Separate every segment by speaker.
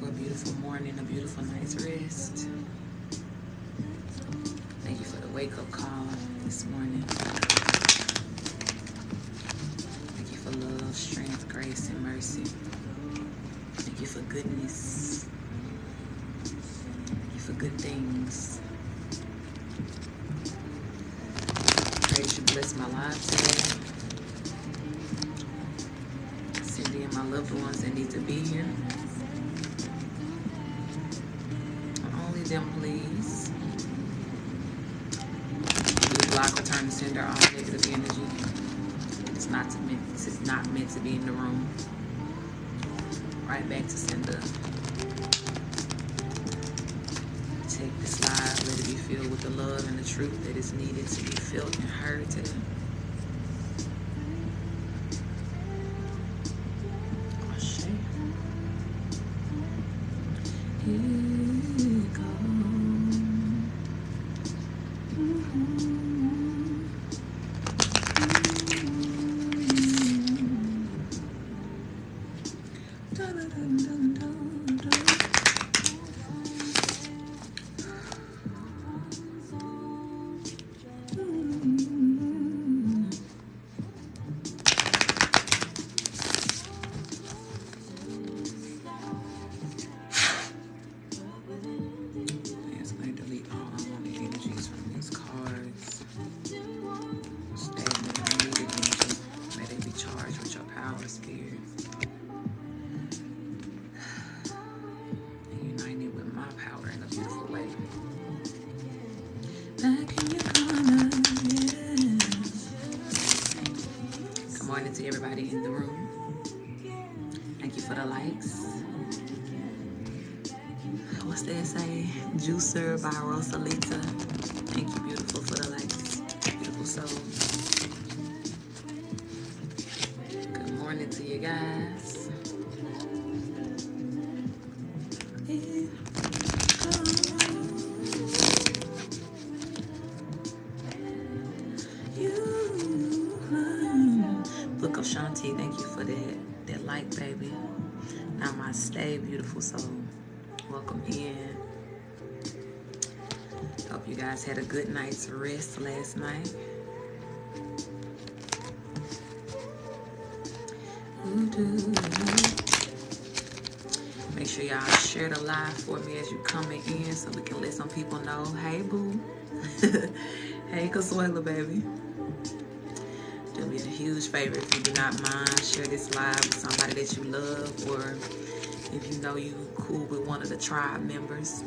Speaker 1: for a beautiful morning, a beautiful night's rest. Thank you for the wake-up call this morning. Thank you for love, strength, grace, and mercy. Thank you for goodness. Thank you for good things. Pray you bless my life today. Cindy and my loved ones that need to be here. Only them, please. We block, return, and send all negative energy. It's not meant to be in the room. Right back to sender. Take this live, let it be filled with the love and the truth that is needed to be felt and heard today. Here you go. To everybody in the room. Thank you for the likes. What's that say? Juicer by Rosalita. Thank you, beautiful, for the likes. Beautiful soul. Good morning to you guys. Shanti, thank you for that like, baby. Namaste, beautiful soul. Welcome in. Hope you guys had a good night's rest last night. Make sure y'all share the live for me as you coming in so we can let some people know. Hey, boo. Hey, Consuela, baby. It'll be a huge favor if you do not mind. Share this live with somebody that you love, or if you know you cool with one of the tribe members,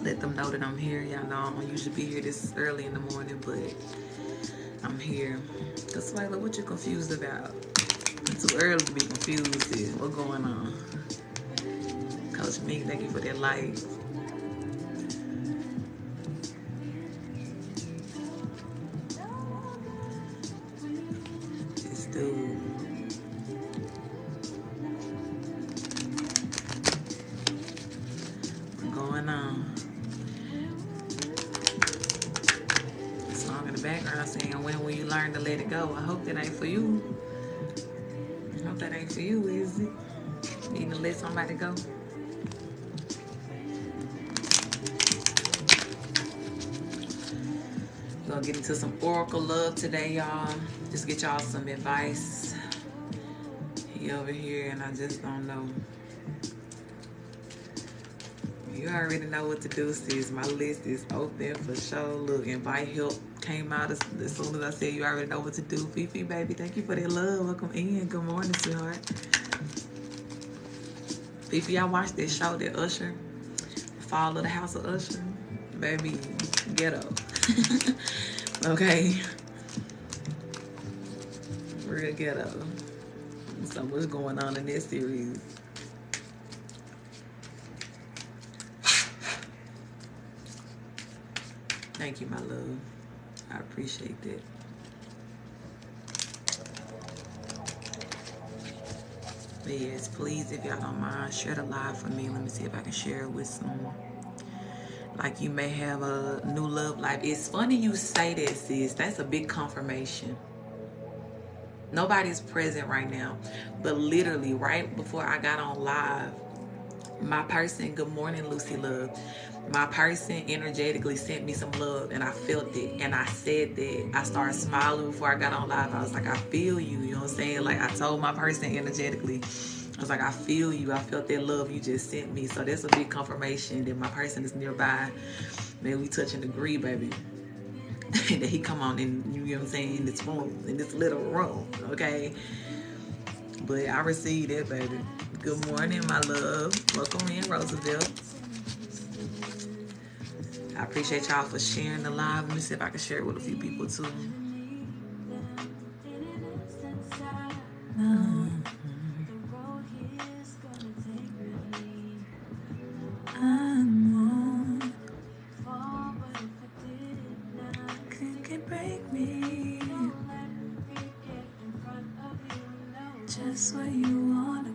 Speaker 1: let them know that I'm here. Y'all know I don't usually be here this early in the morning, but I'm here. Cause Swayla, what you confused about? It's too early to be confused here. What's going on? Coach Meek, thank you for that light. To let it go. I hope that ain't for you. I hope that ain't for you, is it? Need to let somebody go. We're gonna get into some oracle love today, y'all. Just get y'all some advice. He over here, and I just don't know. You already know what to do, sis. My list is open for sure. Look, invite help came out as soon as I said you already know what to do. Fifi, baby, thank you for that love. Welcome in. Good morning, sweetheart. Fifi, I watched this show, that Usher, Fall of the House of Usher. Baby, ghetto. Okay. Real ghetto. So what's going on in this series? Thank you, my love. I appreciate that. But yes, please, if y'all don't mind, share the live for me. Let me see if I can share it with someone. Like you may have a new love life. It's funny you say that, sis. That's a big confirmation. Nobody's present right now. But literally, right before I got on live, My person, good morning, Lucy Love. My person energetically sent me some love, and I felt it. And I said that. I started smiling before I got on live. I was like, I feel you. You know what I'm saying? Like, I told my person energetically, I was like, I feel you. I felt that love you just sent me. So that's a big confirmation that my person is nearby. Man, we touch and agree, baby. That he come on in, you know what I'm saying, in this room, in this little room, okay? But I received it, baby. Good morning, my love. Welcome in, Roosevelt. I appreciate y'all for sharing the live. Let me see if I can share it with a few people too. Break me just what you wanna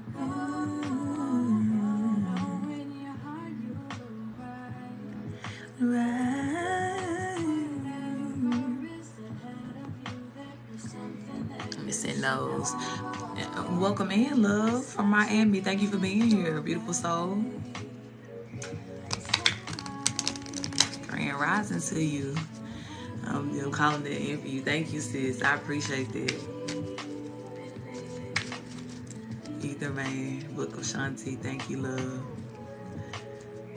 Speaker 1: Let me send those. Welcome in, love, from Miami. Thank you for being here, beautiful soul. Grand rising to you. I'm calling that in for you. Thank you, sis. I appreciate that. Either man, Book of Shanti. Thank you, love.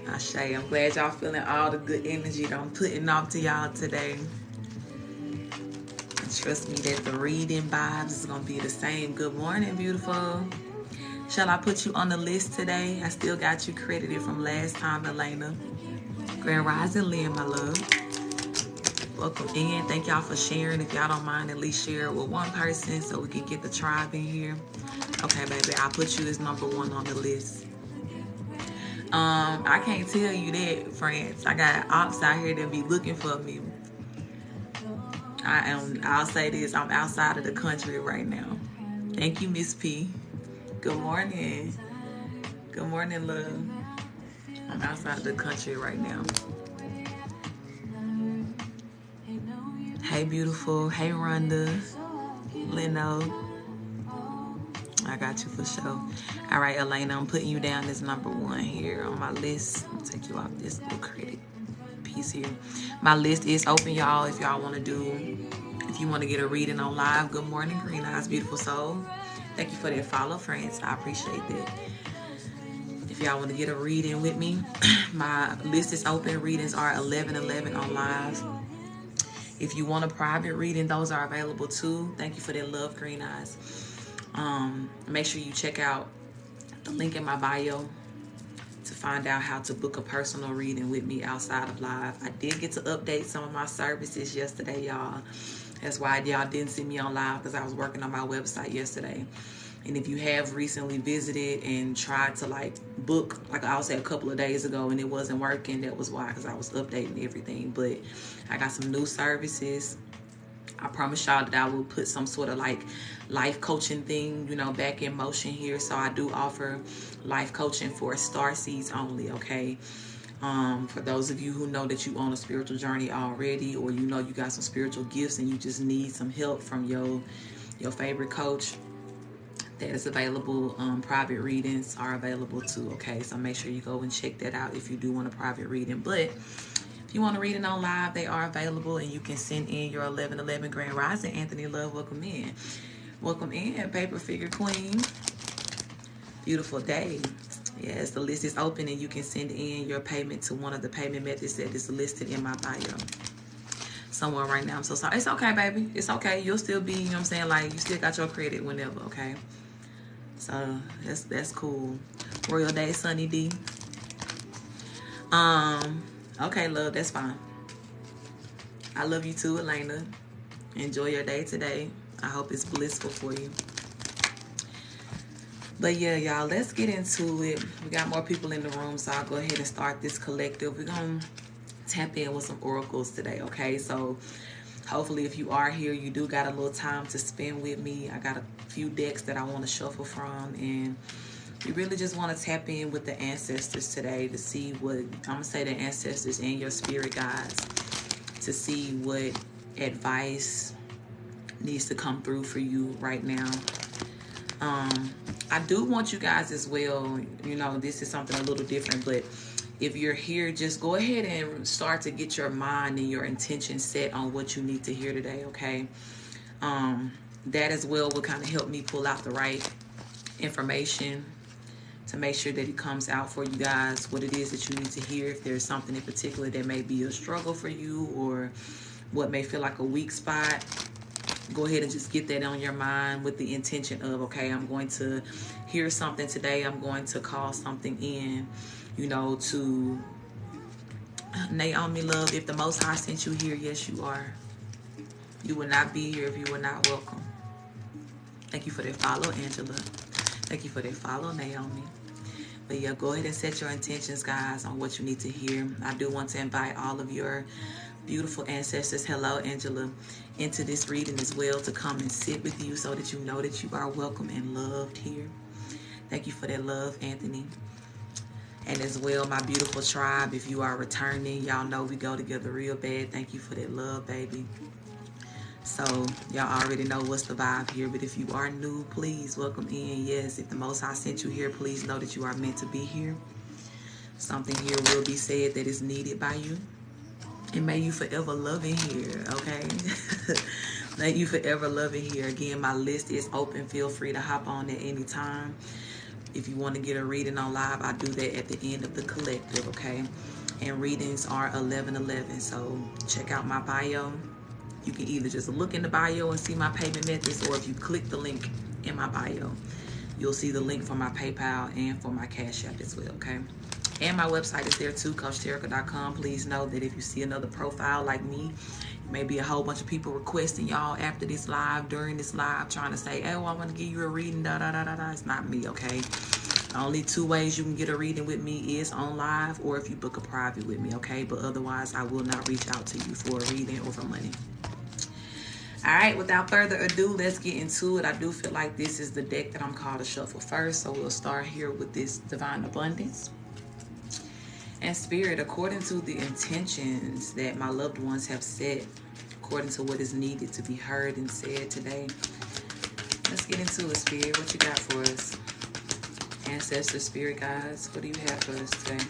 Speaker 1: Ashe, I'm glad y'all feeling all the good energy that I'm putting off to y'all today. And trust me that the reading vibes is going to be the same. Good morning, beautiful. Shall I put you on the list today? I still got you credited from last time, Elena. Grand Rising Lynn, my love. Welcome in. Thank y'all for sharing. If y'all don't mind, at least share it with one person so we can get the tribe in here. Okay, baby, I'll put you as number 1 on the list. I can't tell you that, friends. I got ops out here that be looking for me. I'll say this, I'm outside of the country right now. Thank you, Miss P. Good morning. Good morning, love. I'm outside of the country right now. Hey, beautiful. Hey, Rhonda. Leno. I got you for sure. All right, Elena, I'm putting you down as number 1 here on my list. I'll take you off this little credit piece here. My list is open, y'all. If y'all want to if you want to get a reading on live, good morning, Green Eyes, beautiful soul. Thank you for that follow, friends. I appreciate that. If y'all want to get a reading with me, my list is open. Readings are 11:11 on live. If you want a private reading, those are available too. Thank you for that love, Green Eyes. Make sure you check out the link in my bio to find out how to book a personal reading with me outside of live. I did get to update some of my services yesterday, y'all. That's why y'all didn't see me on live, because I was working on my website yesterday. And if you have recently visited and tried to book, like I was saying a couple of days ago, and it wasn't working, that was why, because I was updating everything. But I got some new services. I promise y'all that I will put some sort of life coaching thing, back in motion here. So I do offer life coaching for star seeds only, okay? For those of you who know that you on a spiritual journey already, or you got some spiritual gifts and you just need some help from your favorite coach, that is available. Private readings are available too, okay? So make sure you go and check that out if you do want a private reading. But if you want to read it on live, they are available, and you can send in your 11:11 Grand Rising. Anthony Love, welcome in. Welcome in, Paper Figure Queen. Beautiful day. Yes, the list is open, and you can send in your payment to one of the payment methods that is listed in my bio. Somewhere right now, I'm so sorry. It's okay, baby. It's okay. You'll still be, you still got your credit whenever, okay? So that's cool. Royal Day, Sunny D. Okay, love, that's fine. I love you too, Elena. Enjoy your day today. I hope it's blissful for you. But yeah, y'all, let's get into it. We got more people in the room, so I'll go ahead and start this collective. We're going to tap in with some oracles today, okay? So hopefully if you are here, you do got a little time to spend with me. I got a few decks that I want to shuffle from, and you really just want to tap in with the ancestors today to see what, I'm going to say the ancestors and your spirit guides, to see what advice needs to come through for you right now. I do want you guys as well, you know, this is something a little different, but if you're here, just go ahead and start to get your mind and your intention set on what you need to hear today, okay? That as well will kind of help me pull out the right information to make sure that it comes out for you guys, what it is that you need to hear. If there's something in particular that may be a struggle for you or what may feel like a weak spot, go ahead and just get that on your mind with the intention of, okay, I'm going to hear something today. I'm going to call something in, you know, to Naomi Love. If the Most High sent you here, yes, you are. You would not be here if you were not welcome. Thank you for that follow, Angela. Thank you for that follow, Naomi. But yeah, go ahead and set your intentions, guys, on what you need to hear. I do want to invite all of your beautiful ancestors, hello, Angela, into this reading as well, to come and sit with you so that you know that you are welcome and loved here. Thank you for that love, Anthony. And as well, my beautiful tribe, if you are returning, y'all know we go together real bad. Thank you for that love, baby. So y'all already know what's the vibe here, but if you are new, please welcome in. Yes, if the Most High sent you here, please know that you are meant to be here. Something here will be said that is needed by you. And may you forever love it here, okay? May you forever love it here. Again, my list is open. Feel free to hop on at any time. If you want to get a reading on live, I do that at the end of the collective, okay? And readings are 11/11, so check out my bio. You can either just look in the bio and see my payment methods, or if you click the link in my bio, you'll see the link for my PayPal and for my Cash App as well, okay? And my website is there too, CoachTerica.com. Please know that if you see another profile like me, maybe a whole bunch of people requesting y'all after this live, during this live, trying to say, oh, I want to give you a reading, da-da-da-da-da. It's not me, okay? Only two ways you can get a reading with me is on live or if you book a private with me, okay? But otherwise, I will not reach out to you for a reading or for money. All right, without further ado, let's get into it. I do feel like this is the deck that I'm called to shuffle first, so we'll start here with this Divine Abundance. And Spirit, according to the intentions that my loved ones have set, according to what is needed to be heard and said today, let's get into it, Spirit. What you got for us? Ancestor, Spirit, guys, what do you have for us today?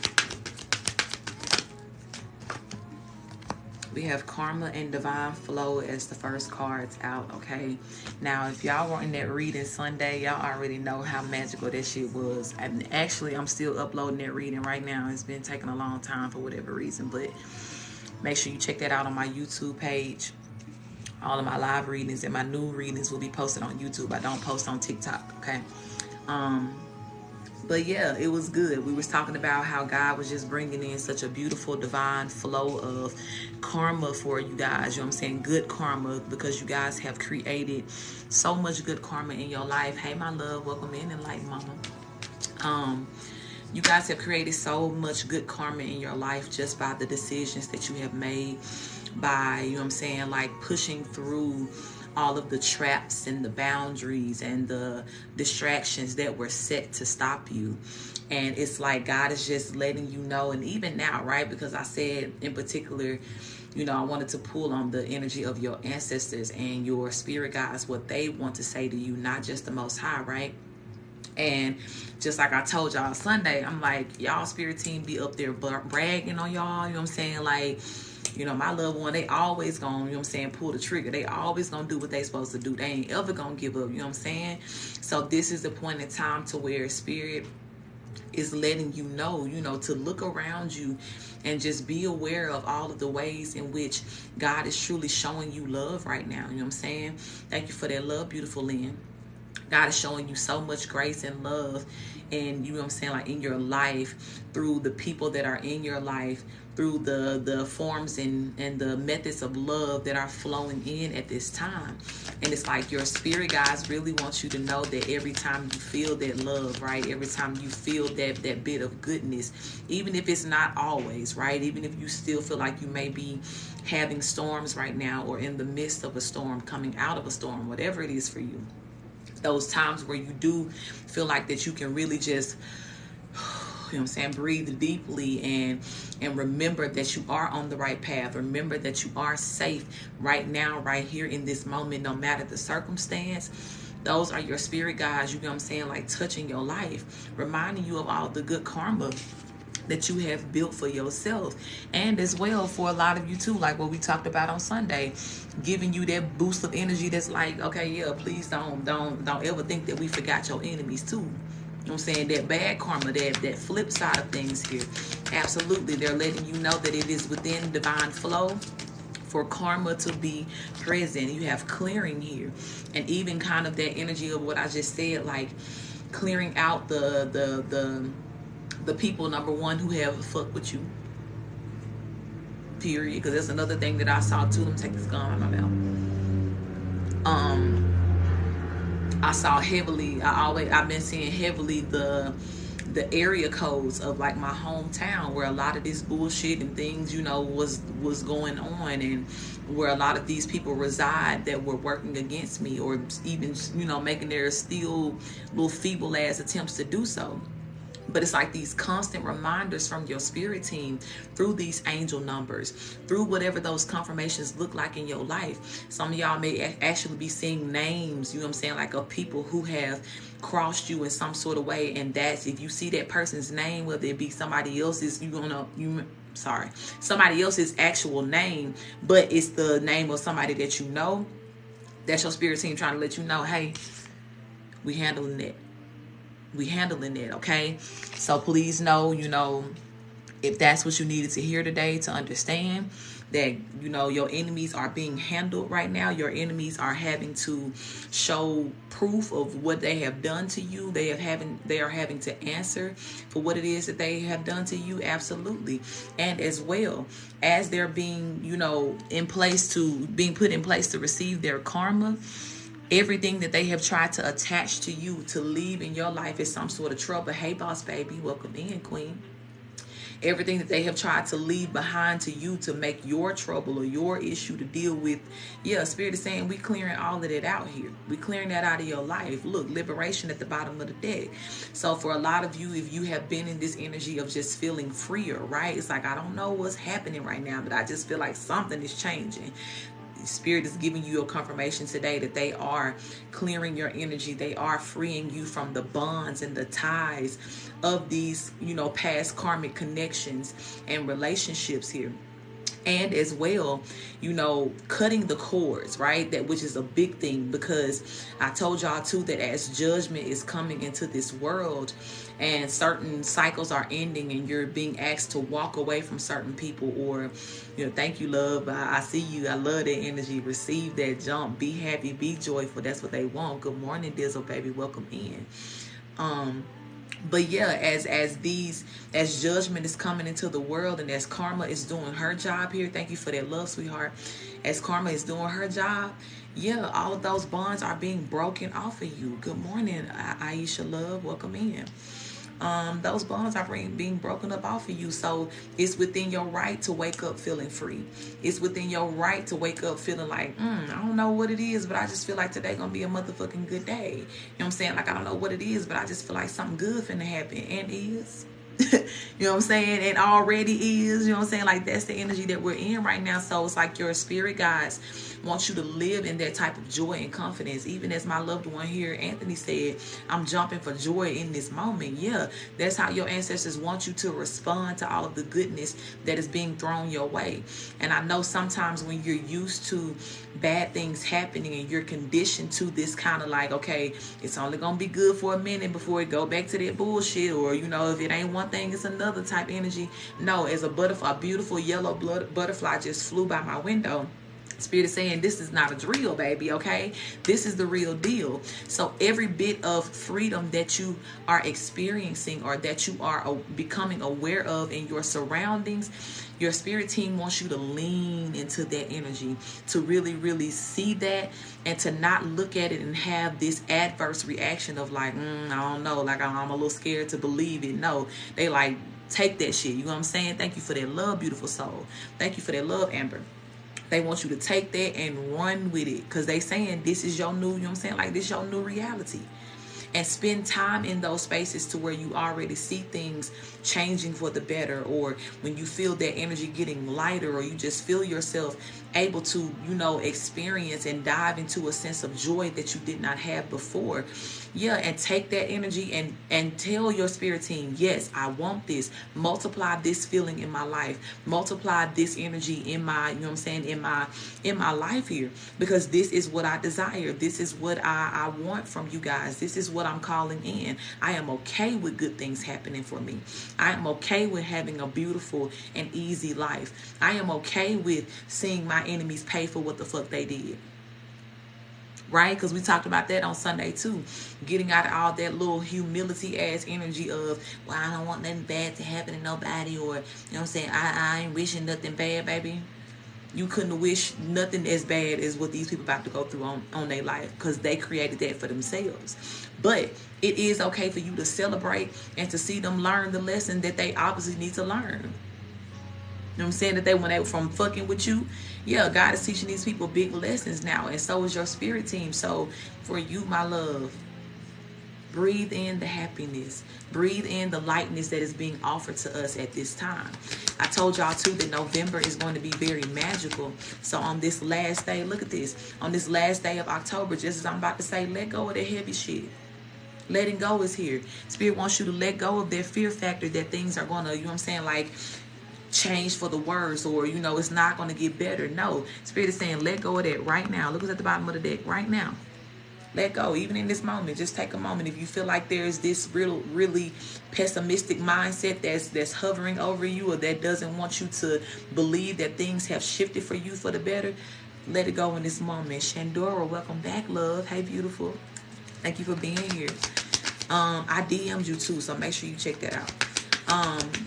Speaker 1: We have Karma and Divine Flow as the first cards out, okay? Now, if y'all were in that reading Sunday, y'all already know how magical that shit was. And actually, I'm still uploading that reading right now. It's been taking a long time for whatever reason, but make sure you check that out on my YouTube page. All of my live readings and my new readings will be posted on YouTube. I don't post on TikTok, okay? But yeah, it was good. We was talking about how God was just bringing in such a beautiful divine flow of karma for you guys. You know what I'm saying? Good karma, because you guys have created so much good karma in your life. Hey, my love, welcome in, Enlightened Mama. You guys have created so much good karma in your life just by the decisions that you have made, by, you know what I'm saying, like pushing through all of the traps and the boundaries and the distractions that were set to stop you. And it's like God is just letting you know, and even now, right? Because I said in particular, you know, I wanted to pull on the energy of your ancestors and your spirit guides, what they want to say to you, not just the Most High, right? And just like I told y'all Sunday, I'm like, y'all spirit team be up there bragging on y'all, you know what I'm saying? Like, you know, my loved one, they always gonna, you know what I'm saying, pull the trigger. They always gonna do what they supposed to do. They ain't ever gonna give up, you know what I'm saying? So this is the point in time to where spirit is letting you know, to look around you and just be aware of all of the ways in which God is truly showing you love right now. You know what I'm saying? Thank you for that love, beautiful Lynn. God is showing you so much grace and love, and you know what I'm saying, like in your life, through the people that are in your life, through the forms and the methods of love that are flowing in at this time. And it's like your spirit guides really want you to know that every time you feel that love, right? Every time you feel that bit of goodness, even if it's not always, right? Even if you still feel like you may be having storms right now, or in the midst of a storm, coming out of a storm, whatever it is for you. Those times where you do feel like that you can really just, you know what I'm saying, breathe deeply and remember that you are on the right path. Remember that you are safe right now, right here in this moment, no matter the circumstance. Those are your spirit guides, you know what I'm saying, like touching your life, reminding you of all the good karma that you have built for yourself, and as well for a lot of you too, like what we talked about on Sunday, giving you that boost of energy that's like, okay, yeah, please don't ever think that we forgot your enemies too. You know what I'm saying? That bad karma, that flip side of things here. Absolutely. They're letting you know that it is within divine flow for karma to be present. You have clearing here. And even kind of that energy of what I just said, like clearing out the people, number one, who have fucked with you. Period. Because that's another thing that I saw too. Let me take this gum out of my mouth. I saw heavily, I've been seeing heavily the area codes of like my hometown, where a lot of this bullshit and things, you know, was going on, and where a lot of these people reside that were working against me, or even, you know, making their still little feeble ass attempts to do so. But it's like these constant reminders from your spirit team through these angel numbers, through whatever those confirmations look like in your life. Some of y'all may actually be seeing names, you know what I'm saying, like of people who have crossed you in some sort of way. And that's, if you see that person's name, whether it be somebody else's, somebody else's actual name, but it's the name of somebody that you know, that's your spirit team trying to let you know, hey, we handling it. Okay? So please know, you know, if that's what you needed to hear today, to understand that, you know, your enemies are being handled right now. Your enemies are having to show proof of what they have done to you. They are having to answer for what it is that they have done to you. Absolutely. And as well as they're being, you know, being put in place to receive their karma. Everything that they have tried to attach to you to leave in your life is some sort of trouble. Hey, boss baby, welcome in, queen. Everything that they have tried to leave behind to you to make your trouble or your issue to deal with. Yeah, Spirit is saying we clearing all of that out here. We clearing that out of your life. Look, liberation at the bottom of the deck. So for a lot of you, if you have been in this energy of just feeling freer, right? It's like, I don't know what's happening right now, but I just feel like something is changing. Spirit is giving you a confirmation today that they are clearing your energy. They are freeing you from the bonds and the ties of these, you know, past karmic connections and relationships here. And as well, you know, cutting the cords, right? That, which is a big thing, because I told y'all too that as judgment is coming into this world and certain cycles are ending and you're being asked to walk away from certain people, or, you know, thank you, love. I see you. I love that energy. Receive that jump. Be happy. Be joyful. That's what they want. Good morning, Dizzle, baby. Welcome in. But yeah, as judgment is coming into the world, and as karma is doing her job here, thank you for that love, sweetheart. As karma is doing her job, yeah, all of those bonds are being broken off of you. Good morning, Aisha, love, welcome in. Those bonds are being broken up off of you. So it's within your right to wake up feeling free. It's within your right to wake up feeling like, I don't know what it is, but I just feel like today gonna be a motherfucking good day. You know what I'm saying? Like, I don't know what it is, but I just feel like something good finna happen. And is. You know what I'm saying? It already is. You know what I'm saying? Like, that's the energy that we're in right now. So it's like your spirit guides want you to live in that type of joy and confidence. Even as my loved one here, Anthony, said, I'm jumping for joy in this moment. Yeah, that's how your ancestors want you to respond to all of the goodness that is being thrown your way. And I know sometimes when you're used to bad things happening and you're conditioned to this kind of like, okay, it's only gonna be good for a minute before it go back to that bullshit, or, you know, if it ain't one thing, it's another type energy. No, as a butterfly, a beautiful yellow butterfly just flew by my window. Spirit is saying, this is not a drill, baby, okay? This is the real deal. So every bit of freedom that you are experiencing, or that you are becoming aware of in your surroundings, your spirit team wants you to lean into that energy, to really, really see that, and to not look at it and have this adverse reaction of like, I don't know, like I'm a little scared to believe it. No, they like, take that shit. You know what I'm saying? Thank you for that love, beautiful soul. Thank you for that love, Amber. They want you to take that and run with it, because they saying this is your new, you know what I'm saying, like this your new reality. And spend time in those spaces to where you already see things changing for the better, or when you feel that energy getting lighter, or you just feel yourself able to, you know, experience and dive into a sense of joy that you did not have before. Yeah, and take that energy and tell your spirit team, yes, I want this. Multiply this feeling in my life. Multiply this energy in my, you know what I'm saying, in my life here, because this is what I desire. This is what I want from you guys. This is what I'm calling in. I am okay with good things happening for me. I am okay with having a beautiful and easy life. I am okay with seeing my enemies pay for what the fuck they did. Right? Because we talked about that on Sunday too. Getting out of all that little humility ass energy of, well, I don't want nothing bad to happen to nobody, or, you know what I'm saying, I ain't wishing nothing bad, baby. You couldn't wish nothing as bad as what these people about to go through on their life, because they created that for themselves. But it is okay for you to celebrate and to see them learn the lesson that they obviously need to learn. You know what I'm saying? That when they were from fucking with you, yeah, God is teaching these people big lessons now, and so is your spirit team. So for you, my love, breathe in the happiness. Breathe in the lightness that is being offered to us at this time. I told y'all too that November is going to be very magical. So on this last day, look at this. On this last day of October, just as I'm about to say, let go of the heavy shit. Letting go is here. Spirit wants you to let go of that fear factor that things are going to, you know what I'm saying, like, change for the worse, or, you know, it's not going to get better. No, Spirit is saying let go of that right now. Look what's at the bottom of the deck right now. Let go. Even in this moment, just take a moment. If you feel like there's this really pessimistic mindset that's hovering over you, or that doesn't want you to believe that things have shifted for you for the better, let it go in this moment. Shandora, welcome back, love. Hey, beautiful. Thank you for being here. I DM'd you too, so make sure you check that out.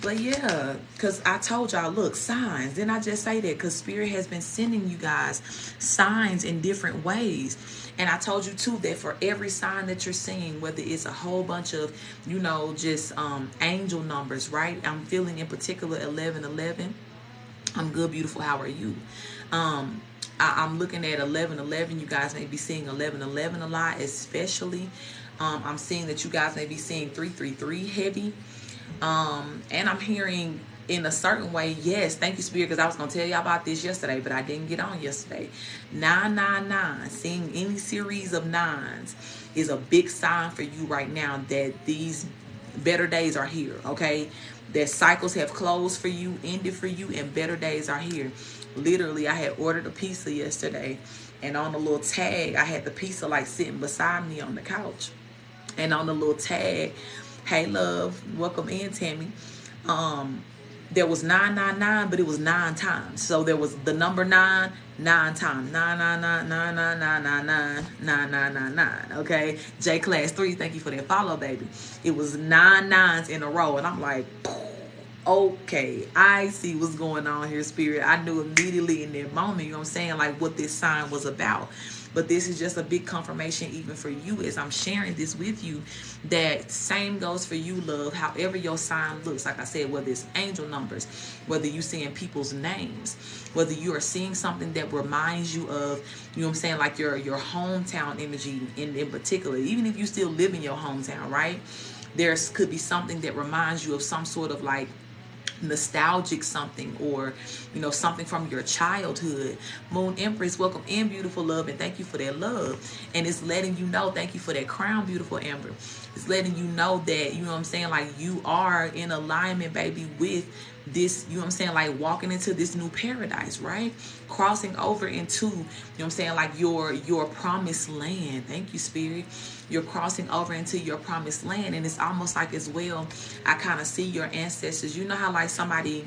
Speaker 1: But yeah, because I told y'all, look, signs. Didn't I just say that? Because Spirit has been sending you guys signs in different ways. And I told you too that for every sign that you're seeing, whether it's a whole bunch of, you know, just angel numbers, right? I'm feeling in particular 1111. I'm good, beautiful. How are you? I'm looking at 1111. You guys may be seeing 1111 a lot, especially. I'm seeing that you guys may be seeing 333 heavy. And I'm hearing in a certain way, yes, thank you, Spirit, because I was going to tell y'all about this yesterday, but I didn't get on yesterday. 999, seeing any series of nines is a big sign for you right now that these better days are here, okay? That cycles have closed for you, ended for you, and better days are here. Literally, I had ordered a pizza yesterday, and on the little tag, I had the pizza like sitting beside me on the couch. And on the little tag, hey, love, welcome in, Tammy. There was 999, but it was 9 times. So there was the number 9 times. 999. Okay. J Class 3, thank you for that follow, baby. It was 9 nines in a row, and I'm like, okay, I see what's going on here, Spirit. I knew immediately in that moment, you know what I'm saying, like what this sign was about. But this is just a big confirmation even for you as I'm sharing this with you, that same goes for you, love. However your sign looks, like I said, whether it's angel numbers, whether you're seeing people's names, whether you are seeing something that reminds you of, you know what I'm saying, like your hometown energy in particular, even if you still live in your hometown, right? There could be something that reminds you of some sort of like nostalgic something, or, you know, something from your childhood. Moon Empress, welcome in, beautiful love, and thank you for that love. And it's letting you know, thank you for that crown, beautiful Amber. It's letting you know that, you know what I'm saying, like you are in alignment, baby, with this, you know what I'm saying, like walking into this new paradise, right? Crossing over into, you know what I'm saying, like your promised land. Thank you, Spirit. You're crossing over into your promised land. And it's almost like as well, I kind of see your ancestors. You know how like somebody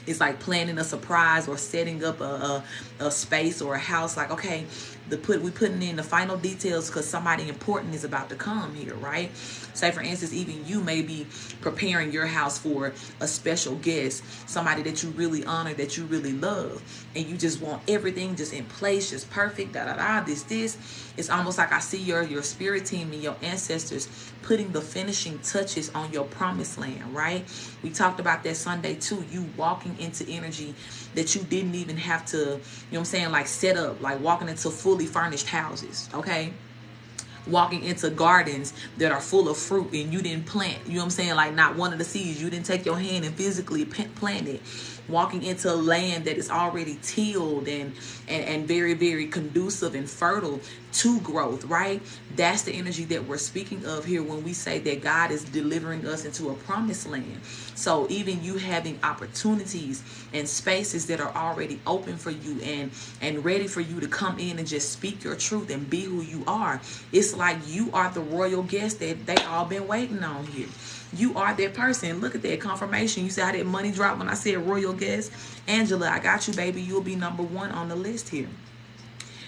Speaker 1: is like planning a surprise or setting up a space or a house, like, okay, we putting in the final details because somebody important is about to come here, right? Say for instance, even you may be preparing your house for a special guest, somebody that you really honor, that you really love, and you just want everything just in place, just perfect, this. It's almost like I see your spirit team and your ancestors putting the finishing touches on your promised land, right? We talked about that Sunday too, you walking into energy that you didn't even have to, you know what I'm saying, like set up, like walking into fully furnished houses, okay? Walking into gardens that are full of fruit and you didn't plant, you know what I'm saying, like not one of the seeds, you didn't take your hand and physically plant it. walking into land that is already tilled and very, very conducive and fertile to growth, right? That's the energy that we're speaking of here when we say that God is delivering us into a promised land. So even you having opportunities and spaces that are already open for you and ready for you to come in and just speak your truth and be who you are, it's like you are the royal guest that they all been waiting on here. You are that person. Look at that confirmation. You see how that money dropped when I said royal guest? Angela, I got you, baby. You'll be number 1 on the list here.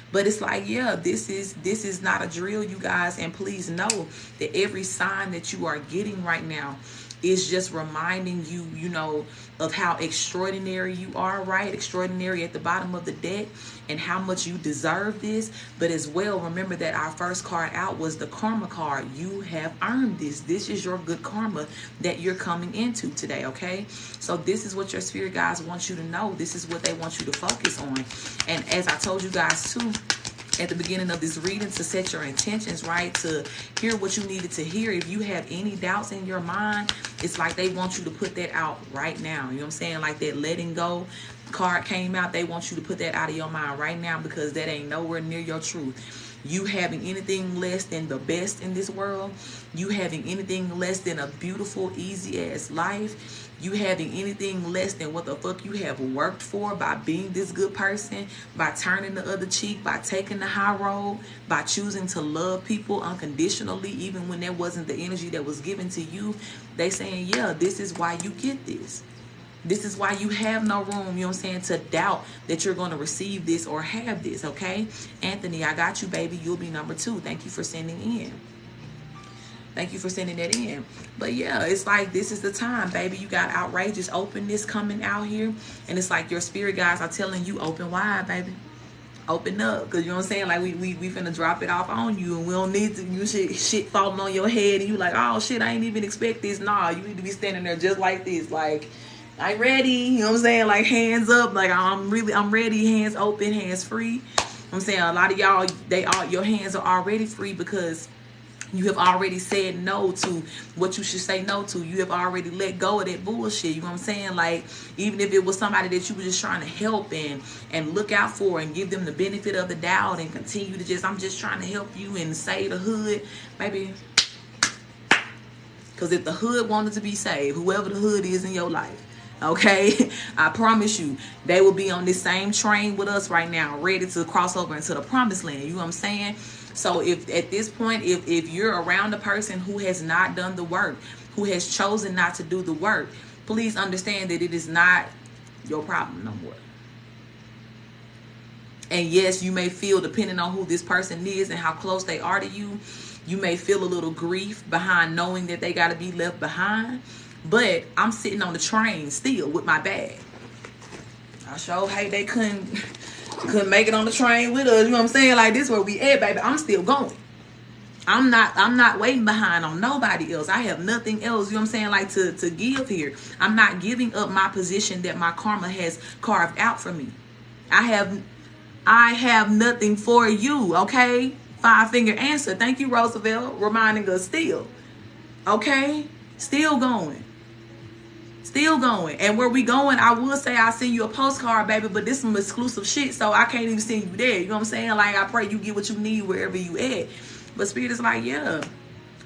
Speaker 1: But it's like, yeah, this is not a drill, you guys. And please know that every sign that you are getting right now is just reminding you, you know, of how extraordinary you are, right? Extraordinary at the bottom of the deck and how much you deserve this. But as well, remember that our first card out was the karma card. You have earned this. This is your good karma that you're coming into today, okay? So this is what your spirit guides want you to know. This is what they want you to focus on. And as I told you guys too, at the beginning of this reading, to set your intentions, right? To hear what you needed to hear. If you have any doubts in your mind, it's like they want you to put that out right now. You know what I'm saying? Like that letting go card came out. They want you to put that out of your mind right now because that ain't nowhere near your truth. You having anything less than the best in this world, you having anything less than a beautiful, easy ass life, you having anything less than what the fuck you have worked for by being this good person, by turning the other cheek, by taking the high road, by choosing to love people unconditionally, even when there wasn't the energy that was given to you. They saying, yeah, this is why you get this. This is why you have no room, you know what I'm saying, to doubt that you're going to receive this or have this, okay? Anthony, I got you, baby. You'll be number 2. Thank you for sending in. Thank you for sending that in. But yeah, it's like this is the time, baby. You got outrageous openness coming out here. And it's like your spirit guides are telling you open wide, baby. Open up. Because you know what I'm saying? Like we finna drop it off on you. And we don't need to, you shit falling on your head. And you like, oh shit, I ain't even expect this. Nah, you need to be standing there just like this. Like, I'm ready. You know what I'm saying? Like hands up. Like I'm ready. Hands open, hands free. You know what I'm saying? A lot of y'all, your hands are already free because you have already said no to what you should say no to. You have already let go of that bullshit. You know what I'm saying? Like, even if it was somebody that you were just trying to help and look out for and give them the benefit of the doubt and continue to I'm just trying to help you and save the hood, maybe. Because if the hood wanted to be saved, whoever the hood is in your life, okay, I promise you, they will be on this same train with us right now, ready to cross over into the promised land. You know what I'm saying? So if at this point, if you're around a person who has not done the work, who has chosen not to do the work, please understand that it is not your problem no more. And yes, you may feel, depending on who this person is and how close they are to you, you may feel a little grief behind knowing that they got to be left behind. But I'm sitting on the train still with my bag. I sure hate they couldn't make it on the train with us. You know what I'm saying? Like, this where we at, baby. I'm still going. I'm not waiting behind on nobody else. I have nothing else, you know what I'm saying, like to give here. I'm not giving up my position that my karma has carved out for me. I have nothing for you, okay? 5-finger answer. Thank you, Roosevelt, reminding us still. Okay? Still going. Still going. And where we going, I would say I'll send you a postcard, baby, but this is some exclusive shit, so I can't even send you there. You know what I'm saying? Like, I pray you get what you need wherever you at. But Spirit is like, yeah,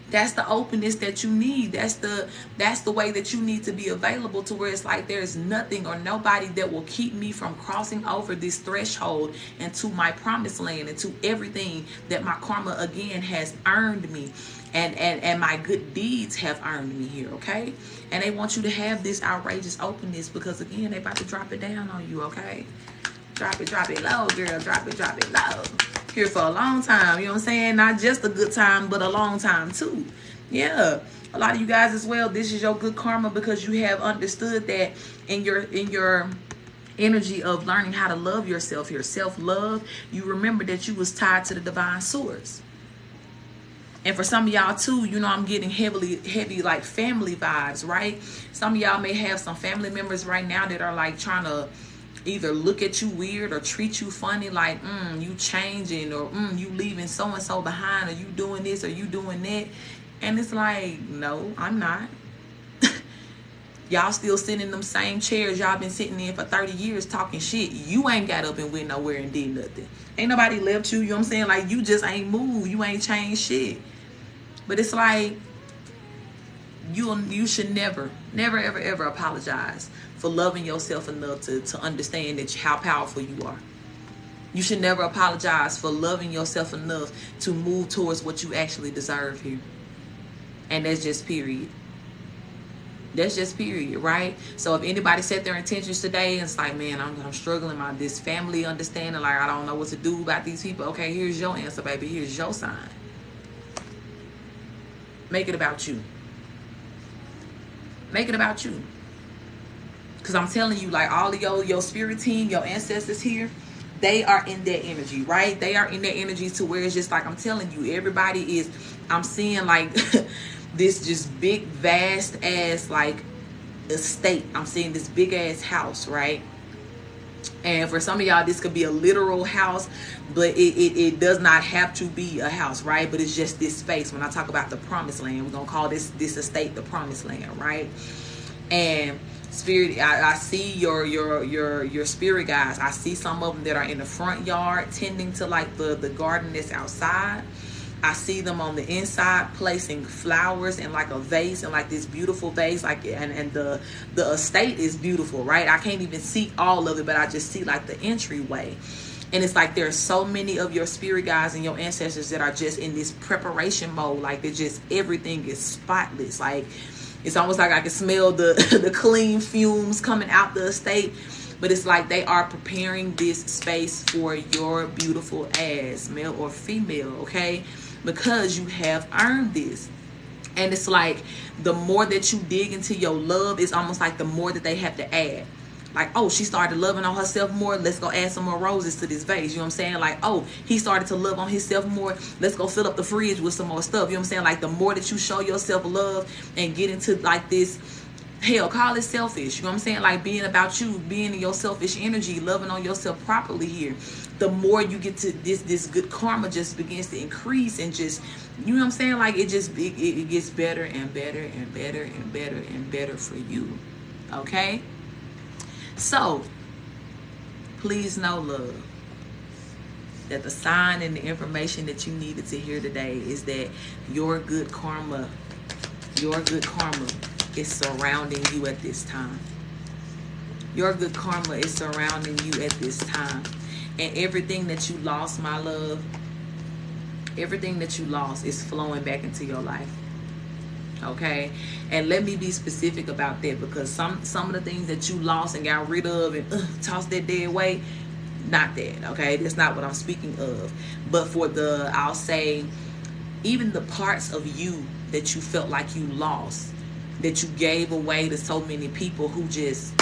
Speaker 1: that's the openness that you need. That's the way that you need to be available, to where it's like there's nothing or nobody that will keep me from crossing over this threshold into my promised land, into everything that my karma again has earned me. And my good deeds have earned me here, okay? And they want you to have this outrageous openness because, again, they about to drop it down on you, okay? Drop it low, girl. Drop it low. Here for a long time, you know what I'm saying? Not just a good time, but a long time, too. Yeah. A lot of you guys as well, this is your good karma because you have understood that in your energy of learning how to love yourself, your self-love, you remember that you was tied to the divine source. And for some of y'all too, you know, I'm getting heavy like family vibes, right? Some of y'all may have some family members right now that are like trying to either look at you weird or treat you funny, like, you changing, or you leaving so-and-so behind, or you doing this or you doing that. And it's like, no, I'm not. Y'all still sitting in them same chairs y'all been sitting in for 30 years talking shit. You ain't got up and went nowhere and did nothing. Ain't nobody left you, you know what I'm saying? Like, you just ain't moved. You ain't changed shit. But it's like, you should never ever apologize for loving yourself enough to understand that how powerful you are. You should never apologize for loving yourself enough to move towards what you actually deserve here. And that's just period. That's just period, right? So if anybody set their intentions today and it's like, man, I'm struggling my this family understanding, like I don't know what to do about these people. Okay, here's your answer, baby. Here's your sign. Make it about you. Make it about you. Because I'm telling you, like, all of your spirit team, your ancestors here, they are in that energy, right? They are in that energy to where it's just like, I'm telling you, everybody is, I'm seeing like this just big, vast ass like estate. I'm seeing this big ass house, right? And for some of y'all, this could be a literal house, but it does not have to be a house, right? But it's just this space. When I talk about the promised land, we're going to call this estate the promised land, right? And spirit, I see your spirit guys. I see some of them that are in the front yard tending to like the garden that's outside. I see them on the inside placing flowers in like a vase, and like this beautiful vase, like, and the estate is beautiful, right? I can't even see all of it, but I just see like the entryway. And it's like there's so many of your spirit guides and your ancestors that are just in this preparation mode. Like, they're just, everything is spotless. Like, it's almost like I can smell the clean fumes coming out the estate. But it's like they are preparing this space for your beautiful ass, male or female, okay? Because you have earned this. And it's like the more that you dig into your love, it's almost like the more that they have to add. Like, oh, she started loving on herself more. Let's go add some more roses to this vase. You know what I'm saying? Like, oh, he started to love on himself more. Let's go fill up the fridge with some more stuff. You know what I'm saying? Like, the more that you show yourself love and get into like this, hell, call it selfish. You know what I'm saying? Like, being about you, being in your selfish energy, loving on yourself properly here. The more you get to this good karma just begins to increase, and just, you know what I'm saying? Like, it gets better and better and better and better and better for you. Okay? So, please know, love, that the sign and the information that you needed to hear today is that your good karma is surrounding you at this time. Your good karma is surrounding you at this time. And everything that you lost, my love, everything that you lost is flowing back into your life. Okay? And let me be specific about that, because some of the things that you lost and got rid of and tossed that dead away, not that, okay? That's not what I'm speaking of. But for I'll say, even the parts of you that you felt like you lost, that you gave away to so many people who just,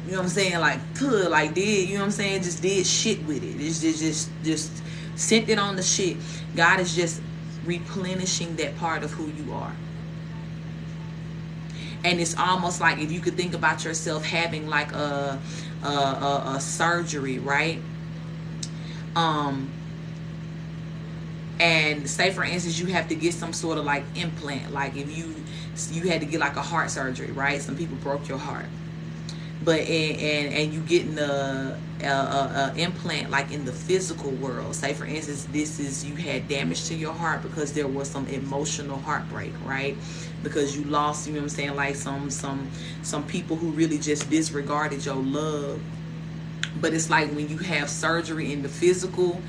Speaker 1: you know what I'm saying, like did, you know what I'm saying, just did shit with it. It's just sent it on the shit. God is just replenishing that part of who you are. And it's almost like, if you could think about yourself having like a surgery, right? And say, for instance, you have to get some sort of like implant. Like, if you had to get like a heart surgery, right? Some people broke your heart. But and you getting a implant like in the physical world. Say, for instance, you had damage to your heart because there was some emotional heartbreak, right? Because you lost, you know what I'm saying, like some people who really just disregarded your love. But it's like when you have surgery in the physical,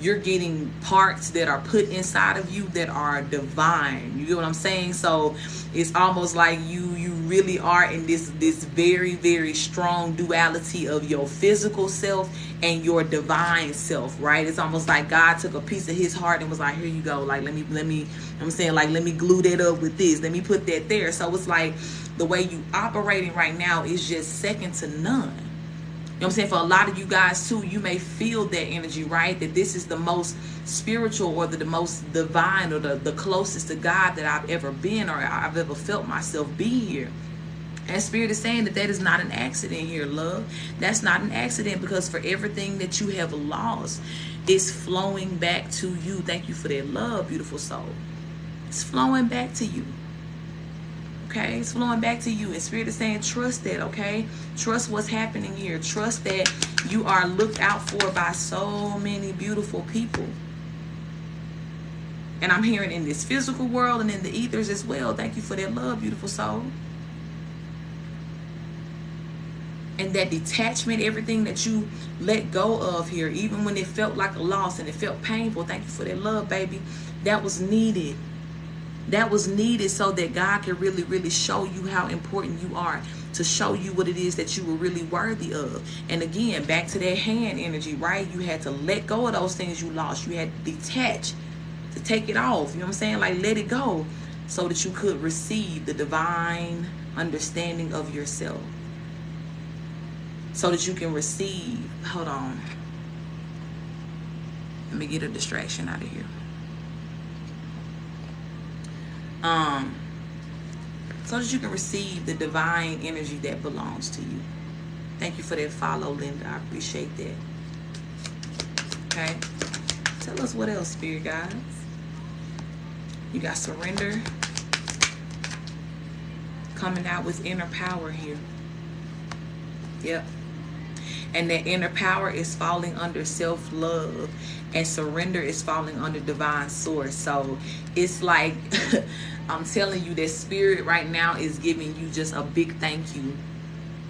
Speaker 1: you're getting parts that are put inside of you that are divine. You get what I'm saying? So it's almost like you really are in this very, very strong duality of your physical self and your divine self, right? It's almost like God took a piece of his heart and was like, here you go. Like, let me, I'm saying, like, let me glue that up with this. Let me put that there. So it's like the way you operating right now is just second to none. You know what I'm saying? For a lot of you guys too, you may feel that energy, right? That this is the most spiritual or the most divine or the closest to God that I've ever been or I've ever felt myself be here. And Spirit is saying that is not an accident here, love. That's not an accident, because for everything that you have lost, it's flowing back to you. Thank you for that love, beautiful soul. It's flowing back to you. Okay, it's flowing back to you. And Spirit is saying, trust that, okay? Trust what's happening here. Trust that you are looked out for by so many beautiful people. And I'm hearing in this physical world and in the ethers as well. Thank you for that love, beautiful soul. And that detachment, everything that you let go of here, even when it felt like a loss and it felt painful. Thank you for that love, baby. That was needed. That was needed so that God can really, really show you how important you are, to show you what it is that you were really worthy of. And again, back to that hand energy, right? You had to let go of those things you lost. You had to detach, to take it off. You know what I'm saying? Like, let it go so that you could receive the divine understanding of yourself. So that you can receive, hold on. Let me get a distraction out of here. So that you can receive the divine energy that belongs to you. Thank you for that follow, Linda. I appreciate that. Okay. Tell us what else, Spirit guides. You got surrender. Coming out with inner power here. Yep. And that inner power is falling under self-love, and surrender is falling under divine source. So it's like I'm telling you that Spirit right now is giving you just a big thank you. You know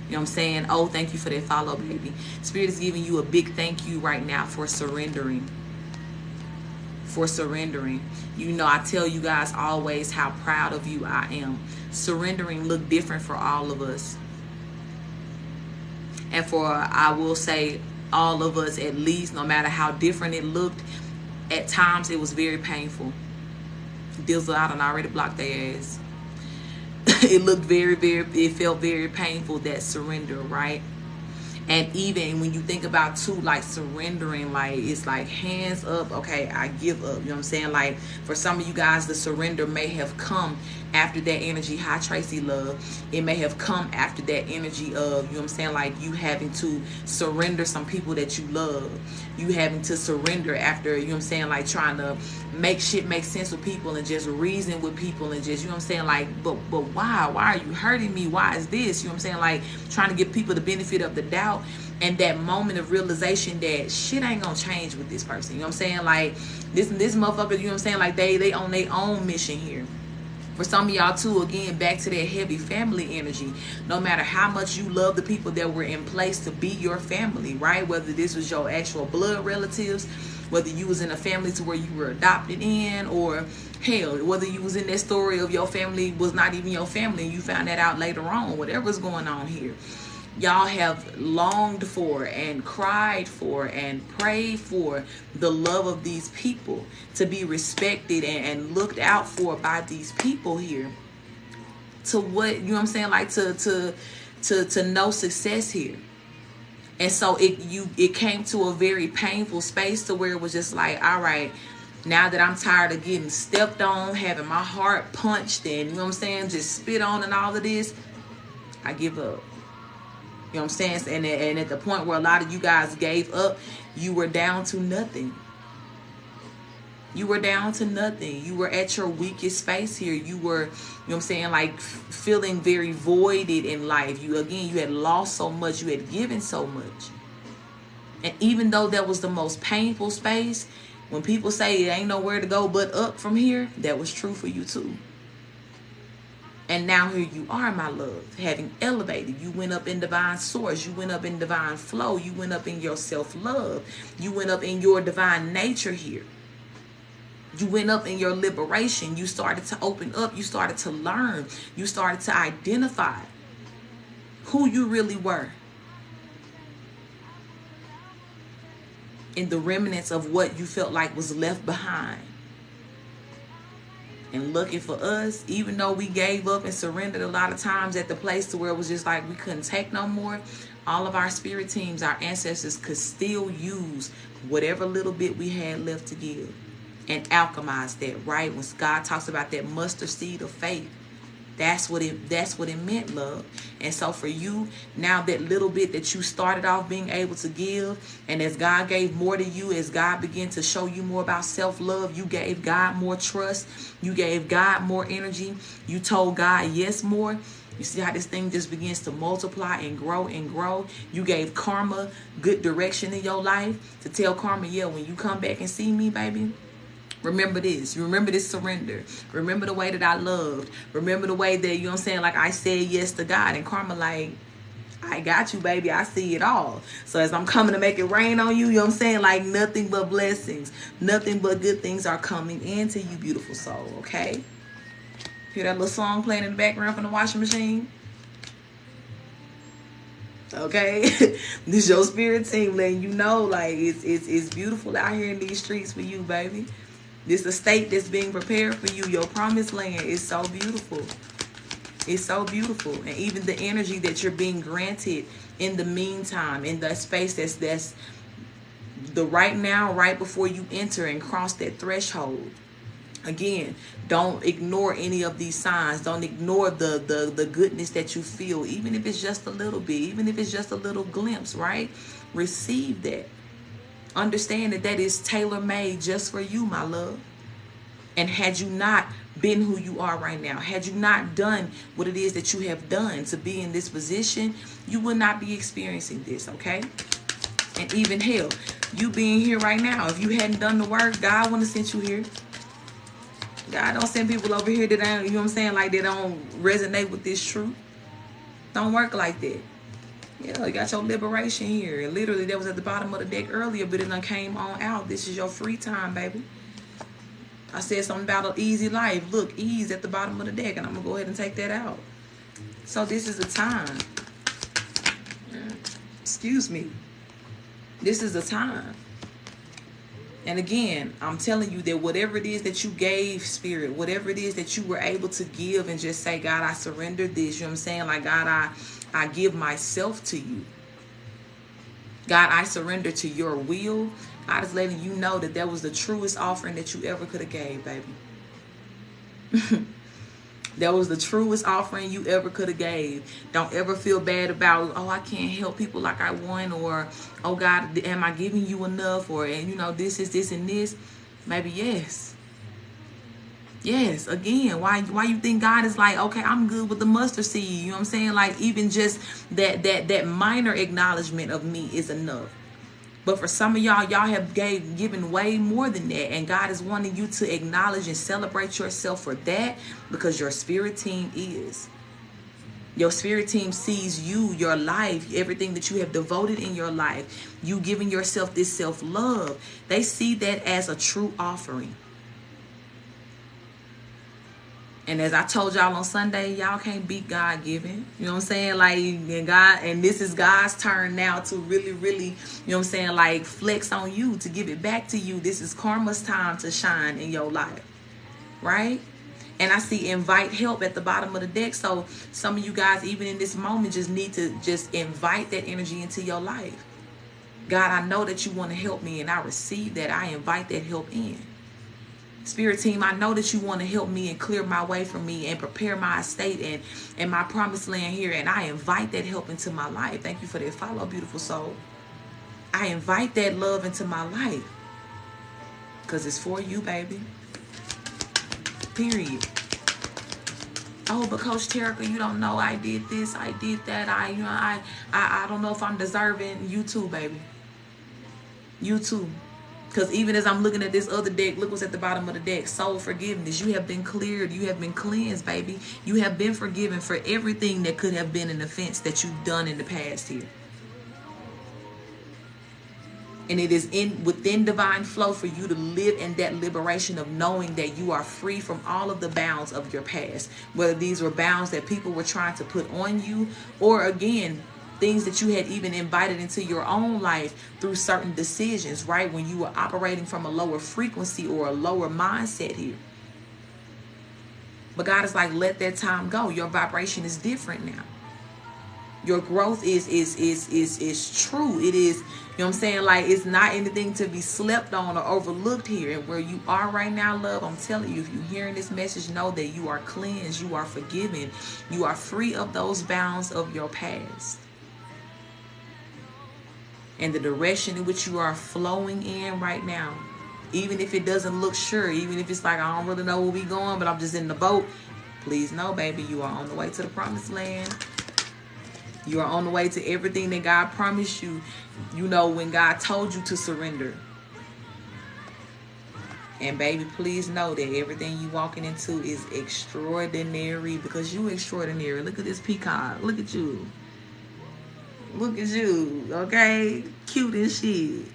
Speaker 1: what I'm saying? Oh, thank you for that follow, baby. Spirit is giving you a big thank you right now for surrendering. For surrendering. You know, I tell you guys always how proud of you I am. Surrendering look different for all of us. And for, I will say, all of us, at least, no matter how different it looked, at times it was very painful. Dizzle out and already blocked their ass. It looked it felt very painful, that surrender, right? And even when you think about too, like surrendering, like it's like hands up, okay, I give up. You know what I'm saying? Like for some of you guys, the surrender may have come after that energy. Hi, Tracy Love. It may have come after that energy of, you know what I'm saying, like you having to surrender some people that you love. You having to surrender after, you know what I'm saying, like trying to make shit make sense with people and just reason with people and just, you know what I'm saying, like, but why? Why are you hurting me? Why is this? You know what I'm saying? Like trying to give people the benefit of the doubt, and that moment of realization that shit ain't gonna change with this person. You know what I'm saying? Like this motherfucker, you know what I'm saying? Like they on their own mission here. For some of y'all too, again, back to that heavy family energy. No matter how much you love the people that were in place to be your family, right? Whether this was your actual blood relatives, whether you was in a family to where you were adopted in, or hell, whether you was in that story of your family was not even your family and you found that out later on, whatever's going on here. Y'all have longed for and cried for and prayed for the love of these people, to be respected and looked out for by these people here. To what, you know what I'm saying, like to know success here. And so it came to a very painful space to where it was just like, all right, now that I'm tired of getting stepped on, having my heart punched and, you know what I'm saying, just spit on and all of this, I give up. You know what I'm saying? And at the point where a lot of you guys gave up, you were down to nothing. You were down to nothing. You were at your weakest space here. You were, you know what I'm saying, like feeling very voided in life. You had lost so much. You had given so much. And even though that was the most painful space, when people say it ain't nowhere to go but up from here, that was true for you too. And now here you are, my love, having elevated. You went up in divine source. You went up in divine flow. You went up in your self-love. You went up in your divine nature here. You went up in your liberation. You started to open up. You started to learn. You started to identify who you really were. In the remnants of what you felt like was left behind. And looking for us, even though we gave up and surrendered a lot of times at the place to where it was just like we couldn't take no more, all of our spirit teams, our ancestors could still use whatever little bit we had left to give and alchemize that, right? When God talks about that mustard seed of faith, That's what it meant, love. And so for you, now that little bit that you started off being able to give, and as God gave more to you, as God began to show you more about self-love, you gave God more trust, you gave God more energy, you told God yes more. You see how this thing just begins to multiply and grow and grow. You gave karma good direction in your life to tell karma, yeah, when you come back and see me, baby, remember this. Remember this surrender. Remember the way that I loved. Remember the way that, you know what I'm saying, like I said yes to God. And karma like, I got you, baby. I see it all. So as I'm coming to make it rain on you, you know what I'm saying, like nothing but blessings. Nothing but good things are coming into you, beautiful soul, okay? Hear that little song playing in the background from the washing machine? Okay? This your spirit team letting you know, like, it's beautiful out here in these streets for you, baby. This estate that's being prepared for you, your promised land, is so beautiful. It's so beautiful. And even the energy that you're being granted in the meantime, in the space that's the right now, right before you enter and cross that threshold. Again, don't ignore any of these signs. Don't ignore the goodness that you feel, even if it's just a little bit, even if it's just a little glimpse, right? Receive that. Understand that is tailor-made just for you, my love. And had you not been who you are right now, had you not done what it is that you have done to be in this position, you would not be experiencing this, okay? And even hell, you being here right now, if you hadn't done the work, God wouldn't have sent you here. God don't send people over here that don't, you know what I'm saying, like they don't resonate with this truth. Don't work like that. Yeah, you got your liberation here. And literally, that was at the bottom of the deck earlier, but it done came on out. This is your free time, baby. I said something about an easy life. Look, ease at the bottom of the deck, and I'm going to go ahead and take that out. So this is the time. Excuse me. This is the time. And again, I'm telling you that whatever it is that you gave, Spirit, whatever it is that you were able to give and just say, God, I surrender this. You know what I'm saying? Like, God, I give myself to you. God, I surrender to your will. God is letting you know that was the truest offering that you ever could have gave, baby. That was the truest offering you ever could have gave. Don't ever feel bad about, oh, I can't help people like I want, or, oh, God, am I giving you enough? Or, and you know, this is this and this. Maybe yes. Yes, again, why you think God is like, okay, I'm good with the mustard seed. You know what I'm saying? Like, even just that minor acknowledgement of me is enough. But for some of y'all have given way more than that. And God is wanting you to acknowledge and celebrate yourself for that, because your spirit team is. Your spirit team sees you, your life, everything that you have devoted in your life, you giving yourself this self-love. They see that as a true offering. And as I told y'all on Sunday, y'all can't beat God given. You know what I'm saying? Like, and this is God's turn now to really, really, you know what I'm saying, like flex on you, to give it back to you. This is karma's time to shine in your life. Right? And I see invite help at the bottom of the deck. So some of you guys, even in this moment, just need to just invite that energy into your life. God, I know that you want to help me, and I receive that. I invite that help in. Spirit team, I know that you want to help me and clear my way for me and prepare my estate and my promised land here. And I invite that help into my life. Thank you for that follow, beautiful soul. I invite that love into my life, because it's for you, baby. Period. Oh, but Coach Terica, you don't know I did this, I did that. I don't know if I'm deserving. You too, baby. You too. Because even as I'm looking at this other deck, look what's at the bottom of the deck. Soul forgiveness. You have been cleared. You have been cleansed, baby. You have been forgiven for everything that could have been an offense that you've done in the past here. And it is within divine flow for you to live in that liberation of knowing that you are free from all of the bounds of your past. Whether these were bounds that people were trying to put on you, or again, things that you had even invited into your own life through certain decisions, right? When you were operating from a lower frequency or a lower mindset here. But God is like, let that time go. Your vibration is different now. Your growth is true. It is, you know what I'm saying? Like, it's not anything to be slept on or overlooked here. And where you are right now, love, I'm telling you, if you're hearing this message, know that you are cleansed, you are forgiven, you are free of those bounds of your past. And the direction in which you are flowing in right now, even if it doesn't look sure, even if it's like, I don't really know where we going, but I'm just in the boat, please know, baby, you are on the way to the promised land. You are on the way to everything that God promised you, you know, when God told you to surrender. And baby, please know that everything you walking into is extraordinary, because you extraordinary. Look at this peacock. Look at you. Look at you, okay? Cute as shit.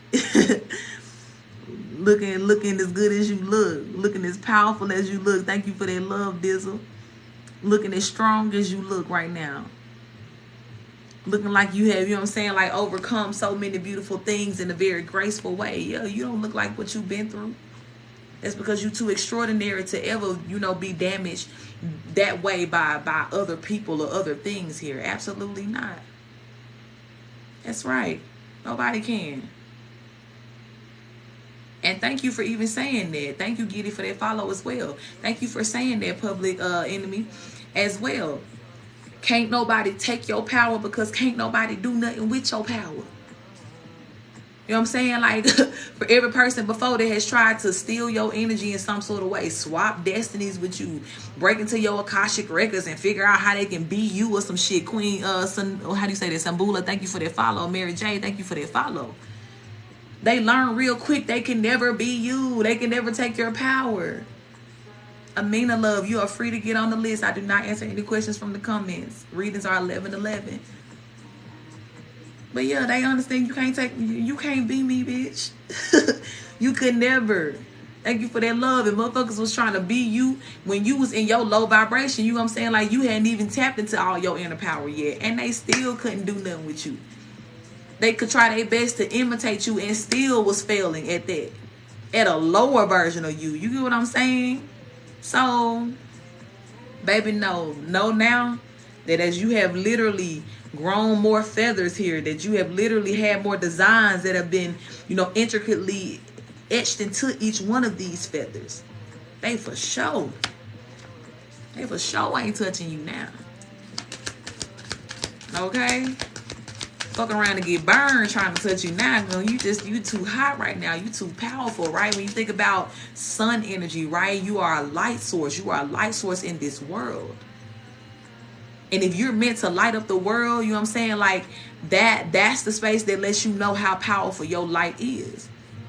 Speaker 1: looking as good as you look. Looking as powerful as you look. Thank you for that love, Dizzle. Looking as strong as you look right now. Looking like you have, you know what I'm saying, like overcome so many beautiful things in a very graceful way. Yeah, you don't look like what you've been through. That's because you're too extraordinary to ever, you know, be damaged that way by other people or other things here. Absolutely not. That's right. Nobody can. And thank you for even saying that. Thank you, Giddy, for that follow as well. Thank you for saying that, Public Enemy, as well. Can't nobody take your power, because can't nobody do nothing with your power. You know what I'm saying? Like, for every person before that has tried to steal your energy in some sort of way, swap destinies with you, break into your Akashic records and figure out how they can be you or some shit. Queen, how do you say that? Sambula, thank you for that follow. Mary J, thank you for that follow. They learn real quick they can never be you. They can never take your power. Amina, love, you are free to get on the list. I do not answer any questions from the comments. Readings are 11:11. But yeah, they understand you can't be me, bitch. You could never. Thank you for that love. And motherfuckers was trying to be you when you was in your low vibration. You know what I'm saying? Like, you hadn't even tapped into all your inner power yet. And they still couldn't do nothing with you. They could try their best to imitate you and still was failing at that. At a lower version of you. You get what I'm saying? So, baby, know now that as you have literally grown more feathers here, that you have literally had more designs that have been, you know, intricately etched into each one of these feathers. They for sure ain't touching you now. Okay? Fucking around and get burned trying to touch you now. You too hot right now. You too powerful, right? When you think about sun energy, right? You are a light source. You are a light source in this world. And if you're meant to light up the world, you know what I'm saying? Like, that's the space that lets you know how powerful your light is.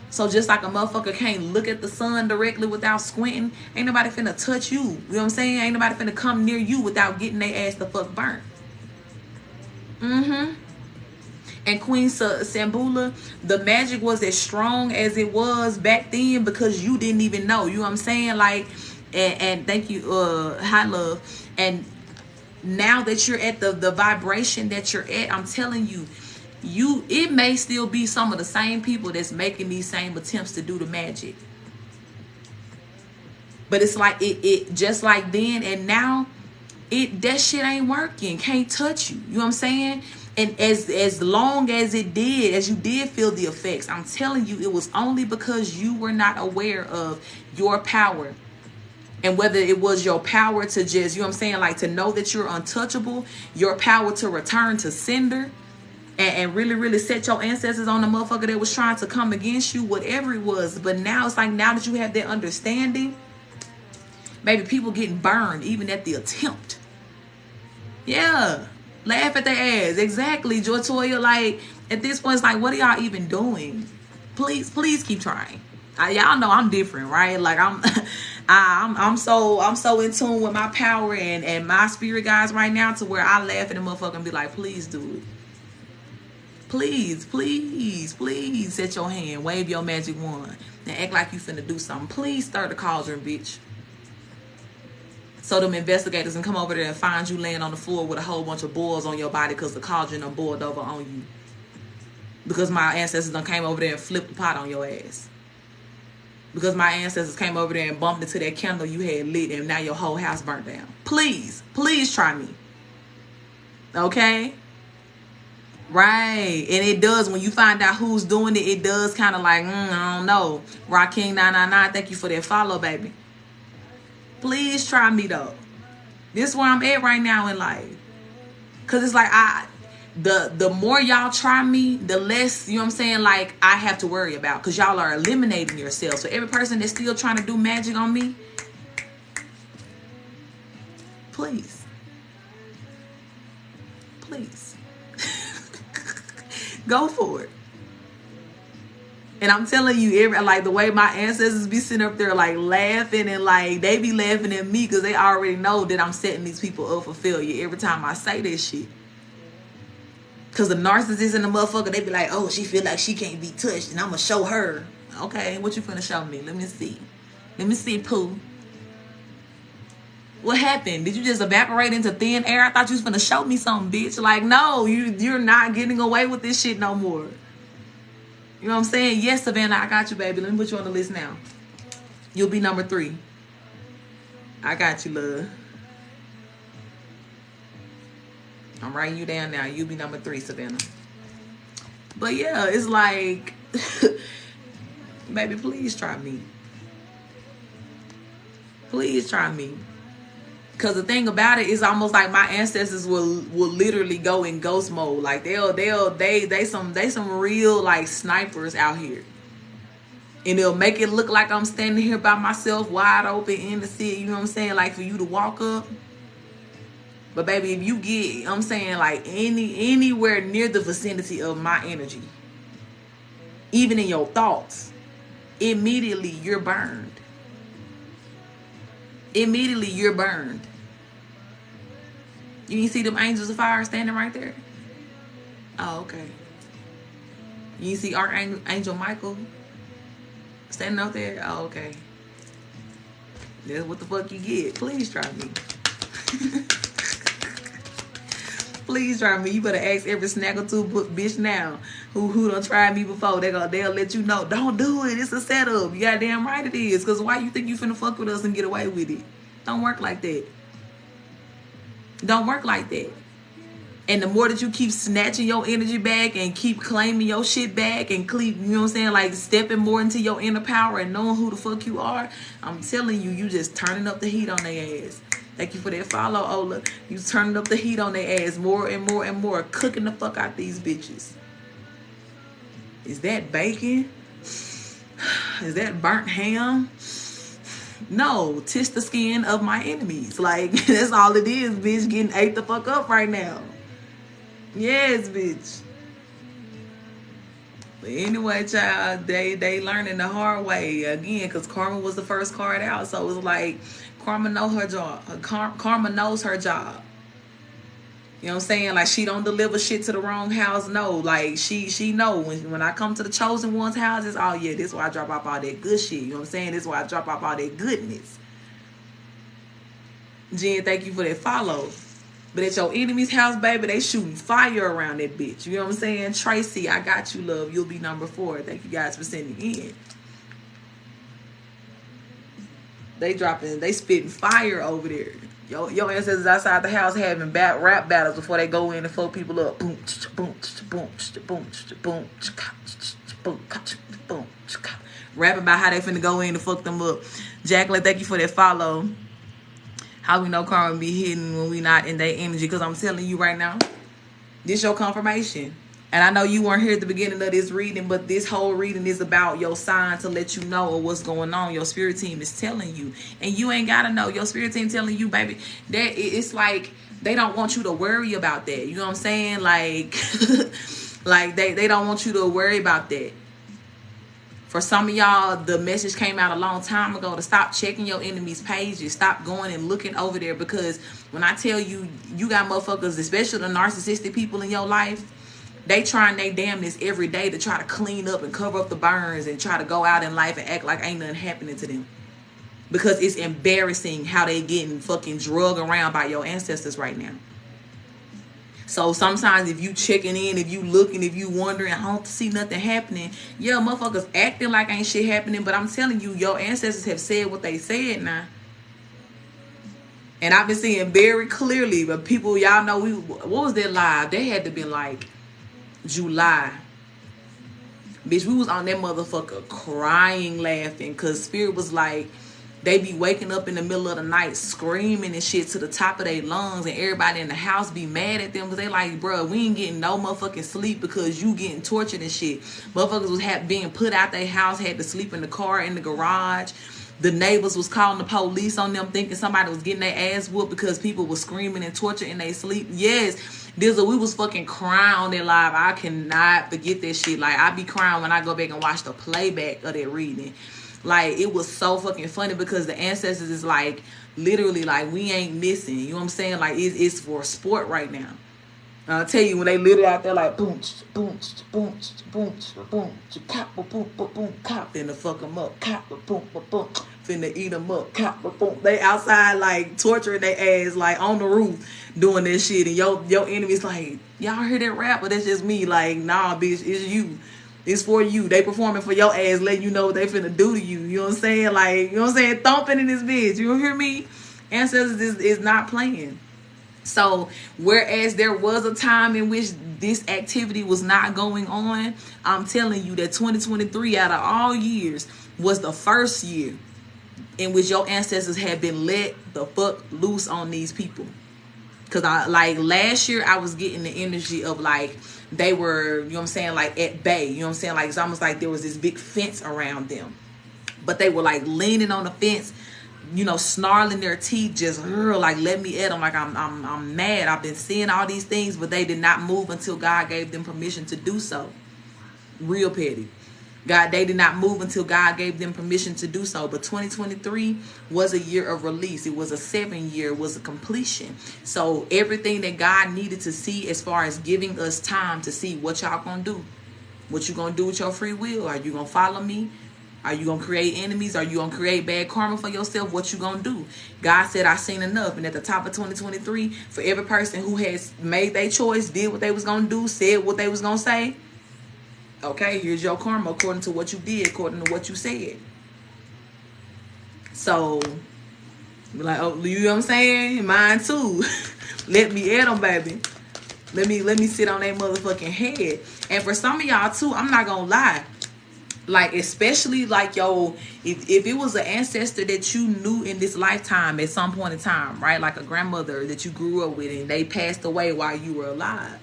Speaker 1: So just like a motherfucker can't look at the sun directly without squinting, ain't nobody finna touch you. You know what I'm saying? Ain't nobody finna come near you without getting their ass the fuck burnt. And Queen Sambula, the magic was as strong as it was back then because you didn't even know. You know what I'm saying? Like, and thank you, hi love. And now that you're at the vibration that you're at, I'm telling you, it may still be some of the same people that's making these same attempts to do the magic. But it's like it just like then and now, that shit ain't working. Can't touch you. You know what I'm saying? And as long as you did feel the effects, I'm telling you, it was only because you were not aware of your power. And whether it was your power to just, you know what I'm saying, like to know that you're untouchable, your power to return to sender, and really, really set your ancestors on the motherfucker that was trying to come against you, whatever it was. But now it's like, now that you have that understanding, baby, people getting burned even at the attempt. Yeah. Laugh at their ass. Exactly, Joy Toya. Like, at this point, it's like, what are y'all even doing? Please keep trying. Y'all know I'm different, right? Like, I'm so in tune with my power and my spirit guides right now to where I laugh at the motherfucker and be like, please do it. Please set your hand, wave your magic wand, and act like you finna do something. Please stir the cauldron, bitch. So them investigators can come over there and find you laying on the floor with a whole bunch of boils on your body because the cauldron done boiled over on you. Because my ancestors done came over there and flipped the pot on your ass. Because my ancestors came over there and bumped into that candle you had lit and now your whole house burnt down. Please try me. Okay? Right. And it does, when you find out who's doing it, it does kind of like, I don't know. Rakim 999, thank you for that follow, baby. Please try me though. This is where I'm at right now in life. Cause it's like the more y'all try me, the less, you know what I'm saying, like I have to worry about. Cause y'all are eliminating yourself. So every person that's still trying to do magic on me, please. Please. Go for it. And I'm telling you, like the way my ancestors be sitting up there like laughing, and like they be laughing at me because they already know that I'm setting these people up for failure every time I say this shit. Because the narcissist and the motherfucker, they be like, oh, she feel like she can't be touched and I'm going to show her. Okay, what you finna show me? Let me see. Let me see, Pooh. What happened? Did you just evaporate into thin air? I thought you was finna show me something, bitch. Like, no, you're not getting away with this shit no more. You know what I'm saying? Yes, Savannah, I got you, baby. Let me put you on the list now. You'll be number 3. I got you, love. I'm writing you down now. You'll be number 3, Savannah. But yeah, it's like, baby, please try me. Please try me. Because the thing about it is almost like my ancestors will literally go in ghost mode. Like they some real like snipers out here. And they'll make it look like I'm standing here by myself, wide open in the city, you know what I'm saying? Like for you to walk up. But baby, if you get, you know what I'm saying, like anywhere near the vicinity of my energy, even in your thoughts, immediately you're burned. Immediately you're burned. You see them angels of fire standing right there? Oh, okay. You see Archangel Michael standing out there? Oh, okay. That's what the fuck you get. Please try me. Please try me. You better ask every snaggle-tooth bitch now who done tried me before. They'll let you know. Don't do it. It's a setup. You goddamn right it is. Because why you think you finna fuck with us and get away with it? Don't work like that. Don't work like that. And the more that you keep snatching your energy back and keep claiming your shit back and keep, you know what I'm saying, like stepping more into your inner power and knowing who the fuck you are, I'm telling you, you just turning up the heat on their ass. Thank you for that follow, Ola. You turning up the heat on their ass more and more and more, cooking the fuck out these bitches. Is that bacon? Is that burnt ham? No, tis the skin of my enemies. Like, that's all it is, bitch. Getting ate the fuck up right now. Yes, bitch. But anyway, child, they learning the hard way again, because karma was the first card out. So it was like karma knows her job. Karma knows her job. You know what I'm saying? Like, she don't deliver shit to the wrong house. No, like she know when I come to the chosen one's houses, oh yeah, this is why I drop off all that good shit. You know what I'm saying? This is why I drop off all that goodness. Jen, thank you for that follow. But at your enemy's house, baby, they shooting fire around that bitch. You know what I'm saying? Tracy, I got you, love. You'll be number 4. Thank you guys for sending in. They spitting fire over there. Your ancestors outside the house having rap battles before they go in and fuck people up. Boom, boom, boom, boom, boom, boom, boom. Rapping about how they finna go in and fuck them up. Jacqueline, thank you for that follow. How we know karma be hidden when we not in their energy? Because I'm telling you right now, this your confirmation. And I know you weren't here at the beginning of this reading, but this whole reading is about your sign to let you know of what's going on. Your spirit team is telling you. And you ain't got to know. Your spirit team telling you, baby, that it's like they don't want you to worry about that. You know what I'm saying? Like, like they don't want you to worry about that. For some of y'all, the message came out a long time ago to stop checking your enemy's pages. Stop going and looking over there, because when I tell you, you got motherfuckers, especially the narcissistic people in your life, they trying their damnness every day to try to clean up and cover up the burns and try to go out in life and act like ain't nothing happening to them. Because it's embarrassing how they getting fucking drugged around by your ancestors right now. So sometimes if you checking in, if you looking, if you wondering, I don't see nothing happening. Yeah, motherfuckers acting like ain't shit happening. But I'm telling you, your ancestors have said what they said now. And I've been seeing very clearly, but people, y'all know, what was that live? They had to be like July. Bitch, we was on that motherfucker crying, laughing, because Spirit was like, they be waking up in the middle of the night screaming and shit to the top of their lungs, and everybody in the house be mad at them because they like, bro, we ain't getting no motherfucking sleep because you getting tortured and shit. Motherfuckers was being put out their house, had to sleep in the car, in the garage. The neighbors was calling the police on them, thinking somebody was getting their ass whooped because people was screaming and torturing in their sleep. Yes, Dizzle, we was fucking crying on that live. I cannot forget that shit. Like, I be crying when I go back and watch the playback of that reading. Like, it was so fucking funny because the ancestors is like, literally, like, we ain't missing. You know what I'm saying? Like, it's for sport right now. I'll tell you, when they literally out there like, boom, boom, boom, boom, boom, cop, boom, boom, boom, cop, finna fuck them up, cop, boom, boom, boom, finna eat them up, cop, boom. They outside, like, torturing their ass, like, on the roof, doing that shit. And your enemy's like, y'all hear that rap? But that's just me. Like, nah, bitch, it's you. It's for you. They performing for your ass, letting you know what they finna do to you. You know what I'm saying? Like, you know what I'm saying? Thumping in this bitch. You don't hear me? Ancestors is not playing. So, whereas there was a time in which this activity was not going on, I'm telling you that 2023 out of all years was the first year in which your ancestors had been let the fuck loose on these people. Because last year I was getting the energy of like they were, you know what I'm saying, like at bay. You know what I'm saying? Like it's almost like there was this big fence around them. But they were like leaning on the fence, you know, snarling their teeth, just like, let me at them. Like, I'm mad. I've been seeing all these things, but they did not move until God gave them permission to do so. Real petty. They did not move until God gave them permission to do so. But 2023 was a year of release. It was a 7-year, it was a completion. So everything that God needed to see as far as giving us time to see what y'all gonna do. What you gonna do with your free will? Are you gonna follow me? Are you going to create enemies? Are you going to create bad karma for yourself? What you going to do? God said, I seen enough. And at the top of 2023, for every person who has made their choice, did what they was going to do, said what they was going to say, okay, here's your karma according to what you did, according to what you said. So, like, oh, you know what I'm saying? Mine too. Let me at them, baby. Let me sit on that motherfucking head. And for some of y'all too, I'm not going to lie. Like, especially like, yo, if it was an ancestor that you knew in this lifetime at some point in time, right? Like a grandmother that you grew up with and they passed away while you were alive.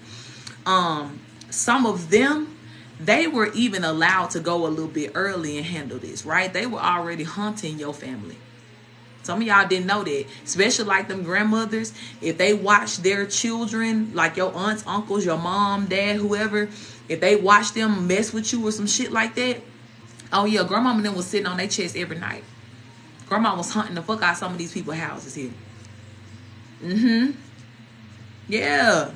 Speaker 1: Some of them, they were even allowed to go a little bit early and handle this, right? They were already hunting your family. Some of y'all didn't know that. Especially like them grandmothers, if they watch their children, like your aunts, uncles, your mom, dad, whoever, if they watch them mess with you or some shit like that, oh yeah, grandma and them was sitting on their chest every night. Grandma was hunting the fuck out some of these people's houses here. Yeah.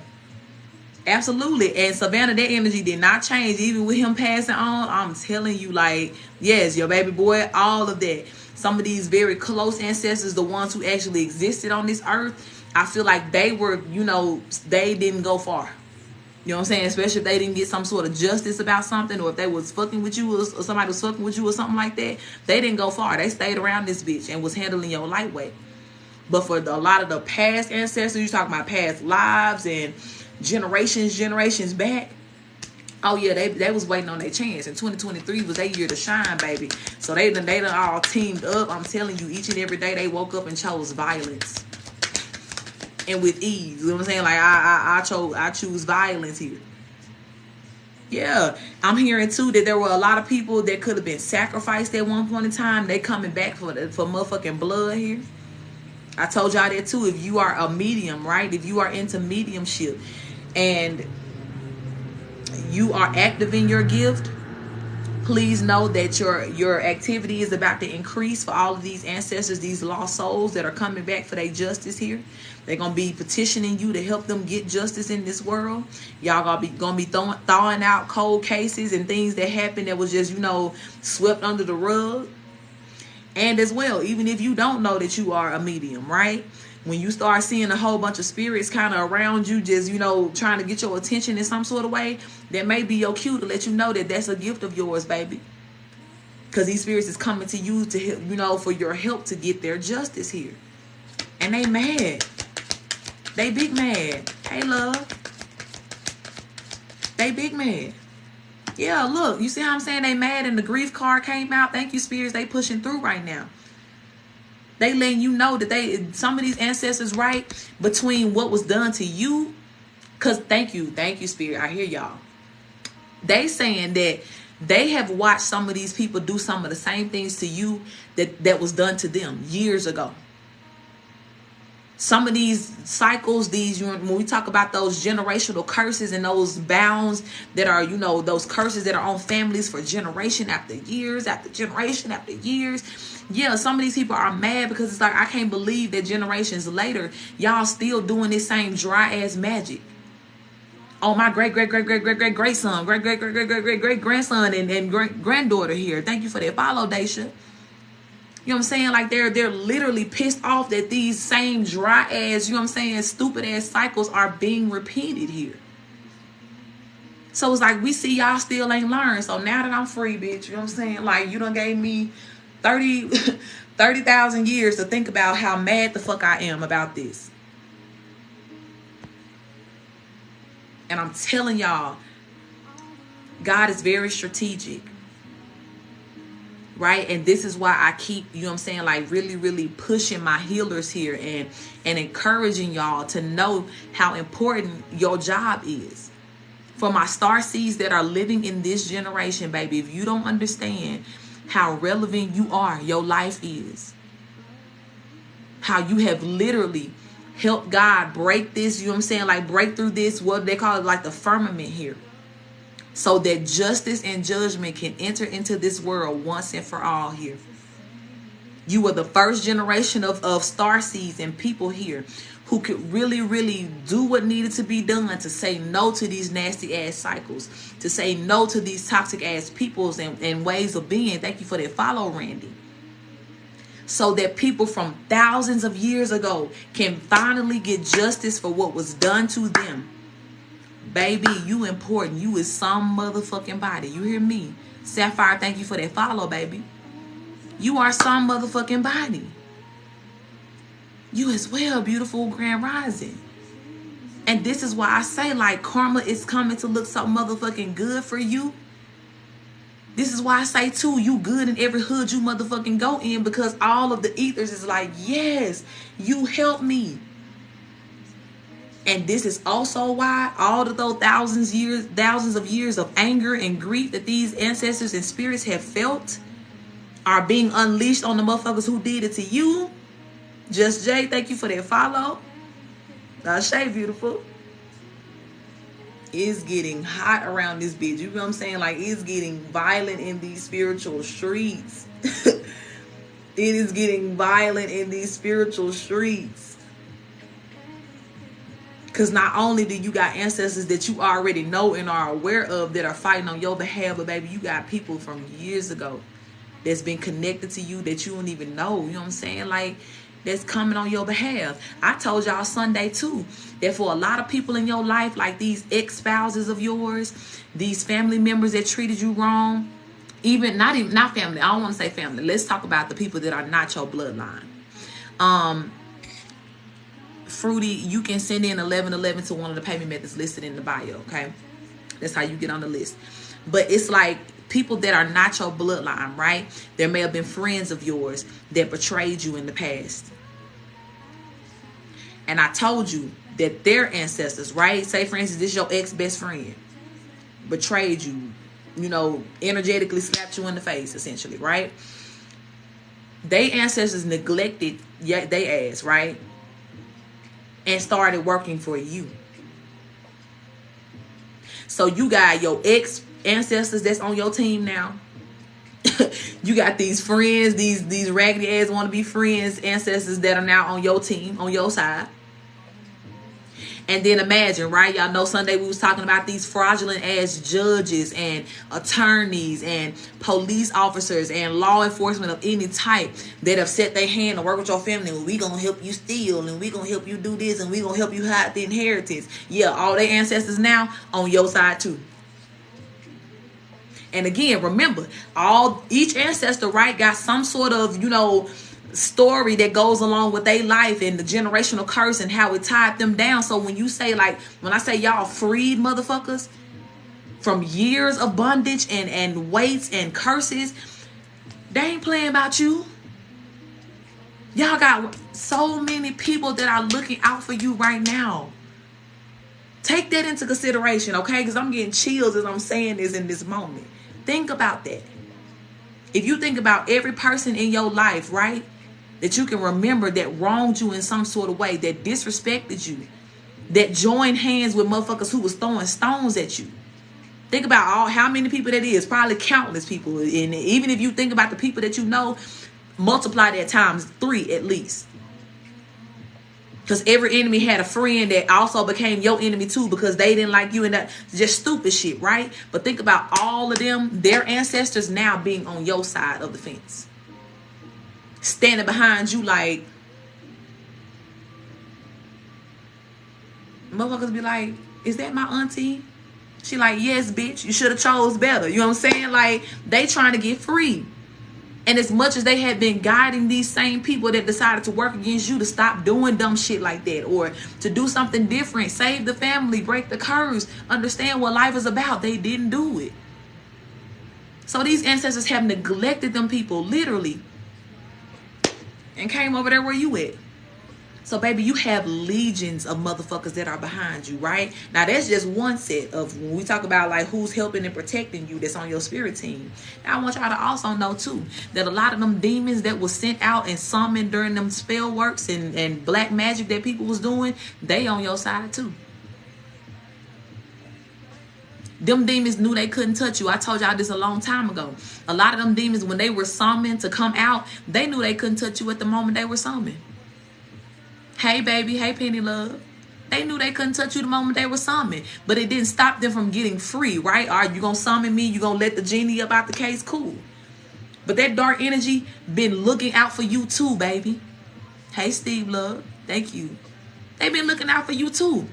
Speaker 1: Absolutely. And Savannah, that energy did not change. Even with him passing on, I'm telling you, like, yes, your baby boy, all of that. Some of these very close ancestors, the ones who actually existed on this earth, I feel like they were, you know, they didn't go far. You know what I'm saying? Especially if they didn't get some sort of justice about something, or if they was fucking with you, or somebody was fucking with you or something like that. They didn't go far. They stayed around this bitch and was handling your lightweight. But for a lot of the past ancestors, you talking about past lives and generations back. Oh yeah, they was waiting on their chance. And 2023 was their year to shine, baby. So they done all teamed up. I'm telling you, each and every day they woke up and chose violence. And with ease, you know what I'm saying? Like I choose violence here. Yeah, I'm hearing too that there were a lot of people that could have been sacrificed at one point in time. They coming back for motherfucking blood here. I told y'all that too. If you are a medium, right? If you are into mediumship and you are active in your gift, please know that your activity is about to increase for all of these ancestors, these lost souls that are coming back for their justice here. They're going to be petitioning you to help them get justice in this world. Y'all gonna be thawing out cold cases and things that happened that was just, you know, swept under the rug. And as well, even if you don't know that you are a medium, right? When you start seeing a whole bunch of spirits kind of around you, just, you know, trying to get your attention in some sort of way, that may be your cue to let you know that that's a gift of yours, baby. Because these spirits is coming to you to help, you know, for your help to get their justice here. And they mad. They big mad. Hey, love. They big mad. Yeah, look, you see how I'm saying they mad and the grief card came out? Thank you, spirits. They pushing through right now. They letting you know that some of these ancestors right between what was done to you. Because thank you, spirit. I hear y'all. They saying that they have watched some of these people do some of the same things to you that was done to them years ago. Some of these cycles, when we talk about those generational curses and those bounds that are, those curses that are on families for generation after years, after generation after years. Yeah, some of these people are mad because it's like, I can't believe that generations later, y'all still doing this same dry ass magic. Oh, my great son, great grandson and great granddaughter here. Thank you for that follow, Daisha. You know what I'm saying? Like they're literally pissed off that these same dry ass, stupid ass cycles are being repeated here. So it's like we see y'all still ain't learned. So now that I'm free, bitch, you know what I'm saying? Like you done gave me 30,000 years to think about how mad the fuck I am about this. And I'm telling y'all, God is very strategic. Right? And this is why I keep, like really, really pushing my healers here and encouraging y'all to know how important your job is. For my star seeds that are living in this generation, baby, if you don't understand how relevant you are, your life is. How you have literally helped God break this, like break through this, what they call it, like the firmament here. So that justice and judgment can enter into this world once and for all here. You were the first generation of star seeds and people here who could really, really do what needed to be done to say no to these nasty ass cycles, to say no to these toxic ass peoples and ways of being. Thank you for that follow, Randy. So that people from thousands of years ago can finally get justice for what was done to them. Baby, you important. You is some motherfucking body. You hear me? Sapphire, thank you for that follow, baby. You are some motherfucking body. You as well, beautiful Grand Rising. And this is why I say, like, karma is coming to look so motherfucking good for you. This is why I say, too, you good in every hood you motherfucking go in, because all of the ethers is like, yes, you help me. And this is also why all of those thousands of years of anger and grief that these ancestors and spirits have felt are being unleashed on the motherfuckers who did it to you. Just Jay, thank you for that follow. Shay, beautiful. It's getting hot around this bitch. You know what I'm saying? Like, it's getting violent in these spiritual streets. It is getting violent in these spiritual streets. Because not only do you got ancestors that you already know and are aware of that are fighting on your behalf, but baby, you got people from years ago that's been connected to you that you don't even know. You know what I'm saying? Like, that's coming on your behalf. I told y'all Sunday too that for a lot of people in your life, like these ex-spouses of yours, these family members that treated you wrong, not family. I don't want to say family. Let's talk about the people that are not your bloodline. Fruity, you can send in 1111 to one of the payment methods listed in the bio, okay? That's how you get on the list. But it's like people that are not your bloodline, right? There may have been friends of yours that betrayed you in the past. And I told you that their ancestors, right? Say, for instance, this is your ex-best friend. Betrayed you, energetically slapped you in the face, essentially, right? They ancestors neglected they ass, right? And started working for you. So you got your ex ancestors that's on your team now. You got these friends, these raggedy ass wannabe friends, ancestors that are now on your team, on your side. And then imagine, right? Y'all know Sunday we was talking about these fraudulent ass judges and attorneys and police officers and law enforcement of any type that have set their hand to work with your family. Well, we gonna help you steal and we gonna help you do this and we gonna help you hide the inheritance. Yeah, all their ancestors now on your side too. And again, remember, each ancestor, right, got some sort of, story that goes along with their life and the generational curse and how it tied them down. So when you say, like, when I say y'all freed motherfuckers, from years of bondage and weights and curses. They ain't playing about you. Y'all got so many people that are looking out for you right now. Take that into consideration, okay? Because I'm getting chills as I'm saying this in this moment. Think about that. If you think about every person in your life, right, that you can remember that wronged you in some sort of way, that disrespected you, that joined hands with motherfuckers who was throwing stones at you. Think about how many people that is. Probably countless people. And even if you think about the people that you know, multiply that times 3 at least. Because every enemy had a friend that also became your enemy too, because they didn't like you, and that just stupid shit, right? But think about all of them, their ancestors now being on your side of the fence, standing behind you like, motherfuckers be like, is that my auntie? She like, yes, bitch, you should have chose better. You know what I'm saying? Like, they trying to get free. And as much as they had been guiding these same people that decided to work against you to stop doing dumb shit like that, or to do something different, save the family, break the curse, understand what life is about, they didn't do it. So these ancestors have neglected them people, literally, and came over there where you at. So, baby, you have legions of motherfuckers that are behind you, right? Now, that's just one set of, when we talk about, like, who's helping and protecting you that's on your spirit team. Now, I want y'all to also know, too, that a lot of them demons that was sent out and summoned during them spell works and black magic that people was doing, they on your side, too. Them demons knew they couldn't touch you. I told y'all this a long time ago. A lot of them demons, when they were summoned to come out, they knew they couldn't touch you at the moment they were summoned. Hey, baby. Hey, Penny Love. They knew they couldn't touch you the moment they were summoned. But it didn't stop them from getting free, right? All right, you going to summon me? You going to let the genie up out the case? Cool. But that dark energy been looking out for you too, baby. Hey, Steve Love. Thank you. They been looking out for you too.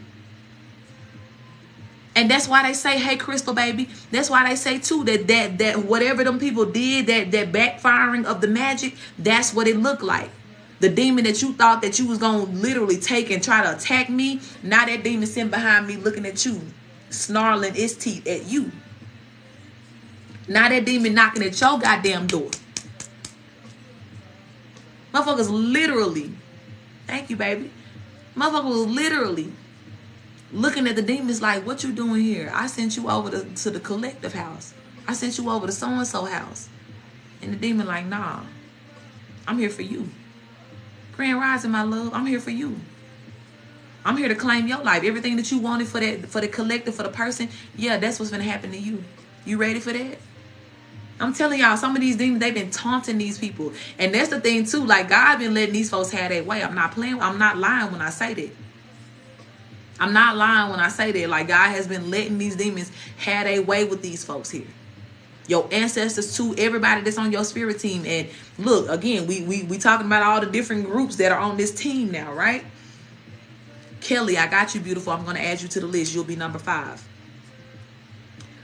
Speaker 1: And that's why they say, hey, Crystal, baby. That's why they say, too, that whatever them people did, that backfiring of the magic, that's what it looked like. The demon that you thought that you was going to literally take and try to attack me, now that demon sitting behind me looking at you, snarling its teeth at you. Now that demon knocking at your goddamn door. Motherfuckers literally, thank you, baby. Motherfuckers was literally looking at the demons like, what you doing here? I sent you over to the collective house. I sent you over to so-and-so house. And the demon like, nah, I'm here for you. Grand Rising, my love, I'm here for you. I'm here to claim your life. Everything that you wanted for the collective, for the person, yeah, that's what's going to happen to you. You ready for that? I'm telling y'all, some of these demons, they've been taunting these people. And that's the thing, too. Like, God been letting these folks have their way. I'm not playing. I'm not lying when I say that. I'm not lying when I say that. Like, God has been letting these demons have their way with these folks here. Your ancestors too, everybody that's on your spirit team. And look, again, we talking about all the different groups that are on this team now, right? Kelly, I got you, beautiful. I'm going to add you to the list. You'll be number 5.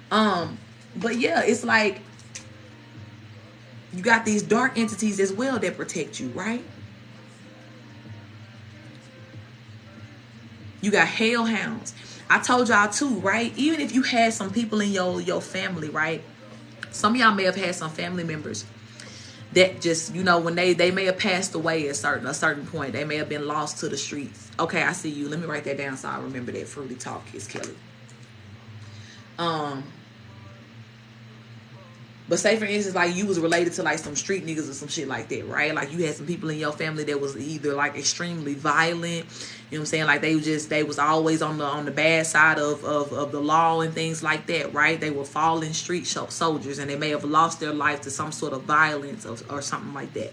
Speaker 1: But yeah, it's like you got these dark entities as well that protect you, right? You got hellhounds. I told y'all too, right? Even if you had some people in your family, right? Some of y'all may have had some family members that just, you know, when they may have passed away at a certain point, they may have been lost to the streets. Okay, I see you. Let me write that down so I remember that. Fruity Talk is Kelly. But say for instance, like you was related to like some street niggas or some shit like that, right? Like you had some people in your family that was either like extremely violent, you know what I'm saying? Like they was always on the bad side of the law and things like that, right? They were fallen street soldiers and they may have lost their life to some sort of violence or something like that.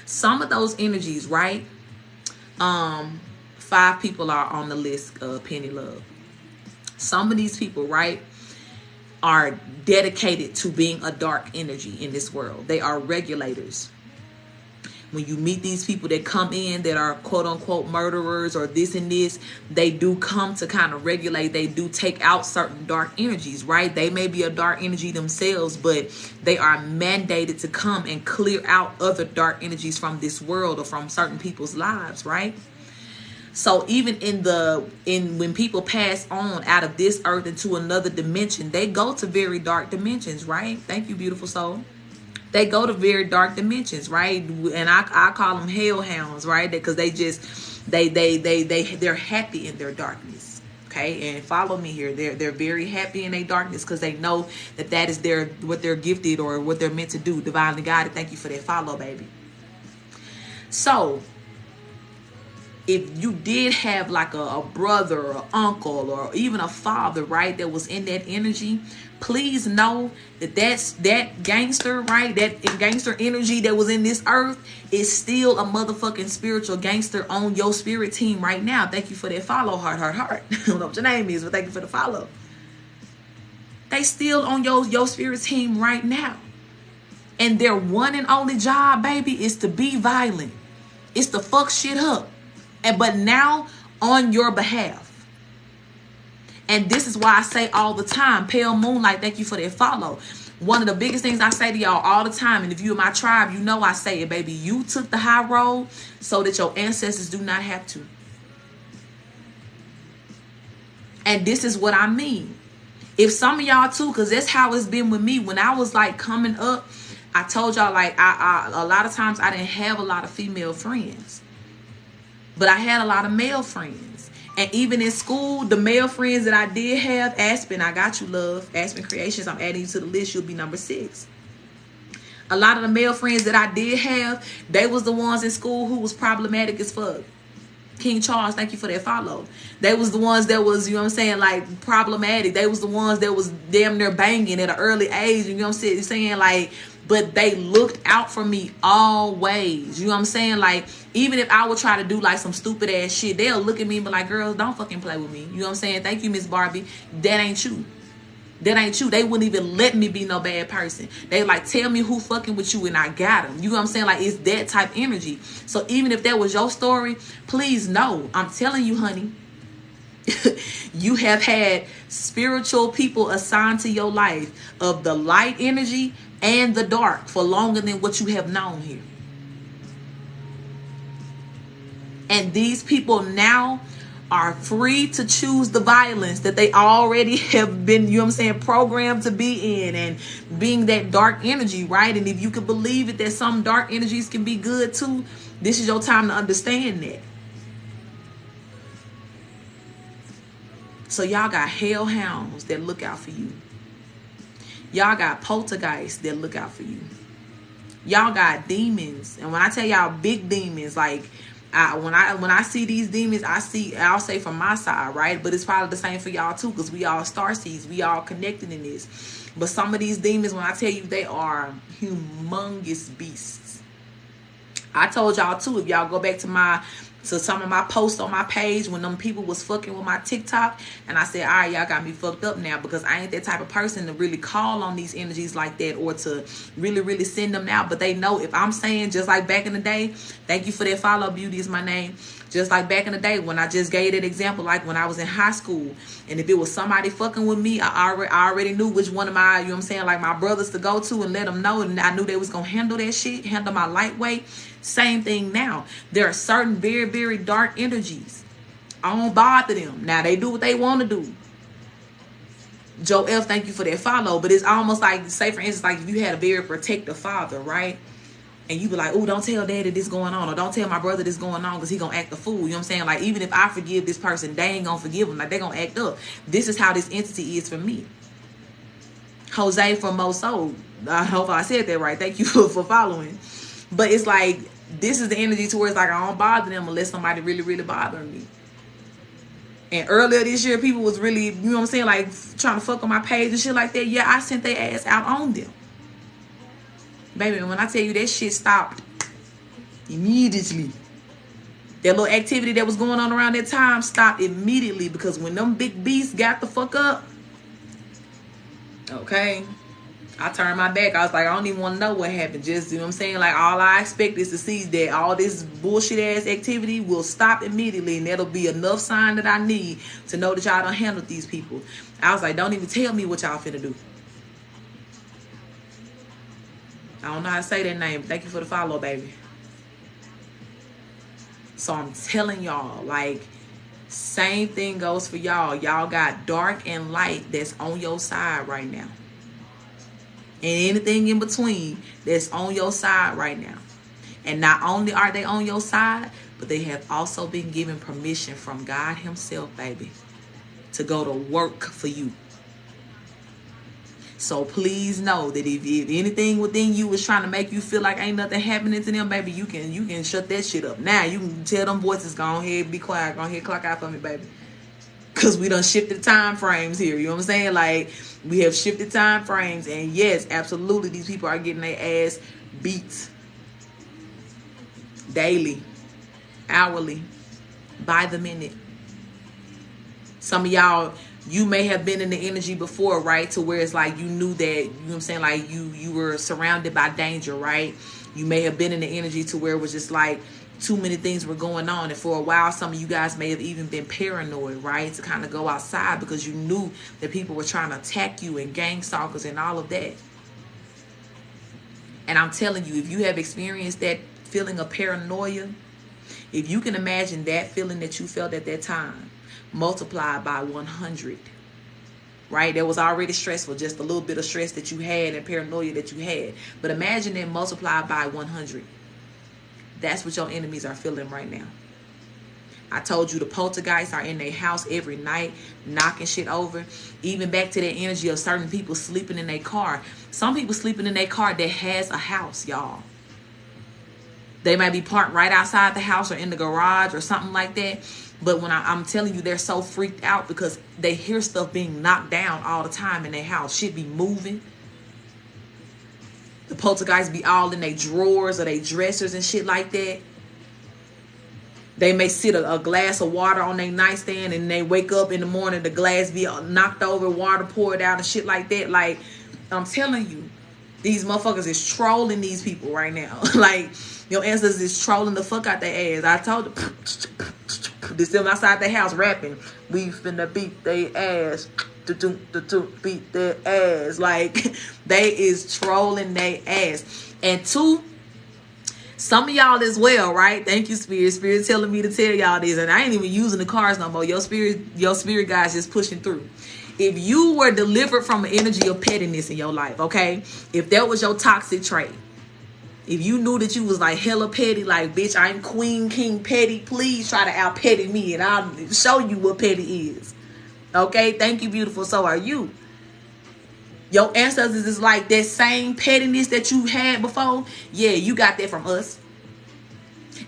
Speaker 1: Some of those energies, right? 5 people are on the list, Penny Love. Some of these people, right, are dedicated to being a dark energy in this world. They are regulators. When you meet these people that come in that are quote unquote murderers or this and this, they do come to kind of regulate. They do take out certain dark energies, right? They may be a dark energy themselves, but they are mandated to come and clear out other dark energies from this world or from certain people's lives, right? So even when people pass on out of this earth into another dimension, they go to very dark dimensions, right? Thank you, beautiful soul. They go to very dark dimensions, right? And I call them hellhounds, right? Because they're happy in their darkness. Okay, and follow me here. They're very happy in their darkness because they know that is what they're gifted or what they're meant to do. Divinely guided. Thank you for that follow, baby. So if you did have like a brother or uncle or even a father, right, that was in that energy, please know that gangster, right, that gangster energy that was in this earth is still a motherfucking spiritual gangster on your spirit team right now. Thank you for that follow, heart. I don't know what your name is, but thank you for the follow. They still on your spirit team right now. And their one and only job, baby, is to be violent. It's to fuck shit up. But now on your behalf. And this is why I say all the time, Pale Moonlight, thank you for that follow. One of the biggest things I say to y'all all the time, and if you're my tribe, you know I say it, baby. You took the high road so that your ancestors do not have to. And this is what I mean. If some of y'all too, because that's how it's been with me. When I was like coming up, I told y'all like I a lot of times I didn't have a lot of female friends. But I had a lot of male friends. And even in school, the male friends that I did have, Aspen, I got you, love. Aspen Creations, I'm adding you to the list. You'll be number 6. A lot of the male friends that I did have, they was the ones in school who was problematic as fuck. King Charles, thank you for that follow. They was the ones that was, you know what I'm saying, like problematic. They was the ones that was damn near banging at an early age. You know what I'm saying? Like, but they looked out for me always. You know what I'm saying? Like, even if I would try to do like some stupid ass shit, they'll look at me and be like, girls, don't fucking play with me. You know what I'm saying? Thank you, Miss Barbie. That ain't you. That ain't you. They wouldn't even let me be no bad person. They like, tell me who fucking with you and I got them. You know what I'm saying? Like, it's that type energy. So even if that was your story, please know, I'm telling you, honey, you have had spiritual people assigned to your life of the light energy and the dark for longer than what you have known here. And these people now are free to choose the violence that they already have been, you know what I'm saying, programmed to be in, and being that dark energy, right? And if you can believe it, that some dark energies can be good too, this is your time to understand that. So y'all got hellhounds that look out for you. Y'all got poltergeists that look out for you. Y'all got demons. And when I tell y'all big demons, like when I see these demons, I'll say from my side, right? But it's probably the same for y'all too, because we all starseeds. We all connected in this. But some of these demons, when I tell you, they are humongous beasts. I told y'all too, if y'all go back to some of my posts on my page when them people was fucking with my TikTok, and I said, all right, y'all got me fucked up now, because I ain't that type of person to really call on these energies like that or to really send them out. But they know if I'm saying, just like back in the day, thank you for that follow, Beauty is my name. Just like back in the day when I just gave that example, like when I was in high school, and if it was somebody fucking with me, I already knew which one of my, you know what I'm saying, like my brothers to go to and let them know, and I knew they was gonna handle that shit, handle my lightweight. Same thing now. There are certain very, very dark energies. I don't bother them. Now they do what they want to do. Joe F, thank you for that follow. But it's almost like, say for instance, like if you had a very protective father, right? And you be like, oh, don't tell daddy this going on, or don't tell my brother this going on, because he gonna act a fool. You know what I'm saying? Like, even if I forgive this person, they ain't gonna forgive him. Like, they gonna act up. This is how this entity is for me. Jose from Moso. I hope I said that right. Thank you for following. But it's like, this is the energy to where it's like, I don't bother them unless somebody really bothering me. And earlier this year, people was really, you know what I'm saying, like trying to fuck on my page and shit like that. Yeah, I sent their ass out on them. Baby, when I tell you that shit stopped immediately. That little activity that was going on around that time stopped immediately, because when them big beasts got the fuck up, okay, I turned my back. I was like, I don't even want to know what happened. Just, you know what I'm saying? Like, all I expect is to see that all this bullshit ass activity will stop immediately, and that'll be enough sign that I need to know that y'all don't handle these people. I was like, don't even tell me what y'all finna do. I don't know how to say that name. Thank you for the follow, baby. So I'm telling y'all, like, same thing goes for y'all. Y'all got dark and light that's on your side right now. And anything in between that's on your side right now. And not only are they on your side, but they have also been given permission from God himself, baby, to go to work for you. So please know that if anything within you is trying to make you feel like ain't nothing happening to them, baby, you can shut that shit up. Now you can tell them voices, go ahead, be quiet, go ahead, clock out for me, baby. Because we done shifted time frames here. You know what I'm saying? Like, we have shifted time frames. And yes, absolutely, these people are getting their ass beat daily, hourly, by the minute. Some of y'all, you may have been in the energy before, right? To where it's like you knew that, you know what I'm saying? Like you were surrounded by danger, right? You may have been in the energy to where it was just like too many things were going on. And for a while, some of you guys may have even been paranoid, right? To kind of go outside because you knew that people were trying to attack you and gang stalkers and all of that. And I'm telling you, if you have experienced that feeling of paranoia, if you can imagine that feeling that you felt at that time, multiplied by 100, right? That was already stressful, just a little bit of stress that you had and paranoia that you had. But imagine it multiplied by 100. That's what your enemies are feeling right now. I told you the poltergeists are in their house every night, knocking shit over. Even back to that energy of certain people sleeping in their car. Some people sleeping in their car that has a house, y'all. They might be parked right outside the house or in the garage or something like that. But when I'm telling you, they're so freaked out because they hear stuff being knocked down all the time in their house. Shit be moving. The poltergeists be all in their drawers or their dressers and shit like that. They may sit a glass of water on their nightstand and they wake up in the morning, the glass be knocked over, water poured out and shit like that. Like, I'm telling you, these motherfuckers is trolling these people right now. Like, your ancestors is trolling the fuck out their ass. I told them, they still outside their house rapping. We finna beat their ass. Beat their ass. Like, they is trolling their ass. And two, some of y'all as well, right? Thank you, Spirit. Spirit telling me to tell y'all this. And I ain't even using the cards no more. Your spirit guys just pushing through. If you were delivered from an energy of pettiness in your life, okay? If that was your toxic trait, if you knew that you was like hella petty, like, bitch, I'm queen, king, petty, please try to out petty me and I'll show you what petty is. Okay? Thank you, beautiful. So are you. Your ancestors is like that same pettiness that you had before. Yeah, you got that from us.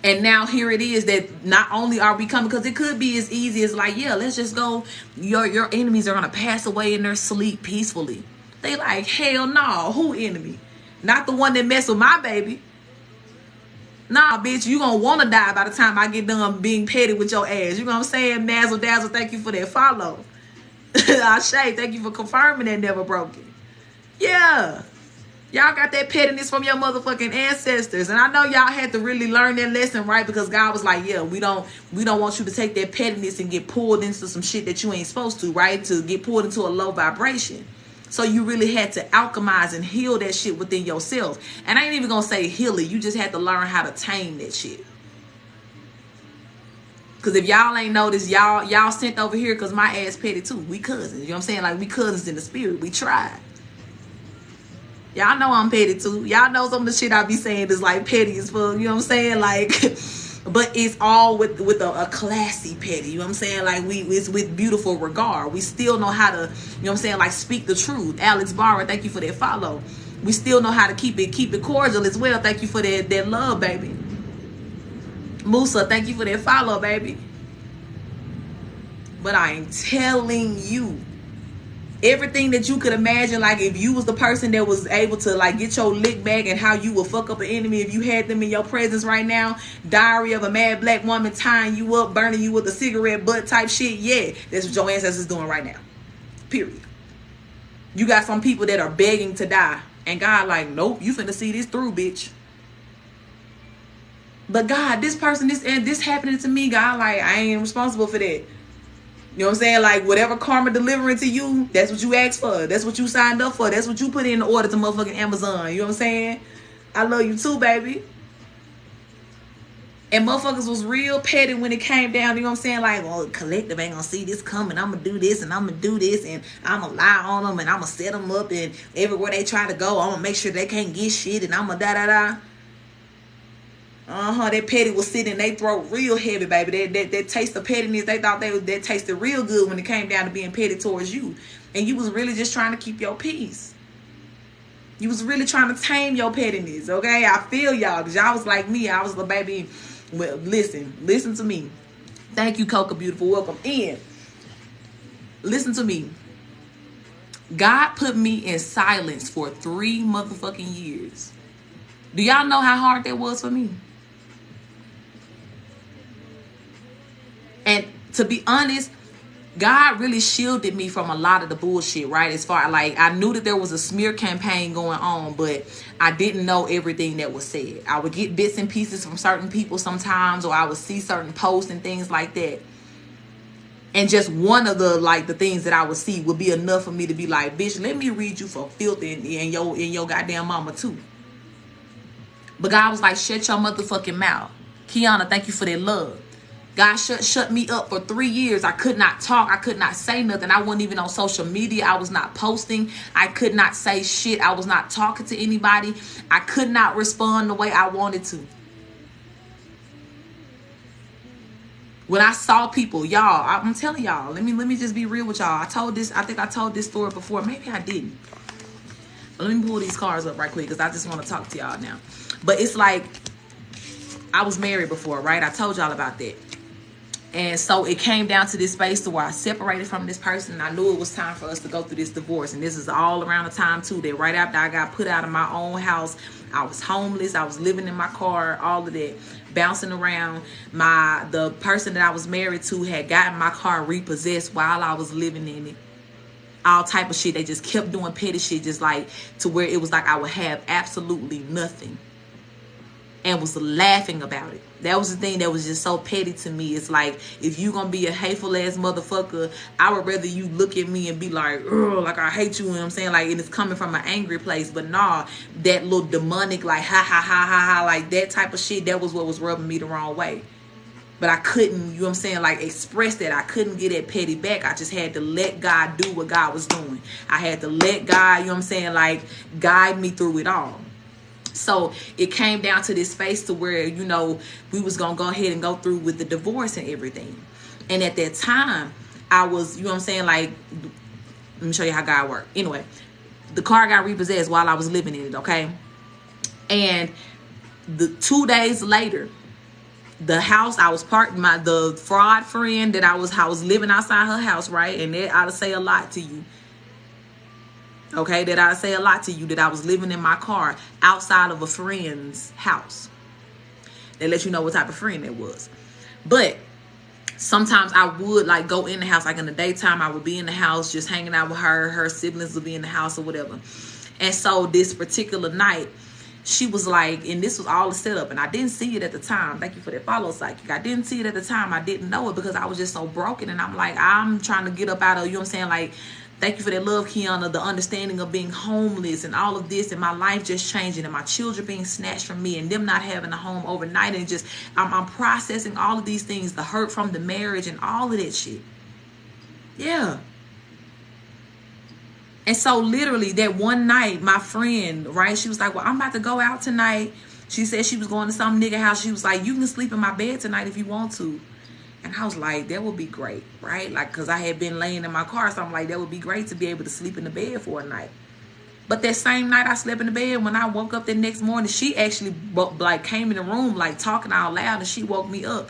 Speaker 1: And now here it is that not only are we coming, because it could be as easy as like, yeah, let's just go. Your enemies are going to pass away in their sleep peacefully. They like, hell no. Who enemy? Not the one that mess with my baby. Nah, bitch, you going to want to die by the time I get done being petty with your ass. You know what I'm saying? Mazzle Dazzle, thank you for that follow. Ashe, thank you for confirming that never broken. Yeah. Y'all got that pettiness from your motherfucking ancestors. And I know y'all had to really learn that lesson, right? Because God was like, yeah, we don't want you to take that pettiness and get pulled into some shit that you ain't supposed to, right? To get pulled into a low vibration. So you really had to alchemize and heal that shit within yourself. And I ain't even gonna say heal it. You just had to learn how to tame that shit. Because if y'all ain't noticed, y'all sent over here because my ass petty too. We cousins. You know what I'm saying? Like, we cousins in the spirit. We tried. Y'all know I'm petty too. Y'all know some of the shit I be saying is like petty as fuck. You know what I'm saying? Like, but it's all with a classy petty. You know what I'm saying? Like, it's with beautiful regard. We still know how to, you know what I'm saying? Like, speak the truth. Alex Barra, thank you for that follow. We still know how to keep it cordial as well. Thank you for that love, baby. Musa, thank you for that follow, baby. But I am telling you, everything that you could imagine, like if you was the person that was able to like get your lick back and how you would fuck up an enemy if you had them in your presence right now. Diary of a Mad Black Woman tying you up, burning you with a cigarette butt type shit. Yeah, that's what your ancestors doing right now. Period. You got some people that are begging to die. And God like, nope, you finna see this through, bitch. But God, this person, this happening to me, God, like, I ain't responsible for that. You know what I'm saying? Like, whatever karma delivering to you, that's what you asked for. That's what you signed up for. That's what you put in the order to motherfucking Amazon. You know what I'm saying? I love you too, baby. And motherfuckers was real petty when it came down, you know what I'm saying? Like, well, collective ain't gonna see this coming. I'm gonna do this and I'm gonna do this and I'm gonna lie on them and I'm gonna set them up, and everywhere they try to go, I'm gonna make sure they can't get shit, and I'm gonna da-da-da. That petty was sitting in their throat real heavy, baby. That taste of pettiness, they thought that tasted real good when it came down to being petty towards you. And you was really just trying to keep your peace. You was really trying to tame your pettiness, okay? I feel y'all, because y'all was like me. I was the baby. Well, listen to me. Thank you, Coca Beautiful. Welcome in. Listen to me. God put me in silence for 3 motherfucking years. Do y'all know how hard that was for me? And to be honest, God really shielded me from a lot of the bullshit, right? As far like, I knew that there was a smear campaign going on, but I didn't know everything that was said. I would get bits and pieces from certain people sometimes, or I would see certain posts and things like that. And just one of the things that I would see would be enough for me to be like, bitch, let me read you for filth in your goddamn mama too. But God was like, shut your motherfucking mouth. Kiana, thank you for that love. God shut me up for 3 years. I could not talk. I could not say nothing. I wasn't even on social media. I was not posting. I could not say shit. I was not talking to anybody. I could not respond the way I wanted to. When I saw people, y'all, I'm telling y'all, let me just be real with y'all. I think I told this story before. Maybe I didn't. But let me pull these cards up right quick, because I just want to talk to y'all now. But it's like, I was married before, right? I told y'all about that. And so it came down to this space to where I separated from this person. And I knew it was time for us to go through this divorce. And this is all around the time, too, that right after I got put out of my own house, I was homeless. I was living in my car, all of that, bouncing around. The person that I was married to had gotten my car repossessed while I was living in it. All type of shit. They just kept doing petty shit, just like to where it was like I would have absolutely nothing. And was laughing about it. That was the thing that was just so petty to me. It's like, if you gonna be a hateful ass motherfucker, I would rather you look at me and be like, ugh, like I hate you, you know what I'm saying? Like, and it's coming from an angry place. But nah, that little demonic, like, ha ha ha ha ha, like that type of shit, that was what was rubbing me the wrong way. But I couldn't, you know what I'm saying, like express that. I couldn't get that petty back. I just had to let God do what God was doing. I had to let God, you know what I'm saying, like guide me through it all. So it came down to this space to where, you know, we was going to go ahead and go through with the divorce and everything. And at that time, I was, you know what I'm saying, like, let me show you how God worked. Anyway, the car got repossessed while I was living in it, okay? And the 2 days later, the house I was parked, the fraud friend that I was living outside her house, right? And that ought to say a lot to you. Okay, that I say a lot to you, that I was living in my car outside of a friend's house. They let you know what type of friend it was. But sometimes I would like go in the house, like in the daytime, I would be in the house just hanging out with her siblings would be in the house or whatever. And so this particular night, she was like, and this was all the setup, and I didn't see it at the time. Thank you for that follow, psychic. I didn't see it at the time. I didn't know it because I was just so broken. And I'm like, I'm trying to get up out of, you know what I'm saying, like, thank you for that love, Kiana, the understanding of being homeless and all of this, and my life just changing, and my children being snatched from me, and them not having a home overnight, and just I'm processing all of these things, the hurt from the marriage and all of that shit. Yeah. And so literally that one night, my friend, right, she was like, well, I'm about to go out tonight. She said she was going to some nigga house. She was like, you can sleep in my bed tonight if you want to. And I was like, that would be great, right? Like, because I had been laying in my car, so I'm like, that would be great to be able to sleep in the bed for a night. But that same night I slept in the bed, when I woke up the next morning, she actually like came in the room like talking out loud, and she woke me up.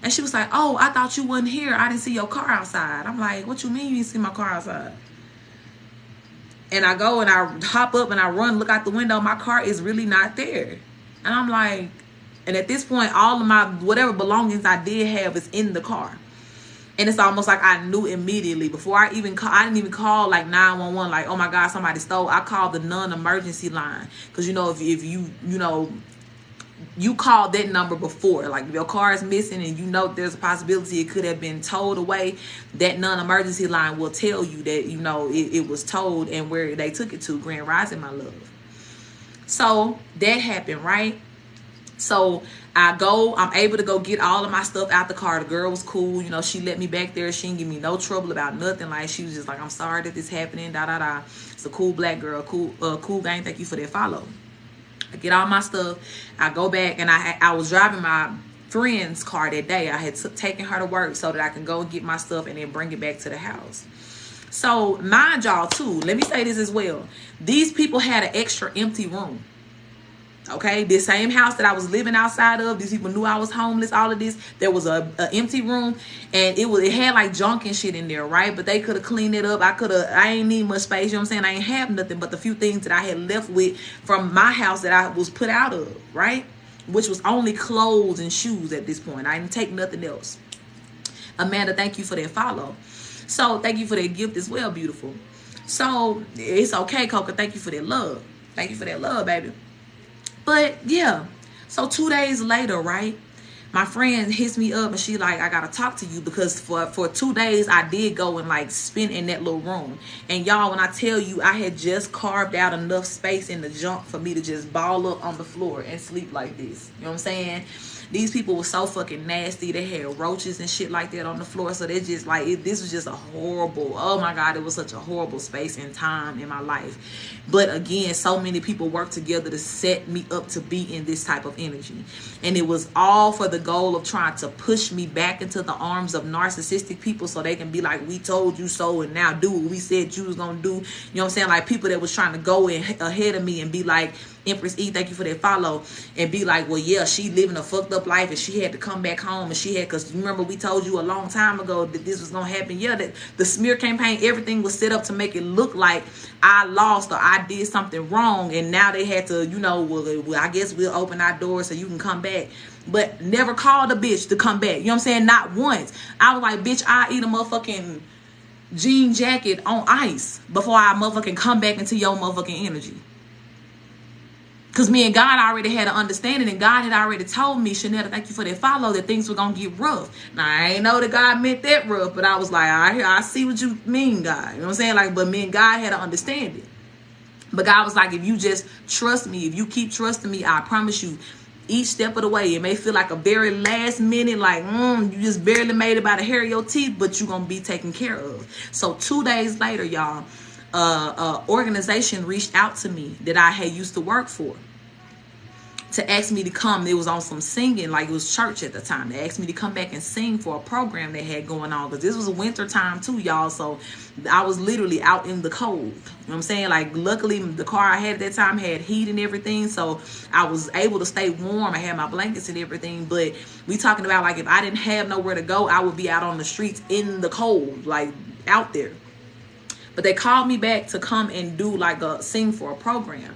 Speaker 1: And she was like, oh, I thought you wasn't here. I didn't see your car outside. I'm like, what you mean you didn't see my car outside? And I go and I hop up and I run, look out the window. My car is really not there. And I'm like, and at this point, all of my whatever belongings I did have is in the car. And it's almost like I knew immediately before I even call. I didn't even call like 911, like, oh my God, somebody stole. I called the non-emergency line. Because, you know, if you called that number before, like if your car is missing and you know there's a possibility it could have been towed away, that non-emergency line will tell you that, you know, it was towed and where they took it to. Grand Rising, my love. So that happened, right? So I'm able to go get all of my stuff out the car. The girl was cool. You know, she let me back there. She didn't give me no trouble about nothing. Like, she was just like, I'm sorry that this happening, da, da, da. It's a cool black girl. Cool gang. Thank you for that follow. I get all my stuff. I go back, and I was driving my friend's car that day. I had taken her to work so that I can go get my stuff and then bring it back to the house. So, mind y'all, too, let me say this as well. These people had an extra empty room. Okay, this same house that I was living outside of, these people knew I was homeless, all of this. There was a empty room, and it had like junk and shit in there, right? But they could have cleaned it up. I ain't need much space, you know what I'm saying? I ain't have nothing but the few things that I had left with from my house that I was put out of, right? Which was only clothes and shoes at this point. I didn't take nothing else. Amanda, thank you for that follow. So thank you for that gift as well, beautiful. So it's okay, Coca. Thank you for that love. Thank you for that love, baby. But yeah, so 2 days later, right, my friend hits me up and she like, I gotta talk to you, because for 2 days I did go and like spend in that little room. And y'all, when I tell you, I had just carved out enough space in the junk for me to just ball up on the floor and sleep like this. You know what I'm saying? These people were so fucking nasty. They had roaches and shit like that on the floor. So they just like, this was just a horrible, oh my God, it was such a horrible space and time in my life. But again, so many people worked together to set me up to be in this type of energy. And it was all for the goal of trying to push me back into the arms of narcissistic people so they can be like, we told you so, and now do what we said you was gonna do. You know what I'm saying? Like people that was trying to go in ahead of me and be like, Empress E, thank you for that follow, and be like, well, yeah, she living a fucked up life and she had to come back home, and she had, because remember we told you a long time ago that this was gonna happen. Yeah, that the smear campaign, everything was set up to make it look like I lost or I did something wrong, and now they had to, you know, well I guess we'll open our doors so you can come back. But never called a bitch to come back. You know what I'm saying? Not once. I was like, bitch, I eat a motherfucking jean jacket on ice before I motherfucking come back into your motherfucking energy. Because me and God already had an understanding, and God had already told me, Shanetta, thank you for that follow, that things were going to get rough. Now, I ain't know that God meant that rough, but I was like, I see what you mean, God. You know what I'm saying? Like, but me and God had an understanding. But God was like, if you just trust me, if you keep trusting me, I promise you, each step of the way, it may feel like a very last minute, like, you just barely made it by the hair of your teeth, but you're going to be taken care of. So 2 days later, y'all, organization reached out to me that I had used to work for to ask me to come. It was on some singing, like it was church at the time. They asked me to come back and sing for a program they had going on, because this was a winter time too, y'all. So I was literally out in the cold. You know what I'm saying? Like, luckily the car I had at that time had heat and everything, so I was able to stay warm. I had my blankets and everything. But we talking about, like, if I didn't have nowhere to go, I would be out on the streets in the cold, like out there. But they called me back to come and do like a sing for a program.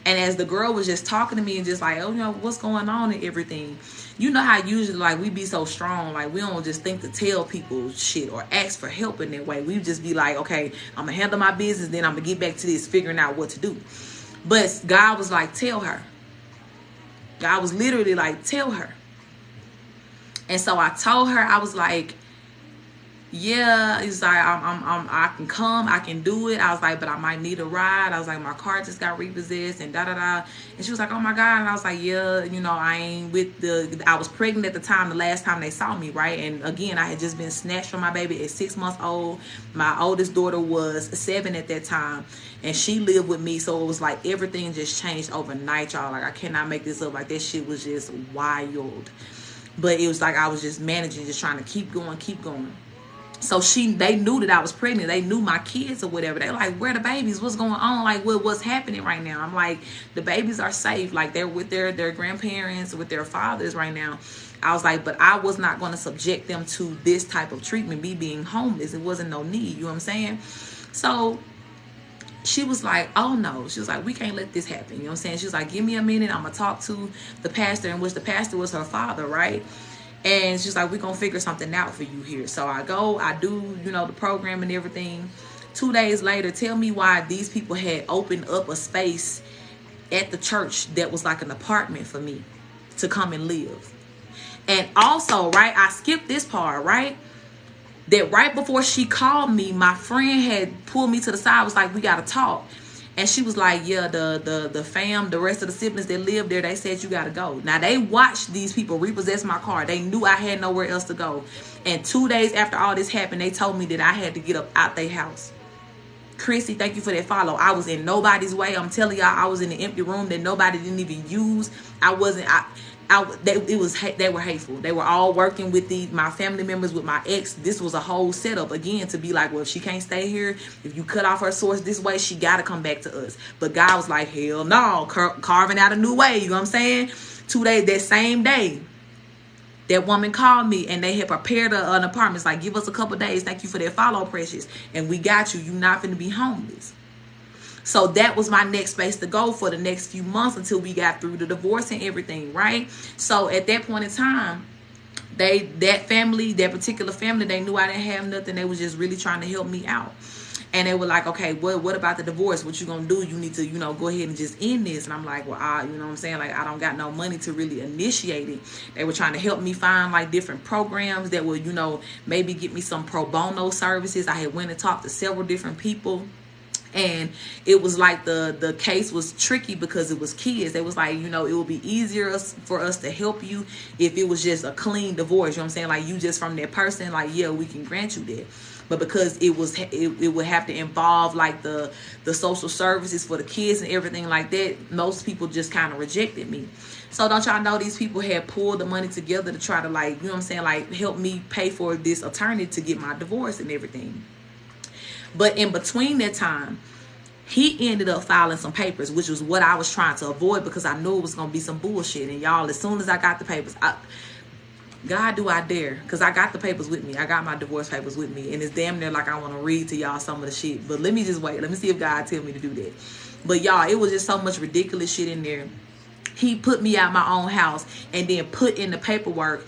Speaker 1: And as the girl was just talking to me and just like, oh, you know, what's going on and everything. You know how usually like we be so strong, like we don't just think to tell people shit or ask for help in that way. We just be like, okay, I'm gonna handle my business, then I'm gonna get back to this, figuring out what to do. But God was like, tell her. God was literally like, tell her. And so I told her, I was like, yeah, it's like I can come, I can do it. I was like, but I might need a ride. I was like, my car just got repossessed and da da da. And she was like, oh my God. And I was like, yeah, you know, I ain't with I was pregnant at the time, the last time they saw me, right? And again, I had just been snatched from my baby at 6 months old. My oldest daughter was 7 at that time, and she lived with me. So it was like everything just changed overnight, y'all. Like, I cannot make this up. Like, that shit was just wild. But it was like I was just managing, just trying to keep going, keep going. So they knew that I was pregnant. They knew my kids or whatever. They're like, where the babies? What's going on? Like, what's happening right now? I'm like, the babies are safe. Like, they're with their grandparents, with their fathers right now. I was like, but I was not going to subject them to this type of treatment, me being homeless. It wasn't no need. You know what I'm saying? So she was like, oh no. She was like, we can't let this happen. You know what I'm saying? She was like, give me a minute. I'm going to talk to the pastor, in which the pastor was her father, right? And she's like, we're going to figure something out for you here. So I go, I do, you know, the program and everything. 2 days later, tell me why these people had opened up a space at the church that was like an apartment for me to come and live. And also, right, I skipped this part, right? That right before she called me, my friend had pulled me to the side, was like, we got to talk. And she was like, yeah, the rest of the siblings that lived there, they said you gotta go. Now they watched these people repossess my car. They knew I had nowhere else to go. And 2 days after all this happened, they told me that I had to get up out their house. Chrissy, thank you for that follow. I was in nobody's way. I'm telling y'all, I was in an empty room that nobody didn't even use. They were hateful. They were all working with my family members, with my ex. This was a whole setup again to be like, well, if she can't stay here, if you cut off her source this way, she got to come back to us. But God was like, hell no, carving out a new way. You know what I'm saying? 2 days, that same day, that woman called me and they had prepared an apartment. It's like, give us a couple days. Thank you for that follow, precious. And we got you. You're not going to be homeless. So that was my next space to go for the next few months until we got through the divorce and everything, right? So at that point in time, that particular family, they knew I didn't have nothing. They was just really trying to help me out. And they were like, okay, what about the divorce? What you gonna do? You need to, go ahead and just end this. And I'm like, well, you know what I'm saying? Like, I don't got no money to really initiate it. They were trying to help me find like different programs that would, maybe get me some pro bono services. I had went and talked to several different people. And it was like the case was tricky because it was kids. They was like, it would be easier for us to help you if it was just a clean divorce. You know what I'm saying? Like, you just from that person, like, yeah, we can grant you that. But because it would have to involve like the social services for the kids and everything like that, most people just kind of rejected me. So don't y'all know these people had pulled the money together to try to like, you know what I'm saying, like help me pay for this attorney to get my divorce and everything. But in between that time, he ended up filing some papers, which was what I was trying to avoid because I knew it was going to be some bullshit. And y'all, as soon as I got the papers, God, do I dare? Because I got the papers with me. I got my divorce papers with me. And it's damn near like I want to read to y'all some of the shit. But let me just wait. Let me see if God tell me to do that. But y'all, it was just so much ridiculous shit in there. He put me out my own house and then put in the paperwork,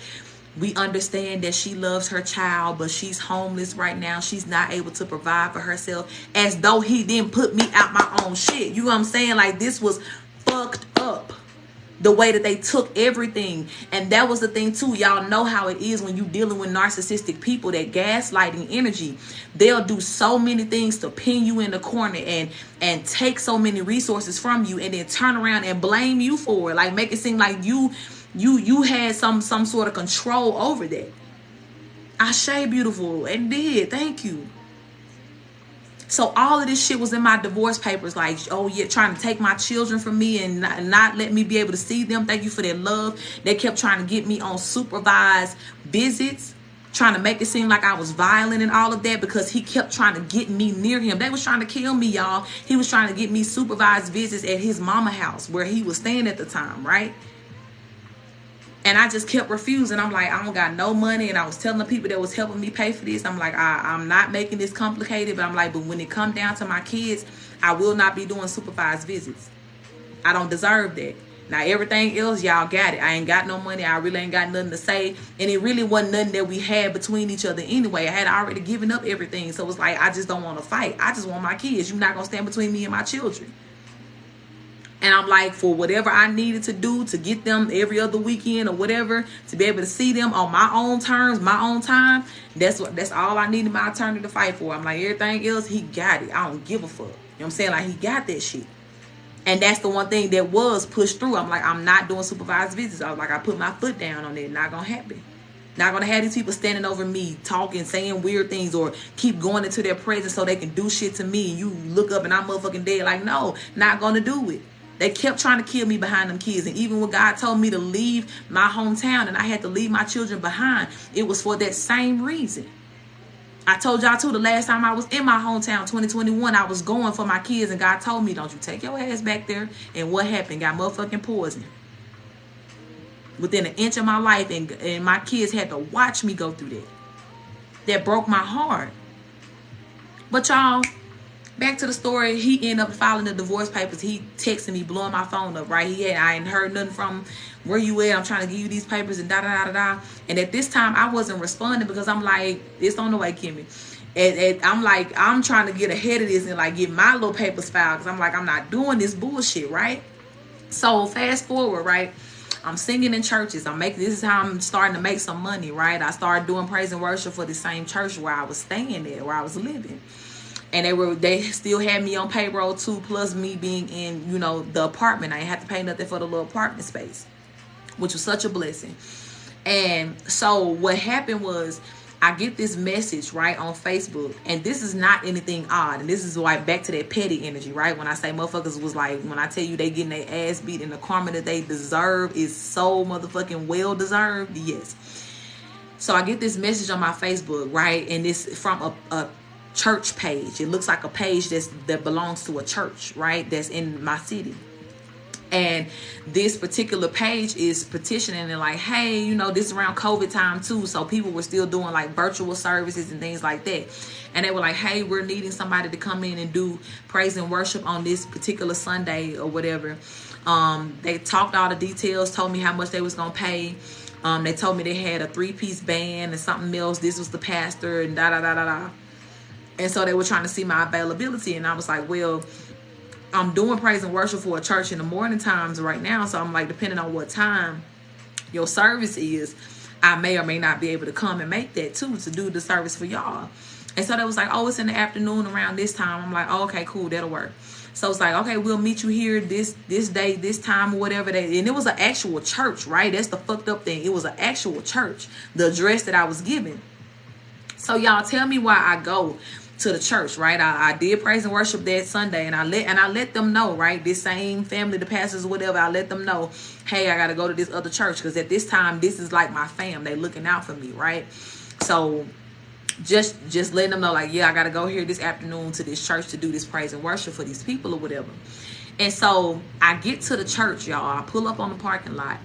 Speaker 1: we understand that she loves her child, but she's homeless right now. She's not able to provide for herself, as though he didn't put me out my own shit. You know what I'm saying? Like, this was fucked up. The way that they took everything. And that was the thing too. Y'all know how it is when you dealing with narcissistic people, that gaslighting energy. They'll do so many things to pin you in the corner and take so many resources from you and then turn around and blame you for it. Like, make it seem like you had some sort of control over that. Ashe, beautiful. And did. Thank you. So all of this shit was in my divorce papers. Like, oh yeah, trying to take my children from me and not let me be able to see them. Thank you for their love. They kept trying to get me on supervised visits, trying to make it seem like I was violent and all of that because he kept trying to get me near him. They was trying to kill me, y'all. He was trying to get me supervised visits at his mama house where he was staying at the time, right? And I just kept refusing. I'm like, I don't got no money. And I was telling the people that was helping me pay for this, I'm like, I'm not making this complicated. But I'm like, but when it come down to my kids, I will not be doing supervised visits. I don't deserve that. Now, everything else, y'all got it. I ain't got no money. I really ain't got nothing to say. And it really wasn't nothing that we had between each other anyway. I had already given up everything. So it's like, I just don't want to fight. I just want my kids. You're not going to stand between me and my children. And I'm like, for whatever I needed to do to get them every other weekend or whatever, to be able to see them on my own terms, my own time, that's all I needed my attorney to fight for. I'm like, everything else, he got it. I don't give a fuck. You know what I'm saying? Like, he got that shit. And that's the one thing that was pushed through. I'm like, I'm not doing supervised visits. I was like, I put my foot down on it. Not gonna happen. Not gonna have these people standing over me, talking, saying weird things, or keep going into their presence so they can do shit to me. And you look up and I'm motherfucking dead. Like, no, not gonna do it. They kept trying to kill me behind them kids. And even when God told me to leave my hometown and I had to leave my children behind, it was for that same reason. I told y'all too, the last time I was in my hometown, 2021, I was going for my kids. And God told me, don't you take your ass back there. And what happened? Got motherfucking poisoned within an inch of my life. And my kids had to watch me go through that. That broke my heart. But y'all, back to the story, he ended up filing the divorce papers. He texted me, blowing my phone up, right? I ain't heard nothing from him. Where you at? I'm trying to give you these papers and da-da-da-da-da. And at this time, I wasn't responding because I'm like, it's on the way, Kimmy. And I'm like, I'm trying to get ahead of this and like get my little papers filed because I'm like, I'm not doing this bullshit, right? So fast forward, right? I'm singing in churches. This is how I'm starting to make some money, right? I started doing praise and worship for the same church where I was staying at, where I was living. And they still had me on payroll too, plus me being in, you know, the apartment. I didn't have to pay nothing for the little apartment space, which was such a blessing. And so what happened was, I get this message, right, on Facebook, and this is not anything odd, and this is why, back to that petty energy, right, when I say motherfuckers was like, when I tell you they getting their ass beat and the karma that they deserve is so motherfucking well deserved, yes. So I get this message on my Facebook, right, and it's from a church page. It looks like a page that belongs to a church, right, that's in my city. And this particular page is petitioning and like, hey, you know, this is around COVID time too. So people were still doing like virtual services and things like that. And they were like, hey, we're needing somebody to come in and do praise and worship on this particular Sunday or whatever. They talked all the details, told me how much they was going to pay. They told me they had a 3-piece band and something else. This was the pastor and da-da-da-da-da. And so they were trying to see my availability. And I was like, well, I'm doing praise and worship for a church in the morning times right now. So I'm like, depending on what time your service is, I may or may not be able to come and make that too, to do the service for y'all. And so they was like, oh, it's in the afternoon around this time. I'm like, oh, okay, cool, that'll work. So it's like, okay, we'll meet you here this day, this time, or whatever. And it was an actual church, right? That's the fucked up thing. It was an actual church, the address that I was given. So y'all tell me why I go to the church, right? I did praise and worship that Sunday, and I let them know, right? This same family, the pastors, whatever, I let them know, hey, I got to go to this other church, because at this time, this is like my fam. They looking out for me, right? So just letting them know, like, yeah, I got to go here this afternoon to this church to do this praise and worship for these people or whatever. And so I get to the church, y'all. I pull up on the parking lot,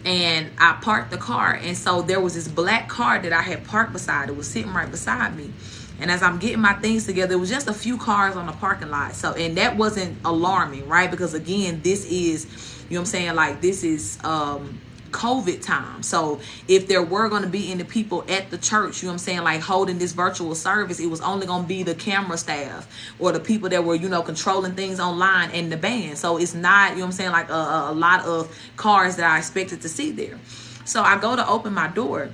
Speaker 1: and I parked the car. And so there was this black car that I had parked beside. It was sitting right beside me. And as I'm getting my things together, it was just a few cars on the parking lot. So, and that wasn't alarming, right? Because again, this is, you know what I'm saying? Like, this is COVID time. So if there were going to be any people at the church, you know what I'm saying, like holding this virtual service, it was only going to be the camera staff or the people that were, you know, controlling things online and the band. So it's not, you know what I'm saying, like a lot of cars that I expected to see there. So I go to open my door,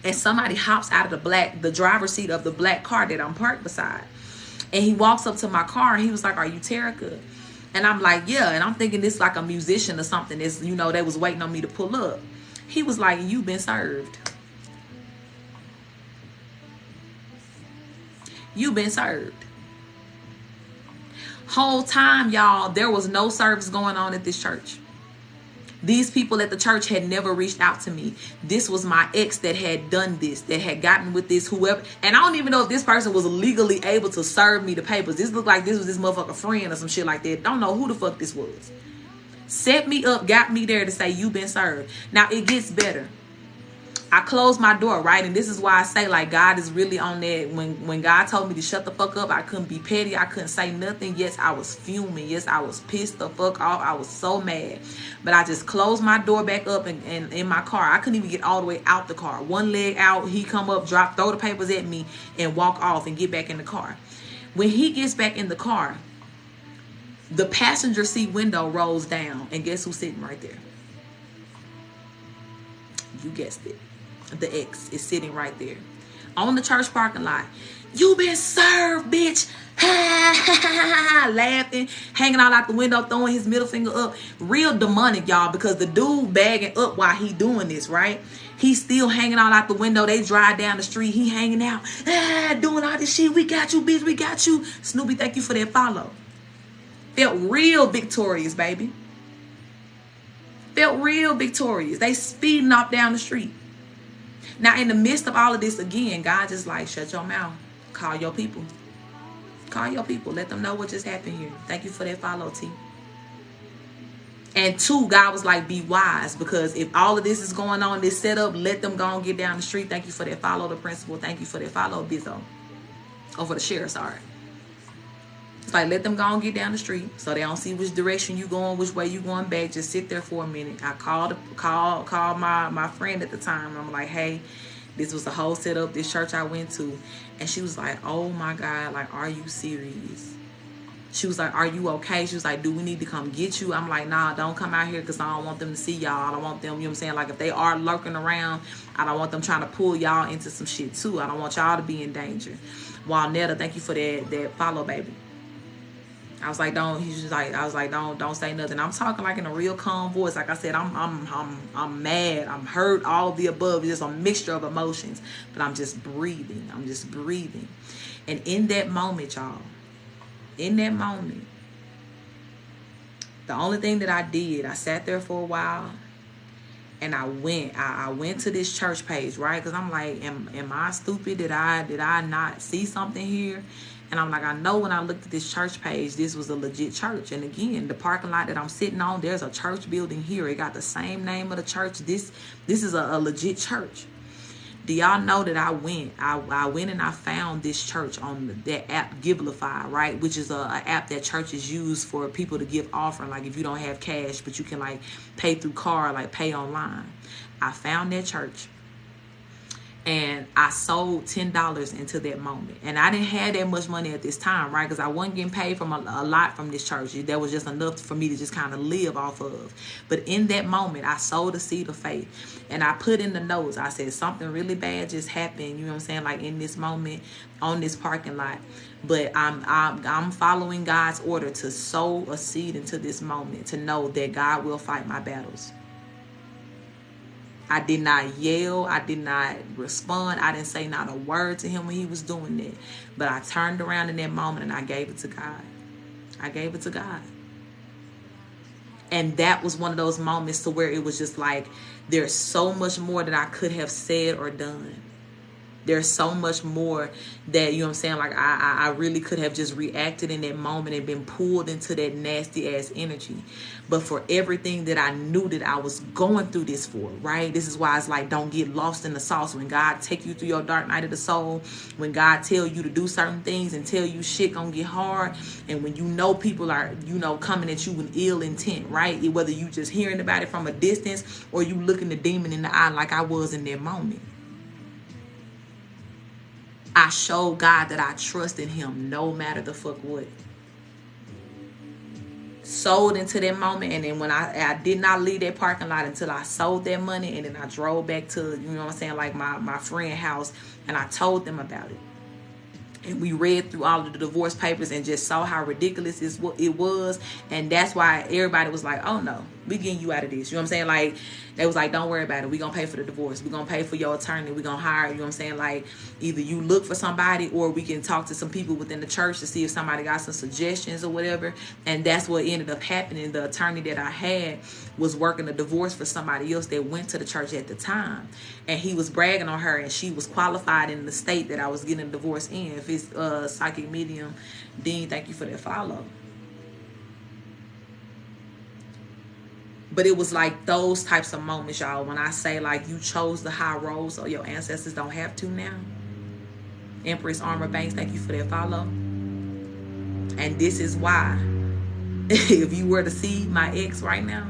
Speaker 1: and somebody hops out of the driver's seat of the black car that I'm parked beside. And he walks up to my car, and he was like, are you Terica? And I'm like, yeah. And I'm thinking this like a musician or something. That's, you know, they was waiting on me to pull up. He was like, you've been served. You've been served. Whole time, y'all, there was no service going on at this church. These people at the church had never reached out to me. This was my ex that had done this, that had gotten with this, whoever. And I don't even know if this person was legally able to serve me the papers. This looked like this was this motherfucker friend or some shit like that. Don't know who the fuck this was. Set me up, got me there to say, you've been served. Now, it gets better. I closed my door, right? And this is why I say, like, God is really on that. When God told me to shut the fuck up, I couldn't be petty. I couldn't say nothing. Yes, I was fuming. Yes, I was pissed the fuck off. I was so mad. But I just closed my door back up and in my car. I couldn't even get all the way out the car. One leg out, he come up, drop, throw the papers at me, and walk off and get back in the car. When he gets back in the car, the passenger seat window rolls down. And guess who's sitting right there? You guessed it. The ex is sitting right there on the church parking lot. You been served, bitch. Laughing, hanging all out the window, throwing his middle finger up. Real demonic, y'all, because the dude bagging up while he doing this, right? He's still hanging all out the window. They drive down the street. He hanging out, doing all this shit. We got you, bitch. We got you. Snoopy, thank you for that follow. Felt real victorious, baby. Felt real victorious. They speeding off down the street. Now, in the midst of all of this, again, God just like, shut your mouth. Call your people. Call your people. Let them know what just happened here. Thank you for that follow, T. And 2, God was like, be wise, because if all of this is going on, this setup, let them go and get down the street. Thank you for that follow, the principal. Thank you for that follow, Bizzo. Oh, for the share, sorry. It's like, let them go and get down the street so they don't see which direction you going, which way you going back. Just sit there for a minute. I called my friend at the time. I'm like, hey, this was the whole setup, this church I went to. And she was like, oh my God, like, are you serious? She was like, are you okay? She was like, do we need to come get you? I'm like, nah, don't come out here because I don't want them to see y'all. I don't want them, you know what I'm saying? Like, if they are lurking around, I don't want them trying to pull y'all into some shit too. I don't want y'all to be in danger. Walnetta, thank you for that follow, baby. I was like, don't. He's just like, I was like, don't say nothing. I'm talking like in a real calm voice. Like I said, I'm mad, I'm hurt, all of the above. It's just a mixture of emotions, but I'm just breathing. I'm just breathing. And in that moment, y'all, in that moment, the only thing that I did, I sat there for a while, and I went to this church page, right? Because I'm like, am I stupid? Did I not see something here? And I'm like, I know when I looked at this church page, this was a legit church. And again, the parking lot that I'm sitting on, there's a church building here. It got the same name of the church. This is a legit church. Do y'all know that I went and I found this church on that app Givelify, right? Which is a app that churches use for people to give offering. Like if you don't have cash, but you can like pay through card, like pay online. I found that church. And I sold $10 into that moment. And I didn't have that much money at this time, right? Because I wasn't getting paid from a lot from this church. That was just enough for me to just kind of live off of. But in that moment, I sowed a seed of faith. And I put in the notes, I said, something really bad just happened, you know what I'm saying? Like in this moment, on this parking lot. But I'm following God's order to sow a seed into this moment, to know that God will fight my battles. I did not yell. I did not respond. I didn't say not a word to him when he was doing that. But I turned around in that moment and I gave it to God. I gave it to God. And that was one of those moments to where it was just like, there's so much more that I could have said or done. There's so much more that, you know what I'm saying, like I really could have just reacted in that moment and been pulled into that nasty ass energy. But for everything that I knew that I was going through this for, right? This is why it's like, don't get lost in the sauce. When God take you through your dark night of the soul, when God tell you to do certain things and tell you shit gonna get hard, and when you know people are, you know, coming at you with ill intent, right? Whether you just hearing about it from a distance or you looking the demon in the eye like I was in that moment. I showed God that I trusted him no matter the fuck what. Sold into that moment, and then when I did not leave that parking lot until I sold that money, and then I drove back to, you know what I'm saying, like my friend's house, and I told them about it. And we read through all of the divorce papers and just saw how ridiculous it was. And that's why everybody was like, oh no, we getting you out of this. You know what I'm saying? Like, they was like, don't worry about it. We're going to pay for the divorce. We're going to pay for your attorney. We're going to hire, you know what I'm saying? Like, either you look for somebody or we can talk to some people within the church to see if somebody got some suggestions or whatever. And that's what ended up happening. The attorney that I had was working a divorce for somebody else that went to the church at the time. And he was bragging on her, and she was qualified in the state that I was getting a divorce in. If it's psychic medium, Dean, thank you for that follow. But it was like those types of moments, y'all, when I say like you chose the high road so your ancestors don't have to now. Empress Armor Banks, thank you for that follow. And this is why, if you were to see my ex right now,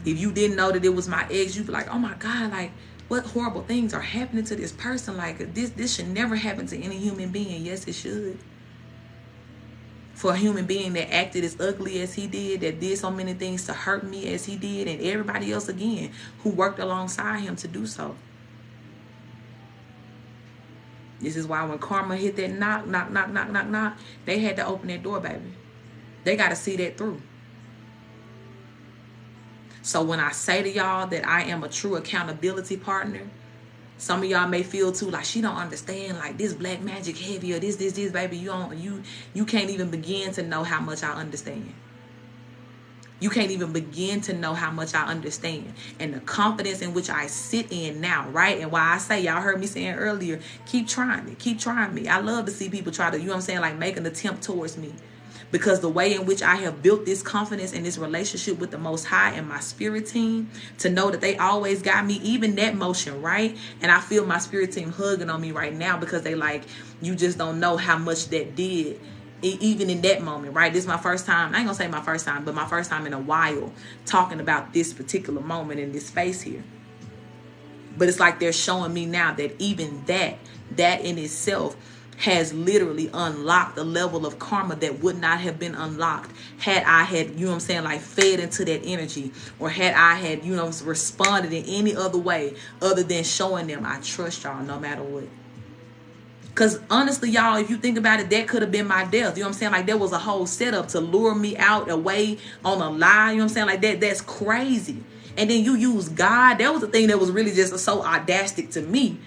Speaker 1: if you didn't know that it was my ex, you'd be like, oh my God, like what horrible things are happening to this person? Like this should never happen to any human being. Yes, it should. For a human being that acted as ugly as he did, that did so many things to hurt me as he did, and everybody else again who worked alongside him to do so. This is why when karma hit that knock, knock, knock, knock, knock, knock, they had to open that door, baby. They got to see that through. So when I say to y'all that I am a true accountability partner, some of y'all may feel too like she don't understand, like this black magic heavy or this, baby. You can't even begin to know how much I understand. You can't even begin to know how much I understand. And the confidence in which I sit in now, right? And why I say, y'all heard me saying earlier, keep trying me, keep trying me. I love to see people try to, you know what I'm saying, like make an attempt towards me. Because the way in which I have built this confidence and this relationship with the Most High and my spirit team, to know that they always got me, even that motion, right? And I feel my spirit team hugging on me right now because they like, you just don't know how much that did, even in that moment, right? This is my first time, I ain't gonna say my first time, but my first time in a while talking about this particular moment in this space here. But it's like they're showing me now that even that in itself has literally unlocked a level of karma that would not have been unlocked had I had, you know what I'm saying, like fed into that energy, or had I had, you know, responded in any other way other than showing them I trust y'all no matter what. Because honestly, y'all, if you think about it, that could have been my death. You know what I'm saying? Like, there was a whole setup to lure me out away on a lie. You know what I'm saying? Like, that's crazy. And then you use God. That was the thing that was really just so audactic to me. You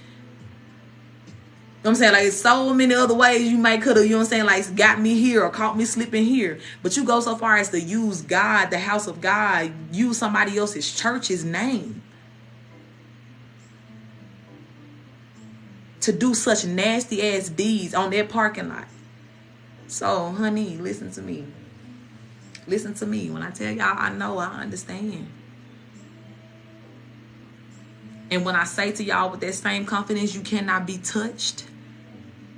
Speaker 1: know what I'm saying? Like, so many other ways you might could have, you know what I'm saying, like, got me here or caught me slipping here. But you go so far as to use God, the house of God, use somebody else's church's name to do such nasty ass deeds on their parking lot. So, honey, listen to me. Listen to me. When I tell y'all I know, I understand. And when I say to y'all with that same confidence, you cannot be touched.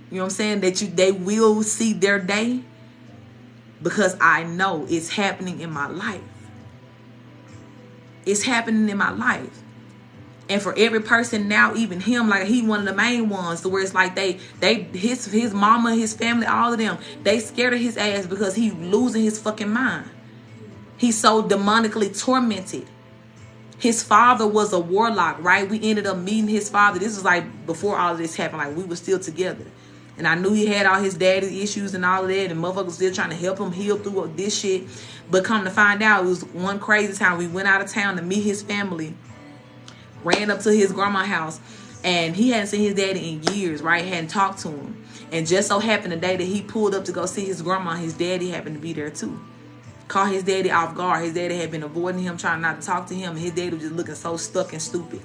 Speaker 1: You know what I'm saying? That they will see their day, because I know it's happening in my life. It's happening in my life. And for every person now, even him, like he one of the main ones, to where it's like his mama, his family, all of them, they scared of his ass because he losing his fucking mind. He's so demonically tormented. His father was a warlock, right? We ended up meeting his father. This was like before all of this happened. Like, we were still together. And I knew he had all his daddy issues and all of that. And motherfuckers still trying to help him heal through this shit. But come to find out, it was one crazy time. We went out of town to meet his family. Ran up to his grandma's house. And he hadn't seen his daddy in years, right? Hadn't talked to him. And just so happened the day that he pulled up to go see his grandma, his daddy happened to be there too. Caught his daddy off guard. His daddy had been avoiding him, trying not to talk to him. And his daddy was just looking so stuck and stupid.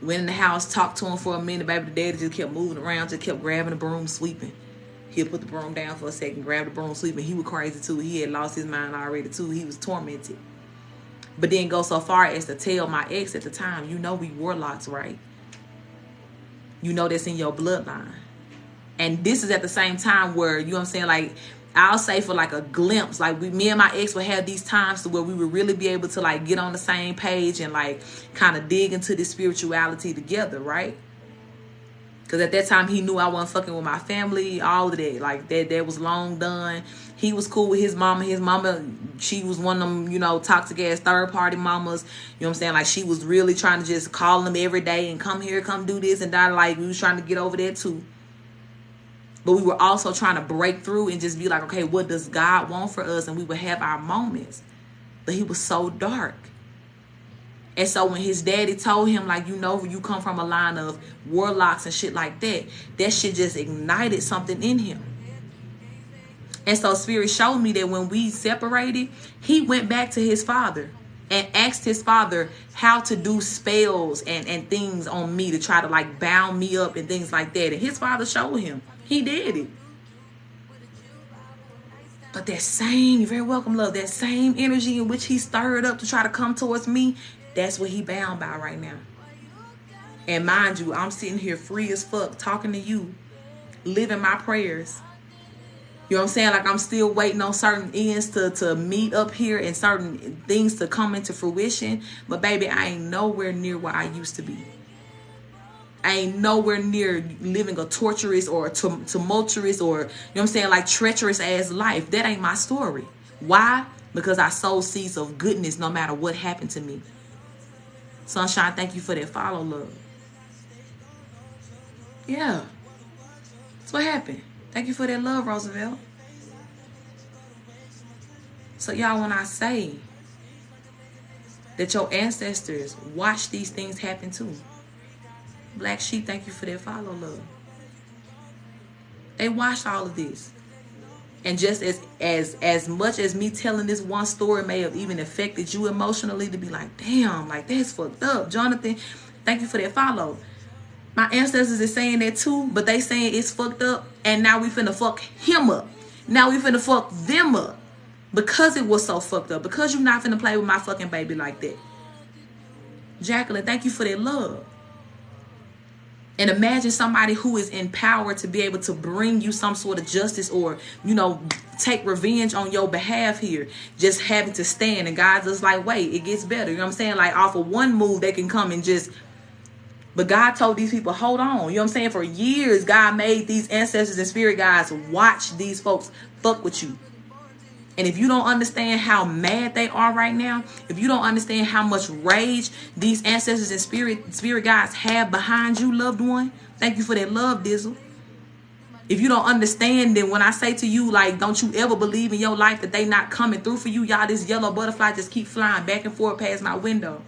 Speaker 1: Went in the house, talked to him for a minute. Baby, the daddy just kept moving around, just kept grabbing the broom, sweeping. He'll put the broom down for a second, grab the broom, sweeping. He was crazy too. He had lost his mind already too. He was tormented. But then go so far as to tell my ex at the time, you know we warlocks, right? You know that's in your bloodline. And this is at the same time where, you know what I'm saying, like, I'll say for like a glimpse, like me and my ex would have these times to where we would really be able to like get on the same page and like kind of dig into this spirituality together, right? Because at that time he knew I wasn't fucking with my family, all of that. Like that was long done. He was cool with his mama. His mama, she was one of them, you know, toxic ass third party mamas. You know what I'm saying? Like, she was really trying to just call him every day and come here, come do this and that. Like, we was trying to get over there too. But we were also trying to break through and just be like, okay, what does God want for us? And we would have our moments. But he was so dark. And so when his daddy told him, like, you know, you come from a line of warlocks and shit like that, that shit just ignited something in him. And so Spirit showed me that when we separated, he went back to his father and asked his father how to do spells and things on me to try to like bound me up and things like that. And his father showed him. He did it. But that same, you're very welcome, love, that same energy in which he stirred up to try to come towards me, that's what he bound by right now. And mind you, I'm sitting here free as fuck, talking to you, living my prayers. You know what I'm saying? Like, I'm still waiting on certain ends to meet up here and certain things to come into fruition. But baby, I ain't nowhere near where I used to be. I ain't nowhere near living a torturous or tumultuous or, you know what I'm saying, like treacherous ass life. That ain't my story. Why? Because I sowed seeds of goodness no matter what happened to me. Sunshine, thank you for that follow, love. Yeah. That's what happened. Thank you for that love, Roosevelt. So y'all, when I say that your ancestors watched these things happen too. Black Sheep, thank you for that follow, love. They watched all of this. And just as much as me telling this one story may have even affected you emotionally to be like, damn, like that's fucked up. Jonathan, thank you for that follow. My ancestors is saying that too, but they saying it's fucked up. And now we finna fuck him up. Now we finna fuck them up. Because it was so fucked up. Because you're not finna play with my fucking baby like that. Jacqueline, thank you for that love. And imagine somebody who is in power to be able to bring you some sort of justice or, you know, take revenge on your behalf here. Just having to stand. And God's just like, wait, it gets better. You know what I'm saying? Like, off of one move, they can come and just But God told these people, hold on. You know what I'm saying? For years, God made these ancestors and spirit guides watch these folks fuck with you. And if you don't understand how mad they are right now, if you don't understand how much rage these ancestors and spirit guides have behind you, loved one, thank you for that love, Dizzle. If you don't understand, then when I say to you, like, don't you ever believe in your life that they not coming through for you, y'all, this yellow butterfly just keep flying back and forth past my window.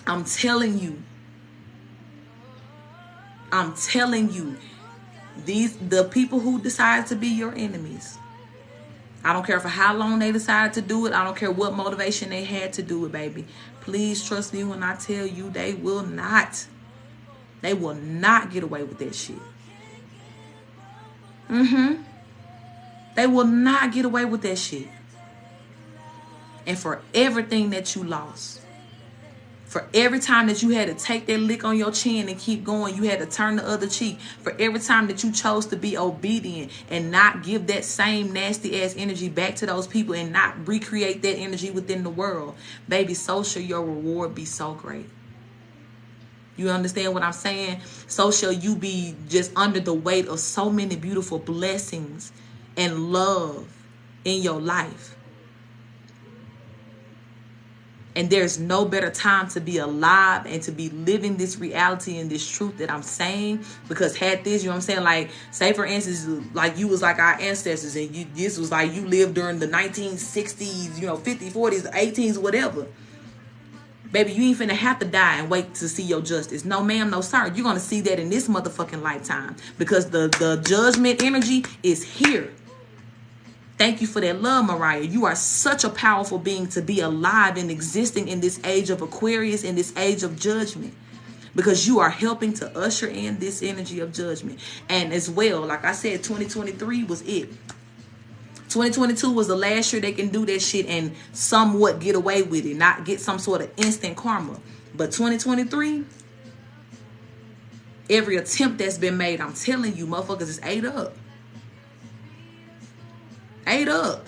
Speaker 1: I'm telling you, the people who decide to be your enemies, I don't care for how long they decided to do it. I don't care what motivation they had to do it, baby. Please trust me when I tell you they will not get away with that shit. They will not get away with that shit. And for everything that you lost, for every time that you had to take that lick on your chin and keep going, you had to turn the other cheek. For every time that you chose to be obedient and not give that same nasty ass energy back to those people and not recreate that energy within the world, baby, so shall your reward be so great. You understand what I'm saying? So shall you be just under the weight of so many beautiful blessings and love in your life. And there's no better time to be alive and to be living this reality and this truth that I'm saying. Because had this, you know what I'm saying? Like, say for instance, like you was like our ancestors and this was like you lived during the 1960s, 50s, 40s, 18s, whatever. Baby, you ain't finna have to die and wait to see your justice. No, ma'am, no, sir. You're going to see that in this motherfucking lifetime. Because the judgment energy is here. Thank you for that love, Mariah. You are such a powerful being to be alive and existing in this age of Aquarius, in this age of judgment. Because you are helping to usher in this energy of judgment. And as well, like I said, 2023 was it. 2022 was the last year they can do that shit and somewhat get away with it, not get some sort of instant karma. But 2023, every attempt that's been made, I'm telling you, motherfuckers is ate up. Ate up.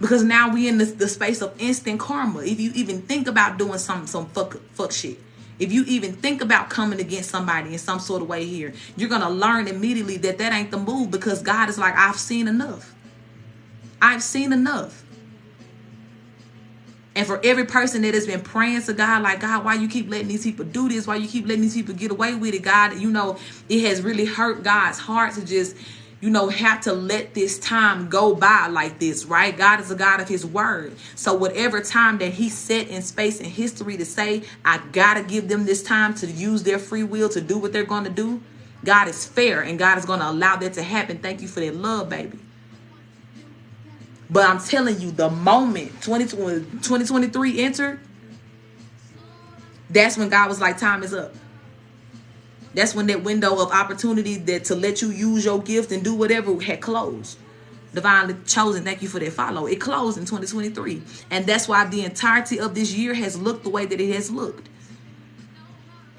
Speaker 1: Because now we in the space of instant karma. If you even think about doing some fuck shit, if you even think about coming against somebody in some sort of way here, you're going to learn immediately that ain't the move, because God is like, I've seen enough. I've seen enough. And for every person that has been praying to God, like, God, why you keep letting these people do this? Why you keep letting these people get away with it? God, it has really hurt God's heart to just, have to let this time go by like this, right? God is a God of his word. So whatever time that he set in space and history to say, I gotta give them this time to use their free will to do what they're going to do, God is fair and God is going to allow that to happen. Thank you for that love, baby. But I'm telling you, the moment 2023 entered, that's when God was like, time is up. That's when that window of opportunity that to let you use your gift and do whatever had closed. Divinely chosen, thank you for that follow. It closed in 2023. And that's why the entirety of this year has looked the way that it has looked.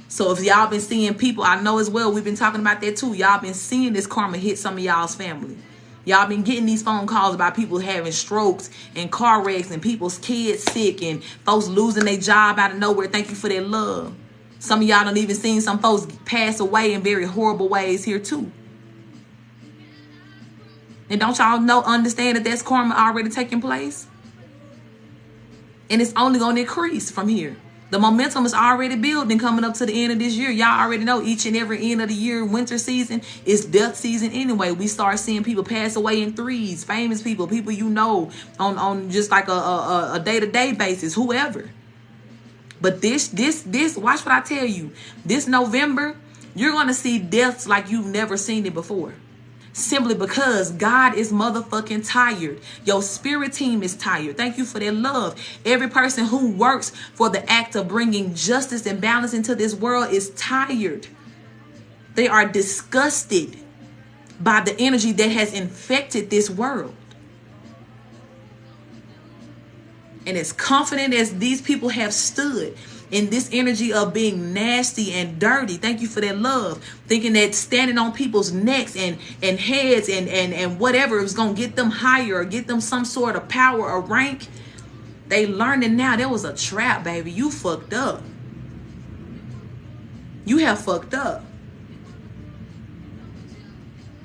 Speaker 1: So if y'all been seeing people, I know as well, we've been talking about that too. Y'all been seeing this karma hit some of y'all's family. Y'all been getting these phone calls about people having strokes and car wrecks and people's kids sick and folks losing their job out of nowhere. Thank you for that love. Some of y'all done even seen some folks pass away in very horrible ways here too. And don't y'all understand that that's karma already taking place? And it's only going to increase from here. The momentum is already building coming up to the end of this year. Y'all already know each and every end of the year, winter season is death season anyway. We start seeing people pass away in threes, famous people on just like a day-to-day basis, whoever. But this, watch what I tell you. This November, you're going to see deaths like you've never seen it before. Simply because God is motherfucking tired. Your spirit team is tired. Thank you for their love. Every person who works for the act of bringing justice and balance into this world is tired. They are disgusted by the energy that has infected this world. And as confident as these people have stood in this energy of being nasty and dirty, thank you for that love, thinking that standing on people's necks and heads and whatever is going to get them higher or get them some sort of power or rank, they learning now that was a trap, baby. You fucked up. You have fucked up.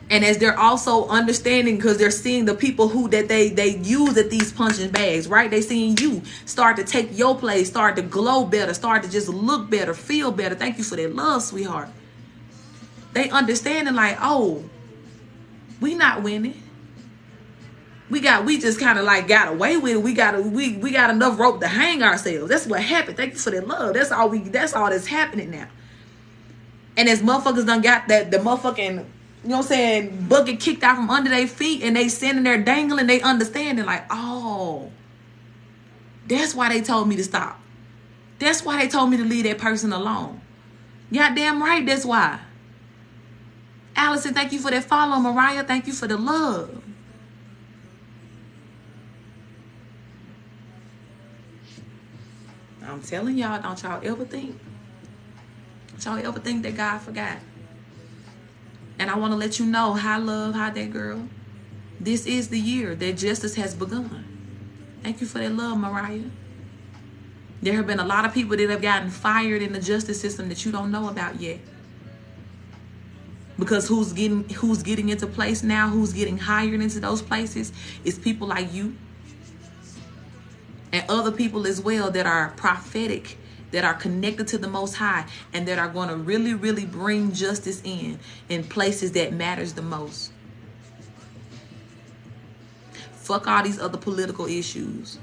Speaker 1: And as they're also understanding, because they're seeing the people who that they use at these punching bags, right? They seeing you start to take your place, start to glow better, start to just look better, feel better. Thank you for that love, sweetheart. They understanding like, oh, we not winning. We just kind of like got away with it. We got enough rope to hang ourselves. That's what happened. Thank you for that love. That's all that's happening now. And as motherfuckers done got the motherfucking, you know what I'm saying, bucket kicked out from under their feet, and they standing there dangling, they understanding like, oh, that's why they told me to stop. That's why they told me to leave that person alone. Goddamn right, that's why. Allison, thank you for that follow. Mariah, thank you for the love. I'm telling y'all, don't y'all ever think that God forgot. And I want to let you know, hi love, hi that girl. This is the year that justice has begun. Thank you for that love, Mariah. There have been a lot of people that have gotten fired in the justice system that you don't know about yet. Because who's getting into place now, who's getting hired into those places is people like you. And other people as well that are prophetic, that are connected to the Most High, and that are going to really, really bring justice in places that matters the most. Fuck all these other political issues.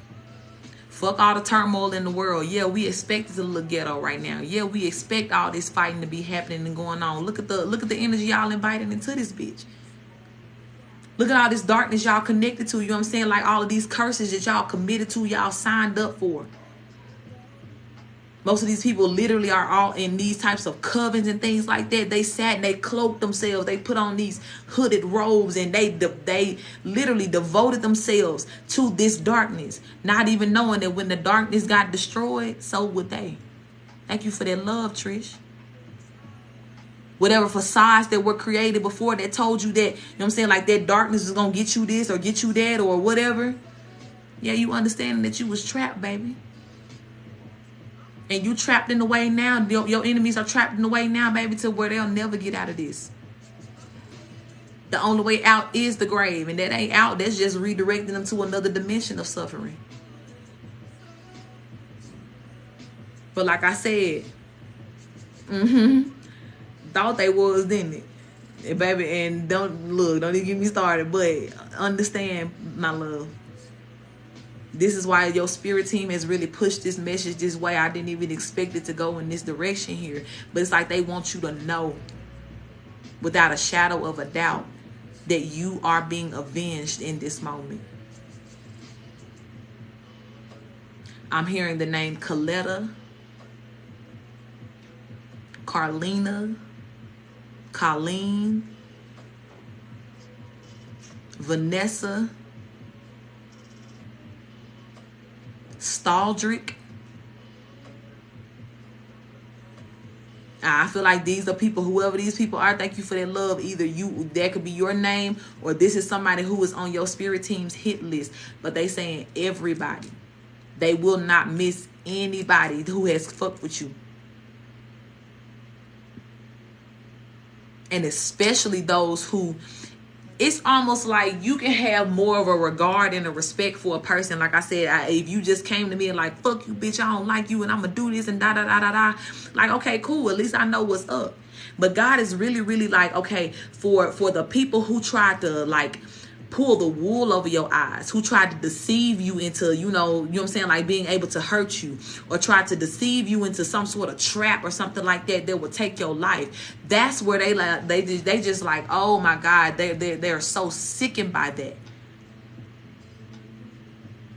Speaker 1: Fuck all the turmoil in the world. Yeah, we expect it to look ghetto right now. Yeah, we expect all this fighting to be happening and going on. Look at the energy y'all inviting into this bitch. Look at all this darkness y'all connected to. You know what I'm saying? Like all of these curses that y'all committed to, y'all signed up for. Most of these people literally are all in these types of covens and things like that. They sat and they cloaked themselves. They put on these hooded robes and they literally devoted themselves to this darkness, not even knowing that when the darkness got destroyed, so would they. Thank you for that love, Trish. Whatever facades that were created before that told you that, you know what I'm saying, like that darkness is going to get you this or get you that or whatever. Yeah, you understanding that you was trapped, baby. And you trapped in the way now. Your enemies are trapped in the way now, baby, to where they'll never get out of this. The only way out is the grave. And that ain't out. That's just redirecting them to another dimension of suffering. But like I said, thought they was, didn't it? And baby, and don't even get me started. But understand, my love. This is why your spirit team has really pushed this message this way. I didn't even expect it to go in this direction here. But it's like they want you to know without a shadow of a doubt that you are being avenged in this moment. I'm hearing the name Coletta, Carlina, Colleen, Vanessa, Staldrick. I feel like these are people, whoever these people are, thank you for that love. Either that could be your name, or this is somebody who is on your spirit team's hit list. But they saying everybody. They will not miss anybody who has fucked with you. And especially those who, it's almost like you can have more of a regard and a respect for a person. Like I said, if you just came to me and like, fuck you, bitch, I don't like you and I'm going to do this and da-da-da-da-da. Like, okay, cool. At least I know what's up. But God is really, really like, okay, for the people who tried to like pull the wool over your eyes, who tried to deceive you into, you know what I'm saying, like being able to hurt you, or tried to deceive you into some sort of trap or something like that that will take your life. That's where they just like, oh my God, they're so sickened by that.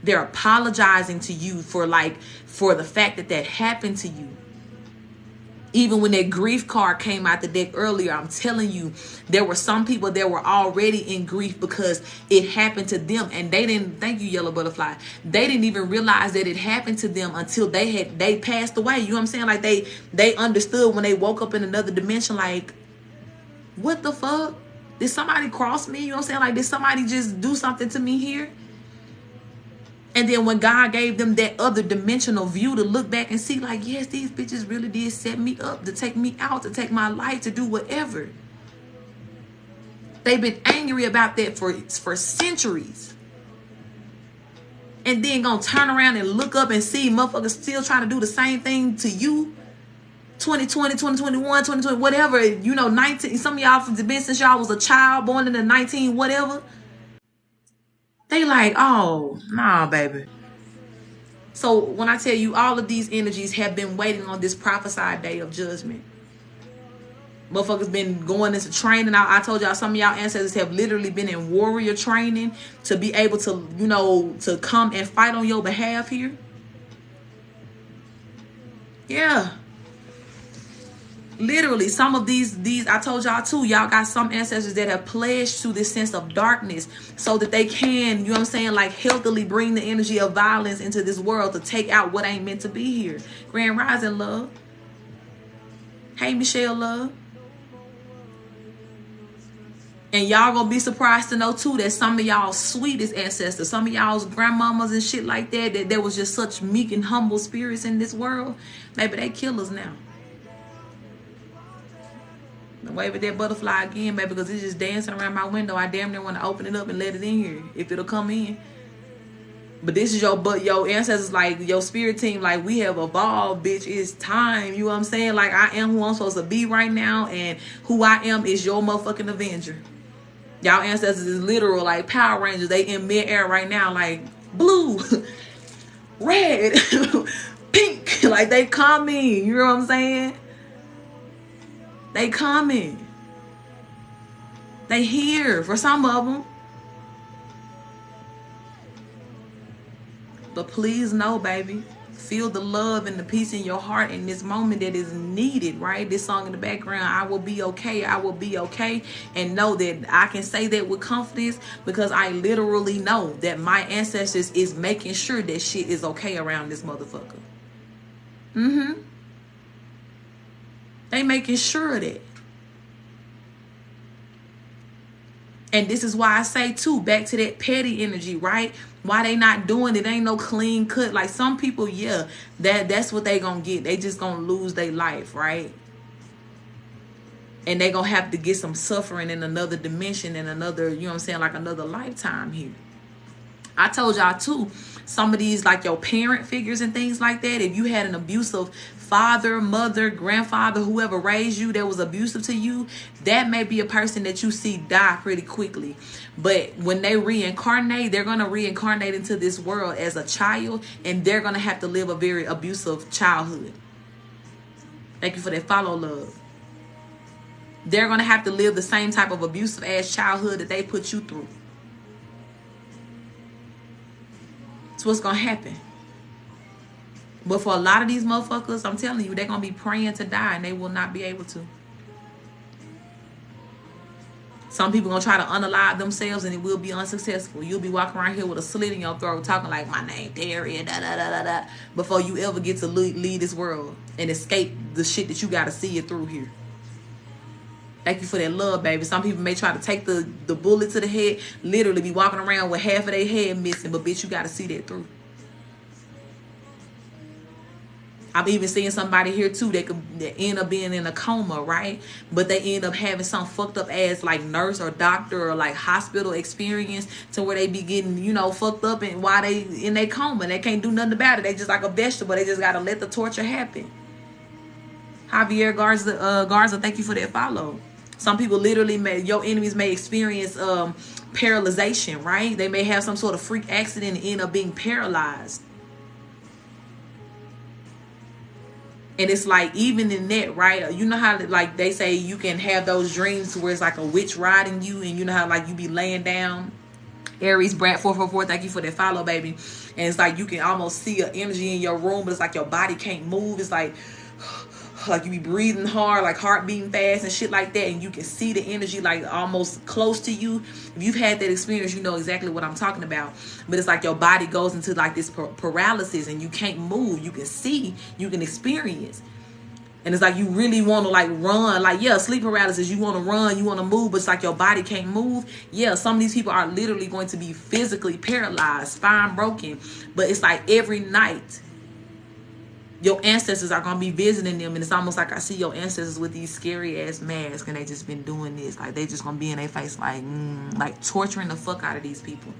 Speaker 1: They're apologizing to you for the fact that happened to you. Even when that grief card came out the deck earlier, I'm telling you, there were some people that were already in grief because it happened to them. And they didn't, thank you, Yellow Butterfly. They didn't even realize that it happened to them until they passed away. You know what I'm saying? Like they understood when they woke up in another dimension, like, what the fuck? Did somebody cross me? You know what I'm saying? Like, did somebody just do something to me here? And then when God gave them that other dimensional view to look back and see, like, yes, these bitches really did set me up to take me out, to take my life, to do whatever. They've been angry about that for centuries. And then gonna turn around and look up and see motherfuckers still trying to do the same thing to you. 2020, 2021, 2020, whatever. You know, 19. Some of y'all have been since y'all was a child, born in the 19, whatever. They like, oh, nah, baby. So when I tell you all of these energies have been waiting on this prophesied day of judgment. Motherfuckers been going into training. I told y'all some of y'all ancestors have literally been in warrior training to be able to, you know, to come and fight on your behalf here. Yeah. Literally, some of these I told y'all too, y'all got some ancestors that have pledged to this sense of darkness so that they can, you know what I'm saying, like healthily bring the energy of violence into this world to take out what ain't meant to be here. Grand Rising, love. Hey, Michelle, love. And y'all gonna be surprised to know too that some of y'all's sweetest ancestors, some of y'all's grandmamas and shit like that there was just such meek and humble spirits in this world, maybe they killers now. Wave at that butterfly again, baby, because it's just dancing around my window. I damn near want to open it up and let it in here if it'll come in. But this is your ancestors, like your spirit team, like we have evolved, bitch. It's time. You know what I'm saying? Like I am who I'm supposed to be right now, and who I am is your motherfucking Avenger. Y'all ancestors is literal, like Power Rangers. They in mid-air right now, like blue, red, pink. Like they coming. You know what I'm saying? They coming. They here for some of them. But please know, baby, feel the love and the peace in your heart in this moment that is needed, right? This song in the background, I will be okay. I will be okay. And know that I can say that with confidence because I literally know that my ancestors is making sure that shit is okay around this motherfucker. They making sure of that. And this is why I say too, back to that petty energy, right? Why they not doing it? Ain't no clean cut. Like some people, yeah, that's what they gonna get. They just gonna lose their life, right? And they gonna have to get some suffering in another dimension, in another, you know what I'm saying, like another lifetime here. I told y'all too, some of these like your parent figures and things like that, if you had an abusive father, mother, grandfather, whoever raised you that was abusive to you, that may be a person that you see die pretty quickly. But when they reincarnate, they're going to reincarnate into this world as a child, and they're going to have to live a very abusive childhood. Thank you for that follow, love. They're going to have to live the same type of abusive ass childhood that they put you through. That's what's going to happen. But for a lot of these motherfuckers, I'm telling you, they're going to be praying to die and they will not be able to. Some people going to try to unalive themselves and it will be unsuccessful. You'll be walking around here with a slit in your throat talking like, my name Darian, da da da da da, before you ever get to leave this world and escape the shit that you got to see it through here. Thank you for that love, baby. Some people may try to take the bullet to the head, literally be walking around with half of their head missing, but bitch, you got to see that through. I'm even seeing somebody here too that could end up being in a coma, right? But they end up having some fucked up ass like nurse or doctor or like hospital experience to where they be getting, you know, fucked up and while they in their coma. They can't do nothing about it. They just like a vegetable. They just got to let the torture happen. Javier Garza, thank you for that follow. Some people literally your enemies may experience paralyzation, right? They may have some sort of freak accident and end up being paralyzed. And it's like, even in that, right? You know how, like, they say you can have those dreams where it's like a witch riding you, and you know how, like, you be laying down. Aries Brat 444, thank you for that follow, baby. And it's like you can almost see an energy in your room, but it's like your body can't move. It's like you be breathing hard, like heart beating fast and shit like that, and you can see the energy like almost close to you. If you've had that experience, you know exactly what I'm talking about. But it's like your body goes into like this paralysis and you can't move. You can see, you can experience. And it's like you really want to like run. Like, yeah, sleep paralysis, you want to run, you want to move, but it's like your body can't move. Yeah, some of these people are literally going to be physically paralyzed, spine broken. But it's like every night your ancestors are going to be visiting them. And it's almost like I see your ancestors with these scary ass masks, and they just been doing this. Like, they just going to be in their face like torturing the fuck out of these people.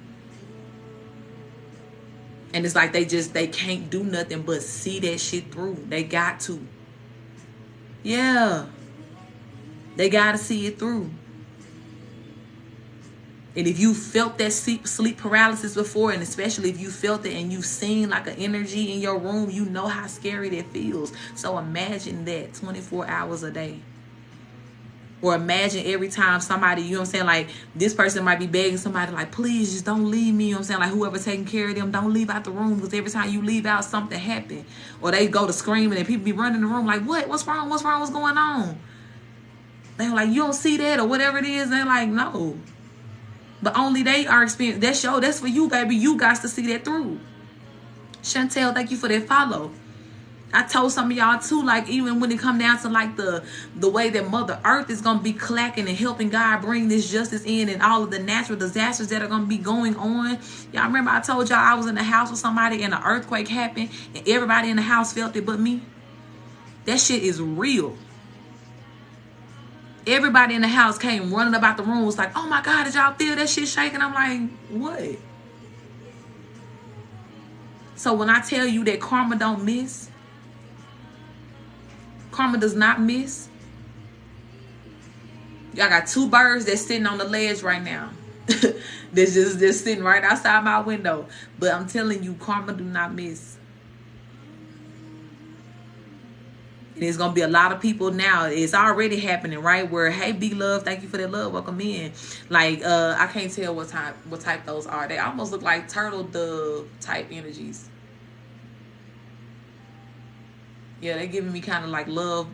Speaker 1: And it's like they can't do nothing but see that shit through. They got to. Yeah. They got to see it through. And if you felt that sleep paralysis before, and especially if you felt it and you've seen like an energy in your room, you know how scary that feels. So imagine that 24 hours a day. Or imagine every time somebody, you know what I'm saying, like this person might be begging somebody like, please just don't leave me, you know what I'm saying, like whoever taking care of them, don't leave out the room, because every time you leave out, something happen. Or they go to screaming and people be running the room like, what's wrong, what's going on? They're like, you don't see that or whatever it is. They're like, no. But only they are experiencing that show. That's for you, baby. You got to see that through. Chantel, thank you for that follow. I told some of y'all too, like even when it come down to like the way that Mother Earth is going to be clacking and helping God bring this justice in, and all of the natural disasters that are going to be going on. Y'all remember I told y'all I was in the house with somebody and an earthquake happened and everybody in the house felt it but me? That shit is real. Everybody in the house came running about the room, was like, oh my God, did y'all feel that shit shaking? I'm like, what? So when I tell you that karma don't miss, karma does not miss. Y'all got two birds that's sitting on the ledge right now. That's just sitting right outside my window. But I'm telling you, karma do not miss. And there's going to be a lot of people now. It's already happening, right? Where, hey, Big Love, thank you for that love. Welcome in. Like, I can't tell what type those are. They almost look like turtle dove type energies. Yeah, they're giving me kind of like love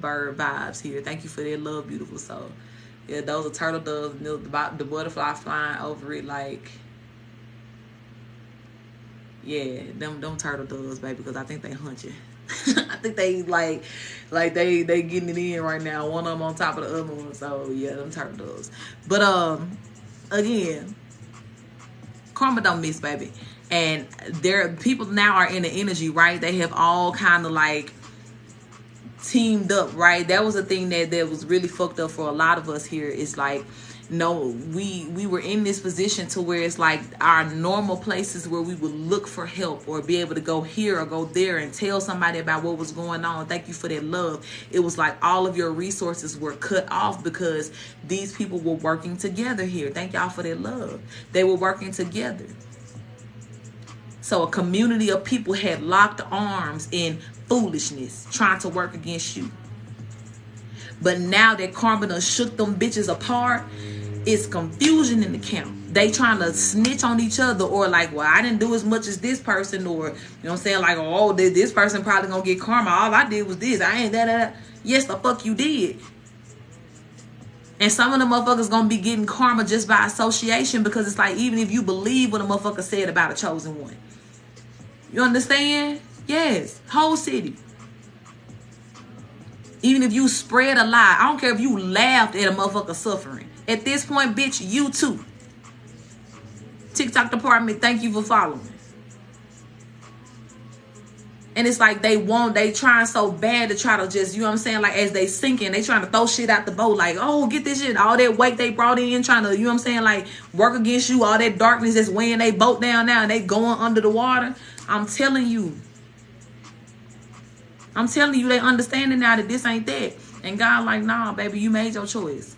Speaker 1: bird vibes here. Thank you for that love, beautiful soul. Yeah, those are turtle doves. The butterfly flying over it, like, yeah, them turtle doves, baby. Because I think they hunching. I think they like they getting it in right now. One of them on top of the other one. So yeah, them turtle doves. But again, karma don't miss, baby. And people now are in the energy, right? They have all kind of like teamed up, right? That was a thing that was really fucked up for a lot of us here. It's like, no, we were in this position to where it's like our normal places where we would look for help or be able to go here or go there and tell somebody about what was going on. Thank you for that love. It was like all of your resources were cut off because these people were working together here. Thank y'all for that love. They were working together. So a community of people had locked arms in foolishness, trying to work against you. But now that karma done shook them bitches apart, it's confusion in the camp. They trying to snitch on each other, or like, well, I didn't do as much as this person, or, you know what I'm saying, like, oh, this person probably gonna get karma. All I did was this. I ain't that. Yes, the fuck you did. And some of the motherfuckers gonna be getting karma just by association, because it's like, even if you believe what a motherfucker said about a chosen one. You understand? Yes. Whole city. Even if you spread a lie. I don't care if you laughed at a motherfucker suffering. At this point, bitch, you too. TikTok department, thank you for following. And it's like they trying so bad to try to just, you know what I'm saying, like as they sinking, they trying to throw shit out the boat, like, oh, get this shit, all that weight they brought in, trying to, you know what I'm saying, like work against you, all that darkness that's weighing they boat down now and they going under the water. I'm telling you, they understanding now that this ain't that. And God like, nah, baby, you made your choice.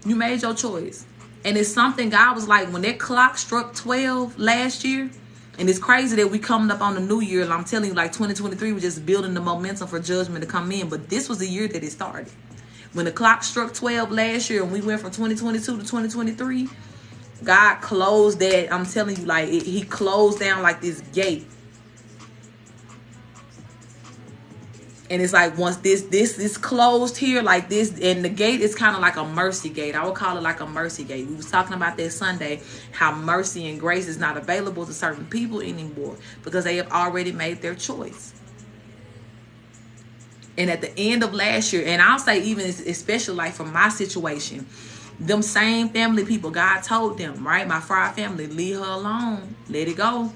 Speaker 1: You made your choice. And it's something God was like, when that clock struck 12 last year, and it's crazy that we coming up on the new year, and I'm telling you, like 2023 was just building the momentum for judgment to come in. But this was the year that it started. When the clock struck 12 last year and we went from 2022 to 2023, God closed that. I'm telling you, like he closed down like this gate. And it's like once this is closed here like this, and the gate is kind of like a mercy gate. I would call it like a mercy gate. We was talking about that Sunday, how mercy and grace is not available to certain people anymore because they have already made their choice. And at the end of last year, and I'll say even especially like for my situation, them same family people, God told them, right? My fried family, leave her alone. Let it go.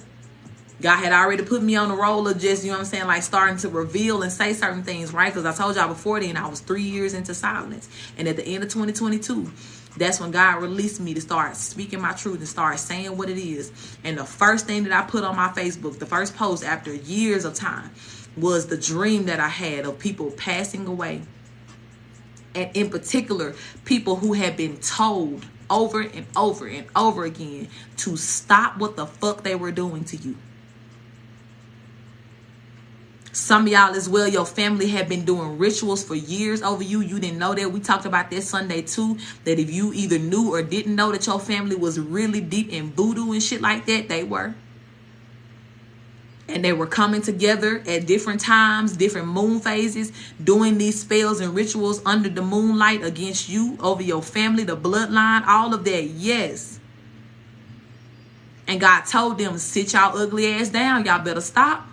Speaker 1: God had already put me on the roll of just, you know what I'm saying, like starting to reveal and say certain things, right? Because I told y'all before then, I was 3 years into silence. And at the end of 2022, that's when God released me to start speaking my truth and start saying what it is. And the first thing that I put on my Facebook, the first post after years of time, was the dream that I had of people passing away. And in particular, people who had been told over and over and over again to stop what the fuck they were doing to you. Some of y'all as well, your family have been doing rituals for years over you. You didn't know that. We talked about this Sunday too, that if you either knew or didn't know that your family was really deep in voodoo and shit like that, they were. And they were coming together at different times, different moon phases, doing these spells and rituals under the moonlight against you, over your family, the bloodline, all of that. Yes. And God told them, sit y'all ugly ass down. Y'all better stop.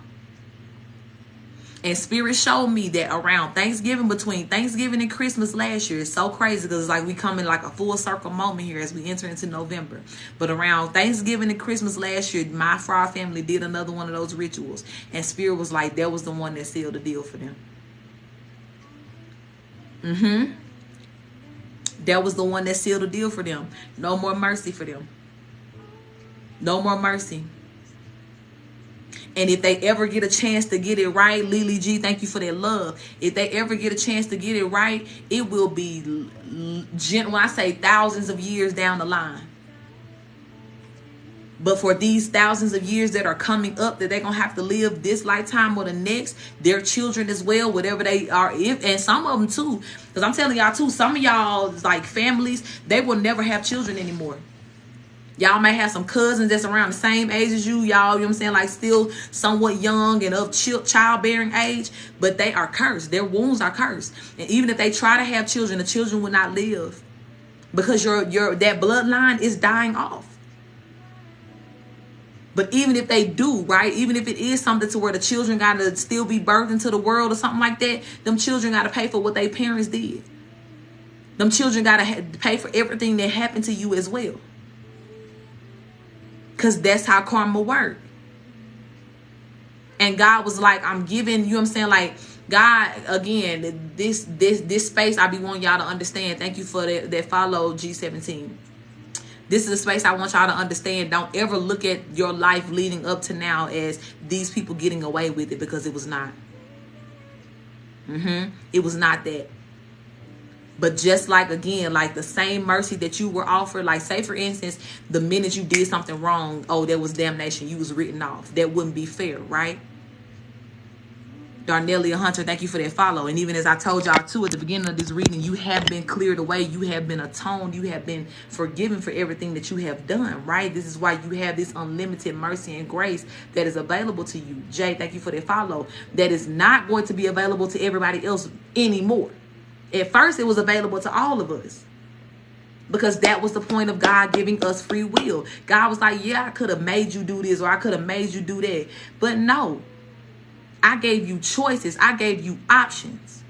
Speaker 1: And Spirit showed me that around Thanksgiving, between Thanksgiving and Christmas last year, it's so crazy because it's like we come in like a full circle moment here as we enter into November. But around Thanksgiving and Christmas last year, my fried family did another one of those rituals. And Spirit was like, that was the one that sealed the deal for them. That was the one that sealed the deal for them. No more mercy for them. No more mercy. And if they ever get a chance to get it right, Lily G, thank you for that love. If they ever get a chance to get it right, it will be, when I say thousands of years down the line. But for these thousands of years that are coming up, that they're going to have to live this lifetime or the next, their children as well, whatever they are. And some of them too, because I'm telling y'all too, some of y'all like families, they will never have children anymore. Y'all may have some cousins that's around the same age as you. Y'all, you know what I'm saying, like still somewhat young and of childbearing age, but they are cursed. Their wounds are cursed. And even if they try to have children, the children will not live because that bloodline is dying off. But even if they do, right, even if it is something to where the children got to still be birthed into the world or something like that, them children got to pay for what their parents did. Them children got to pay for everything that happened to you as well. Because that's how karma works. And God was like, I'm giving, you know what I'm saying? Like, God, again, this space, I be wanting y'all to understand. Thank you for that follow, G17. This is a space I want y'all to understand. Don't ever look at your life leading up to now as these people getting away with it, because it was not. It was not that. But just like, again, like the same mercy that you were offered, like say for instance, the minute you did something wrong, oh, there was damnation, you was written off. That wouldn't be fair, right? Darnelia Hunter, thank you for that follow. And even as I told y'all too at the beginning of this reading, you have been cleared away. You have been atoned. You have been forgiven for everything that you have done, right? This is why you have this unlimited mercy and grace that is available to you. Jay, thank you for that follow. That is not going to be available to everybody else anymore. At first, it was available to all of us because that was the point of God giving us free will. God was like, yeah, I could have made you do this or I could have made you do that. But no, I gave you choices. I gave you options.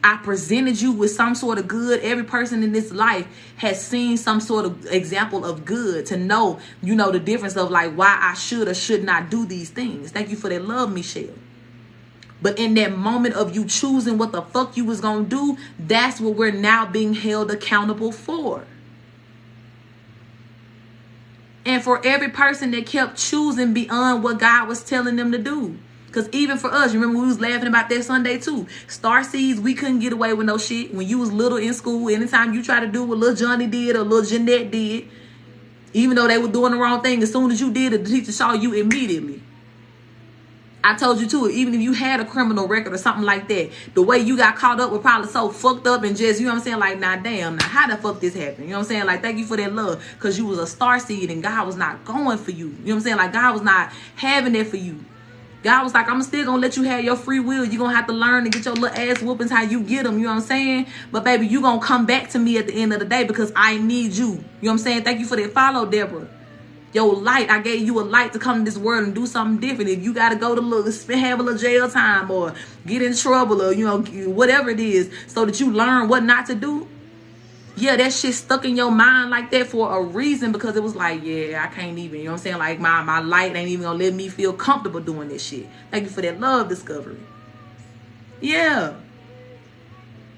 Speaker 1: I presented you with some sort of good. Every person in this life has seen some sort of example of good to know, you know, the difference of like why I should or should not do these things. Thank you for that love, Michelle. But in that moment of you choosing what the fuck you was going to do, that's what we're now being held accountable for. And for every person that kept choosing beyond what God was telling them to do. Because even for us, you remember we was laughing about that Sunday too. Star seeds, we couldn't get away with no shit. When you was little in school, anytime you try to do what little Johnny did or little Jeanette did, even though they were doing the wrong thing, as soon as you did it, the teacher saw you immediately. I told you too, even if you had a criminal record or something like that, the way you got caught up was probably so fucked up and just, you know what I'm saying, like, nah, damn, now how the fuck this happened? You know what I'm saying? Like, thank you for that love, because you was a star seed and God was not going for you. You know what I'm saying? Like, God was not having it for you. God was like, I'm still gonna let you have your free will. You're gonna have to learn to get your little ass whoopings how you get them. You know what I'm saying? But baby, you gonna come back to me at the end of the day because I need you. You know what I'm saying? Thank you for that follow, Deborah. Your light, I gave you a light to come to this world and do something different. If you got to go to have a little jail time or get in trouble or, whatever it is, so that you learn what not to do. Yeah, that shit stuck in your mind like that for a reason, because it was like, yeah, I can't even, what I'm saying? Like, my light ain't even gonna let me feel comfortable doing this shit. Thank you for that love discovery. Yeah.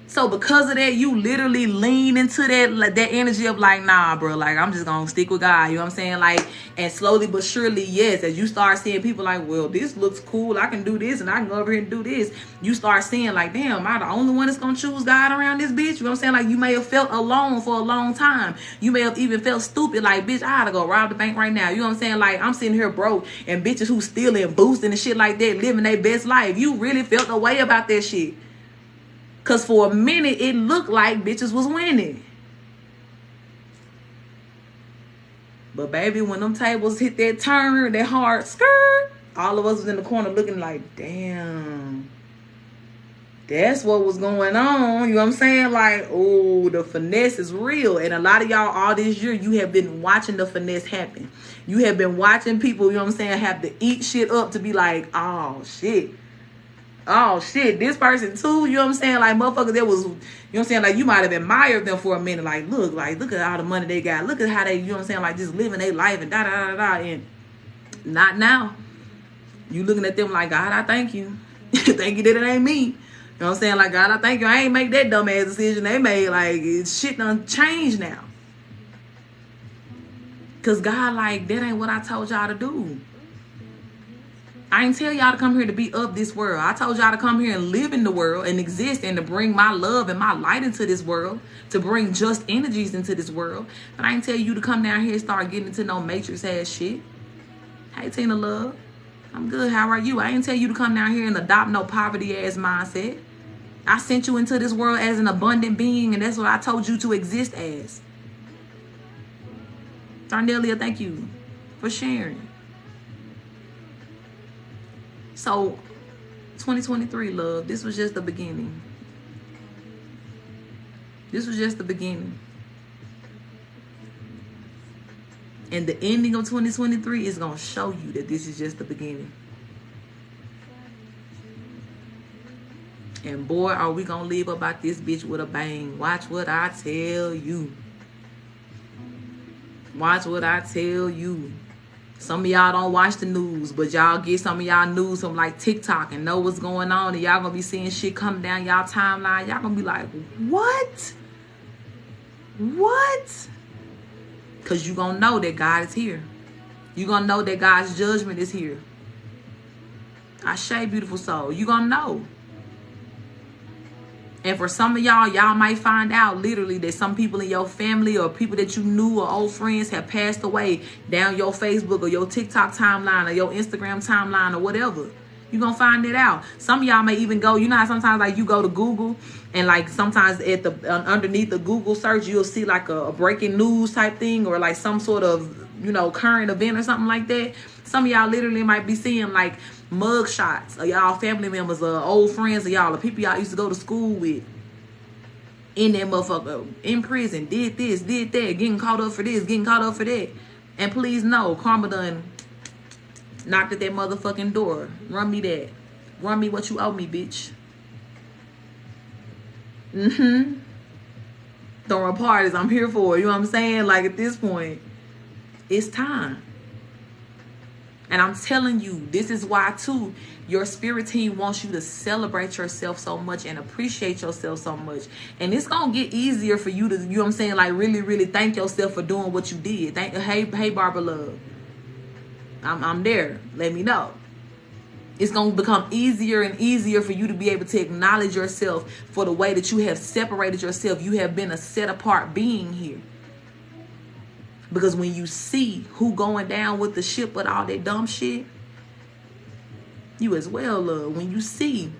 Speaker 1: So because of that, you literally lean into that energy of like, nah, bro, like, I'm just gonna stick with God. You know what I'm saying? Like, and slowly but surely, yes, as you start seeing people like, well, this looks cool, I can do this and I can go over here and do this, you start seeing like, damn, am I the only one that's gonna choose God around this bitch? You know what I'm saying? Like, you may have felt alone for a long time. You may have even felt stupid, like, bitch, I gotta go rob the bank right now. You know what I'm saying? Like, I'm sitting here broke, and bitches who stealing, boosting and shit like that, living their best life. You really felt a way about that shit. Because for a minute, it looked like bitches was winning. But baby, when them tables hit that turn, that hard skirt, all of us was in the corner looking like, damn, that's what was going on. You know what I'm saying? Like, oh, the finesse is real. And a lot of y'all all this year, you have been watching the finesse happen. You have been watching people, you know what I'm saying, have to eat shit up to be like, oh, shit. Oh shit, this person too, you know what I'm saying? Like, motherfucker, that was, you know what I'm saying? Like, you might have admired them for a minute. Like, look at all the money they got. Look at how they, you know what I'm saying? Like, just living their life and da da da da. And not now. You looking at them like, God, I thank you. Thank you that it ain't me. You know what I'm saying? Like, God, I thank you. I ain't make that dumb ass decision they made. Like, shit done changed now. Cause God, like, that ain't what I told y'all to do. I ain't tell y'all to come here to be of this world. I told y'all to come here and live in the world and exist and to bring my love and my light into this world, to bring just energies into this world. But I ain't tell you to come down here and start getting into no matrix ass shit. Hey, Tina Love. I'm good. How are you? I ain't tell you to come down here and adopt no poverty ass mindset. I sent you into this world as an abundant being, and that's what I told you to exist as. Darnelia, thank you for sharing. So, 2023, love, this was just the beginning. This was just the beginning. And the ending of 2023 is going to show you that this is just the beginning. And boy, are we going to live about this bitch with a bang. Watch what I tell you. Watch what I tell you. Some of y'all don't watch the news, but y'all get some of y'all news from like TikTok and know what's going on, and y'all gonna be seeing shit come down y'all timeline. Y'all gonna be like, what? What? Because you gonna know that God is here. You gonna know that God's judgment is here. Ashe, beautiful soul. You gonna know. And for some of y'all might find out literally that some people in your family or people that you knew or old friends have passed away down your Facebook or your TikTok timeline or your Instagram timeline or whatever. You're going to find it out. Some of y'all may even go, you know how sometimes like you go to Google and like sometimes at the underneath the Google search, you'll see like a breaking news type thing or like some sort of, current event or something like that. Some of y'all literally might be seeing like mug shots of y'all family members or old friends of y'all or people y'all used to go to school with in that motherfucker in prison, did this, did that, getting caught up for this, getting caught up for that. And please know, karma done knocked at that motherfucking door. Run me that. Run me what you owe me, bitch. Throwing parties, I'm here for it. You know what I'm saying? Like at this point, it's time. And I'm telling you, this is why too, your spirit team wants you to celebrate yourself so much and appreciate yourself so much. And it's going to get easier for you to, you know what I'm saying? Like really, really thank yourself for doing what you did. Hey, Barbara Love. I'm there. Let me know. It's going to become easier and easier for you to be able to acknowledge yourself for the way that you have separated yourself. You have been a set apart being here. Because when you see who going down with the ship with all that dumb shit, you as well, love. When you see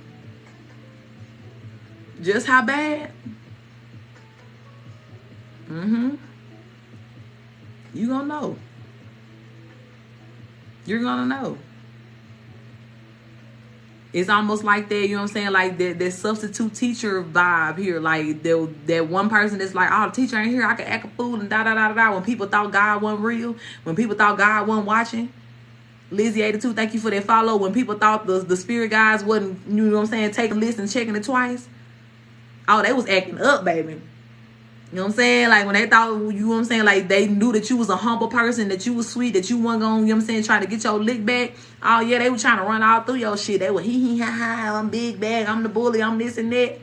Speaker 1: just how bad, you gonna know. You're gonna know. It's almost like that, you know what I'm saying? Like that substitute teacher vibe here. Like that one person that's like, oh, the teacher ain't here, I can act a fool and da. When people thought God wasn't real, when people thought God wasn't watching. Lizzie82, thank you for that follow. When people thought the spirit guys wasn't, you know what I'm saying, taking a list and checking it twice. Oh, they was acting up, baby. You know what I'm saying? Like when they thought, you know what I'm saying, like they knew that you was a humble person, that you was sweet, that you wasn't going, you know what I'm saying, trying to get your lick back. Oh yeah, they were trying to run all through your shit. They were hee ha ha, I'm big bag, I'm the bully, I'm this and that.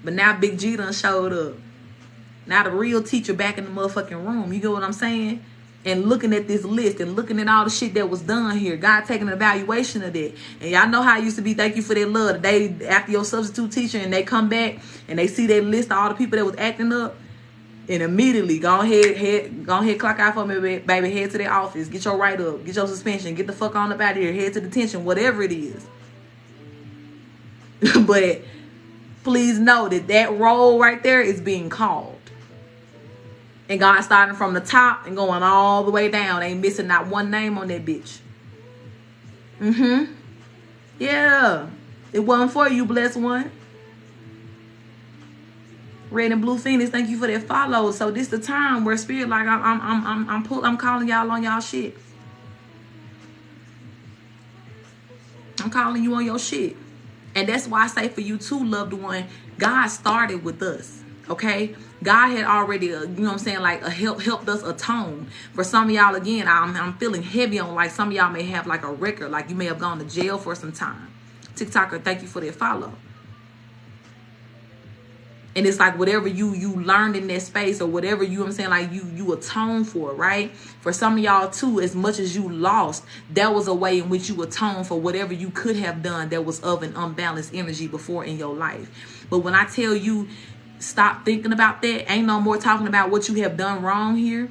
Speaker 1: But now Big G done showed up. Now the real teacher back in the motherfucking room. You get what I'm saying? And looking at this list and looking at all the shit that was done here. God taking an evaluation of that. And y'all know how it used to be, thank you for that love. The day after your substitute teacher and they come back and they see that list of all the people that was acting up. And immediately go ahead, clock out for me, baby. Head to the office. Get your write up. Get your suspension. Get the fuck on up out of here. Head to detention. Whatever it is. But please know that role right there is being called. And God starting from the top and going all the way down. Ain't missing not one name on that bitch. Yeah. It wasn't for you, blessed one. Red and Blue Phoenix, thank you for that follow. So this the time where spirit, like I'm calling y'all on y'all shit. I'm calling you on your shit. And that's why I say for you too, loved one, God started with us. Okay, God had already, you know what I'm saying, like helped us atone. For some of y'all, again, I'm feeling heavy on, like some of y'all may have like a record, like you may have gone to jail for some time. TikToker, thank you for that follow. And it's like whatever you learned in that space or whatever, you know what I'm saying, like you atone for, right? For some of y'all too, as much as you lost, that was a way in which you atone for whatever you could have done that was of an unbalanced energy before in your life. But when I tell you, stop thinking about that. Ain't no more talking about what you have done wrong here.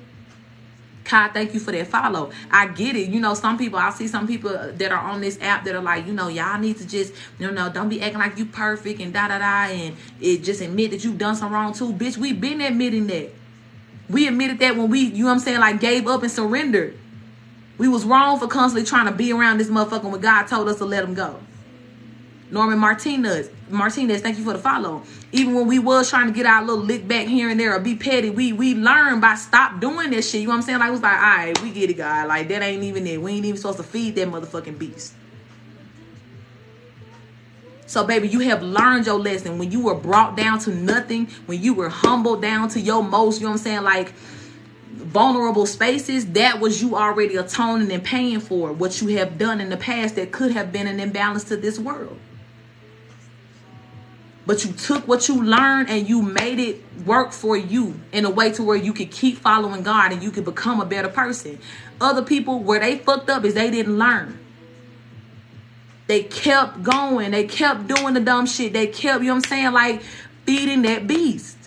Speaker 1: Kai, thank you for that follow. I get it. You know, some people, I see some people that are on this app that are like, you know, y'all need to just, you know, don't be acting like you perfect and and it just admit that you've done something wrong too. Bitch, we been admitting that. We admitted that when we, you know what I'm saying, like gave up and surrendered. We was wrong for constantly trying to be around this motherfucker when God told us to let him go. Norman Martinez, thank you for the follow. Even when we was trying to get our little lick back here and there or be petty, we learned by stop doing that shit. You know what I'm saying? Like, it was like, all right, we get it, God. Like, that ain't even it. We ain't even supposed to feed that motherfucking beast. So, baby, you have learned your lesson. When you were brought down to nothing, when you were humbled down to your most, you know what I'm saying, like, vulnerable spaces, that was you already atoning and paying for what you have done in the past that could have been an imbalance to this world. But you took what you learned and you made it work for you in a way to where you could keep following God and you could become a better person. Other people, where they fucked up is they didn't learn. They kept going. They kept doing the dumb shit. They kept, you know what I'm saying, like feeding that beast.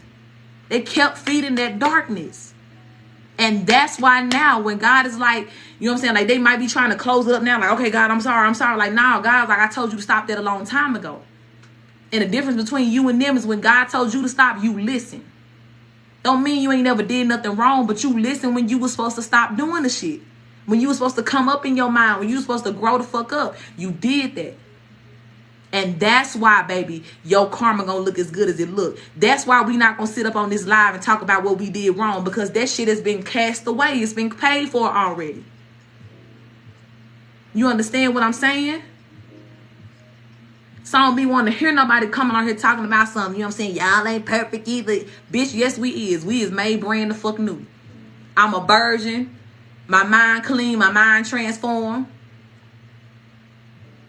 Speaker 1: They kept feeding that darkness. And that's why now when God is like, you know what I'm saying, like they might be trying to close it up now. Like, okay, God, I'm sorry. Like, nah, God's like, I told you to stop that a long time ago. And the difference between you and them is when God told you to stop, you listen. Don't mean you ain't never did nothing wrong, but you listen when you was supposed to stop doing the shit. When you was supposed to come up in your mind, when you was supposed to grow the fuck up, you did that. And that's why, baby, your karma gonna look as good as it look. That's why we not gonna sit up on this live and talk about what we did wrong, because that shit has been cast away. It's been paid for already. You understand what I'm saying? So I don't be wanting to hear nobody coming on here talking about something. You know what I'm saying? Y'all ain't perfect either. Bitch, yes, we is. We is made brand the fuck new. I'm a virgin. My mind clean. My mind transformed.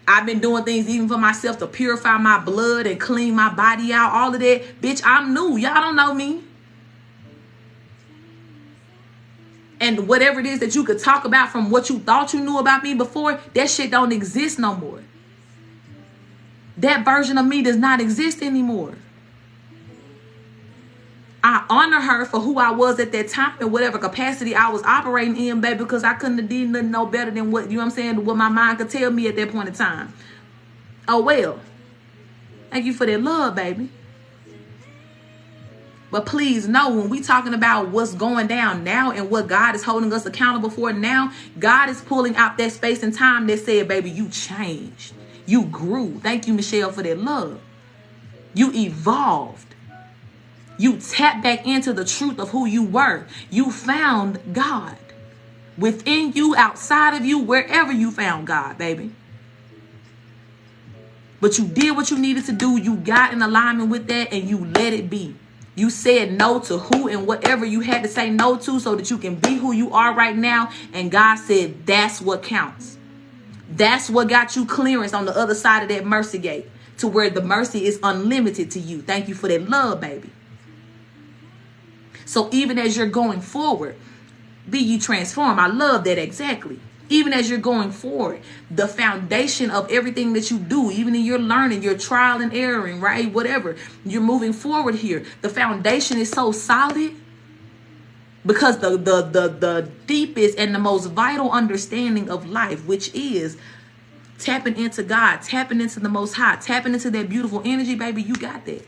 Speaker 1: I've been doing things even for myself to purify my blood and clean my body out. All of that. Bitch, I'm new. Y'all don't know me. And whatever it is that you could talk about from what you thought you knew about me before, that shit don't exist no more. That version of me does not exist anymore. I honor her for who I was at that time and whatever capacity I was operating in, baby, because I couldn't have did nothing no better than what, you know what I'm saying, what my mind could tell me at that point in time. Oh, well. Thank you for that love, baby. But please know, when we talking about what's going down now and what God is holding us accountable for now, God is pulling out that space and time that said, baby, you changed. You grew. Thank you, Michelle, for that love. You evolved. You tapped back into the truth of who you were. You found God. Within you, outside of you, wherever you found God, baby. But you did what you needed to do. You got in alignment with that and you let it be. You said no to who and whatever you had to say no to so that you can be who you are right now. And God said, that's what counts. That's what got you clearance on the other side of that mercy gate, to where the mercy is unlimited to you. Thank you for that love, baby. So even as you're going forward, be ye transformed. I love that exactly. Even as you're going forward, the foundation of everything that you do, even in your learning, your trial and erroring, right? Whatever, you're moving forward here. The foundation is so solid because the deepest and the most vital understanding of life, which is tapping into God, tapping into the Most High, tapping into that beautiful energy, baby, you got that.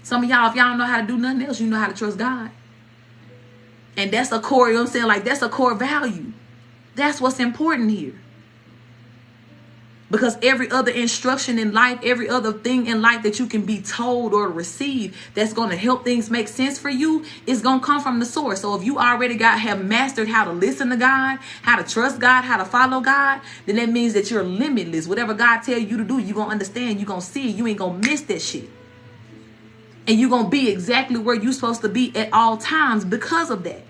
Speaker 1: Some of y'all, if y'all don't know how to do nothing else, you know how to trust God. And that's a core, you know what I'm saying? Like, that's a core value. That's what's important here. Because every other instruction in life, every other thing in life that you can be told or receive that's going to help things make sense for you is going to come from the source. So if you already have mastered how to listen to God, how to trust God, how to follow God, then that means that you're limitless. Whatever God tells you to do, you're going to understand, you're going to see it, you ain't going to miss that shit. And you're going to be exactly where you're supposed to be at all times because of that.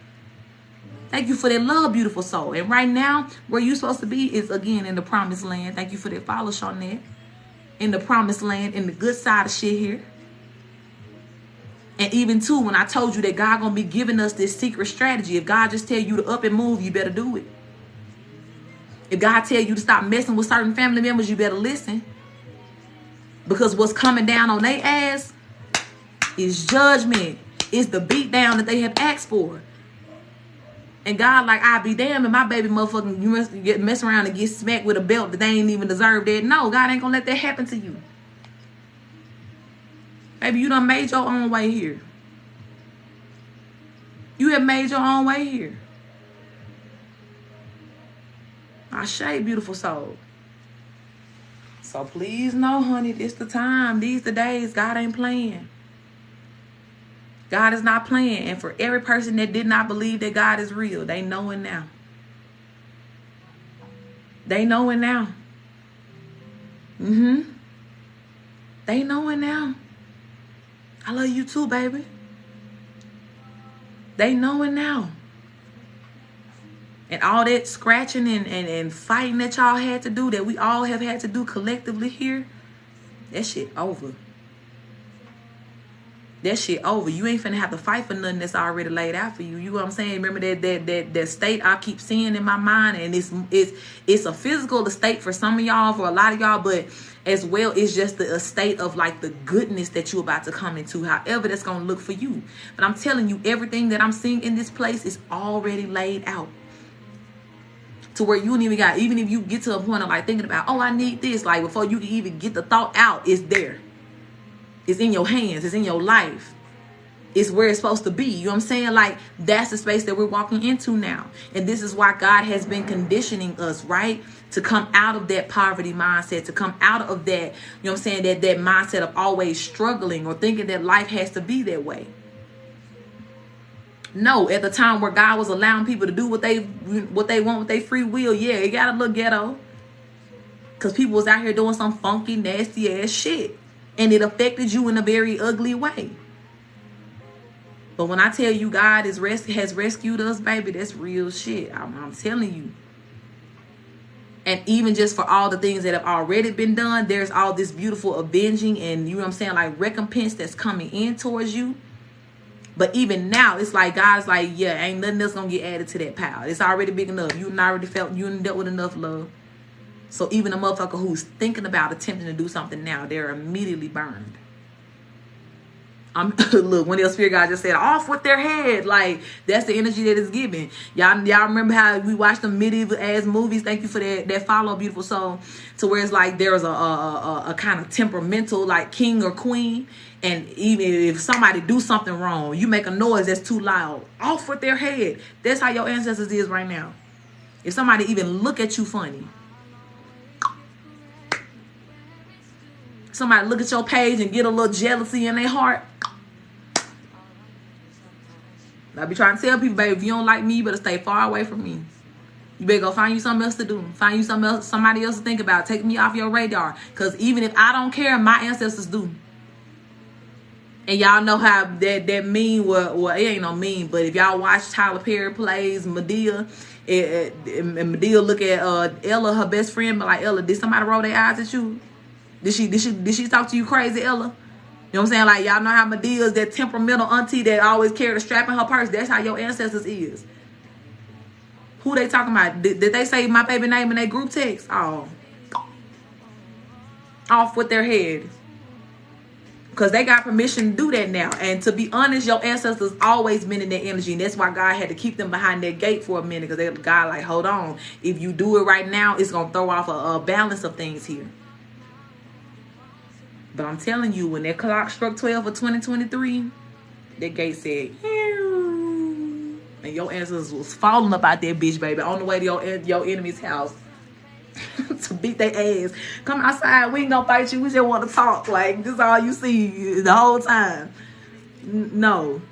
Speaker 1: Thank you for that love, beautiful soul. And right now, where you're supposed to be is, again, in the promised land. Thank you for that follow, Shawnette. In the promised land, in the good side of shit here. And even, too, when I told you that God going to be giving us this secret strategy, if God just tell you to up and move, you better do it. If God tell you to stop messing with certain family members, you better listen. Because what's coming down on their ass is judgment. It's the beat down that they have asked for. And God, like, I'll be damned if my baby motherfucking you mess around and get smacked with a belt that they ain't even deserve that. No, God ain't gonna let that happen to you. Baby, you done made your own way here. You have made your own way here. Ashe, beautiful soul. So please know, honey, this the time. These the days. God ain't playing. God is not playing. And for every person that did not believe that God is real, they know it now. They know it now. They know it now. I love you too, baby. They know it now. And all that scratching and fighting that y'all had to do, that we all have had to do collectively here, that shit over. That shit over. You ain't finna have to fight for nothing that's already laid out for you. You know what I'm saying? Remember that state I keep seeing in my mind, and it's a physical state for some of y'all, for a lot of y'all, but as well, it's just a state of like the goodness that you're about to come into, however that's gonna look for you. But I'm telling you, everything that I'm seeing in this place is already laid out. To where you don't even got, even if you get to a point of like thinking about, oh, I need this, like before you can even get the thought out, it's there. It's in your hands. It's in your life. It's where it's supposed to be. You know what I'm saying? Like, that's the space that we're walking into now. And this is why God has been conditioning us, right? To come out of that poverty mindset, to come out of that, you know what I'm saying, that mindset of always struggling or thinking that life has to be that way. No, at the time where God was allowing people to do what they want with their free will, yeah, it got a little ghetto. Because people was out here doing some funky, nasty ass shit. And it affected you in a very ugly way. But when I tell you God has rescued us, baby, that's real shit. I'm telling you. And even just for all the things that have already been done, there's all this beautiful avenging and, you know what I'm saying, like recompense that's coming in towards you. But even now, it's like God's like, yeah, ain't nothing else gonna get added to that pile. It's already big enough. You already dealt with enough love. So even a motherfucker who's thinking about attempting to do something now, they're immediately burned. Look, when your spirit guide just said off with their head, like that's the energy that it's giving. Y'all remember how we watched the medieval ass movies? Thank you for that follow, beautiful soul. To where it's like there's a kind of temperamental like king or queen, and even if somebody do something wrong, you make a noise that's too loud, off with their head. That's how your ancestors is right now. If somebody even look at you funny, somebody look at your page and get a little jealousy in their heart. I be trying to tell people, baby, if you don't like me, you better stay far away from me. You better go find you something else to do. Find you somebody else to think about. Take me off your radar. Because even if I don't care, my ancestors do. And y'all know how that meme, well, it ain't no meme, but if y'all watch Tyler Perry plays Medea, and Medea look at Ella, her best friend, but like, Ella, did somebody roll their eyes at you? Did she talk to you crazy, Ella? You know what I'm saying? Like, y'all know how Medea is that temperamental auntie that always carried a strap in her purse. That's how your ancestors is. Who they talking about? Did they say my baby name in their group text? Oh. Off with their head. Because they got permission to do that now. And to be honest, your ancestors always been in that energy. And that's why God had to keep them behind that gate for a minute. Because God like, hold on. If you do it right now, it's going to throw off a balance of things here. But I'm telling you, when that clock struck 12 for 2023, that gate said, Ew. And your ancestors was falling up out that bitch, baby, on the way to your enemy's house to beat their ass. Come outside, we ain't gonna fight you, we just want to talk. Like, this is all you see the whole time. No.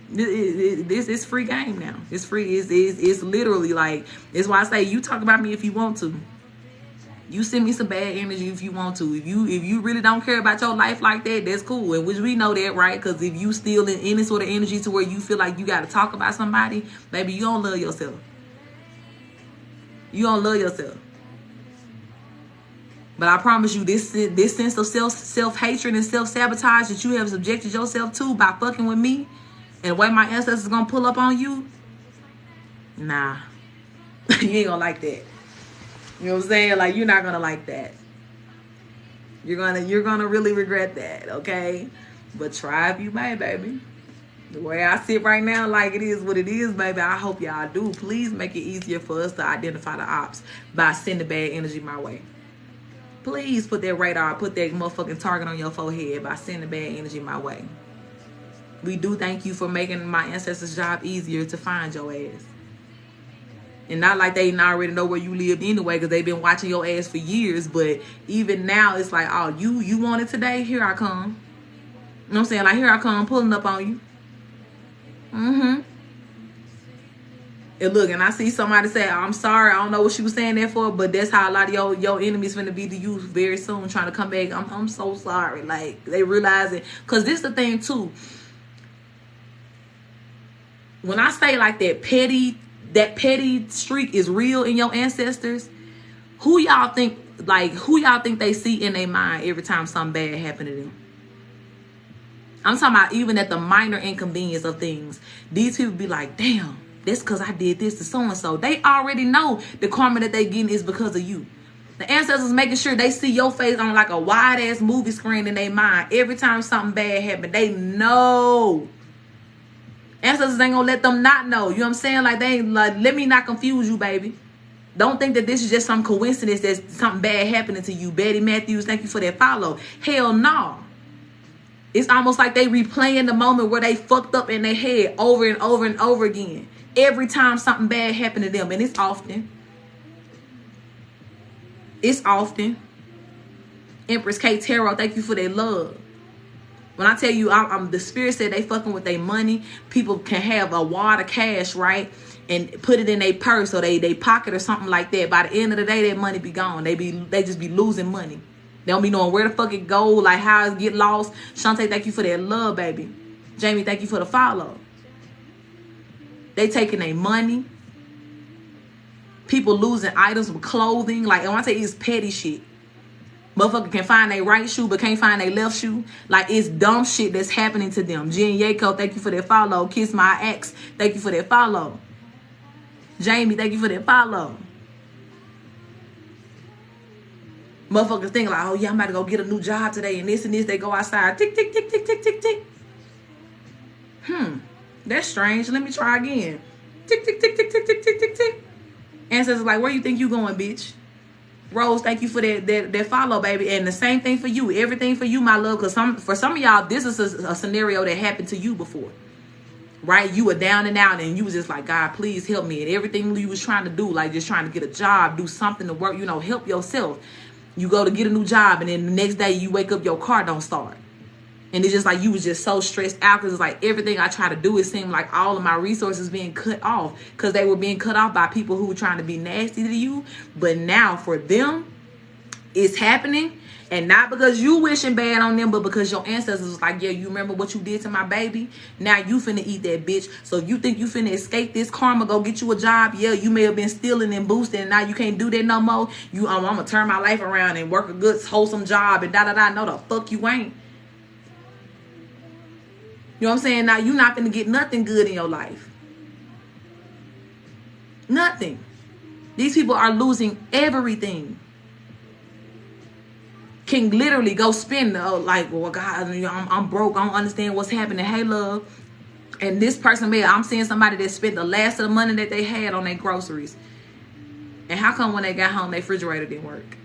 Speaker 1: This is free game now. It's free. It's literally like, it's why I say you talk about me if you want to. You send me some bad energy if you want to. If you really don't care about your life like that, that's cool. And which we know that, right? Because if you still in any sort of energy to where you feel like you got to talk about somebody, baby, you don't love yourself. You don't love yourself. But I promise you, this sense of self-hatred and self-sabotage that you have subjected yourself to by fucking with me, and the way my ancestors gonna pull up on you, nah. You ain't gonna like that. You know what I'm saying? Like, you're not gonna like that. You're gonna really regret that, okay? But try if you may, baby. The way I sit right now, like, it is what it is, baby. I hope y'all do. Please make it easier for us to identify the ops by sending bad energy my way. Please put that radar, put that motherfucking target on your forehead by sending bad energy my way. We do thank you for making my ancestors' job easier to find your ass. And not like they didn't already know where you lived anyway, because they've been watching your ass for years. But even now, it's like, oh, you want it today? Here I come. You know what I'm saying? Like, here I come, pulling up on you. Mm-hmm. And look, and I see somebody say, I'm sorry, I don't know what she was saying that for, but that's how a lot of your enemies finna be to you very soon, trying to come back. I'm so sorry. Like, they realize it. Because this is the thing, too. When I say, like, that petty streak is real in your ancestors, who y'all think they see in their mind every time something bad happen to them? I'm talking about even at the minor inconvenience of things. These people be like, damn, that's because I did this to so-and-so. They already know the karma that they getting is because of you. The ancestors making sure they see your face on like a wide-ass movie screen in their mind. Every time something bad happen, they know. Ancestors ain't gonna let them not know. You know what I'm saying? Like, they ain't like, let me not confuse you, baby. Don't think that this is just some coincidence that something bad happening to you. Betty Matthews, thank you for that follow. Hell no. It's almost like they replaying the moment where they fucked up in their head over and over and over again. Every time something bad happened to them. And it's often. It's often. Empress K. Tarot, thank you for their love. When I tell you, I'm the spirit said they fucking with their money. People can have a wad of cash, right? And put it in their purse or they pocket or something like that. By the end of the day, that money be gone. They just be losing money. They don't be knowing where the fuck it go, like how it get lost. Shantae, thank you for that love, baby. Jamie, thank you for the follow. They taking their money. People losing items with clothing. Like, when I say it's petty shit. Motherfucker can find their right shoe but can't find their left shoe. Like, it's dumb shit that's happening to them. Jen Yako, thank you for that follow. Kiss My Ex, thank you for that follow. Jamie, thank you for that follow. Motherfuckers think like, oh yeah, I'm about to go get a new job today and this. They go outside. Tick, tick, tick, tick, tick, tick, tick. That's strange. Let me try again. Tick, tick, tick, tick, tick, tick, tick, tick, tick. Ancestors like, where you think you going, bitch? Rose, thank you for that follow, baby. And the same thing for you. Everything for you, my love. Because for some of y'all, this is a scenario that happened to you before. Right? You were down and out and you was just like, God, please help me. And everything you was trying to do, like just trying to get a job, do something to work, help yourself. You go to get a new job and then the next day you wake up, your car don't start. And it's just like you was just so stressed out because it's like everything I try to do, it seemed like all of my resources being cut off because they were being cut off by people who were trying to be nasty to you. But now for them, it's happening. And not because you wishing bad on them, but because your ancestors was like, yeah, you remember what you did to my baby? Now you finna eat that bitch. So if you think you finna escape this karma, go get you a job. Yeah, you may have been stealing and boosting and now you can't do that no more. I'm gonna turn my life around and work a good, wholesome job and da-da-da. No, the fuck you ain't. You know what I'm saying? Now you're not going to get nothing good in your life. Nothing. These people are losing everything. Can literally go spend like, well, God, I'm broke. I don't understand what's happening. Hey, love. And this person, I'm seeing somebody that spent the last of the money that they had on their groceries. And how come when they got home, their refrigerator didn't work?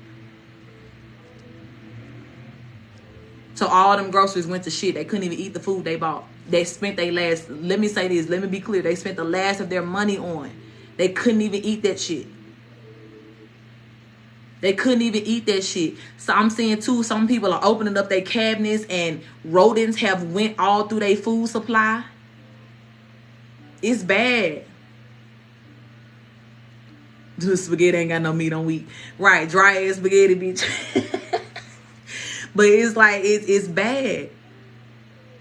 Speaker 1: So all them groceries went to shit. They couldn't even eat the food they bought. They spent their last, let me say this, let me be clear. They spent the last of their money on. They couldn't even eat that shit. They couldn't even eat that shit. So I'm seeing too, some people are opening up their cabinets and rodents have went all through their food supply. It's bad. The spaghetti ain't got no meat on wheat. Right, dry ass spaghetti, bitch. But it's like, it's bad.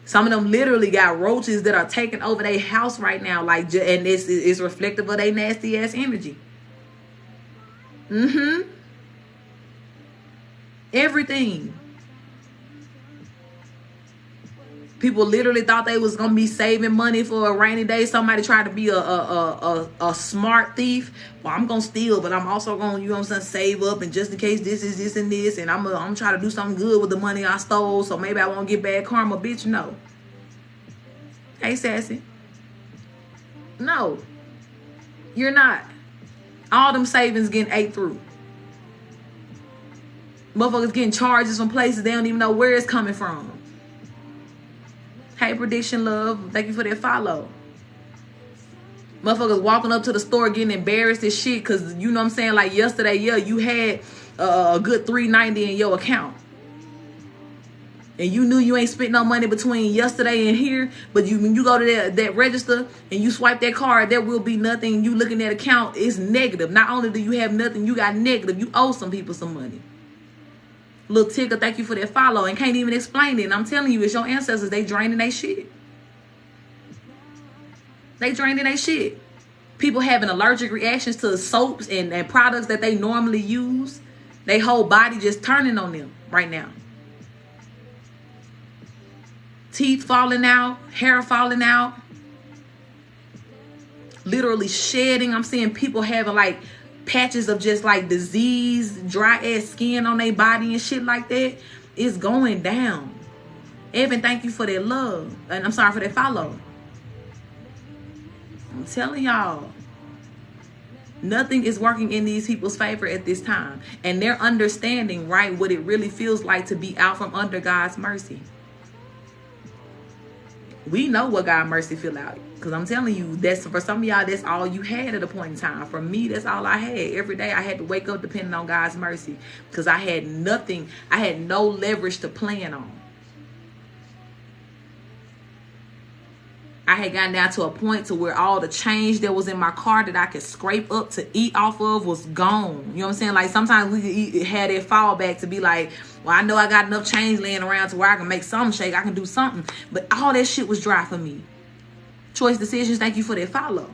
Speaker 1: Some of them literally got roaches that are taking over their house right now. Like, and it's reflective of their nasty ass energy. Everything. People literally thought they was gonna be saving money for a rainy day. Somebody tried to be a smart thief. Well, I'm gonna steal, but I'm also gonna, save up, and just in case this is this and this, and I'm trying to do something good with the money I stole, so maybe I won't get bad karma. Bitch, no. Hey, sassy. No, you're not. All them savings getting ate through. Motherfuckers getting charges from places they don't even know where it's coming from. Hey, Prediction Love, thank you for that follow. Motherfuckers walking up to the store getting embarrassed as shit because, you know what I'm saying, like yesterday, yeah, you had a good $390 in your account. And you knew you ain't spent no money between yesterday and here, but when you go to that register and you swipe that card, there will be nothing. You looking at account, it's negative. Not only do you have nothing, you got negative. You owe some people some money. Little Tigger, thank you for that follow, and can't even explain it. And I'm telling you, it's your ancestors. They draining their shit. They draining their shit. People having allergic reactions to soaps and products that they normally use. Their whole body just turning on them right now. Teeth falling out, hair falling out. Literally shedding. I'm seeing people having like patches of just like disease, dry ass skin on their body and shit like that. It's going down. Evan, thank you for that love. And I'm sorry for that follow. I'm telling y'all, nothing is working in these people's favor at this time. And they're understanding, right, what it really feels like to be out from under God's mercy. We know what God's mercy feel like. Because I'm telling you, that's for some of y'all, that's all you had at a point in time. For me, that's all I had. Every day I had to wake up depending on God's mercy. Because I had nothing. I had no leverage to plan on. I had gotten down to a point to where all the change that was in my car that I could scrape up to eat off of was gone. You know what I'm saying? Like sometimes we had that fallback to be like, well, I know I got enough change laying around to where I can make something shake. I can do something. But all that shit was dry for me. Choice Decisions, thank you for that follow.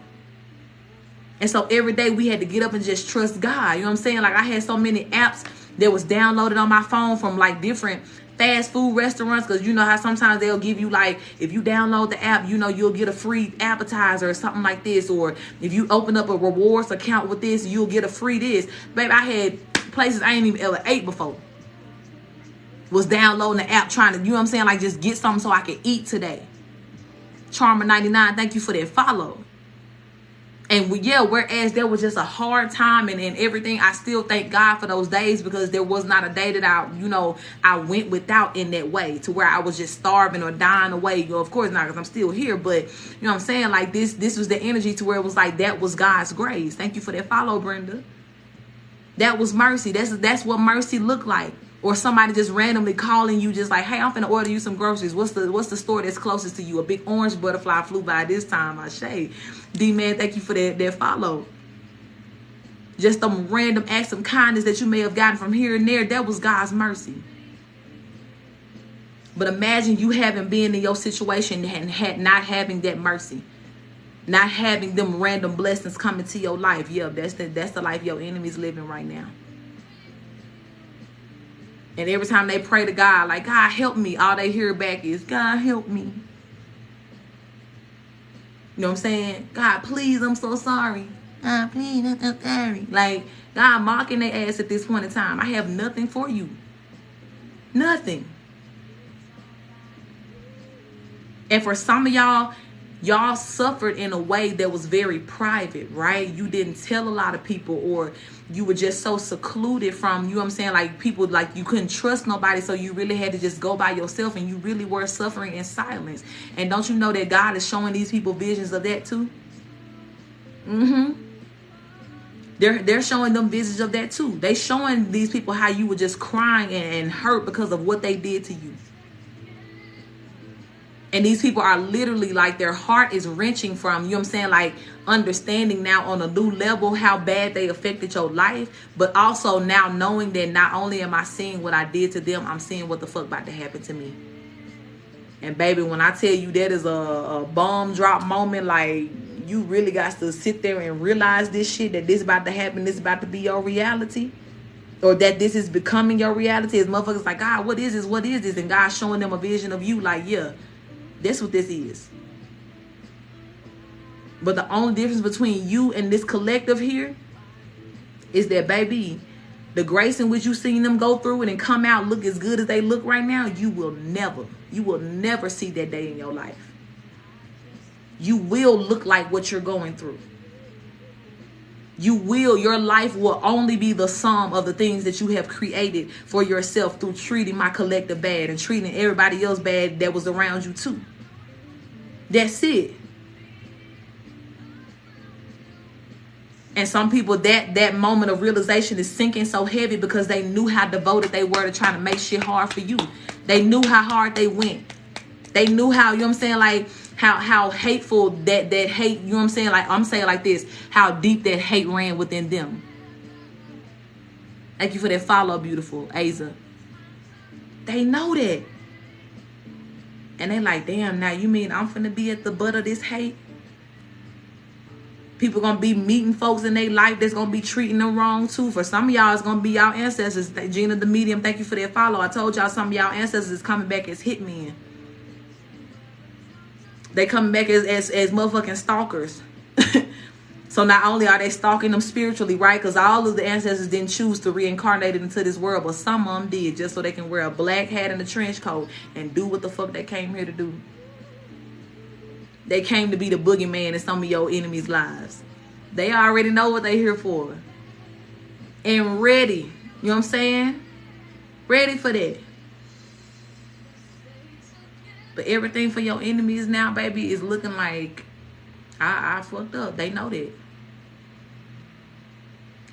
Speaker 1: And so every day we had to get up and just trust God. You know what I'm saying? Like I had so many apps that was downloaded on my phone from like different fast food restaurants, because you know how sometimes they'll give you like, if you download the app, you know, you'll get a free appetizer or something like this, or if you open up a rewards account with this, you'll get a free this. Baby, I had places I ain't even ever ate before. Was downloading the app trying to, you know what I'm saying, like just get something so I could eat today. Charmer 99, thank you for that follow. And whereas there was just a hard time and everything, I still thank God for those days, because there was not a day that I went without in that way to where I was just starving or dying away. Of course not, because I'm still here, but you know what I'm saying? Like this was the energy to where it was like, that was God's grace. Thank you for that follow, Brenda. That was mercy. That's what mercy looked like. Or somebody just randomly calling you, just like, hey, I'm finna order you some groceries. What's the store that's closest to you? A big orange butterfly flew by this time. I shade. D-Man, thank you for that follow. Just some random acts of kindness that you may have gotten from here and there. That was God's mercy. But imagine you having been in your situation and not having that mercy. Not having them random blessings coming to your life. Yeah, that's the life your enemy's living right now. And every time they pray to God, like, God help me, all they hear back is, God help me. You know what I'm saying? God, please, I'm so sorry. God, please, I'm so sorry. Like, God mocking their ass at this point in time. I have nothing for you. Nothing. And for some of y'all suffered in a way that was very private, right? You didn't tell a lot of people, or you were just so secluded from, you know what I'm saying, like people, like you couldn't trust nobody, so you really had to just go by yourself, and you really were suffering in silence. And don't you know that God is showing these people visions of that too? They're showing them visions of that too. They showing these people how you were just crying and hurt because of what they did to you. And these people are literally like, their heart is wrenching from, you know what I'm saying, like understanding now on a new level how bad they affected your life, but also now knowing that not only am I seeing what I did to them, I'm seeing what the fuck about to happen to me. And baby, when I tell you that is a bomb drop moment, like you really got to sit there and realize this shit, that this about to happen, this about to be your reality, or that this is becoming your reality. As motherfuckers like, God, what is this? What is this? And God showing them a vision of you, like, yeah, that's what this is. But the only difference between you and this collective here is that, baby, the grace in which you seen them go through it and come out look as good as they look right now, you will never see that day in your life. You will look like what you're going through. Your life will only be the sum of the things that you have created for yourself through treating my collective bad and treating everybody else bad that was around you too. That's it. And some people, that moment of realization is sinking so heavy because they knew how devoted they were to trying to make shit hard for you. They knew how hard they went. They knew how, you know what I'm saying, like how hateful that hate, you know what I'm saying, like I'm saying like this, how deep that hate ran within them. Thank you for that follow, beautiful Aza. They know that. And they like, damn, now you mean I'm finna be at the butt of this hate? People gonna be meeting folks in their life that's gonna be treating them wrong too. For some of y'all, it's gonna be y'all ancestors. Gina the Medium, thank you for that follow. I told y'all some of y'all ancestors is coming back as hitmen. They coming back as motherfucking stalkers. So not only are they stalking them spiritually, right? Because all of the ancestors didn't choose to reincarnate into this world, but some of them did, just so they can wear a black hat and a trench coat and do what the fuck they came here to do. They came to be the boogeyman in some of your enemies' lives. They already know what they're here for. And ready. You know what I'm saying? Ready for that. But everything for your enemies now, baby, is looking like I fucked up. They know that.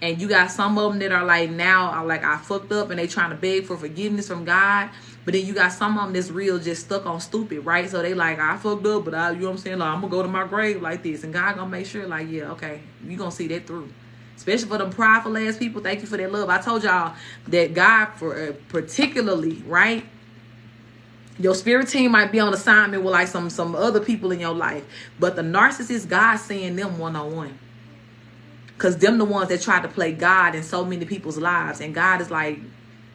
Speaker 1: And you got some of them that are like, now are like, I fucked up, and they trying to beg for forgiveness from God. But then you got some of them that's real just stuck on stupid, right? So they like, I fucked up, but you know what I'm saying? Like, I'm going to go to my grave like this. And God going to make sure, like, yeah, okay, you going to see that through. Especially for them prideful ass people. Thank you for that love. I told y'all that God, for particularly, right? Your spirit team might be on assignment with like some other people in your life. But the narcissist, God's seeing them one-on-one. Because them the ones that try to play God in so many people's lives. And God is like,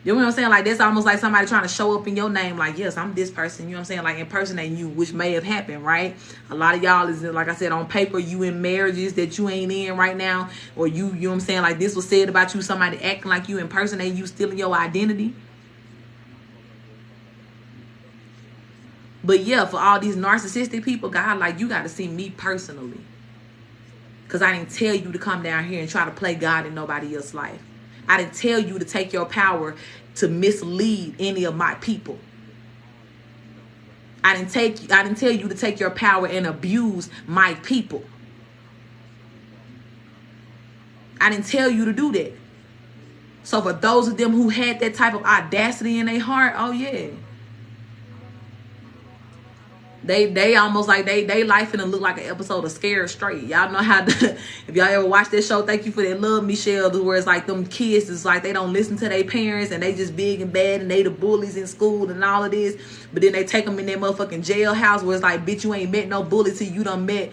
Speaker 1: you know what I'm saying? Like, that's almost like somebody trying to show up in your name. Like, yes, I'm this person. You know what I'm saying? Like, impersonating you, which may have happened, right? A lot of y'all is, like I said, on paper, you in marriages that you ain't in right now. Or you know what I'm saying? Like, this was said about you. Somebody acting like you, impersonating you, stealing your identity. But yeah, for all these narcissistic people, God, like, you got to see me personally. Because I didn't tell you to come down here and try to play God in nobody else's life. I didn't tell you to take your power to mislead any of my people. I didn't tell you to take your power and abuse my people. I didn't tell you to do that. So for those of them who had that type of audacity in their heart, oh yeah. They almost like they life finna look like an episode of Scared Straight. Y'all know how if y'all ever watch that show, thank you for that love, Michelle, where it's like them kids is like they don't listen to their parents and they just big and bad and they the bullies in school and all of this. But then they take them in that motherfucking jailhouse where it's like, bitch, you ain't met no bully till you done met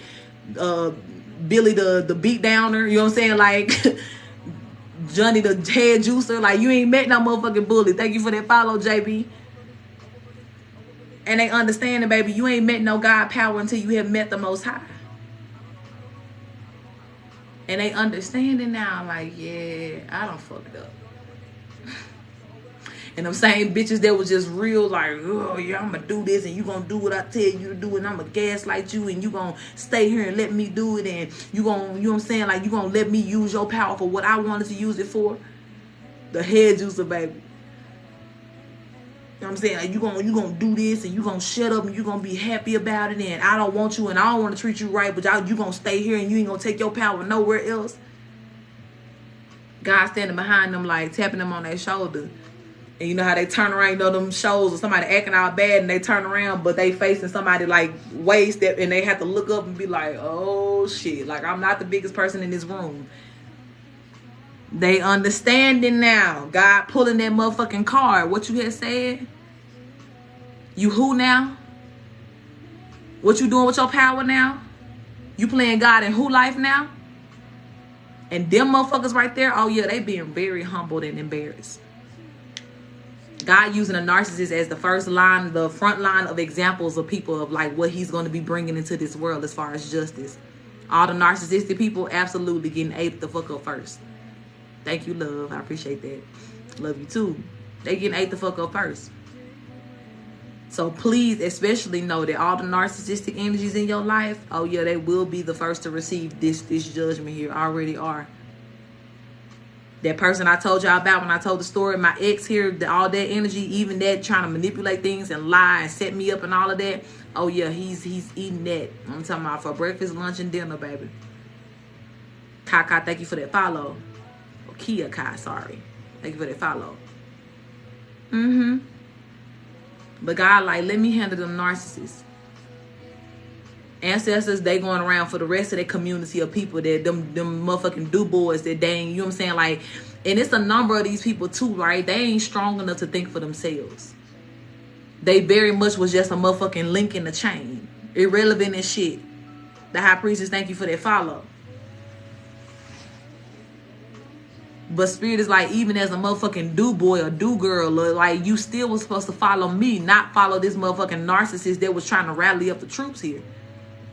Speaker 1: Billy the beat downer. You know what I'm saying? Like Johnny the head juicer. Like, you ain't met no motherfucking bully. Thank you for that follow, JB. And they understand that, baby, you ain't met no God power until you have met the Most High. And they understand it now, like, yeah, I done fucked up. And them same bitches that was just real, like, oh, yeah, I'm gonna do this, and you gonna do what I tell you to do, and I'm gonna gaslight you, and you gonna stay here and let me do it, and you gonna, you know what I'm saying, like, you gonna let me use your power for what I wanted to use it for. The head juicer, baby. You know what I'm saying? Like, you gonna do this and you gonna shut up and you gonna be happy about it, and I don't want you and I don't want to treat you right, but you gonna stay here and you ain't gonna take your power nowhere else. God standing behind them, like tapping them on their shoulder. And you know how they turn around, you know, them shows or somebody acting all bad and they turn around, but they facing somebody like way step and they have to look up and be like, oh shit, like, I'm not the biggest person in this room. They understanding now. God pulling that motherfucking card. What you had said? You who now? What you doing with your power now? You playing God in who life now? And them motherfuckers right there, oh yeah, they being very humbled and embarrassed. God using a narcissist as the first line, the front line of examples of people of like what he's going to be bringing into this world as far as justice. All the narcissistic people absolutely getting ate the fuck up first. Thank you, love. I appreciate that. Love you too. They getting ate the fuck up first. So please especially know that all the narcissistic energies in your life, oh yeah, they will be the first to receive this judgment here. Already are. That person I told y'all about when I told the story, my ex here, all that energy, even that trying to manipulate things and lie and set me up and all of that. Oh yeah, he's eating that. I'm talking about for breakfast, lunch, and dinner, baby. Kaka, thank you for that follow. Or Kia Kai, sorry. Thank you for that follow. But God, like, let me handle them narcissists. Ancestors, they going around for the rest of their community of people that them motherfucking do boys that they ain't, you know what I'm saying? Like, and it's a number of these people too, right? They ain't strong enough to think for themselves. They very much was just a motherfucking link in the chain. Irrelevant as shit. The high priestess, thank you for that follow. But spirit is like, even as a motherfucking do boy or do girl, like, you still was supposed to follow me, not follow this motherfucking narcissist that was trying to rally up the troops here.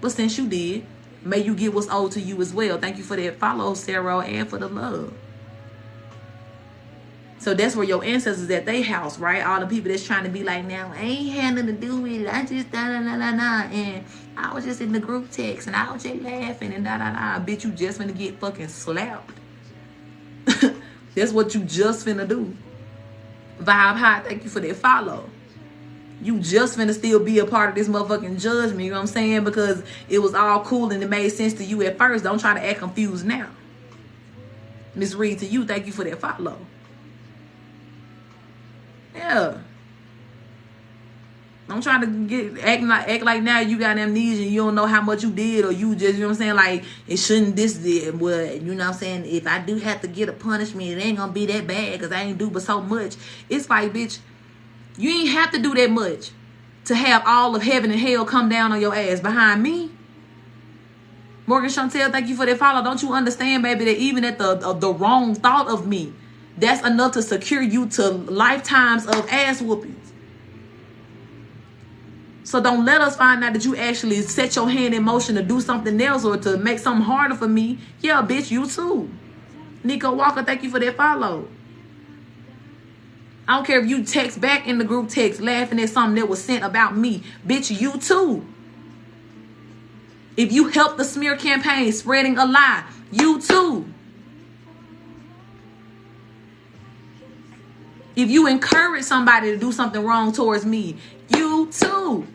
Speaker 1: But since you did, may you get what's owed to you as well. Thank you for that follow, Sarah, and for the love. So that's where your ancestors at their house, right? All the people that's trying to be like, now, I ain't had nothing to do with it. I just da-da-da-da-da. And I was just in the group text and I was just laughing and da-da-da. Bitch, you just finna get fucking slapped. That's what you just finna do. Vibe high, thank you for that follow. You just finna still be a part of this motherfucking judgment, you know what I'm saying? Because it was all cool and it made sense to you at first. Don't try to act confused now. Miss Reed, to you, thank you for that follow. Yeah. Don't try to act like now you got amnesia and you don't know how much you did, or you just, you know what I'm saying, like, it shouldn't this did. Well, you know what I'm saying, if I do have to get a punishment, it ain't gonna be that bad because I ain't do but so much. It's like, bitch, you ain't have to do that much to have all of heaven and hell come down on your ass behind me. Morgan Chantel, thank you for that follow. Don't you understand, baby, that even at the wrong thought of me, that's enough to secure you to lifetimes of ass whoopings. So don't let us find out that you actually set your hand in motion to do something else or to make something harder for me. Yeah, bitch, you too. Nico Walker, thank you for that follow. I don't care if you text back in the group text laughing at something that was sent about me. Bitch, you too. If you help the smear campaign spreading a lie, you too. If you encourage somebody to do something wrong towards me, you too.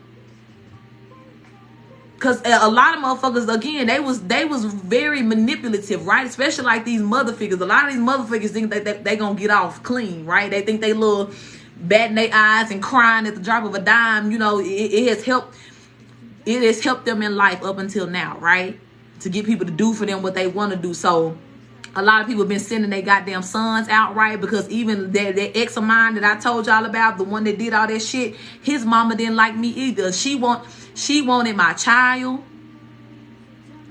Speaker 1: Because a lot of motherfuckers, again, they was very manipulative, right? Especially like these mother figures. A lot of these mother figures think that they gonna get off clean, right? They think they little batting their eyes and crying at the drop of a dime. You know, it has helped them in life up until now, right? To get people to do for them what they want to do. So a lot of people have been sending their goddamn sons out, right? Because even that ex of mine that I told y'all about, the one that did all that shit, his mama didn't like me either. She wanted my child.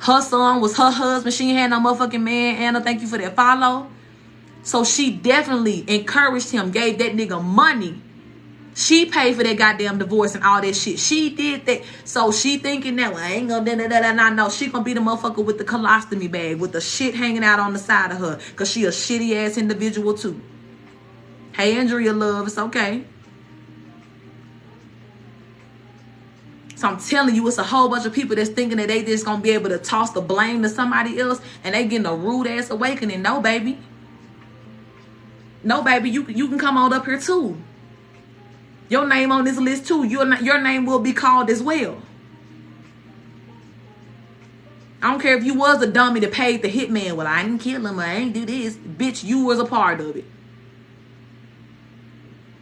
Speaker 1: Her son was her husband. She ain't had no motherfucking man. Anna, thank you for that follow. So she definitely encouraged him, gave that nigga money. She paid for that goddamn divorce and all that shit. She did that. So she thinking that, well, I ain't gonna no. She gonna be the motherfucker with the colostomy bag, with the shit hanging out on the side of her. Because she a shitty ass individual too. Hey, Andrea, love, it's okay. So I'm telling you, it's a whole bunch of people that's thinking that they just gonna be able to toss the blame to somebody else and they getting a rude ass awakening. No, baby. No, baby, you can come on up here too. Your name on this list too. Your name will be called as well. I don't care if you was a dummy that paid the hitman. Well, I didn't kill him. I ain't do this. Bitch, you was a part of it.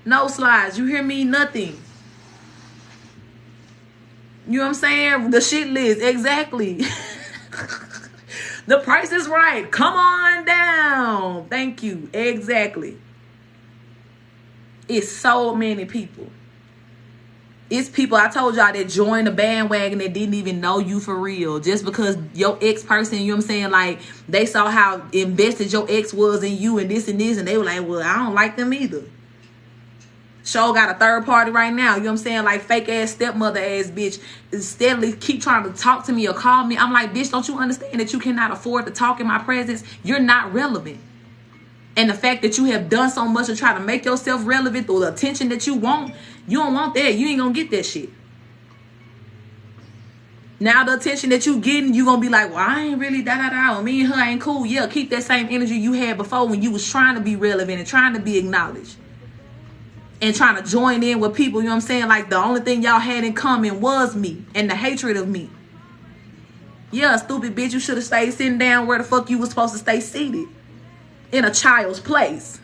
Speaker 1: No slides. You hear me? Nothing. You know what I'm saying? The shit list. Exactly. The price is right. Come on down. Thank you. Exactly. It's so many people. It's people, I told y'all, that joined the bandwagon that didn't even know you for real. Just because your ex person, you know what I'm saying, like, they saw how invested your ex was in you and this, and they were like, well, I don't like them either. Show got a third party right now, you know what I'm saying, like fake ass stepmother ass bitch steadily keep trying to talk to me or call me. I'm like, bitch, don't you understand that you cannot afford to talk in my presence? You're not relevant. And the fact that you have done so much to try to make yourself relevant through the attention that you want, you don't want that. You ain't gonna get that shit. Now the attention that you getting, you gonna be like, well, I ain't really Well, me and her ain't cool. Yeah, keep that same energy you had before when you was trying to be relevant and trying to be acknowledged. And trying to join in with people, you know what I'm saying? Like the only thing y'all had in common was me and the hatred of me. Yeah, stupid bitch, you should have stayed sitting down where the fuck you was supposed to stay seated. In a child's place.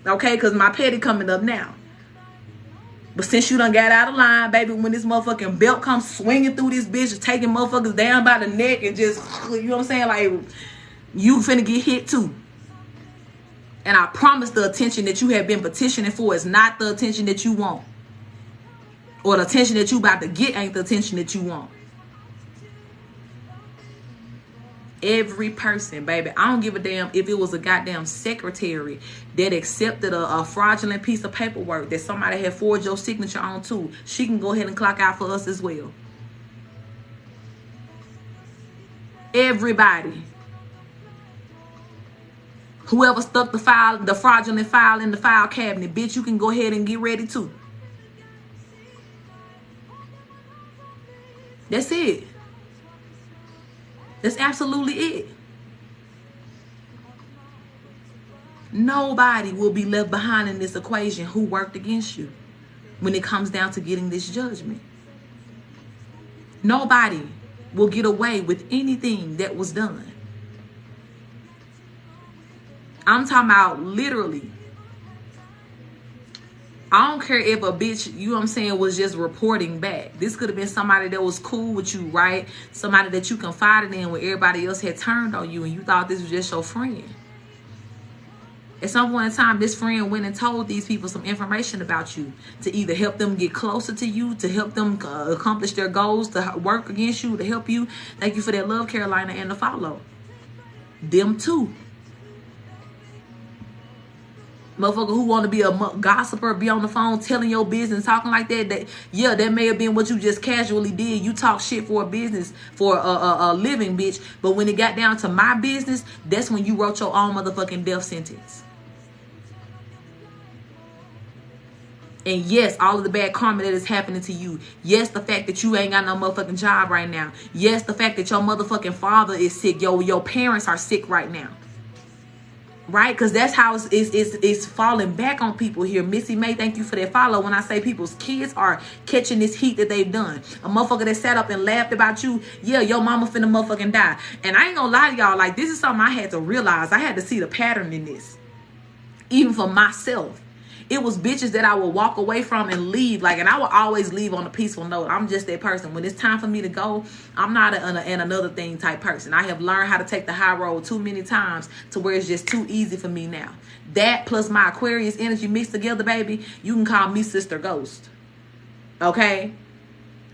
Speaker 1: Okay, because my petty coming up now. But since you done got out of line, baby, when this motherfucking belt comes swinging through this bitch, taking motherfuckers down by the neck and just, you know what I'm saying? Like, you finna get hit too. And I promise the attention that you have been petitioning for is not the attention that you want. Or the attention that you about to get ain't the attention that you want. Every person, baby. I don't give a damn if it was a goddamn secretary that accepted a fraudulent piece of paperwork that somebody had forged your signature on too. She can go ahead and clock out for us as well. Everybody. Whoever stuck the fraudulent file in the file cabinet, bitch, you can go ahead and get ready too. That's it. That's absolutely it. Nobody will be left behind in this equation who worked against you when it comes down to getting this judgment. Nobody will get away with anything that was done. I'm talking about literally. I don't care if a bitch, you know what I'm saying, was just reporting back. This could have been somebody that was cool with you, right? Somebody that you confided in when everybody else had turned on you and you thought this was just your friend. At some point in time, this friend went and told these people some information about you to either help them get closer to you, to help them accomplish their goals, to work against you, to help you. Thank you for that love, Carolina, and the follow. Them too. Motherfucker who want to be a gossiper, be on the phone telling your business, talking like that, yeah, that may have been what you just casually did. You talk shit for a business, for a living, bitch. But when it got down to my business, that's when you wrote your own motherfucking death sentence. And yes, all of the bad karma that is happening to you. Yes, the fact that you ain't got no motherfucking job right now. Yes, the fact that your motherfucking father is sick. Your parents are sick right now. Right? Because that's how it's falling back on people here. Missy May, thank you for that follow. When I say people's kids are catching this heat that they've done. A motherfucker that sat up and laughed about you. Yeah, your mama finna motherfucking die. And I ain't gonna lie to y'all. Like, this is something I had to realize. I had to see the pattern in this. Even for myself. It was bitches that I would walk away from and leave. Like, and I would always leave on a peaceful note. I'm just that person. When it's time for me to go, I'm not an another thing type person. I have learned how to take the high road too many times to where it's just too easy for me now. That plus my Aquarius energy mixed together, baby, you can call me Sister Ghost. Okay?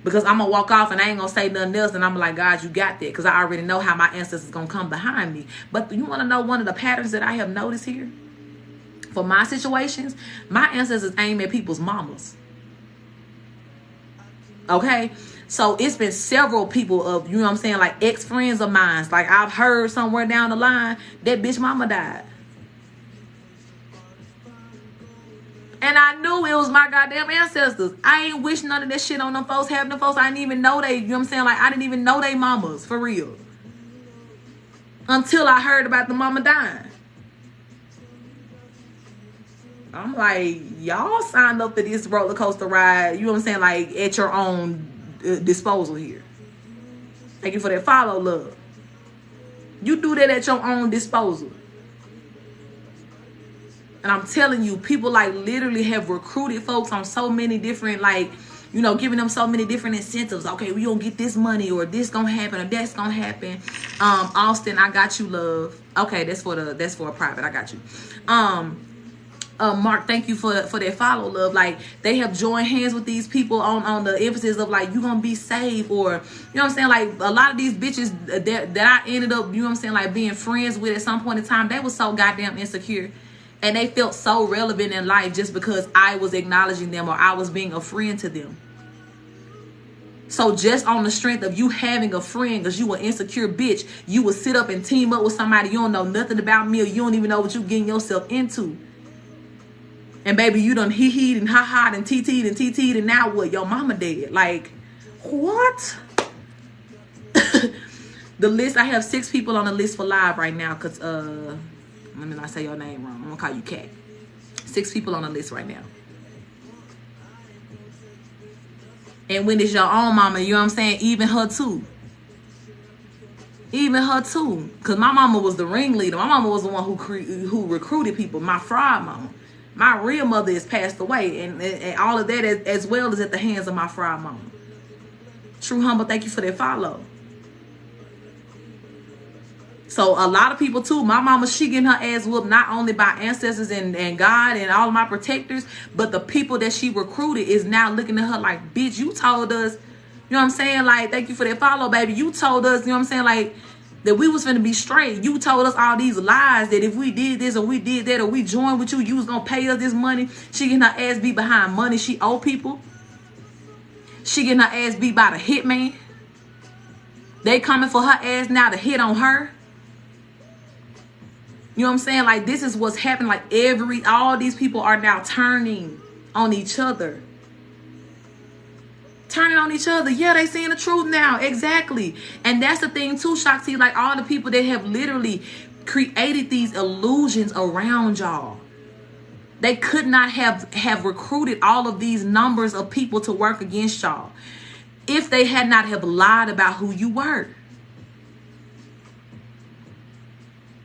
Speaker 1: Because I'm going to walk off and I ain't going to say nothing else. And I'm like, God, you got that. Because I already know how my ancestors going to come behind me. But you want to know one of the patterns that I have noticed here? For my situations, my ancestors aim at people's mamas. Okay? So it's been several people of, you know what I'm saying, like ex-friends of mine. Like, I've heard somewhere down the line that bitch mama died. And I knew it was my goddamn ancestors. I ain't wish none of that shit on them folks. Having them folks, I didn't even know they, you know what I'm saying? Like, I didn't even know they mamas, for real. Until I heard about the mama dying. I'm like, y'all signed up for this roller coaster ride, you know what I'm saying, like, at your own disposal here. Thank you for that follow, love. You do that at your own disposal. And I'm telling you, people, like, literally have recruited folks on so many different, like, you know, giving them so many different incentives. Okay, we gonna get this money, or this gonna happen, or that's gonna happen. Austin, I got you, love. Okay, that's for a private. I got you. Mark, thank you for that follow, love. Like, they have joined hands with these people on the emphasis of, like, you gonna be safe, or, you know what I'm saying, like, a lot of these bitches that I ended up, you know what I'm saying, like, being friends with at some point in time, they were so goddamn insecure, and they felt so relevant in life just because I was acknowledging them, or I was being a friend to them. So just on the strength of you having a friend, because you an insecure bitch, you would sit up and team up with somebody you don't know nothing about me, or you don't even know what you getting yourself into. And baby, you done he-he'd and ha-ha'd and TT'd and TT'd, and now what? Your mama dead. Like, what? The list, I have 6 people on the list for live right now, because, let me not say your name wrong. I'm going to call you Kat. 6 people on the list right now. And when it's your own mama, you know what I'm saying? Even her too. Even her too. Because my mama was the ringleader. My mama was the one who recruited people. My fraud mama. My real mother is passed away, and all of that as well is at the hands of my fraud mama. True Humble, thank you for that follow. So a lot of people too, my mama, she getting her ass whooped not only by ancestors and God and all of my protectors, but the people that she recruited is now looking at her like, bitch, you told us, you know what I'm saying? Like, thank you for that follow, baby. You told us, you know what I'm saying? Like, that we was finna be straight. You told us all these lies that if we did this or we did that or we joined with you, you was gonna pay us this money. She getting her ass beat behind money she owe people. She getting her ass beat by the hitman. They coming for her ass now to hit on her. You know what I'm saying? Like, this is what's happening. Like, all these people are now turning on each other. Turning on each other. Yeah, they seeing the truth now. Exactly. And that's the thing too, Shakti. Like, all the people that have literally created these illusions around y'all. They could not have recruited all of these numbers of people to work against y'all if they had not have lied about who you were.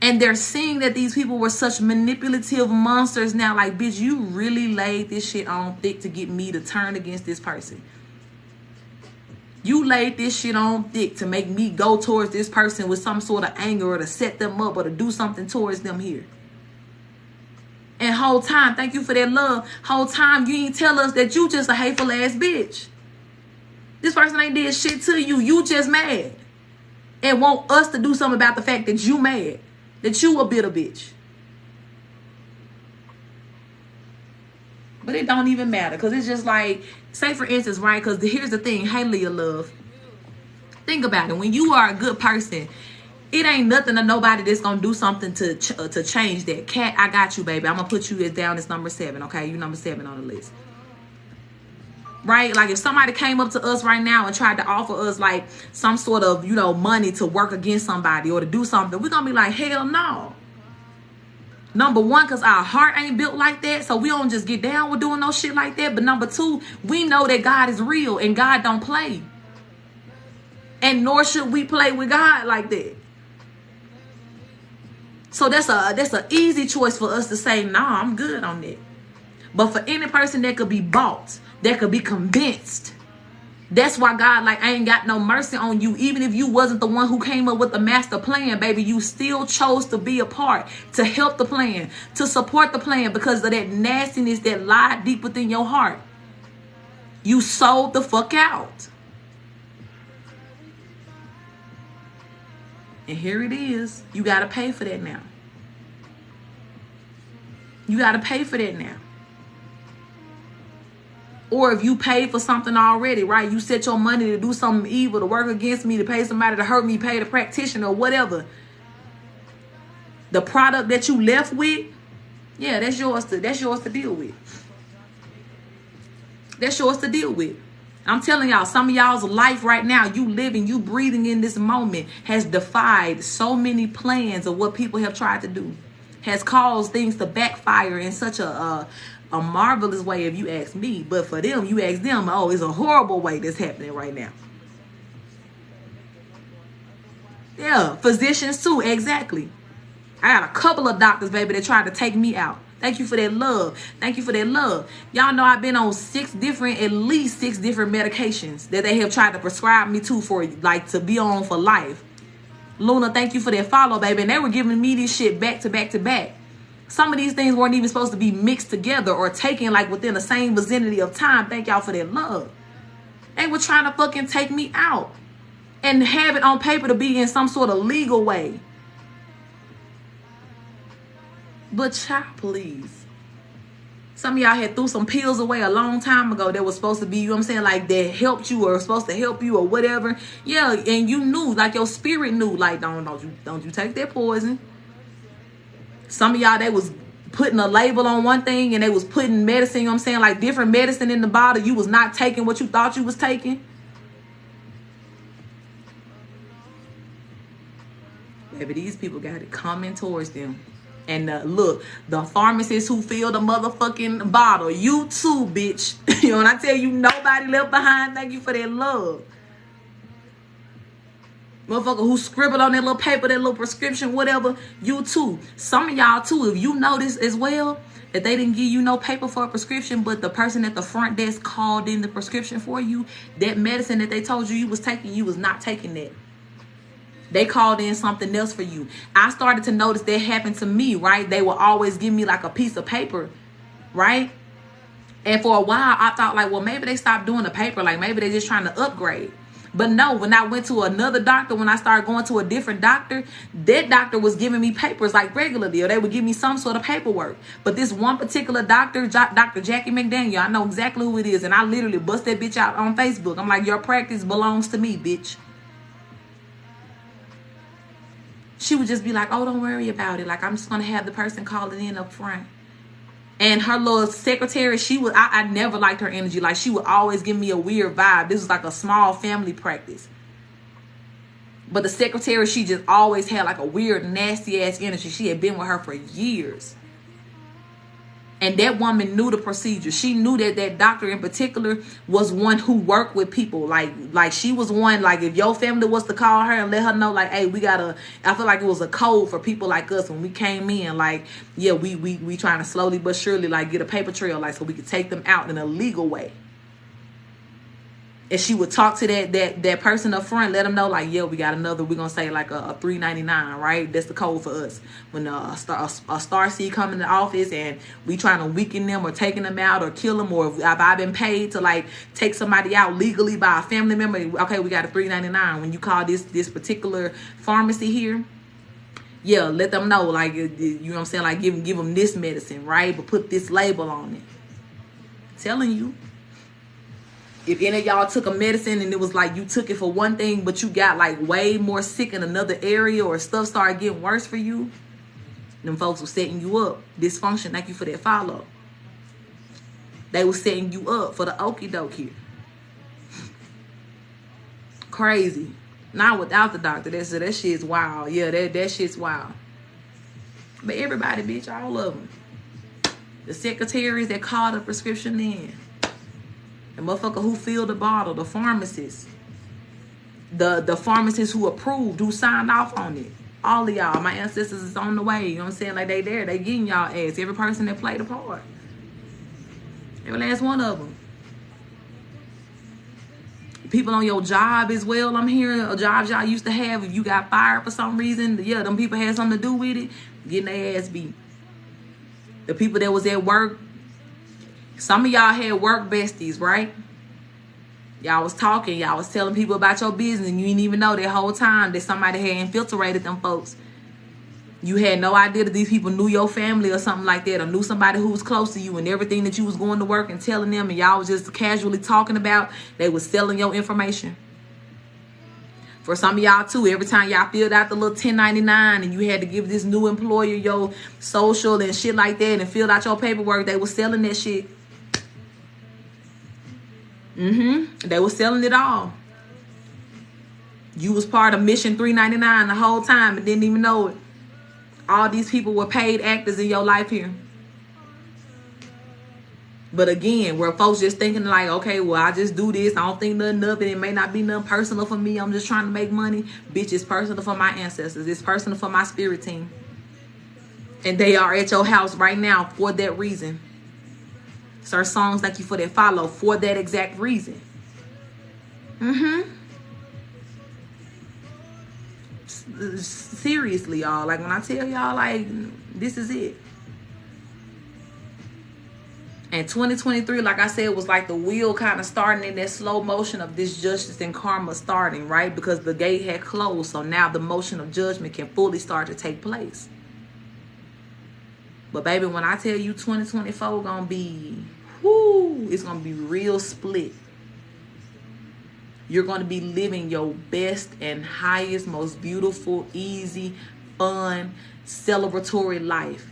Speaker 1: And they're seeing that these people were such manipulative monsters now. Like, bitch, you really laid this shit on thick to get me to turn against this person. You laid this shit on thick to make me go towards this person with some sort of anger, or to set them up, or to do something towards them here. And whole time, thank you for that love. Whole time, you ain't tell us that you just a hateful ass bitch. This person ain't did shit to you. You just mad. And want us to do something about the fact that you mad. That you a bitter bitch. But it don't even matter. Because it's just like, say for instance, right? Because here's the thing. Hey, Leah, love. Think about it. When you are a good person, it ain't nothing to nobody that's going to do something to change that. Kat, I got you, baby. I'm going to put you down as number 7, okay? You number 7 on the list. right? Like if somebody came up to us right now and tried to offer us like some sort of, you know, money to work against somebody or to do something, we're gonna be like, hell no. Number one, because our heart ain't built like that, so we don't just get down with doing no shit like that. But number two, we know that God is real and God don't play. And nor should we play with God like that. So that's an easy choice for us to say, nah, I'm good on that. But for any person that could be bought, that could be convinced, that's why God, like, I ain't got no mercy on you. Even if you wasn't the one who came up with the master plan, baby, you still chose to be a part, to help the plan, to support the plan because of that nastiness that lied deep within your heart. You sold the fuck out. And here it is. You got to pay for that now. You got to pay for that now. Or if you paid for something already, right? You set your money to do something evil, to work against me, to pay somebody to hurt me, pay the practitioner or whatever. The product that you left with, yeah, that's yours to deal with. That's yours to deal with. I'm telling y'all, some of y'all's life right now, you living, you breathing in this moment, has defied so many plans of what people have tried to do. Has caused things to backfire in such a marvelous way, if you ask me. But for them, you ask them, oh, it's a horrible way that's happening right now. Yeah, physicians too, exactly. I got a couple of doctors, baby, that tried to take me out. Thank you for that love. Thank you for that love. Y'all know I've been on at least six different medications that they have tried to prescribe me to for, like, to be on for life. Luna, thank you for that follow, baby. And they were giving me this shit back to back to back. Some of these things weren't even supposed to be mixed together or taken like within the same vicinity of time. Thank y'all for that love. They were trying to fucking take me out and have it on paper to be in some sort of legal way. But child, please. Some of y'all had threw some pills away a long time ago that was supposed to be, you know what I'm saying, like that helped you or supposed to help you or whatever. Yeah, and you knew, like your spirit knew, like don't you take that poison. Some of y'all, they was putting a label on one thing and they was putting medicine, you know what I'm saying, like different medicine in the bottle. You was not taking what you thought you was taking. Baby, these people got it coming towards them. And look, the pharmacists who fill the motherfucking bottle, you too, bitch. You know, when I tell you nobody left behind, thank you for that love. Motherfucker who scribbled on that little paper, that little prescription, whatever, you too. Some of y'all too, if you notice as well, that they didn't give you no paper for a prescription, but the person at the front desk called in the prescription for you, that medicine that they told you was taking, you was not taking that. They called in something else for you. I started to notice that happened to me, right? They will always give me like a piece of paper, right? And for a while, I thought like, well, maybe they stopped doing the paper. Like maybe they're just trying to upgrade. But no, when I went to another doctor, when I started going to a different doctor, that doctor was giving me papers like regularly, or they would give me some sort of paperwork. But this one particular doctor, Dr. Jackie McDaniel, I know exactly who it is. And I literally bust that bitch out on Facebook. I'm like, your practice belongs to me, bitch. She would just be like, oh, don't worry about it. Like, I'm just going to have the person call it in up front. And her little secretary, I never liked her energy. Like, she would always give me a weird vibe. This was like a small family practice. But the secretary, she just always had like a weird, nasty ass energy. She had been with her for years. And that woman knew the procedure. She knew that that doctor in particular was one who worked with people. Like she was one, like if your family was to call her and let her know, like, hey, I feel like it was a code for people like us when we came in. Like, yeah, we trying to slowly but surely like get a paper trail, like so we could take them out in a legal way. And she would talk to that person up front, let them know, like, yeah, we got another, we're going to say like a $3.99, right? That's the code for us. When a star seed come in the office and we trying to weaken them or taking them out or kill them, or if I've been paid to like take somebody out legally by a family member, okay, we got a $3.99. When you call this particular pharmacy here, yeah, let them know, like, you know what I'm saying? Like, give them this medicine, right? But put this label on it. I'm telling you. If any of y'all took a medicine and it was like you took it for one thing, but you got like way more sick in another area or stuff started getting worse for you, them folks were setting you up. Dysfunction, thank you for that follow. They was setting you up for the okie doke here. Crazy. Not without the doctor. That shit's wild. Yeah, that shit's wild. But everybody, bitch, all of them. The secretaries that call the prescription in. The motherfucker who filled the bottle. The pharmacist. The pharmacist who approved, who signed off on it. All of y'all, my ancestors is on the way. You know what I'm saying? Like, they there. They getting y'all ass. Every person that played a part. Every last one of them. People on your job as well. I'm hearing jobs y'all used to have. If you got fired for some reason, yeah, them people had something to do with it. Getting their ass beat. The people that was at work. Some of y'all had work besties, right? Y'all was talking. Y'all was telling people about your business. And you didn't even know that whole time that somebody had infiltrated them folks. You had no idea that these people knew your family or something like that, or knew somebody who was close to you, and everything that you was going to work and telling them, and y'all was just casually talking about, they was selling your information. For some of y'all too, every time y'all filled out the little 1099 and you had to give this new employer your social and shit like that and filled out your paperwork, they was selling that shit. They was selling it all. You was part of Mission 399 the whole time and didn't even know it. All these people were paid actors in your life here. But again, where folks just thinking like, okay, well, I just do this. I don't think nothing of it. It may not be nothing personal for me. I'm just trying to make money. Bitch, it's personal for my ancestors. It's personal for my spirit team. And they are at your house right now for that reason. Sir Songs, thank you for that follow. For that exact reason. Seriously, y'all. Like, when I tell y'all, like, this is it. And 2023, like I said, was like the wheel kind of starting in that slow motion of this justice and karma starting, right? Because the gate had closed. So now the motion of judgment can fully start to take place. But baby, when I tell you 2024 gonna be, whoo, it's gonna be real split. You're going to be living your best and highest, most beautiful, easy, fun, celebratory life.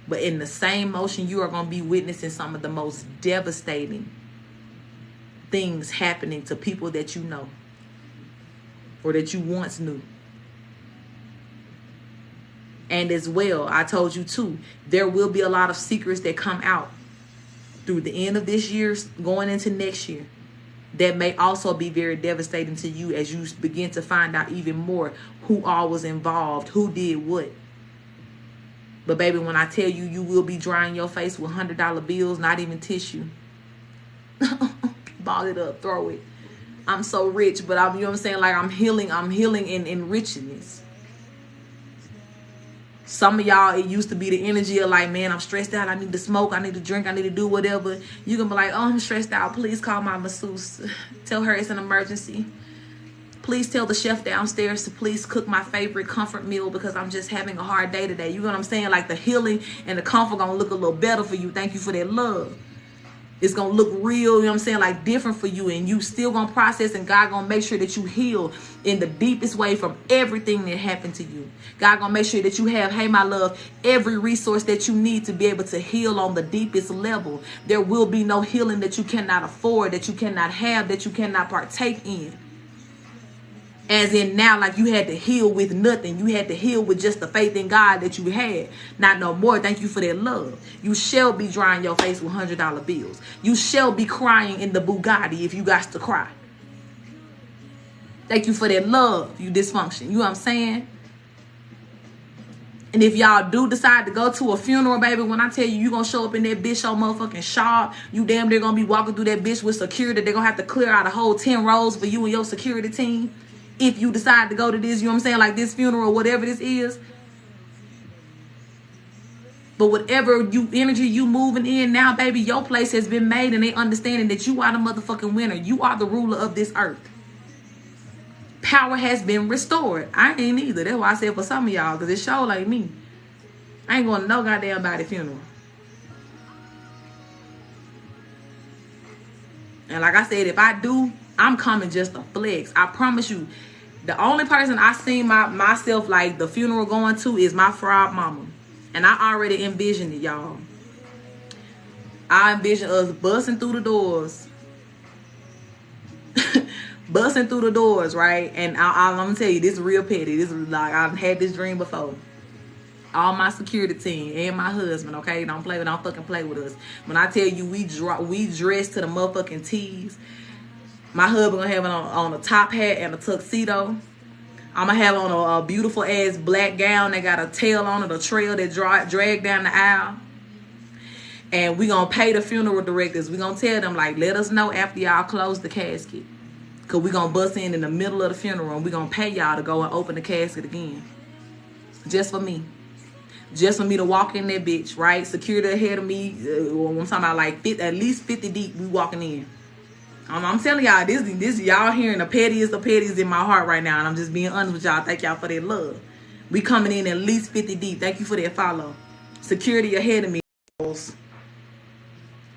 Speaker 1: But in the same motion, you are going to be witnessing some of the most devastating things happening to people that you know or that you once knew. And as well, I told you too, there will be a lot of secrets that come out through the end of this year, going into next year. That may also be very devastating to you as you begin to find out even more who all was involved, who did what. But baby, when I tell you, you will be drying your face with $100 bills, not even tissue. Ball it up, throw it. I'm so rich, but you know what I'm saying? Like, I'm healing in richness. Some of y'all, it used to be the energy of like, man, I'm stressed out. I need to smoke. I need to drink. I need to do whatever. You can be like, oh, I'm stressed out. Please call my masseuse. Tell her it's an emergency. Please tell the chef downstairs to please cook my favorite comfort meal because I'm just having a hard day today. You know what I'm saying? Like, the healing and the comfort going to look a little better for you. Thank you for that love. It's going to look real, you know what I'm saying, like different for you. And you still going to process, and God going to make sure that you heal in the deepest way from everything that happened to you. God going to make sure that you have, hey, my love, every resource that you need to be able to heal on the deepest level. There will be no healing that you cannot afford, that you cannot have, that you cannot partake in. As in now, like, you had to heal with nothing. You had to heal with just the faith in God that you had. Not no more. Thank you for that love. You shall be drying your face with $100 bills. You shall be crying in the Bugatti if you got to cry. Thank you for that love, you dysfunction. You know what I'm saying? And if y'all do decide to go to a funeral, baby, when I tell you, you going to show up in that bitch so motherfucking sharp, you damn near going to be walking through that bitch with security. They're going to have to clear out a whole 10 rows for you and your security team. If you decide to go to this, you know what I'm saying, like this funeral, whatever this is. But whatever energy you moving in now, baby, your place has been made, and they understanding that you are the motherfucking winner. You are the ruler of this earth. Power has been restored. I ain't either. That's why I said for some of y'all, because it show like me. I ain't going to no goddamn body funeral. And like I said, if I do, I'm coming just to flex. I promise you. The only person I seen myself like the funeral going to is my fraud mama. And I already envisioned it, y'all. I envision us busting through the doors. Busting through the doors, right? And I'm gonna tell you, this is real petty. This is like, I've had this dream before. All my security team and my husband, okay? Don't fucking play with us. When I tell you we dress to the motherfucking T's. My husband gonna have on a top hat and a tuxedo. I'm gonna have on a beautiful ass black gown that got a tail on it, a trail that drag down the aisle. And we gonna pay the funeral directors. We gonna tell them, like, let us know after y'all close the casket. Because we gonna bust in the middle of the funeral and we gonna pay y'all to go and open the casket again. Just for me. Just for me to walk in that bitch, right? Security ahead of me. I'm talking about like at least 50 deep, we walking in. I'm telling y'all, this y'all hearing the pettiest in my heart right now. And I'm just being honest with y'all. Thank y'all for that love. We coming in at least 50 deep. Thank you for that follow. Security ahead of me.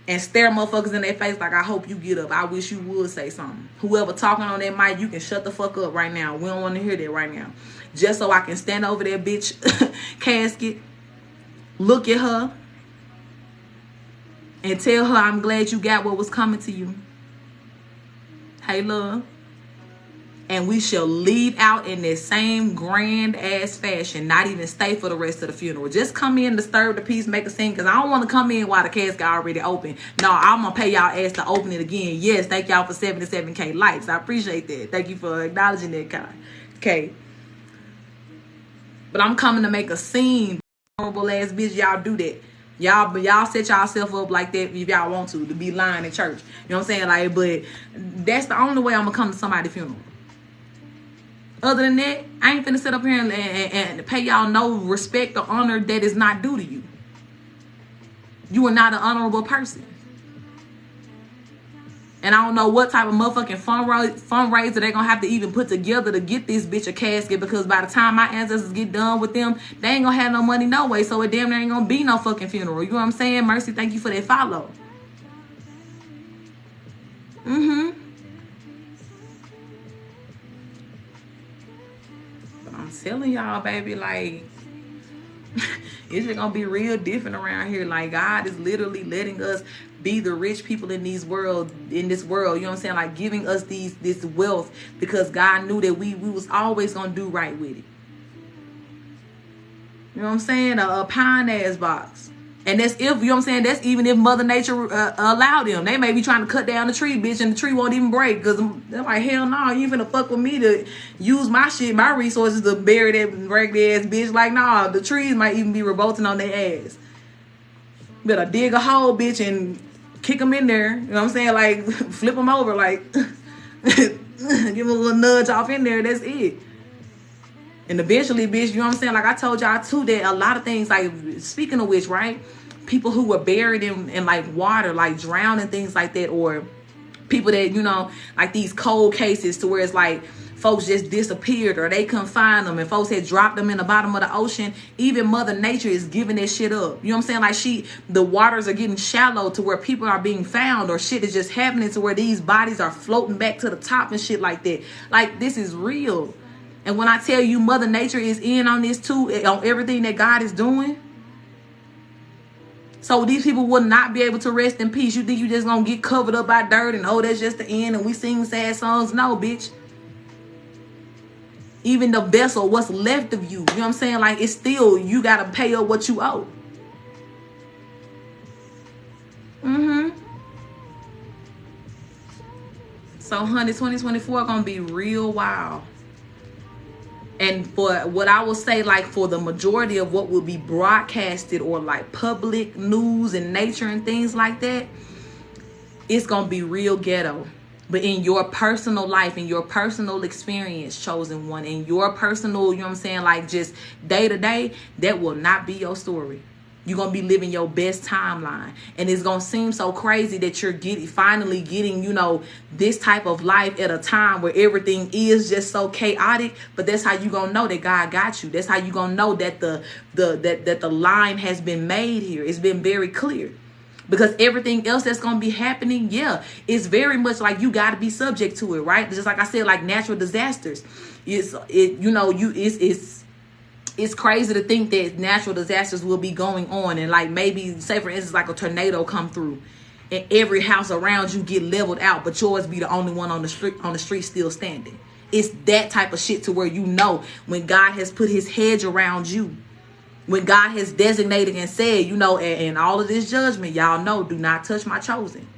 Speaker 1: And stare motherfuckers in their face like, I hope you get up. I wish you would say something. Whoever talking on that mic, you can shut the fuck up right now. We don't want to hear that right now. Just so I can stand over that bitch casket, look at her, and tell her I'm glad you got what was coming to you. Hey, love. And we shall leave out in this same grand ass fashion, not even stay for the rest of the funeral. Just come in, disturb the peace, make a scene, because I don't want to come in while the casket already open. No, I'm going to pay y'all ass to open it again. Yes, thank y'all for 77K likes. I appreciate that. Thank you for acknowledging that, Kai. Okay. But I'm coming to make a scene. Horrible ass bitch, y'all do that. Y'all set yourself up like that if y'all want to be lying in church. You know what I'm saying? Like, but that's the only way I'm going to come to somebody's funeral. Other than that, I ain't finna sit up here and pay y'all no respect or honor that is not due to you. You are not an honorable person. And I don't know what type of motherfucking fundraiser they're gonna have to even put together to get this bitch a casket, because by the time my ancestors get done with them, they ain't gonna have no money no way. So it damn near ain't gonna be no fucking funeral. You know what I'm saying? Mercy, thank you for that follow. I'm telling y'all, baby, like, it's just gonna be real different around here. Like, God is literally letting us be the rich people in this world. You know what I'm saying? Like, giving us this wealth because God knew that we was always gonna do right with it. You know what I'm saying? A pine ass box. And that's if, you know what I'm saying, that's even if Mother Nature allowed them. They may be trying to cut down the tree, bitch, and the tree won't even break. Because they're like, hell no, you ain't finna fuck with me to use my shit, my resources to bury that raggedy ass bitch. Like, nah, the trees might even be revolting on their ass. Better dig a hole, bitch, and kick them in there. You know what I'm saying? Like, flip them over, like, give them a little nudge off in there. That's it. And eventually, bitch, you know what I'm saying? Like I told y'all too, that a lot of things, like, speaking of which, right? People who were buried in like water, like drowned and things like that, or people that, you know, like these cold cases to where it's like folks just disappeared or they couldn't find them and folks had dropped them in the bottom of the ocean. Even Mother Nature is giving that shit up. You know what I'm saying? Like the waters are getting shallow to where people are being found, or shit is just happening to where these bodies are floating back to the top and shit like that. Like, this is real. And when I tell you Mother Nature is in on this too, on everything that God is doing. So these people will not be able to rest in peace. You think you just gonna get covered up by dirt and, oh, that's just the end and we sing sad songs? No, bitch. Even the vessel, what's left of you, you know what I'm saying? Like, it's still, you gotta pay up what you owe. So, honey, 2024 gonna be real wild. And for what I will say, like, for the majority of what will be broadcasted or like public news and nature and things like that, it's going to be real ghetto. But in your personal life, in your personal experience, chosen one, in your personal, you know what I'm saying, like just day to day, that will not be your story. You're going to be living your best timeline. And it's going to seem so crazy that you're finally getting, you know, this type of life at a time where everything is just so chaotic. But that's how you're going to know that God got you. That's how you're going to know that the line has been made here. It's been very clear. Because everything else that's going to be happening, yeah, it's very much like you got to be subject to it, right? Just like I said, like natural disasters. It's it's crazy to think that natural disasters will be going on, and like maybe say for instance like a tornado come through and every house around you get leveled out, but yours be the only one on the street still standing. It's that type of shit to where you know when God has put his hedge around you, when God has designated and said, you know, and all of this judgment, y'all know, do not touch my chosen.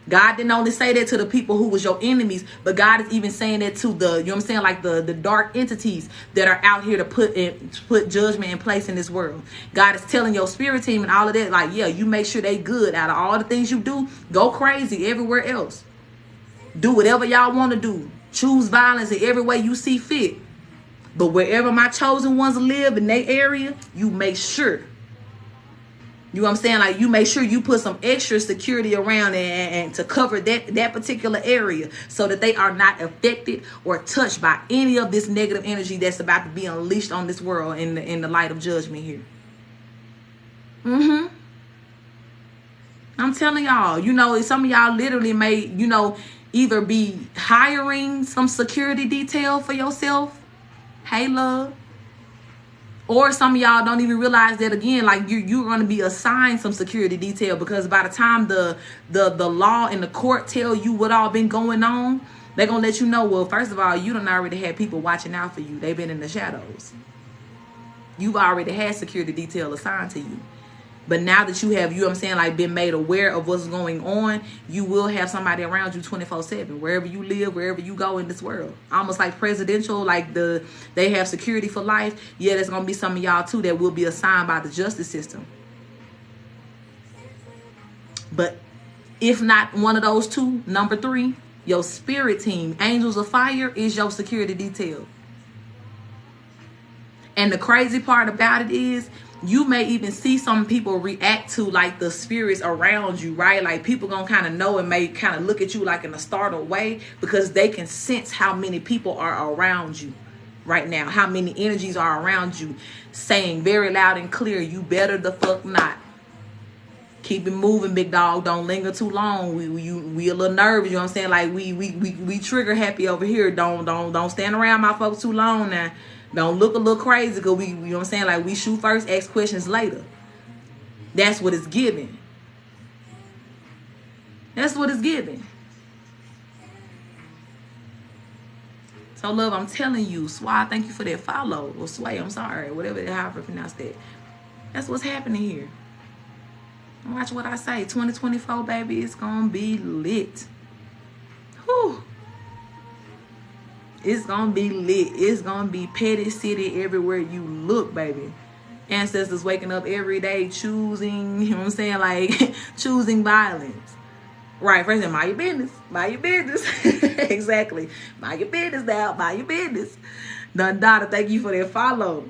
Speaker 1: God didn't only say that to the people who was your enemies, but God is even saying that to the, you know what I'm saying, like the dark entities that are out here to put judgment in place in this world. God is telling your spirit team and all of that, like, yeah, you make sure they good. Out of all the things you do, go crazy everywhere else. Do whatever y'all want to do. Choose violence in every way you see fit. But wherever my chosen ones live in their area, you make sure. You know what I'm saying? Like, you make sure you put some extra security around and to cover that particular area so that they are not affected or touched by any of this negative energy that's about to be unleashed on this world in the light of judgment here. I'm telling y'all, you know, some of y'all literally may, you know, either be hiring some security detail for yourself. Hey, love. Or some of y'all don't even realize that, again, like you're going to be assigned some security detail, because by the time the law and the court tell you what all been going on, they're going to let you know, well, first of all, you done already had people watching out for you. They've been in the shadows. You've already had security detail assigned to you. But now that you have, you know what I'm saying, like been made aware of what's going on, you will have somebody around you 24/7, wherever you live, wherever you go in this world. Almost like presidential, like they have security for life. Yeah, there's going to be some of y'all too that will be assigned by the justice system. But if not one of those two, number 3, your spirit team, Angels of Fire, is your security detail. And the crazy part about it is, you may even see some people react to like the spirits around you, right? Like people gonna kind of know and may kind of look at you like in a startled way, because they can sense how many people are around you right now, how many energies are around you, saying very loud and clear, you better the fuck not. Keep it moving, big dog. Don't linger too long. We a little nervous, you know what I'm saying? Like we trigger happy over here. Don't stand around my folks too long now. Don't look a little crazy, because you know what I'm saying? Like, we shoot first, ask questions later. That's what it's giving. That's what it's giving. So, love, I'm telling you, Sway, thank you for that follow. Or Sway, I'm sorry. Whatever, however you pronounce that. That's what's happening here. Watch what I say. 2024, baby, it's going to be lit. Whew. It's going to be lit. It's going to be Petty City everywhere you look, baby. Ancestors waking up every day choosing, you know what I'm saying, like, choosing violence. Right, first, mind your business. Mind your business. Exactly. Mind your business now. Mind your business. Donna, thank you for that follow.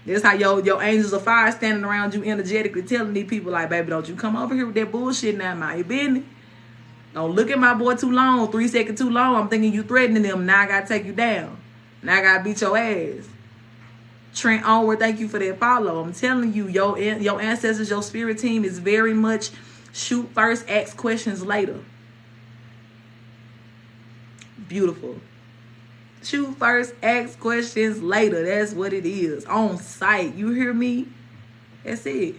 Speaker 1: That's how your Angels of Fire standing around you energetically telling these people, like, baby, don't you come over here with that bullshit now. Mind your business. Don't look at my boy too long, 3 seconds too long. I'm thinking you threatening them. Now I got to take you down. Now I got to beat your ass. Trent Onward, thank you for that follow. I'm telling you, your ancestors, your spirit team is very much shoot first, ask questions later. Beautiful. Shoot first, ask questions later. That's what it is. On site. You hear me? That's it.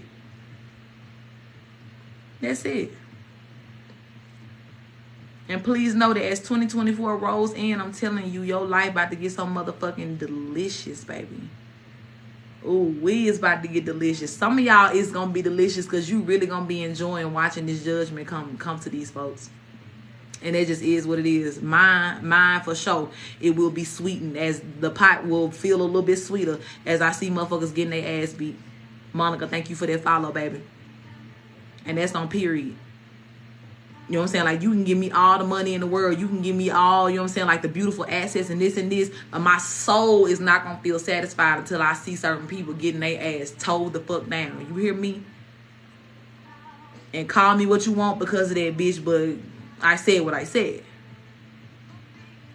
Speaker 1: That's it. And please know that as 2024 rolls in, I'm telling you, your life about to get so motherfucking delicious, baby. Ooh, we is about to get delicious. Some of y'all is going to be delicious because you really going to be enjoying watching this judgment come to these folks. And it just is what it is. Mine for sure. It will be sweetened, as the pot will feel a little bit sweeter as I see motherfuckers getting their ass beat. Monica, thank you for that follow, baby. And that's on period. You know what I'm saying? Like, you can give me all the money in the world. You can give me all, you know what I'm saying, like the beautiful assets and this. But my soul is not going to feel satisfied until I see certain people getting their ass towed the fuck down. You hear me? And call me what you want because of that, bitch. But I said what I said.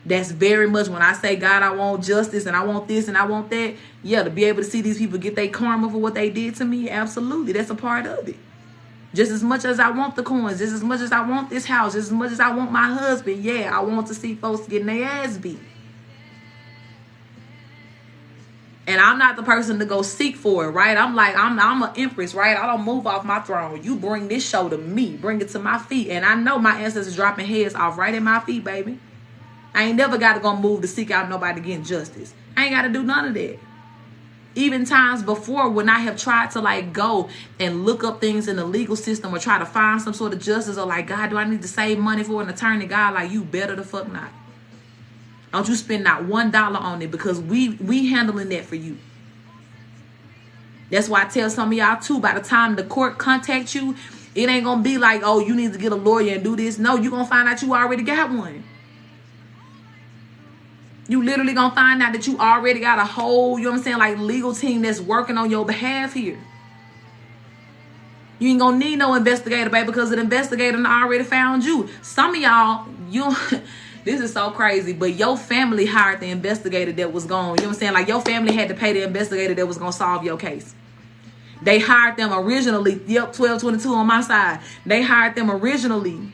Speaker 1: That's very much when I say, God, I want justice and I want this and I want that. Yeah, to be able to see these people get their karma for what they did to me. Absolutely. That's a part of it. Just as much as I want the coins, just as much as I want this house, just as much as I want my husband, yeah, I want to see folks getting their ass beat. And I'm not the person to go seek for it, right? I'm like, I'm an empress, right? I don't move off my throne. You bring this show to me. Bring it to my feet. And I know my ancestors dropping heads off right at my feet, baby. I ain't never got to go move to seek out nobody getting justice. I ain't got to do none of that. Even times before when I have tried to like go and look up things in the legal system or try to find some sort of justice or like, God, do I need to save money for an attorney? God, like, you better the fuck not. Don't you spend not $1 on it, because we handling that for you. That's why I tell some of y'all too, by the time the court contacts you, it ain't gonna be like, oh, you need to get a lawyer and do this. No, you're gonna find out you already got one. You literally gonna find out that you already got a whole, you know what I'm saying, like legal team that's working on your behalf here. You ain't gonna need no investigator, baby, because the investigator already found you. Some of y'all, this is so crazy, but your family hired the investigator that was going, you know what I'm saying? Like your family had to pay the investigator that was going to solve your case. They hired them originally. Yep, 1222 on my side. They hired them originally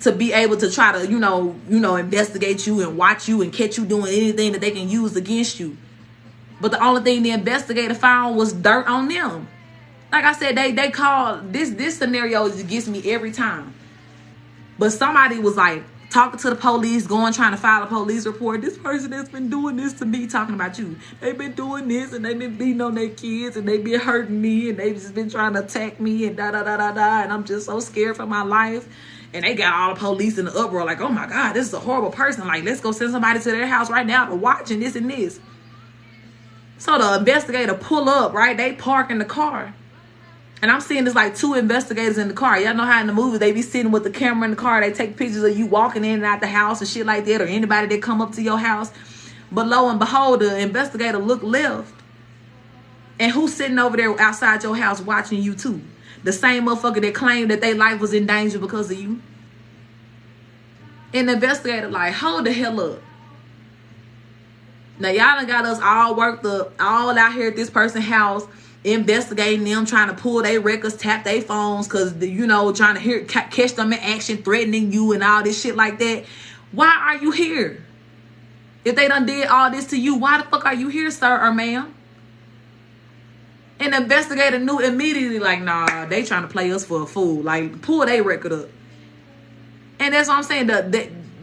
Speaker 1: to be able to try to, you know, investigate you and watch you and catch you doing anything that they can use against you. But the only thing the investigator found was dirt on them. Like I said, they call this scenario gets me every time. But somebody was like, talking to the police, trying to file a police report. This person that's been doing this to me, talking about you. They've been doing this and they've been beating on their kids and they've been hurting me and they've just been trying to attack me and da-da-da-da-da. And I'm just so scared for my life. And they got all the police in the uproar like, oh my God, this is a horrible person. Like, let's go send somebody to their house right now to watch and this and this. So the investigator pull up, right? They park in the car. And I'm seeing this like 2 investigators in the car. Y'all know how in the movies they be sitting with the camera in the car. They take pictures of you walking in and out the house and shit like that, or anybody that come up to your house. But lo and behold, the investigator looked left. And who's sitting over there outside your house watching you too? The same motherfucker that claimed that their life was in danger because of you. And the investigator like, hold the hell up. Now y'all done got us all worked up, all out here at this person's house, investigating them, trying to pull their records, tap their phones, because, you know, trying to catch them in action, threatening you and all this shit like that. Why are you here? If they done did all this to you, why the fuck are you here, sir or ma'am? And the investigator knew immediately, like, nah, they trying to play us for a fool. Like, pull their record up. And that's what I'm saying.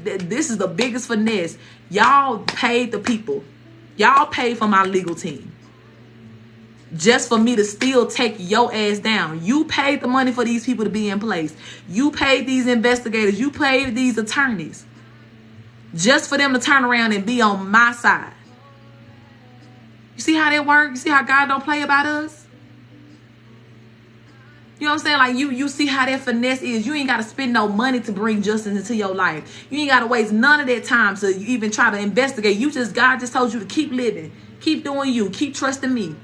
Speaker 1: This is the biggest finesse. Y'all paid the people. Y'all paid for my legal team. Just for me to still take your ass down. You paid the money for these people to be in place. You paid these investigators. You paid these attorneys. Just for them to turn around and be on my side. You see how that works? You see how God don't play about us? You know what I'm saying? Like you see how that finesse is. You ain't got to spend no money to bring justice into your life. You ain't got to waste none of that time to even try to investigate. God just told you to keep living. Keep doing you. Keep trusting me.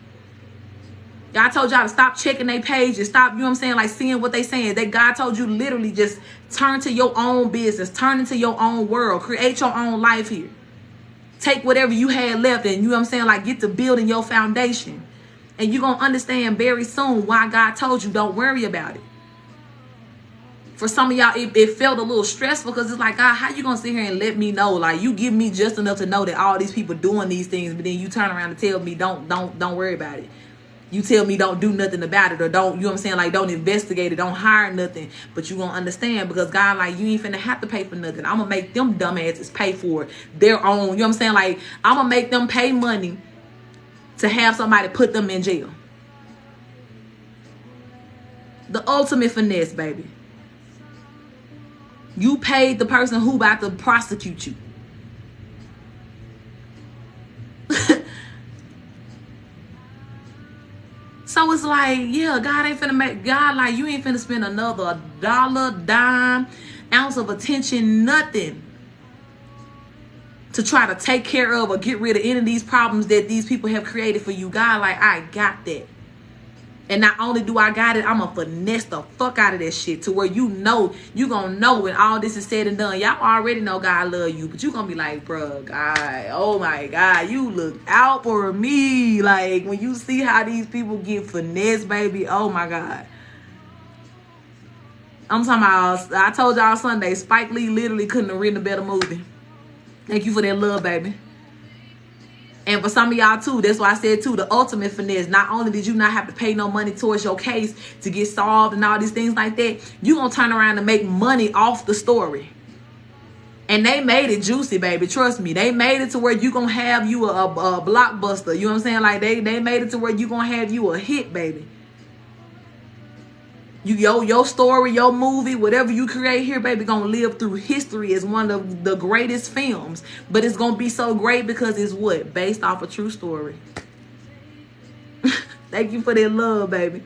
Speaker 1: God told y'all to stop checking their pages. Stop, you know what I'm saying, like seeing what they saying. That God told you literally just turn to your own business. Turn into your own world. Create your own life here. Take whatever you had left and, you know what I'm saying, like get to building your foundation. And you're going to understand very soon why God told you don't worry about it. For some of y'all, it felt a little stressful because it's like, God, how you going to sit here and let me know? Like, you give me just enough to know that all these people doing these things, but then you turn around and tell me don't worry about it. You tell me don't do nothing about it, or don't, you know what I'm saying, like don't investigate it, don't hire nothing. But you gonna understand because God, like, you ain't finna have to pay for nothing. I'm gonna make them dumbasses pay for their own, you know what I'm saying, like I'm gonna make them pay money to have somebody put them in jail. The ultimate finesse, baby. You paid the person who about to prosecute you. So it's like, yeah, God ain't finna make, God, like, you ain't finna spend another dollar, dime, ounce of attention, nothing to try to take care of or get rid of any of these problems that these people have created for you. God, like, I got that. And not only do I got it, I'm going to finesse the fuck out of that shit to where you know, you going to know when all this is said and done. Y'all already know God love you, but you going to be like, bruh, God, oh my God, you look out for me. Like, when you see how these people get finesse, baby, oh my God. I'm talking about, I told y'all Sunday, Spike Lee literally couldn't have written a better movie. Thank you for that love, baby. And for some of y'all too, that's why I said too, the ultimate finesse. Not only did you not have to pay no money towards your case to get solved and all these things like that, you gonna turn around and make money off the story. And they made it juicy, baby. Trust me. They made it to where you gonna have you a blockbuster. You know what I'm saying? Like they made it to where you gonna have you a hit, baby. Your story, your movie, whatever you create here, baby, gonna live through history as one of the greatest films. But it's gonna be so great because it's what? Based off a true story. Thank you for that love, baby.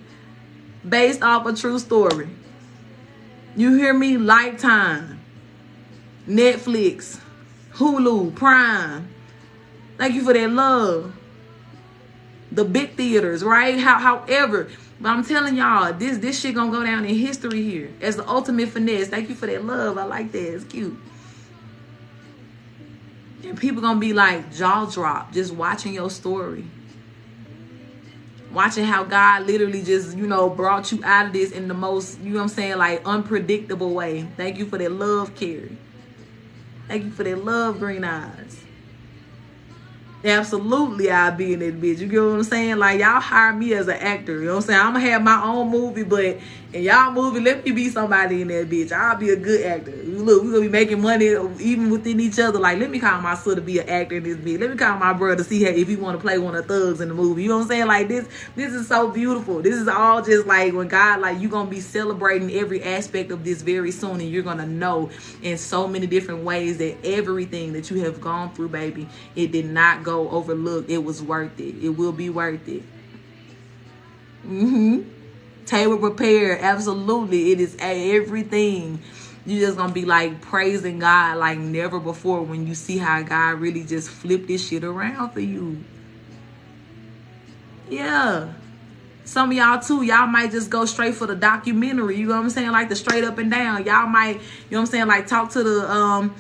Speaker 1: Based off a true story. You hear me? Lifetime, Netflix, Hulu, Prime. Thank you for that love. The big theaters, right? However, but I'm telling y'all, this shit gonna go down in history here as the ultimate finesse. Thank you for that love. I like that. It's cute. And people gonna be like jaw drop just watching your story. Watching how God literally just, brought you out of this in the most, like unpredictable way. Thank you for that love, Carrie. Thank you for that love, Green Eyes. Absolutely, I'll be in that bitch. You get what I'm saying? Like, y'all hire me as an actor. You know what I'm saying? I'm going to have my own movie, but in y'all movie, let me be somebody in that bitch. I'll be a good actor. Look, we're going to be making money even within each other. Like, let me call my son to be an actor in this bitch. Let me call my brother to see if he want to play one of the thugs in the movie. You know what I'm saying? Like, this is so beautiful. This is all just like when God, like, you're going to be celebrating every aspect of this very soon, and you're going to know in so many different ways that everything that you have gone through, baby, it did not go overlooked. It was worth it. It will be worth it. Table prepared. Absolutely. It is everything. You just gonna be like praising God like never before when you see how God really just flipped this shit around for you. Yeah. Some of y'all too, y'all might just go straight for the documentary. You know what I'm saying? Like the straight up and down. Y'all might, you know what I'm saying, like talk to the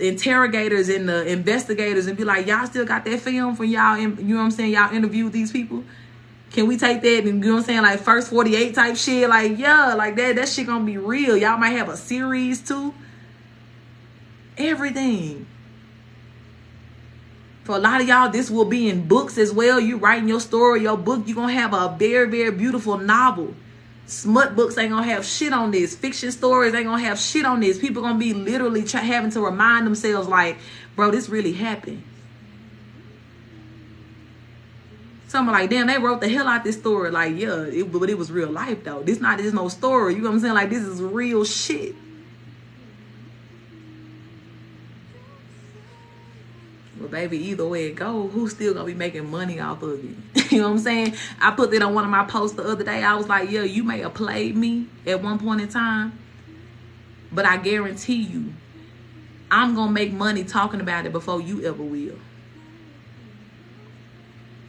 Speaker 1: interrogators and the investigators and be like, y'all still got that film from y'all, you know what I'm saying, y'all interviewed these people? Can we take that and, you know what I'm saying, like first 48 type shit? Like, yeah, like that shit gonna be real. Y'all might have a series too. Everything. For a lot of y'all, this will be in books as well. You writing your story, your book, you're gonna have a very, very beautiful novel. Smut books ain't gonna have shit on this. Fiction stories ain't gonna have shit on this. People gonna be literally having to remind themselves like, bro, this really happened. Someone like, damn, they wrote the hell out this story. Like, yeah, but it was real life though. This not just no story. You know what I'm saying? Like, this is real shit. But baby, either way it go, who's still gonna be making money off of it? You know what I'm saying? I put that on one of my posts the other day. I was like, yeah, you may have played me at one point in time, but I guarantee you, I'm gonna make money talking about it before you ever will.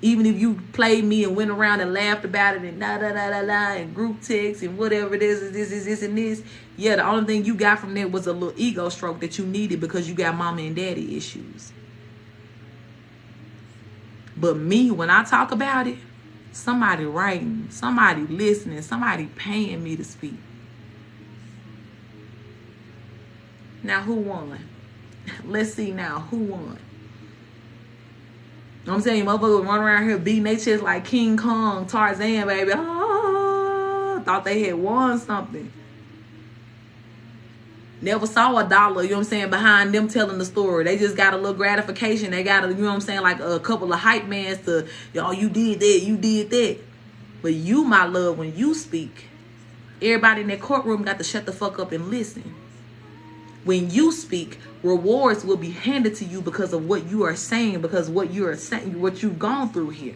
Speaker 1: Even if you played me and went around and laughed about it and and group text and whatever it is, this and this. Yeah, the only thing you got from that was a little ego stroke that you needed because you got mama and daddy issues. But me, when I talk about it, somebody writing, somebody listening, somebody paying me to speak. Now, who won? Let's see now, who won? I'm saying, motherfuckers run around here beating their chest like King Kong, Tarzan, baby. Oh, thought they had won something. Never saw $1, you know what I'm saying, behind them telling the story. They just got a little gratification. They got, you know what I'm saying, like a couple of hype mans to, y'all, you did that, you did that. But you, my love, when you speak, everybody in that courtroom got to shut the fuck up and listen. When you speak, rewards will be handed to you because of what you are saying, because what you are saying, what you've gone through here.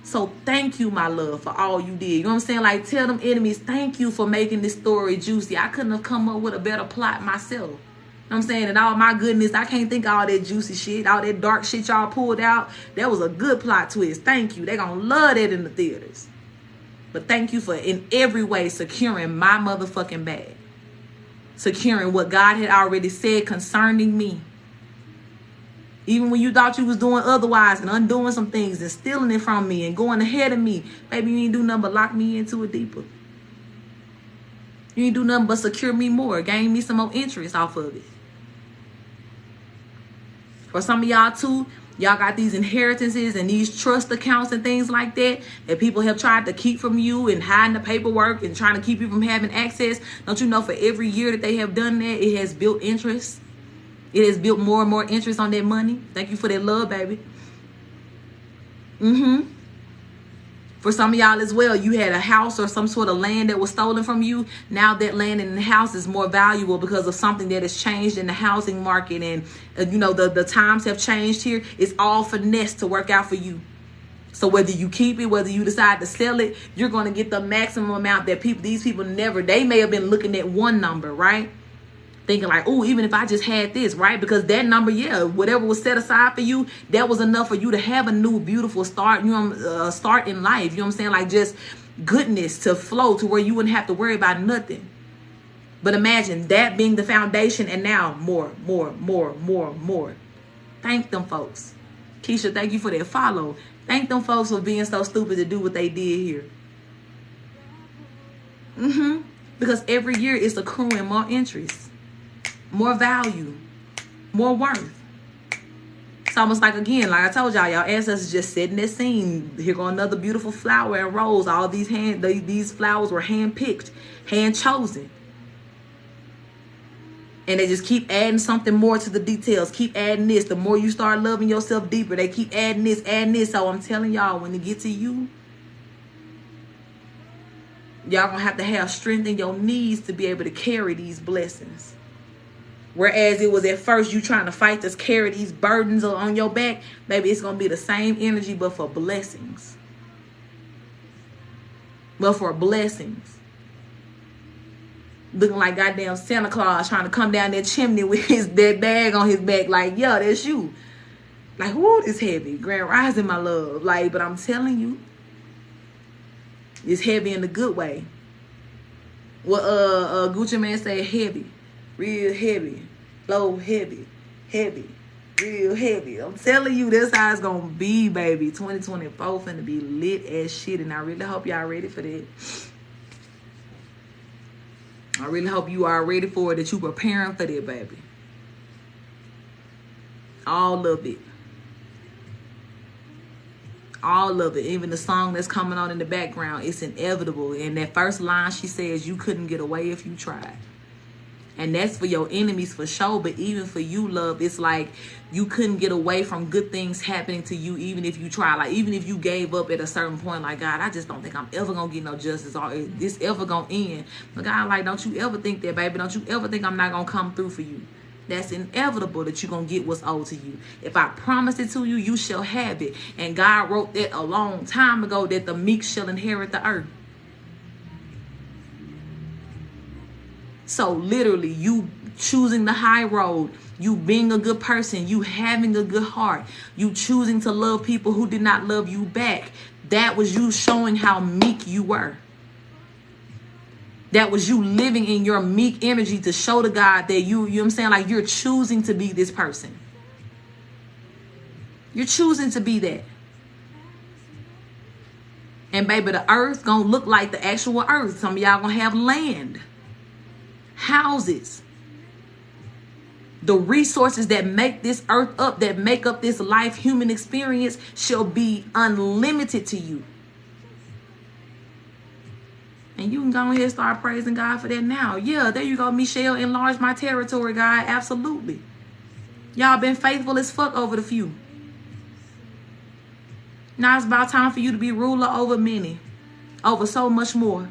Speaker 1: So thank you, my love, for all you did. You know what I'm saying? Like, tell them enemies, thank you for making this story juicy. I couldn't have come up with a better plot myself. You know what I'm saying? And all my goodness, I can't think of all that juicy shit, all that dark shit y'all pulled out. That was a good plot twist. Thank you. They're going to love that in the theaters. But thank you for, in every way, securing my motherfucking bag. Securing what God had already said concerning me. Even when you thought you was doing otherwise and undoing some things and stealing it from me and going ahead of me, baby, you ain't do nothing but lock me into it deeper. You ain't do nothing but secure me more, gain me some more interest off of it. For some of y'all too, y'all got these inheritances and these trust accounts and things like that people have tried to keep from you and hiding the paperwork and trying to keep you from having access. Don't you know for every year that they have done that, it has built interest. It has built more and more interest on that money. Thank you for that love, baby. For some of y'all as well, you had a house or some sort of land that was stolen from you. Now that land and the house is more valuable because of something that has changed in the housing market. And, you know, the times have changed here. It's all finesse to work out for you. So whether you keep it, whether you decide to sell it, you're going to get the maximum amount that these people never, they may have been looking at one number, right? Thinking like, oh, even if I just had this, right? Because that number, yeah, whatever was set aside for you, that was enough for you to have a new, beautiful start, you know, start in life. You know what I'm saying? Like just goodness to flow to where you wouldn't have to worry about nothing. But imagine that being the foundation and now more. Thank them folks. Keisha, thank you for that follow. Thank them folks for being so stupid to do what they did here. Because every year it's accruing more interest. More value, more worth. It's almost like, again, like I told y'all ancestors just setting that scene. Here go another beautiful flower and rose. All these flowers were hand-picked, hand-chosen. And they just keep adding something more to the details. Keep adding this. The more you start loving yourself deeper, they keep adding this, adding this. So I'm telling y'all, when it gets to you, y'all gonna have to have strength in your knees to be able to carry these blessings. Whereas it was at first you trying to fight to carry these burdens on your back, baby, it's going to be the same energy, but for blessings. But for blessings. Looking like goddamn Santa Claus trying to come down that chimney with that bag on his back. Like, yeah, that's you. Like, whoo, it's heavy. Grand Rising, my love. Like, but I'm telling you, it's heavy in the good way. What Gucci Man said, heavy. Real heavy, low heavy, real heavy. I'm telling you, this how it's gonna be, baby. 2024 finna be lit as shit, and I really hope y'all ready for that. I really hope you are ready for it, that you preparing for that, baby. All of it. All of it. Even the song that's coming on in the background, it's inevitable. And that first line she says, you couldn't get away if you tried. And that's for your enemies for sure. But even for you, love, it's like you couldn't get away from good things happening to you even if you try. Like, even if you gave up at a certain point, like, God, I just don't think I'm ever going to get no justice, or is this ever going to end. But God, like, don't you ever think that, baby. Don't you ever think I'm not going to come through for you. That's inevitable that you're going to get what's owed to you. If I promise it to you, you shall have it. And God wrote that a long time ago, that the meek shall inherit the earth. So literally, you choosing the high road, you being a good person, you having a good heart, you choosing to love people who did not love you back. That was you showing how meek you were. That was you living in your meek energy to show to God that you know what I'm saying? Like, you're choosing to be this person. You're choosing to be that. And baby, the earth gonna look like the actual earth. Some of y'all gonna have land. Houses, the resources that make this earth up, that make up this life human experience, shall be unlimited to you. And you can go ahead and start praising God for that now. Yeah, there you go, Michelle. Enlarge my territory, God. Absolutely. Y'all been faithful as fuck over the few. Now it's about time for you to be ruler over many, over so much more.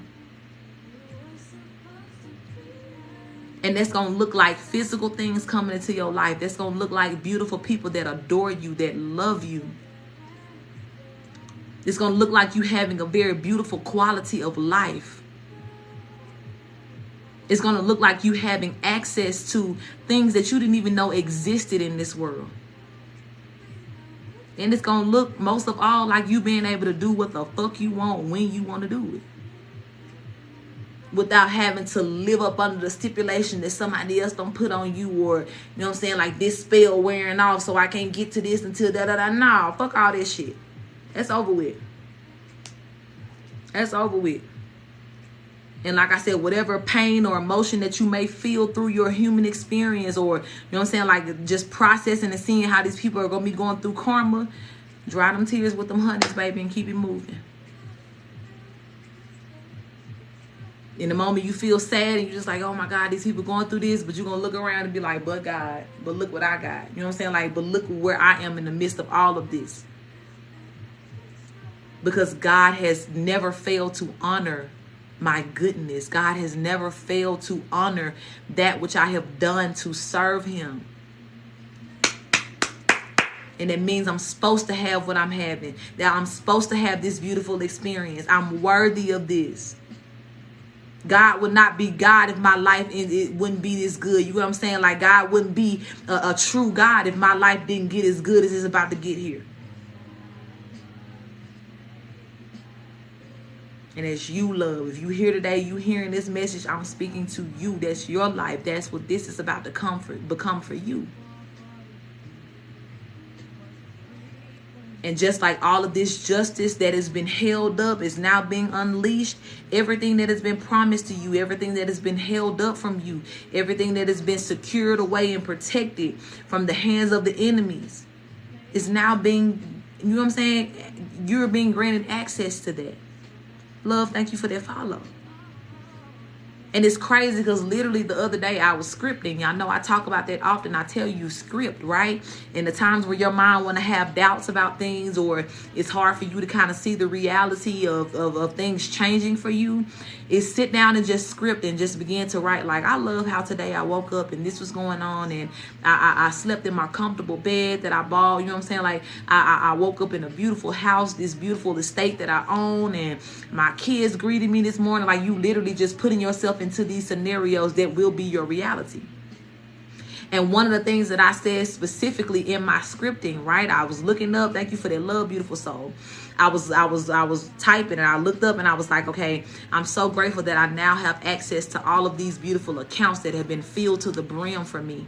Speaker 1: And that's going to look like physical things coming into your life. That's going to look like beautiful people that adore you, that love you. It's going to look like you having a very beautiful quality of life. It's going to look like you having access to things that you didn't even know existed in this world. And it's going to look most of all like you being able to do what the fuck you want when you want to do it. Without having to live up under the stipulation that somebody else don't put on you, or, you know what I'm saying, like this spell wearing off so I can't get to this until da-da-da. No, fuck all that shit. That's over with. That's over with. And like I said, whatever pain or emotion that you may feel through your human experience, or, you know what I'm saying, like just processing and seeing how these people are going to be going through karma, dry them tears with them honeys, baby, and keep it moving. In the moment you feel sad and you're just like, oh my God, these people going through this, but you're going to look around and be like, but God, but look what I got. You know what I'm saying? Like, but look where I am in the midst of all of this. Because God has never failed to honor my goodness. God has never failed to honor that which I have done to serve him. And it means I'm supposed to have what I'm having. That I'm supposed to have this beautiful experience. I'm worthy of this. God would not be God if my life it wouldn't be this good. You know what I'm saying? Like, God wouldn't be a true God if my life didn't get as good as it's about to get here. And as you love, if you here today, you hearing this message, I'm speaking to you. That's your life. That's what this is about to become for you. And just like all of this justice that has been held up is now being unleashed, everything that has been promised to you, everything that has been held up from you, everything that has been secured away and protected from the hands of the enemies is now being, you know what I'm saying? You're being granted access to that. Love, thank you for that follow. And it's crazy because literally the other day I was scripting. Y'all know I talk about that often. I tell you script, right? And the times where your mind want to have doubts about things, or it's hard for you to kind of see the reality of things changing for you, is sit down and just script and just begin to write. Like, I love how today I woke up and this was going on, and I slept in my comfortable bed that I bought. You know what I'm saying? Like, I woke up in a beautiful house, this beautiful estate that I own, and my kids greeted me this morning. Like, you literally just putting yourself into these scenarios that will be your reality. And one of the things that I said specifically in my scripting, right? I was looking up, thank you for that love, beautiful soul. I was typing and I looked up and I was like, okay, I'm so grateful that I now have access to all of these beautiful accounts that have been filled to the brim for me.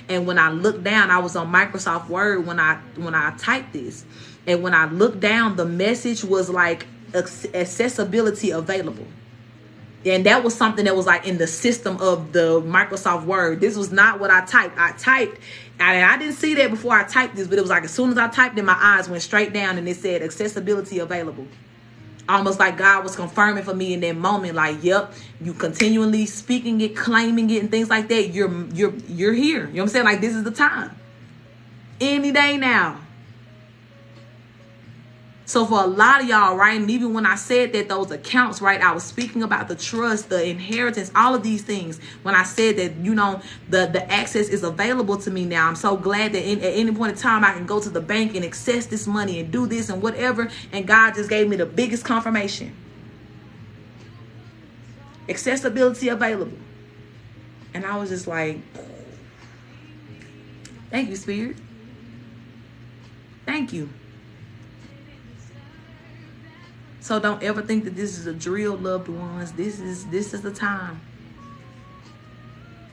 Speaker 1: And when I looked down, I was on Microsoft Word when I typed this. And when I looked down, the message was like accessibility available. And that was something that was like in the system of the Microsoft Word. This was not what I typed. I didn't see that before I typed this, but it was like as soon as I typed it, my eyes went straight down and it said accessibility available. Almost like God was confirming for me in that moment, like, yep, you continually speaking it, claiming it, and things like that. You're here. You know what I'm saying? Like, this is the time. Any day now. So for a lot of y'all, right, and even when I said that those accounts, right, I was speaking about the trust, the inheritance, all of these things. When I said that, you know, the access is available to me now. I'm so glad that at any point in time I can go to the bank and access this money and do this and whatever. And God just gave me the biggest confirmation. Accessibility available. And I was just like, thank you, Spirit. Thank you. So don't ever think that this is a drill, loved ones. This is the time.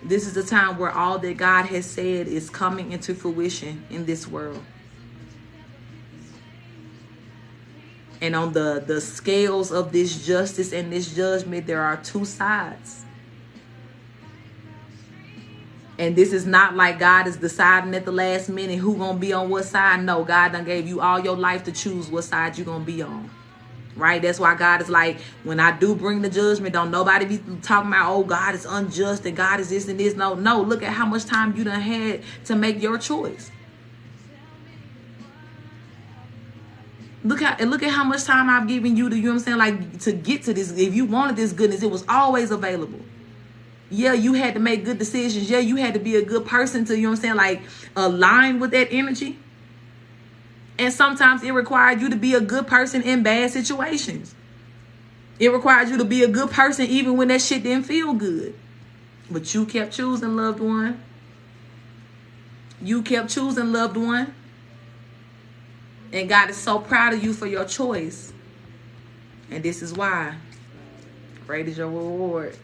Speaker 1: This is the time where all that God has said is coming into fruition in this world. And on the scales of this justice and this judgment, there are two sides. And this is not like God is deciding at the last minute who gonna be on what side. No, God done gave you all your life to choose what side you're gonna be on. Right? That's why God is like, when I do bring the judgment, don't nobody be talking about, oh, God is unjust and God is this and this. No, look at how much time you done had to make your choice. Look at how much time I've given you to, you know what I'm saying, like, to get to this. If you wanted this goodness, it was always available. Yeah, you had to make good decisions. Yeah, you had to be a good person to, you know what I'm saying, like, align with that energy. And sometimes it required you to be a good person in bad situations. It required you to be a good person even when that shit didn't feel good. But you kept choosing, loved one. You kept choosing, loved one. And God is so proud of you for your choice. And this is why. Great is your reward.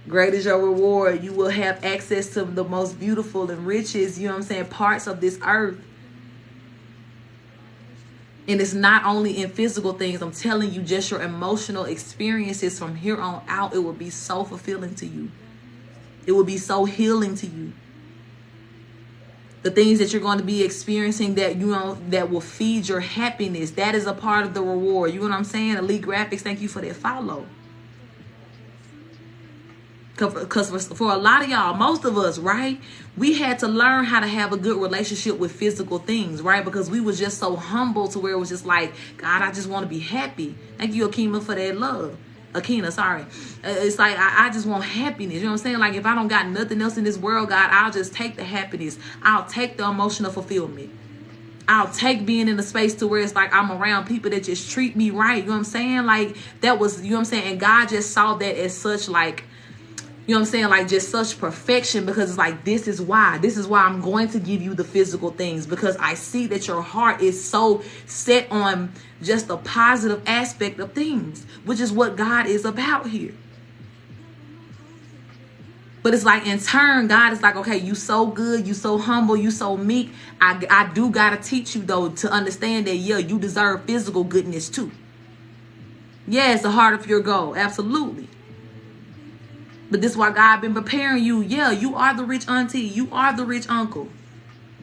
Speaker 1: Great is your reward. You will have access to the most beautiful and richest, you know what I'm saying, parts of this earth. And it's not only in physical things. I'm telling you, just your emotional experiences from here on out, it will be so fulfilling to you. It will be so healing to you. The things that you're going to be experiencing that, you know, that will feed your happiness. That is a part of the reward. You know what I'm saying? Elite Graphics, thank you for that follow. Because for a lot of y'all, most of us, right, we had to learn how to have a good relationship with physical things, right? Because we was just so humble to where it was just like, God, I just want to be happy. Thank you, Akima, for that love. Akina, sorry. It's like, I just want happiness. You know what I'm saying? Like, if I don't got nothing else in this world, God, I'll just take the happiness. I'll take the emotional fulfillment. I'll take being in a space to where it's like I'm around people that just treat me right. You know what I'm saying? Like, that was, you know what I'm saying? And God just saw that as such, like, you know what I'm saying? Like, just such perfection, because it's like, this is why I'm going to give you the physical things, because I see that your heart is so set on just the positive aspect of things, which is what God is about here. But it's like, in turn, God is like, okay, you so good, you so humble, you so meek. I do got to teach you, though, to understand that, yeah, you deserve physical goodness too. Yeah, it's the heart of your goal. Absolutely. But this is why God been preparing you. Yeah, you are the rich auntie. You are the rich uncle.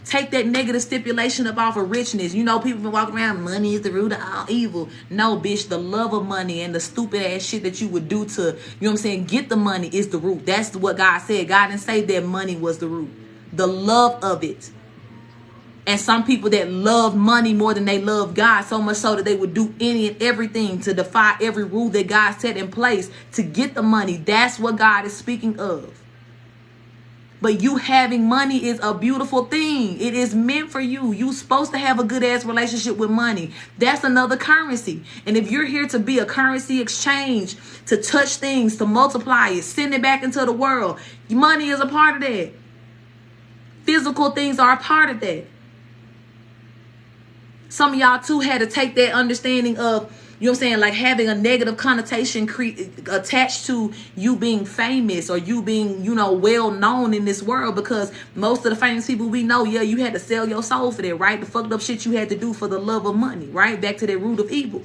Speaker 1: Take that negative stipulation up off of richness. You know, people been walking around, money is the root of all evil. No, bitch, the love of money and the stupid ass shit that you would do to, you know what I'm saying, get the money is the root. That's what God said. God didn't say that money was the root. The love of it. And some people that love money more than they love God, so much so that they would do any and everything to defy every rule that God set in place to get the money. That's what God is speaking of. But you having money is a beautiful thing. It is meant for you. You're supposed to have a good ass relationship with money. That's another currency. And if you're here to be a currency exchange, to touch things, to multiply it, send it back into the world, money is a part of that. Physical things are a part of that. Some of y'all too had to take that understanding of, you know what I'm saying, like having a negative connotation attached to you being famous or you being, you know, well known in this world, because most of the famous people we know, yeah, you had to sell your soul for that, right? The fucked up shit you had to do for the love of money, right? Back to that root of evil.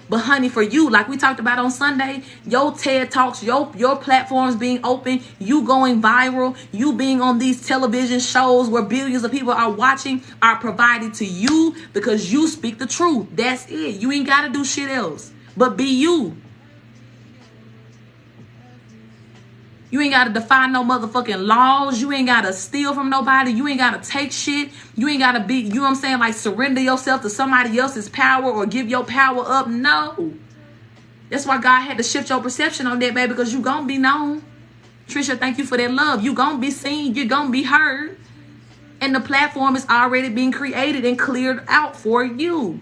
Speaker 1: But honey, for you, like we talked about on Sunday, your TED Talks, your platforms being open, you going viral, you being on these television shows where billions of people are watching, are provided to you because you speak the truth. That's it. You ain't got to do shit else but be you. You ain't got to defy no motherfucking laws. You ain't got to steal from nobody. You ain't got to take shit. You ain't got to be, you know what I'm saying, like surrender yourself to somebody else's power or give your power up. No. That's why God had to shift your perception on that, baby, because you going to be known. Trisha, thank you for that love. You going to be seen. You're going to be heard. And the platform is already being created and cleared out for you.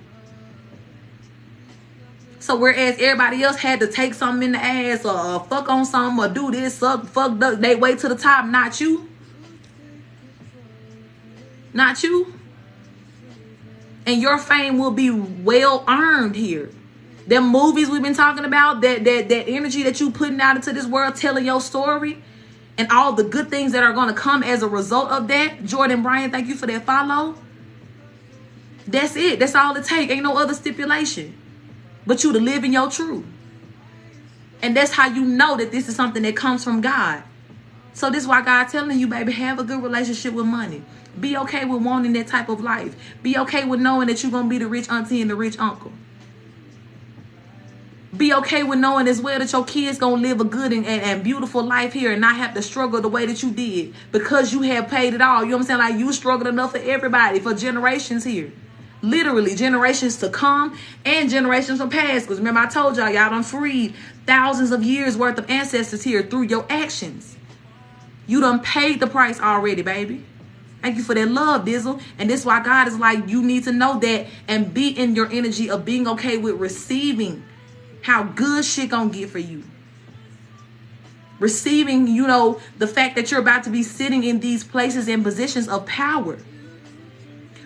Speaker 1: So whereas everybody else had to take something in the ass or fuck on something or do this, fuck, they way to the top, not you. Not you. And your fame will be well earned here. Them movies we've been talking about, that energy that you putting out into this world, telling your story, and all the good things that are going to come as a result of that. Jordan Bryan, thank you for that follow. That's it. That's all it takes. Ain't no other stipulation but you to live in your truth. And that's how you know that this is something that comes from God. So this is why God telling you, baby, have a good relationship with money. Be okay with wanting that type of life. Be okay with knowing that you're going to be the rich auntie and the rich uncle. Be okay with knowing as well that your kids going to live a good and beautiful life here and not have to struggle the way that you did because you have paid it all. You know what I'm saying? Like, you struggled enough for everybody, for generations here. Literally generations to come and generations from past. Because remember, I told y'all done freed thousands of years worth of ancestors here through your actions. You done paid the price already, baby. Thank you for that love, Dizzle. And this is why God is like, you need to know that and be in your energy of being okay with receiving how good shit gonna get for you. Receiving, you know, the fact that you're about to be sitting in these places and positions of power.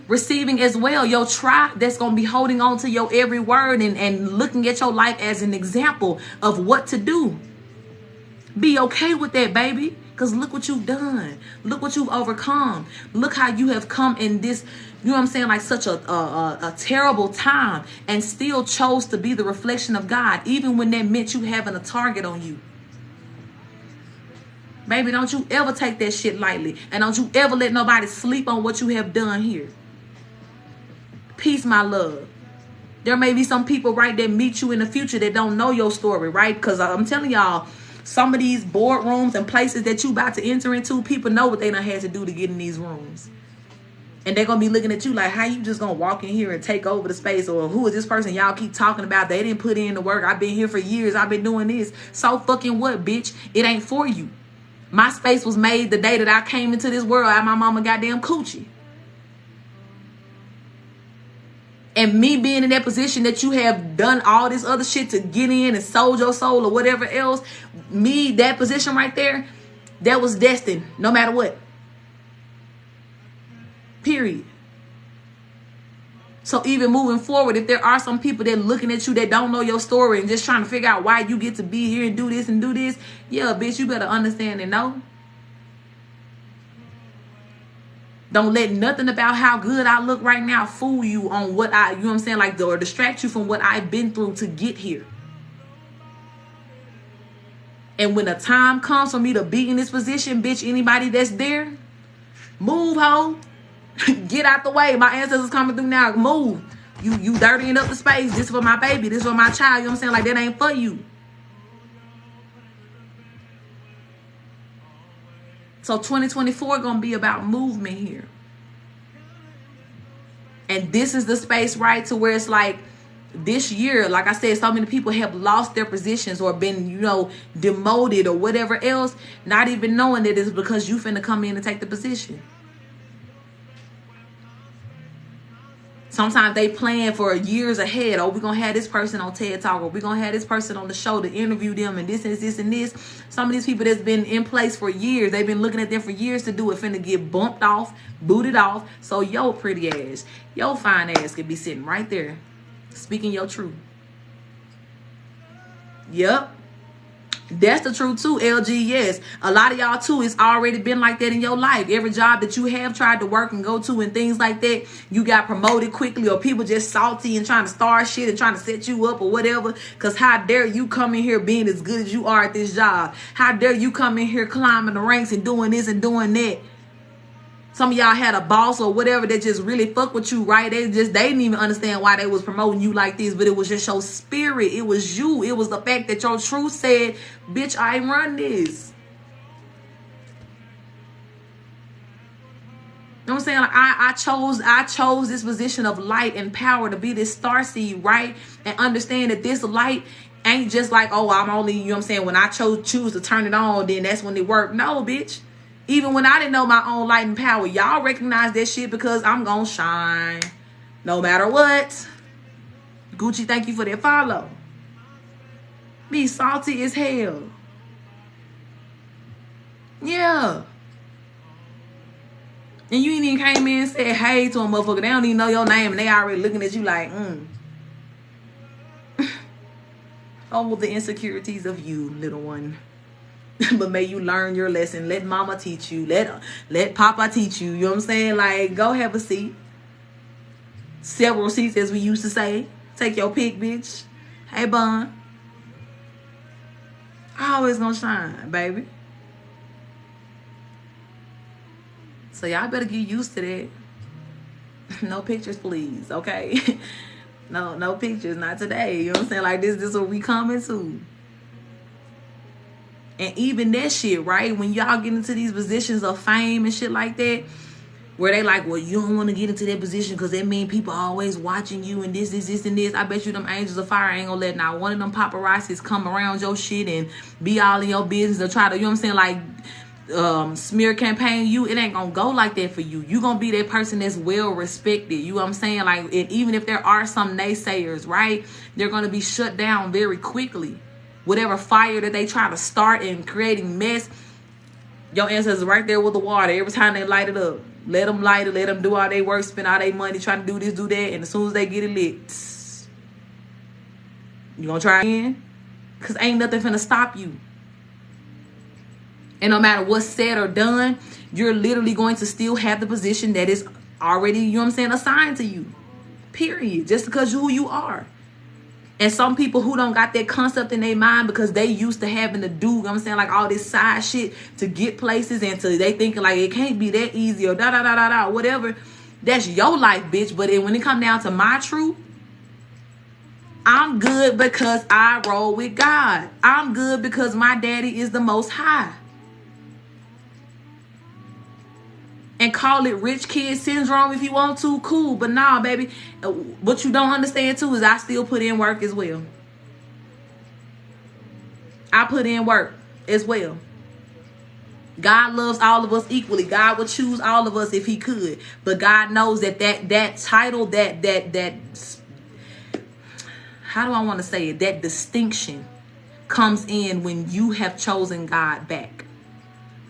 Speaker 1: Receiving as well your tribe that's going to be holding on to your every word and looking at your life as an example of what to do. Be okay with that, baby. Because look what you've done. Look what you've overcome. Look how you have come in this, you know what I'm saying, like such a terrible time, and still chose to be the reflection of God, even when that meant you having a target on you. Baby, don't you ever take that shit lightly. And don't you ever let nobody sleep on what you have done here. Peace, my love. There may be some people, right, that meet you in the future that don't know your story, right? Because I'm telling y'all, some of these boardrooms and places that you about to enter into, people know what they done had to do to get in these rooms. And they're going to be looking at you like, how you just going to walk in here and take over the space? Or who is this person y'all keep talking about? They didn't put in the work. I've been here for years. I've been doing this. So fucking what, bitch? It ain't for you. My space was made the day that I came into this world out my mama goddamn coochie. And me being in that position that you have done all this other shit to get in and sold your soul or whatever else, me, that position right there, that was destined no matter what. Period. So even moving forward, if there are some people that looking at you that don't know your story and just trying to figure out why you get to be here and do this, yeah, bitch, you better understand and know. Don't let nothing about how good I look right now fool you on what I, you know what I'm saying, like, or distract you from what I've been through to get here. And when the time comes for me to be in this position, bitch, anybody that's there, move, ho. Get out the way. My ancestors coming through now. Move. You dirtying up the space. This for my baby. This for my child. You know what I'm saying? Like, that ain't for you. So 2024 gonna be about movement here. And this is the space, right, to where it's like this year, like I said, so many people have lost their positions or been, you know, demoted or whatever else, not even knowing that it's because you finna come in and take the position. Sometimes they plan for years ahead. Oh, we're going to have this person on TED Talk, or we're going to have this person on the show to interview them, and this and this and this. Some of these people that's been in place for years, they've been looking at them for years to do it, finna get bumped off, booted off. So your pretty ass, your fine ass could be sitting right there speaking your truth. Yep. That's the truth too, LG. Yes, a lot of y'all too, it's already been like that in your life. Every job that you have tried to work and go to and things like that, you got promoted quickly, or people just salty and trying to start shit and trying to set you up or whatever. Because how dare you come in here being as good as you are at this job? How dare you come in here climbing the ranks and doing this and doing that? Some of y'all had a boss or whatever that just really fuck with you, right? They didn't even understand why they was promoting you like this, but it was just your spirit. It was you. It was the fact that your truth said, bitch, I run this. You know what I'm saying? Like I chose this position of light and power to be this starseed, right? And understand that this light ain't just like, oh, I'm only, you know what I'm saying, when I choose to turn it on, then that's when it worked. No, bitch. Even when I didn't know my own light and power, y'all recognize that shit because I'm gonna shine no matter what. Gucci, thank you for that follow. Be salty as hell. Yeah. And you ain't even came in and said hey to a motherfucker. They don't even know your name and they already looking at you like, Oh, the insecurities of you, little one. But may you learn your lesson. Let mama teach you. Let papa teach you. You know what I'm saying? Like, go have a seat. Several seats, as we used to say. Take your pick, bitch. Hey, Bun. I always gonna shine, baby. So y'all better get used to that. No pictures, please. Okay? No pictures. Not today. You know what I'm saying? Like, this is what we coming to. And even that shit, right? When y'all get into these positions of fame and shit like that, where they like, well, you don't want to get into that position because that mean people always watching you and this, and this. I bet you them angels of fire ain't gonna let not one of them paparazzis come around your shit and be all in your business or try to, you know what I'm saying, like smear campaign you. It ain't gonna go like that for you. You gonna be that person that's well respected. You know what I'm saying? Like, and even if there are some naysayers, right, they're gonna be shut down very quickly. Whatever fire that they try to start and creating mess, your ancestors right there with the water. Every time they light it up, let them light it, let them do all their work, spend all their money, trying to do this, do that. And as soon as they get it lit, you gonna try again? Because ain't nothing finna stop you. And no matter what's said or done, you're literally going to still have the position that is already, you know what I'm saying, assigned to you. Period. Just because who you are. And some people who don't got that concept in their mind because they used to having to do, you know what I'm saying, like all this side shit to get places, and to they thinking like it can't be that easy or da whatever. That's your life, bitch. But when it come down to my truth, I'm good because I roll with God. I'm good because my daddy is the Most High. And call it rich kid syndrome if you want to, cool. But nah, baby, what you don't understand too is I still put in work as well. I put in work as well. God loves all of us equally. God would choose all of us if he could. But God knows that title, that how do I want to say it? That distinction comes in when you have chosen God back.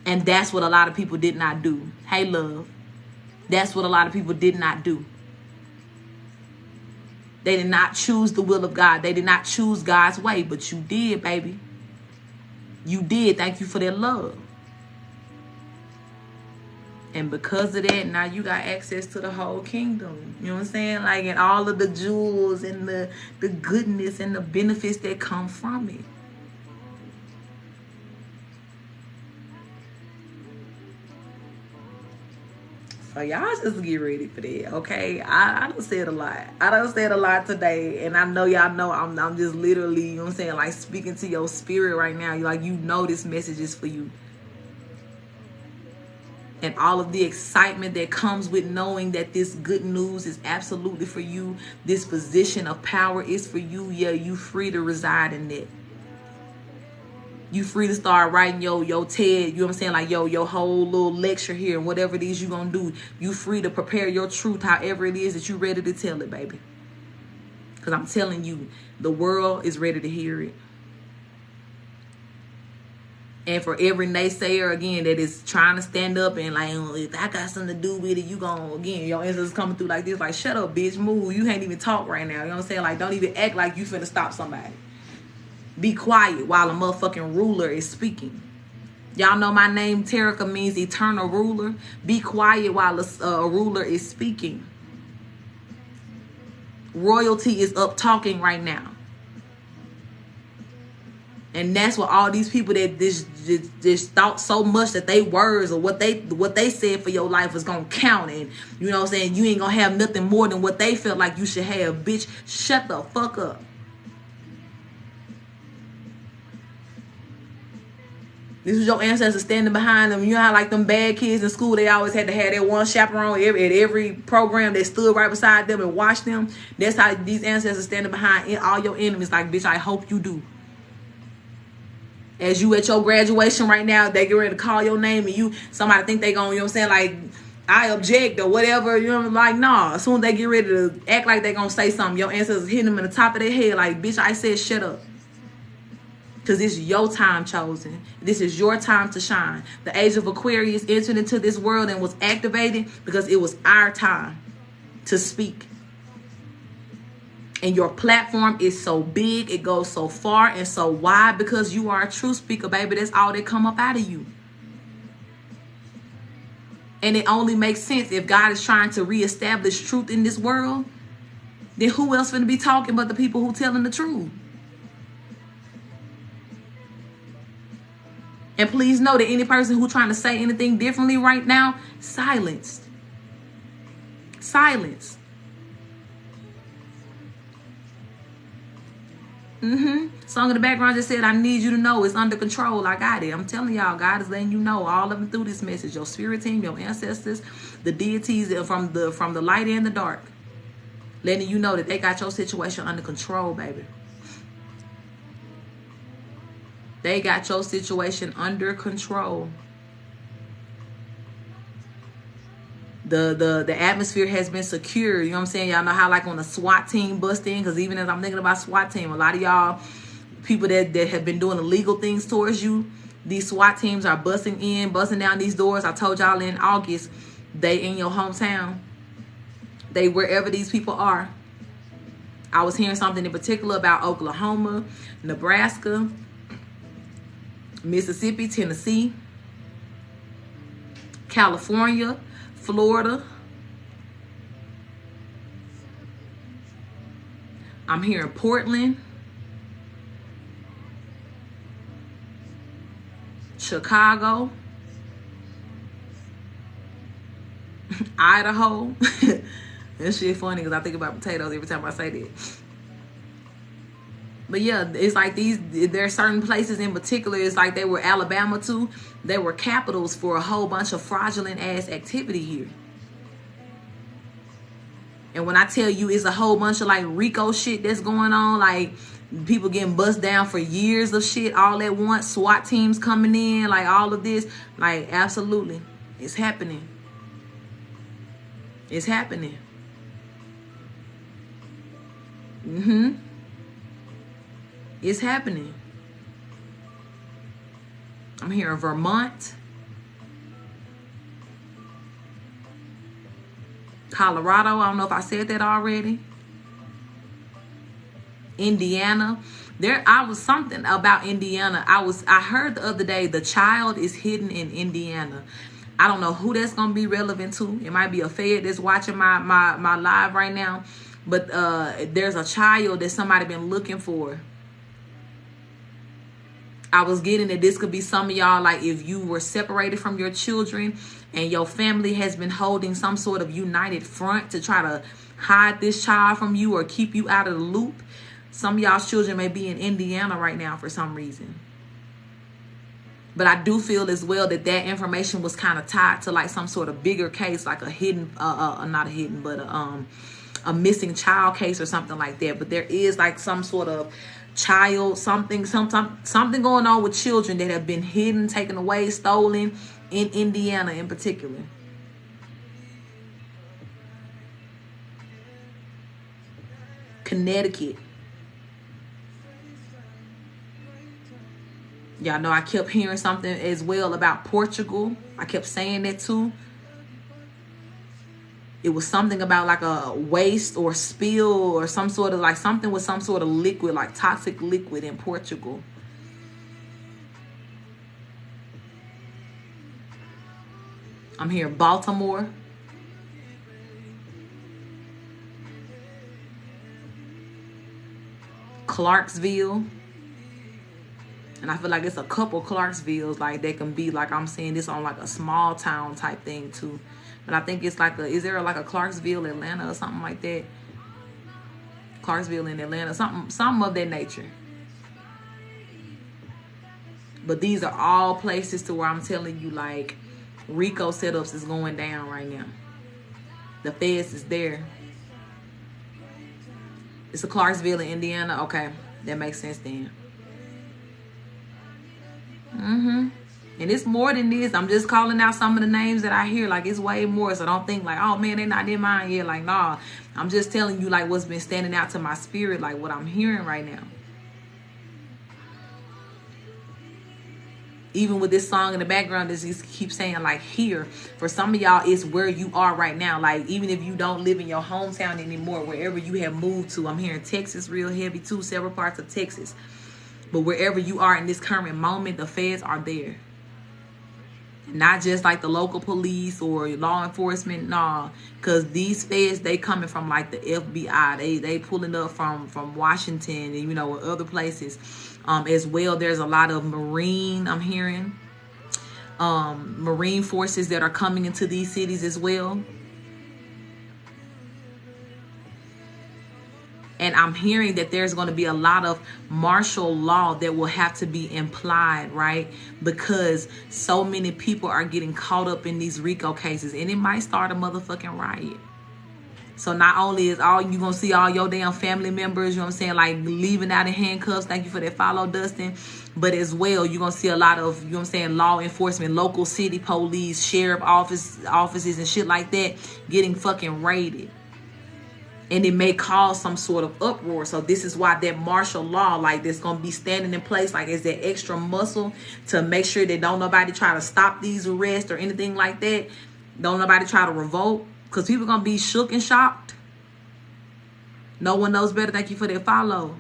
Speaker 1: And that's what a lot of people did not do. Hey, love. That's what a lot of people did not do. They did not choose the will of God. They did not choose God's way. But you did, baby. You did. Thank you for that love. And because of that, now you got access to the whole kingdom. You know what I'm saying? Like, and all of the jewels and the goodness and the benefits that come from it. So y'all just get ready for that, okay? I done said a lot. I done said a lot today, and I know y'all know I'm just literally, you know what I'm saying, like speaking to your spirit right now. Like, you know this message is for you. And all of the excitement that comes with knowing that this good news is absolutely for you. This position of power is for you. Yeah, you free to reside in it. You free to start writing your TED, you know what I'm saying? Like your whole little lecture here and whatever it is you gonna do. You free to prepare your truth however it is that you ready to tell it, baby. Because I'm telling you, the world is ready to hear it. And for every naysayer, again, that is trying to stand up and like, oh, if I got something to do with it, you gonna, again, your answers coming through like this. Like, shut up, bitch, move. You can't even talk right now. You know what I'm saying? Like, don't even act like you finna stop somebody. Be quiet while a motherfucking ruler is speaking. Y'all know my name, Terica, means eternal ruler. Be quiet while a ruler is speaking. Royalty is up talking right now. And that's what all these people that just thought so much that they words or what they said for your life was gonna count, and you know what I'm saying, you ain't gonna have nothing more than what they felt like you should have. Bitch, shut the fuck up. This was your ancestors standing behind them. You know how like them bad kids in school, they always had to have that one chaperone at every program that stood right beside them and watched them. That's how these ancestors standing behind all your enemies. Like, bitch, I hope you do. As you at your graduation right now, they get ready to call your name and somebody think they gonna, you know what I'm saying, like, I object or whatever, you know, like, nah. As soon as they get ready to act like they gonna say something, your ancestors hitting them in the top of their head like, bitch, I said shut up. Because this is your time chosen. This is your time to shine. The age of Aquarius entered into this world and was activated because it was our time to speak. And your platform is so big, it goes so far and so wide because you are a true speaker, baby. That's all that come up out of you. And it only makes sense if God is trying to reestablish truth in this world. Then who else finna be talking but the people who telling the truth? And please know that any person who trying to say anything differently right now, silenced. Silence. Song in the background just said, I need you to know it's under control. I got it. I'm telling y'all, God is letting you know, all of them through this message. Your spirit team, your ancestors, the deities from the light and the dark. Letting you know that they got your situation under control, baby. They got your situation under control. The atmosphere has been secure. You know what I'm saying? Y'all know how like when a SWAT team bust in, because even as I'm thinking about SWAT team, a lot of y'all people that have been doing illegal things towards you, these SWAT teams are busting down these doors. I told y'all in August, they in your hometown. They wherever these people are. I was hearing something in particular about Oklahoma, Nebraska, Mississippi, Tennessee. California, Florida. I'm hearing Portland, Chicago, Idaho. That shit funny because I think about potatoes every time I say that. But yeah, it's like there are certain places in particular, it's like they were Alabama too. They were capitals for a whole bunch of fraudulent ass activity here. And when I tell you it's a whole bunch of like RICO shit that's going on, like people getting bust down for years of shit all at once, SWAT teams coming in, like all of this, like absolutely, it's happening. It's happening. It's happening. I'm hearing Vermont, Colorado. I don't know if I said that already. Indiana. I was something about Indiana. I heard the other day the child is hidden in Indiana. I don't know who that's gonna be relevant to. It might be a Fed that's watching my live right now. But there's a child that somebody been looking for. I was getting that this could be some of y'all, like if you were separated from your children and your family has been holding some sort of united front to try to hide this child from you or keep you out of the loop. Some of y'all's children may be in Indiana right now for some reason. But I do feel as well that information was kind of tied to like some sort of bigger case, like a hidden, not a hidden, but a missing child case or something like that. But there is like some sort of child, something going on with children that have been hidden, taken away, stolen in Indiana in particular. Connecticut. Y'all know I kept hearing something as well about Portugal. I kept saying that too. It was something about like a waste or spill or some sort of like something with some sort of liquid, like toxic liquid in Portugal. I'm hearing Baltimore. Clarksville. And I feel like it's a couple Clarksvilles like they can be like, I'm seeing this on like a small town type thing too. But I think it's like is there like a Clarksville, Atlanta or something like that? Clarksville in Atlanta, something of that nature. But these are all places to where I'm telling you like RICO setups is going down right now. The feds is there. It's a Clarksville in Indiana. Okay, that makes sense then. And it's more than this. I'm just calling out some of the names that I hear. Like, it's way more. So don't think like, oh man, they're not in mine yet. Like, nah. I'm just telling you like what's been standing out to my spirit, like what I'm hearing right now. Even with this song in the background, this just keeps saying like here. For some of y'all, it's where you are right now. Like, even if you don't live in your hometown anymore, wherever you have moved to. I'm hearing Texas real heavy too, several parts of Texas. But wherever you are in this current moment, the feds are there. Not just like the local police or law enforcement, nah. Because these feds, they coming from like the FBI. They pulling up from Washington and, you know, other places. As well, there's a lot of Marine, I'm hearing. Marine forces that are coming into these cities as well. And I'm hearing that there's going to be a lot of martial law that will have to be implied, right? Because so many people are getting caught up in these RICO cases. And it might start a motherfucking riot. So not only is all you going to see all your damn family members, you know what I'm saying, like leaving out in handcuffs. Thank you for that follow, Dustin. But as well, you're going to see a lot of, you know what I'm saying, law enforcement, local city police, sheriff offices and shit like that getting fucking raided. And it may cause some sort of uproar. So this is why that martial law, like, that's going to be standing in place, like, is that extra muscle to make sure that don't nobody try to stop these arrests or anything like that. Don't nobody try to revolt. Because people going to be shook and shocked. No one knows better. Thank you for that follow.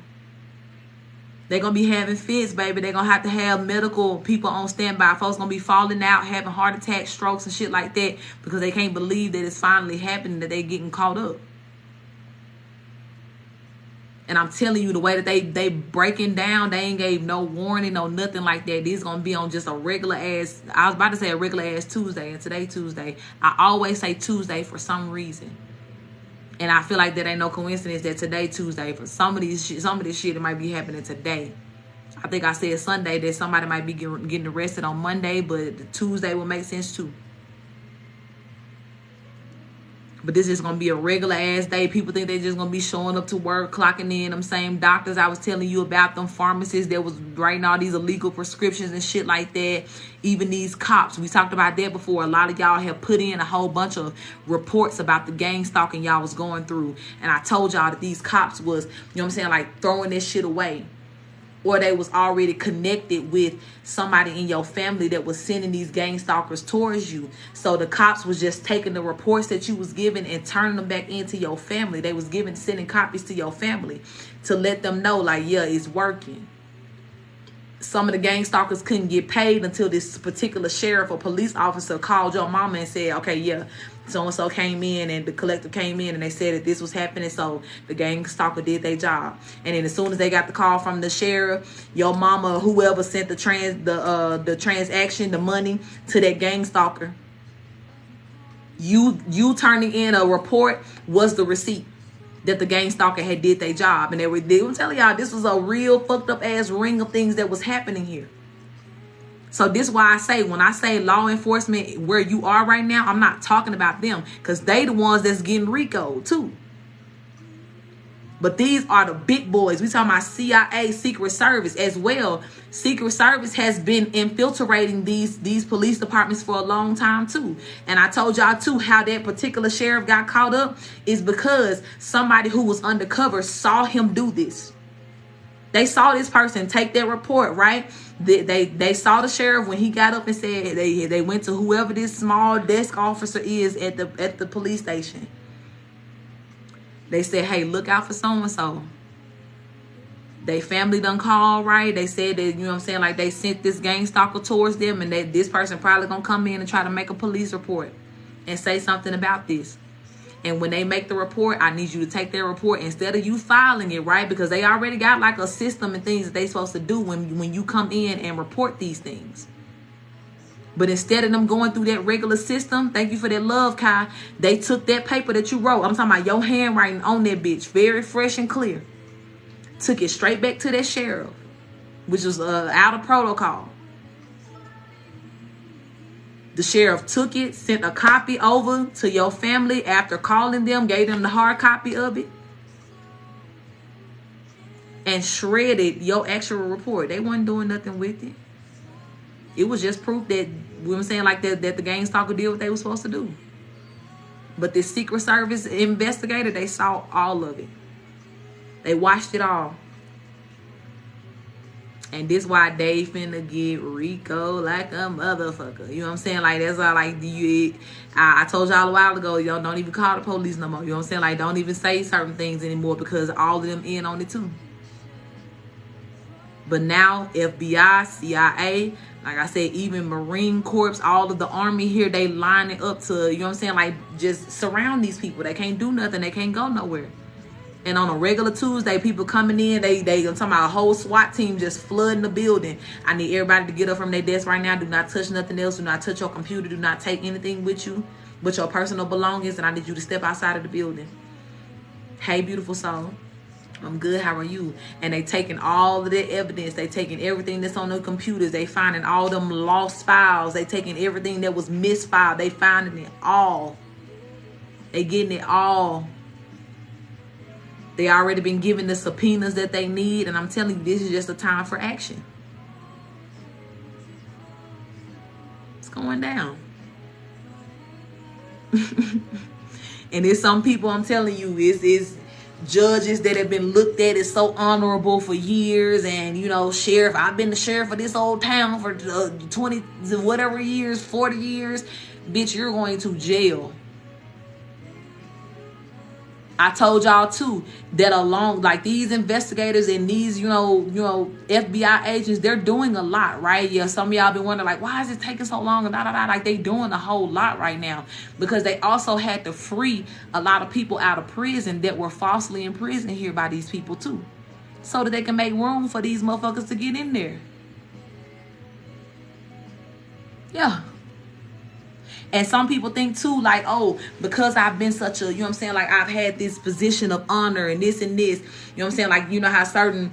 Speaker 1: They're going to be having fits, baby. They're going to have medical people on standby. Folks going to be falling out, having heart attacks, strokes, and shit like that because they can't believe that it's finally happening, that they getting caught up. And I'm telling you, the way that they breaking down, they ain't gave no warning, no nothing like that. This is going to be on just a regular ass, I was about to say a regular ass Tuesday, and today Tuesday. I always say Tuesday for some reason. And I feel like that ain't no coincidence that today Tuesday. For some of this shit, it might be happening today. I think I said Sunday that somebody might be getting arrested on Monday, but Tuesday will make sense too. But this is going to be a regular ass day. People think they're just going to be showing up to work, clocking in. Them same doctors I was telling you about, them pharmacists that was writing all these illegal prescriptions and shit like that. Even these cops. We talked about that before. A lot of y'all have put in a whole bunch of reports about the gang stalking y'all was going through. And I told y'all that these cops was, you know what I'm saying, like throwing this shit away. Or they was already connected with somebody in your family that was sending these gang stalkers towards you. So the cops was just taking the reports that you was giving and turning them back into your family. They was sending copies to your family to let them know, like, yeah, it's working. Some of the gang stalkers couldn't get paid until this particular sheriff or police officer called your mama and said, okay, yeah, so-and-so came in and the collector came in and they said that this was happening. So the gang stalker did their job. And then as soon as they got the call from the sheriff, your mama or whoever sent the transaction, the money to that gang stalker, you turning in a report was the receipt that the gang stalker had did their job. And they were telling y'all this was a real fucked up ass ring of things that was happening here. So this is why I say, when I say law enforcement where you are right now, I'm not talking about them, because they the ones that's getting RICO too. But these are the big boys. We talking about CIA, Secret Service as well. Secret Service has been infiltrating these police departments for a long time too. And I told y'all too how that particular sheriff got caught up is because somebody who was undercover saw him do this. They saw this person take their report, right? They saw the sheriff when he got up and said they went to whoever this small desk officer is at the police station. They said, hey, look out for so-and-so. They family done called, right? They said that, you know what I'm saying, like they sent this gang stalker towards them, and this person probably gonna come in and try to make a police report and say something about this. And when they make the report, I need you to take their report instead of you filing it, right? Because they already got like a system and things that they supposed to do when you come in and report these things. But instead of them going through that regular system, thank you for that love, Kai, they took that paper that you wrote. I'm talking about your handwriting on that bitch, very fresh and clear. Took it straight back to that sheriff, which was out of protocol. The sheriff took it, sent a copy over to your family after calling them, gave them the hard copy of it, and shredded your actual report. They wasn't doing nothing with it. It was just proof that, you know what I'm saying, like that the gang stalker did what they were supposed to do. But this Secret Service investigator, they saw all of it. They watched it all. And this why they finna get RICO like a motherfucker. You know what I'm saying? Like, that's why, like, I told y'all a while ago, y'all don't even call the police no more. You know what I'm saying? Like, don't even say certain things anymore because all of them in on it too. But now, FBI, CIA, like I said, even Marine Corps, all of the Army here, they lining up to, you know what I'm saying? Like, just surround these people. They can't do nothing. They can't go nowhere. And on a regular Tuesday, people coming in, they I'm talking about a whole SWAT team just flooding the building. I need everybody to get up from their desk right now. Do not touch nothing else. Do not touch your computer. Do not take anything with you but your personal belongings. And I need you to step outside of the building. Hey, beautiful soul. I'm good. How are you? And they taking all of the evidence. They taking everything that's on the computers. They finding all them lost files. They taking everything that was misfiled. They finding it all. They getting it all. They already been given the subpoenas that they need. And I'm telling you, this is just a time for action. It's going down. And there's some people, I'm telling you, is judges that have been looked at as so honorable for years. And, you know, sheriff, I've been the sheriff of this old town for 20, whatever years, 40 years. Bitch, you're going to jail. I told y'all too that along, like, these investigators and these, you know, FBI agents, they're doing a lot, right? Yeah, some of y'all been wondering, like, why is it taking so long? And like, they doing a whole lot right now, because they also had to free a lot of people out of prison that were falsely imprisoned here by these people too, so that they can make room for these motherfuckers to get in there. Yeah. And some people think too, like, oh, because I've been such a, you know what I'm saying, like, I've had this position of honor and this, you know what I'm saying, like, you know how certain,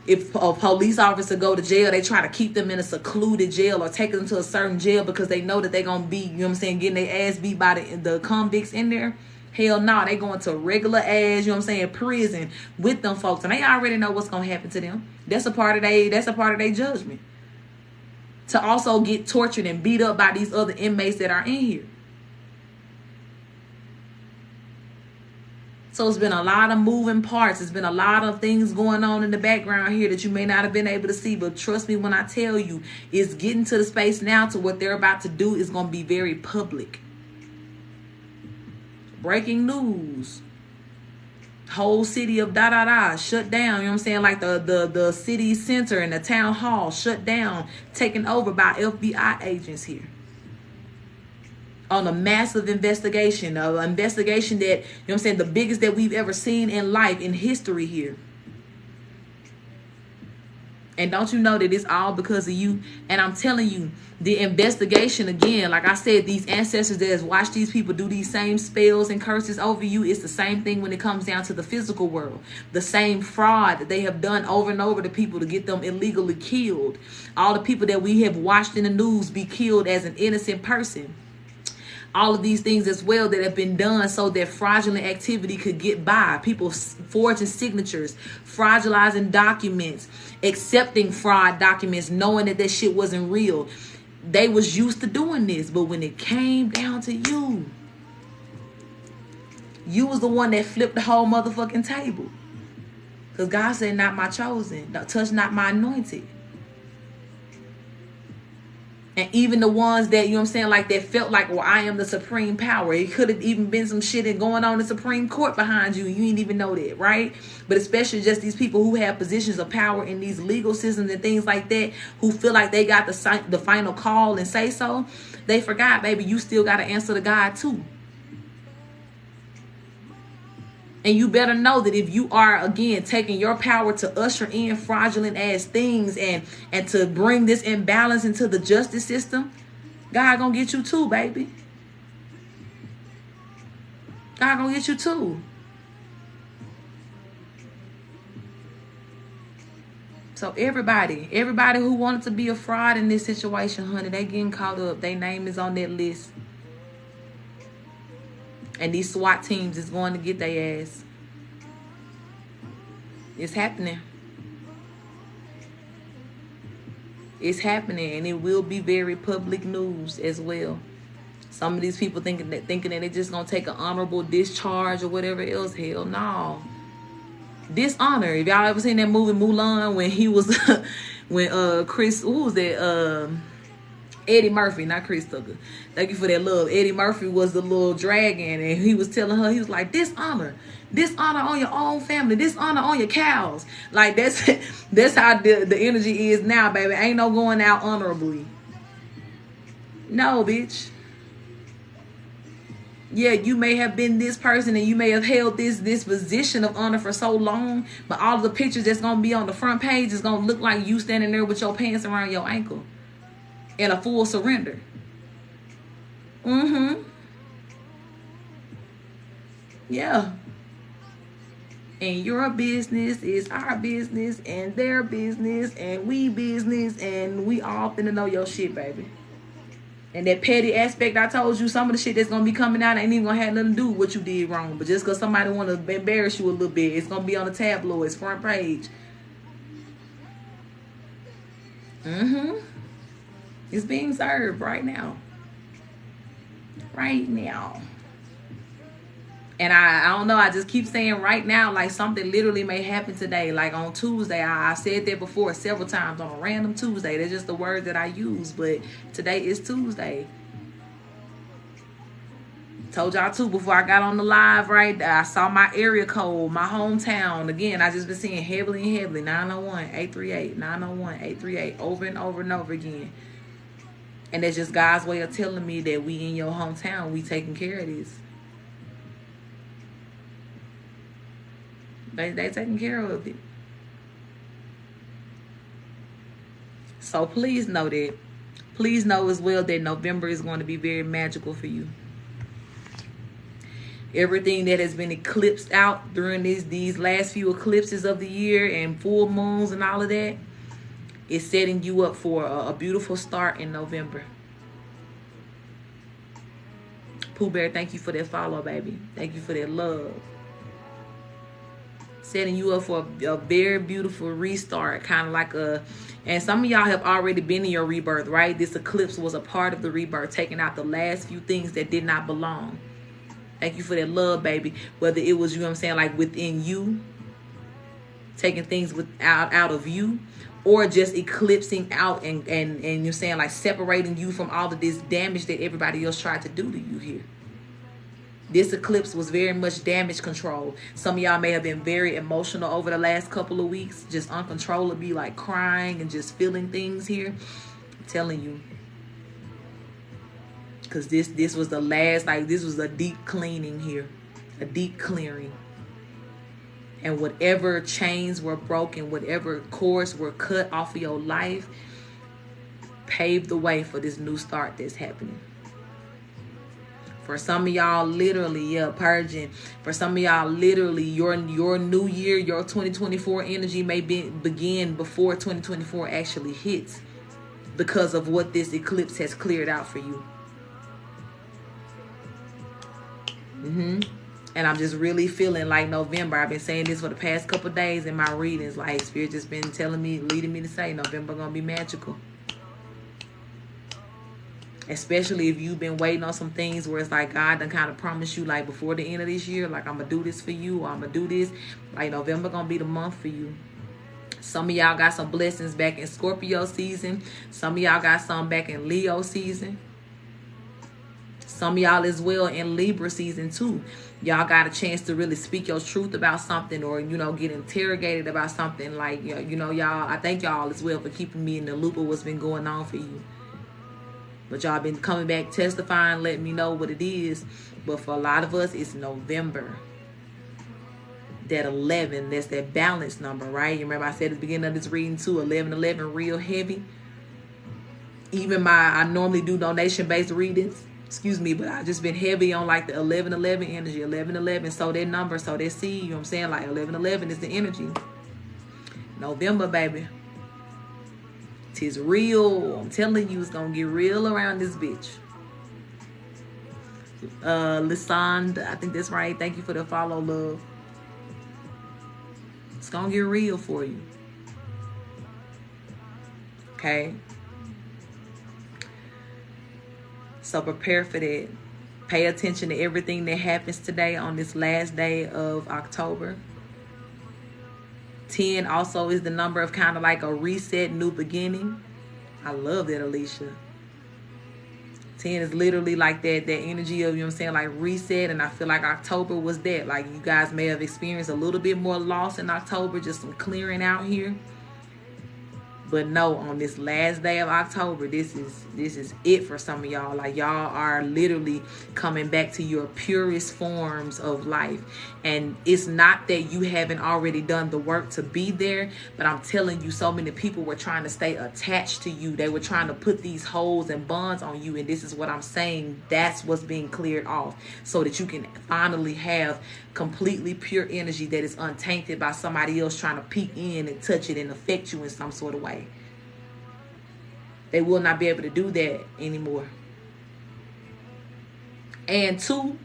Speaker 1: if a police officer go to jail, they try to keep them in a secluded jail or take them to a certain jail because they know that they're going to be, you know what I'm saying, getting their ass beat by the convicts in there. Hell no, they going to regular ass, you know what I'm saying, prison with them folks, and they already know what's going to happen to them. That's a part of their judgment. To also get tortured and beat up by these other inmates that are in here. So it's been a lot of moving parts. It's been a lot of things going on in the background here that you may not have been able to see. But trust me when I tell you, it's getting to the space now to what they're about to do is going to be very public. Breaking news. Whole city of shut down, you know what I'm saying, like the city center and the town hall shut down, taken over by FBI agents here on a massive investigation, an investigation that, you know what I'm saying, the biggest that we've ever seen in life, in history here. And don't you know that it's all because of you? And I'm telling you, the investigation, again, like I said, these ancestors that has watched these people do these same spells and curses over you, it's the same thing when it comes down to the physical world. The same fraud that they have done over and over to people to get them illegally killed. All the people that we have watched in the news be killed as an innocent person. All of these things as well that have been done so that fraudulent activity could get by. People forging signatures, fraudulizing documents, accepting fraud documents, knowing that that shit wasn't real. They was used to doing this, but when it came down to you, you was the one that flipped the whole motherfucking table. Because God said, not my chosen, touch not my anointed. And even the ones that, you know what I'm saying, like that felt like, well, I am the supreme power. It could have even been some shit going on in the Supreme Court behind you. You didn't even know that, right? But especially just these people who have positions of power in these legal systems and things like that, who feel like they got the final call and say so. They forgot, baby, you still got to answer to God too. And you better know that if you are, again, taking your power to usher in fraudulent ass things and to bring this imbalance into the justice system, God gonna get you too, baby. God gonna get you too. So everybody who wanted to be a fraud in this situation, honey, they getting caught up. Their name is on that list. And these SWAT teams is going to get their ass. It's happening. It's happening, and it will be very public news as well. Some of these people thinking that they're just gonna take an honorable discharge or whatever else. Hell no. Dishonor. If y'all ever seen that movie Mulan, when he was when Chris, who was that? Eddie Murphy, not Chris Tucker. Thank you for that love. Eddie Murphy was the little dragon, and he was telling her, he was like, dishonor on your own family, dishonor on your cows. Like that's how the energy is now, baby. Ain't no going out honorably. No, bitch. Yeah, you may have been this person and you may have held this position of honor for so long, but all of the pictures that's gonna be on the front page is gonna look like you standing there with your pants around your ankle. In a full surrender. Yeah. And your business is our business and their business and we business, and we all finna know your shit, baby. And that petty aspect I told you, some of the shit that's gonna be coming out ain't even gonna have nothing to do with what you did wrong. But just because somebody wanna embarrass you a little bit, it's gonna be on the tabloids, front page. It's being served right now. Right now. And I don't know, I just keep saying right now, like something literally may happen today. Like on Tuesday, I said that before several times, on a random Tuesday. That's just the word that I use. But today is Tuesday. Told y'all too before I got on the live, right? I saw my area code, my hometown. Again, I just been seeing heavily and heavily 901-838, 901-838 over and over and over again. And that's just God's way of telling me that we in your hometown, we taking care of this. They taking care of it. So please know that. Please know as well that November is going to be very magical for you. Everything that has been eclipsed out during these last few eclipses of the year and full moons and all of that is setting you up for a beautiful start in November. Pooh Bear, thank you for that follow, baby. Thank you for that love. Setting you up for a very beautiful restart, kind of like and some of y'all have already been in your rebirth, right? This eclipse was a part of the rebirth, taking out the last few things that did not belong. Thank you for that love, baby. Whether it was, you know what I'm saying, like within you, taking things out of you, or just eclipsing out and you're saying like separating you from all of this damage that everybody else tried to do to you here. This eclipse was very much damage control. Some of y'all may have been very emotional over the last couple of weeks, just uncontrollably like crying and just feeling things here. I'm telling you. Because this was the last, like this was a deep cleaning here. A deep clearing. And whatever chains were broken, whatever cords were cut off of your life, paved the way for this new start that's happening. For some of y'all, literally, purging. For some of y'all, literally, your new year, your 2024 energy may begin before 2024 actually hits because of what this eclipse has cleared out for you. And I'm just really feeling like November. I've been saying this for the past couple of days in my readings. Like Spirit just been telling me, leading me to say November gonna be magical. Especially if you've been waiting on some things where it's like God done kind of promised you like before the end of this year, like I'm gonna do this for you, or I'm gonna do this. Like November gonna be the month for you. Some of y'all got some blessings back in Scorpio season. Some of y'all got some back in Leo season. Some of y'all as well in Libra season too. Y'all got a chance to really speak your truth about something, or, you know, get interrogated about something. Like, you know, y'all, I thank y'all as well for keeping me in the loop of what's been going on for you. But y'all been coming back, testifying, letting me know what it is. But for a lot of us, it's November. That 11, that's that balance number, right? You remember I said at the beginning of this reading too, 11-11, real heavy. Even I normally do donation-based readings. Excuse me, but I just been heavy on like the 11-11 energy, 11-11. So that number, so that seed, you know what I'm saying? Like 11-11 is the energy. November, baby. 'Tis real. I'm telling you, it's gonna get real around this bitch. Lisand, I think that's right. Thank you for the follow, love. It's gonna get real for you. Okay? So prepare for that. Pay attention to everything that happens today on this last day of October. 10 also is the number of kind of like a reset, new beginning. I love that, Alicia. 10 is literally like that energy of, you know what I'm saying, like reset. And I feel like October was that. Like you guys may have experienced a little bit more loss in October, just some clearing out here. But no, on this last day of October, this is it for some of y'all. Like y'all are literally coming back to your purest forms of life. And it's not that you haven't already done the work to be there, but I'm telling you, so many people were trying to stay attached to you. They were trying to put these holes and bonds on you. And this is what I'm saying. That's what's being cleared off so that you can finally have completely pure energy that is untainted by somebody else trying to peek in and touch it and affect you in some sort of way. They will not be able to do that anymore. And 2,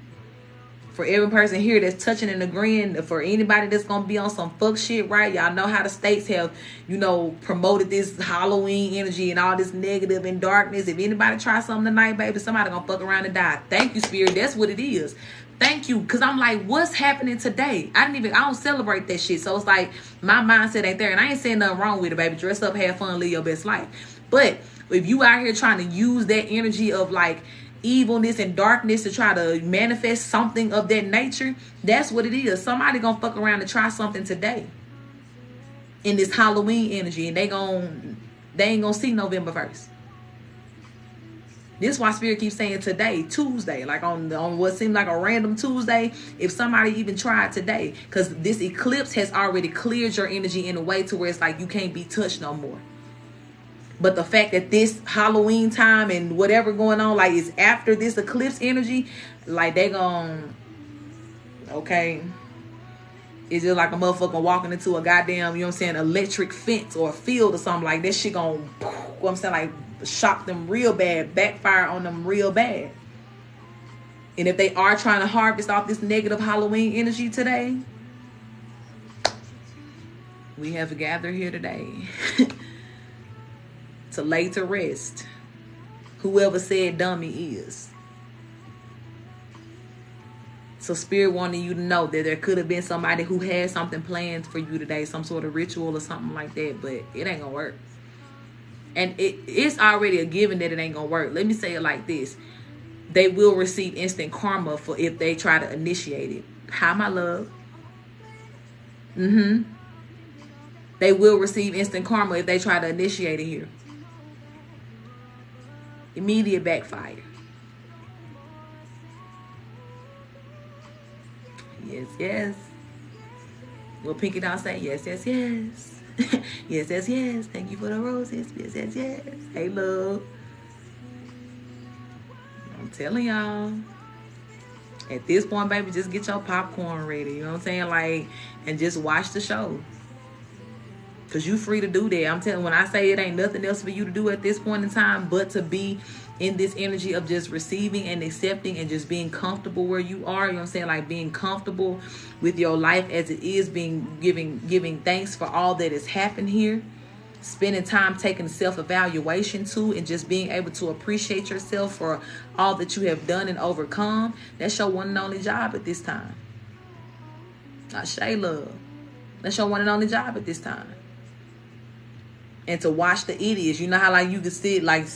Speaker 1: for every person here that's touching and agreeing, for anybody that's going to be on some fuck shit, right? Y'all know how the states have, you know, promoted this Halloween energy and all this negative and darkness. If anybody try something tonight, baby, somebody going to fuck around and die. Thank you, Spirit. That's what it is. Thank you. Because I'm like, what's happening today? I don't celebrate that shit. So it's like, my mindset ain't there. And I ain't saying nothing wrong with it, baby. Dress up, have fun, live your best life. But if you out here trying to use that energy of like evilness and darkness to try to manifest something of that nature, that's what it is. Somebody gonna fuck around and try something today in this Halloween energy, and they ain't gonna see November 1st. This is why Spirit keeps saying today, Tuesday, like on what seemed like a random Tuesday, if somebody even tried today, because this eclipse has already cleared your energy in a way to where it's like you can't be touched no more. But the fact that this Halloween time and whatever going on, like, is after this eclipse energy, like, they gon', okay, it's just like a motherfucker walking into a goddamn, you know what I'm saying, electric fence or a field or something. Like, that shit gon', what I'm saying, like, shock them real bad, backfire on them real bad. And if they are trying to harvest off this negative Halloween energy today, we have gathered here today to lay to rest whoever said dummy is. So Spirit wanted you to know that there could have been somebody who had something planned for you today, some sort of ritual or something like that, but it ain't gonna work. And it's already a given that it ain't gonna work. Let me say it like this. They will receive instant karma for if they try to initiate it. Hi, my love. They will receive instant karma if they try to initiate it here. Immediate backfire. Yes, yes. Will Pinky Doll say yes, yes, yes. Yes, yes, yes. Thank you for the roses. Yes, yes, yes. Hey, love. I'm telling y'all. At this point, baby, just get your popcorn ready. You know what I'm saying? Like, and just watch the show. Because you free to do that. I'm telling you, when I say it ain't nothing else for you to do at this point in time but to be in this energy of just receiving and accepting and just being comfortable where you are. You know what I'm saying? Like, being comfortable with your life as it is, being giving thanks for all that has happened here. Spending time taking self-evaluation too, and just being able to appreciate yourself for all that you have done and overcome. That's your one and only job at this time. Shayla. That's your one and only job at this time. And to watch the idiots, you know how like you can see, like,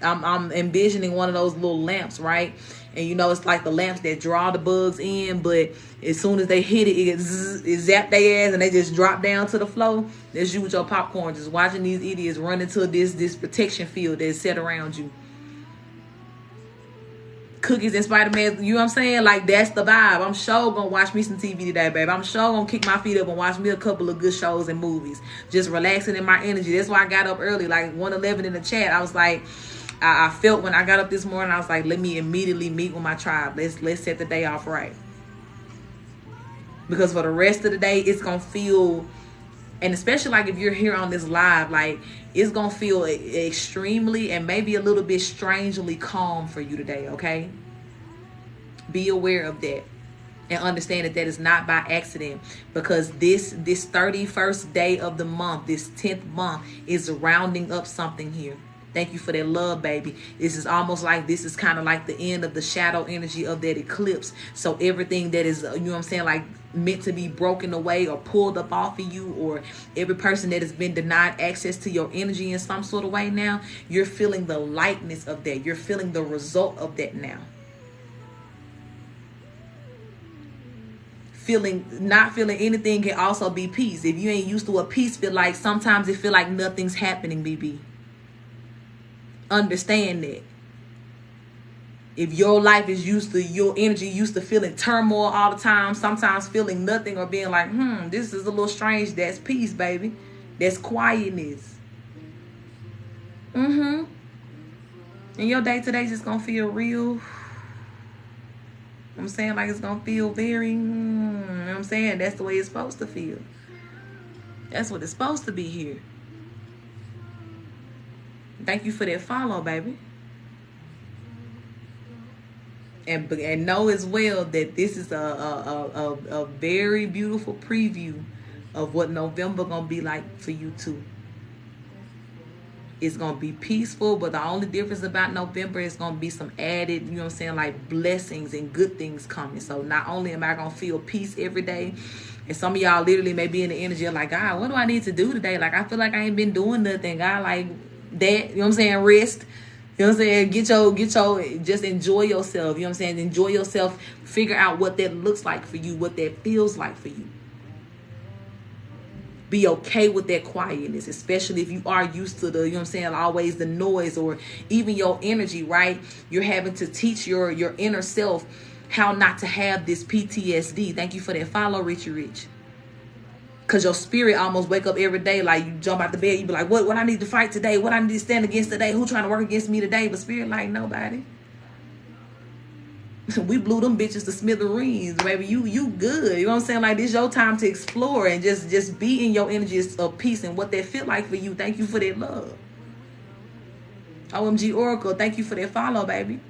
Speaker 1: I'm envisioning one of those little lamps, right? And you know it's like the lamps that draw the bugs in, but as soon as they hit it, it zap their ass and they just drop down to the floor. That's you with your popcorn, just watching these idiots run into this protection field that's set around you. Cookies and Spider-Man, you know what I'm saying? Like, that's the vibe. I'm sure gonna watch me some TV today, baby. I'm sure gonna kick my feet up and watch me a couple of good shows and movies. Just relaxing in my energy. That's why I got up early, like 111 in the chat. I was like, I felt when I got up this morning, I was like, let me immediately meet with my tribe. Let's set the day off right. Because for the rest of the day, it's gonna feel, and especially like if you're here on this live, like, it's gonna feel extremely and maybe a little bit strangely calm for you today, okay? Be aware of that and understand that is not by accident, because this 31st day of the month, this 10th month, is rounding up something here. Thank you for that love, baby. This is almost like, this is kind of like the end of the shadow energy of that eclipse. So everything that is, you know what I'm saying, like, meant to be broken away or pulled up off of you, or every person that has been denied access to your energy in some sort of way, now you're feeling the lightness of that. You're feeling the result of that now. Not feeling anything can also be peace. If you ain't used to what peace feel like, sometimes it feel like nothing's happening, BB. Understand that. If your life is used to, your energy used to feeling turmoil all the time, sometimes feeling nothing or being like, this is a little strange. That's peace, baby. That's quietness. And your day today just gonna feel real. I'm saying, like, it's gonna feel very, you know what I'm saying? That's the way it's supposed to feel. That's what it's supposed to be here. Thank you for that follow, baby. And know as well that this is a very beautiful preview of what November gonna be like for you too. It's gonna be peaceful, but the only difference about November is gonna be some added, you know what I'm saying, like, blessings and good things coming. So not only am I gonna feel peace every day, and some of y'all literally may be in the energy of like, God, what do I need to do today? Like, I feel like I ain't been doing nothing. God, like that, you know what I'm saying, rest. You know what I'm saying? Just enjoy yourself. You know what I'm saying? Enjoy yourself. Figure out what that looks like for you, what that feels like for you. Be okay with that quietness, especially if you are used to the, you know what I'm saying, always the noise or even your energy, right? You're having to teach your inner self how not to have this PTSD. Thank you for that follow, Richie Rich. Because your spirit almost wake up every day, like you jump out the bed, you be like, what I need to fight today? What I need to stand against today? Who trying to work against me today? But spirit like, nobody. We blew them bitches to smithereens, baby. You good. You know what I'm saying? Like, this your time to explore and just be in your energy of peace and what that feel like for you. Thank you for that love. OMG Oracle, thank you for that follow, baby.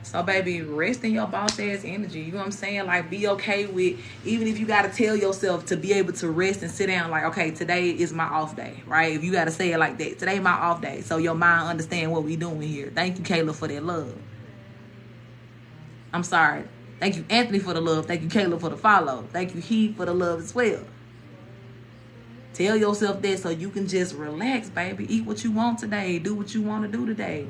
Speaker 1: So, baby, rest in your boss ass energy. You know what I'm saying? Like, be okay with, even if you got to tell yourself to be able to rest and sit down, like, okay, today is my off day, right? If you got to say it like that, today my off day. So your mind understand what we doing here. Thank you, Kayla, for that love. I'm sorry. Thank you, Anthony, for the love. Thank you, Kayla, for the follow. Thank you, Heath, for the love as well. Tell yourself that so you can just relax, baby. Eat what you want today. Do what you want to do today.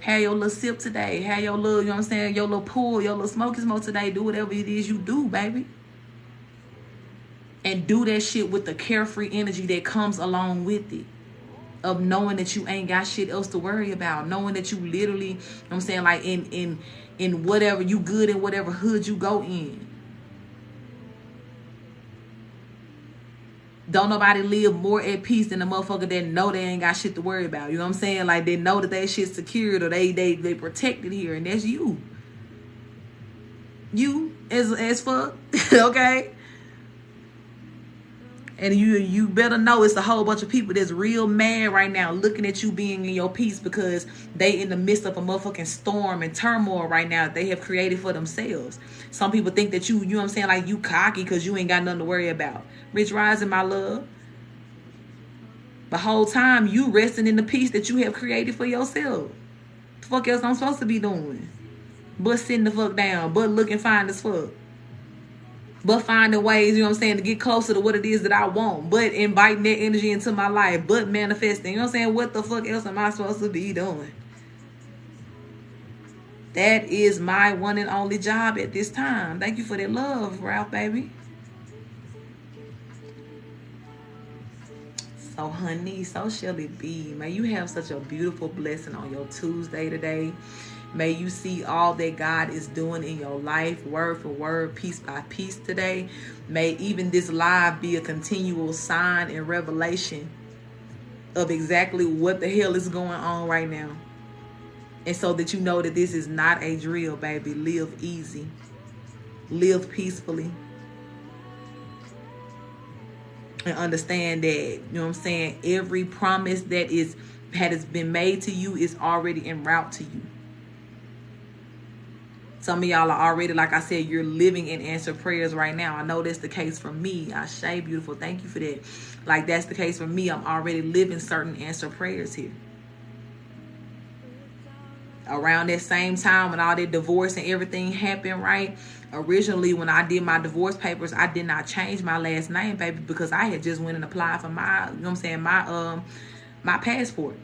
Speaker 1: Have your little sip today. Have your little, you know what I'm saying, your little pool, your little smoke today. Do whatever it is you do, baby. And do that shit with the carefree energy that comes along with it. Of knowing that you ain't got shit else to worry about. Knowing that you literally, you know what I'm saying, like in whatever, you good in whatever hood you go in. Don't nobody live more at peace than the motherfucker that know they ain't got shit to worry about. You know what I'm saying? Like, they know that that shit's secured or they protected here, and that's you. You as fuck, okay? And you better know it's a whole bunch of people that's real mad right now looking at you being in your peace because they in the midst of a motherfucking storm and turmoil right now that they have created for themselves. Some people think that you know what I'm saying, like you cocky because you ain't got nothing to worry about. Rich Rising, my love. The whole time you resting in the peace that you have created for yourself. The fuck else I'm supposed to be doing? But sitting the fuck down, but looking fine as fuck. But finding ways, you know what I'm saying, to get closer to what it is that I want. But inviting that energy into my life. But manifesting. You know what I'm saying? What the fuck else am I supposed to be doing? That is my one and only job at this time. Thank you for that love, Ralph, baby. So, honey, so shall it be. May you have such a beautiful blessing on your Tuesday today. May you see all that God is doing in your life, word for word, piece by piece today. May even this live be a continual sign and revelation of exactly what the hell is going on right now. And so that you know that this is not a drill, baby. Live easy. Live peacefully. And understand that, you know what I'm saying, every promise that has been made to you is already en route to you. Some of y'all are already, like I said, you're living in answered prayers right now. I know that's the case for me. Ashe, beautiful. Thank you for that. Like, that's the case for me. I'm already living certain answered prayers here. Around that same time when all that divorce and everything happened, right? Originally, when I did my divorce papers, I did not change my last name, baby, because I had just went and applied for my, you know what I'm saying, my passport.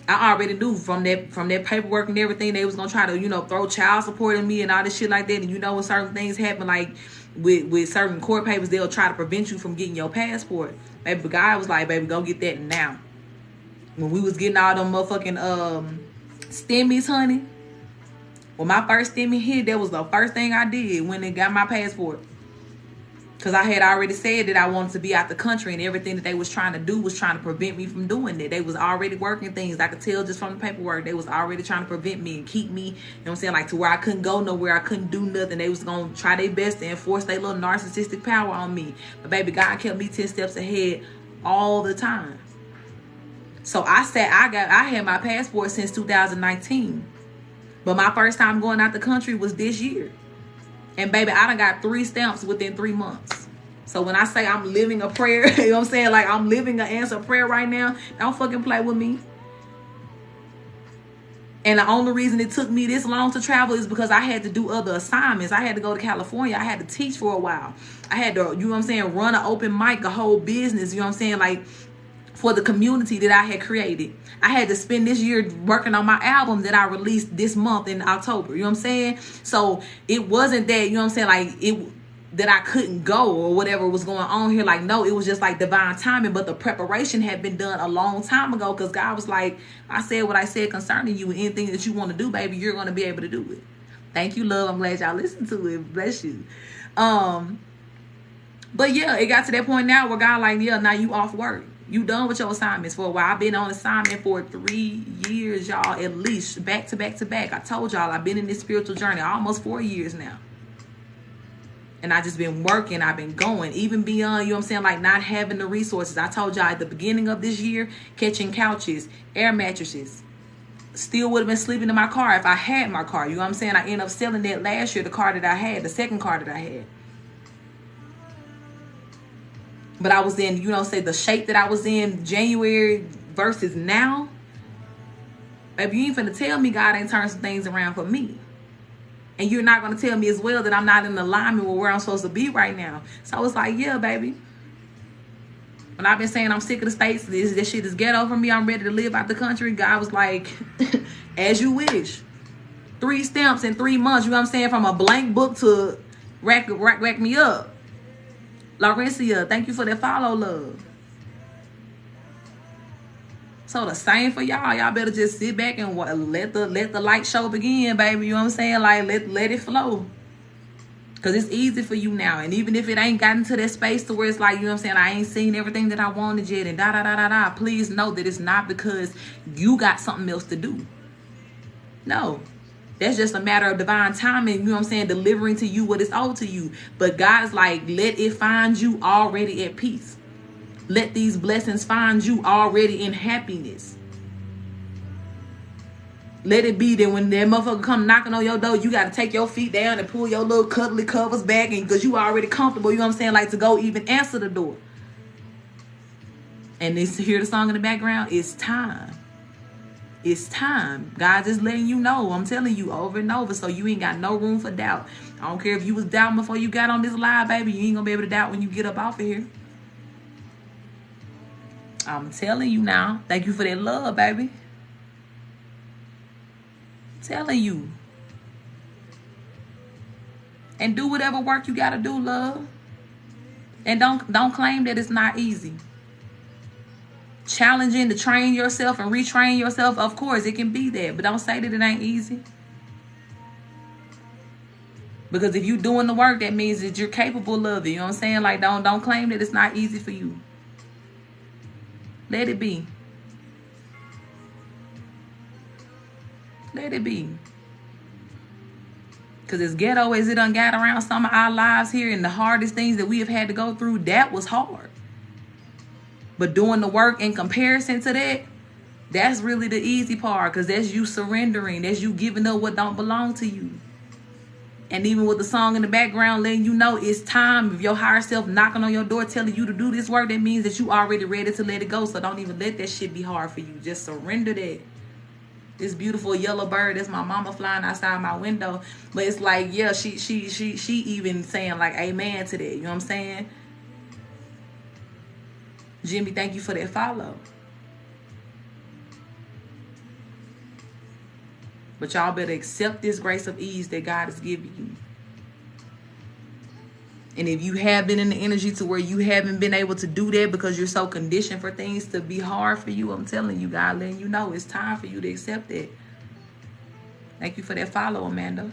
Speaker 1: I already knew from that paperwork and everything, they was gonna try to, you know, throw child support in me and all this shit like that. And you know, when certain things happen, like with certain court papers, they'll try to prevent you from getting your passport. Baby, the guy was like, baby, go get that now. When we was getting all them motherfucking stimmies, honey. When my first stimmy hit, that was the first thing I did when they got my passport. Because I had already said that I wanted to be out the country, and everything that they was trying to do was trying to prevent me from doing it. They was already working things. I could tell just from the paperwork. They was already trying to prevent me and keep me, you know what I'm saying, like to where I couldn't go nowhere. I couldn't do nothing. They was going to try their best to enforce their little narcissistic power on me. But baby, God kept me 10 steps ahead all the time. So I had my passport since 2019. But my first time going out the country was this year. And baby, I done got 3 stamps within 3 months. So when I say I'm living a prayer, you know what I'm saying? Like I'm living an answered prayer right now. Don't fucking play with me. And the only reason it took me this long to travel is because I had to do other assignments. I had to go to California. I had to teach for a while. I had to, you know what I'm saying, run an open mic, a whole business, you know what I'm saying, like for the community that I had created. I had to spend this year working on my album that I released this month in October. You know what I'm saying? So it wasn't that, you know what I'm saying, like it that I couldn't go or whatever was going on here. Like, no, it was just like divine timing. But the preparation had been done a long time ago, because God was like, I said what I said concerning you, and anything that you want to do, baby, you're going to be able to do it. Thank you, love. I'm glad y'all listened to it. Bless you. But yeah, it got to that point now where God like, yeah, now you off work. You done with your assignments for a while. I've been on assignment for 3 years, y'all, at least, back to back to back. I told y'all I've been in this spiritual journey almost 4 years now. And I just been working. I've been going even beyond, you know what I'm saying, like not having the resources. I told y'all at the beginning of this year, catching couches, air mattresses. Still would have been sleeping in my car if I had my car. You know what I'm saying? I ended up selling that last year, the car that I had, the second car that I had. But I was in, you know, say the shape that I was in January versus now. Baby, you ain't finna tell me God ain't turned some things around for me. And you're not going to tell me as well that I'm not in alignment with where I'm supposed to be right now. So it's like, yeah, baby. When I've been saying I'm sick of the States, this shit is ghetto for me, I'm ready to live out the country, God was like, as you wish. 3 stamps in 3 months, you know what I'm saying? From a blank book to rack me up. Laurencia, thank you for that follow, love. So the same for y'all. Y'all better just sit back and let the light show begin, baby. You know what I'm saying? Like, let it flow. Because it's easy for you now. And even if it ain't gotten to that space to where it's like, you know what I'm saying, I ain't seen everything that I wanted yet and da-da-da-da-da. Please know that it's not because you got something else to do. No. That's just a matter of divine timing, you know what I'm saying, delivering to you what is owed to you. But God's like, let it find you already at peace. Let these blessings find you already in happiness. Let it be that when that motherfucker come knocking on your door, you got to take your feet down and pull your little cuddly covers back, and because you already comfortable, you know what I'm saying, like to go even answer the door. And this, hear the song in the background, it's time. It's time. God just letting you know. I'm telling you over and over, so you ain't got no room for doubt. I don't care if you was doubting before you got on this live, baby. You ain't going to be able to doubt when you get up off of here. I'm telling you now. Thank you for that love, baby. I'm telling you. And do whatever work you got to do, love. And don't claim that it's not easy. Challenging to train yourself and retrain yourself, of course, it can be there. But don't say that it ain't easy. Because if you're doing the work, that means that you're capable of it. You know what I'm saying? Like, don't claim that it's not easy for you. Let it be. Let it be. Because as ghetto as it done got around some of our lives here, and the hardest things that we have had to go through, that was hard. But doing the work in comparison to that, that's really the easy part. Because that's you surrendering. That's you giving up what don't belong to you. And even with the song in the background letting you know it's time, if your higher self knocking on your door telling you to do this work, that means that you already ready to let it go. So don't even let that shit be hard for you. Just surrender that. This beautiful yellow bird, that's my mama flying outside my window. But it's like, yeah, she even saying like amen to that. You know what I'm saying? Jimmy, thank you for that follow. But y'all better accept this grace of ease that God has given you. And if you have been in the energy to where you haven't been able to do that because you're so conditioned for things to be hard for you, I'm telling you, God letting you know it's time for you to accept it. Thank you for that follow, Amanda.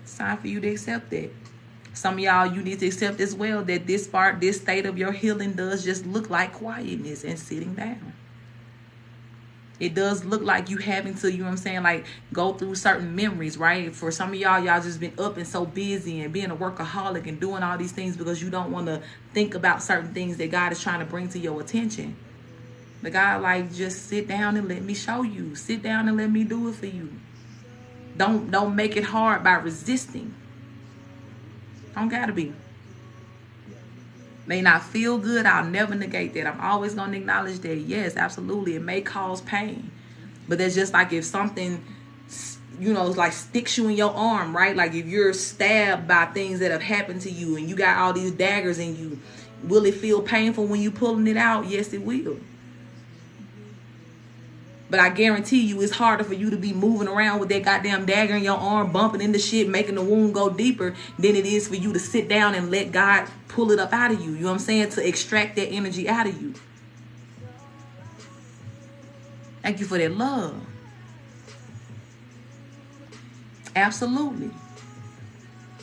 Speaker 1: It's time for you to accept that. Some of y'all, you need to accept as well that this state of your healing does just look like quietness and sitting down. It does look like you having to, you know what I'm saying, like go through certain memories, right? For some of y'all just been up and so busy and being a workaholic and doing all these things because you don't want to think about certain things that God is trying to bring to your attention. But God, like, just sit down and let me show you. Sit down and let me do it for you. Don't make it hard by resisting. Don't gotta be. May not feel good. I'll never negate that. I'm always going to acknowledge that. Yes, absolutely. It may cause pain. But that's just like if something, you know, like sticks you in your arm, right? Like if you're stabbed by things that have happened to you and you got all these daggers in you, will it feel painful when you pulling it out? Yes, it will. But I guarantee you it's harder for you to be moving around with that goddamn dagger in your arm, bumping into shit, making the wound go deeper, than it is for you to sit down and let God pull it up out of you. You know what I'm saying? To extract that energy out of you. Thank you for that love. Absolutely.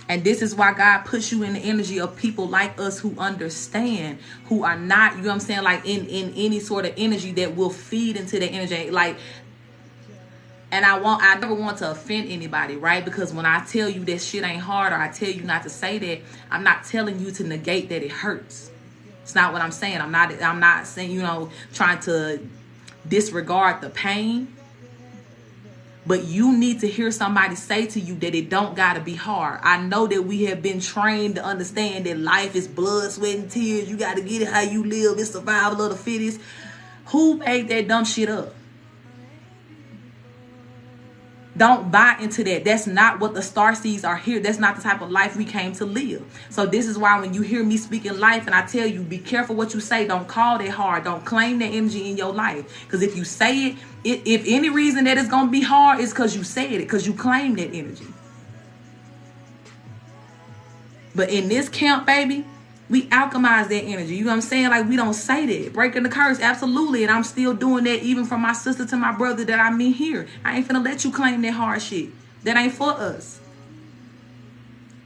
Speaker 1: And this is why God puts you in the energy of people like us who understand, who are not, you know what I'm saying, like in any sort of energy that will feed into the energy. Like, and I never want to offend anybody, right? Because when I tell you that shit ain't hard, or I tell you not to say that, I'm not telling you to negate that it hurts. It's not what I'm saying. I'm not saying, you know, trying to disregard the pain. But you need to hear somebody say to you that it don't gotta be hard. I know that we have been trained to understand that life is blood, sweat, and tears. You gotta get it how you live. It's survival of the fittest. Who made that dumb shit up? Don't buy into that. That's not what the starseeds are here. That's not the type of life we came to live. So this is why when you hear me speaking life and I tell you, be careful what you say. Don't call that hard. Don't claim that energy in your life. Because if you say it, if any reason that it's going to be hard, it's because you said it. Because you claim that energy. But in this camp, baby, we alchemize that energy. You know what I'm saying? Like, we don't say that. Breaking the curse, absolutely. And I'm still doing that even from my sister to my brother that I meet here. I ain't finna let you claim that hard shit. That ain't for us.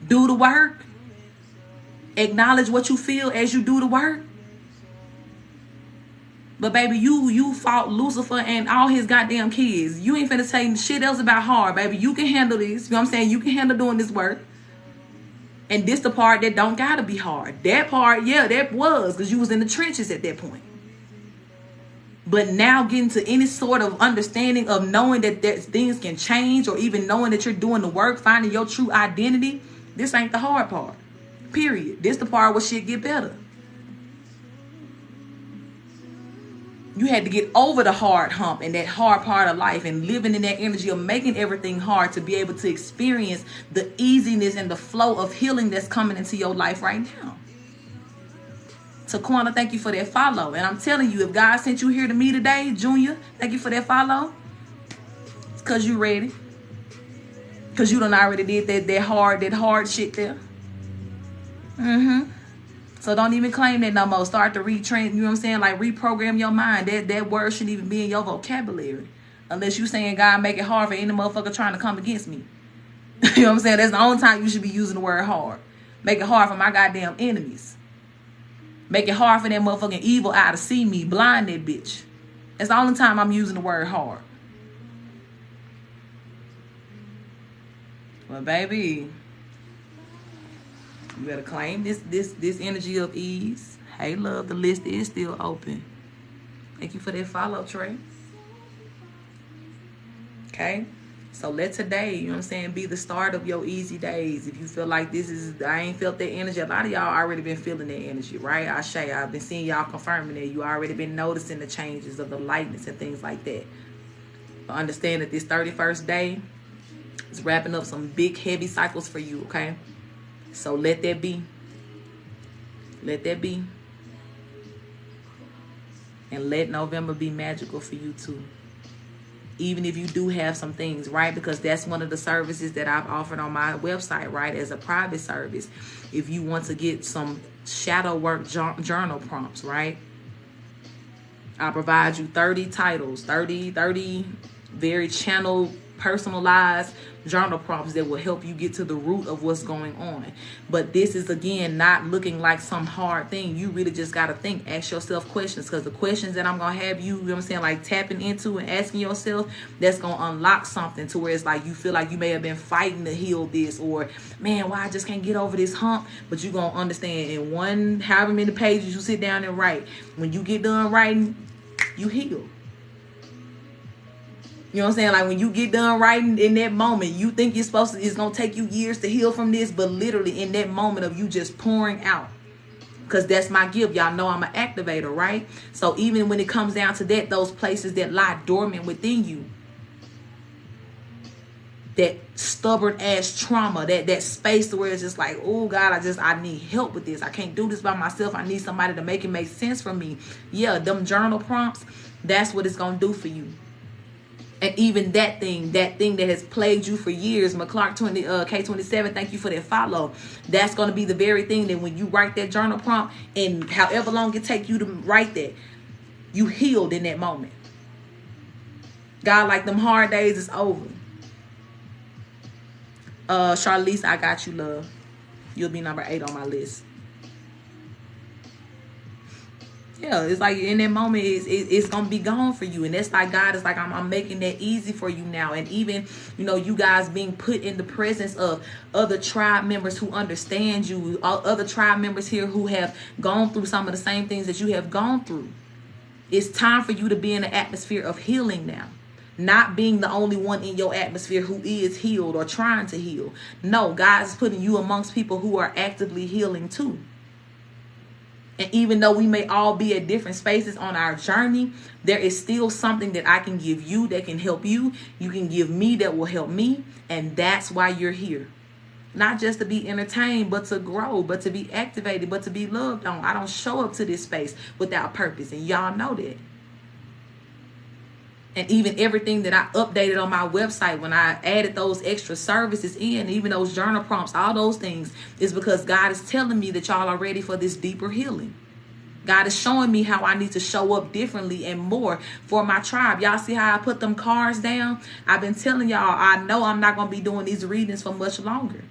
Speaker 1: Do the work. Acknowledge what you feel as you do the work. But baby, you fought Lucifer and all his goddamn kids. You ain't finna say shit else about hard, baby. You can handle this. You know what I'm saying? You can handle doing this work. And this the part that don't gotta be hard. That part, yeah, that was, because you was in the trenches at that point. But now getting to any sort of understanding of knowing that things can change, or even knowing that you're doing the work, finding your true identity, this ain't the hard part. Period. This the part where shit get better. You had to get over the hard hump and that hard part of life, and living in that energy of making everything hard to be able to experience the easiness and the flow of healing that's coming into your life right now. Taquana, thank you for that follow. And I'm telling you, if God sent you here to me today, Junior, thank you for that follow. It's because you ready. Because you done already did that hard shit there. So don't even claim that no more. Start to retrain, you know what I'm saying? Like, reprogram your mind. That word shouldn't even be in your vocabulary. Unless you saying, God, make it hard for any motherfucker trying to come against me. You know what I'm saying? That's the only time you should be using the word hard. Make it hard for my goddamn enemies. Make it hard for that motherfucking evil eye to see me. Blind that bitch. That's the only time I'm using the word hard. Well, baby, you better claim this energy of ease. Hey, love, the list is still open. Thank you for that follow, Trey. Okay? So let today, you know what I'm saying, be the start of your easy days. If you feel like I ain't felt that energy. A lot of y'all already been feeling that energy, right? I've been seeing y'all confirming that. You already been noticing the changes of the lightness and things like that. But understand that this 31st day is wrapping up some big, heavy cycles for you, okay? So let that be. Let that be. And let November be magical for you too. Even if you do have some things, right? Because that's one of the services that I've offered on my website, right? As a private service. If you want to get some shadow work journal prompts, right? I'll provide you 30 titles, 30 very channeled, personalized journal prompts that will help you get to the root of what's going on. But this is, again, not looking like some hard thing. You really just got to think, ask yourself questions, because the questions that I'm going to have you, you know what I'm saying, like tapping into and asking yourself, that's going to unlock something to where it's like you feel like you may have been fighting to heal this, or man, why I just can't get over this hump. But you're going to understand in one, however many pages you sit down and write, when you get done writing, you heal. You know what I'm saying? Like, when you get done writing in that moment, you think it's going to take you years to heal from this, but literally in that moment of you just pouring out, because that's my gift. Y'all know I'm an activator, right? So even when it comes down to that, those places that lie dormant within you, that stubborn ass trauma, that space where it's just like, oh God, I need help with this. I can't do this by myself. I need somebody to make it make sense for me. Yeah, them journal prompts, that's what it's gonna do for you. And even that thing that has plagued you for years, McClark K27, thank you for that follow. That's gonna be the very thing that when you write that journal prompt, and however long it take you to write that, you healed in that moment. God, like them hard days is over. Charlize, I got you, love. You'll be number 8 on my list. Yeah, it's like in that moment, it's gonna be gone for you, and that's like God is like, I'm making that easy for you now. And even, you know, you guys being put in the presence of other tribe members who understand you, other tribe members here who have gone through some of the same things that you have gone through. It's time for you to be in an atmosphere of healing now. Not being the only one in your atmosphere who is healed or trying to heal. No, God is putting you amongst people who are actively healing too. And even though we may all be at different spaces on our journey, there is still something that I can give you that can help you. You can give me that will help me. And that's why you're here. Not just to be entertained, but to grow, but to be activated, but to be loved on. I don't show up to this space without purpose. And y'all know that. And even everything that I updated on my website, when I added those extra services in, even those journal prompts, all those things, is because God is telling me that y'all are ready for this deeper healing. God is showing me how I need to show up differently and more for my tribe. Y'all see how I put them cards down? I've been telling y'all, I know I'm not going to be doing these readings for much longer.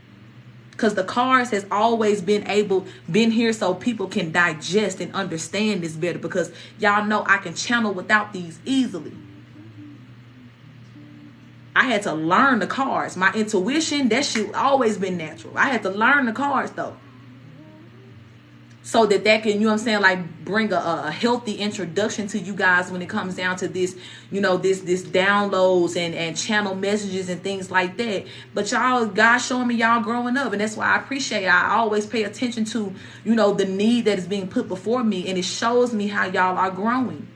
Speaker 1: Because the cards has always been here so people can digest and understand this better. Because y'all know I can channel without these easily. I had to learn the cards. My intuition, that shit always been natural. I had to learn the cards though. So that can, you know what I'm saying, like bring a healthy introduction to you guys when it comes down to this, you know, this downloads and channel messages and things like that. But y'all, God showing me y'all growing up. And that's why I appreciate it. I always pay attention to, you know, the need that is being put before me. And it shows me how y'all are growing.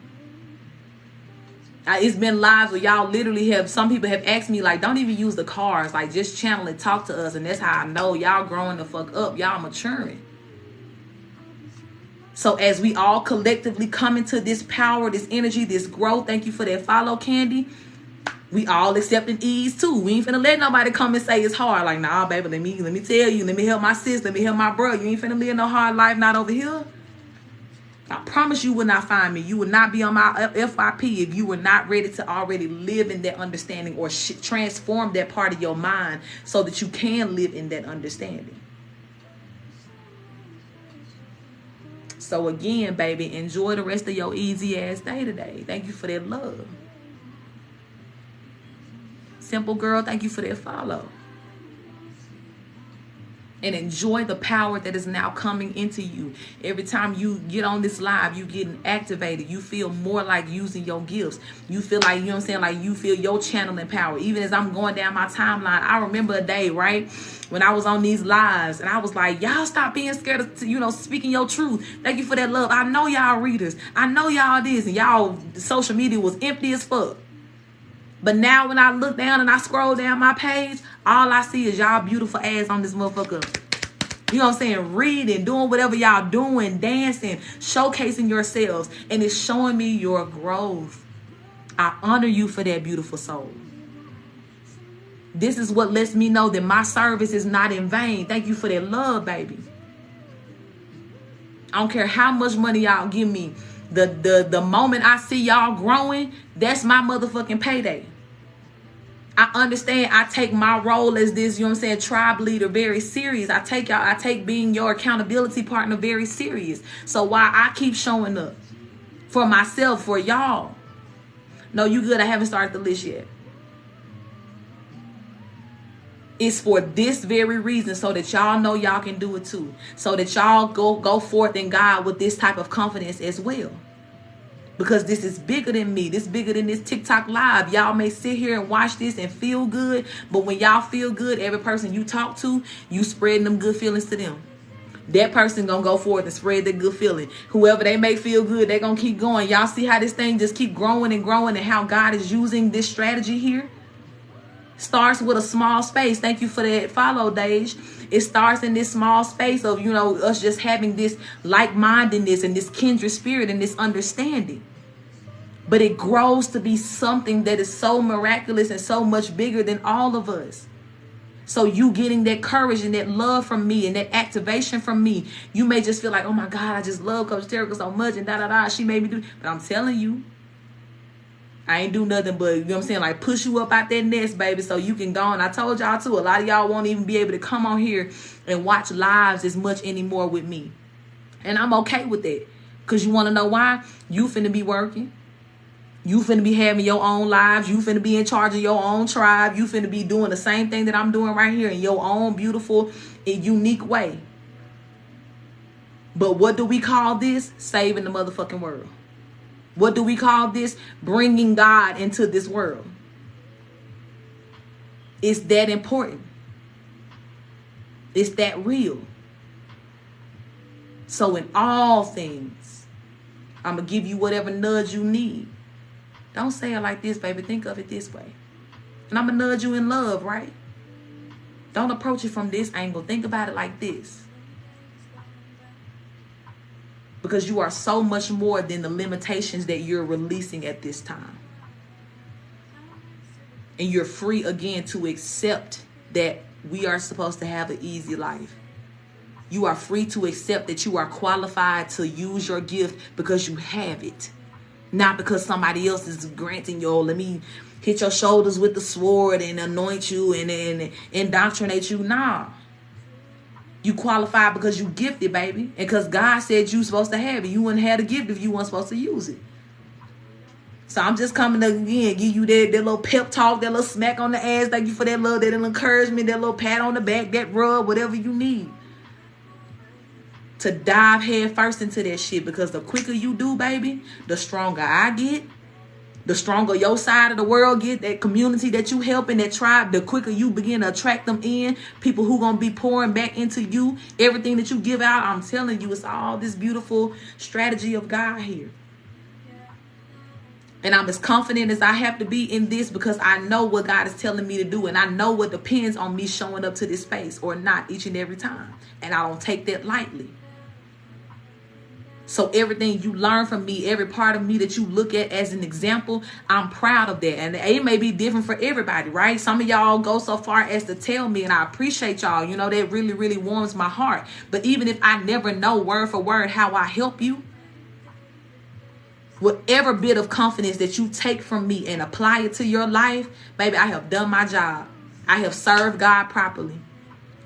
Speaker 1: It's been lives where y'all literally some people have asked me, like, don't even use the cards, like just channel and talk to us. And that's how I know y'all growing the fuck up, y'all maturing. So as we all collectively come into this power, this energy, this growth, thank you for that follow, Candy. We all accepting ease too. We ain't finna let nobody come and say it's hard. Like, nah, baby, let me tell you, let me help my sis, let me help my bro. You ain't finna live no hard life, not over here. I promise you will not find me. You will not be on my FYP if you were not ready to already live in that understanding or transform that part of your mind so that you can live in that understanding. So again, baby, enjoy the rest of your easy ass day today. Thank you for that love. Simple girl, thank you for that follow. And enjoy the power that is now coming into you. Every time you get on this live, you getting activated. You feel more like using your gifts. You feel like, you know what I'm saying, like you feel your channeling power. Even as I'm going down my timeline, I remember a day, right, when I was on these lives and I was like, y'all stop being scared of, you know, speaking your truth. Thank you for that love. I know y'all readers. I know y'all this. And y'all social media was empty as fuck. But now when I look down and I scroll down my page, all I see is y'all beautiful ass on this motherfucker. You know what I'm saying? Reading, doing whatever y'all doing, dancing, showcasing yourselves. And it's showing me your growth. I honor you for that, beautiful soul. This is what lets me know that my service is not in vain. Thank you for that love, baby. I don't care how much money y'all give me. The moment I see y'all growing, that's my motherfucking payday. I understand I take my role as this, you know what I'm saying, tribe leader very serious. I take being your accountability partner very serious. So why I keep showing up for myself, for y'all. No, you good. I haven't started the list yet. It's for this very reason, so that y'all know y'all can do it too. So that y'all go forth in God with this type of confidence as well. Because this is bigger than me. This is bigger than this TikTok live. Y'all may sit here and watch this and feel good. But when y'all feel good, every person you talk to, you spreading them good feelings to them. that person gonna go forward and spread the good feeling. Whoever they make feel good, they gonna keep going. Y'all see how this thing just keep growing and growing, and how God is using this strategy here? Starts with a small space. Thank you for that follow, Dage. It starts in this small space of, you know, us just having this like-mindedness and this kindred spirit and this understanding. But it grows to be something that is so miraculous and so much bigger than all of us. So you getting that courage and that love from me and that activation from me, you may just feel like, oh my God, I just love Coach Terica so much and da-da-da, she made me do. But I'm telling you, I ain't do nothing but, you know what I'm saying, like push you up out that nest, baby, so you can go on. I told y'all too, a lot of y'all won't even be able to come on here and watch lives as much anymore with me. And I'm okay with that. Because you want to know why? You finna be working. You finna be having your own lives. You finna be in charge of your own tribe. You finna be doing the same thing that I'm doing right here in your own beautiful and unique way. But what do we call this? Saving the motherfucking world. What do we call this? Bringing God into this world. It's that important. It's that real. So in all things, I'm going to give you whatever nudge you need. Don't say it like this, baby. Think of it this way. And I'm going to nudge you in love, right? Don't approach it from this angle. Think about it like this. Because you are so much more than the limitations that you're releasing at this time. And you're free again to accept that we are supposed to have an easy life. You are free to accept that you are qualified to use your gift because you have it. Not because somebody else is granting you, let me hit your shoulders with the sword and anoint you and indoctrinate you. Nah. You qualify because you gifted, baby. And because God said you supposed to have it. You wouldn't have the gift if you weren't supposed to use it. So I'm just coming to, again, give you that little pep talk, that little smack on the ass. Thank you for that love, that little encouragement, that little pat on the back, that rub, whatever you need. To dive head first into that shit. Because the quicker you do, baby, the stronger I get. The stronger your side of the world get, that community that you help in, that tribe, the quicker you begin to attract them in. People who going to be pouring back into you. Everything that you give out, I'm telling you, it's all this beautiful strategy of God here. And I'm as confident as I have to be in this because I know what God is telling me to do. And I know what depends on me showing up to this space or not each and every time. And I don't take that lightly. So everything you learn from me, every part of me that you look at as an example, I'm proud of that. And it may be different for everybody, right? Some of y'all go so far as to tell me, and I appreciate y'all. You know, that really, really warms my heart. But even if I never know word for word how I help you, whatever bit of confidence that you take from me and apply it to your life, baby, I have done my job. I have served God properly.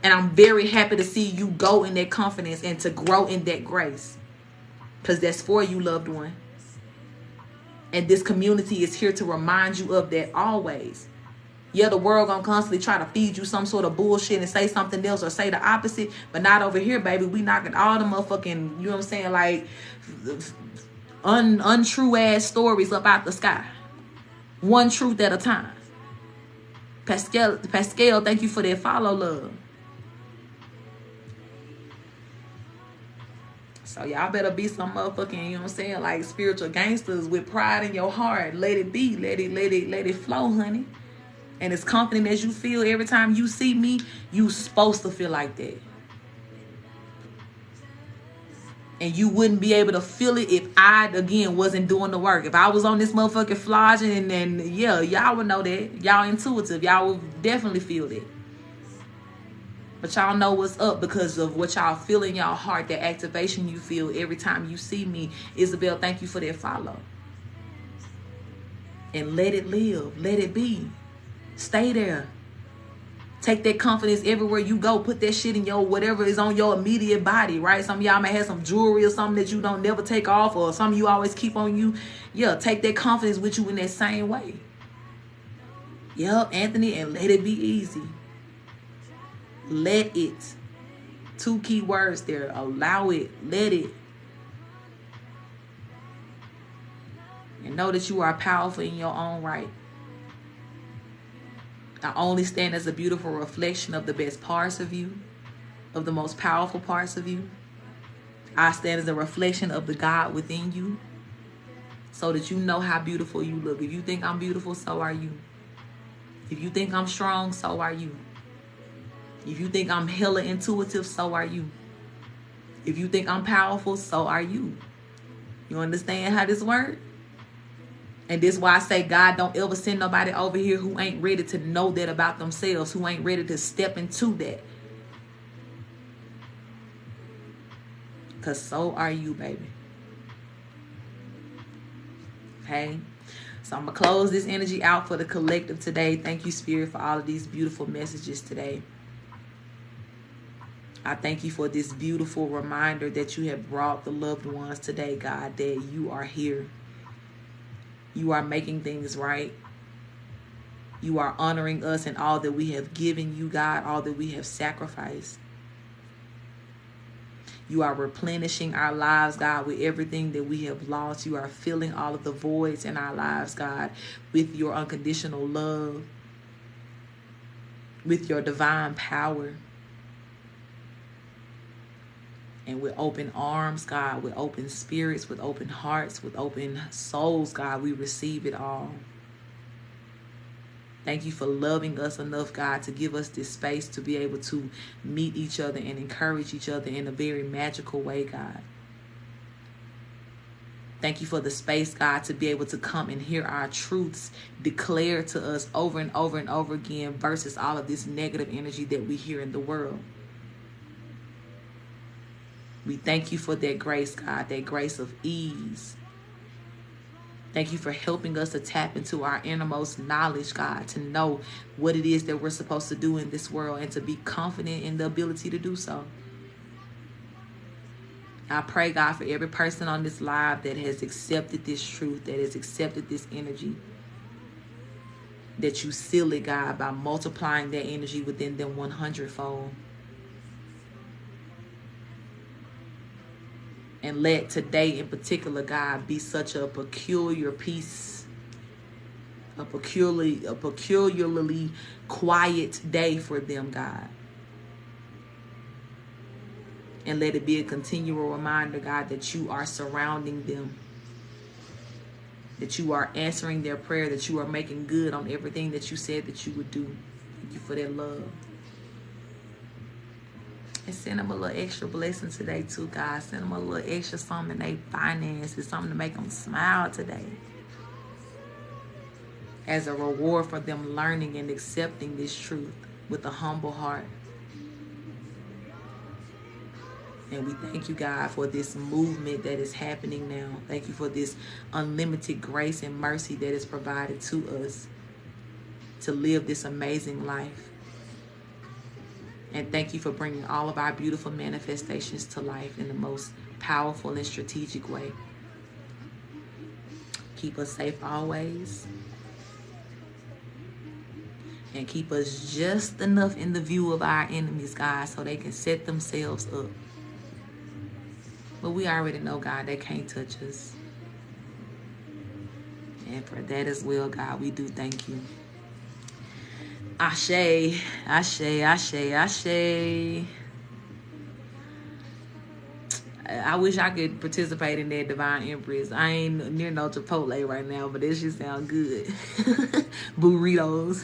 Speaker 1: And I'm very happy to see you go in that confidence and to grow in that grace. Because that's for you, loved one. And this community is here to remind you of that always. Yeah, the world gonna constantly try to feed you some sort of bullshit and say something else or say the opposite. But not over here, baby. We knocking all the motherfucking, you know what I'm saying, like untrue ass stories up out the sky. One truth at a time. Pascal, thank you for that follow, love. So y'all better be some motherfucking, you know what I'm saying, like spiritual gangsters with pride in your heart. Let it be. Let it flow, honey. And as confident as you feel every time you see me, you supposed to feel like that. And you wouldn't be able to feel it if I, again, wasn't doing the work. If I was on this motherfucking flogging and yeah, y'all would know that. Y'all intuitive. Y'all would definitely feel that. But y'all know what's up because of what y'all feel in y'all heart, that activation you feel every time you see me. Isabel, thank you for that follow. And let it live. Let it be. Stay there. Take that confidence everywhere you go. Put that shit in your whatever is on your immediate body, right? Some of y'all may have some jewelry or something that you don't never take off, or some of you always keep on you. Yeah, take that confidence with you in that same way. Yep, Anthony, and let it be easy. Let it. 2 key words there. Allow it. Let it. And know that you are powerful in your own right. I only stand as a beautiful reflection of the best parts of you. of the most powerful parts of you. I stand as a reflection of the God within you, so that you know how beautiful you look. If you think I'm beautiful, so are you. If you think I'm strong, so are you. If you think I'm hella intuitive, so are you. If you think I'm powerful, so are you. You understand how this works? And this is why I say God don't ever send nobody over here who ain't ready to know that about themselves, who ain't ready to step into that. Because so are you, baby. Okay? So I'm going to close this energy out for the collective today. Thank you, Spirit, for all of these beautiful messages today. I thank you for this beautiful reminder that you have brought the loved ones today, God, that you are here. You are making things right. You are honoring us in all that we have given you, God, all that we have sacrificed. You are replenishing our lives, God, with everything that we have lost. You are filling all of the voids in our lives, God, with your unconditional love, with your divine power. And with open arms, God, with open spirits, with open hearts, with open souls, God, we receive it all. Thank you for loving us enough, God, to give us this space to be able to meet each other and encourage each other in a very magical way, God. Thank you for the space, God, to be able to come and hear our truths declared to us over and over and over again versus all of this negative energy that we hear in the world. We thank you for that grace, God, that grace of ease. Thank you for helping us to tap into our innermost knowledge, God, to know what it is that we're supposed to do in this world and to be confident in the ability to do so. I pray, God, for every person on this live that has accepted this truth, that has accepted this energy, that you seal it, God, by multiplying that energy within them 100-fold. And let today in particular, God, be such a peculiar peace, a peculiarly quiet day for them, God. And let it be a continual reminder, God, that you are surrounding them, that you are answering their prayer, that you are making good on everything that you said that you would do. Thank you for that love. And send them a little extra blessing today too, God. Send them a little extra something in their finances, something to make them smile today. As a reward for them learning and accepting this truth with a humble heart. And we thank you, God, for this movement that is happening now. Thank you for this unlimited grace and mercy that is provided to us to live this amazing life. And thank you for bringing all of our beautiful manifestations to life in the most powerful and strategic way. Keep us safe always. And keep us just enough in the view of our enemies, God, so they can set themselves up. But we already know, God, they can't touch us. And for that as well, God, we do thank you. Ashe, ashe, ashe, ashe. I wish I could participate in that Divine Empress. I ain't near no Chipotle right now, but this should sound good. Burritos.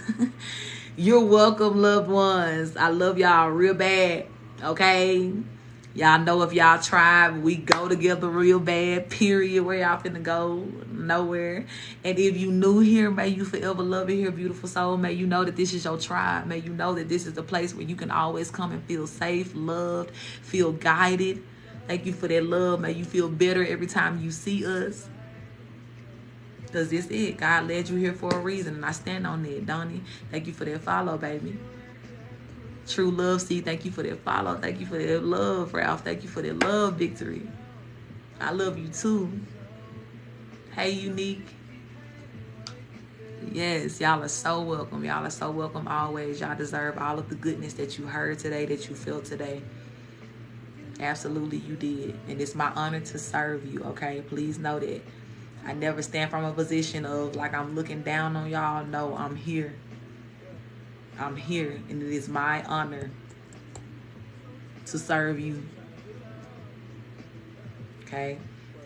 Speaker 1: You're welcome, loved ones. I love y'all real bad, okay? Y'all know if y'all tribe, we go together real bad, period. Where y'all finna go? Nowhere. And if you new here, may you forever love it here, beautiful soul. May you know that this is your tribe. May you know that this is the place where you can always come and feel safe, loved, feel guided. Thank you for that love. May you feel better every time you see us. Because this is it. God led you here for a reason. And I stand on it, Donnie. Thank you for that follow, baby. True love, see, thank you for that follow. Thank you for that love, Ralph. Thank you for that love, Victory. I love you too. Hey, Unique. Yes, y'all are so welcome. Y'all are so welcome always. Y'all deserve all of the goodness that you heard today, that you felt today. Absolutely, you did. And it's my honor to serve you, okay? Please know that. I never stand from a position of like I'm looking down on y'all. No, I'm here. I'm here, and it is my honor to serve you. Okay?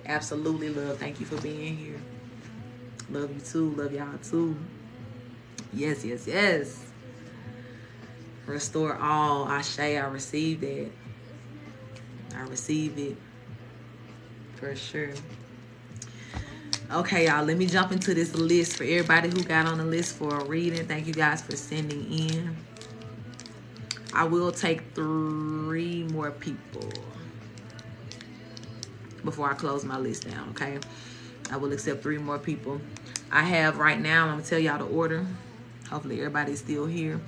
Speaker 1: Absolutely, love. Thank you for being here. Love you too. Love y'all too. Yes, yes, yes. Restore all. Ashe, I receive that. I receive it. For sure. Okay, y'all. Let me jump into this list for everybody who got on the list for a reading. Thank you guys for sending in. I will take 3 more people before I close my list down, okay? I will accept 3 more people. I have right now, I'm going to tell y'all the order. Hopefully everybody's still here.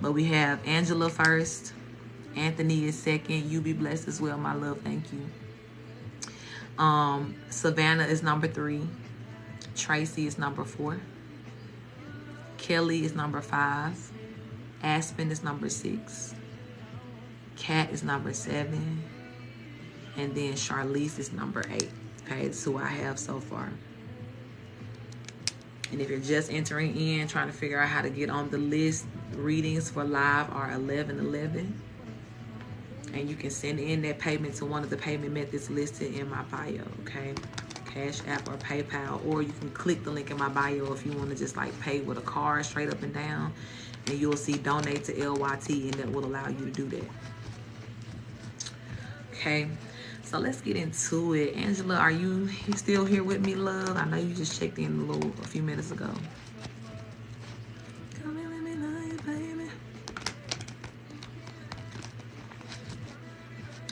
Speaker 1: But we have Angela first. Anthony is second. You be blessed as well, my love. Thank you. Savannah is number 3. Tracy is number 4. Kelly is number 5. Aspen is number 6. Kat is number 7. And then Charlize is number 8. Okay, that's who I have so far. And if you're just entering in, trying to figure out how to get on the list, readings for live are 11:11. And you can send in that payment to one of the payment methods listed in my bio, okay? Cash App or PayPal, or you can click the link in my bio if you want to just like pay with a card straight up and down, and you'll see donate to LYT, and that will allow you to do that. Okay, so let's get into it. Angela, are you still here with me, love? I know you just checked in a few minutes ago. Come here, let me know you, baby.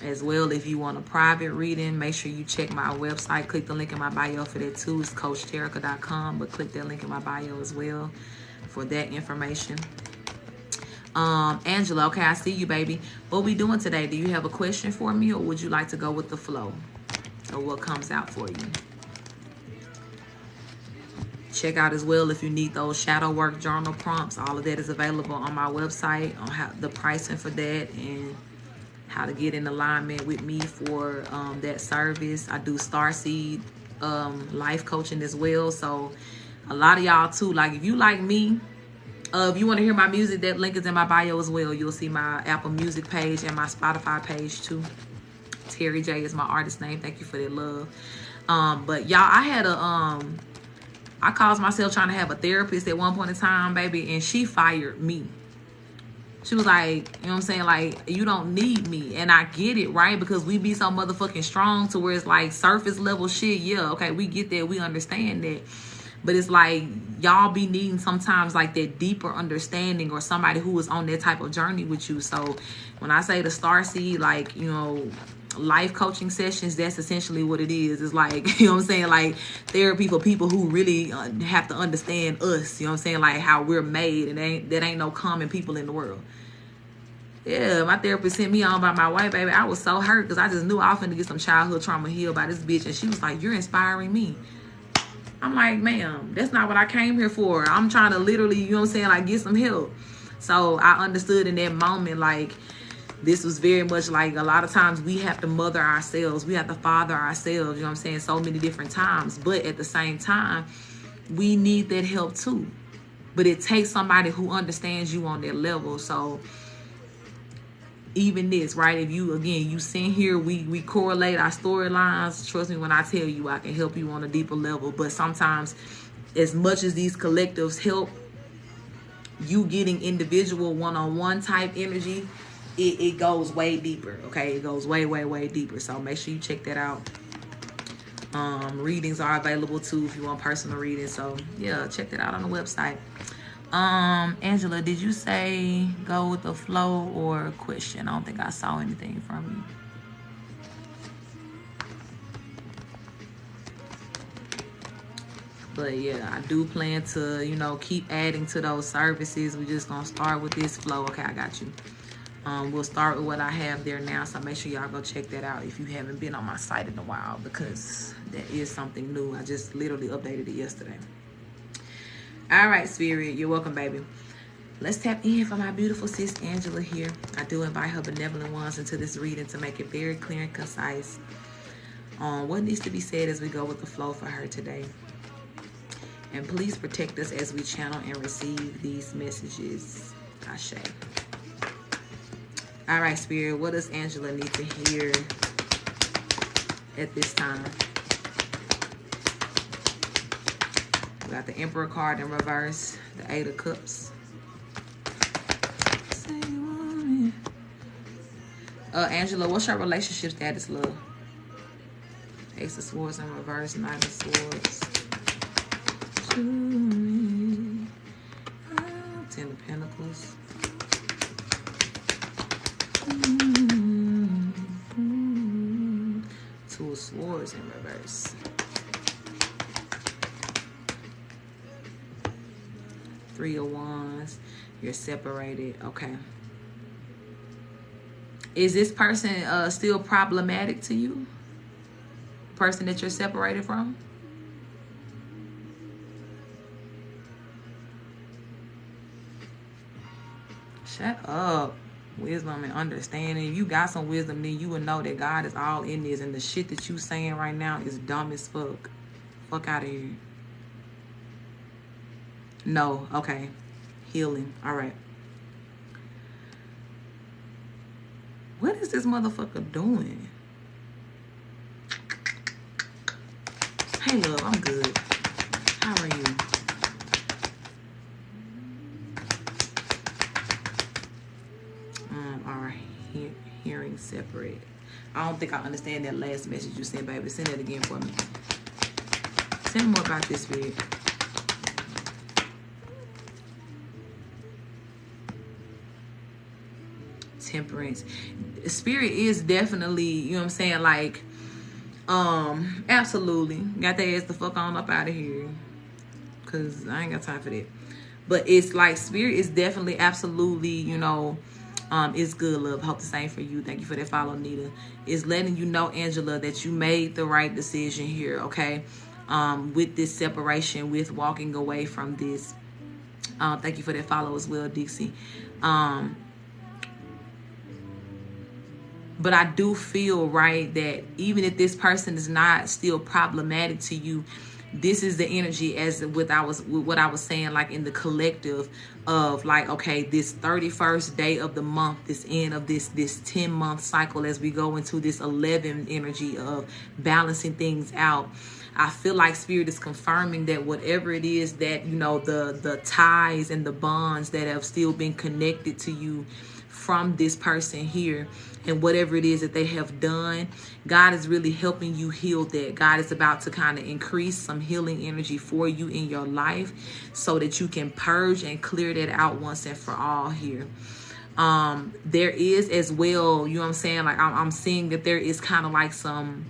Speaker 1: As well, if you want a private reading, make sure you check my website. Click the link in my bio for that too. It's CoachTerica.com, but click that link in my bio as well for that information. Angela, okay, I see you, baby. What we doing today? Do you have a question for me, or would you like to go with the flow, or what comes out for you? Check out as well if you need those shadow work journal prompts. All of that is available on my website, on how the pricing for that and how to get in alignment with me for that service. I do Starseed life coaching as well. So a lot of y'all too, like if you like me, if you want to hear my music, that link is in my bio as well. You'll see my Apple Music page and my Spotify page too. Terry J is my artist name. Thank you for that love. But y'all, I had I caused myself trying to have a therapist at one point in time, baby, and she fired me. She was like, you know what I'm saying? Like, you don't need me. And I get it, right? Because we be so motherfucking strong to where it's like surface level shit. Yeah, okay, we get that. We understand that. But it's like, y'all be needing sometimes like that deeper understanding, or somebody who is on that type of journey with you. So when I say the Starseed, like, you know, life coaching sessions, that's essentially what it is. It's like, you know what I'm saying, like therapy for people who really have to understand us, you know what I'm saying, like how we're made, and that ain't no common people in the world. Yeah, my therapist sent me on by my wife, baby. I was so hurt because I just knew I was finna get some childhood trauma healed by this bitch, and she was like, you're inspiring me. I'm like, ma'am, that's not what I came here for. I'm trying to literally, you know what I'm saying, like get some help. So I understood in that moment, like, this was very much like a lot of times we have to mother ourselves. We have to father ourselves, you know what I'm saying, so many different times. But at the same time, we need that help too. But it takes somebody who understands you on that level. So even this, right? If you, again, you sit here, we correlate our storylines. Trust me when I tell you, I can help you on a deeper level. But sometimes, as much as these collectives help, you getting individual one-on-one type energy, it goes way deeper, okay? It goes way, way, way deeper. So make sure you check that out. Readings are available too if you want personal readings. So yeah, check that out on the website. Angela, did you say go with the flow or question? I don't think I saw anything from you. But yeah, I do plan to, you know, keep adding to those services. We're just gonna start with this flow. Okay, I got you. We'll start with what I have there now, so make sure y'all go check that out if you haven't been on my site in a while, because that is something new. I just literally updated it yesterday. All right, Spirit, you're welcome, baby. Let's tap in for my beautiful sis Angela here. I do invite her benevolent ones into this reading to make it very clear and concise on what needs to be said as we go with the flow for her today. And please protect us as we channel and receive these messages. Ashe. All right, Spirit, what does Angela need to hear at this time? We got the Emperor card in reverse, the Eight of Cups. Say you want me. Angela, what's your relationship status, love? Ace of Swords in reverse, Knight of Swords. Ten of Pentacles. Two of Swords in reverse. Three of Wands. You're separated. Okay. Is this person still problematic to you? Person that you're separated from? Shut up. Wisdom and understanding. If you got some wisdom, then you will know that God is all in this, and the shit that you saying right now is dumb as fuck. Fuck out of here. No. Okay. Healing. All right. What is this motherfucker doing? Hey, love, I'm good. How are you? Our hearing separate. I don't think I understand that last message you sent, baby. Send it again for me. Send more about this, Spirit. Temperance. Spirit is definitely, you know what I'm saying, like, absolutely. Got their ass the fuck on up out of here. Cause I ain't got time for that. But it's like Spirit is definitely absolutely, you know, it's good, love. Hope the same for you. Thank you for that follow, Nita. It's letting you know, Angela, that you made the right decision here, okay? With this separation, with walking away from this. Thank you for that follow as well, Dixie. But I do feel, right, that even if this person is not still problematic to you, this is the energy as what I was saying, like in the collective of like, okay, this 31st day of the month, this end of this 10-month cycle as we go into this 11 energy of balancing things out. I feel like Spirit is confirming that whatever it is that, you know, the ties and the bonds that have still been connected to you from this person here, and whatever it is that they have done, God is really helping you heal that. God is about to kind of increase some healing energy for you in your life so that you can purge and clear that out once and for all here. There is as well, you know what I'm saying? Like I'm seeing that there is kind of like some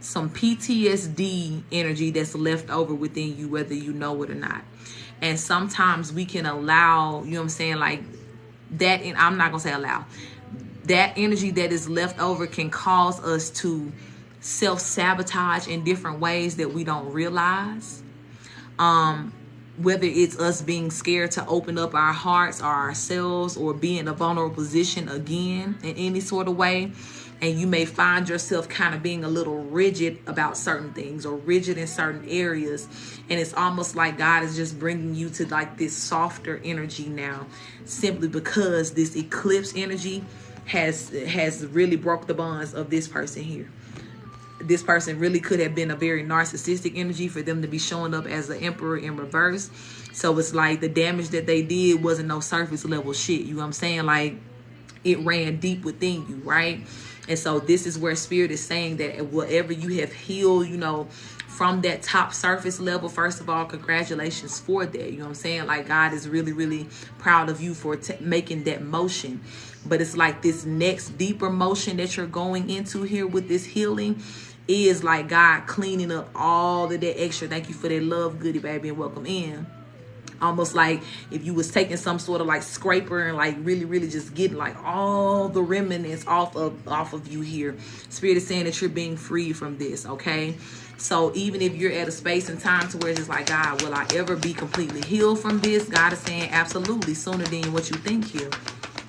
Speaker 1: PTSD energy that's left over within you, whether you know it or not. And sometimes we can allow, you know what I'm saying, like that, and I'm not going to say allow. That energy that is left over can cause us to self-sabotage in different ways that we don't realize. Whether it's us being scared to open up our hearts or ourselves, or be in a vulnerable position again in any sort of way. And you may find yourself kind of being a little rigid about certain things, or rigid in certain areas. And it's almost like God is just bringing you to like this softer energy now, simply because this eclipse energy has really broke the bonds of this person here. This person really could have been a very narcissistic energy for them to be showing up as the Emperor in reverse. So it's like the damage that they did wasn't no surface level shit. You know what I'm saying? Like it ran deep within you, right? And so this is where Spirit is saying that whatever you have healed, you know, from that top surface level, first of all, congratulations for that. You know what I'm saying? Like God is really, really proud of you for making that motion. But it's like this next deeper motion that you're going into here with this healing is like God cleaning up all of that extra. Thank you for that love, goodie, baby, and welcome in. Almost like if you was taking some sort of like scraper and like really, really just getting like all the remnants off of you here. Spirit is saying that you're being freed from this, okay? So even if you're at a space and time to where it's just like, God, will I ever be completely healed from this? God is saying absolutely, sooner than what you think here.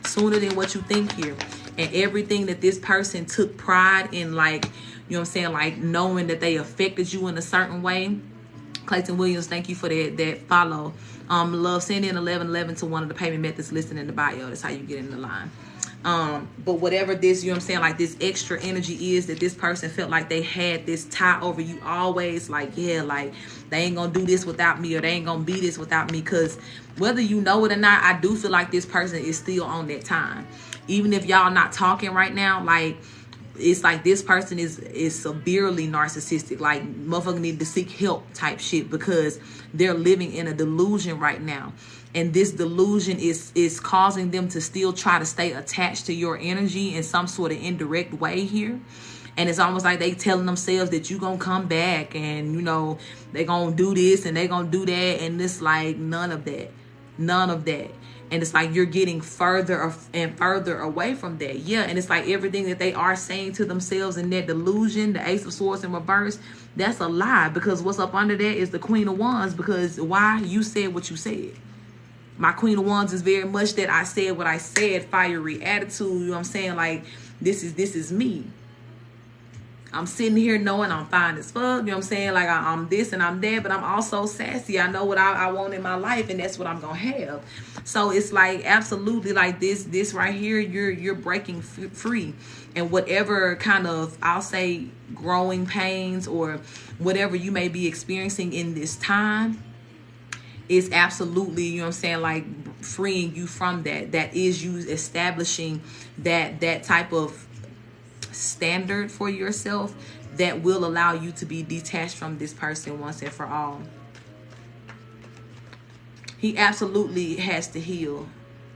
Speaker 1: Sooner than what you think here. And everything that this person took pride in, like, you know what I'm saying, like knowing that they affected you in a certain way. Clayton Williams, thank you for that follow. Love, send in 1111 to one of the payment methods listed in the bio. That's how you get in the line. But whatever this, you know what I'm saying, like this extra energy is that this person felt like they had this tie over you always, like, yeah, like they ain't gonna do this without me, or they ain't gonna be this without me. Because whether you know it or not, I do feel like this person is still on that time. Even if y'all not talking right now, like, it's like this person is severely narcissistic. Like, motherfucker need to seek help type shit, because they're living in a delusion right now. And this delusion is causing them to still try to stay attached to your energy in some sort of indirect way here. And it's almost like they telling themselves that you gonna come back, and you know they gonna do this and they gonna do that, and it's like none of that. And it's like you're getting further and further away from that. Yeah, and it's like everything that they are saying to themselves in that delusion, the Ace of Swords in reverse, that's a lie. Because what's up under that is the Queen of Wands. Because why? You said what you said. My Queen of Wands is very much that I said what I said, fiery attitude. You know what I'm saying? Like, this is me. I'm sitting here knowing I'm fine as fuck. You know what I'm saying? Like, I'm this and I'm that, but I'm also sassy. I know what I want in my life, and that's what I'm going to have. So it's like, absolutely, like this right here, you're breaking free. And whatever kind of, I'll say, growing pains or whatever you may be experiencing in this time, is absolutely, you know what I'm saying, like freeing you from that. That is you establishing that type of standard for yourself that will allow you to be detached from this person once and for all. He absolutely has to heal.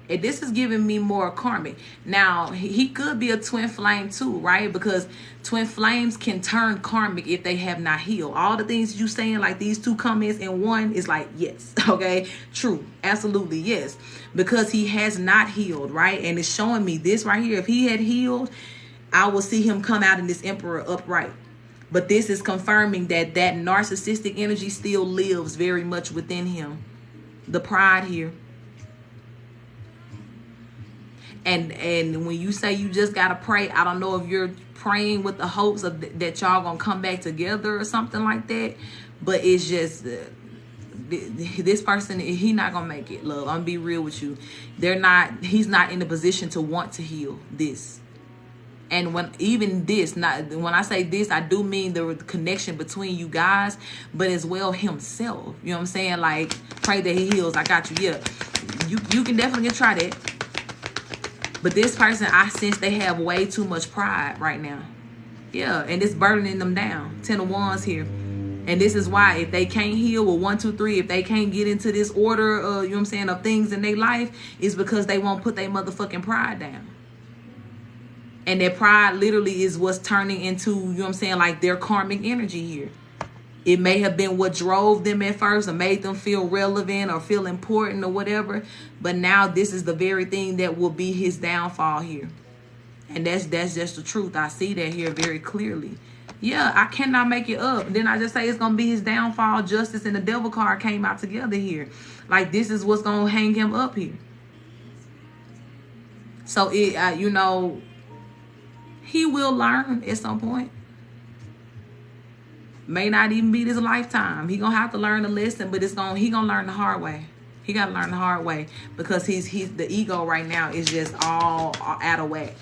Speaker 1: And this is giving me more karmic. Now, he could be a twin flame too, right? Because twin flames can turn karmic if they have not healed. All the things you saying, like these two comments in one, is like, yes, okay, true, absolutely, yes. Because he has not healed, right? And it's showing me this right here. If he had healed, I will see him come out in this Emperor upright. But this is confirming that narcissistic energy still lives very much within him. The pride here. And when you say you just gotta pray, I don't know if you're praying with the hopes of that y'all gonna come back together or something like that, but it's just this person, he not gonna make it, love. I'm gonna be real with you. He's not in a position to want to heal this. And when I say this, I do mean the connection between you guys, but as well himself. You know what I'm saying? Like, pray that he heals. I got you. Yeah, you can definitely try that. But this person, I sense they have way too much pride right now. Yeah, and it's burdening them down. 10 of Wands here. And this is why, if they can't heal with 1, 2, 3, if they can't get into this order, you know what I'm saying, of things in their life, is because they won't put their motherfucking pride down. And their pride literally is what's turning into, you know what I'm saying, like their karmic energy here. It may have been what drove them at first or made them feel relevant or feel important or whatever. But now this is the very thing that will be his downfall here. And that's just the truth. I see that here very clearly. Yeah, I cannot make it up. Then I just say it's going to be his downfall. Justice and the Devil card came out together here. Like, this is what's going to hang him up here. So, you know, he will learn at some point. May not even be this lifetime. He gonna have to learn a lesson, but he gonna learn the hard way. He gotta learn the hard way, because he's the ego right now is just all out of whack.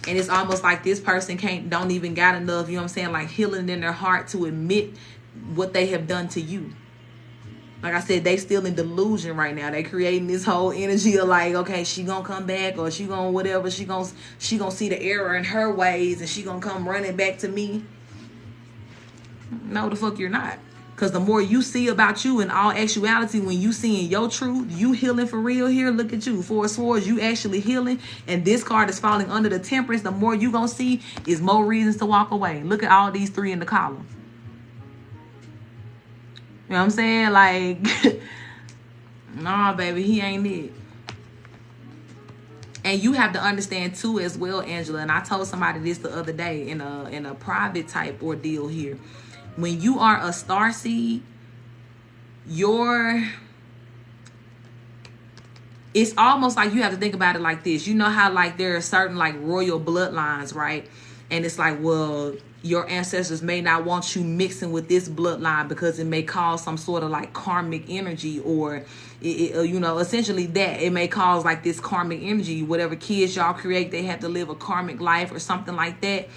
Speaker 1: And it's almost like this person don't even got enough, you know what I'm saying, like healing in their heart to admit what they have done to you. Like I said, they still in delusion right now. They creating this whole energy of like, okay, she gonna come back, or she gonna whatever, she gonna see the error in her ways, and she gonna come running back to me. No, the fuck you're not. Because the more you see about you, in all actuality, when you seeing your truth, you healing for real here. Look at you, 4 of Swords, you actually healing. And this card is falling under the Temperance. The more you gonna see is more reasons to walk away. Look at all these 3 in the column. You know what I'm saying? Like, nah, baby, he ain't it. And you have to understand too as well, Angela, and I told somebody this the other day in a private type ordeal here. When you are a star seed, it's almost like you have to think about it like this. You know how like there are certain like royal bloodlines, right? And it's like, well, your ancestors may not want you mixing with this bloodline because it may cause some sort of like karmic energy, or you know, essentially that it may cause like this karmic energy. Whatever kids y'all create, they have to live a karmic life or something like that.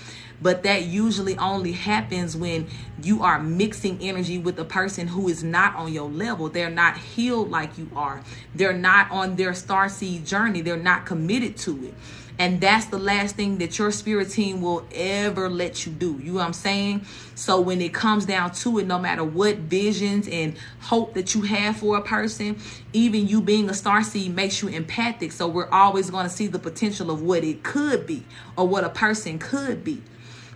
Speaker 1: But that usually only happens when you are mixing energy with a person who is not on your level. They're not healed like you are. They're not on their starseed journey. They're not committed to it. And that's the last thing that your spirit team will ever let you do. You know what I'm saying? So when it comes down to it, no matter what visions and hope that you have for a person, even you being a starseed makes you empathic. So we're always going to see the potential of what it could be or what a person could be.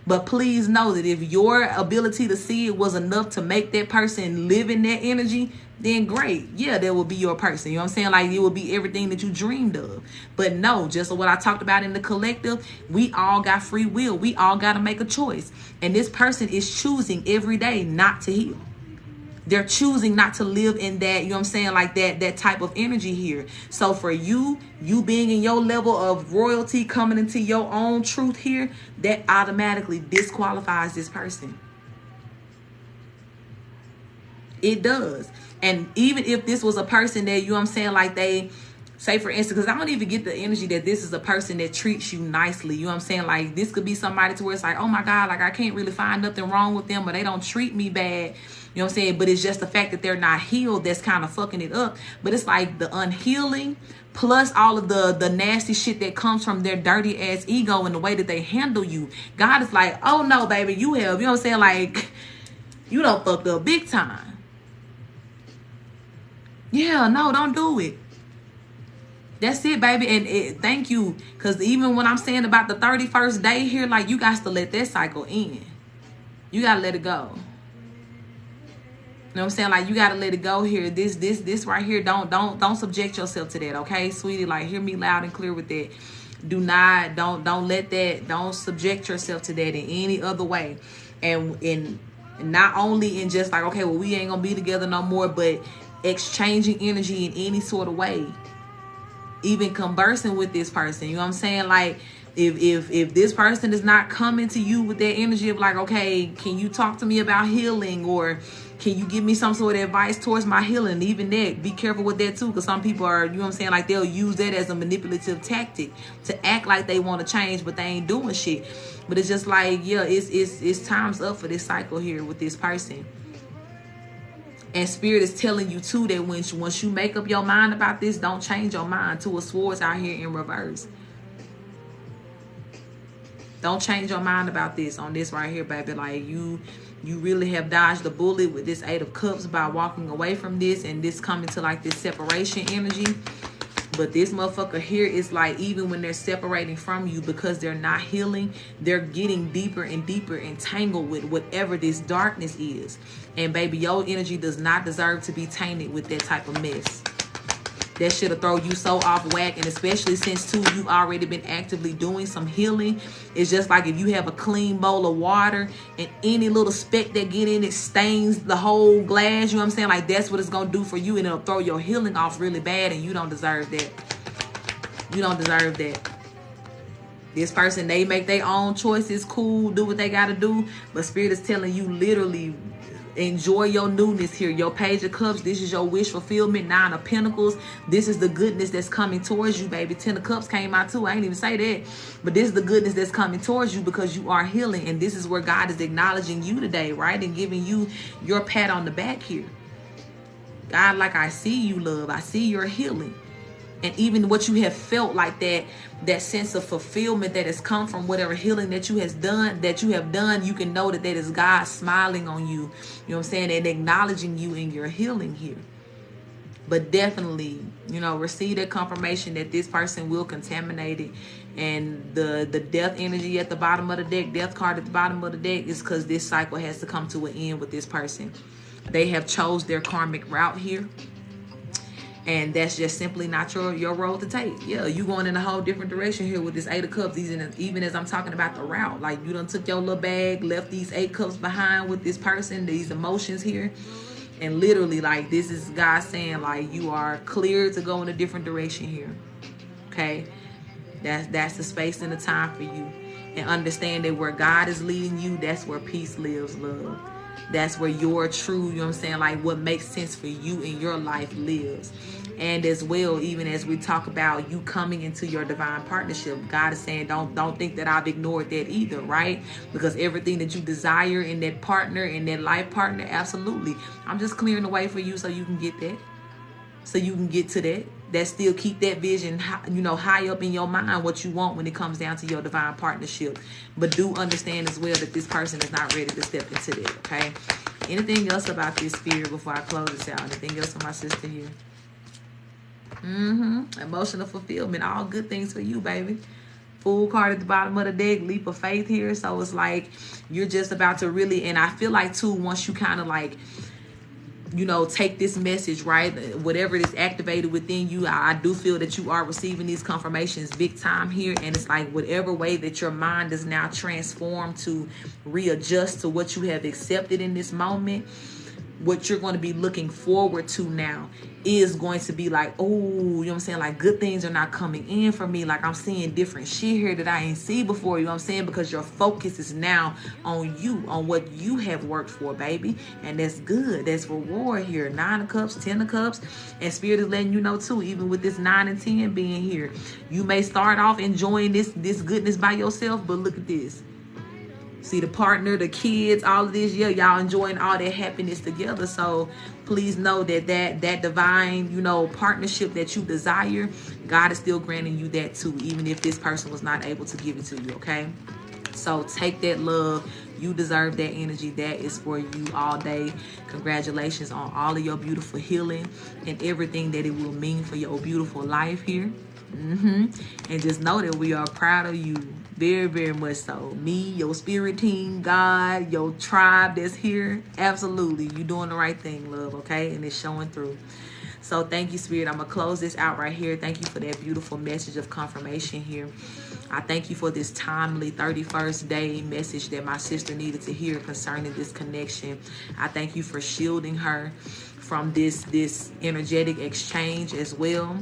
Speaker 1: But please know that if your ability to see it was enough to make that person live in that energy, then great. Yeah, that will be your person. You know what I'm saying? Like, it will be everything that you dreamed of. But no, just what I talked about in the collective, we all got free will. We all got to make a choice. And this person is choosing every day not to heal. They're choosing not to live in that, you know what I'm saying, like that type of energy here. So for you being in your level of royalty, coming into your own truth here, that automatically disqualifies this person. It does. And even if this was a person that, you know what I'm saying, like they, say for instance, because I don't even get the energy that this is a person that treats you nicely. You know what I'm saying? Like, this could be somebody to where it's like, oh my God, like I can't really find nothing wrong with them, or they don't treat me bad. You know what I'm saying? But it's just the fact that they're not healed that's kind of fucking it up. But it's like the unhealing plus all of the nasty shit that comes from their dirty ass ego and the way that they handle you. God is like, oh no, baby, you have, you know what I'm saying? Like, you done fucked up big time. Yeah, no, don't do it. That's it, baby. And thank you. Because even when I'm saying about the 31st day here, like, you got to let that cycle in. You got to let it go. You know what I'm saying? Like, you got to let it go here. This right here, don't subject yourself to that, okay, sweetie? Like, hear me loud and clear with that. Don't let that, don't subject yourself to that in any other way. And not only in just like, okay, well, we ain't going to be together no more, but exchanging energy in any sort of way. Even conversing with this person, you know what I'm saying? Like, if this person is not coming to you with that energy of like, okay, can you talk to me about healing, or can you give me some sort of advice towards my healing? Even that, be careful with that too, because some people are, you know what I'm saying, like they'll use that as a manipulative tactic to act like they want to change, but they ain't doing shit. But it's just like, yeah, it's time's up for this cycle here with this person. And Spirit is telling you too that once you make up your mind about this, don't change your mind. Two of Swords out here in reverse. Don't change your mind about this on this right here, baby. Like, you really have dodged the bullet with this Eight of Cups by walking away from this and this coming to like this separation energy. But this motherfucker here is like, even when they're separating from you because they're not healing, they're getting deeper and deeper entangled with whatever this darkness is. And baby, your energy does not deserve to be tainted with that type of mess. That shit'll throw you so off whack. And especially since too, you've already been actively doing some healing. It's just like if you have a clean bowl of water and any little speck that get in it stains the whole glass. You know what I'm saying? Like, that's what it's gonna do for you, and it'll throw your healing off really bad, and you don't deserve that. You don't deserve that. This person, they make their own choices, cool, do what they gotta do, but Spirit is telling you literally, enjoy your newness here. Your Page of Cups, this is your wish fulfillment. Nine of Pentacles, this is the goodness that's coming towards you, baby. Ten of Cups came out too. I ain't even say that, but this is the goodness that's coming towards you because you are healing, and this is where God is acknowledging you today, right? And giving you your pat on the back here. God, like, I see you, love. I see your healing. And even what you have felt, like that sense of fulfillment that has come from whatever healing that you have done, you can know that is God smiling on you. You know what I'm saying? And acknowledging you in your healing here. But definitely, you know, receive that confirmation that this person will contaminate it. And the death energy at the bottom of the deck, death card at the bottom of the deck, is because this cycle has to come to an end with this person. They have chose their karmic route here. And that's just simply not your road to take. Yeah, you going in a whole different direction here with this Eight of Cups. Even as I'm talking about the route, like, you done took your little bag, left these 8 cups behind with this person, these emotions here. And literally, like, this is God saying, like, you are clear to go in a different direction here. Okay? That's the space and the time for you. and understand that where God is leading you, that's where peace lives, love. That's where your true, you know what I'm saying, like what makes sense for you in your life lives. And as well, even as we talk about you coming into your divine partnership, God is saying don't think that I've ignored that either, right? Because everything that you desire in that partner, in that life partner, absolutely. I'm just clearing the way for you so you can get that. So you can get to that still keep that vision, you know, high up in your mind, what you want when it comes down to your divine partnership. But do understand as well that this person is not ready to step into that, okay? Anything else about this spirit before I close this out? Anything else for my sister here? Emotional fulfillment, all good things for you, baby. Fool card at the bottom of the deck, leap of faith here. So it's like you're just about to really, and I feel like too, once you kind of like, you know, take this message, right? Whatever it is activated within you, I do feel that you are receiving these confirmations big time here. And it's like whatever way that your mind is now transformed to readjust to what you have accepted in this moment, what you're going to be looking forward to now is going to be like, oh, you know what I'm saying? Like good things are not coming in for me. Like I'm seeing different shit here that I ain't see before, you know what I'm saying? Because your focus is now on you, on what you have worked for, baby. And that's good. That's reward here. 9 of Cups, 10 of Cups. And Spirit is letting you know too, even with this 9 and 10 being here, you may start off enjoying this goodness by yourself, but look at this. See the partner, the kids, all of this, yeah, y'all enjoying all that happiness together. So please know that divine, you know, partnership that you desire, God is still granting you that too, even if this person was not able to give it to you, okay? So take that love. You deserve that energy. That is for you all day. Congratulations on all of your beautiful healing and everything that it will mean for your beautiful life here. And just know that we are proud of you. Very, very much so. Me, your spirit team, God, your tribe that's here. Absolutely. You're doing the right thing, love, okay? And it's showing through. So thank you, Spirit. I'm going to close this out right here. Thank you for that beautiful message of confirmation here. I thank you for this timely 31st day message that my sister needed to hear concerning this connection. I thank you for shielding her from this energetic exchange as well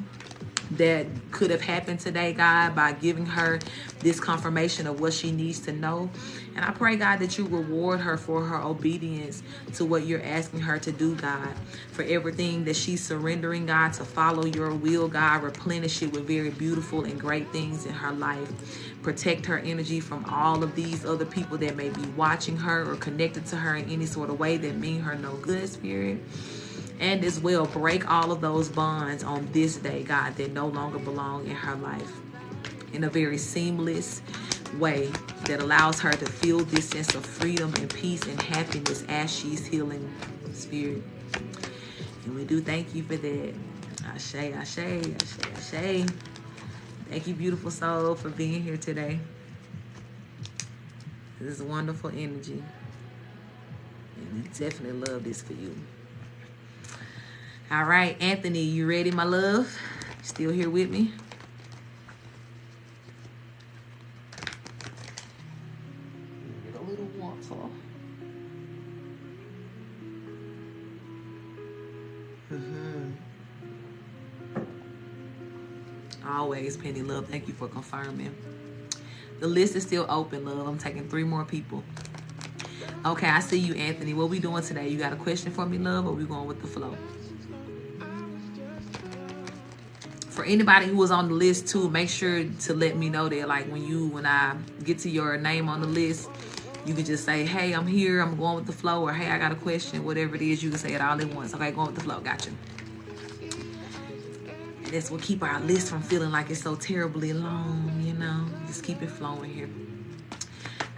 Speaker 1: that could have happened today, God, by giving her this confirmation of what she needs to know. And I pray, God, that you reward her for her obedience to what you're asking her to do, God, for everything that she's surrendering, God, to follow your will, God. Replenish it with very beautiful and great things in her life. Protect her energy from all of these other people that may be watching her or connected to her in any sort of way that mean her no good, Spirit. And as well, break all of those bonds on this day, God, that no longer belong in her life in a very seamless way that allows her to feel this sense of freedom and peace and happiness as she's healing, Spirit. And we do thank you for that. Ashe, ashe, ashe, ashe. Thank you, beautiful soul, for being here today. This is wonderful energy. And we definitely love this for you. All right, Anthony, you ready, my love? Still here with me? Get a little water. Always, Penny, love. Thank you for confirming. The list is still open, love. I'm taking 3 more people. Okay, I see you, Anthony. What we doing today? You got a question for me, love, or we going with the flow? For anybody who was on the list too, make sure to let me know that, like, when I get to your name on the list, you can just say, hey, I'm here, I'm going with the flow, or hey, I got a question, whatever it is, you can say it all at once. Okay, going with the flow, gotcha. And this will keep our list from feeling like it's so terribly long, you know, just keep it flowing here.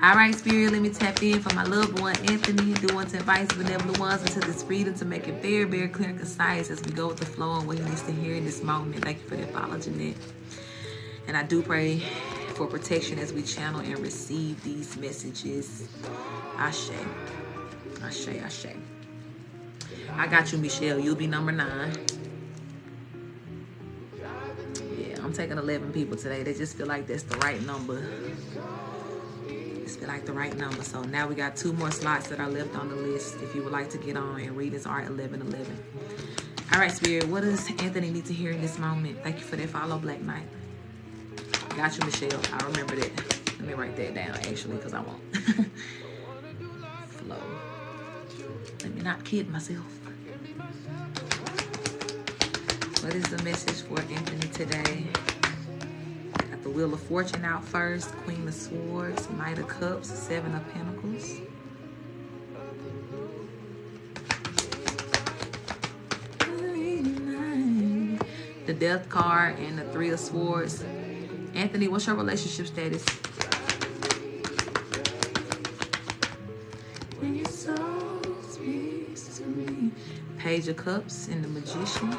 Speaker 1: All right, Spirit, let me tap in for my loved one, Anthony. Do want to invite the benevolent ones into this freedom to make it very, very clear and concise as we go with the flow and what he needs to hear in this moment. Thank you for that follow, Jeanette. And I do pray for protection as we channel and receive these messages. Ashe. Ashe, ashe. I got you, Michelle. You'll be number 9. Yeah, I'm taking 11 people today. They just feel like that's the right number. Feel like the right number. So now we got 2 more slots that are left on the list if you would like to get on, and readings are 11:11. All right, Spirit, what does Anthony need to hear in this moment? Thank you for that follow, Black Knight. Got you, Michelle. I remember that. Let me write that down, actually, because I won't. Flow. Let me not kid myself. What is the message for Anthony today? Got the Wheel of Fortune out first. Queen of Swords. Knight of Cups. Seven of Pentacles. The Death card and the Three of Swords. Anthony, what's your relationship status? Page of Cups and the Magician.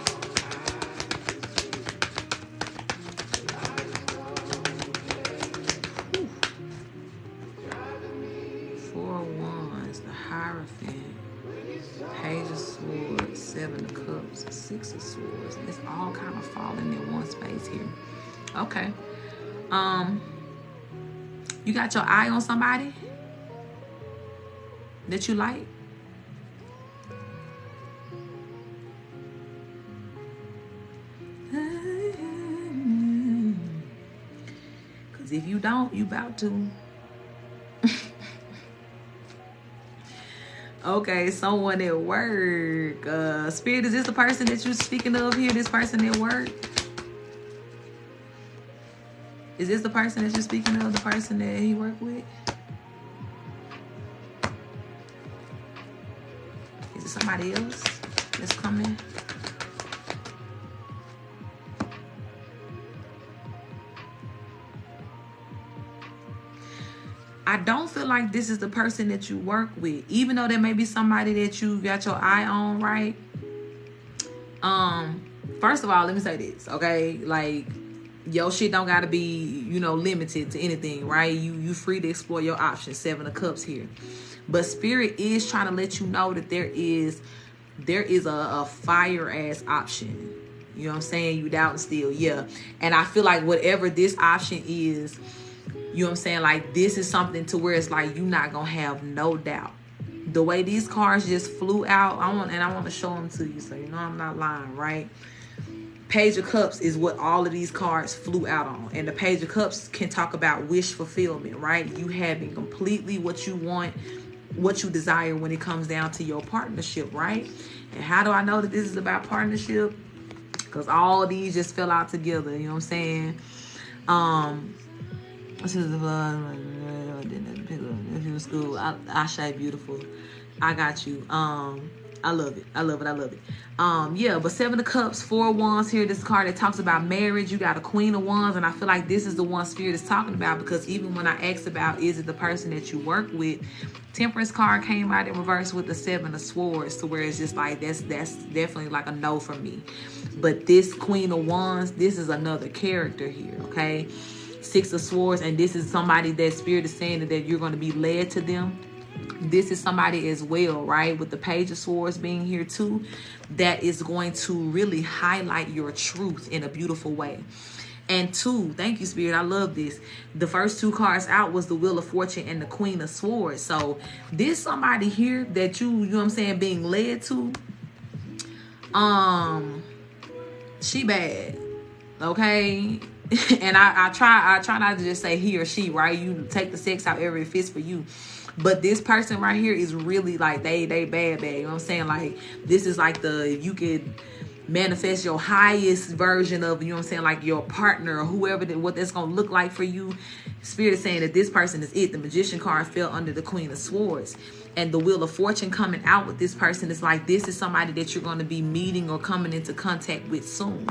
Speaker 1: Four of Wands, the Hierophant. Page of Swords, Seven of Cups, Six of Swords. It's all kind of falling in one space here. Okay. You got your eye on somebody that you like? Because if you don't, you about to. Okay, someone at work. Spirit, is this the person that you're speaking of here? This person at work? Is this the person that you're speaking of? The person that he worked with? Is it somebody else that's coming? I don't feel like this is the person that you work with, even though there may be somebody that you got your eye on, right? First of all, let me say this, okay? Like, your shit don't gotta be, you know, limited to anything, right? You free to explore your options. Seven of Cups here. But Spirit is trying to let you know that there is a fire ass option. You know what I'm saying? You doubt and still, yeah. And I feel like whatever this option is, you know what I'm saying? Like, this is something to where it's like you're not gonna have no doubt. The way these cards just flew out, I want to show them to you so you know I'm not lying, right? Page of Cups is what all of these cards flew out on. And the Page of Cups can talk about wish fulfillment, right? You having completely what you want, what you desire when it comes down to your partnership, right? And how do I know that this is about partnership? Because all these just fell out together, you know what I'm saying? School. I Shay Beautiful. I got you. I love it. I love it. I love it. Yeah, but Seven of Cups, Four of Wands here. This card that talks about marriage. You got a Queen of Wands, and I feel like this is the one Spirit is talking about, because even when I asked about is it the person that you work with, Temperance card came out in reverse with the Seven of Swords, to where it's just like that's definitely like a no for me. But this Queen of Wands, this is another character here, okay? Six of Swords, and this is somebody that Spirit is saying that you're going to be led to them. This is somebody as well, right? With the Page of Swords being here too, that is going to really highlight your truth in a beautiful way. And two, thank you, Spirit, I love this. The first two cards out was the Wheel of Fortune and the Queen of Swords. So this somebody here that you know what I'm saying, being led to, she bad, okay? And I try not to just say he or she, right? You take the sex however it fits for you. But this person right here is really like they bad, you know what I'm saying? Like, this is like you could manifest your highest version of, you know what I'm saying, like your partner or whoever, what that's gonna look like for you. Spirit is saying that this person is it. The Magician card fell under the Queen of Swords. And the Wheel of Fortune coming out with this person is like, this is somebody that you're going to be meeting or coming into contact with soon.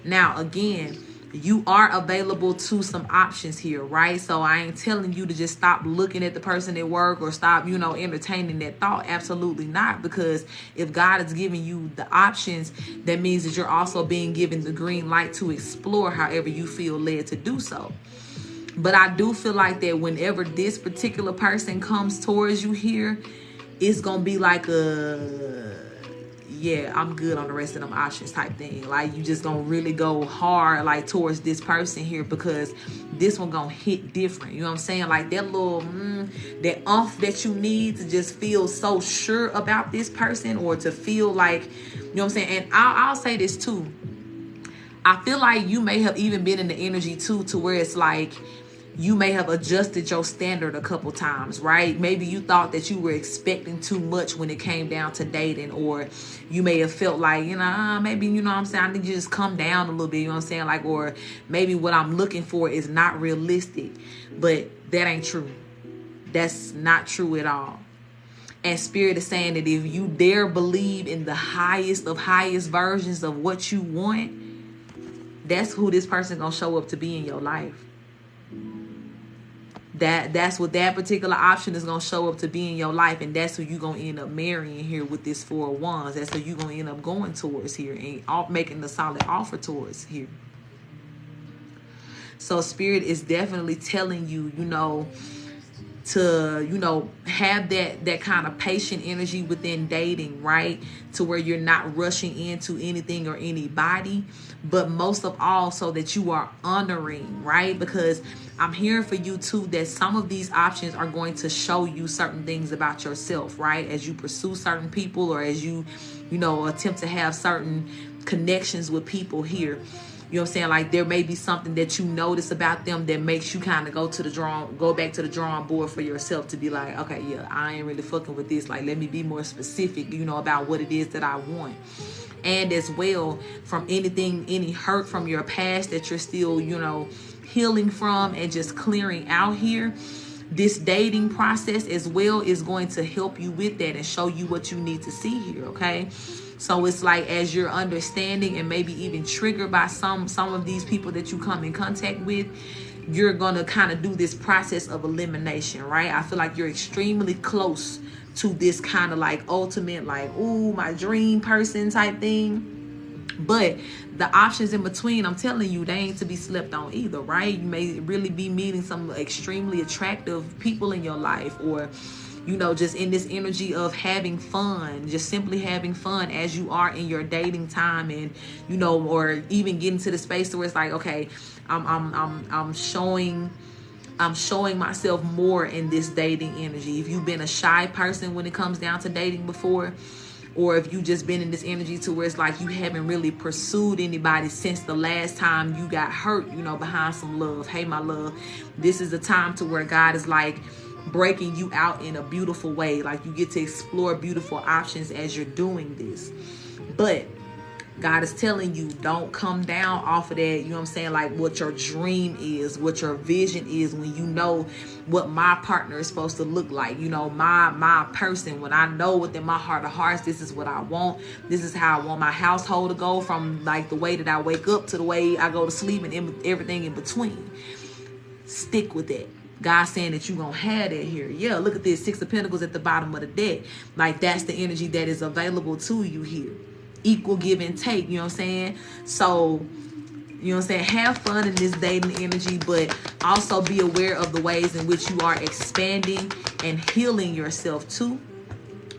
Speaker 1: Now, again, you are available to some options here, right? So I ain't telling you to just stop looking at the person at work or stop, you know, entertaining that thought. Absolutely not. Because if God is giving you the options, that means that you're also being given the green light to explore however you feel led to do so. But I do feel like that whenever this particular person comes towards you here, it's going to be like yeah, I'm good on the rest of them options type thing. Like, you just gonna really go hard like towards this person here, because this one gonna hit different. You know what I'm saying? Like that little that oomph that you need to just feel so sure about this person, or to feel like, you know what I'm saying? And I'll say this too. I feel like you may have even been in the energy too, to where it's like you may have adjusted your standard a couple times, right? Maybe you thought that you were expecting too much when it came down to dating, or you may have felt like, maybe, you know what I'm saying, I need you to just come down a little bit, you know what I'm saying? Like, or maybe what I'm looking for is not realistic, but that ain't true. That's not true at all. And Spirit is saying that if you dare believe in the highest of highest versions of what you want, that's who this person gonna show up to be in your life. That's what that particular option is gonna show up to be in your life, and that's who you gonna end up marrying here with this Four of Wands. That's who you gonna end up going towards here and making the solid offer towards here. So Spirit is definitely telling you, to have that kind of patient energy within dating, right? To where you're not rushing into anything or anybody, but most of all so that you are honoring, right? Because I'm hearing for you too that some of these options are going to show you certain things about yourself, right? As you pursue certain people, or as you attempt to have certain connections with people here. You know what I'm saying? Like, there may be something that you notice about them that makes you kind of go back to the drawing board for yourself to be like, okay, yeah, I ain't really fucking with this. Like, let me be more specific, about what it is that I want. And as well, from any hurt from your past that you're still, healing from and just clearing out here. This dating process as well is going to help you with that and show you what you need to see here, okay? So it's like, as you're understanding and maybe even triggered by some of these people that you come in contact with, you're going to kind of do this process of elimination, right? I feel like you're extremely close to this kind of like ultimate, like, ooh, my dream person type thing. But the options in between, I'm telling you, they ain't to be slept on either, right? You may really be meeting some extremely attractive people in your life, or just in this energy of having fun, just simply having fun as you are in your dating time, and or even getting to the space where it's like, okay, I'm showing myself more in this dating energy. If you've been a shy person when it comes down to dating before, or if you just been in this energy to where it's like you haven't really pursued anybody since the last time you got hurt, behind some love. Hey, my love, this is a time to where God is like breaking you out in a beautiful way. Like, you get to explore beautiful options as you're doing this. But God is telling you, don't come down off of that, like what your dream is, what your vision is, when you know what my partner is supposed to look like, my person, when I know within my heart of hearts, this is what I want. This is how I want my household to go, from like the way that I wake up to the way I go to sleep and everything in between. Stick with that. God's saying that you're going to have that here. Yeah, look at this Six of Pentacles at the bottom of the deck. Like, that's the energy that is available to you here. Equal give and take, you know what I'm saying? So, have fun in this dating energy, but also be aware of the ways in which you are expanding and healing yourself too,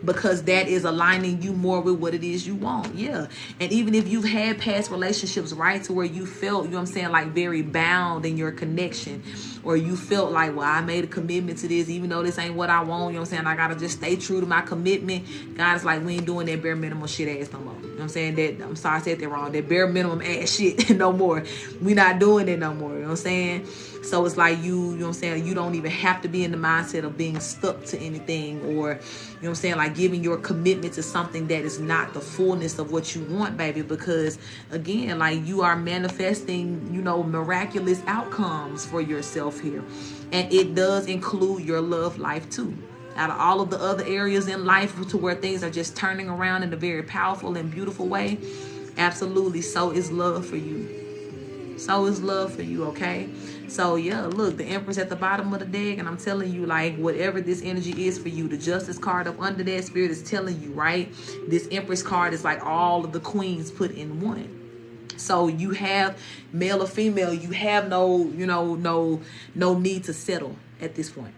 Speaker 1: because that is aligning you more with what it is you want. Yeah. And even if you've had past relationships, right, to where you felt, like very bound in your connection, or you felt like, well, I made a commitment to this, even though this ain't what I want, I gotta just stay true to my commitment. God is like, we ain't doing that bare minimum shit ass no more. I'm sorry I said that wrong. That bare minimum ass shit no more. We not doing it no more. You know what I'm saying? So it's like you don't even have to be in the mindset of being stuck to anything, or, like giving your commitment to something that is not the fullness of what you want, baby. Because again, like, you are manifesting, miraculous outcomes for yourself here. And it does include your love life too. Out of all of the other areas in life to where things are just turning around in a very powerful and beautiful way, absolutely, so is love for you. So is love for you, okay? So, yeah, look, the Empress at the bottom of the deck, and I'm telling you, like, whatever this energy is for you, the Justice card up under that, Spirit is telling you, right? This Empress card is like all of the queens put in one. So you have, male or female, you have no need to settle at this point.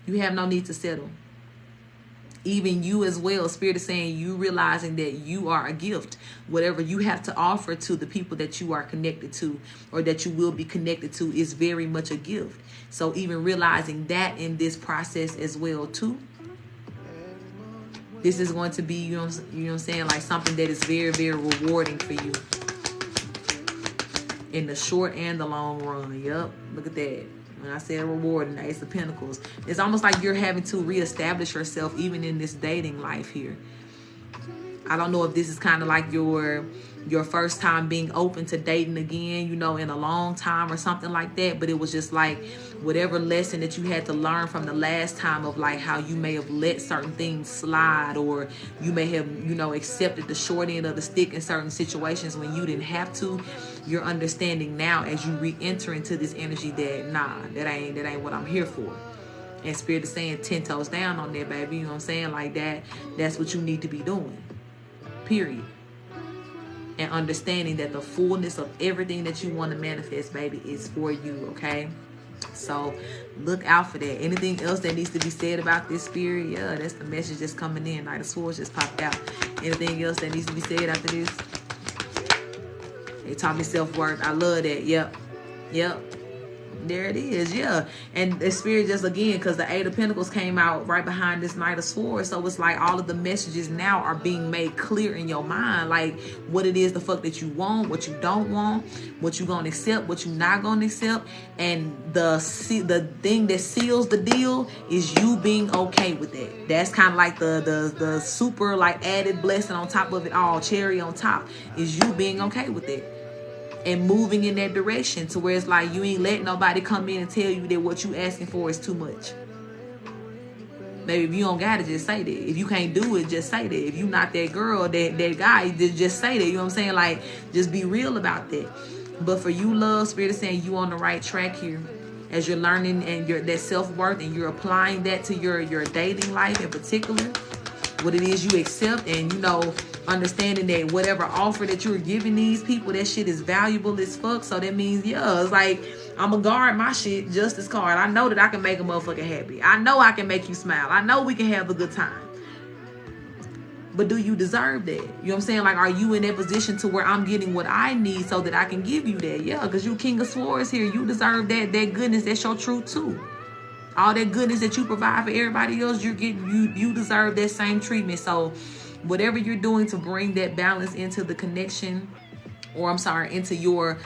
Speaker 1: You have no need to settle. Even you as well, Spirit is saying, you realizing that you are a gift. Whatever you have to offer to the people that you are connected to, or that you will be connected to, is very much a gift. So even realizing that in this process as well too. This is going to be, you know what I'm saying, like something that is very, very rewarding for you. in the short and the long run. Yep, look at that. When I said reward and the Ace of Pentacles, it's almost like you're having to reestablish yourself even in this dating life here. I don't know if this is kind of like your first time being open to dating again, you know, in a long time or something like that. But it was just like whatever lesson that you had to learn from the last time of like how you may have let certain things slide, or you may have, you know, accepted the short end of the stick in certain situations when you didn't have to. You're understanding now as you re-enter into this energy that nah, that ain't what I'm here for. And Spirit is saying 10 toes down on that, baby. You know what I'm saying? Like that's what you need to be doing. Period. And understanding that the fullness of everything that you want to manifest, baby, is for you, okay? So look out for that. Anything else that needs to be said about this, Spirit? Yeah, that's the message that's coming in. Knight of Swords just popped out. Anything else that needs to be said after this? They taught me self-worth. I love that. Yep. There it is. Yeah. And the Spirit just, again, because the Eight of Pentacles came out right behind this Knight of Swords. So it's like all of the messages now are being made clear in your mind. Like what it is the fuck that you want, what you don't want, what you gonna accept, what you not gonna accept. And the thing that seals the deal is you being okay with it. That's kind of like the super like added blessing on top of it all, cherry on top, is you being okay with it. And moving in that direction to where it's like you ain't letting nobody come in and tell you that what you asking for is too much. Maybe if you don't got it, just say that. If you can't do it, just say that. If you not that girl, that guy, just say that. You know what I'm saying? Like, just be real about that. But for you, love, Spirit is saying you on the right track here. As you're learning and that self-worth and you're applying that to your dating life in particular. What it is you accept, and you know, understanding that whatever offer that you're giving these people, that shit is valuable as fuck. So that means, yeah, it's like I'm gonna guard my shit just as hard. I know that I can make a motherfucker happy. I know I can make you smile. I know we can have a good time. But do you deserve that? You know what I'm saying? Like, are you in that position to where I'm getting what I need so that I can give you that? Yeah, because you King of Swords here. You deserve that goodness. That's your truth too. All that goodness that you provide for everybody else, you deserve that same treatment. So whatever you're doing to bring that balance into the connection, or I'm sorry, into your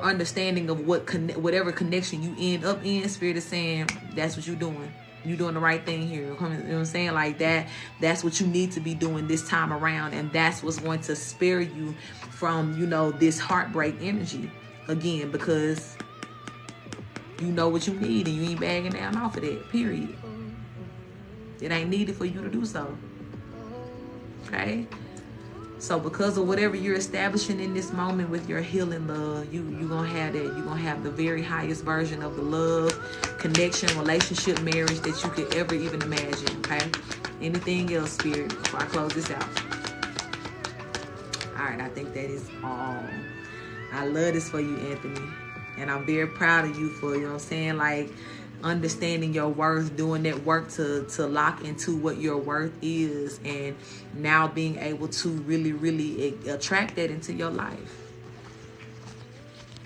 Speaker 1: understanding of whatever connection you end up in, Spirit is saying that's what you're doing. You're doing the right thing here. You know what I'm saying? Like that's what you need to be doing this time around. And that's what's going to spare you from, you know, this heartbreak energy again, because you know what you need and you ain't bagging down off of that, period. It ain't needed for you to do so. Okay? So because of whatever you're establishing in this moment with your healing, love, you're going to have that. You're going to have the very highest version of the love, connection, relationship, marriage that you could ever even imagine. Okay? Anything else, Spirit, before I close this out? All right, I think that is all. I love this for you, Anthony. And I'm very proud of you for, you know what I'm saying, like understanding your worth, doing that work to lock into what your worth is, and now being able to really, really attract that into your life.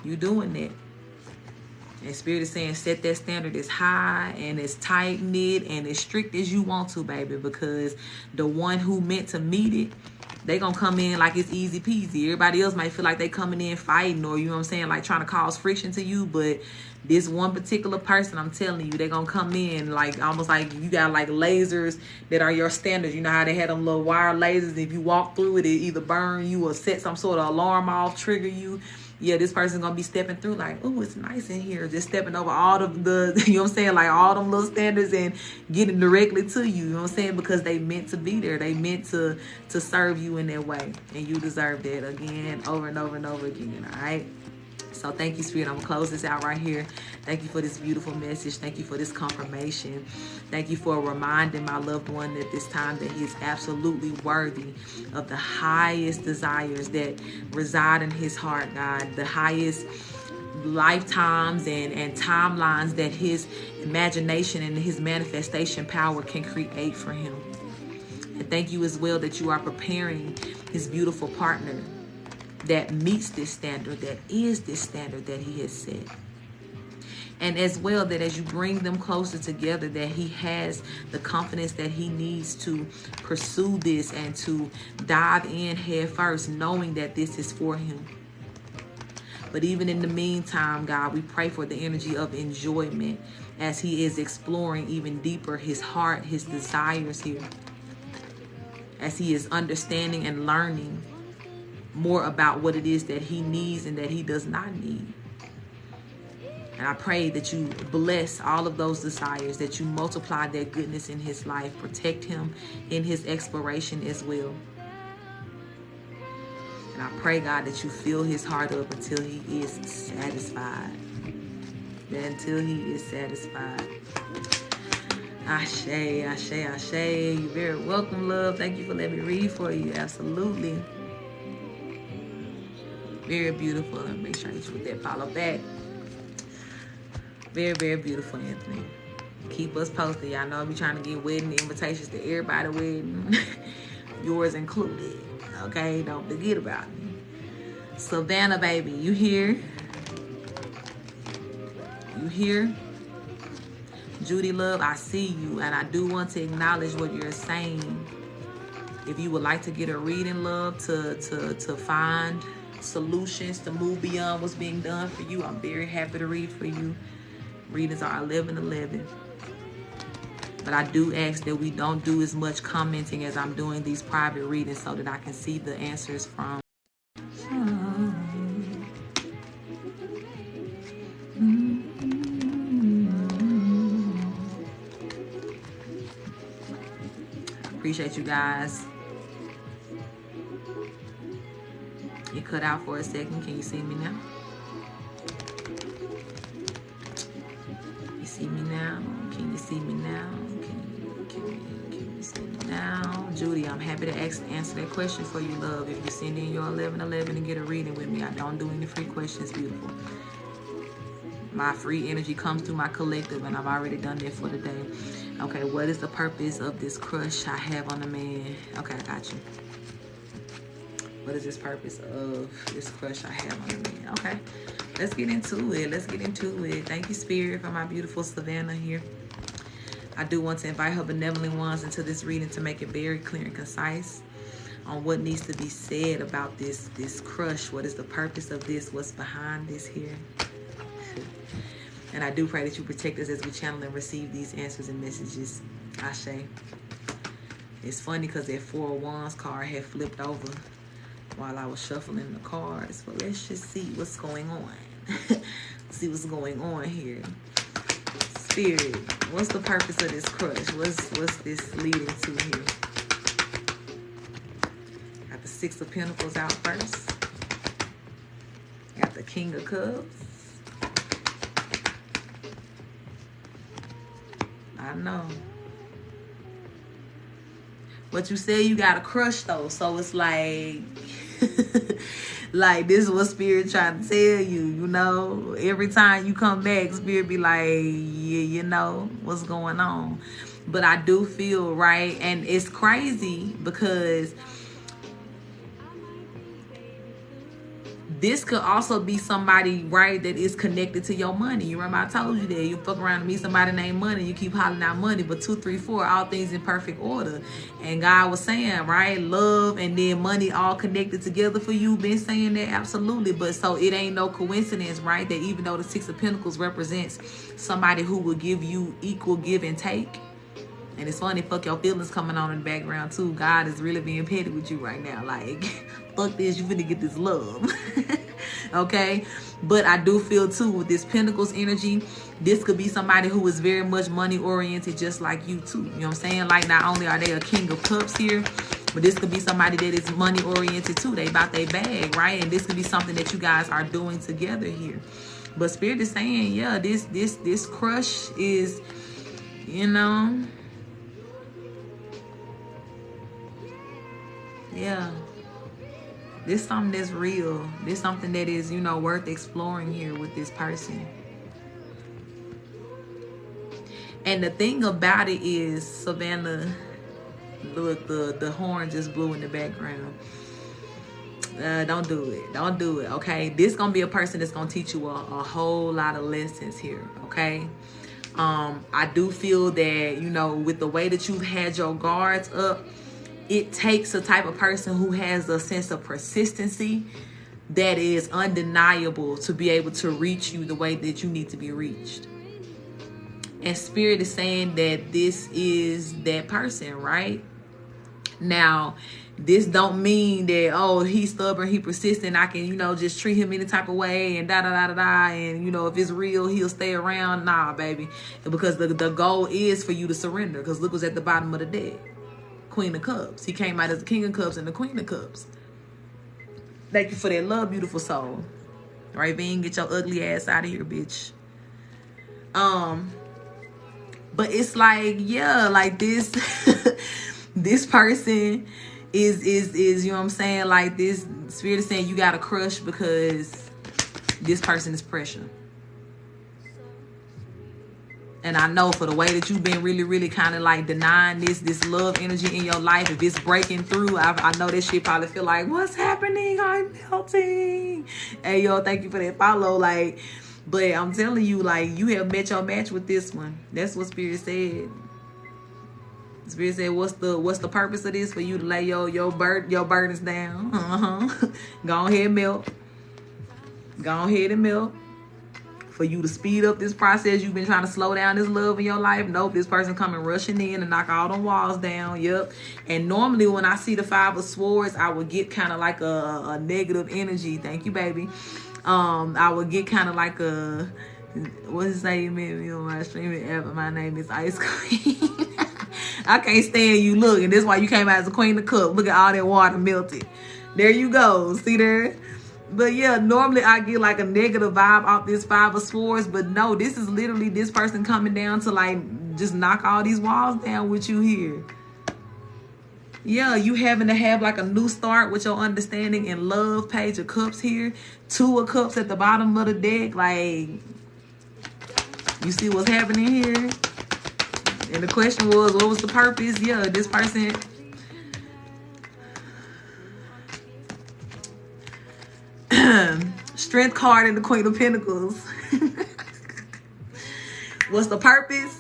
Speaker 1: You doing that. And Spirit is saying set that standard as high and as tight-knit and as strict as you want to, baby, because the one who meant to meet it, they gonna come in like it's easy peasy. Everybody else might feel like they coming in fighting, or, you know what I'm saying, like trying to cause friction to you. But this one particular person, I'm telling you, they gonna come in like almost like you got like lasers that are your standards. You know how they had them little wire lasers. If you walk through it, it either burn you or set some sort of alarm off, trigger you. Yeah, this person's gonna be stepping through like, oh, it's nice in here. Just stepping over all of the, you know what I'm saying, like all them little standards and getting directly to you. You know what I'm saying? Because they meant to be there. They meant to serve you in that way. And you deserve that again, over and over and over again, all right? So thank you, Spirit. I'm going to close this out right here. Thank you for this beautiful message. Thank you for this confirmation. Thank you for reminding my loved one at this time that he is absolutely worthy of the highest desires that reside in his heart, God. The highest lifetimes and timelines that his imagination and his manifestation power can create for him. And thank you as well that you are preparing his beautiful partner that meets this standard, that is this standard that he has set. And as well, that as you bring them closer together, that he has the confidence that he needs to pursue this and to dive in head first, knowing that this is for him. But even in the meantime, God, we pray for the energy of enjoyment as he is exploring even deeper his heart, his desires here. As he is understanding and learning more about what it is that he needs and that he does not need. And I pray that you bless all of those desires, that you multiply that goodness in his life, protect him in his exploration as well. And I pray, God, that you fill his heart up until he is satisfied. Until he is satisfied. Ashe, ashe, ashe. You're very welcome, love. Thank you for letting me read for you. Absolutely. Very beautiful. Let me make sure I put that follow back. Very, very beautiful, Anthony. Keep us posted. Y'all know I be trying to get wedding invitations to everybody wedding. Yours included. Okay? Don't forget about me. Savannah, baby. You here? You here? Judy, love, I see you. And I do want to acknowledge what you're saying. If you would like to get a reading, love, to find solutions to move beyond what's being done for you, I'm very happy to read for you. Readings are 11:11. But I do ask that we don't do as much commenting as I'm doing these private readings so that I can see the answers from. Appreciate you guys. You cut out for a second. Can you see me now? You see me now? Can you see me now? Can you see me now? Judy, I'm happy to answer that question for you, love. If you send in your 11:11 and get a reading with me, I don't do any free questions, beautiful. My free energy comes through my collective, and I've already done that for the day. Okay, what is the purpose of this crush I have on a man? Okay, I got you. What is this purpose of this crush I have on a man? Okay, let's get into it. Let's get into it. Thank you, Spirit, for my beautiful Savannah here. I do want to invite her benevolent ones into this reading to make it very clear and concise on what needs to be said about this crush. What is the purpose of this? What's behind this here? And I do pray that you protect us as we channel and receive these answers and messages. Ashe. It's funny because that 4 of Wands card had flipped over while I was shuffling the cards. But let's just see what's going on. See what's going on here. Spirit, what's the purpose of this crush? What's this leading to here? Got the 6 of Pentacles out first. Got the King of Cups. I know. But you say you got a crush though, so it's like like this is what Spirit trying to tell you, you know. Every time you come back, Spirit be like, yeah, you know, what's going on. But I do feel, right, and it's crazy because this could also be somebody, right, that is connected to your money. You remember I told you that you fuck around and meet somebody named Money, you keep hollering out money, but 2, 3, 4, all things in perfect order. And God was saying, right, love and then money all connected together for you. Been saying that, absolutely. But so it ain't no coincidence, right, that even though the 6 of Pentacles represents somebody who will give you equal give and take. And it's funny, fuck your feelings coming on in the background too. God is really being petty with you right now. Like, fuck this, you finna get this love. Okay? But I do feel too, with this Pentacles energy, this could be somebody who is very much money oriented just like you too. You know what I'm saying? Like, not only are they a King of Cups here, but this could be somebody that is money oriented too. They about their bag, right? And this could be something that you guys are doing together here. But Spirit is saying, yeah, this crush is, you know, yeah, this is something that's real. This is something that is, you know, worth exploring here with this person. And the thing about it is, Savannah, look, the horn just blew in the background. Don't do it. Don't do it, okay? This gonna be a person that's gonna teach you a whole lot of lessons here, okay? I do feel that, you know, with the way that you've had your guards up, it takes a type of person who has a sense of persistency that is undeniable to be able to reach you the way that you need to be reached. And Spirit is saying that this is that person, right? Now, this don't mean that, oh, he's stubborn, he persistent, I can, just treat him any type of way and da-da-da-da-da, and, if it's real, he'll stay around. Nah, baby. Because the goal is for you to surrender, because look what's at the bottom of the deck. Queen of Cups. He came out as the King of Cups and the Queen of Cups. Thank you for that love, beautiful soul. Right, Vin? Get your ugly ass out of here, bitch. But it's like, yeah, like this, this person is, you know what I'm saying? Like this Spirit is saying you got a crush because this person is pressure. And I know for the way that you've been really, really kind of like denying this love energy in your life, if it's breaking through, I know this shit probably feel like, what's happening? I'm melting. Hey, yo, thank you for that follow. Like, but I'm telling you, like, you have met your match with this one. That's what Spirit said. Spirit said, what's the purpose of this? For you to lay your burdens down. Go ahead and melt. Go ahead and melt. For you to speed up this process, you've been trying to slow down this love in your life. Nope, this person coming rushing in and knock all them walls down. Yep. And normally when I see the Five of Swords, I would get kind of like a negative energy. Thank you, baby. I would get kind of like a, what's his name? You know, my streaming app. My name is Ice Queen. I can't stand you. Look, and this is why you came out as a Queen of Cups. Look at all that water melted. There you go. See there? But yeah, normally I get like a negative vibe off this Five of Swords. But no, this is literally this person coming down to like just knock all these walls down with you here. Yeah, you having to have like a new start with your understanding and love. Page of Cups here. Two of Cups at the bottom of the deck. Like, you see what's happening here? And the question was, what was the purpose? Yeah, this person... Strength card and the Queen of Pentacles. What's the purpose?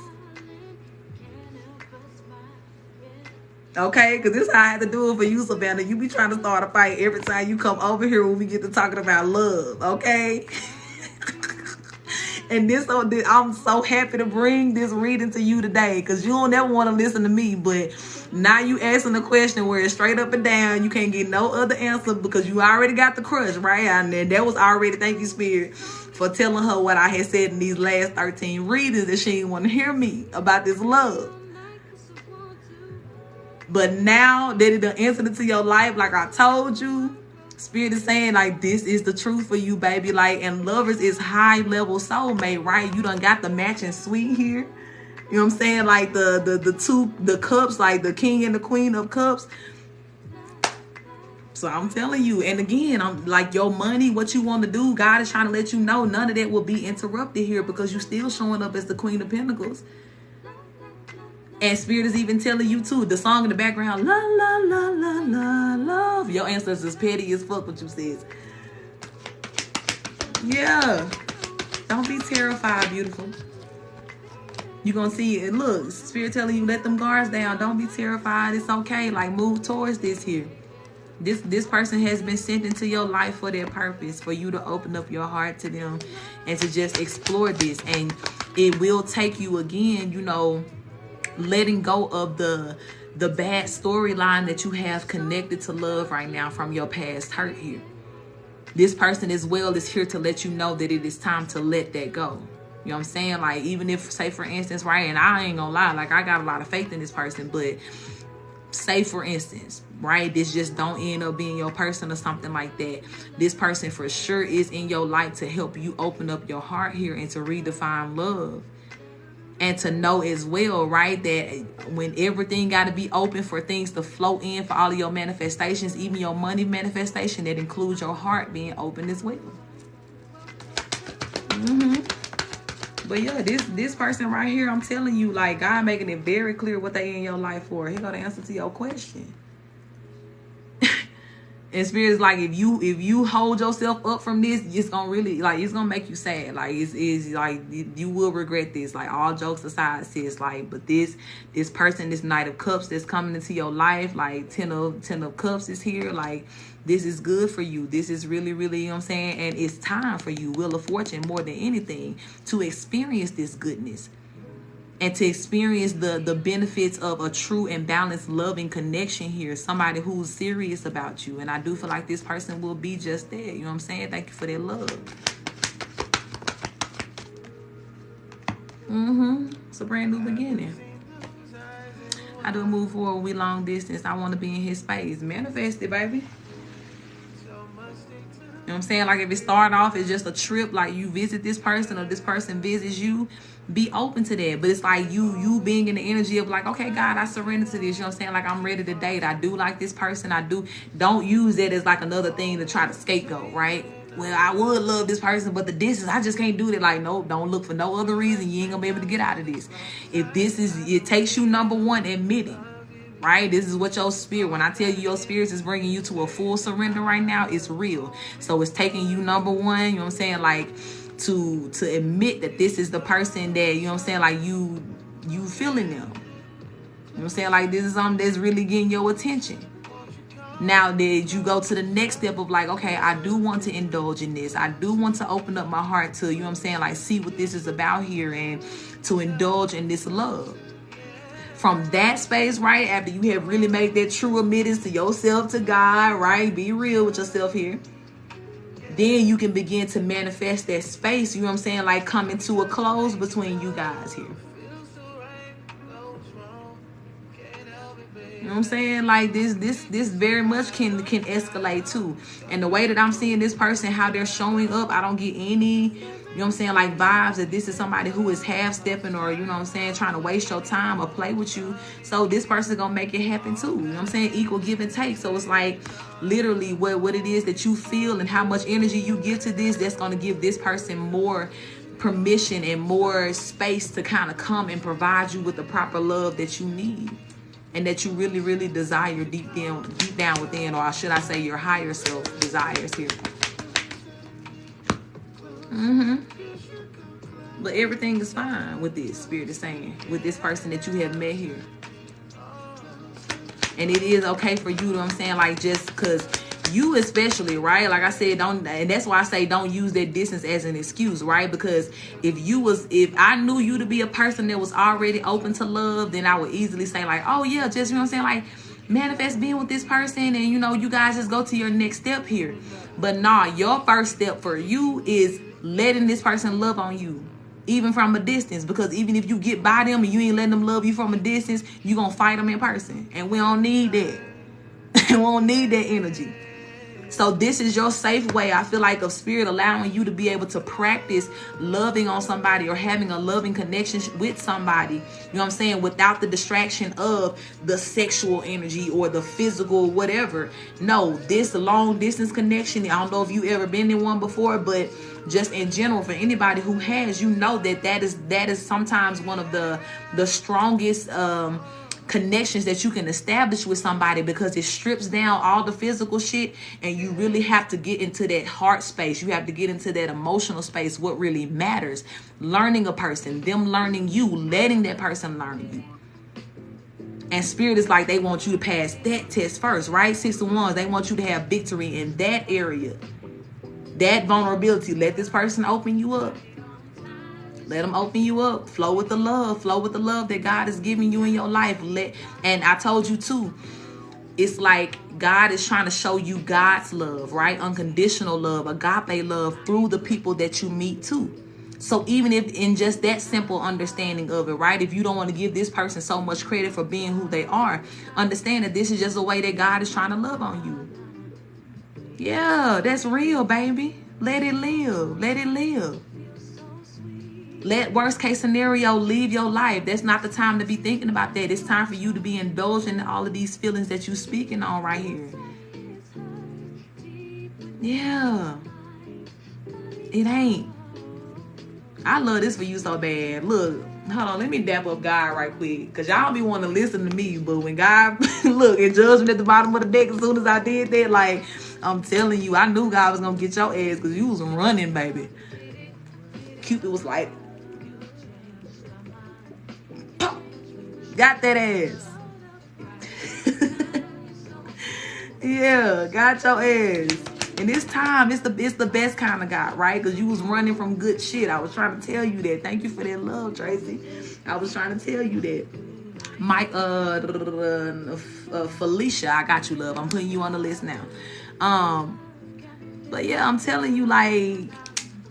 Speaker 1: Okay, because this is how I had to do it for you, Savannah. You be trying to start a fight every time you come over here when we get to talking about love, okay? And I'm so happy to bring this reading to you today, because you don't ever want to listen to me, but now you asking the question where it's straight up and down. You can't get no other answer because you already got the crush, right? And then that was already, thank you, Spirit, for telling her what I had said in these last 13 readings, that she didn't want to hear me about this love. But now that it done entered into your life, like I told you, Spirit is saying, like, this is the truth for you, baby. Like, and lovers is high level soulmate, right? You done got the matching suite here. You know what I'm saying? Like the cups, like the King and the Queen of Cups. So I'm telling you, and again, I'm like, your money, what you want to do, God is trying to let you know none of that will be interrupted here, because you still showing up as the Queen of Pentacles. And Spirit is even telling you too, the song in the background, la la la la la love. Your ancestors petty as fuck, what you said. Yeah. Don't be terrified, beautiful. You're gonna see it. Look, Spirit telling you, let them guards down. Don't be terrified. It's okay. Like, move towards this here. This person has been sent into your life for their purpose, for you to open up your heart to them and to just explore this. And it will take you, again, you know, letting go of the bad storyline that you have connected to love right now from your past hurt here. This person as well is here to let you know that it is time to let that go. You know what I'm saying? Like, even if, say for instance, right, and I ain't gonna lie, like, I got a lot of faith in this person, but say for instance, right, this just don't end up being your person or something like that. This person for sure is in your life to help you open up your heart here and to redefine love. And to know as well, right, that when everything got to be open for things to flow in for all of your manifestations, even your money manifestation, that includes your heart being open as well. But yeah, this person right here, I'm telling you, like, God making it very clear what they in your life for. Here go the answer to your question. And Spirit is like, if you hold yourself up from this, it's gonna really, like, it's gonna make you sad. Like, it's like, you will regret this. Like, all jokes aside, sis, like, but this person, this Knight of Cups that's coming into your life, like, Ten of Cups is here. Like, this is good for you. This is really, really, you know what I'm saying? And it's time for you, Wheel of Fortune, more than anything, to experience this goodness. And to experience the benefits of a true and balanced, loving connection here. Somebody who's serious about you. And I do feel like this person will be just that. You know what I'm saying? Thank you for their love. It's a brand new beginning. How do I move forward? We long distance. I want to be in his space. Manifest it, baby. You know what I'm saying? Like, if it started off as just a trip, like you visit this person or this person visits you, be open to that. But it's like you being in the energy of like, okay, God, I surrender to this. You know what I'm saying? Like, I'm ready to date. I do like this person. Don't use that as like another thing to try to scapegoat, right? Well, I would love this person, but the distance, I just can't do that. Like, nope, don't look for no other reason. You ain't gonna be able to get out of this. If this is, it takes you, number one, admitting. Right? This is what your spirit, when I tell you your spirit is bringing you to a full surrender right now, it's real. So it's taking you, number one, you know what I'm saying, like, to admit that this is the person that, you know what I'm saying, like, you feeling them. You know what I'm saying? Like, this is something that's really getting your attention. Now, did you go to the next step of like, okay, I do want to indulge in this. I do want to open up my heart to, you know what I'm saying, like, see what this is about here and to indulge in this love. From that space, right, after you have really made that true admittance to yourself, to God, right, be real with yourself here, then you can begin to manifest that space, you know what I'm saying, like, coming to a close between you guys here. You know what I'm saying? Like, this very much can escalate too. And the way that I'm seeing this person, how they're showing up, I don't get any, you know what I'm saying, like, vibes that this is somebody who is half-stepping or, you know what I'm saying, trying to waste your time or play with you. So this person's gonna make it happen too. You know what I'm saying? Equal give and take. So it's like literally what it is that you feel and how much energy you give to this, that's gonna give this person more permission and more space to kind of come and provide you with the proper love that you need. And that you really, really desire deep down within, or should I say your higher self desires here. But everything is fine with this, Spirit is saying, with this person that you have met here. And it is okay for you, know what I'm saying, like, just because you especially, right, like I said, don't, and that's why I say don't use that distance as an excuse, right? Because if I knew you to be a person that was already open to love, then I would easily say like, oh yeah, just, you know what I'm saying, like, manifest being with this person and, you know, you guys just go to your next step here. But nah, your first step for you is letting this person love on you, even from a distance. Because even if you get by them and you ain't letting them love you from a distance, you gonna fight them in person, and we don't need that. We don't need that energy. So this is your safe way, I feel like, of Spirit allowing you to be able to practice loving on somebody or having a loving connection with somebody, you know what I'm saying, without the distraction of the sexual energy or the physical whatever. No, this long distance connection, I don't know if you ever been in one before, but just in general, for anybody who has, you know that is sometimes one of the strongest connections that you can establish with somebody, because it strips down all the physical shit and you really have to get into that heart space. You have to get into that emotional space, what really matters. Learning a person, them learning you, letting that person learn you. And Spirit is like, they want you to pass that test first, right? 6 of Wands, they want you to have victory in that area, that vulnerability. Let this person open you up. Let them open you up. Flow with the love. Flow with the love that God is giving you in your life. And I told you too, it's like God is trying to show you God's love, right? Unconditional love, agape love, through the people that you meet too. So even if in just that simple understanding of it, right? If you don't want to give this person so much credit for being who they are, understand that this is just a way that God is trying to love on you. Yeah, that's real, baby. Let it live. Let it live. Let worst case scenario leave your life. That's not the time to be thinking about that. It's time for you to be indulging in all of these feelings that you're speaking on right here. Yeah. It ain't. I love this for you so bad. Look, Hold on, let me dap up God right quick. Because y'all be wanting to listen to me. But when God, look, it judged me at the bottom of the deck as soon as I did that. Like, I'm telling you, I knew God was going to get your ass because you was running, baby. Cupid was like, pop, got that ass. Yeah, got your ass. And this time, it's the best kind of God, right? Because you was running from good shit. I was trying to tell you that. Thank you for that love, Tracy. I was trying to tell you that. Mike, Felicia, I got you, love. I'm putting you on the list now. But yeah, I'm telling you, like,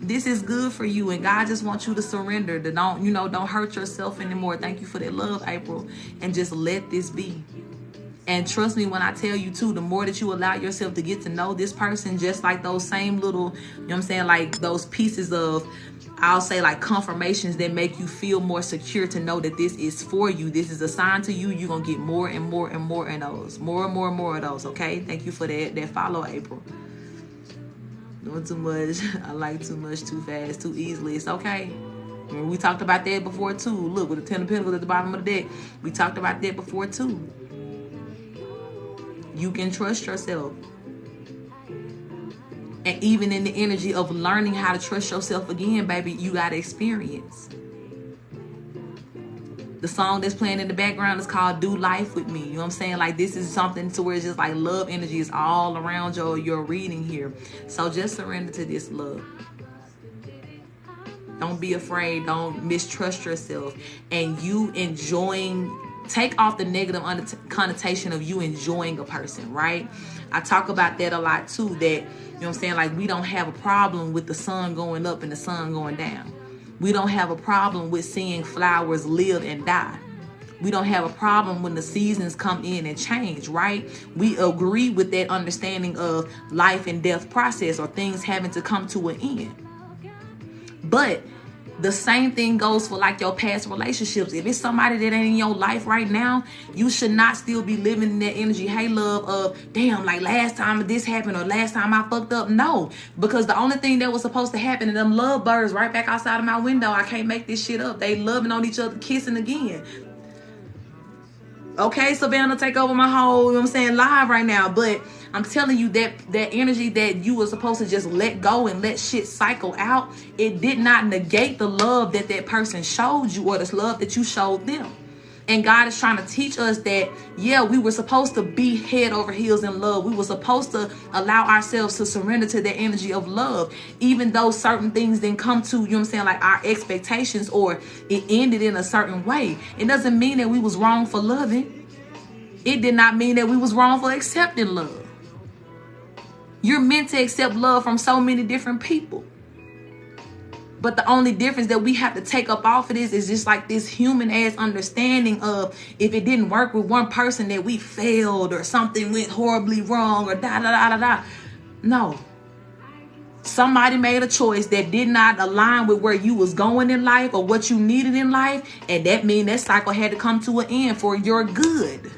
Speaker 1: this is good for you, and God just wants you to surrender. To don't hurt yourself anymore. Thank you for that love, April, and just let this be. And trust me when I tell you too, the more that you allow yourself to get to know this person, just like those same little, you know what I'm saying, like those pieces of, I'll say like confirmations that make you feel more secure to know that this is for you. This is assigned to you. You're going to get more and more and more of those. More and more and more of those, okay? Thank you for that follow, April. Doing too much. I like too much, too fast, too easily. It's okay. We talked about that before too. Look, with the 10 of Pentacles at the bottom of the deck. We talked about that before too. You can trust yourself. And even in the energy of learning how to trust yourself again, baby, you got experience. The song that's playing in the background is called Do Life With Me. You know what I'm saying? Like, this is something to where it's just like love energy is all around your reading here. So just surrender to this love. Don't be afraid. Don't mistrust yourself. And you enjoying, take off the negative connotation of you enjoying a person, right? I talk about that a lot too, that, you know what I'm saying, like we don't have a problem with the sun going up and the sun going down. We don't have a problem with seeing flowers live and die. We don't have a problem when the seasons come in and change, right? We agree with that understanding of life and death process or things having to come to an end. But the same thing goes for like your past relationships. If it's somebody that ain't in your life right now, you should not still be living in that energy, hey love, of damn, like last time this happened or last time I fucked up. No, because the only thing that was supposed to happen to them love birds right back outside of my window, I can't make this shit up. They loving on each other, kissing again. Okay, Savannah, take over my whole, you know what I'm saying, live right now. But I'm telling you that energy that you were supposed to just let go and let shit cycle out, it did not negate the love that person showed you or the love that you showed them. And God is trying to teach us that, yeah, we were supposed to be head over heels in love. We were supposed to allow ourselves to surrender to that energy of love, even though certain things didn't come to, you know what I'm saying, like our expectations, or it ended in a certain way. It doesn't mean that we was wrong for loving. It did not mean that we was wrong for accepting love. You're meant to accept love from so many different people. But the only difference that we have to take up off of this is just like this human ass understanding of, if it didn't work with one person, that we failed or something went horribly wrong or da da da da da. No. Somebody made a choice that did not align with where you was going in life or what you needed in life. And that means that cycle had to come to an end for your good.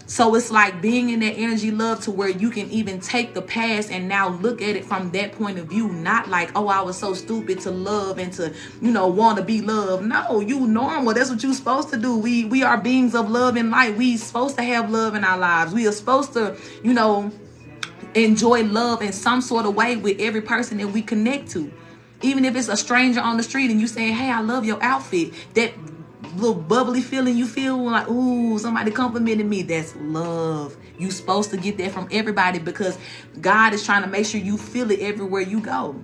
Speaker 1: So it's like being in that energy, love, to where you can even take the past and now look at it from that point of view. Not like, oh, I was so stupid to love and to, want to be loved. No, you normal. That's what you're supposed to do. We are beings of love and light. We supposed to have love in our lives. We are supposed to, enjoy love in some sort of way with every person that we connect to. Even if it's a stranger on the street and you saying, hey, I love your outfit. That little bubbly feeling you feel like, ooh, somebody complimented me. That's love. You supposed to get that from everybody, because God is trying to make sure you feel it everywhere you go.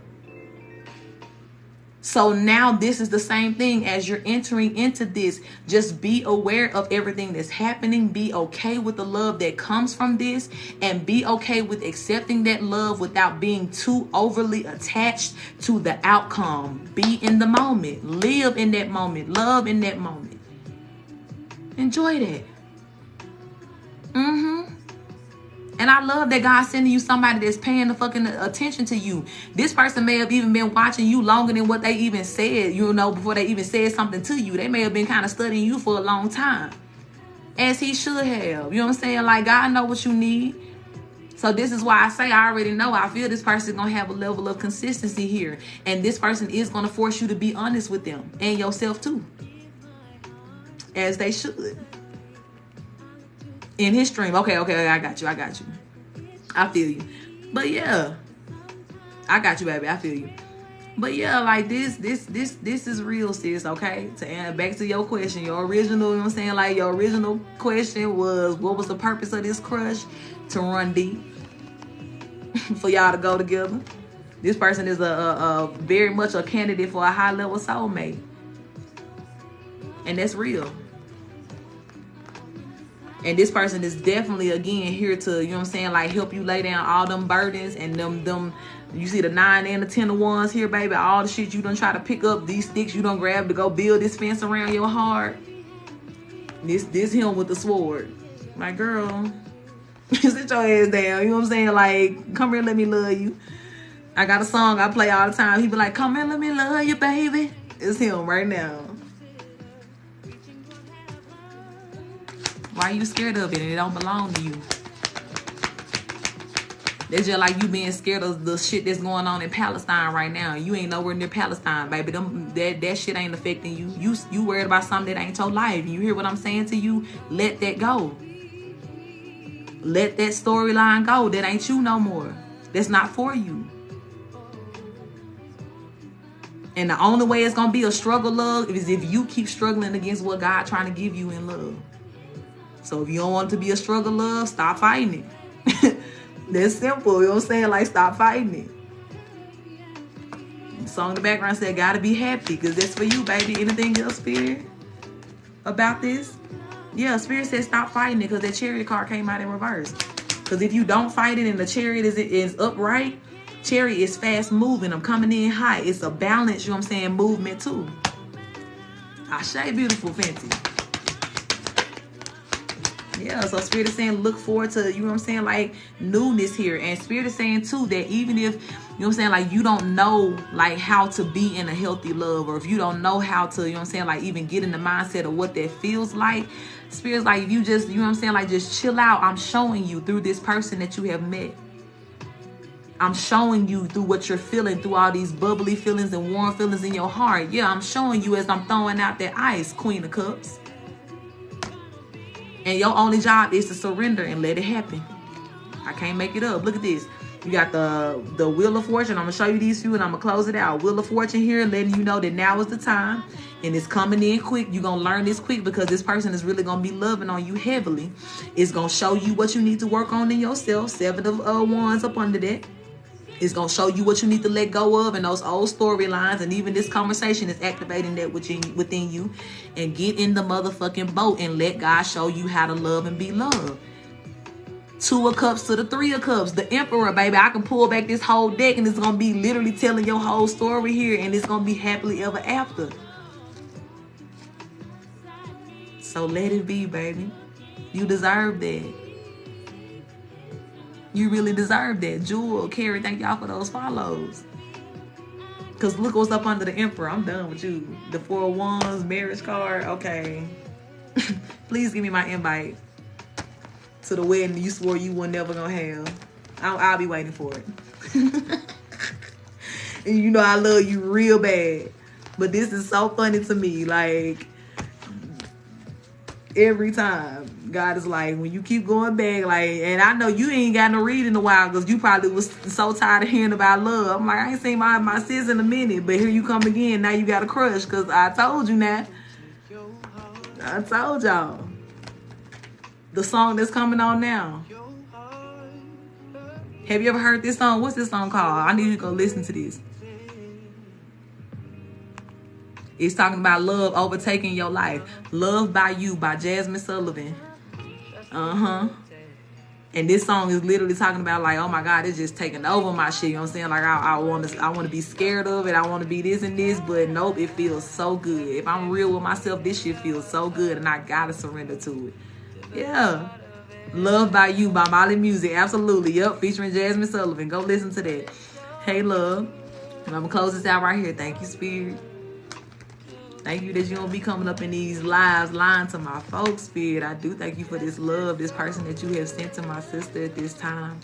Speaker 1: So now this is the same thing as you're entering into this. Just be aware of everything that's happening. Be okay with the love that comes from this, and be okay with accepting that love without being too overly attached to the outcome. Be in the moment. Live in that moment. Love in that moment. Enjoy that. And I love that God's sending you somebody that's paying the fucking attention to you. This person may have even been watching you longer than what they even said, before they even said something to you. They may have been kind of studying you for a long time, as he should have. You know what I'm saying? Like, God know what you need. So this is why I say I already know. I feel this person is going to have a level of consistency here. And this person is going to force you to be honest with them and yourself too. As they should. In his stream. Okay, I got you. I feel you. But yeah. I got you, baby. I feel you. But yeah, like this is real, sis, okay? To answer back to your question, your original, you know what I'm saying? Like your original question was, what was the purpose of this crush? To run deep. For y'all to go together. This person is a very much a candidate for a high level soulmate. And that's real. And this person is definitely, again, here to, you know what I'm saying, like help you lay down all them burdens and them you see the 9 and the 10 of wands here, baby. All the shit you done try to pick up, these sticks you done grab to go build this fence around your heart. This him with the sword. My girl, sit your ass down. You know what I'm saying? Like, come here, let me love you. I got a song I play all the time. He be like, come here, let me love you, baby. It's him right now. Why are you scared of it? It don't belong to you. It's just like you being scared of the shit that's going on in Palestine right now. You ain't nowhere near Palestine, baby. That shit ain't affecting you. You worried about something that ain't your life. You hear what I'm saying to you? Let that go. Let that storyline go. That ain't you no more. That's not for you. And the only way it's gonna be a struggle, love, is if you keep struggling against what God trying to give you in love. So if you don't want it to be a struggle, love, stop fighting it. That's simple. You know what I'm saying? Like, stop fighting it. The song in the background said, gotta be happy, because that's for you, baby. Anything else, Spirit, about this? Yeah, Spirit said stop fighting it, because that Chariot card came out in reverse. Because if you don't fight it and the Chariot is upright, Chariot is fast moving. I'm coming in high. It's a balance, you know what I'm saying, movement too. Ashe, beautiful, fancy. Yeah, so Spirit is saying look forward to, you know what I'm saying, like newness here. And Spirit is saying too that even if, you know what I'm saying, like you don't know like how to be in a healthy love, or if you don't know how to, you know what I'm saying, like even get in the mindset of what that feels like, Spirit's like, if you just, you know what I'm saying, like just chill out. I'm showing you through this person that you have met. I'm showing you through what you're feeling, through all these bubbly feelings and warm feelings in your heart. Yeah, I'm showing you as I'm throwing out that ice, Queen of Cups. And your only job is to surrender and let it happen. I can't make it up. Look at this. You got the Wheel of Fortune. I'm going to show you these few and I'm going to close it out. Wheel of Fortune here, letting you know that now is the time. And it's coming in quick. You're going to learn this quick because this person is really going to be loving on you heavily. It's going to show you what you need to work on in yourself. 7 of Wands up under that. It's going to show you what you need to let go of and those old storylines. And even this conversation is activating that within you. And get in the motherfucking boat and let God show you how to love and be loved. 2 of Cups to the 3 of Cups. The Emperor, baby. I can pull back this whole deck and it's going to be literally telling your whole story here. And it's going to be happily ever after. So let it be, baby. You deserve that. You really deserve that. Jewel, Carrie, thank y'all for those follows. Because look what's up under the Emperor. I'm done with you. The 4 of Wands, marriage card. Okay. Please give me my invite to the wedding you swore you were never going to have. I'll be waiting for it. And you know I love you real bad. But this is so funny to me. Like, every time. God is like, when you keep going back, like, and I know you ain't got no read in a while because you probably was so tired of hearing about love. I'm like, I ain't seen my sis in a minute, but here you come again. Now you got a crush because I told you now. I told y'all. The song that's coming on now. Have you ever heard this song? What's this song called? I need you to go listen to this. It's talking about love overtaking your life. Love by You by Jasmine Sullivan. And this song is literally talking about like, oh my God, it's just taking over my shit. You know what I'm saying? Like I want to be scared of it. I want to be this and this, but nope, it feels so good. If I'm real with myself, this shit feels so good, and I gotta surrender to it. Yeah. Love by You by Molly Music. Absolutely. Yep. Featuring Jasmine Sullivan. Go listen to that. Hey, love. And I'm gonna close this out right here. Thank you, Spirit. Thank you that you don't be coming up in these lives lying to my folks, Spirit. I do thank you for this love, this person that you have sent to my sister at this time.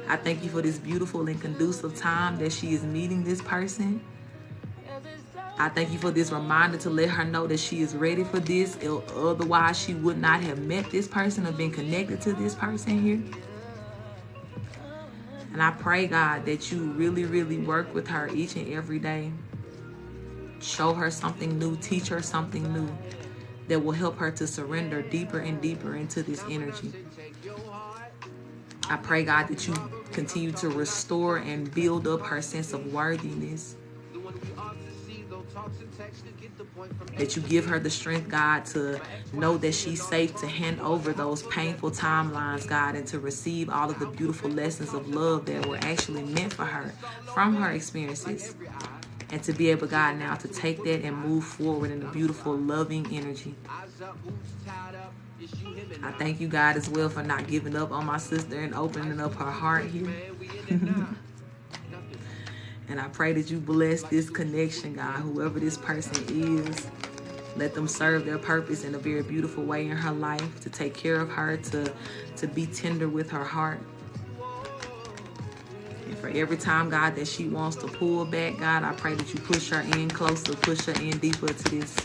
Speaker 1: I thank you for this beautiful and conducive time that she is meeting this person. I thank you for this reminder to let her know that she is ready for this. Otherwise, she would not have met this person or been connected to this person here. And I pray, God, that you really, really work with her each and every day. Show her something new. Teach her something new that will help her to surrender deeper and deeper into this energy. I pray, God, that you continue to restore and build up her sense of worthiness. That you give her the strength, God, to know that she's safe to hand over those painful timelines, God, and to receive all of the beautiful lessons of love that were actually meant for her from her experiences. And to be able, God, now to take that and move forward in a beautiful, loving energy. I thank you, God, as well for not giving up on my sister and opening up her heart here. And I pray that you bless this connection, God, whoever this person is. Let them serve their purpose in a very beautiful way in her life, to take care of her, to be tender with her heart. And for every time, God, that she wants to pull back, God, I pray that you push her in closer, push her in deeper to this.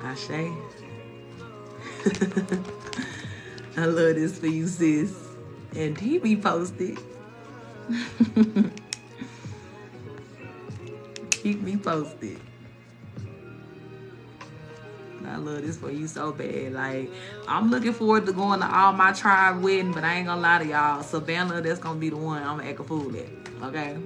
Speaker 1: Ashe. I love this for you, sis. And he be posted. Keep me posted. I love this for you so bad. Like, I'm looking forward to going to all my tribe wedding, but I ain't gonna lie to y'all. Savannah, that's gonna be the one I'm gonna act a fool at. Okay?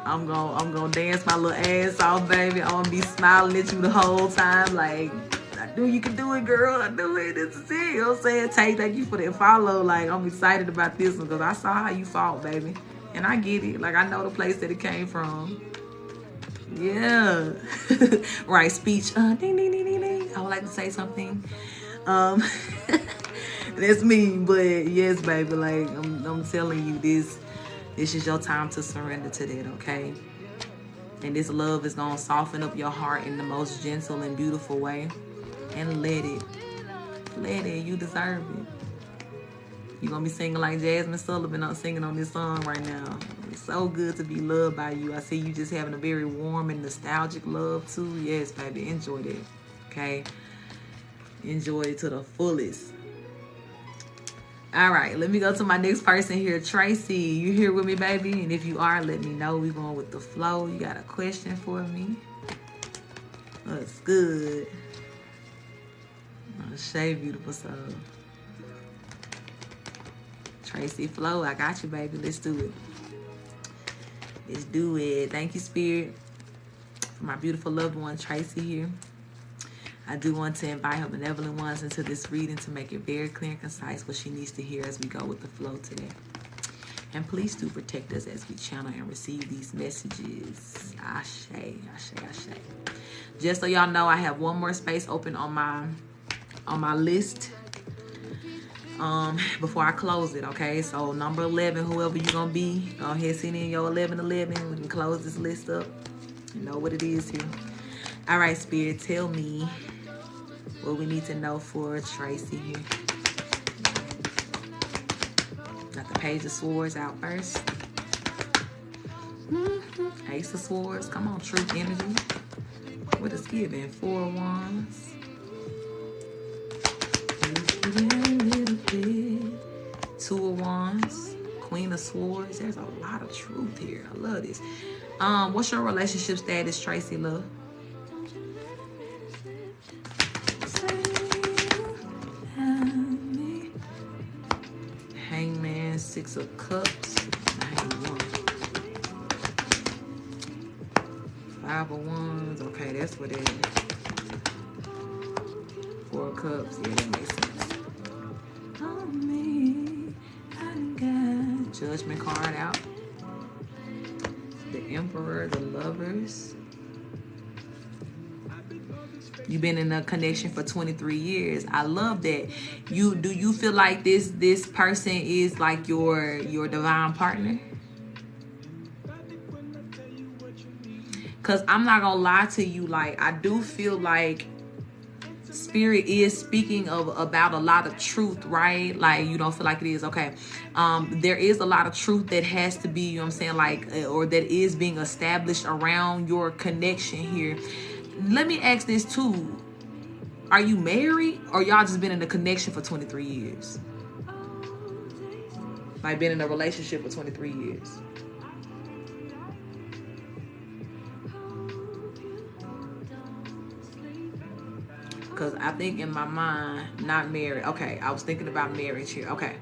Speaker 1: I'm gonna dance my little ass off, baby. I'm gonna be smiling at you the whole time. Like, I knew you could do it, girl. I knew it. This is it. You know what I'm saying? Tay, thank you for that follow. Like, I'm excited about this one because I saw how you fought, baby. And I get it. Like, I know the place that it came from. Yeah. Right, speech. Ding, ding, ding, ding, ding. I would like to say something. That's me. But, yes, baby. Like, I'm telling you, this is your time to surrender to that, okay? And this love is going to soften up your heart in the most gentle and beautiful way. And let it. You deserve it. You're going to be singing like Jasmine Sullivan. I'm singing on this song right now. It's so good to be loved by you. I see you just having a very warm and nostalgic love too. Yes, baby. Enjoy that. Okay? Enjoy it to the fullest. All right. Let me go to my next person here. Tracy, you here with me, baby? And if you are, let me know. We're going with the flow. You got a question for me? That's good. Shay, beautiful soul. Tracy Flo, I got you, baby. Let's do it. Let's do it. Thank you, Spirit. For my beautiful loved one, Tracy here. I do want to invite her benevolent ones into this reading to make it very clear and concise what she needs to hear as we go with the flow today. And please do protect us as we channel and receive these messages. Ashe, ashe, ashe. Just so y'all know, I have one more space open on my list before I close it, okay? So number 11, whoever you're gonna be, go ahead, send in your 1111. We can close this list up. You know what it is here. All right, Spirit, tell me what we need to know for Tracy here. Got the Page of Swords out first. Ace of Swords, come on, truth energy. What is given? 4 of Wands. Two of Wands, Queen of Swords. There's a lot of truth here. I love this. What's your relationship status, Tracy love? Hangman, 6 of Cups. 5 of Wands. Okay, that's what it is. 4 of Cups. Yeah, that makes sense. Judgment card out. The Emperor, the Lovers. You've been in a connection for 23 years. I love that. Do you feel like this person is like your divine partner? Because I'm not going to lie to you. Like, I do feel like Spirit is speaking about a lot of truth, right? Like, you don't feel like it is. Okay. There is a lot of truth that has to be, you know what I'm saying? Like, or that is being established around your connection here. Let me ask this too. Are you married, or y'all just been in a connection for 23 years? Like, been in a relationship for 23 years. Because I think in my mind, not married. Okay, I was thinking about marriage here. Okay.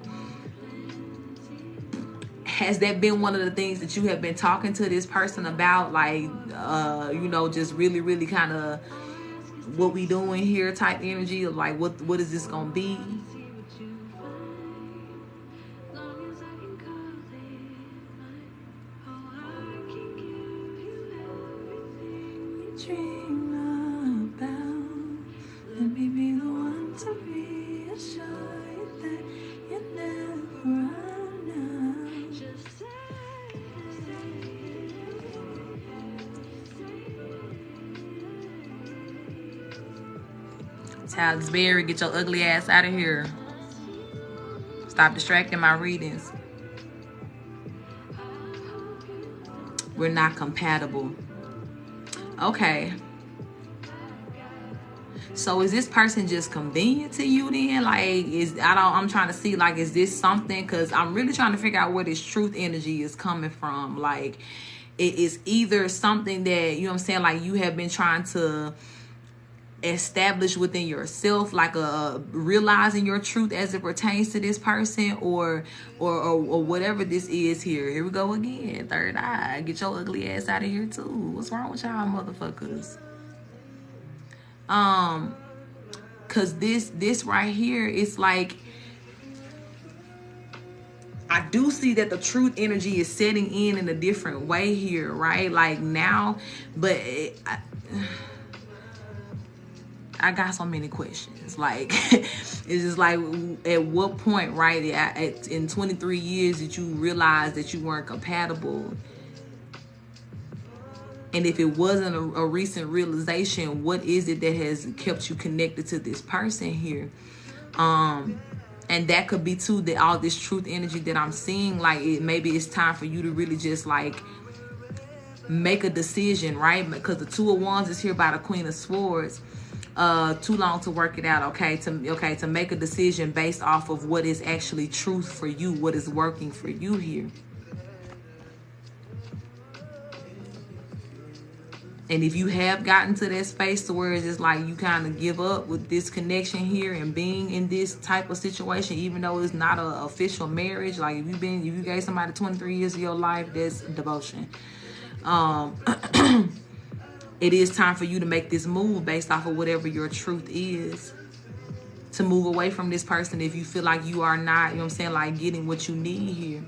Speaker 1: Has that been one of the things that you have been talking to this person about? Like, you know, just really, really kind of what we doing here type energy of like, what is this going to be? Salisbury, get your ugly ass out of here. Stop distracting my readings. We're not compatible. Okay. So is this person just convenient to you then? Like, I'm trying to see, like, is this something? Because I'm really trying to figure out where this truth energy is coming from. Like, it is either something that, you know what I'm saying, like you have been trying to establish within yourself, like realizing your truth as it pertains to this person, or whatever this is here. Here we go again. Third eye. Get your ugly ass out of here too. What's wrong with y'all motherfuckers? Cause this right here, it's like, I do see that the truth energy is setting in a different way here, right? Like now, but I got so many questions. Like, it's just like, at what point, right, in 23 years did you realize that you weren't compatible? And if it wasn't a recent realization, what is it that has kept you connected to this person here? And that could be too, that all this truth energy that I'm seeing, like, maybe it's time for you to really just like make a decision, right? Because the Two of Wands is here by the Queen of Swords. Too long to work it out. Okay, to make a decision based off of what is actually truth for you, what is working for you here. And if you have gotten to that space to where it's just like you kind of give up with this connection here and being in this type of situation, even though it's not an official marriage, like if you gave somebody 23 years of your life, that's devotion. It is time for you to make this move based off of whatever your truth is. To move away from this person if you feel like you are not, you know what I'm saying, like getting what you need here.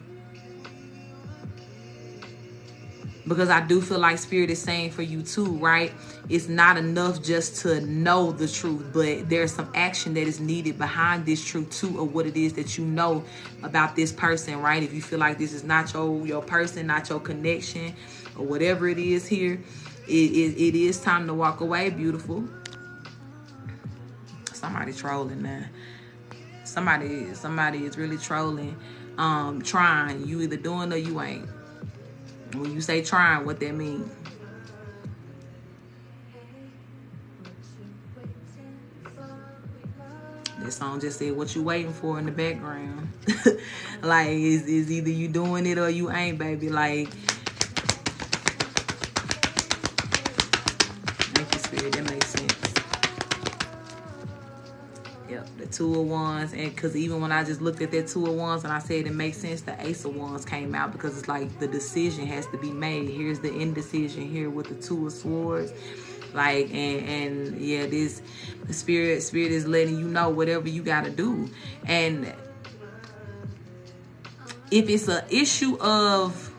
Speaker 1: Because I do feel like Spirit is saying for you too, right? It's not enough just to know the truth, but there's some action that is needed behind this truth too, of what it is that you know about this person, right? If you feel like this is not your person, not your connection, or whatever it is here, it is time to walk away, beautiful. Somebody trolling now. Somebody is really trolling. Trying. You either doing or you ain't. When you say trying, what that means? This song just said what you waiting for in the background. Like, is either you doing it or you ain't, baby. Like, thank you, Spirit. That makes sense. Yep, the Two of Wands. And because even when I just looked at that Two of Wands and I said it makes sense, the Ace of Wands came out, because it's like the decision has to be made. Here's the indecision here with the Two of Swords. Like, and yeah, the spirit is letting you know whatever you got to do. And if it's an issue of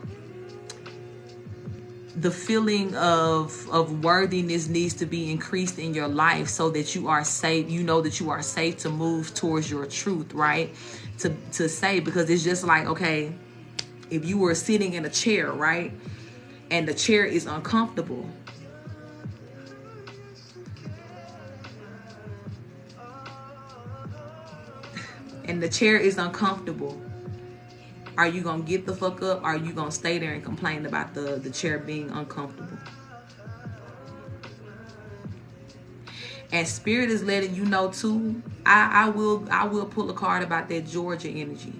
Speaker 1: the feeling of worthiness needs to be increased in your life so that you are safe, you know that you are safe to move towards your truth, right? To say, because it's just like, okay, if you were sitting in a chair, right? And the chair is uncomfortable, and the chair is uncomfortable, are you going to get the fuck up? Or are you going to stay there and complain about the chair being uncomfortable? And Spirit is letting you know too, I will pull a card about that Georgia energy.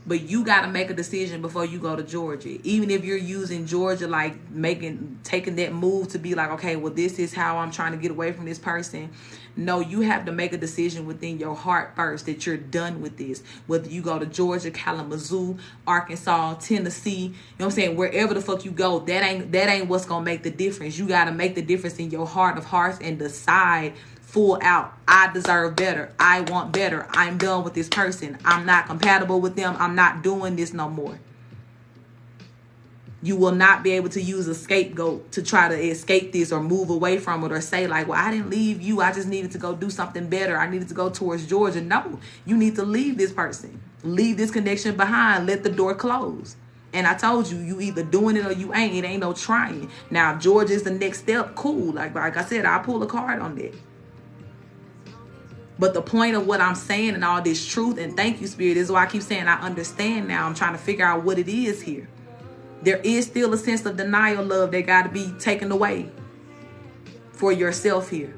Speaker 1: But you got to make a decision before you go to Georgia. Even if you're using Georgia, like taking that move to be like, okay, well, this is how I'm trying to get away from this person. No, you have to make a decision within your heart first that you're done with this. Whether you go to Georgia, Kalamazoo, Arkansas, Tennessee, you know what I'm saying? Wherever the fuck you go, that ain't what's going to make the difference. You got to make the difference in your heart of hearts and decide full out. I deserve better. I want better. I'm done with this person. I'm not compatible with them. I'm not doing this no more. You will not be able to use a scapegoat to try to escape this or move away from it or say like, well, I didn't leave you. I just needed to go do something better. I needed to go towards Georgia. No, you need to leave this person. Leave this connection behind. Let the door close. And I told you, you either doing it or you ain't. It ain't no trying. Now, if Georgia is the next step, cool. Like I said, I'll pull a card on that. But the point of what I'm saying and all this truth, and thank you, Spirit, is why I keep saying I understand now. I'm trying to figure out what it is here. There is still a sense of denial, love, that got to be taken away for yourself here.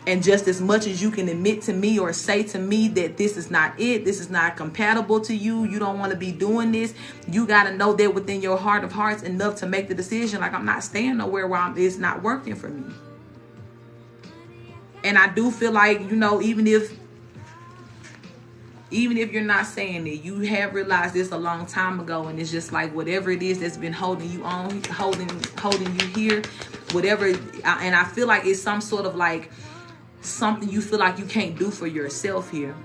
Speaker 1: And just as much as you can admit to me or say to me that this is not it, this is not compatible to you, you don't want to be doing this, you got to know that within your heart of hearts enough to make the decision, like, I'm not staying nowhere where it's not working for me. And I do feel like, you know, even if you're not saying it, you have realized this a long time ago, and it's just like whatever it is that's been holding you on, holding you here, whatever. And I feel like it's some sort of like something you feel like you can't do for yourself here.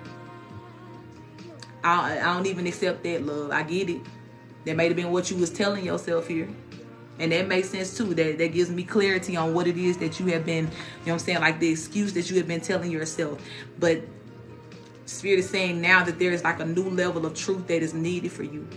Speaker 1: I don't even accept that, love. I get it. That may have been what you was telling yourself here. And that makes sense too. That gives me clarity on what it is that you have been, you know what I'm saying, like the excuse that you have been telling yourself. But Spirit is saying now that there is like a new level of truth that is needed for you.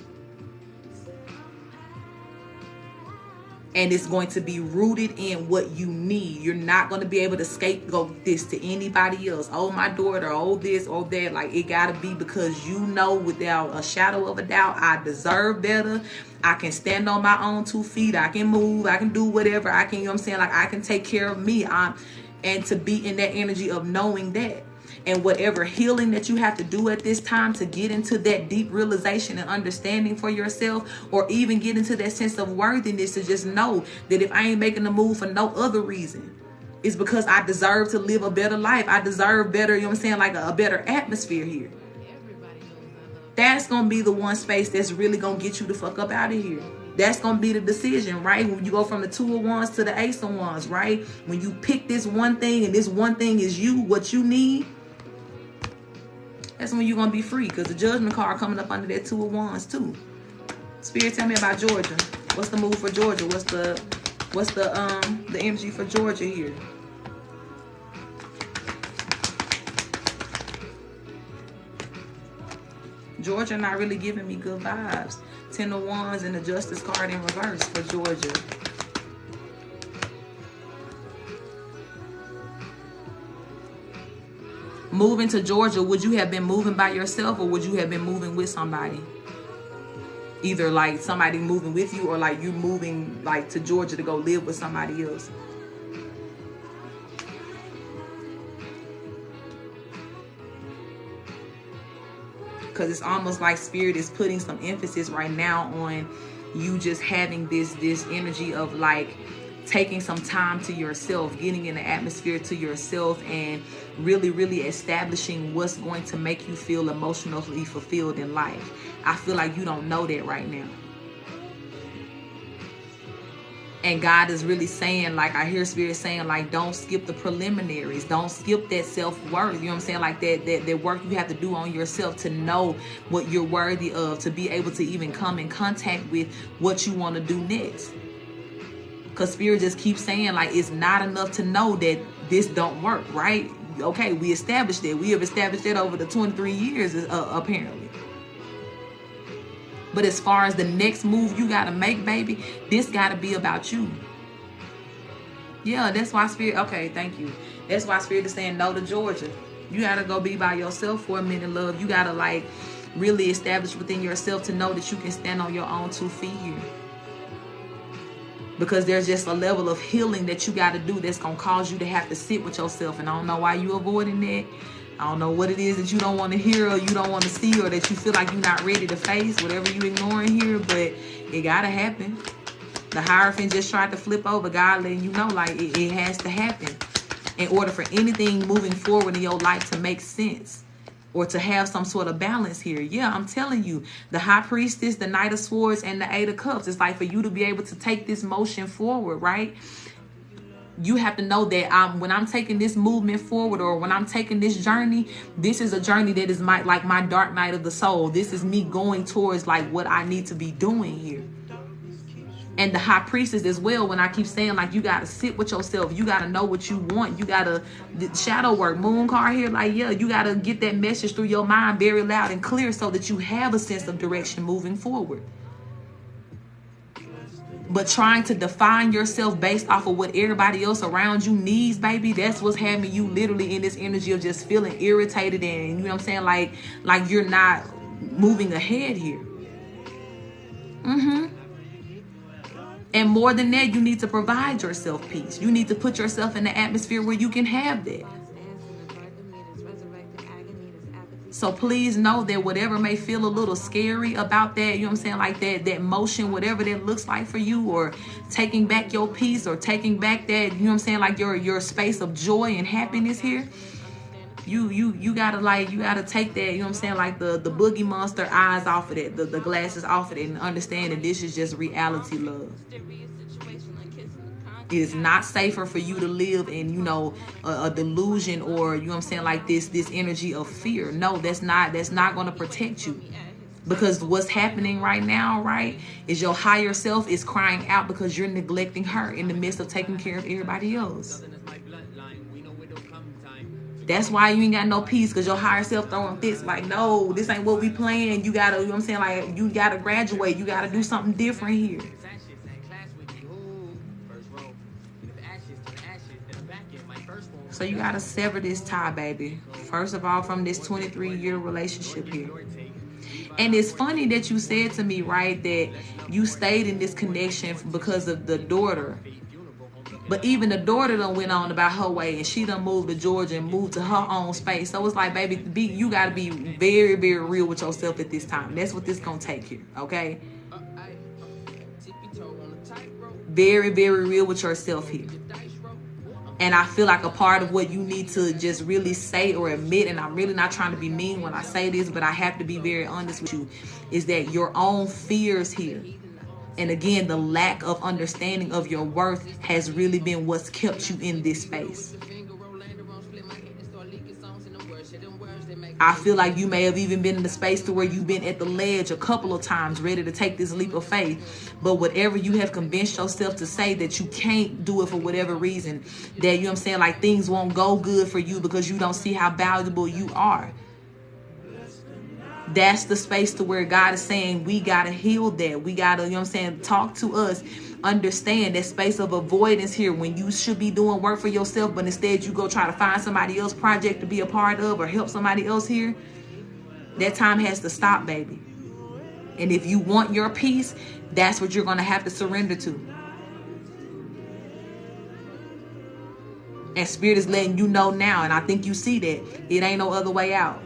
Speaker 1: And it's going to be rooted in what you need. You're not going to be able to scapegoat this to anybody else. Oh, my daughter, oh, this, oh, that. Like, it got to be because you know without a shadow of a doubt, I deserve better. I can stand on my own 2 feet. I can move. I can do whatever. I can, you know what I'm saying? Like, I can take care of me. And to be in that energy of knowing that. And whatever healing that you have to do at this time to get into that deep realization and understanding for yourself, or even get into that sense of worthiness to just know that if I ain't making the move for no other reason, it's because I deserve to live a better life. I deserve better, you know what I'm saying, like a better atmosphere here. That's going to be the one space that's really going to get you the fuck up out of here. That's going to be the decision, right? When you go from the 2 of Wands to the Ace of Wands, right? When you pick this one thing and this one thing is you, what you need, that's when you're going to be free, because the Judgment card coming up under that 2 of Wands too. Spirit, tell me about Georgia. What's the move for Georgia? What's the energy for Georgia here? Georgia not really giving me good vibes. 10 of Wands and the Justice card in reverse for Georgia. Moving to Georgia, would you have been moving by yourself, or would you have been moving with somebody? Either like somebody moving with you, or like you moving like to Georgia to go live with somebody else. Because it's almost like Spirit is putting some emphasis right now on you just having this energy of like taking some time to yourself, getting in the atmosphere to yourself, and really, really establishing what's going to make you feel emotionally fulfilled in life. I feel like you don't know that right now. And God is really saying, like, I hear Spirit saying, like, don't skip the preliminaries. Don't skip that self-worth. You know what I'm saying? Like that work you have to do on yourself to know what you're worthy of, to be able to even come in contact with what you want to do next. Because Spirit just keeps saying, like, it's not enough to know that this don't work, right? Okay, we established that. We have established that over the 23 years, apparently. But as far as the next move you got to make, baby, this got to be about you. Yeah, that's why Spirit, okay, thank you. That's why Spirit is saying no to Georgia. You got to go be by yourself for a minute, love. You got to like really establish within yourself to know that you can stand on your own 2 feet here. Because there's just a level of healing that you got to do that's going to cause you to have to sit with yourself. And I don't know why you avoiding that. I don't know what it is that you don't want to hear or you don't want to see, or that you feel like you're not ready to face, whatever you ignoring here, but it got to happen. The Hierophant just tried to flip over. God letting you know, like, it has to happen in order for anything moving forward in your life to make sense or to have some sort of balance here. Yeah, I'm telling you, the High Priestess, the Knight of Swords, and the Eight of Cups, it's like for you to be able to take this motion forward, right? You have to know that when I'm taking this movement forward, or when I'm taking this journey, this is a journey that is like my dark night of the soul. This is me going towards like what I need to be doing here. And the High Priestess as well, when I keep saying like you got to sit with yourself, you got to know what you want, you got to shadow work, moon card here, like, yeah, you got to get that message through your mind very loud and clear so that you have a sense of direction moving forward. But trying to define yourself based off of what everybody else around you needs, baby, that's what's having you literally in this energy of just feeling irritated and, you know what I'm saying, like you're not moving ahead here. And more than that, you need to provide yourself peace. You need to put yourself in the atmosphere where you can have that. So please know that whatever may feel a little scary about that, you know what I'm saying, like that motion, whatever that looks like for you, or taking back your peace, or taking back that, you know what I'm saying, like your space of joy and happiness here. You gotta take that, you know what I'm saying, like the boogie monster eyes off of it, the glasses off of it, and understand that this is just reality, love. It is not safer for you to live in, you know, a delusion, or, you know what I'm saying, like this energy of fear. No, that's not going to protect you. Because what's happening right now, right, is your higher self is crying out because you're neglecting her in the midst of taking care of everybody else. That's why you ain't got no peace, because your higher self throwing fits like, no, this ain't what we planned. You gotta, you know what I'm saying, like, you gotta graduate. You gotta do something different here. So you gotta sever this tie, baby. First of all, from this 23-year relationship here. And it's funny that you said to me, right, that you stayed in this connection because of the daughter. But even the daughter done went on about her way, and she done moved to Georgia and moved to her own space. So it's like, baby, you got to be very, very real with yourself at this time. That's what this going to take here, okay? Very, very real with yourself here. And I feel like a part of what you need to just really say or admit, and I'm really not trying to be mean when I say this, but I have to be very honest with you, is that your own fears here, and again, the lack of understanding of your worth has really been what's kept you in this space. I feel like you may have even been in the space to where you've been at the ledge a couple of times, ready to take this leap of faith. But whatever you have convinced yourself to say that you can't do it for whatever reason, that, you know what I'm saying, like things won't go good for you because you don't see how valuable you are. That's the space to where God is saying we got to heal that. We got to, you know what I'm saying, talk to us. Understand that space of avoidance here when you should be doing work for yourself, but instead you go try to find somebody else's project to be a part of or help somebody else here. That time has to stop, baby. And if you want your peace, that's what you're going to have to surrender to. And Spirit is letting you know now, and I think you see that it ain't no other way out.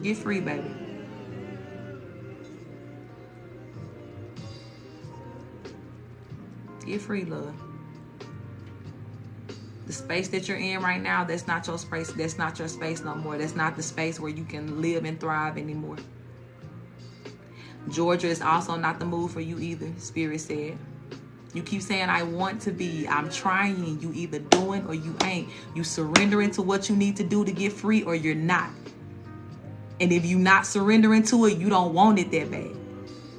Speaker 1: Get free, baby. Get free, love. The space that you're in right now, that's not your space. That's not your space no more. That's not the space where you can live and thrive anymore. Georgia is also not the move for you either, Spirit said. You keep saying, I want to be, I'm trying. You either doing or you ain't. You surrendering to what you need to do to get free, or you're not. And if you're not surrendering to it, you don't want it that bad.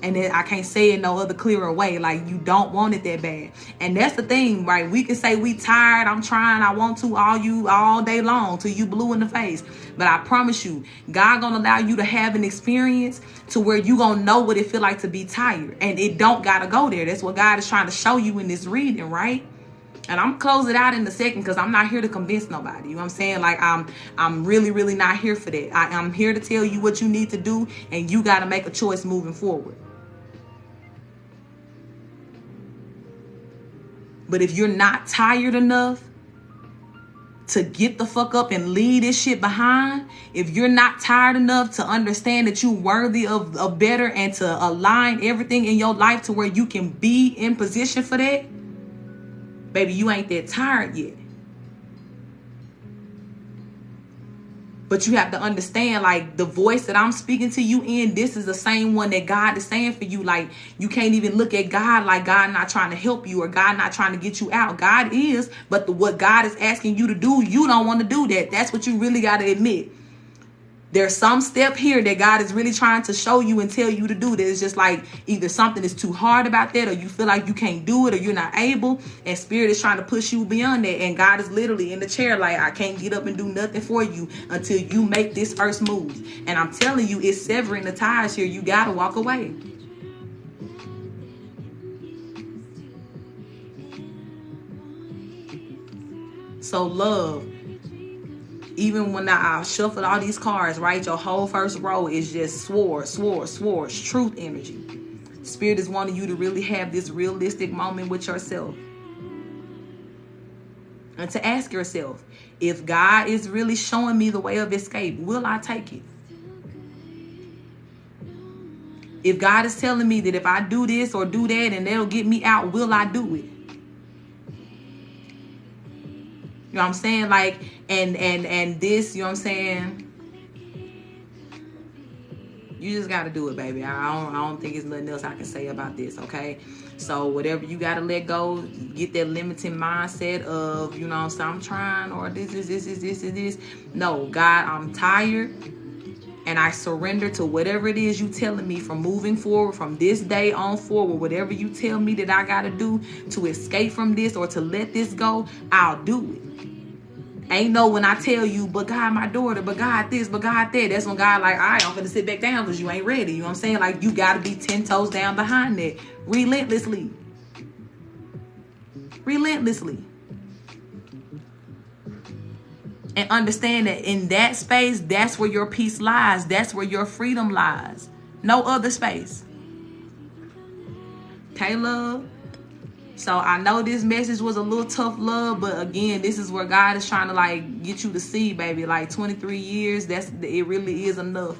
Speaker 1: And then I can't say it no other clearer way. Like, you don't want it that bad. And that's the thing, right? We can say we tired, I'm trying, I want to, all day long till you blue in the face. But I promise you, God gonna allow you to have an experience to where you gonna know what it feel like to be tired. And it don't gotta go there. That's what God is trying to show you in this reading, right? And I'm close it out in a second because I'm not here to convince nobody. You know what I'm saying? Like, I'm really, really not here for that. I'm here to tell you what you need to do, and you got to make a choice moving forward. But if you're not tired enough to get the fuck up and leave this shit behind, if you're not tired enough to understand that you're worthy of better and to align everything in your life to where you can be in position for that, baby, you ain't that tired yet. But you have to understand, like, the voice that I'm speaking to you in, this is the same one that God is saying for you. Like, you can't even look at God like God not trying to help you or God not trying to get you out. God is, but what God is asking you to do, you don't want to do that. That's what you really got to admit. There's some step here that God is really trying to show you and tell you to do. That it's just like either something is too hard about that, or you feel like you can't do it, or you're not able, and Spirit is trying to push you beyond that. And God is literally in the chair like, I can't get up and do nothing for you until you make this first move. And I'm telling you, it's severing the ties here. You got to walk away. So love. Even when I shuffled all these cards, right? Your whole first row is just swords, truth energy. Spirit is wanting you to really have this realistic moment with yourself. And to ask yourself, if God is really showing me the way of escape, will I take it? If God is telling me that if I do this or do that and that'll get me out, will I do it? You know what I'm saying? Like, and this, you know what I'm saying? You just got to do it, baby. I don't think there's nothing else I can say about this, okay? So whatever you got to let go, get that limiting mindset of, you know what I'm saying, I'm trying, or this. No, God, I'm tired. And I surrender to whatever it is you telling me from moving forward, from this day on forward. Whatever you tell me that I got to do to escape from this or to let this go, I'll do it. Ain't no when I tell you, but God, my daughter, but God this, but God that. That's when God like, all right, I'm finna sit back down because you ain't ready. You know what I'm saying? Like, you got to be 10 toes down behind that. Relentlessly. And understand that in that space, that's where your peace lies. That's where your freedom lies. No other space. Okay, love? So I know this message was a little tough, love, but again, this is where God is trying to like get you to see, baby. Like 23 years, it really is enough.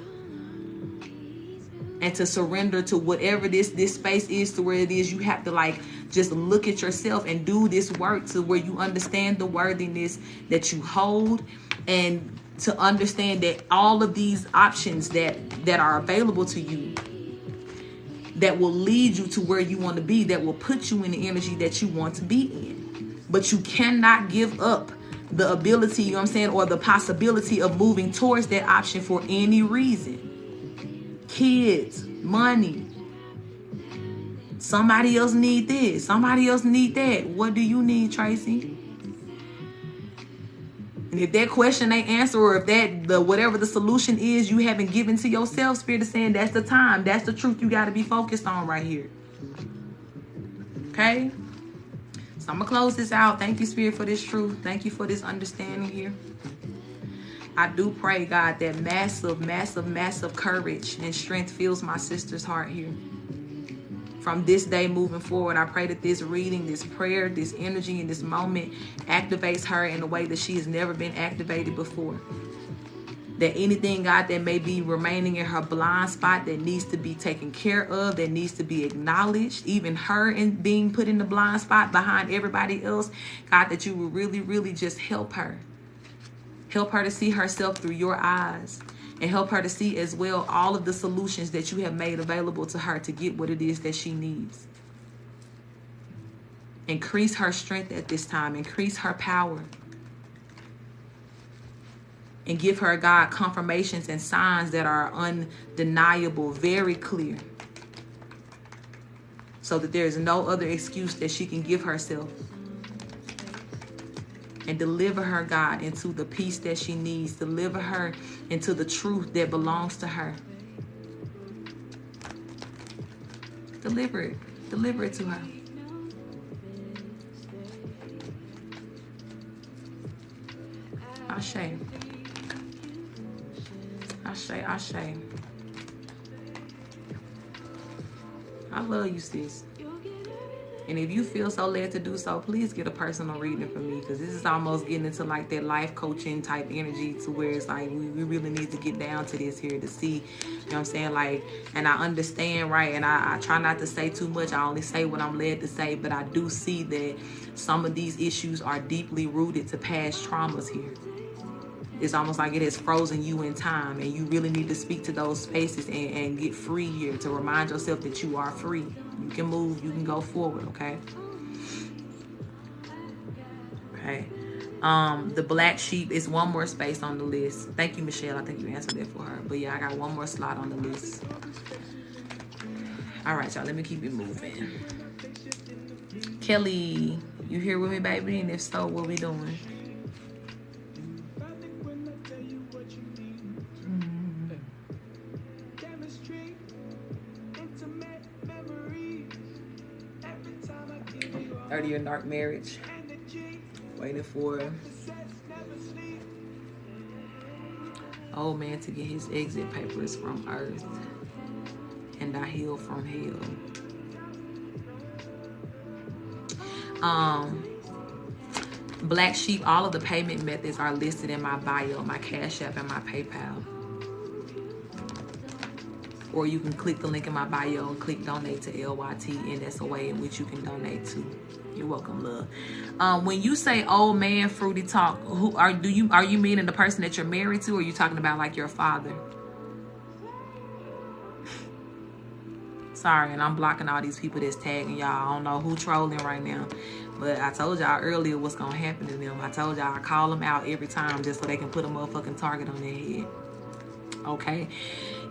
Speaker 1: And to surrender to whatever this space is, to where it is, you have to like just look at yourself and do this work to where you understand the worthiness that you hold, and to understand that all of these options that are available to you, that will lead you to where you want to be, that will put you in the energy that you want to be in. But you cannot give up the ability, you know what I'm saying, or the possibility of moving towards that option for any reason. Kids, money. Somebody else need this. Somebody else need that. What do you need, Tracy? And if that question ain't answered, or if whatever the solution is you haven't given to yourself, Spirit is saying that's the time. That's the truth you got to be focused on right here. Okay? So I'm going to close this out. Thank you, Spirit, for this truth. Thank you for this understanding here. I do pray, God, that massive courage and strength fills my sister's heart here. From this day moving forward, I pray that this reading, this prayer, this energy in this moment activates her in a way that she has never been activated before. That anything, God, that may be remaining in her blind spot that needs to be taken care of, that needs to be acknowledged, even her in being put in the blind spot behind everybody else, God, that you will really, really just help her. Help her to see herself through your eyes. And help her to see as well all of the solutions that you have made available to her to get what it is that she needs. Increase her strength at this time. Increase her power. And give her, God, confirmations and signs that are undeniable, very clear. so that there is no other excuse that she can give herself. And deliver her, God, into the peace that she needs. Deliver her into the truth that belongs to her. Deliver it. Deliver it to her. Ashe. Ashe, Ashe. I love you, sis. And if you feel so led to do so, please get a personal reading from me, because this is almost getting into like that life coaching type energy, to where it's like we really need to get down to this here to see, you know what I'm saying? Like, and I understand, right? And I try not to say too much. I only say what I'm led to say, but I do see that some of these issues are deeply rooted to past traumas here. It's almost like it has frozen you in time, and you really need to speak to those spaces and get free here, to remind yourself that you are free. You can move, you can go forward, okay? Okay. The black sheep is one more space on the list. Thank you, Michelle. I think you answered that for her. But yeah, I got one more slot on the list. All right, y'all, let me keep it moving. Kelly, you here with me, baby? And if so, what we doing? Year dark marriage, waiting for old man to get his exit papers from earth, and I heal from hell. Black sheep, all of the payment methods are listed in my bio, my Cash App and my PayPal. Or you can click the link in my bio and click donate to LYT, and that's a way in which you can donate to. You're welcome, love. When you say old man fruity talk, who are you meaning the person that you're married to, or are you talking about like your father? Sorry, and I'm blocking all these people that's tagging y'all. I don't know who trolling right now, but I told y'all earlier what's gonna happen to them. I told y'all I call them out every time just so they can put a motherfucking target on their head. Okay.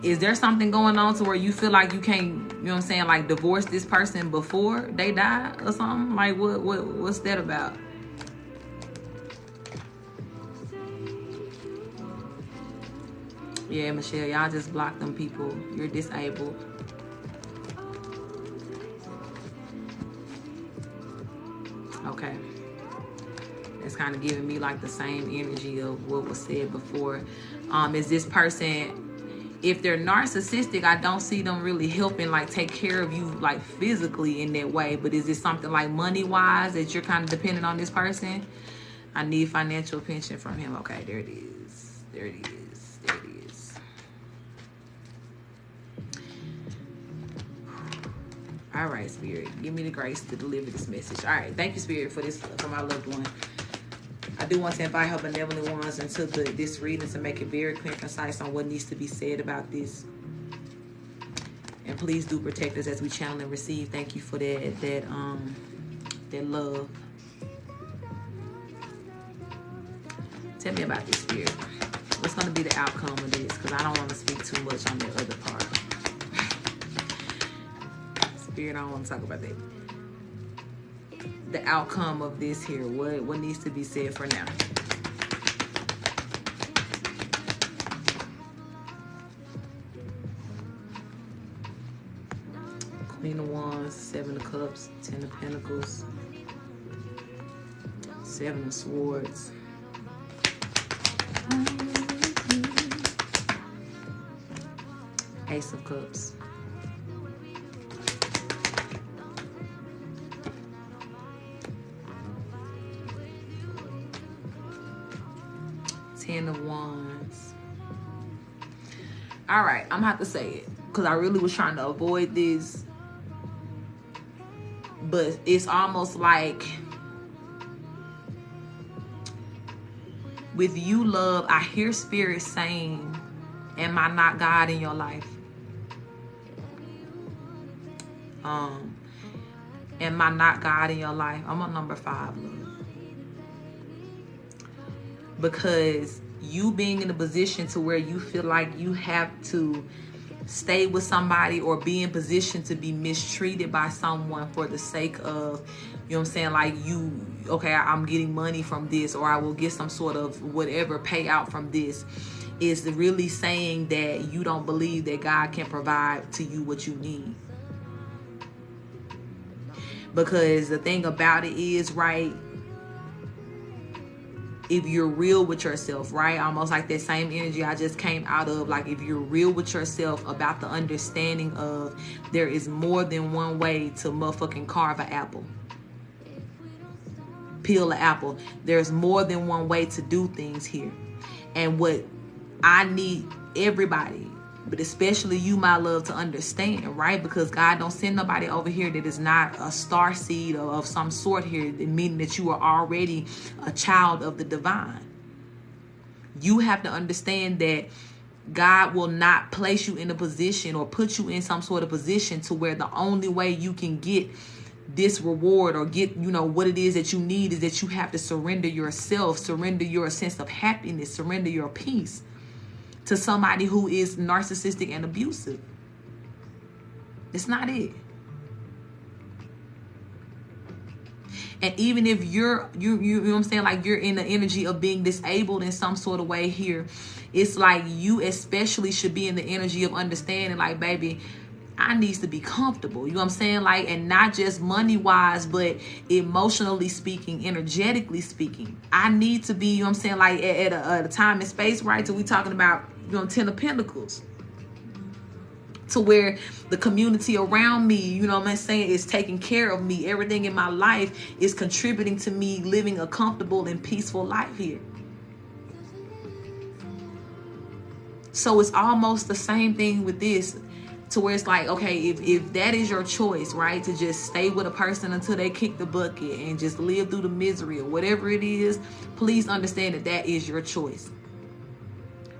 Speaker 1: Is there something going on to where you feel like you can't, you know what I'm saying, like divorce this person before they die or something? Like what's that about? Yeah, Michelle, y'all just block them people. You're disabled. Okay. It's kind of giving me like the same energy of what was said before. Is this person, if they're narcissistic, I don't see them really helping like take care of you like physically in that way. But is it something like money wise that you're kind of dependent on this person? I need financial pension from him. Okay, there it is. There it is. There it is. All right, Spirit, give me the grace to deliver this message. All right, thank you, Spirit, for this, for my loved one. I do want to invite her benevolent ones into this reading to make it very clear and concise on what needs to be said about this. And please do protect us as we channel and receive. Thank you for that love. Tell me about this, Spirit. What's going to be the outcome of this? Because I don't want to speak too much on the other part. Spirit, I don't want to talk about that. The outcome of this here, what needs to be said for now? Queen of Wands, Seven of Cups, Ten of Pentacles, Seven of Swords, Ace of Cups, Ten of Wands. All right, I'm gonna have to say it because I really was trying to avoid this, but it's almost like with you, love, I hear Spirit saying, am I not God in your life? Am I not God in your life? I'm on number 5, love. Because you being in a position to where you feel like you have to stay with somebody or be in position to be mistreated by someone for the sake of, you know what I'm saying, like okay, I'm getting money from this, or I will get some sort of whatever payout from this, is really saying that you don't believe that God can provide to you what you need. Because the thing about it is, right, if you're real with yourself, right, almost like that same energy I just came out of, like if you're real with yourself about the understanding of there is more than one way to motherfucking carve an apple, peel an apple. There's more than one way to do things here. And what I need everybody, but especially you, my love, to understand, right? Because God don't send nobody over here that is not a star seed of some sort here, meaning that you are already a child of the divine. You have to understand that God will not place you in a position or put you in some sort of position to where the only way you can get this reward or get, you know, what it is that you need is that you have to surrender yourself, surrender your sense of happiness, surrender your peace to somebody who is narcissistic and abusive. It's not it. And even if you know what I'm saying, like you're in the energy of being disabled in some sort of way here, it's like you especially should be in the energy of understanding, like, baby, I needs to be comfortable, you know what I'm saying, like, and not just money wise, but emotionally speaking, energetically speaking. I need to be, you know what I'm saying, like at a time and space, right? So we talking about, you know, 10 of Pentacles, to where the community around me, you know what I'm saying, is taking care of me. Everything in my life is contributing to me living a comfortable and peaceful life here. So it's almost the same thing with this, to where it's like, okay, if that is your choice, right, to just stay with a person until they kick the bucket and just live through the misery or whatever it is, please understand that that is your choice.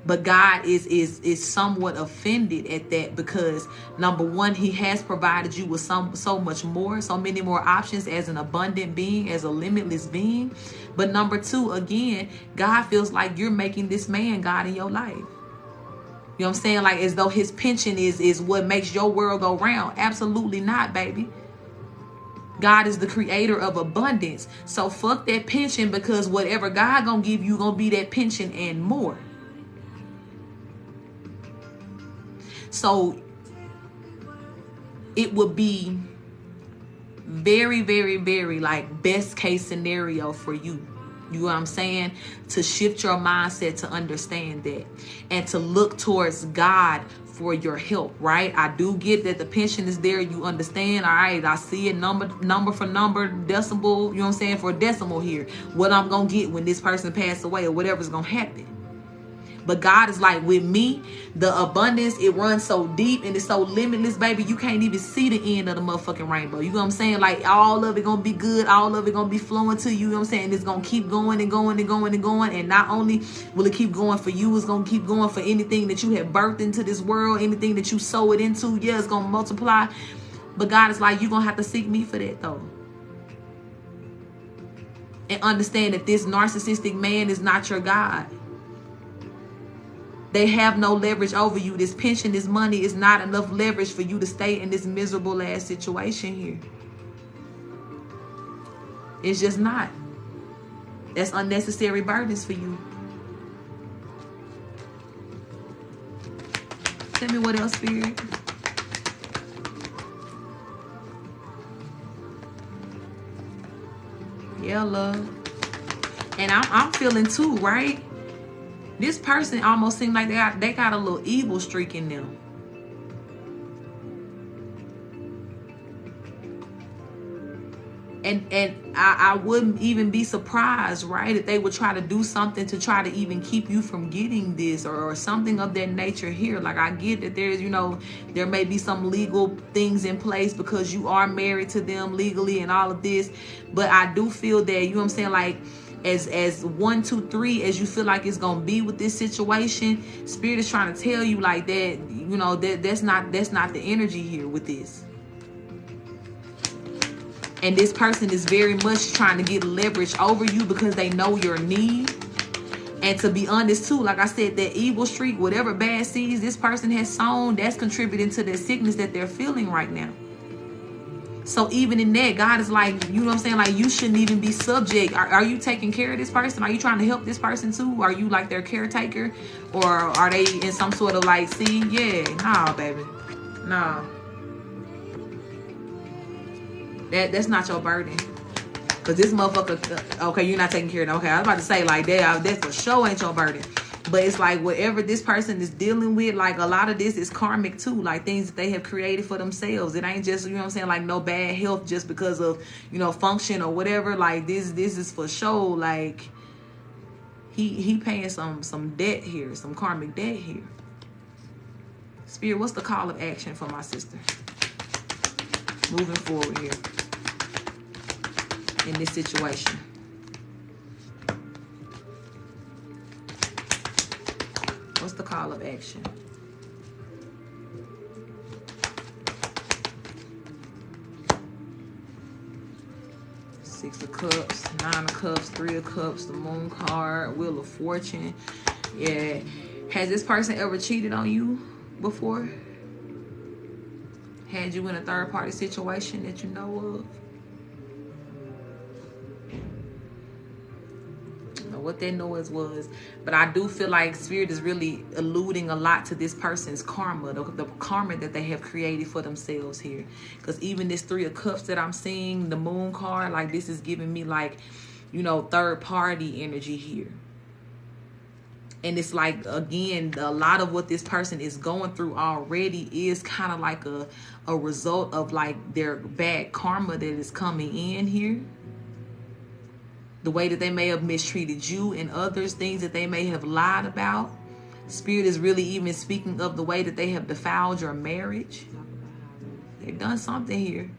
Speaker 1: But God is somewhat offended at that, because number one, he has provided you with so much more, so many more options as an abundant being, as a limitless being. But number two, again, God feels like you're making this man God in your life. You know what I'm saying? Like as though his pension is what makes your world go round. Absolutely not, baby. God is the creator of abundance. So fuck that pension, because whatever God gonna give you gonna be that pension and more. So it would be very, very, very like best case scenario for you. You know what I'm saying? To shift your mindset to understand that and to look towards God for your help, right? I do get that the pension is there. You understand? All right, I see it number for number, decimal, you know what I'm saying, for decimal here. What I'm going to get when this person passed away or whatever's going to happen. But God is like, with me, the abundance, it runs so deep and it's so limitless, baby. You can't even see the end of the motherfucking rainbow. You know what I'm saying? Like all of it gonna be good. All of it gonna be flowing to you. You know what I'm saying? It's gonna keep going and going and going and going. And not only will it keep going for you, it's gonna keep going for anything that you have birthed into this world, anything that you sow it into. Yeah, it's gonna multiply. But God is like, you're gonna have to seek me for that though. And understand that this narcissistic man is not your God. They have no leverage over you. This pension, this money is not enough leverage for you to stay in this miserable ass situation here. It's just not. That's unnecessary burdens for you. Tell me what else, Spirit. Yeah, love. And I'm feeling too, right? This person almost seemed like they got a little evil streak in them. And I wouldn't even be surprised, right, if they would try to do something to try to even keep you from getting this or something of that nature here. Like, I get that there's, you know, there may be some legal things in place because you are married to them legally and all of this. But I do feel that, you know what I'm saying, like, as 1, 2, 3 as you feel like it's gonna be with this situation, Spirit is trying to tell you like that, you know, that's not the energy here with this. And this person is very much trying to get leverage over you because they know your need. And to be honest too, like I said, that evil streak, whatever bad seeds this person has sown, that's contributing to their sickness that they're feeling right now. So even in that, God is like, you know what I'm saying? Like, you shouldn't even be subject. Are you taking care of this person? Are you trying to help this person too? Are you like their caretaker? Or are they in some sort of like, see, yeah, nah, baby. Nah. That's not your burden. Because this motherfucker, okay, you're not taking care of it. Okay, I was about to say, like, that for sure ain't your burden. But it's like whatever this person is dealing with, like a lot of this is karmic too. Like things that they have created for themselves. It ain't just, you know what I'm saying, like no bad health just because of, you know, function or whatever. Like this is for sure. Like he paying some debt here, some karmic debt here. Spirit, what's the call of action for my sister? Moving forward here in this situation. What's the call of action? Six of Cups, Nine of Cups, Three of Cups, the Moon card, Wheel of Fortune. Yeah. Has this person ever cheated on you before? Had you in a third party situation that you know of? What that noise was, but I do feel like Spirit is really alluding a lot to this person's karma, the karma that they have created for themselves here. Because even this Three of Cups that I'm seeing, the Moon card, like this is giving me like, you know, third party energy here. And it's like, again, a lot of what this person is going through already is kind of like a result of like their bad karma that is coming in here. The way that they may have mistreated you and others, things that they may have lied about. Spirit is really even speaking of the way that they have defiled your marriage. They've done something here.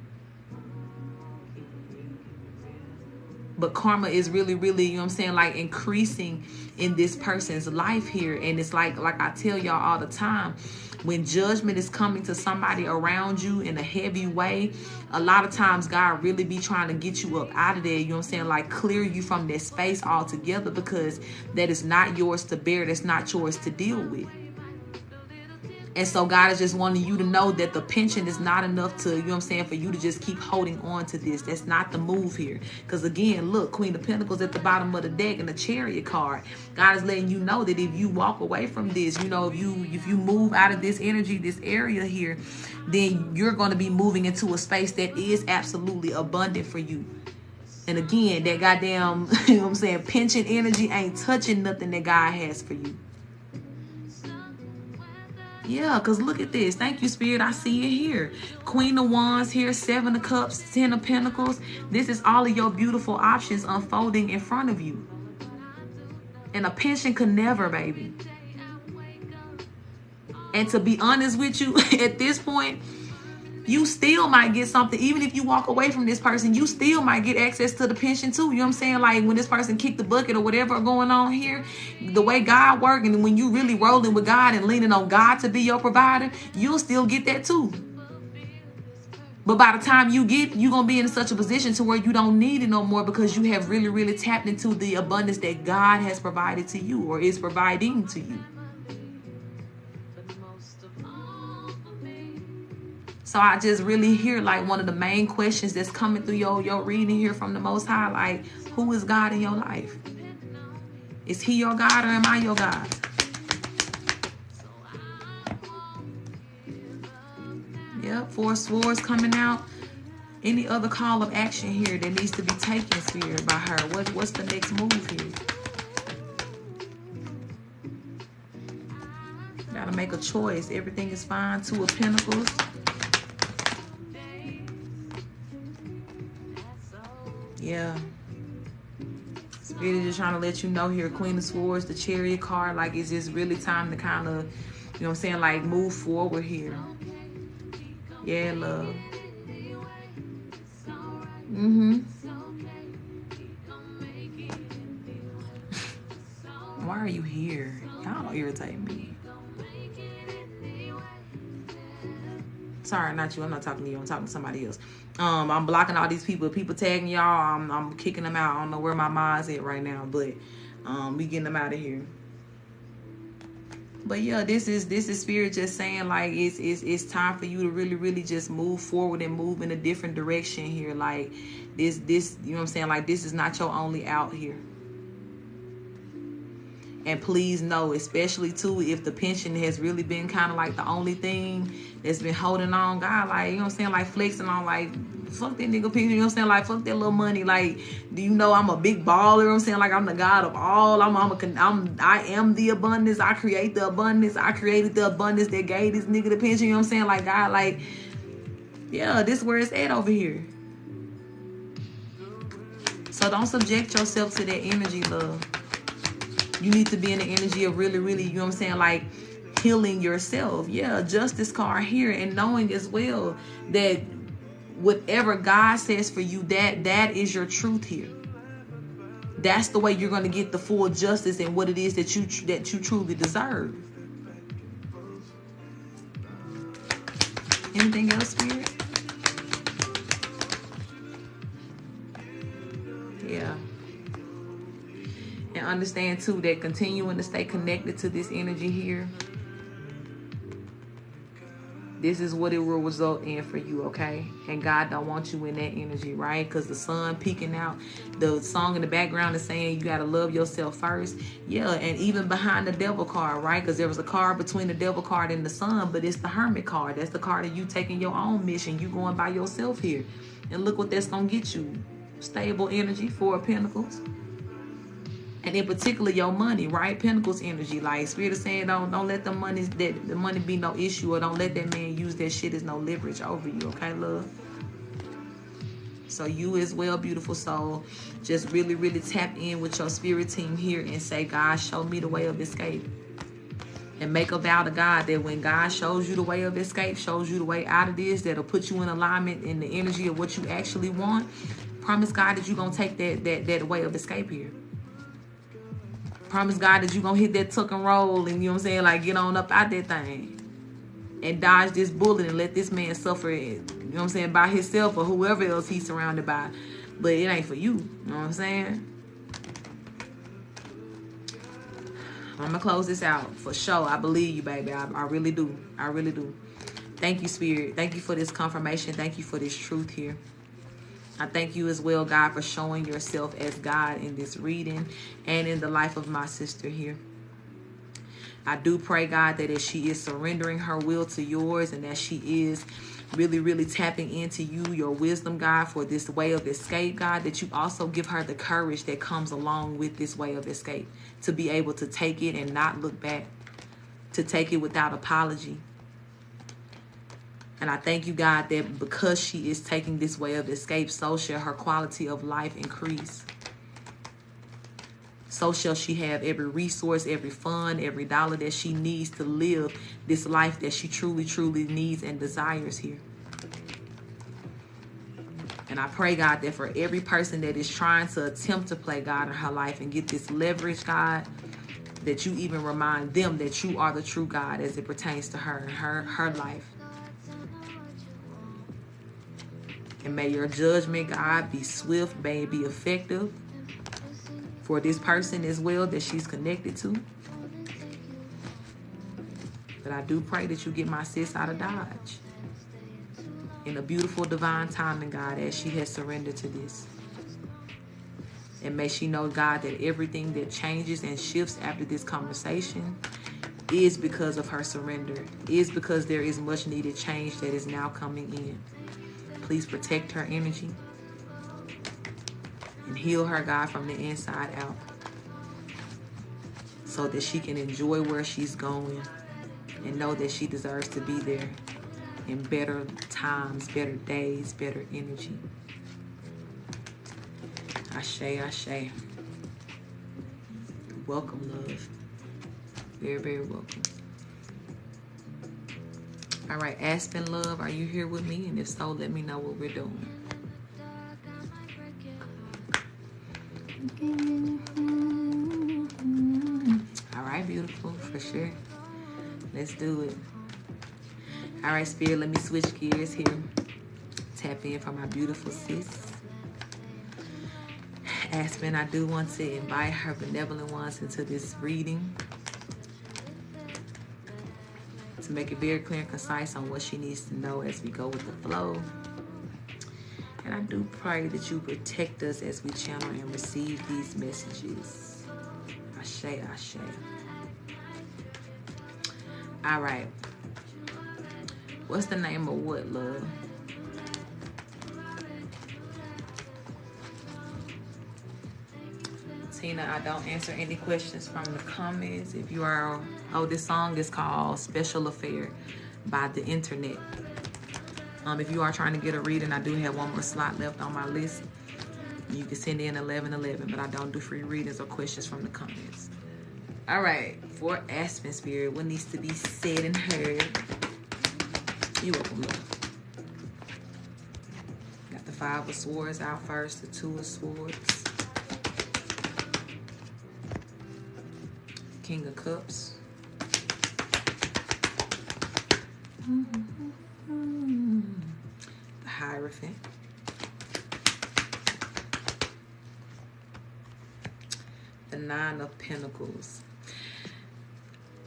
Speaker 1: But karma is really, really, you know what I'm saying, like increasing in this person's life here. And it's like I tell y'all all the time, when judgment is coming to somebody around you in a heavy way, a lot of times God really be trying to get you up out of there, you know what I'm saying, like clear you from that space altogether, because that is not yours to bear, that's not yours to deal with. And so God is just wanting you to know that the pension is not enough to, you know what I'm saying, for you to just keep holding on to this. That's not the move here. Because again, look, Queen of Pentacles at the bottom of the deck and the Chariot card. God is letting you know that if you walk away from this, you know, if you move out of this energy, this area here, then you're going to be moving into a space that is absolutely abundant for you. And again, that goddamn, you know what I'm saying, pension energy ain't touching nothing that God has for you. Yeah, because look at this. Thank you, Spirit. I see it here. Queen of Wands here, Seven of Cups, Ten of Pentacles. This is all of your beautiful options unfolding in front of you. And a pension could never, baby. And to be honest with you, at this point, you still might get something. Even if you walk away from this person, you still might get access to the pension too. You know what I'm saying? Like when this person kicked the bucket or whatever going on here, the way God works, and when you really rolling with God and leaning on God to be your provider, you'll still get that too. But by the time you're going to be in such a position to where you don't need it no more, because you have really, really tapped into the abundance that God has provided to you or is providing to you. So I just really hear like one of the main questions that's coming through your reading here from the Most High, like, who is God in your life? Is he your God or am I your God? Yep, Four of Swords coming out. Any other call of action here that needs to be taken, Spirit, by her? What's the next move here? Gotta make a choice. Everything is fine. Two of Pentacles. Yeah. Spirit is just trying to let you know here, Queen of Swords, the Chariot card, like it's just really time to kind of, you know what I'm saying, like move forward here. Yeah, love. Why are you here? Y'all don't irritate me. Sorry, not you. I'm not talking to you. I'm talking to somebody else. I'm blocking all these people. People tagging y'all. I'm kicking them out. I don't know where my mind's at right now, but We getting them out of here. But yeah, this is spirit just saying like it's time for you to really just move forward and move in a different direction here. Like this you know what I'm saying, like this is not your only out here. And please know, especially too, if the pension has really been kind of like the only thing that's been holding on, God, like, you know what I'm saying, like flexing on, like, fuck that nigga pension, you know what I'm saying, like, fuck that little money, like, do you know I'm a big baller, you know what I'm saying, like, I'm the God of all, I am the abundance, I create the abundance, I created the abundance that gave this nigga the pension, you know what I'm saying, like, God, like, yeah, this is where it's at over here. So don't subject yourself to that energy, love. You need to be in the energy of really, you know what I'm saying, like healing yourself. Yeah, justice card here, and knowing as well that whatever God says for you, that is your truth here. That's the way you're going to get the full justice and what it is that you truly deserve. Anything else, Spirit? Yeah. And understand too that continuing to stay connected to this energy here, this is what it will result in for you, okay? And God don't want you in that energy, right? Because the sun peeking out, the song in the background is saying you got to love yourself first. Yeah, and even behind the devil card, right? Because there was a card between the devil card and the sun, but it's the hermit card. That's the card of you taking your own mission. You going by yourself here. And look what that's going to get you. Stable energy, 4 of Pentacles. And in particular, your money, right? Pentacles energy. Like Spirit is saying, don't let the money be no issue, or don't let that man use that shit as no leverage over you. Okay, love? So you as well, beautiful soul, just really tap in with your spirit team here and say, God, show me the way of escape. And make a vow to God that when God shows you the way of escape, shows you the way out of this, that'll put you in alignment in the energy of what you actually want. Promise God that you're going to take that way of escape here. Promise God that you're going to hit that tuck and roll and, you know what I'm saying, like get on up out that thing and dodge this bullet and let this man suffer, you know what I'm saying, by himself or whoever else he's surrounded by. But it ain't for you, you know what I'm saying? I'm going to close this out for sure. I believe you, baby. I really do. I really do. Thank you, Spirit. Thank you for this confirmation. Thank you for this truth here. I thank you as well, God, for showing yourself as God in this reading and in the life of my sister here. I do pray, God, that as she is surrendering her will to yours and that she is really tapping into you, your wisdom, God, for this way of escape, God, that you also give her the courage that comes along with this way of escape, to be able to take it and not look back, to take it without apology. And I thank you, God, that because she is taking this way of escape, so shall her quality of life increase. So shall she have every resource, every fund, every dollar that she needs to live this life that she truly needs and desires here. And I pray, God, that for every person that is trying to attempt to play God in her life and get this leverage, God, that you even remind them that you are the true God as it pertains to her and her life. And may your judgment, God, be swift, may it be effective for this person as well that she's connected to. But I do pray that you get my sis out of Dodge in a beautiful divine timing, God, as she has surrendered to this. And may she know, God, that everything that changes and shifts after this conversation is because of her surrender, is because there is much needed change that is now coming in. Please protect her energy and heal her, God, from the inside out so that she can enjoy where she's going and know that she deserves to be there in better times, better days, better energy. Ashe, ashe. Welcome, love. Very welcome. All right, Aspen, love, are you here with me? And if so, let me know what we're doing. All right, beautiful, for sure. Let's do it. All right, Spirit, let me switch gears here. Tap in for my beautiful sis. Aspen, I do want to invite her benevolent ones into this reading to make it very clear and concise on what she needs to know as we go with the flow. And I do pray that you protect us as we channel and receive these messages. Ashe, ashe. All right. What's the name of what, love? Tina, I don't answer any questions from the comments. If you are, this song is called Special Affair by The Internet. If you are trying to get a reading, I do have one more slot left on my list. You can send in 1111, but I don't do free readings or questions from the comments. All right, for Aspen Spirit, what needs to be said and heard? You're welcome, love. Got the 5 of Swords out first, the 2 of Swords. King of Cups. The Hierophant. The 9 of Pentacles.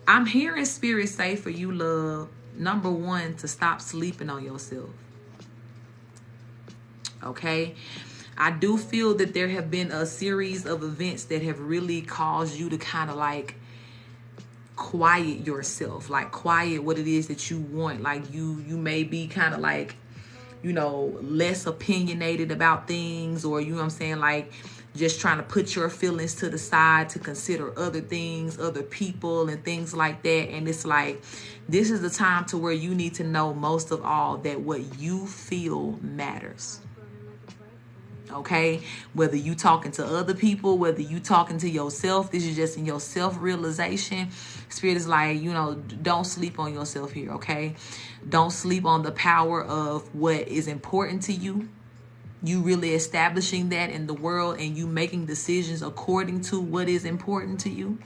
Speaker 1: I'm hearing Spirit say for you, love, number 1, to stop sleeping on yourself. Okay? I do feel that there have been a series of events that have really caused you to kind of like quiet yourself, like quiet what it is that you want. Like you may be kind of like, you know, less opinionated about things, or you know what I'm saying, like just trying to put your feelings to the side to consider other things, other people and things like that. And it's like, this is the time to where you need to know most of all that what you feel matters. Okay, whether you talking to other people, whether you talking to yourself, this is just in your self-realization. Spirit is like, you know, don't sleep on yourself here, okay? Don't sleep on the power of what is important to you. You really establishing that in the world and you making decisions according to what is important to you.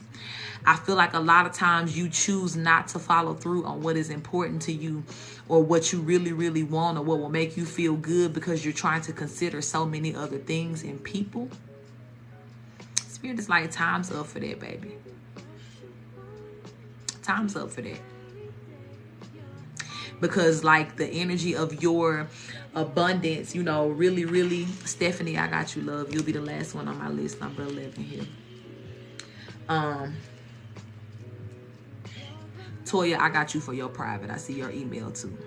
Speaker 1: I feel like a lot of times you choose not to follow through on what is important to you or what you really, really want or what will make you feel good because you're trying to consider so many other things and people. Spirit is like, time's up for that, baby. Time's up for that. Because like the energy of your abundance, you know, really, really, Stephanie, I got you, love. You'll be the last one on my list, number 11 here. Toya, I got you for your private. I see your email too.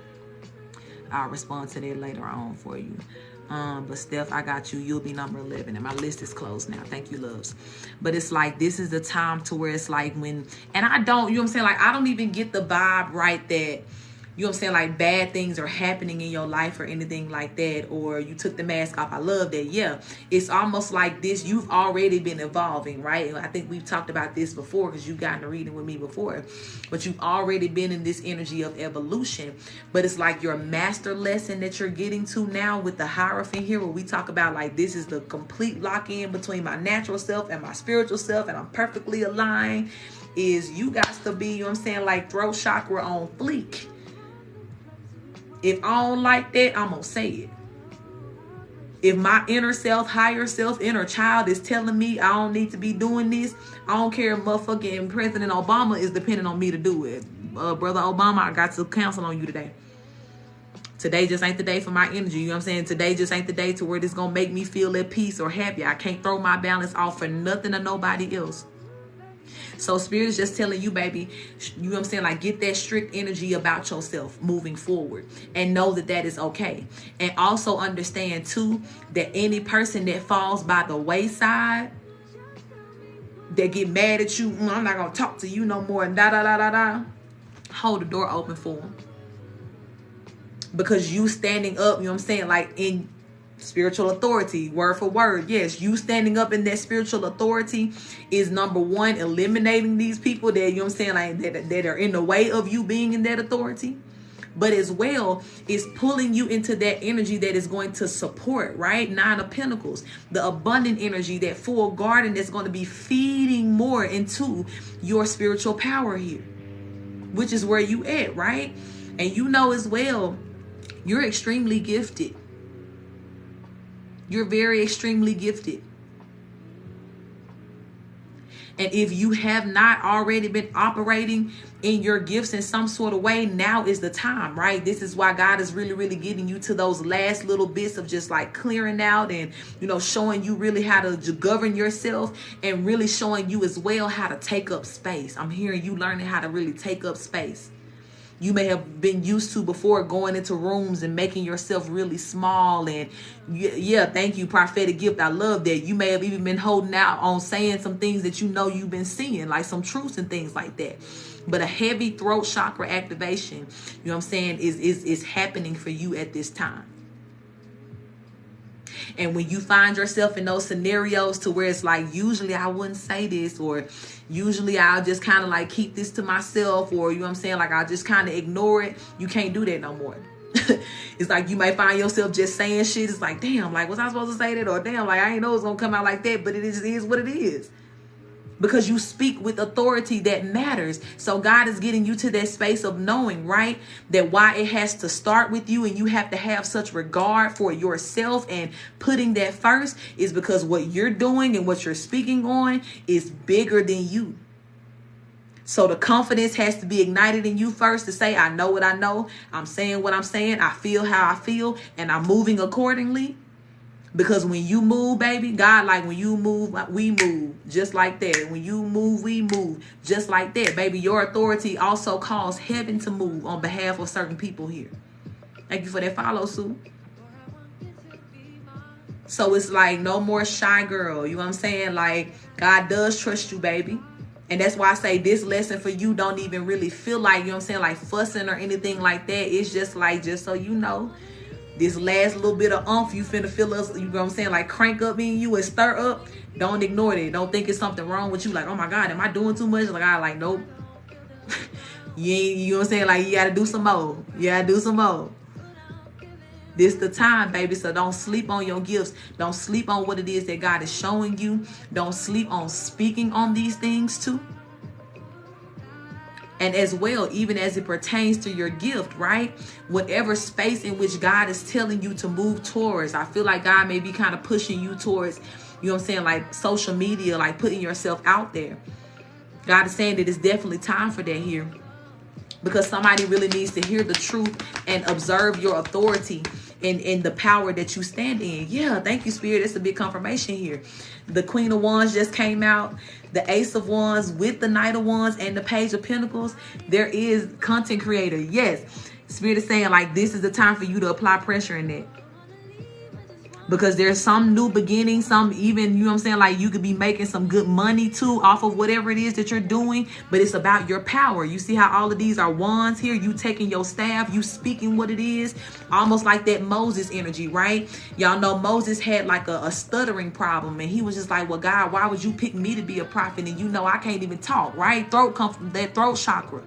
Speaker 1: I'll respond to that later on for you. But Steph, I got you. You'll be number 11. And my list is closed now. Thank you, loves. But it's like, this is the time to where it's like when, and I don't, you know what I'm saying? Like, I don't even get the vibe right that, you know what I'm saying, like bad things are happening in your life or anything like that, or you took the mask off. I love that. Yeah, it's almost like this. You've already been evolving, right? And I think we've talked about this before because you've gotten a reading with me before. But you've already been in this energy of evolution. But it's like your master lesson that you're getting to now with the Hierophant here, where we talk about like this is the complete lock-in between my natural self and my spiritual self, and I'm perfectly aligned, is you got to be, you know what I'm saying, like throat chakra on fleek. If I don't like that, I'm going to say it. If my inner self, higher self, inner child is telling me I don't need to be doing this, I don't care if motherfucking President Obama is depending on me to do it. Brother Obama, I got to counsel on you today. Today just ain't the day for my energy. You know what I'm saying? Today just ain't the day to where this going to make me feel at peace or happy. I can't throw my balance off for nothing or nobody else. So Spirit is just telling you, baby, you know what I'm saying? Like, get that strict energy about yourself moving forward and know that that is okay. And also understand, too, that any person that falls by the wayside, that get mad at you, I'm not going to talk to you no more, and hold the door open for them. Because you standing up, you know what I'm saying, like in spiritual authority, word for word. Yes, you standing up in that spiritual authority is number 1, eliminating these people that, you know what I'm saying, like that are in the way of you being in that authority. But as well, is pulling you into that energy that is going to support, right? 9 of Pentacles, the abundant energy, that full garden that's going to be feeding more into your spiritual power here, which is where you at, right? And you know as well, you're extremely gifted. You're very extremely gifted. And if you have not already been operating in your gifts in some sort of way, now is the time, right? This is why God is really, really getting you to those last little bits of just like clearing out and, you know, showing you really how to govern yourself, and really showing you as well how to take up space. I'm hearing you learning how to really take up space. You may have been used to before going into rooms and making yourself really small. And yeah, thank you, prophetic gift. I love that. You may have even been holding out on saying some things that you know you've been seeing, like some truths and things like that. But a heavy throat chakra activation, you know what I'm saying, is happening for you at this time. And when you find yourself in those scenarios to where it's like, usually I wouldn't say this, or usually I'll just kind of like keep this to myself, or you know what I'm saying, like I'll just kind of ignore it. You can't do that no more. It's like you might find yourself just saying shit. It's like, damn, like was I supposed to say that? Or damn, like I ain't know it's gonna come out like that. But it is what it is. Because you speak with authority that matters. So God is getting you to that space of knowing, right, that why it has to start with you, and you have to have such regard for yourself and putting that first, is because what you're doing and what you're speaking on is bigger than you. So the confidence has to be ignited in you first to say, I know what I know. I'm saying what I'm saying. I feel how I feel, and I'm moving accordingly. Because when you move, baby, God, like when you move, we move just like that. When you move, we move just like that, baby. Your authority also calls heaven to move on behalf of certain people here. Thank you for that follow, Sue. So it's like no more shy girl. You know what I'm saying? Like God does trust you, baby. And that's why I say this lesson for you don't even really feel like, you know what I'm saying, like fussing or anything like that. It's just like, just so you know, this last little bit of you finna feel us, you know what I'm saying, like crank up in you and stir up. Don't ignore it. Don't think it's something wrong with you. Like, oh my God, am I doing too much? Like, I like, nope. You ain't, you know what I'm saying? Like, you gotta do some more. You gotta do some more. This the time, baby. So don't sleep on your gifts. Don't sleep on what it is that God is showing you. Don't sleep on speaking on these things too. And as well, even as it pertains to your gift, right? Whatever space in which God is telling you to move towards, I feel like God may be kind of pushing you towards, you know what I'm saying, like social media, like putting yourself out there. God is saying that it's definitely time for that here. Because somebody really needs to hear the truth and observe your authority and the power that you stand in. Yeah, thank you, Spirit. It's a big confirmation here. The Queen of Wands just came out. The Ace of Wands with the Knight of Wands and the Page of Pentacles. There is content creator. Yes. Spirit is saying like this is the time for you to apply pressure in that. Because there's some new beginning, some even, you know what I'm saying, like you could be making some good money too off of whatever it is that you're doing, but it's about your power. You see how all of these are wands here? You taking your staff, you speaking what it is, almost like that Moses energy, right? Y'all know Moses had like a stuttering problem, and he was just like, well, God, why would you pick me to be a prophet? And you know, I can't even talk, right? Throat comes from that throat chakra.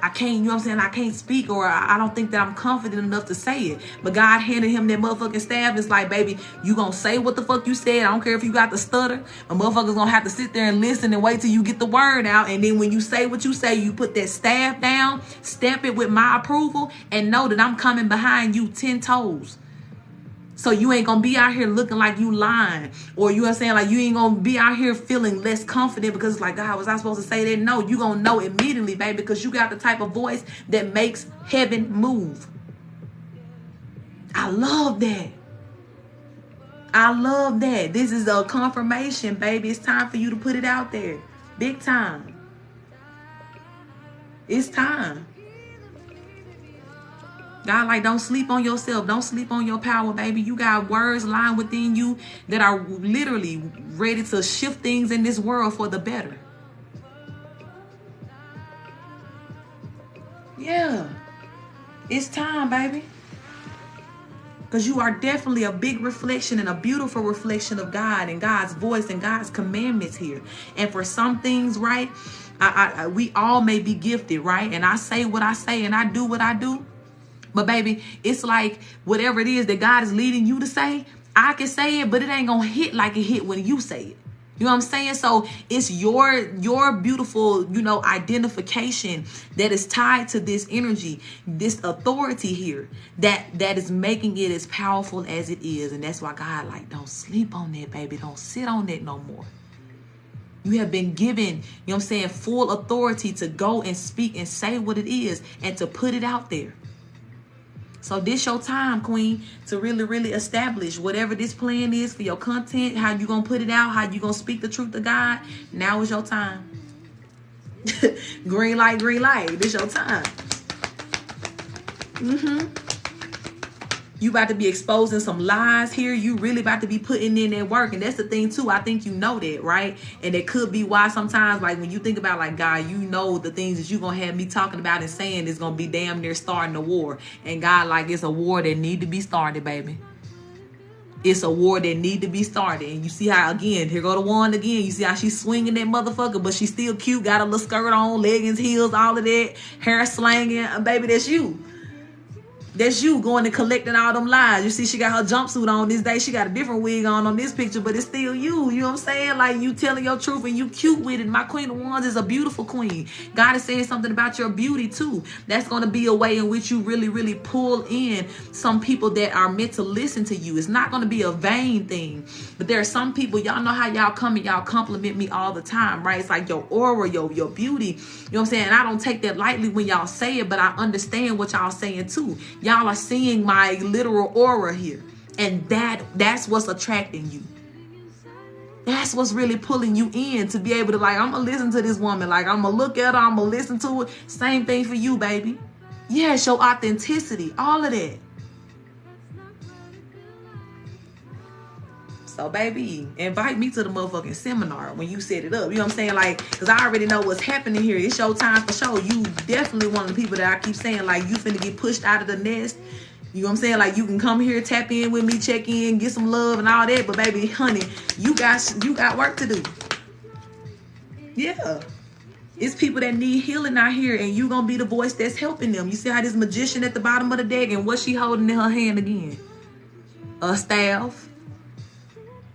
Speaker 1: I can't, you know what I'm saying, I can't speak, or I don't think that I'm confident enough to say it. But God handed him that motherfucking staff. It's like, baby, you gonna say what the fuck you said. I don't care if you got the stutter. A motherfucker's gonna have to sit there and listen and wait till you get the word out. And then when you say what you say, you put that staff down, stamp it with my approval, and know that I'm coming behind you 10 toes. So you ain't gonna be out here looking like you lying, or you know what I'm saying, like you ain't gonna be out here feeling less confident because it's like, God, was I supposed to say that? No, you gonna know immediately, baby, because you got the type of voice that makes heaven move. I love that. I love that. This is a confirmation, baby. It's time for you to put it out there. Big time. It's time. God, like, don't sleep on yourself. Don't sleep on your power, baby. You got words lying within you that are literally ready to shift things in this world for the better. Yeah. It's time, baby. Because you are definitely a big reflection and a beautiful reflection of God and God's voice and God's commandments here. And for some things, right, we all may be gifted, right? And I say what I say and I do what I do. But baby, it's like whatever it is that God is leading you to say, I can say it, but it ain't gonna hit like it hit when you say it. You know what I'm saying? So it's your beautiful, you know, identification that is tied to this energy, this authority here that is making it as powerful as it is. And that's why God, like, don't sleep on that, baby. Don't sit on that no more. You have been given, you know what I'm saying, full authority to go and speak and say what it is and to put it out there. So this your time, queen, to really, really establish whatever this plan is for your content, how you going to put it out, how you going to speak the truth to God. Now is your time. Green light, green light. This your time. You about to be exposing some lies here. You really about to be putting in that work. And that's the thing too. I think you know that, right? And it could be why sometimes, like when you think about like God, you know the things that you gonna have me talking about and saying is gonna be damn near starting a war. And God, like, it's a war that need to be started, baby. It's a war that need to be started. And you see how, again, here go the one again. You see how she's swinging that motherfucker, but she's still cute. Got a little skirt on, leggings, heels, all of that. Hair slanging. Baby, that's you. That's you going and collecting all them lies. You see, she got her jumpsuit on this day. She got a different wig on this picture, but it's still you. You know what I'm saying? Like, you telling your truth and you cute with it. My Queen of Wands is a beautiful queen. God is saying something about your beauty too. That's going to be a way in which you really, really pull in some people that are meant to listen to you. It's not going to be a vain thing, but there are some people, y'all know how y'all come and y'all compliment me all the time, right? It's like your aura, your beauty. You know what I'm saying? And I don't take that lightly when y'all say it, but I understand what y'all saying too. Y'all are seeing my literal aura here. And that's what's attracting you. That's what's really pulling you in to be able to, like, I'm going to listen to this woman. Like, I'm going to look at her. I'm going to listen to it. Same thing for you, baby. Yeah, show authenticity. All of that. So, baby, invite me to the motherfucking seminar when you set it up. You know what I'm saying? Like, because I already know what's happening here. It's your time for sure. You definitely one of the people that I keep saying, like, you finna get pushed out of the nest. You know what I'm saying? Like, you can come here, tap in with me, check in, get some love and all that. But, baby, honey, you got work to do. Yeah. It's people that need healing out here, and you gonna be the voice that's helping them. You see how this magician at the bottom of the deck, and what she holding in her hand again? A staff.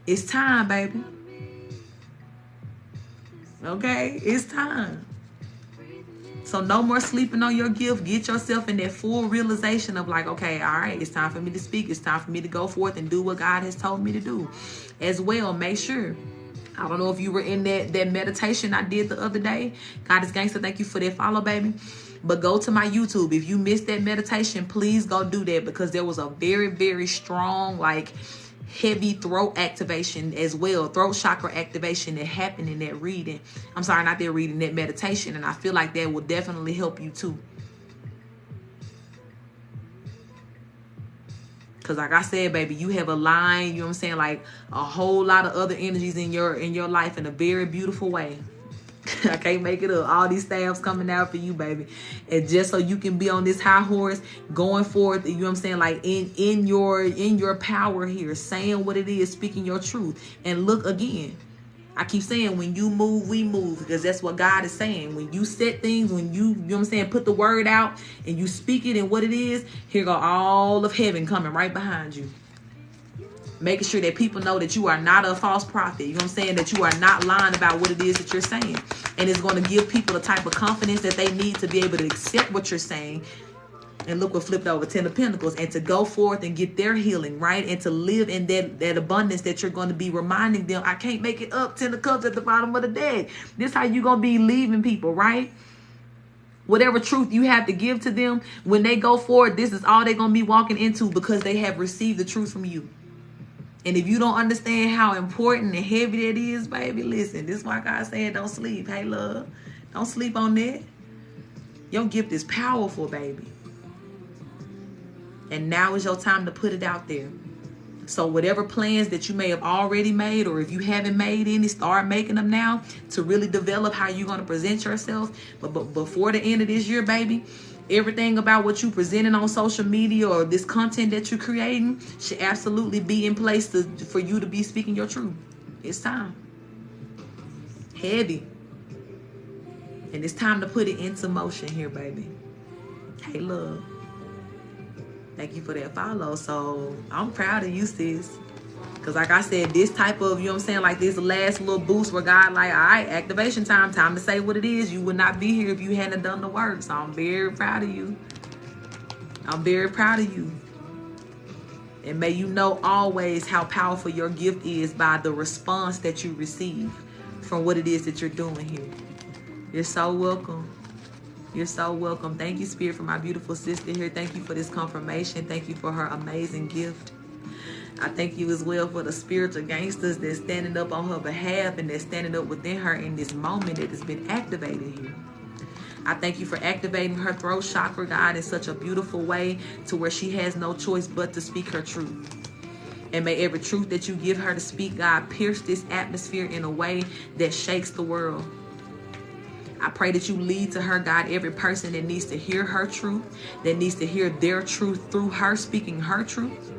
Speaker 1: It's time, baby. Okay? It's time. So no more sleeping on your gift. Get yourself in that full realization of like, okay, all right, it's time for me to speak. It's time for me to go forth and do what God has told me to do. As well, make sure. I don't know if you were in that meditation I did the other day. God is gangster. Thank you for that follow, baby. But go to my YouTube. If you missed that meditation, please go do that, because there was a very, very strong, like, heavy throat activation as well, throat chakra activation that happened in that reading. I'm sorry, not that reading, that meditation. And I feel like that will definitely help you too. Because like I said, baby, you have aligned, you know what I'm saying, like a whole lot of other energies in your life in a very beautiful way. I can't make it up. All these staffs coming out for you, baby. And just so you can be on this high horse going forth, you know what I'm saying, like in your power here, saying what it is, speaking your truth. And look, again, I keep saying, when you move, we move, because that's what God is saying. When you set things, when you know what I'm saying, put the word out and you speak it and what it is, here go all of heaven coming right behind you. Making sure that people know that you are not a false prophet. You know what I'm saying? That you are not lying about what it is that you're saying. And it's going to give people the type of confidence that they need to be able to accept what you're saying. And look what flipped over, 10 of Pentacles. And to go forth and get their healing, right? And to live in that abundance that you're going to be reminding them. I can't make it up. 10 of Cups at the bottom of the deck. This how you going to be leaving people, right? Whatever truth you have to give to them, when they go forward, this is all they're going to be walking into, because they have received the truth from you. And if you don't understand how important and heavy that is, baby, listen, this is why God said don't sleep. Hey, love, don't sleep on that. Your gift is powerful, baby. And now is your time to put it out there. So whatever plans that you may have already made, or if you haven't made any, start making them now to really develop how you're going to present yourself. But before the end of this year, baby, everything about what you presenting on social media or this content that you're creating should absolutely be in place for you to be speaking your truth. It's time. Heavy. And it's time to put it into motion here, baby. Hey, love. Thank you for that follow. So I'm proud of you, sis. Because like I said, this type of, you know what I'm saying, like this last little boost where God like, all right, activation time to say what it is. You would not be here if you hadn't done the work. So I'm very proud of you. I'm very proud of you. And may you know always how powerful your gift is by the response that you receive from what it is that you're doing here. You're so welcome. You're so welcome. Thank you, Spirit, for my beautiful sister here. Thank you for this confirmation. Thank you for her amazing gift. I thank you as well for the spiritual gangsters that's standing up on her behalf and that's standing up within her in this moment that has been activated here. I thank you for activating her throat chakra, God, in such a beautiful way to where she has no choice but to speak her truth. And may every truth that you give her to speak, God, pierce this atmosphere in a way that shakes the world. I pray that you lead to her, God, every person that needs to hear her truth, that needs to hear their truth through her speaking her truth.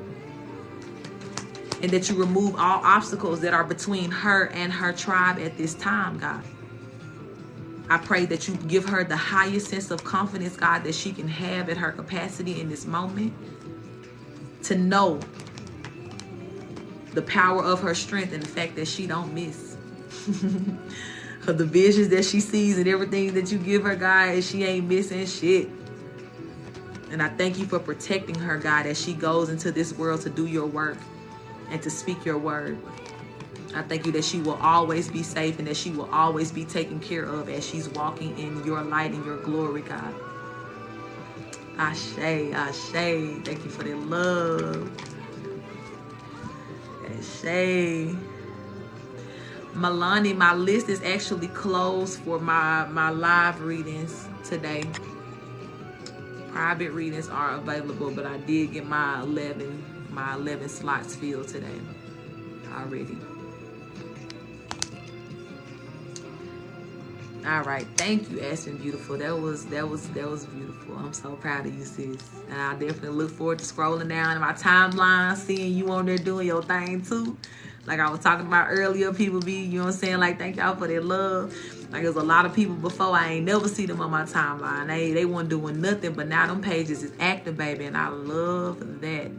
Speaker 1: And that you remove all obstacles that are between her and her tribe at this time, God. I pray that you give her the highest sense of confidence, God, that she can have at her capacity in this moment. To know the power of her strength and the fact that she don't miss. Of the visions that she sees and everything that you give her, God, and she ain't missing shit. And I thank you for protecting her, God, as she goes into this world to do your work and to speak your word. I thank you that she will always be safe and that she will always be taken care of as she's walking in your light and your glory, God. Ashe, Ashe. Thank you for that love. Ashe. Milani, my list is actually closed for my live readings today. Private readings are available, but I did get my 11 slots filled today already. All right, thank you, Aspen Beautiful. That was beautiful. I'm so proud of you, sis. And I definitely look forward to scrolling down in my timeline, seeing you on there doing your thing too. Like I was talking about earlier, people be, you know what I'm saying, like, thank y'all for their love. Like, there's a lot of people before, I ain't never see them on my timeline. They weren't doing nothing, but now them pages is active, baby, and I love that.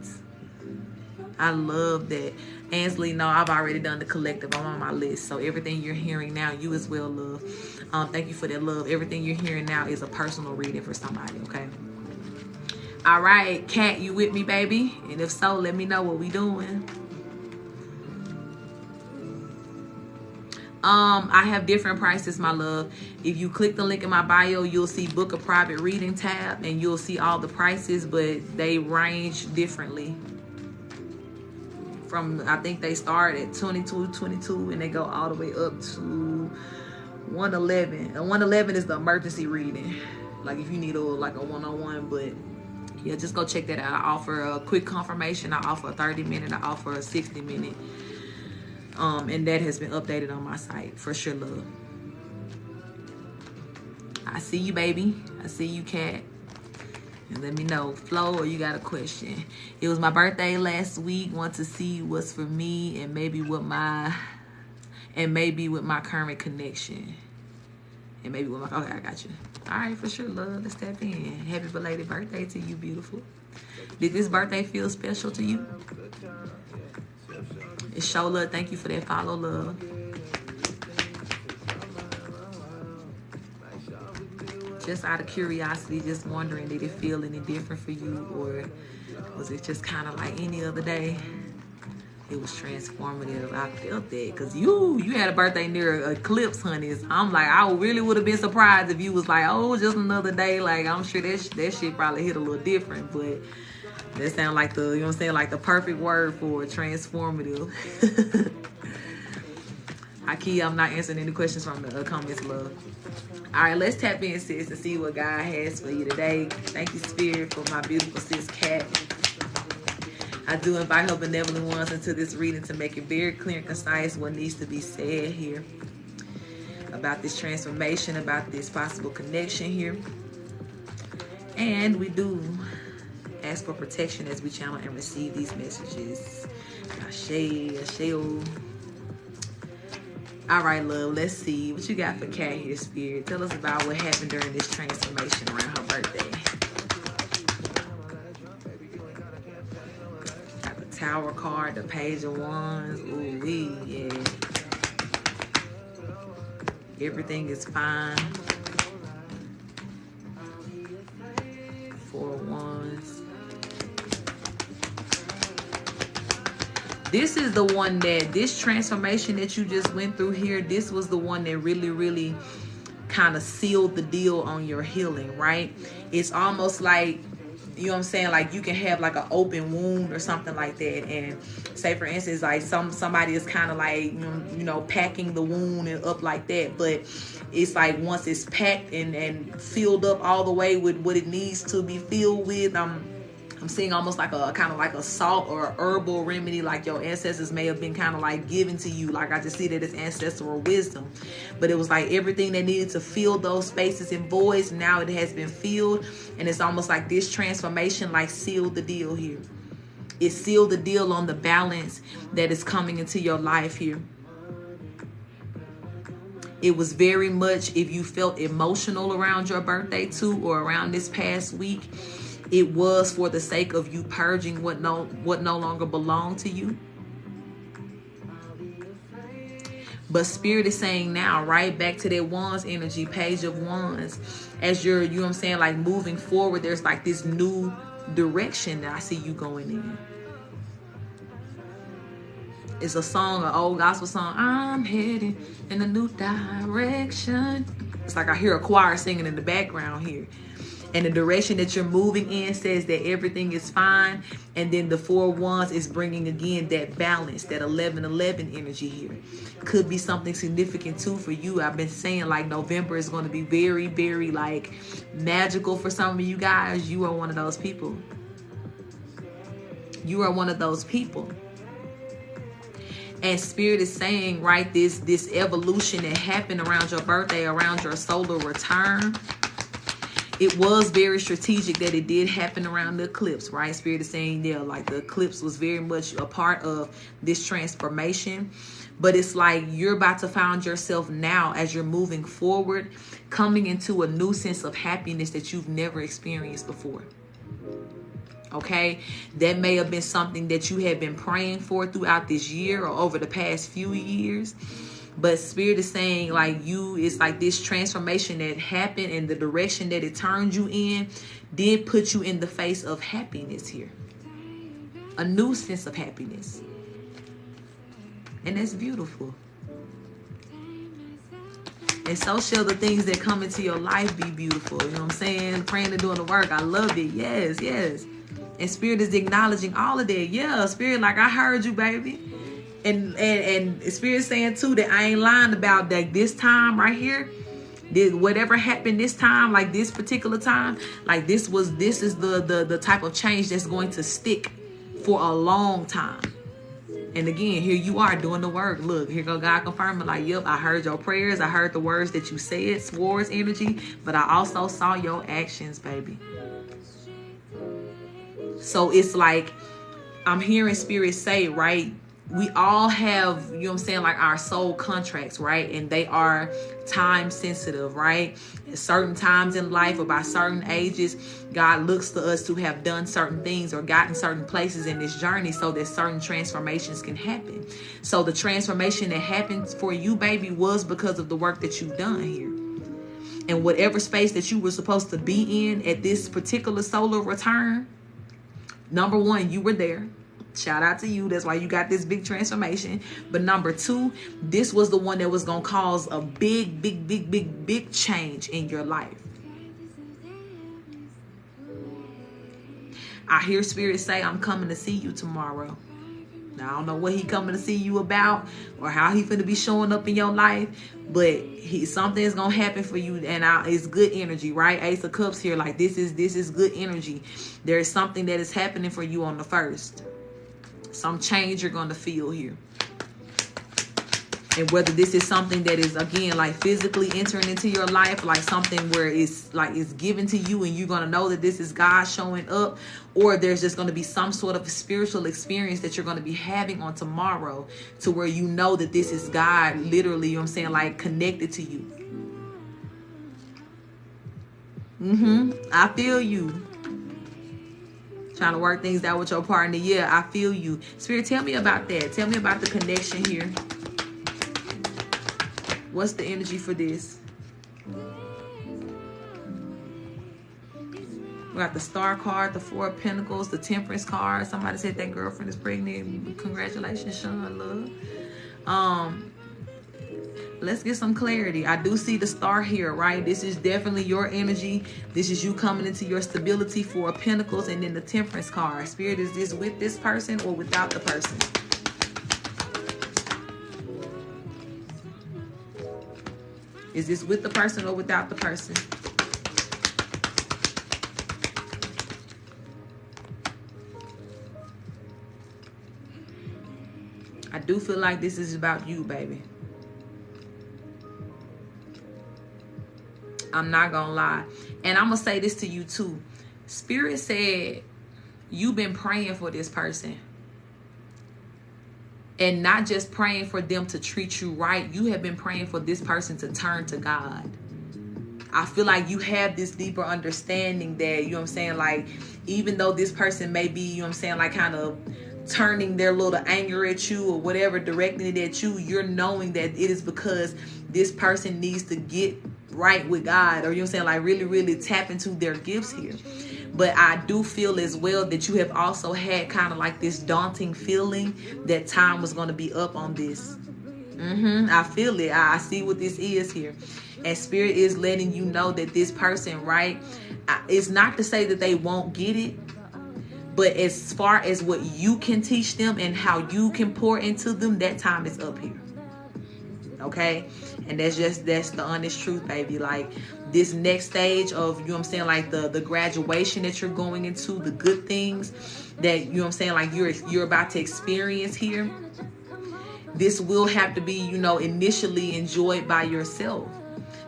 Speaker 1: I love that. Ansley, no, I've already done the collective. I'm on my list. So everything you're hearing now, you as well, love. Thank you for that love. Everything you're hearing now is a personal reading for somebody, okay? All right, Kat, you with me, baby? And if so, let me know what we doing. I have different prices, my love. If you click the link in my bio, you'll see book a private reading tab and you'll see all the prices, but they range differently. From, I think they start at $22 and they go all the way up to $111. And $111 is the emergency reading. Like if you need a one-on-one, but yeah, just go check that out. I offer a quick confirmation. I offer a 30-minute. I offer a 60-minute. And that has been updated on my site for sure, love. I see you, baby. I see you, Kat. And let me know, Flo, or you got a question. It was my birthday last week. Want to see what's for me and maybe with my current connection. And maybe with my, okay, I got you. All right, for sure, love. Let's tap in. Happy belated birthday to you, beautiful. Did this birthday feel special to you? It's show love. Thank you for that follow, love. Just out of curiosity, just wondering, did it feel any different for you, or was it just kind of like any other day? It was transformative. I felt that because you had a birthday near eclipse, honey. So I'm like, I really would have been surprised if you was like, oh, just another day. Like, I'm sure that shit probably hit a little different, but that sound like the, you know what I'm saying, like the perfect word for it, transformative. Aki, I'm not answering any questions from the comments, love. All right, let's tap in, sis, and see what God has for you today. Thank you, Spirit, for my beautiful sis, Kat. I do invite her benevolent ones into this reading to make it very clear and concise what needs to be said here about this transformation, about this possible connection here. And we do ask for protection as we channel and receive these messages. Ashe, Ashe. All right, love, let's see what you got for Kat here, Spirit. Tell us about what happened during this transformation around her birthday. Got the Tower card, the Page of Wands. Ooh, yeah. Everything is fine. 4 of Wands. This is the one that, this transformation that you just went through here, this was the one that really, really kind of sealed the deal on your healing, right? It's almost like, you know what I'm saying, like you can have like an open wound or something like that, and say for instance like somebody is kind of like you know packing the wound and up like that, but it's like once it's packed and filled up all the way with what it needs to be filled with, I'm seeing almost like a kind of like a salt or a herbal remedy, like your ancestors may have been kind of like given to you. Like I just see that it's ancestral wisdom, but it was like everything that needed to fill those spaces and voids, now it has been filled, and it's almost like this transformation like sealed the deal here. It sealed the deal on the balance that is coming into your life here. It was very much, if you felt emotional around your birthday too, or around this past week, it was for the sake of you purging what no longer belonged to you. But Spirit is saying now, right back to that Wands energy, Page of Wands, as you're, you know what I'm saying, like moving forward, there's like this new direction that I see you going in. It's a song, an old gospel song. I'm heading in a new direction. It's like I hear a choir singing in the background here. And the direction that you're moving in says that everything is fine. And then the 4 Wands is bringing again that balance, that 11-11 energy here. Could be something significant too for you. I've been saying like November is going to be very, very like magical for some of you guys. You are one of those people. You are one of those people. And Spirit is saying, right, this evolution that happened around your birthday, around your solar return, it was very strategic that it did happen around the eclipse, right? Spirit is saying, yeah, like the eclipse was very much a part of this transformation. But it's like you're about to find yourself now, as you're moving forward, coming into a new sense of happiness that you've never experienced before. Okay, that may have been something that you have been praying for throughout this year or over the past few years. But Spirit is saying like it's like this transformation that happened and the direction that it turned you in did put you in the face of happiness here. A new sense of happiness. And that's beautiful. And so shall the things that come into your life be beautiful. You know what I'm saying? Praying and doing the work. I love it. Yes, yes. And Spirit is acknowledging all of that. Yeah, Spirit, like I heard you, baby. And Spirit saying too that I ain't lying about that. This time right here, whatever happened this time, like this particular time, like this is the type of change that's going to stick for a long time. And again, here you are doing the work. Look, here go God confirming, like, yep, I heard your prayers. I heard the words that you said, Swords energy, but I also saw your actions, baby. So it's like I'm hearing Spirit say, right, we all have, you know what I'm saying, like our soul contracts, right? And they are time sensitive, right? At certain times in life or by certain ages, God looks to us to have done certain things or gotten certain places in this journey so that certain transformations can happen. So the transformation that happens for you, baby, was because of the work that you've done here. And whatever space that you were supposed to be in at this particular solar return, number one, you were there. Shout out to you. That's why you got this big transformation. But number two, this was the one that was going to cause a big, big, big, big, big change in your life. I hear Spirit say, I'm coming to see you tomorrow. Now, I don't know what he coming to see you about or how he finna be showing up in your life, but something is going to happen for you, and it's good energy, right? Ace of Cups here. Like this is good energy. There is something that is happening for you on the 1st. Some change you're going to feel here. And whether this is something that is, again, like physically entering into your life, like something where it's like it's given to you and you're going to know that this is God showing up, or there's just going to be some sort of spiritual experience that you're going to be having on tomorrow to where you know that this is God literally, you know what I'm saying, like connected to you. I feel you. Trying to work things out with your partner. Yeah, I feel you. Spirit, tell me about that. Tell me about the connection here. What's the energy for this? We got the Star card, the Four of Pentacles, the Temperance card. Somebody said that girlfriend is pregnant. Congratulations, Sean, love. Let's get some clarity. I do see the Star here, right? This is definitely your energy. This is you coming into your stability. Four of Pentacles, and then the Temperance card. Spirit, is this with this person or without the person? Is this with the person or without the person? I do feel like this is about you, baby. I'm not gonna lie. And I'm gonna say this to you too. Spirit said you've been praying for this person. And not just praying for them to treat you right. You have been praying for this person to turn to God. I feel like you have this deeper understanding that, you know what I'm saying, like, even though this person may be, you know what I'm saying, like kind of turning their little anger at you or whatever, directing it at you, you're knowing that it is because this person needs to get right with God, or, you know what I'm saying, like really, really tap into their gifts here. But I do feel as well that you have also had kind of like this daunting feeling that time was going to be up on this. I feel it. I see what this is here. And Spirit is letting you know that this person, right, it's not to say that they won't get it, but as far as what you can teach them and how you can pour into them, that time is up here. Okay? And that's the honest truth, baby. Like, this next stage of, you know what I'm saying, like the graduation that you're going into, the good things that, you know what I'm saying, like you're about to experience here, this will have to be, you know, initially enjoyed by yourself.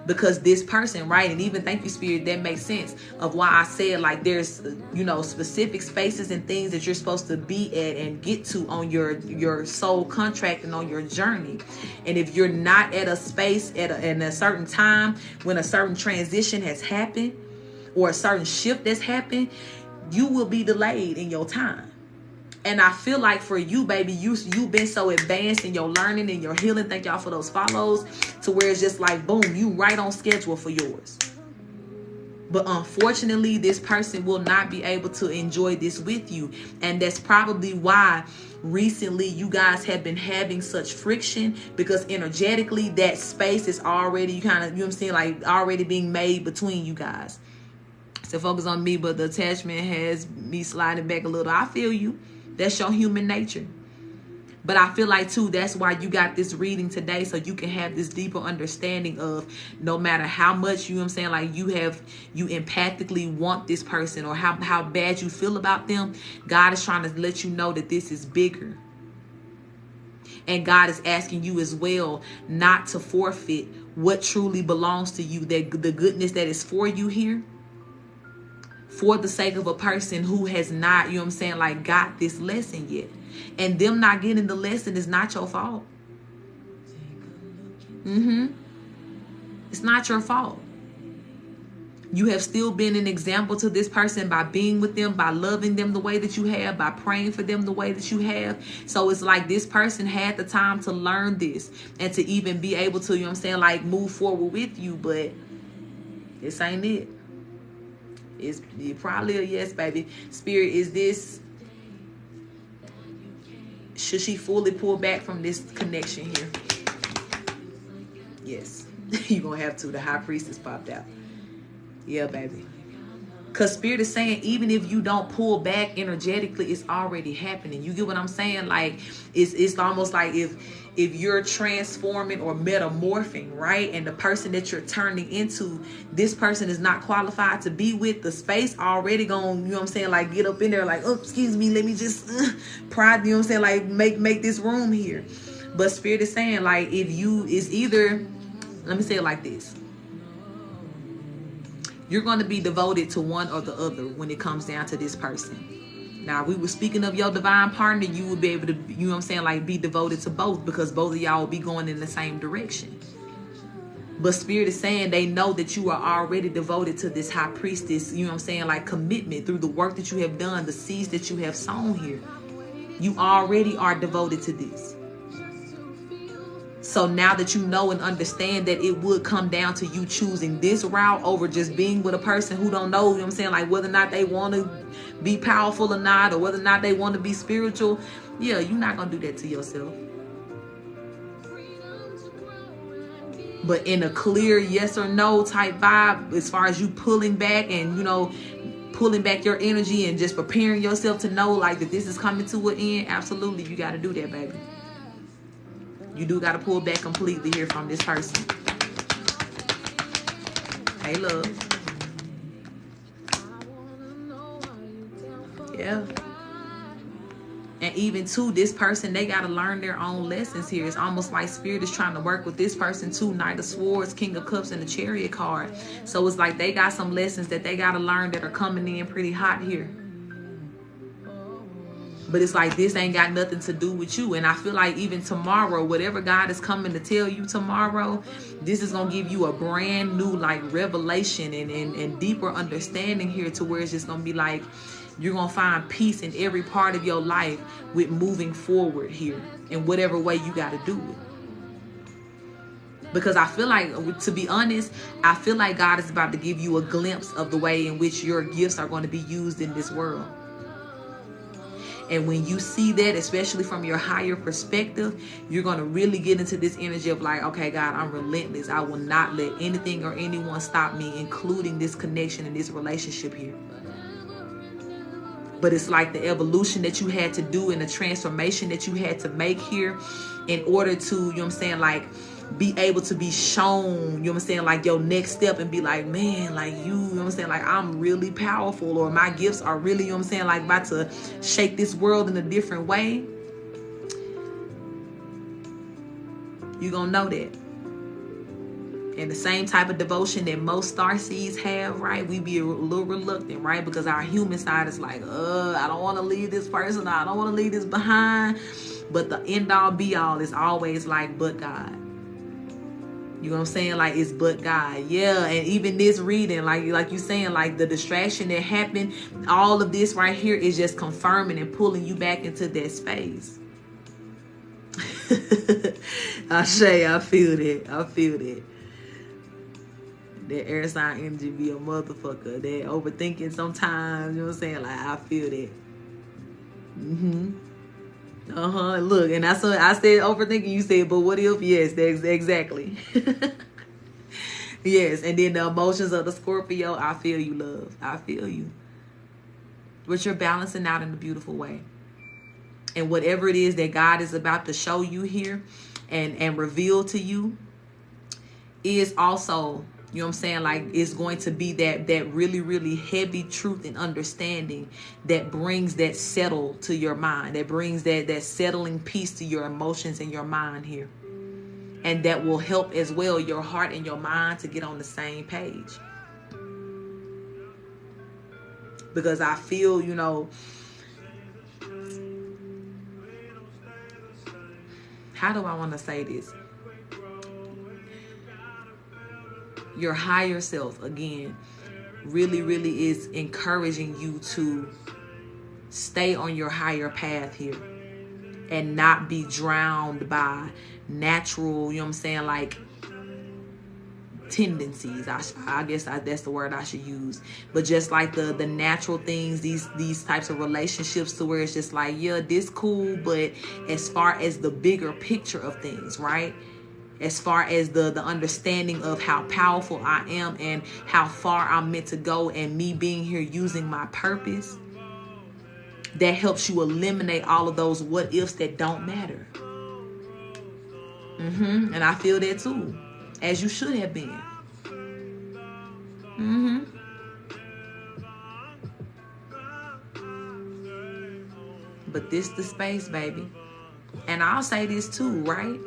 Speaker 1: Because this person, right, and even, thank you, Spirit, that makes sense of why I said, like, there's, you know, specific spaces and things that you're supposed to be at and get to on your soul contract and on your journey. And if you're not at a space in a certain time when a certain transition has happened or a certain shift that's happened, you will be delayed in your time. And I feel like for you, baby, you've been so advanced in your learning and your healing. Thank y'all for those follows, to where it's just like, boom, you right on schedule for yours. But unfortunately, this person will not be able to enjoy this with you. And that's probably why recently you guys have been having such friction, because energetically that space is already kind of, you know what I'm saying, like already being made between you guys. So focus on me, but the attachment has me sliding back a little. I feel you. That's your human nature. But I feel like, too, that's why you got this reading today, so you can have this deeper understanding of, no matter how much, you know what I'm saying, like you empathically want this person, or how bad you feel about them, God is trying to let you know that this is bigger. And God is asking you as well not to forfeit what truly belongs to you, that the goodness that is for you here, for the sake of a person who has not, you know what I'm saying, like got this lesson yet. And them not getting the lesson is not your fault. It's not your fault. You have still been an example to this person by being with them, by loving them the way that you have, by praying for them the way that you have. So it's like this person had the time to learn this and to even be able to, you know what I'm saying, like move forward with you. But this ain't it. It's probably a yes, baby. Spirit, is this, should she fully pull back from this connection here? Yes. You're going to have to. The High Priestess popped out. Yeah, baby. Because Spirit is saying, even if you don't pull back energetically, it's already happening. You get what I'm saying? Like, it's almost like if you're transforming or metamorphing, right? And the person that you're turning into, this person is not qualified to be with, the space already going, you know what I'm saying? Like, get up in there like, oh, excuse me, let me just pride, you know what I'm saying? Like, make this room here. But Spirit is saying, like, if you, is either, let me say it like this. You're going to be devoted to one or the other when it comes down to this person. Now, we were speaking of your divine partner, you would be able to, you know what I'm saying, like be devoted to both, because both of y'all will be going in the same direction. But Spirit is saying they know that you are already devoted to this High Priestess, you know what I'm saying, like commitment through the work that you have done, the seeds that you have sown here. You already are devoted to this. So now that you know and understand that it would come down to you choosing this route over just being with a person who don't know, you know what I'm saying, like whether or not they want to be powerful or not, or whether or not they want to be spiritual, yeah, you're not going to do that to yourself. But in a clear yes or no type vibe, as far as you pulling back and, you know, pulling back your energy and just preparing yourself to know like that this is coming to an end, absolutely, you got to do that, baby. You do got to pull back completely here from this person. Hey, love. Yeah. And even too, this person, they got to learn their own lessons here. It's almost like Spirit is trying to work with this person too. Knight of Swords, King of Cups, and the Chariot card. So it's like they got some lessons that they got to learn that are coming in pretty hot here. But it's like this ain't got nothing to do with you. And I feel like even tomorrow, whatever God is coming to tell you tomorrow, this is going to give you a brand new like revelation and deeper understanding here, to where it's just going to be like, you're going to find peace in every part of your life with moving forward here in whatever way you got to do it. Because I feel like, to be honest, I feel like God is about to give you a glimpse of the way in which your gifts are going to be used in this world. And when you see that, especially from your higher perspective, you're going to really get into this energy of like, okay, God, I'm relentless. I will not let anything or anyone stop me, including this connection and this relationship here. But it's like the evolution that you had to do and the transformation that you had to make here in order to, you know what I'm saying, like be able to be shown, you know what I'm saying, like your next step and be like, man, like you know what I'm saying, like I'm really powerful, or my gifts are really, you know what I'm saying, like about to shake this world in a different way. You're going to know that. And the same type of devotion that most starseeds have, right? We be a little reluctant, right? Because our human side is like, I don't want to leave this person. I don't want to leave this behind. But the end all be all is always like, but God. You know what I'm saying? Like, it's but God. Yeah. And even this reading, like you saying, like the distraction that happened, all of this right here is just confirming and pulling you back into that space. I feel that. I feel that. That air sign energy be a motherfucker. That overthinking sometimes, you know what I'm saying? Like, I feel that. Look, and that's what I said, overthinking. You said, but what if? Yes, that's exactly. Yes, and then the emotions of the Scorpio, I feel you, love. I feel you. But you're balancing out in a beautiful way. And whatever it is that God is about to show you here and reveal to you is also, you know what I'm saying, like it's going to be that really, really heavy truth and understanding that brings that settle to your mind, that brings that settling peace to your emotions and your mind here. And that will help as well your heart and your mind to get on the same page. Because I feel, you know, how do I want to say this? Your higher self, again, really, really is encouraging you to stay on your higher path here and not be drowned by natural, you know what I'm saying, like tendencies. I guess that's the word I should use. But just like the natural things, these types of relationships, to where it's just like, yeah, this cool, but as far as the bigger picture of things, right? As far as the understanding of how powerful I am and how far I'm meant to go, and me being here using my purpose, that helps you eliminate all of those what ifs that don't matter. And I feel that too, as you should have been. But this the space, baby. And I'll say this too, right?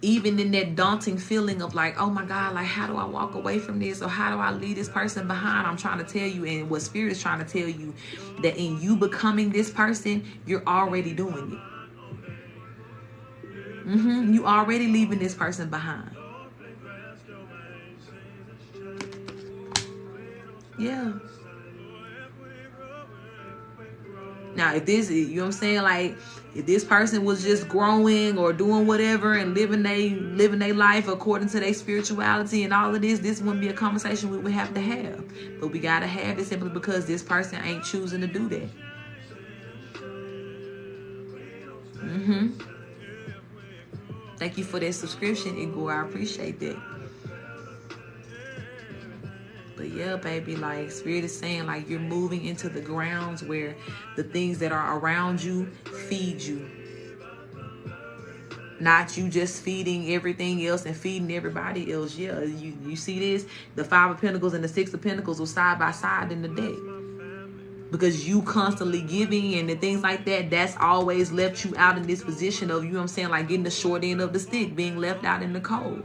Speaker 1: Even in that daunting feeling of like, oh my God, like how do I walk away from this, or how do I leave this person behind? I'm trying to tell you, and what Spirit is trying to tell you, that in you becoming this person, you're already doing it. You already leaving this person behind. Yeah. Now, if this, you know what I'm saying, like, if this person was just growing or doing whatever and living their life according to their spirituality and all of this wouldn't be a conversation we would have to have. But we got to have it simply because this person ain't choosing to do that. Thank you for that subscription, Igor. I appreciate that. But yeah, baby, like, Spirit is saying, like, you're moving into the grounds where the things that are around you feed you. Not you just feeding everything else and feeding everybody else. Yeah, you see this? The 5 of Pentacles and the 6 of Pentacles were side by side in the deck. Because you constantly giving and the things like that, that's always left you out in this position of, you know what I'm saying, like getting the short end of the stick, being left out in the cold.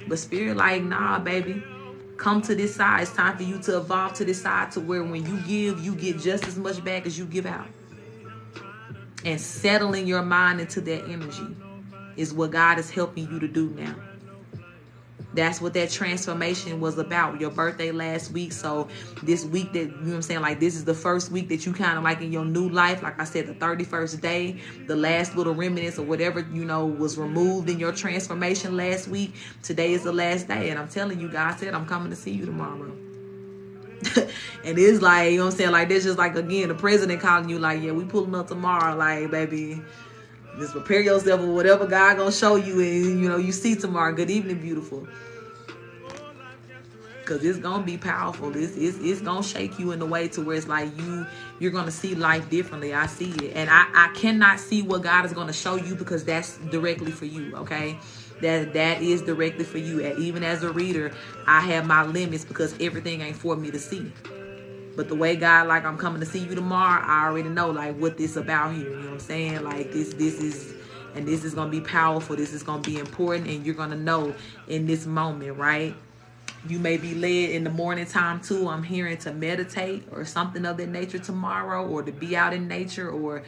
Speaker 1: But Spirit like, nah, baby, come to this side. It's time for you to evolve to this side to where when you give, you get just as much back as you give out. And settling your mind into that energy is what God is helping you to do now. That's what that transformation was about. Your birthday last week. So this week that, you know what I'm saying, like this is the first week that you kind of like in your new life. Like I said, the 31st day, the last little remnants or whatever, you know, was removed in your transformation last week. Today is the last day. And I'm telling you, God said, I'm coming to see you tomorrow. And it's like, you know what I'm saying, like this just like, again, the president calling you like, yeah, we pulling up tomorrow. Like, baby, just prepare yourself for whatever God gonna show you and, you know, you see tomorrow. Good evening, beautiful. Because it's going to be powerful. It's going to shake you in a way to where it's like you're going to see life differently. I see it. And I cannot see what God is going to show you because that's directly for you, okay? That is directly for you. And even as a reader, I have my limits because everything ain't for me to see. But the way God, like, I'm coming to see you tomorrow, I already know, like, what this about here. You know what I'm saying? Like, this is... And this is going to be powerful. This is going to be important. And you're going to know in this moment, right? You may be led in the morning time too. I'm hearing to meditate or something of that nature tomorrow, or to be out in nature or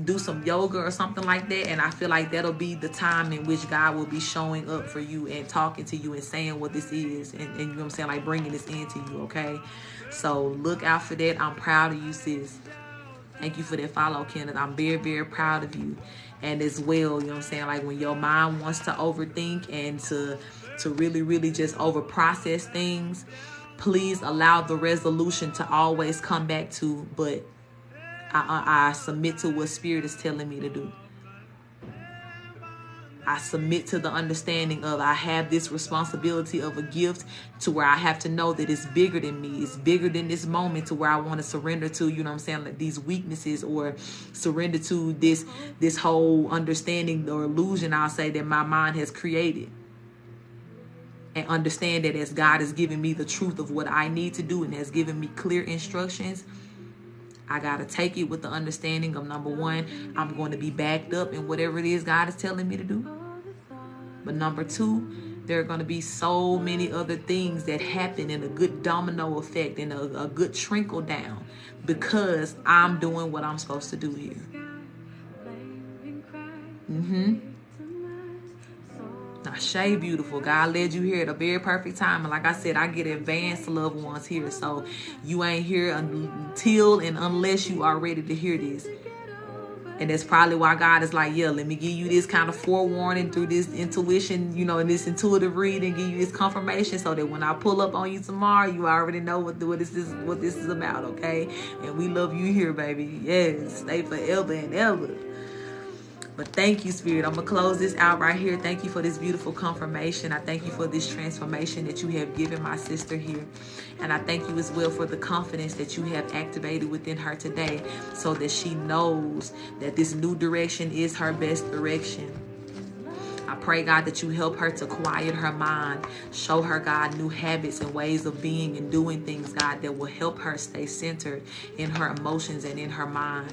Speaker 1: do some yoga or something like that. And I feel like that'll be the time in which God will be showing up for you and talking to you and saying what this is. And you know what I'm saying? Like bringing this into you, okay? So look out for that. I'm proud of you, sis. Thank you for that follow, Kenneth. I'm very, very proud of you. And as well, you know what I'm saying? Like when your mind wants to overthink and to really, really just over process things, please allow the resolution to always come back to, but I submit to what Spirit is telling me to do. I submit to the understanding of I have this responsibility of a gift to where I have to know that it's bigger than me. It's bigger than this moment to where I want to surrender to, you know what I'm saying, like these weaknesses, or surrender to this whole understanding or illusion, I'll say, that my mind has created. And understand that as God has given me the truth of what I need to do and has given me clear instructions, I got to take it with the understanding of, number one, I'm going to be backed up in whatever it is God is telling me to do. But number two, there are going to be so many other things that happen in a good domino effect and a good trickle down because I'm doing what I'm supposed to do here. Now, Shay, beautiful. God led you here at a very perfect time. And like I said, I get advanced loved ones here. So you ain't here until and unless you are ready to hear this. And that's probably why God is like, yeah, let me give you this kind of forewarning through this intuition, you know, and this intuitive reading, give you this confirmation so that when I pull up on you tomorrow, you already know what this is about, okay? And we love you here, baby. Yes, stay forever and ever. But thank you, Spirit. I'm going to close this out right here. Thank you for this beautiful confirmation. I thank you for this transformation that you have given my sister here. And I thank you as well for the confidence that you have activated within her today so that she knows that this new direction is her best direction. I pray, God, that you help her to quiet her mind. Show her, God, new habits and ways of being and doing things, God, that will help her stay centered in her emotions and in her mind.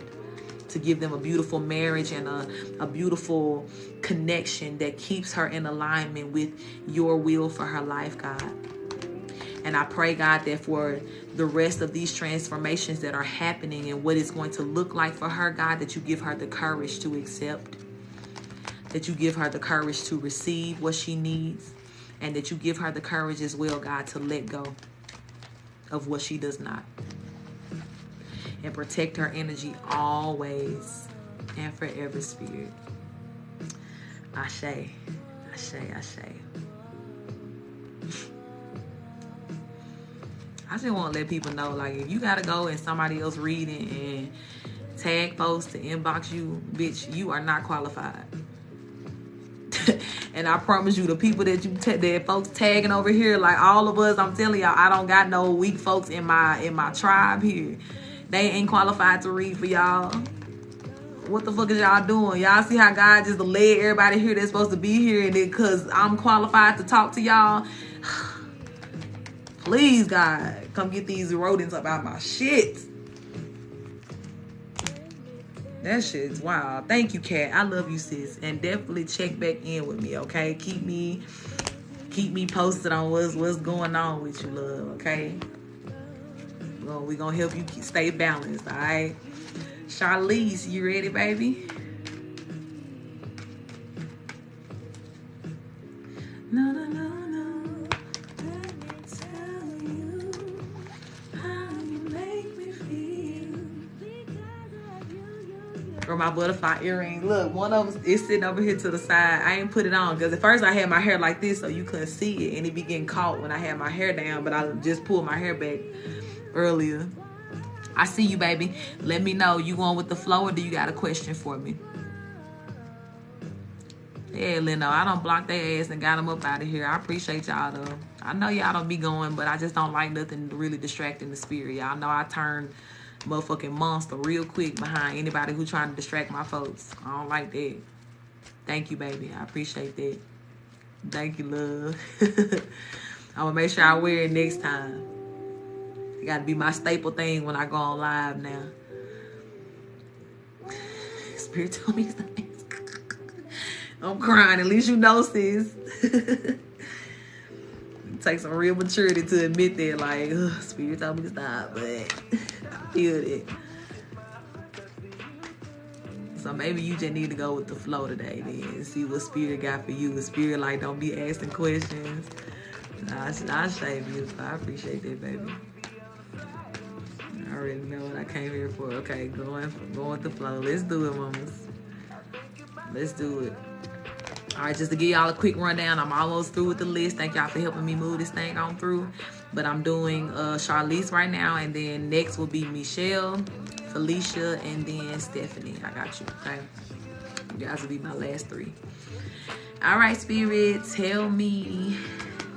Speaker 1: To give them a beautiful marriage and a beautiful connection that keeps her in alignment with your will for her life, God. And I pray, God, that for the rest of these transformations that are happening and what it's going to look like for her, God, that you give her the courage to accept, that you give her the courage to receive what she needs, and that you give her the courage as well, God, to let go of what she does not. and protect her energy always and forever, Spirit. Ashe, ashe, ashe. I just want to let people know, like, if you got to go and somebody else reading and tag folks to inbox you, bitch, you are not qualified. And I promise you, the people that that folks tagging over here, like all of us, I'm telling y'all, I don't got no weak folks in my tribe here. They ain't qualified to read for y'all. What the fuck is y'all doing? Y'all see how God just led everybody here that's supposed to be here, and then because I'm qualified to talk to y'all, please, God, come get these rodents up out my shit. That shit's wild. Thank you, Kat. I love you, sis. And definitely check back in with me, okay? Keep me posted on what's going on with you, love, okay? Well, we gonna help you stay balanced, all right? Charlize, you ready, baby? No, no, no, no. Let me tell you how you make me feel. Or my butterfly earrings. Look, one of them is sitting over here to the side. I ain't put it on because at first I had my hair like this so you couldn't see it, and it be getting caught when I had my hair down, but I just pulled my hair back earlier. I see you, baby. Let me know. You going with the flow, or do you got a question for me? Yeah, Leno, I done blocked their ass and got them up out of here. I appreciate y'all, though. I know y'all don't be going, but I just don't like nothing really distracting the spirit. Y'all know I turn motherfucking monster real quick behind anybody who trying to distract my folks. I don't like that. Thank you, baby. I appreciate that. Thank you, love. I'm going to make sure I wear it next time. It got to be my staple thing when I go on live now. Spirit told me it's not. I'm crying. At least you know, sis. It takes some real maturity to admit that, like, Spirit told me to stop, but I feel it. So maybe you just need to go with the flow today, then, and see what Spirit got for you. The Spirit, like, don't be asking questions. I shave you, so I appreciate that, baby. I already know what I came here for. Okay, going with the flow. Let's do it, mamas. Let's do it. All right, just to give y'all a quick rundown, I'm almost through with the list. Thank y'all for helping me move this thing on through. But I'm doing Charlize right now, and then next will be Michelle, Felicia, and then Stephanie. I got you, okay? You guys will be my last three. All right, Spirit, tell me.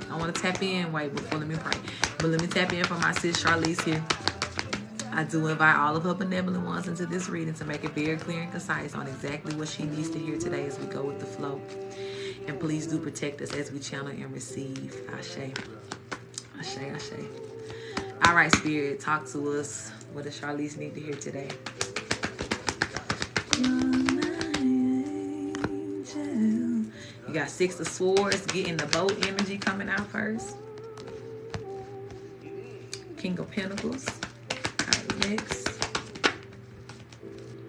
Speaker 1: I want to tap in. Wait, before let me pray. But let me tap in for my sis Charlize here. I do invite all of her benevolent ones into this reading to make it very clear and concise on exactly what she needs to hear today as we go with the flow. And please do protect us as we channel and receive. Ashe. Ashe, ashe. All right, Spirit, talk to us. What does Charlize need to hear today? You got Six of Swords, getting the boat energy coming out first. King of Pentacles. Next,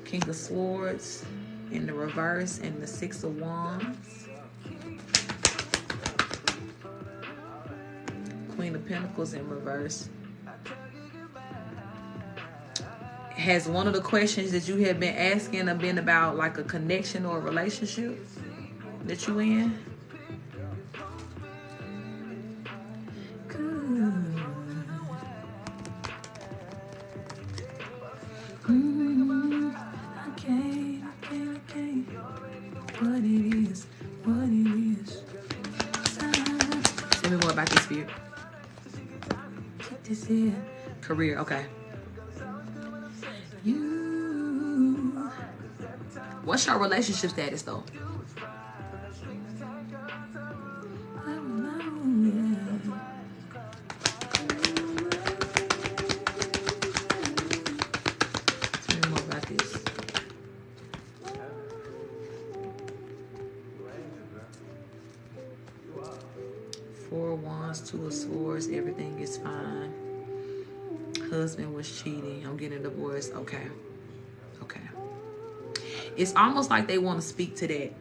Speaker 1: King of Swords in the reverse, and the Six of Wands. Queen of Pentacles in reverse. Has one of the questions that you have been asking been about like a connection or a relationship that you in? Career, okay. What's your relationship status though? Tell me more about this. 4 of Wands, 2 of Swords, everything is fine. Husband was cheating. I'm getting a divorce. Okay. Okay. It's almost like they want to speak to that.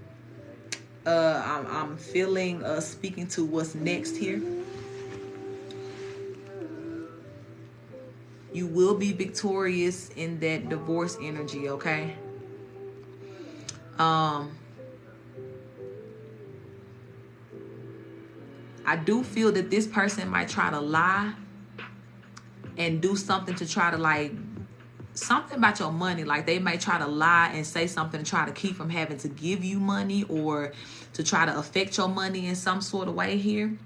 Speaker 1: I'm feeling speaking to what's next here. You will be victorious in that divorce energy, okay? I do feel that this person might try to lie and do something to try to like something about your money. Like they might try to lie and say something to try to keep from having to give you money or to try to affect your money in some sort of way here.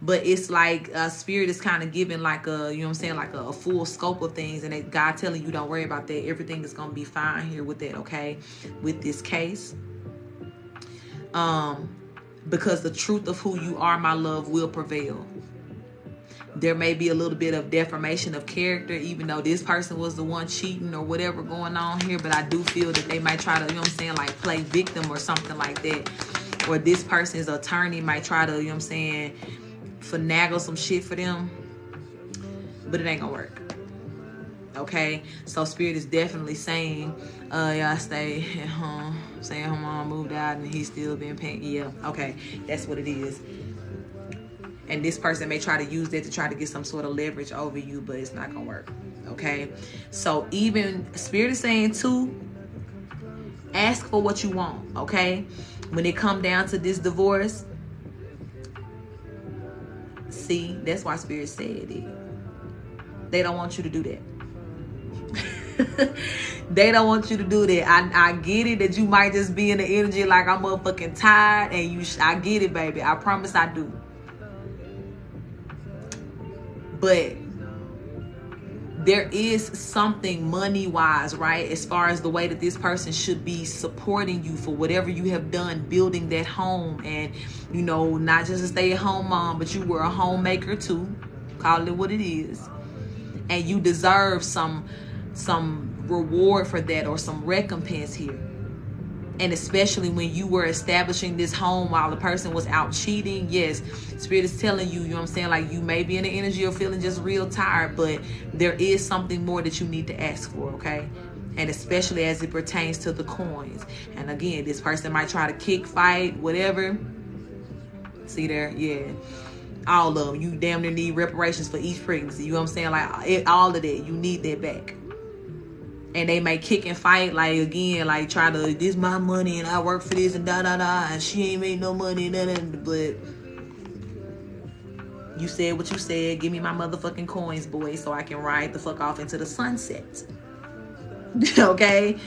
Speaker 1: But it's like spirit is kind of giving like a, you know what I'm saying, like a full scope of things, and God telling you don't worry about that. Everything is going to be fine here with that, okay, with this case. Because the truth of who you are, my love, will prevail. There may be a little bit of deformation of character, even though this person was the one cheating or whatever going on here. But I do feel that they might try to, you know what I'm saying, like play victim or something like that. Or this person's attorney might try to, you know what I'm saying, finagle some shit for them. But it ain't gonna work. Okay? So Spirit is definitely saying, y'all stay at home. Saying her mom moved out and he's still been paying. Yeah, okay. That's what it is. And this person may try to use that to try to get some sort of leverage over you, but it's not gonna work. Okay? So even Spirit is saying too, ask for what you want. Okay? When it come down to this divorce, see, that's why Spirit said it. They don't want you to do that. They don't want you to do that. I get it that you might just be in the energy like I'm motherfucking tired, and I get it, baby. I promise I do. But there is something money-wise, right? As far as the way that this person should be supporting you for whatever you have done, building that home. And, you know, not just a stay-at-home mom, but you were a homemaker too. Call it what it is. And you deserve some reward for that, or some recompense here. And especially when you were establishing this home while the person was out cheating. Yes, Spirit is telling you, you know what I'm saying, like you may be in the energy of feeling just real tired, but there is something more that you need to ask for, okay? And especially as it pertains to the coins. And again, this person might try to kick, fight, whatever. See there? Yeah. All of them. You damn near need reparations for each pregnancy. You know what I'm saying? Like all of that. You need that back. And they may kick and fight, like, again, like, try to, this my money, and I work for this, and da-da-da, and she ain't made no money, but you said what you said. Give me my motherfucking coins, boy, so I can ride the fuck off into the sunset. Okay?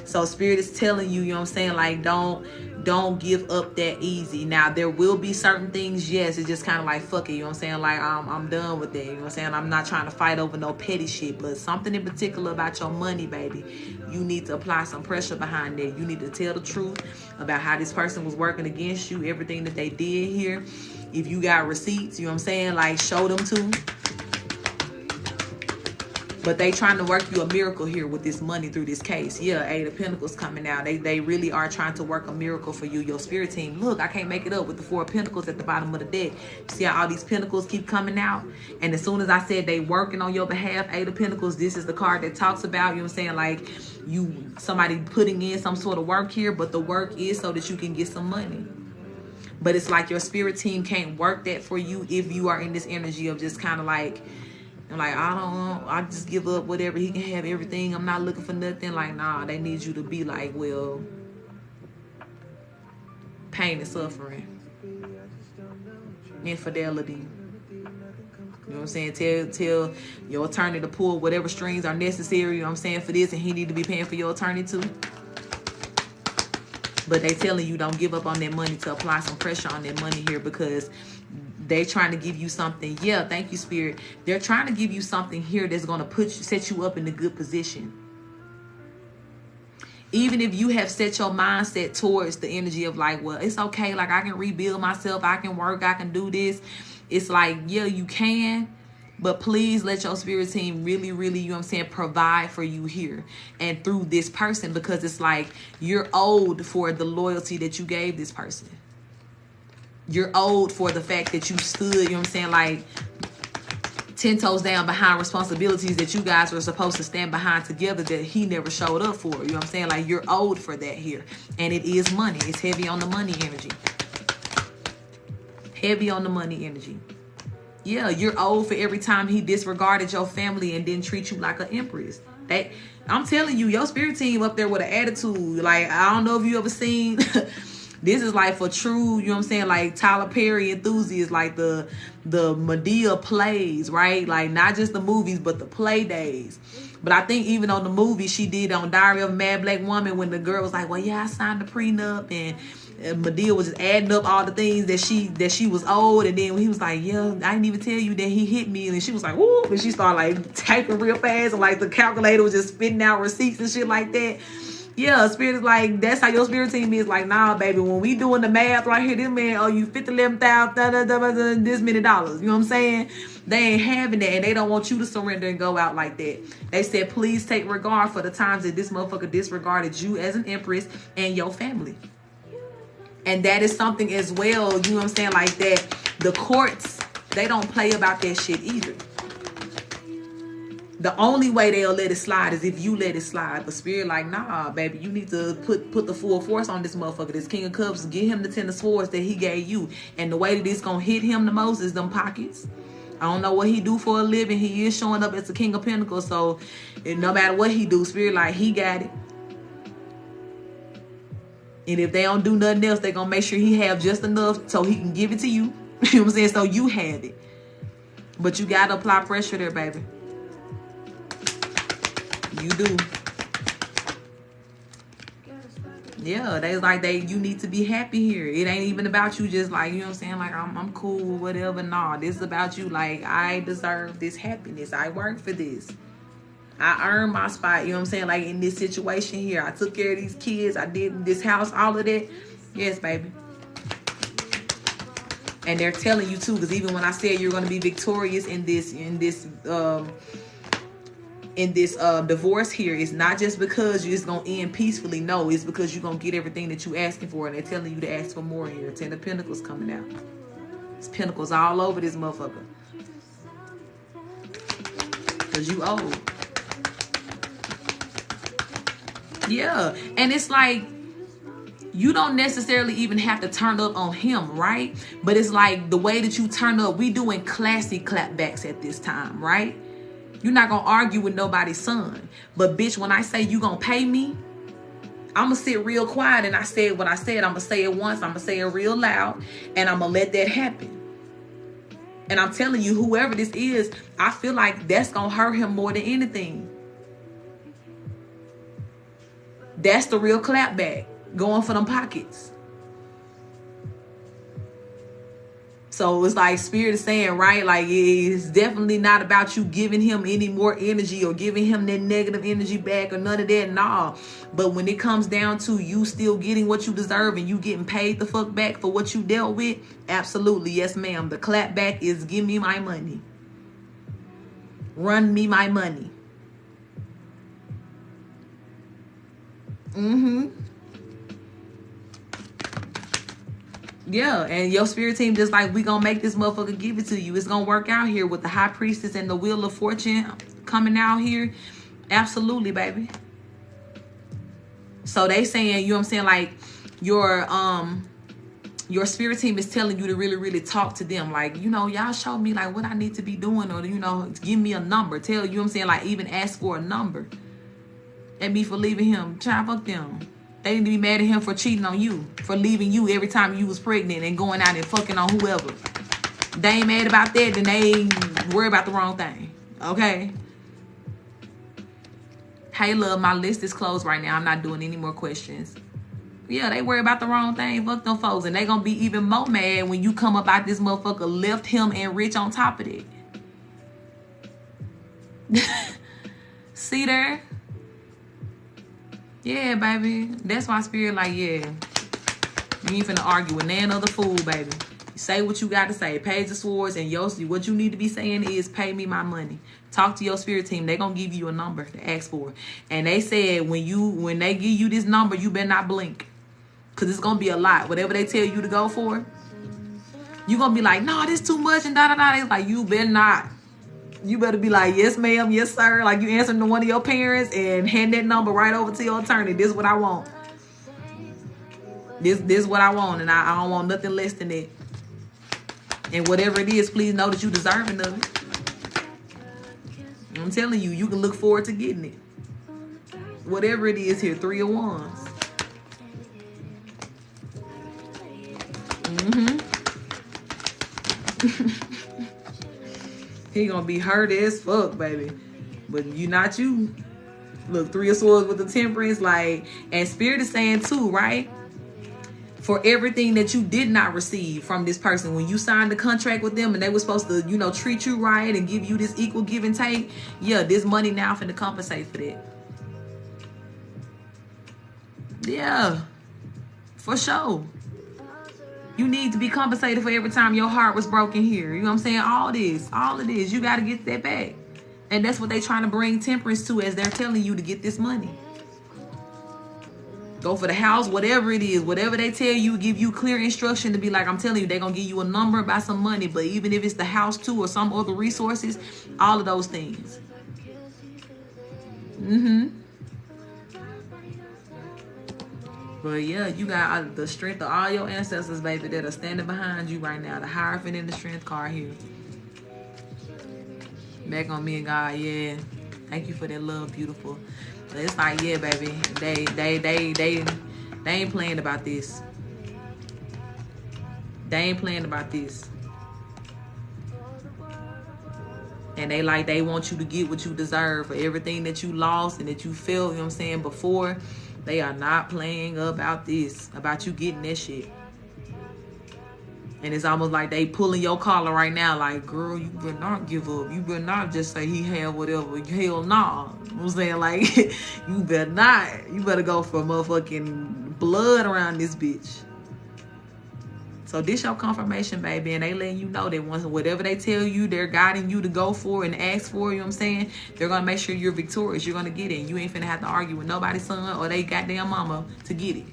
Speaker 1: So Spirit is telling you, you know what I'm saying, like, don't give up that easy. Now, there will be certain things, yes, it's just kind of like, fuck it, you know what I'm saying, like, I'm done with that, you know what I'm saying, I'm not trying to fight over no petty shit, but something in particular about your money, baby, you need to apply some pressure behind that. You need to tell the truth about how this person was working against you, everything that they did here. If you got receipts, you know what I'm saying, like, show them too. But they trying to work you a miracle here with this money through this case. Yeah, Eight of Pentacles coming out. They really are trying to work a miracle for you, your spirit team. Look, I can't make it up with the Four of Pentacles at the bottom of the deck. See how all these pentacles keep coming out? And as soon as I said they working on your behalf, Eight of Pentacles, this is the card that talks about, you know what I'm saying, like somebody putting in some sort of work here, but the work is so that you can get some money. But it's like your spirit team can't work that for you if you are in this energy of just kind of like, I don't know, I just give up whatever, he can have everything, I'm not looking for nothing. Like, nah, they need you to be like, well, pain and suffering, infidelity, you know what I'm saying, tell your attorney to pull whatever strings are necessary, you know what I'm saying, for this, and he need to be paying for your attorney too. But they telling you don't give up on that money, to apply some pressure on that money here, because they trying to give you something. Yeah, thank you, Spirit. They're trying to give you something here that's going to set you up in a good position. Even if you have set your mindset towards the energy of like, well, it's okay. Like, I can rebuild myself. I can work. I can do this. It's like, yeah, you can. But please let your spirit team really, really, you know what I'm saying, provide for you here and through this person, because it's like you're owed for the loyalty that you gave this person. You're owed for the fact that you stood, you know what I'm saying, like 10 toes down behind responsibilities that you guys were supposed to stand behind together that he never showed up for. You know what I'm saying? Like, you're owed for that here. And it is money. It's heavy on the money energy. Heavy on the money energy. Yeah, you're owed for every time he disregarded your family and didn't treat you like an empress. I'm telling you, your spirit team up there with an attitude. Like, I don't know if you ever seen this is like for true, you know what I'm saying, like Tyler Perry enthusiasts, like the Madea plays, right? Like not just the movies, but the play days. But I think even on the movie she did on Diary of a Mad Black Woman, when the girl was like, well, yeah, I signed the prenup, and Madea was just adding up all the things that she was owed, and then when he was like, yeah, I didn't even tell you that he hit me, and she was like, woo, and she started like typing real fast, and like the calculator was just spitting out receipts and shit like that. Yeah, spirit is like, that's how your spirit team is. Like, nah, baby, when we doing the math right here, this man owe you $11,000, this many dollars. You know what I'm saying? They ain't having that, and they don't want you to surrender and go out like that. They said, please take regard for the times that this motherfucker disregarded you as an empress and your family. And that is something as well, you know what I'm saying, like that. The courts, they don't play about that shit either. The only way they'll let it slide is if you let it slide. But spirit like, nah, baby, you need to put the full force on this motherfucker. This King of Cups, get him the 10 of Swords that he gave you. And the way that it's gonna hit him the most is them pockets. I don't know what he do for a living. He is showing up as the King of Pentacles. So no matter what he do, spirit like, he got it. And if they don't do nothing else, they're going to make sure he have just enough so he can give it to you. You know what I'm saying? So you have it. But you got to apply pressure there, baby. You do. Yeah, they like, you need to be happy here. It ain't even about you just like, you know what I'm saying? Like, I'm cool, whatever. Nah, this is about you. Like, I deserve this happiness. I work for this. I earned my spot, you know what I'm saying? Like in this situation here, I took care of these kids. I did this house, all of that. Yes, baby. And they're telling you too, because even when I said you're going to be victorious in this divorce here, it's not just because you're just going to end peacefully. No, it's because you're going to get everything that you're asking for. And they're telling you to ask for more here. 10 of Pentacles coming out. It's pentacles all over this motherfucker. Because you owe. Yeah, and it's like you don't necessarily even have to turn up on him, right? But it's like the way that you turn up, we doing classy clapbacks at this time, right? You're not gonna argue with nobody's son. But bitch, when I say you gonna pay me, I'm gonna sit real quiet and I said what I said. I'm gonna say it once, I'm gonna say it real loud, and I'm gonna let that happen. And I'm telling you, whoever this is, I feel like that's gonna hurt him more than anything. That's the real clapback, going for them pockets. So it's like spirit is saying, right? Like it's definitely not about you giving him any more energy or giving him that negative energy back or none of that. Nah. But when it comes down to you still getting what you deserve and you getting paid the fuck back for what you dealt with, absolutely. Yes, ma'am. The clapback is give me my money. Run me my money. Yeah, and your spirit team just like, we gonna make this motherfucker give it to you. It's gonna work out here with the High Priestess and the Wheel of Fortune coming out here. Absolutely, baby. So they saying, you know what I'm saying, like your spirit team is telling you to really, really talk to them. Like, you know, y'all show me like what I need to be doing, or, you know, give me a number. Tell, you know what I'm saying, like even ask for a number. And me for leaving him. Child, fuck them. They need to be mad at him for cheating on you. For leaving you every time you was pregnant and going out and fucking on whoever. They ain't mad about that, then they ain't worry about the wrong thing. Okay? Hey, love, my list is closed right now. I'm not doing any more questions. Yeah, they worry about the wrong thing. Fuck them folks. And they gonna be even more mad when you come up out this motherfucker left him and rich on top of it. See there? Yeah, baby. That's why spirit like, yeah. You ain't finna argue with none other fool, baby. You say what you got to say. Page of Swords, and what you need to be saying is pay me my money. Talk to your spirit team. They gonna give you a number to ask for. And they said when they give you this number, you better not blink. Cause it's gonna be a lot. Whatever they tell you to go for, you gonna be like, no, this too much and da-da-da. It's like, you better not. You better be like, yes, ma'am, yes, sir. Like you answering to one of your parents and hand that number right over to your attorney. This is what I want. This is what I want, and I don't want nothing less than it. And whatever it is, please know that you deserving of it. I'm telling you, you can look forward to getting it. Whatever it is here, 3 of Wands. He gonna be hurt as fuck, baby. But you not you. Look, 3 of Swords with the Temperance, like, and Spirit is saying too, right? For everything that you did not receive from this person, when you signed the contract with them and they were supposed to, you know, treat you right and give you this equal give and take, yeah, this money now finna compensate for that. Yeah, for sure. You need to be compensated for every time your heart was broken here. You know what I'm saying? All of this, you got to get that back. And that's what they trying to bring Temperance to, as they're telling you to get this money. Go for the house, whatever it is, whatever they tell you, give you clear instruction to be like, I'm telling you, they're going to give you a number about some money. But even if it's the house too or some other resources, all of those things. But yeah, you got the strength of all your ancestors, baby, that are standing behind you right now. The Hierophant and the Strength card here. Back on me and God, yeah. Thank you for that love, beautiful. But it's like, yeah, baby, they ain't playing about this. They ain't playing about this. And they want you to get what you deserve for everything that you lost and that you felt, you know what I'm saying, before. They are not playing about this, about you getting that shit. And it's almost like they pulling your collar right now, like, girl, you better not give up. You better not just say he had whatever. Hell nah. You know what I'm saying? Like, you better not. You better go for motherfucking blood around this bitch. So this your confirmation, baby. And they letting you know that once whatever they tell you, they're guiding you to go for and ask for, you know what I'm saying? They're going to make sure you're victorious. You're going to get it. You ain't finna have to argue with nobody's son or they goddamn mama to get it.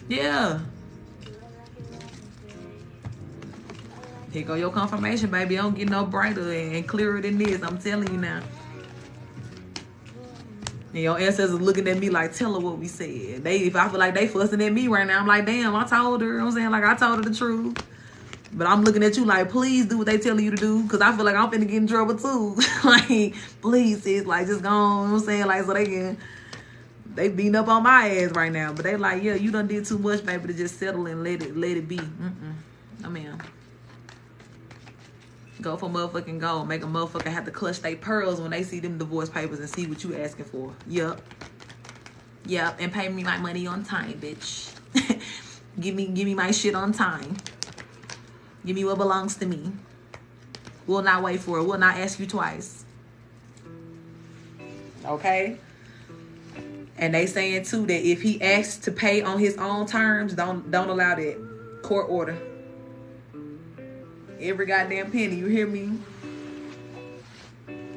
Speaker 1: Yeah. Here go your confirmation, baby. I don't get no brighter and clearer than this. I'm telling you now. And your ancestors looking at me like, tell her what we said. If I feel like they fussing at me right now, I'm like, damn, I told her. You know what I'm saying? Like, I told her the truth. But I'm looking at you like, please do what they telling you to do. Because I feel like I'm finna get in trouble too. Like, please, sis. Like, just go on. You know what I'm saying? Like, so they beating up on my ass right now. But they like, yeah, you done did too much, baby, to just settle and let it be. I mean, go for motherfucking gold. Make a motherfucker have to clutch their pearls when they see them divorce papers and see what you asking for. Yup. And pay me my money on time, bitch. give me my shit on time. Give me what belongs to me. We'll not wait for it. We'll not ask you twice. Okay? And they saying too that if he asks to pay on his own terms, don't allow that. Court order. Every goddamn penny, you hear me?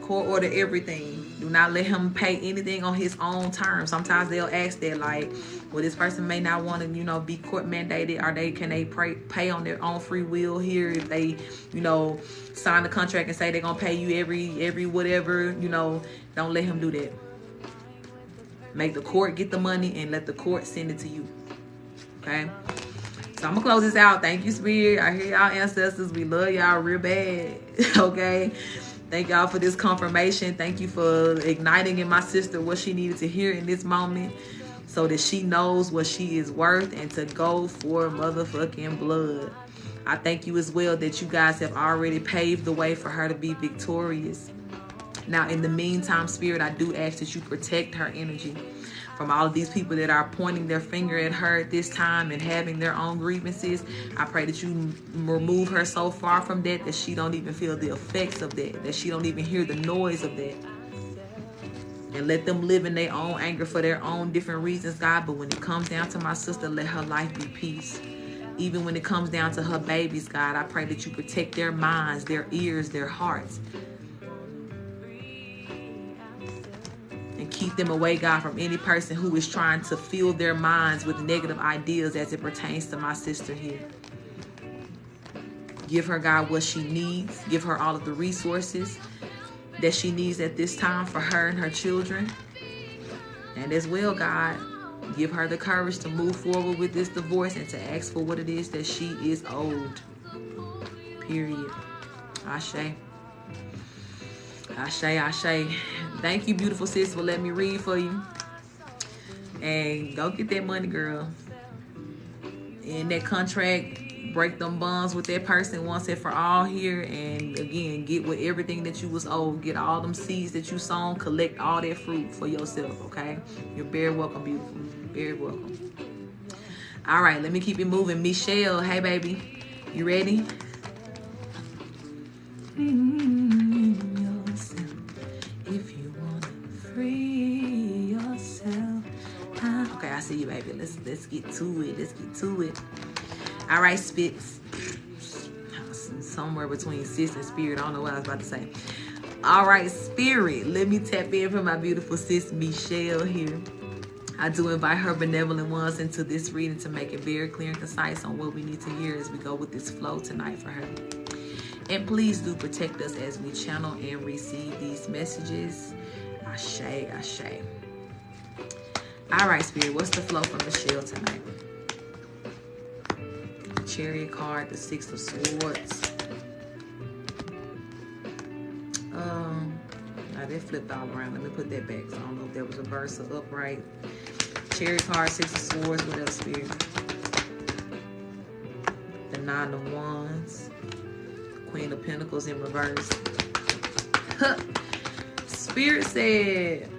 Speaker 1: Court order everything. Do not let him pay anything on his own terms. Sometimes they'll ask that, like, well, this person may not want to, you know, be court mandated. Can they pay on their own free will here if they, you know, sign the contract and say they're gonna pay you every whatever, you know? Don't let him do that. Make the court get the money and let the court send it to you. Okay? So I'm gonna close this out. Thank you, Spirit. I hear y'all ancestors. We love y'all real bad. Okay? Thank y'all for this confirmation. Thank you for igniting in my sister what she needed to hear in this moment so that she knows what she is worth and to go for motherfucking blood. I thank you as well that you guys have already paved the way for her to be victorious. Now, in the meantime, Spirit, I do ask that you protect her energy from all of these people that are pointing their finger at her at this time and having their own grievances. I pray that you remove her so far from that she don't even feel the effects of that she don't even hear the noise of that. And let them live in their own anger for their own different reasons, God. But when it comes down to my sister, let her life be peace. Even when it comes down to her babies, God, I pray that you protect their minds, their ears, their hearts. And keep them away, God, from any person who is trying to fill their minds with negative ideas as it pertains to my sister here. Give her, God, what she needs. Give her all of the resources that she needs at this time for her and her children. And as well, God, Give her the courage to move forward with this divorce and to ask for what it is that she is owed. Period. Ashe. Ashe, ashe. Thank you, beautiful sis, for letting me read for you. And go get that money, girl. In that contract, break them bonds with that person once and for all here. And again, get with everything that you was owed. Get all them seeds that you sown. Collect all that fruit for yourself, okay? You're very welcome, beautiful. Very welcome. All right, let me keep it moving. Michelle, hey, baby. You ready? If you want to free yourself. Okay, I see you, baby. Let's get to it. Let's get to it. All right, spits. Somewhere between sis and spirit. I don't know what I was about to say. All right, spirit. Let me tap in for my beautiful sis Michelle here. I do invite her benevolent ones into this reading to make it very clear and concise on what we need to hear as we go with this flow tonight for her. And please do protect us as we channel and receive these messages. Ashe, ashe. All right, spirit. What's the flow for Michelle tonight? Chariot card, the 6 of Swords. Now they flipped all around. Let me put that back. So I don't know if there was a verse or upright. Chariot card, 6 of Swords. What else, spirit? The 9 of Wands. Queen of Pentacles in reverse. Spirit said.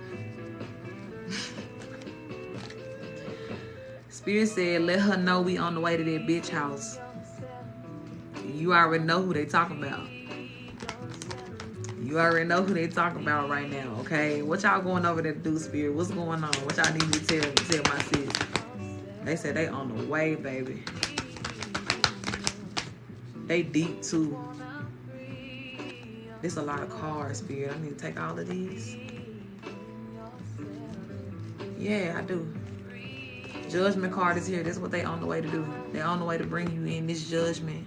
Speaker 1: Spirit said, let her know we on the way to that bitch house. You already know who they talking about. You already know who they talking about right now, okay? What y'all going over there to do, spirit? What's going on? What y'all need me to tell my sis? They said they on the way, baby. They deep, too. There's a lot of cards, spirit. I need to take all of these. Yeah, I do. Judgment card is here. That's what they on the way to do. They on the way to bring you in this judgment.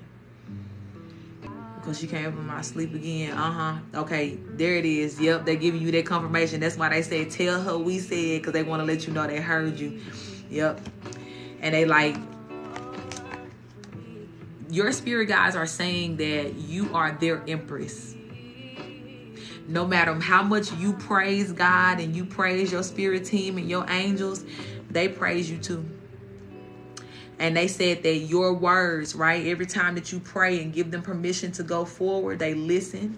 Speaker 1: Because she came from my sleep again. Okay, there it is. Yep, they giving you that confirmation. That's why they say, tell her we said, because they want to let you know they heard you. Yep. And they like, your spirit guides are saying that you are their empress. No matter how much you praise God and you praise your spirit team and your angels, they praise you too. And they said that your words, right, every time that you pray and give them permission to go forward, they listen.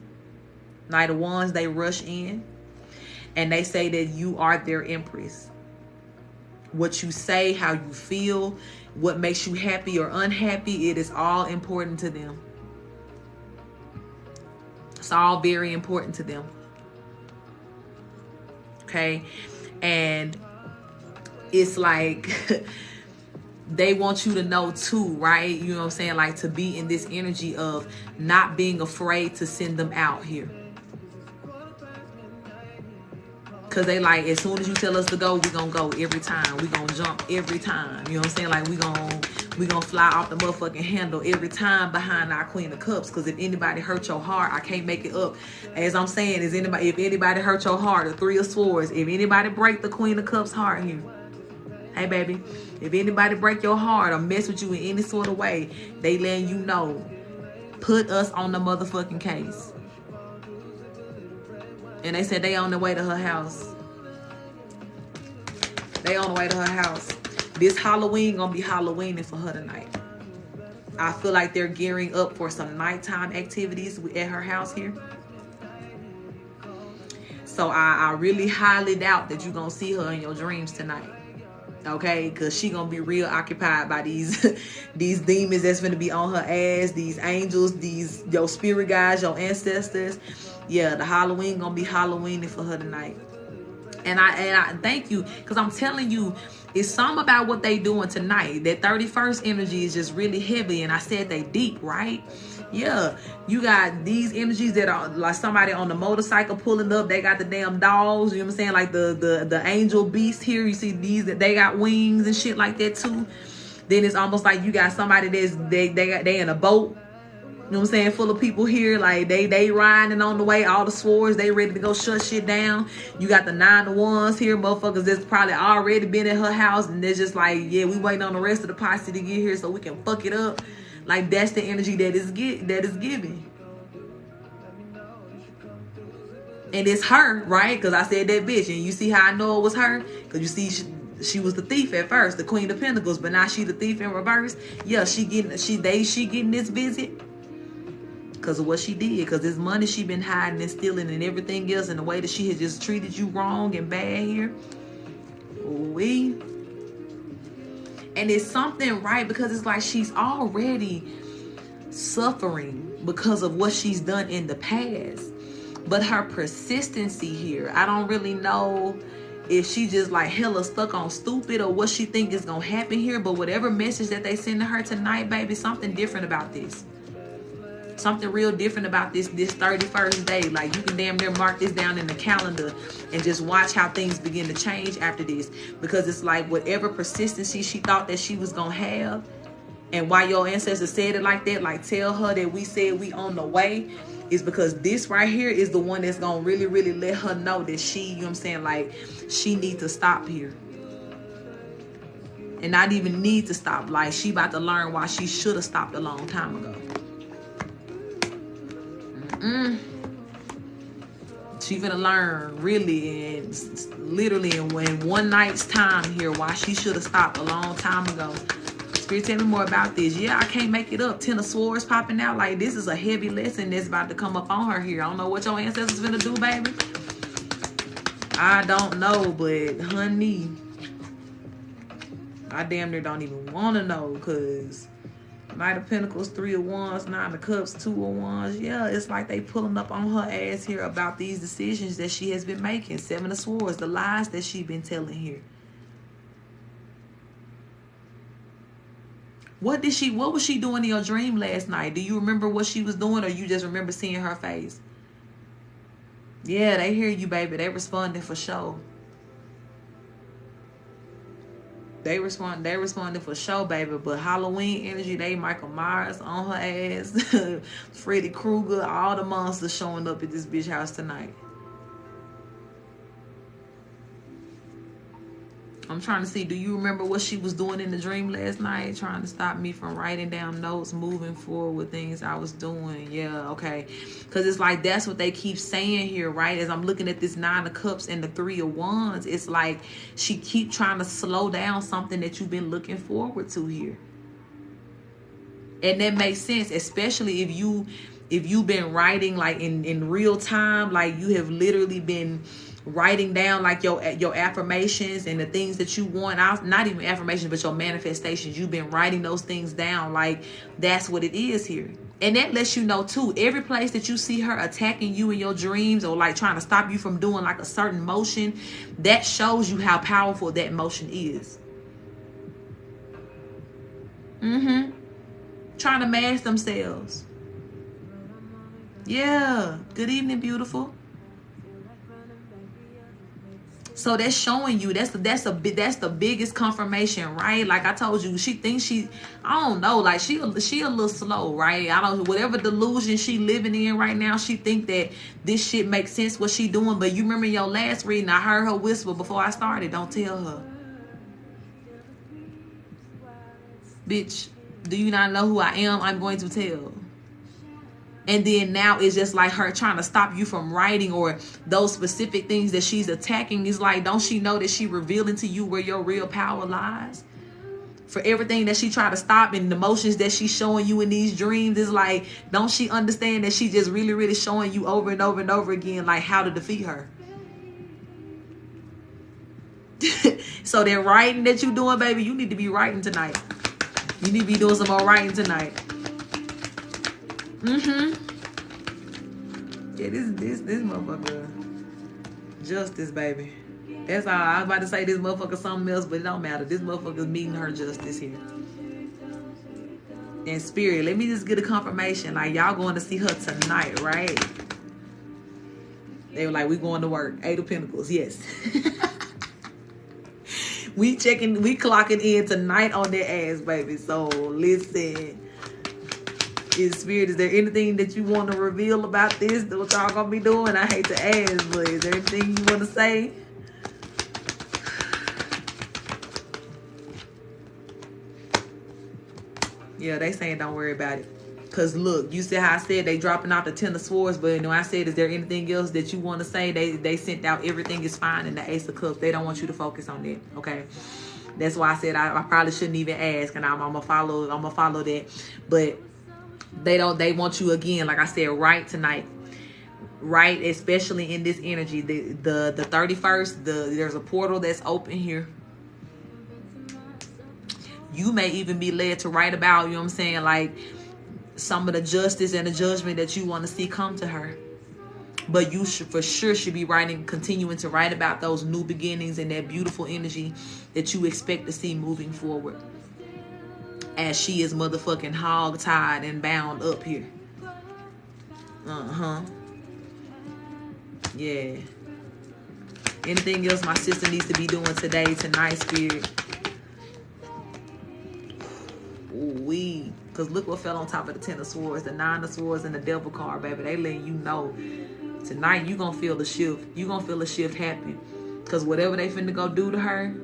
Speaker 1: Knight of Wands, they rush in. And they say that you are their empress. What you say, how you feel, what makes you happy or unhappy, it is all important to them. It's all very important to them. Okay? And it's like they want you to know too, right? You know what I'm saying? Like to be in this energy of not being afraid to send them out here. Because they like, as soon as you tell us to go, we're going to go every time. We're going to jump every time. You know what I'm saying? Like we're going to fly off the motherfucking handle every time behind our Queen of Cups. Because if anybody hurt your heart, I can't make it up. As I'm saying, if anybody hurt your heart, the 3 of Swords, if anybody break the Queen of Cups heart here, hey, baby, if anybody break your heart or mess with you in any sort of way, they letting you know, put us on the motherfucking case. And they said they on the way to her house. They on the way to her house. This Halloween gonna be Halloweening for her tonight. I feel like they're gearing up for some nighttime activities at her house here. So I really highly doubt that you're gonna see her in your dreams tonight. Okay, because she gonna be real occupied by these these demons that's gonna be on her ass, these angels, these your spirit guides, your ancestors. Yeah, the Halloween gonna be Halloweening for her tonight. And I thank you, because I'm telling you, it's something about what they doing tonight. That 31st energy is just really heavy, and I said they deep, right? Yeah, you got these energies that are like somebody on the motorcycle pulling up. They got the damn dolls, you know what I'm saying? Like the angel beast here. You see these, that they got wings and shit like that too. Then it's almost like you got somebody they in a boat. know what I'm saying, full of people here, like they riding on the way, all the swords, they ready to go shut shit down. You got the 9 of Wands here, motherfuckers that's probably already been at her house, and they're just like, yeah, we waiting on the rest of the posse to get here so we can fuck it up. Like, that's the energy that is giving. And it's her, right? Because I said that bitch, and you see how I know it was her? Because you see, she was the thief at first, the Queen of Pentacles, but now she the thief in reverse. Yeah, she getting this visit because of what she did, because this money she been hiding and stealing and everything else, and the way that she has just treated you wrong and bad here. And it's something, right? Because it's like she's already suffering because of what she's done in the past. But her persistency here, I don't really know if she just like hella stuck on stupid or what she think is gonna happen here. But whatever message that they send to her tonight, baby, something different about this. Something real different about this 31st day. Like, you can damn near mark this down in the calendar and just watch how things begin to change after this. Because it's like whatever persistency she thought that she was gonna have, and why your ancestors said it like that, like tell her that we said we on the way, is because this right here is the one that's gonna really, really let her know that she, you know what I'm saying, like she needs to stop here. And not even need to stop. Like, she about to learn why she should have stopped a long time ago. She finna learn really and literally in one night's time here why she should have stopped a long time ago. Spirit, tell me more about this. Yeah, I can't make it up. 10 of Swords popping out. Like, this is a heavy lesson that's about to come up on her here. I don't know what your ancestors finna do, baby. I don't know, but honey, I damn near don't even want to know, because Knight of Pentacles, 3 of Wands, 9 of Cups, 2 of Wands. Yeah, it's like they pulling up on her ass here about these decisions that she has been making. 7 of Swords, the lies that she been telling here. What was she doing in your dream last night? Do you remember what she was doing, or you just remember seeing her face? Yeah, they hear you, baby. They responding for sure. They responding for sure, baby. But Halloween energy, they Michael Myers on her ass. Freddy Krueger, all the monsters showing up at this bitch house tonight. I'm trying to see, do you remember what she was doing in the dream last night? Trying to stop me from writing down notes, moving forward with things I was doing. Yeah, okay. Because it's like, that's what they keep saying here, right? As I'm looking at this 9 of Cups and the 3 of Wands, it's like she keep trying to slow down something that you've been looking forward to here. And that makes sense, especially if you've been writing like in real time, like you have literally been writing down like your affirmations and the things that you want. Not even affirmations, but your manifestations. You've been writing those things down. Like, that's what it is here. And that lets you know too, every place that you see her attacking you in your dreams, or like trying to stop you from doing like a certain motion, that shows you how powerful that motion is. Trying to mask themselves. Yeah. Good evening, beautiful. So that's showing you, that's the biggest confirmation, right? Like I told you, she thinks I don't know, like she a little slow, right? Whatever delusion she living in right now, she think that this shit makes sense what she doing. But you remember your last reading, I heard her whisper before I started, don't tell her. Bitch, do you not know who I am? I'm going to tell. And then now it's just like her trying to stop you from writing, or those specific things that she's attacking. Is like, don't she know that she revealing to you where your real power lies? For everything that she tried to stop and the emotions that she's showing you in these dreams, is like, don't she understand that she just really, really showing you over and over and over again, like how to defeat her? So that writing that you doing, baby, you need to be writing tonight. You need to be doing some more writing tonight. Yeah, this motherfucker justice, baby. That's all. I was about to say this motherfucker something else, but it don't matter. This motherfucker's meeting her justice here. And spirit, let me just get a confirmation. Like, y'all going to see her tonight, right? They were like, we going to work. 8 of Pentacles, yes. we clocking in tonight on their ass, baby. So listen. Spirit, is there anything that you want to reveal about this? What y'all gonna be doing? I hate to ask, but is there anything you want to say? Yeah, they saying don't worry about it. Because look, you see how I said they dropping out the 10 of swords, but you know, I said, is there anything else that you want to say? They sent out everything is fine in the Ace of Cups. They don't want you to focus on that, okay? That's why I said I probably shouldn't even ask, and I'm gonna follow that. But they want you, again, like I said, right tonight. Right, especially in this energy. The 31st, there's a portal that's open here. You may even be led to write about, you know what I'm saying, like some of the justice and the judgment that you want to see come to her. But you should for sure should be continuing to write about those new beginnings and that beautiful energy that you expect to see moving forward, as she is motherfucking hog-tied and bound up here. Yeah. Anything else my sister needs to be doing tonight, Spirit? Ooh-wee. Because look what fell on top of the 10 of swords, the 9 of swords, and the devil card, baby. They letting you know tonight you gonna feel the shift. You gonna feel the shift happen. Because whatever they finna go do to her,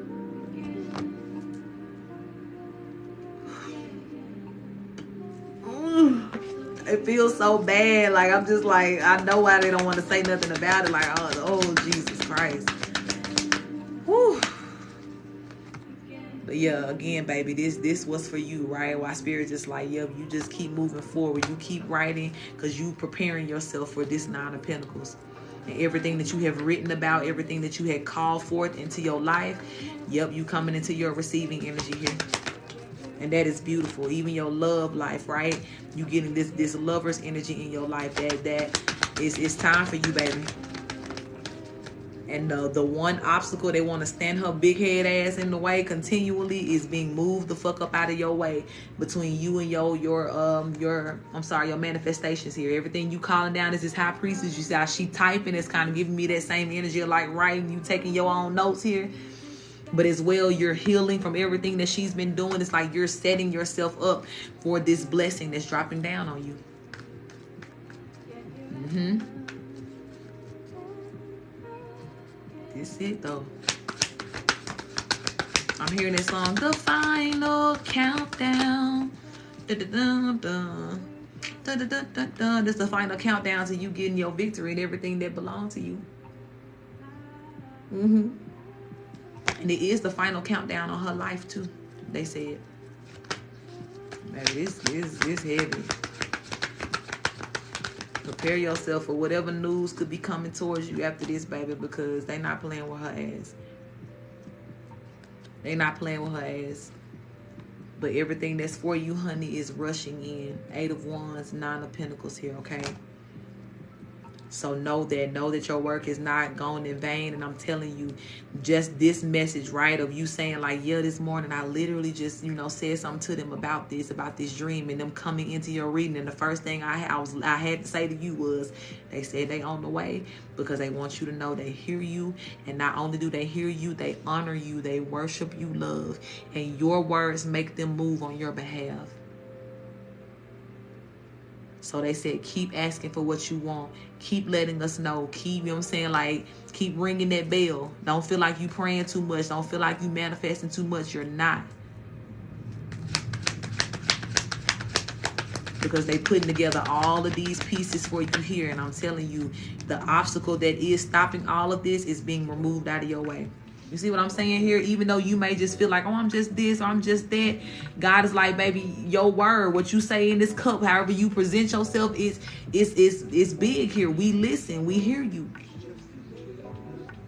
Speaker 1: it feels so bad. Like, I'm just like, I know why they don't want to say nothing about it. Like, oh Jesus Christ. Whew. But yeah, again, baby, this was for you, right? Why Spirit just like, yeah, you just keep moving forward. You keep writing, because you preparing yourself for this 9 of Pentacles. And everything that you have written about, everything that you had called forth into your life, yep, you coming into your receiving energy here. And that is beautiful. Even your love life, right? You getting this lover's energy in your life. It's time for you, baby. And the one obstacle they want to stand her big head ass in the way continually is being moved the fuck up out of your way between you and your manifestations here. Everything you calling down is this high priestess. You see how she typing, it's kind of giving me that same energy of like writing, you taking your own notes here. But as well, you're healing from everything that she's been doing. It's like you're setting yourself up for this blessing that's dropping down on you. This it though. I'm hearing this song, the final countdown. This is the final countdown to you getting your victory and everything that belongs to you. And it is the final countdown on her life too, they said. Baby, this heavy. Prepare yourself for whatever news could be coming towards you after this, baby, because they not playing with her ass. They not playing with her ass. But everything that's for you, honey, is rushing in. 8 of Wands, 9 of Pentacles here, okay? So know that your work is not going in vain. And I'm telling you, just this message, right, of you saying like, yeah, this morning I literally just, said something to them about this dream, and them coming into your reading. And the first thing I had to say to you was, they said they on the way, because they want you to know they hear you. And not only do they hear you, they honor you, they worship you, love. And your words make them move on your behalf. So they said, keep asking for what you want. Keep letting us know. Keep, like, keep ringing that bell. Don't feel like you praying too much. Don't feel like you manifesting too much. You're not. Because they putting together all of these pieces for you here. And I'm telling you, the obstacle that is stopping all of this is being removed out of your way. You see what I'm saying here? Even though you may just feel like, oh, I'm just this or I'm just that. God is like, baby, your word, what you say in this cup, however you present yourself is big here. We listen. We hear you.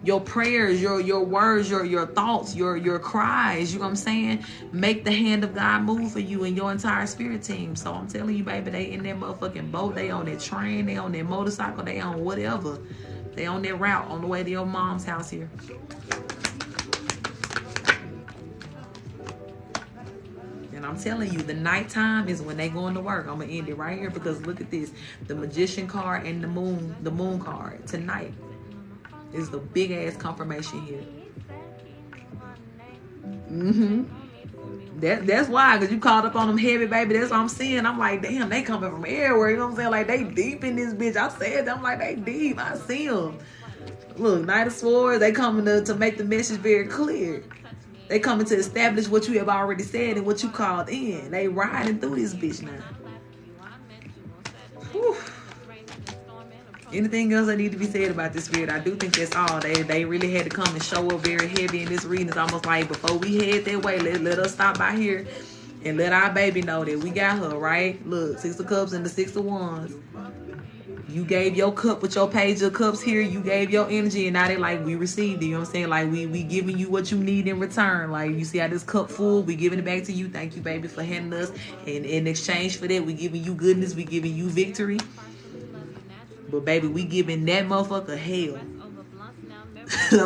Speaker 1: Your prayers, your words, your thoughts, your cries, you know what I'm saying? Make the hand of God move for you and your entire spirit team. So I'm telling you, baby, they in that motherfucking boat. They on that train. They on that motorcycle. They on whatever. They on that route on the way to your mom's house here. I'm telling you, the nighttime is when they going to work. I'm gonna end it right here, because look at this. The Magician card and the moon card tonight is the big ass confirmation here. That's why, because you called up on them heavy, baby. That's what I'm seeing. I'm like, damn, they coming from everywhere. You know what I'm saying? Like, they deep in this bitch. I said that. I'm like, they deep. I see them. Look, Knight of Swords, they coming to make the message very clear. They coming to establish what you have already said and what you called in. They riding through this bitch now. Whew. Anything else that need to be said about this spirit? I do think that's all. They really had to come and show up very heavy in this reading. It's almost like before we head that way, let us stop by here and let our baby know that we got her, right? Look, 6 of Cups and the 6 of Wands. You gave your cup with your Page of Cups here. You gave your energy, and now they like, we received it. You know what I'm saying? Like, we giving you what you need in return. Like, you see how this cup full? We giving it back to you. Thank you, baby, for handing us. And in exchange for that, we giving you goodness. We giving you victory. But, baby, we giving that motherfucker hell.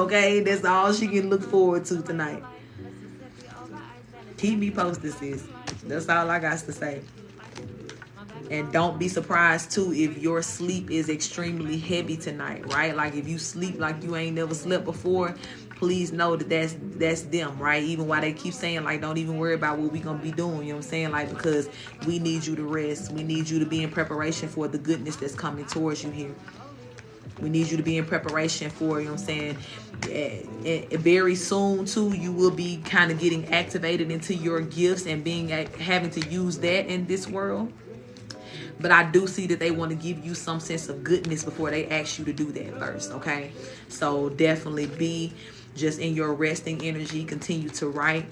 Speaker 1: Okay? That's all she can look forward to tonight. Keep me posted, sis. That's all I got to say. And don't be surprised, too, if your sleep is extremely heavy tonight, right? Like, if you sleep like you ain't never slept before, please know that that's them, right? Even while they keep saying, like, don't even worry about what we gonna be doing, you know what I'm saying? Like, because we need you to rest. We need you to be in preparation for the goodness that's coming towards you here. We need you to be in preparation for, you know what I'm saying? Very soon, too, you will be kind of getting activated into your gifts and having to use that in this world. But I do see that they want to give you some sense of goodness before they ask you to do that first, okay? So definitely be just in your resting energy. Continue to write.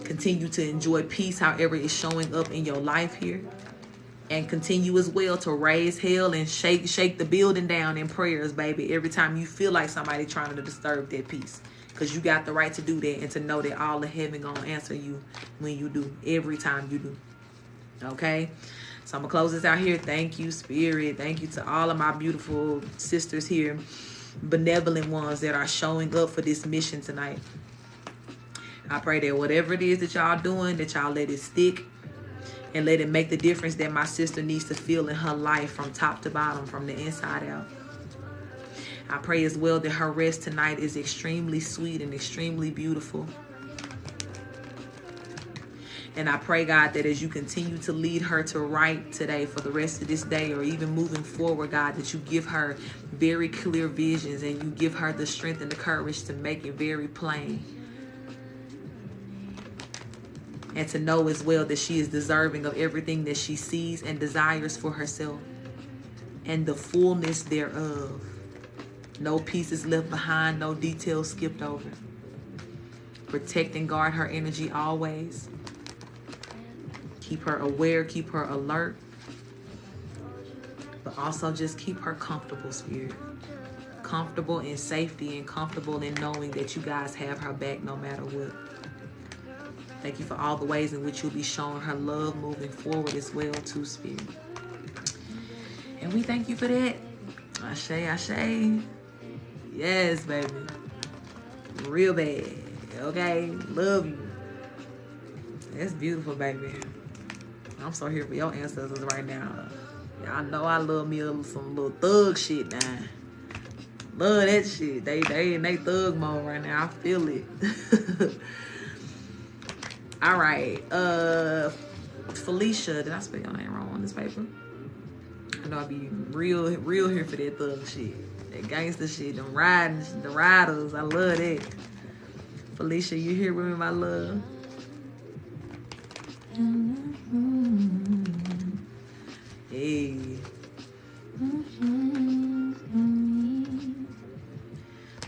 Speaker 1: Continue to enjoy peace however it's showing up in your life here. And continue as well to raise hell and shake the building down in prayers, baby, every time you feel like somebody trying to disturb that peace. Because you got the right to do that and to know that all of heaven going to answer you when you do, every time you do. Okay? So I'm going to close this out here. Thank you, Spirit. Thank you to all of my beautiful sisters here, benevolent ones that are showing up for this mission tonight. I pray that whatever it is that y'all doing, that y'all let it stick and let it make the difference that my sister needs to feel in her life from top to bottom, from the inside out. I pray as well that her rest tonight is extremely sweet and extremely beautiful. And I pray, God, that as you continue to lead her to write today for the rest of this day or even moving forward, God, that you give her very clear visions and you give her the strength and the courage to make it very plain. And to know as well that she is deserving of everything that she sees and desires for herself and the fullness thereof. No pieces left behind, no details skipped over. Protect and guard her energy always. Keep her aware, keep her alert, but also just keep her comfortable, Spirit. Comfortable in safety and comfortable in knowing that you guys have her back no matter what. Thank you for all the ways in which you'll be showing her love moving forward as well, too, Spirit. And we thank you for that. Ashe, ashe. Yes, baby. Real bad. Okay? Love you. That's beautiful, baby. I'm so here for your ancestors right now. Y'all know I love me some little thug shit now. Love that shit. They in they thug mode right now. I feel it. All right. Felicia. Did I spell your name wrong on this paper? I know I be real here for that thug shit. That gangster shit. The riders. I love that. Felicia, you here with me, my love? Hey.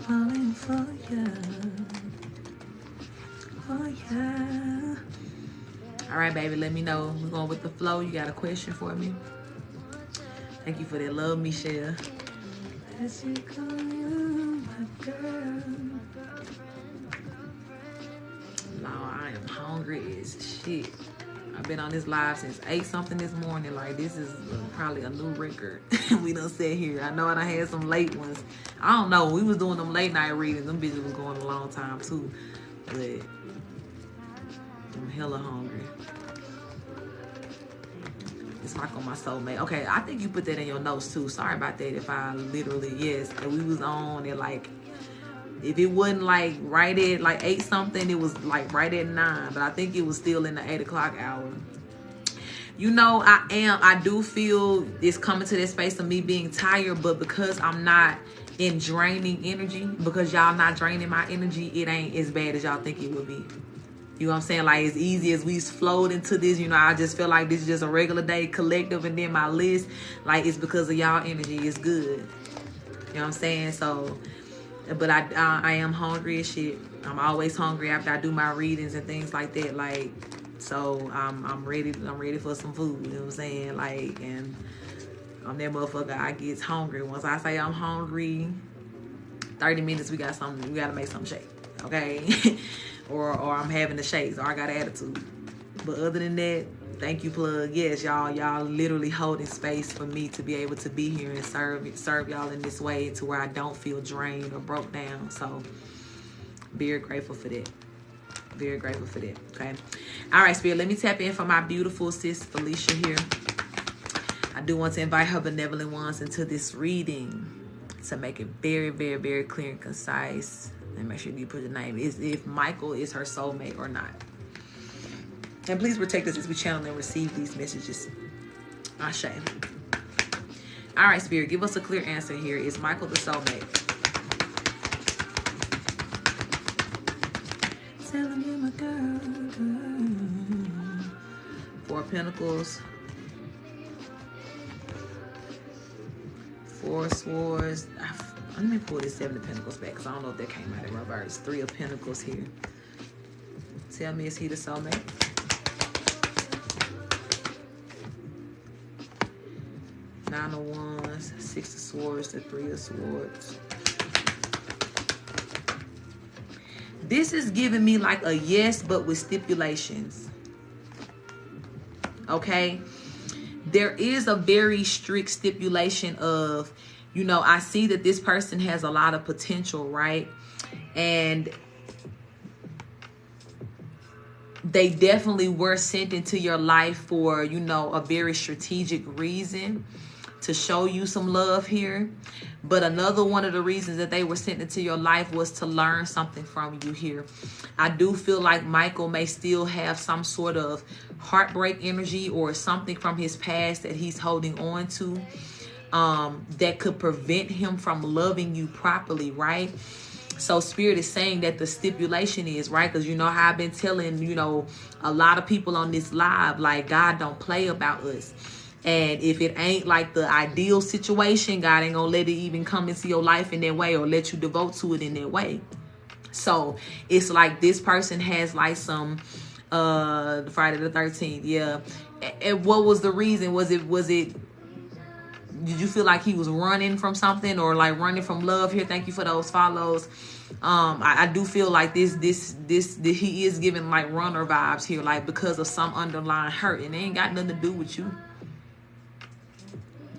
Speaker 1: Falling for you. Oh yeah. All right, baby, let me know. We're going with the flow. You got a question for me? Thank you for that love, Michelle. As you call you my girl. No, I am hungry as shit. I've been on this live since 8 something this morning. Like, this is probably a new record. We done sat here. I know I done had some late ones. I don't know. We was doing them late night readings. Them bitches was going a long time too. But I'm hella hungry. It's like on my soulmate. Okay, I think you put that in your notes too. Sorry about that if I literally, yes. And we was on at like If it wasn't like right at like 8 something, it was like right at 9. But I think it was still in the 8 o'clock hour. You know, I do feel it's coming to this space of me being tired, but because I'm not in draining energy, because y'all not draining my energy, it ain't as bad as y'all think it would be. You know what I'm saying? Like, as easy as we flowed into this, you know, I just feel like this is just a regular day collective, and then my list, like, it's because of y'all energy. It's good. You know what I'm saying? So, but I am hungry as shit. I'm always hungry after I do my readings and things like that. Like, so I'm ready for some food. You know what I'm saying? Like, and I'm that motherfucker. I get hungry. Once I say I'm hungry, 30 minutes we got to make something shake. Okay? or I'm having the shakes, or I got attitude. But other than that, thank you, plug. Yes, y'all literally holding space for me to be able to be here and serve y'all in this way to where I don't feel drained or broke down. So very grateful for that. Very grateful for that. Okay. All right, Spirit, let me tap in for my beautiful sis Felicia here. I do want to invite her benevolent ones into this reading to make it very, very, very clear and concise. And make sure you put the name, is if Michael is her soulmate or not. And please protect us as we channel and receive these messages. Ashe. All right, Spirit, give us a clear answer here. Is Michael the soulmate? Telling you, my girl. 4 of Pentacles. 4 Swords. Let me pull this 7 of Pentacles back because I don't know if that came out in reverse. 3 of Pentacles here. Tell me, is he the soulmate? Nine of Wands, 6 of Swords, the 3 of Swords. This is giving me like a yes, but with stipulations. Okay? There is a very strict stipulation of, you know, I see that this person has a lot of potential, right? And they definitely were sent into your life for, you know, a very strategic reason, to show you some love here. But another one of the reasons that they were sent into your life was to learn something from you here. I do feel like Michael may still have some sort of heartbreak energy or something from his past that he's holding on to, that could prevent him from loving you properly, right? So Spirit is saying that the stipulation is, right, because you know how I've been telling, you know, a lot of people on this live, like, God don't play about us. And if it ain't like the ideal situation, God ain't gonna let it even come into your life in that way or let you devote to it in that way. So it's like this person has like some Friday the 13th, yeah. And what was the reason? Was it did you feel like he was running from something, or like running from love here? Thank you for those follows. I do feel like this he is giving like runner vibes here, like because of some underlying hurt, and it ain't got nothing to do with you.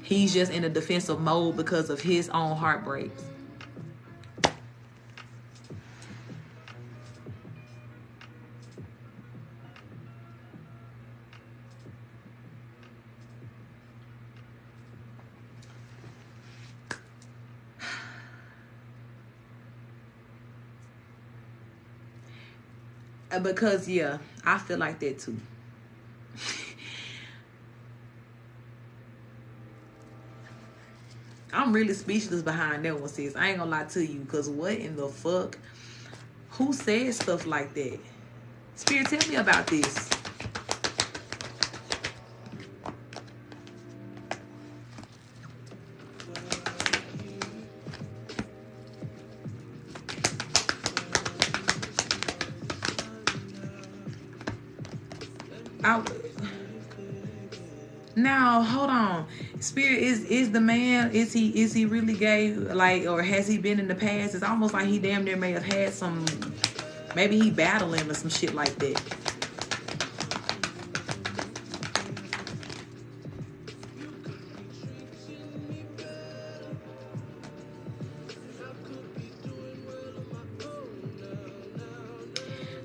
Speaker 1: He's just in a defensive mode because of his own heartbreaks. Because, yeah, I feel like that too. I'm really speechless behind that one, sis. I ain't gonna lie to you, because what in the fuck? Who says stuff like that? Spirit, tell me about this. Now, hold on. Spirit, is the man, is he really gay? Like, or has he been in the past? It's almost like he damn near may have had some, maybe he battling or some shit like that.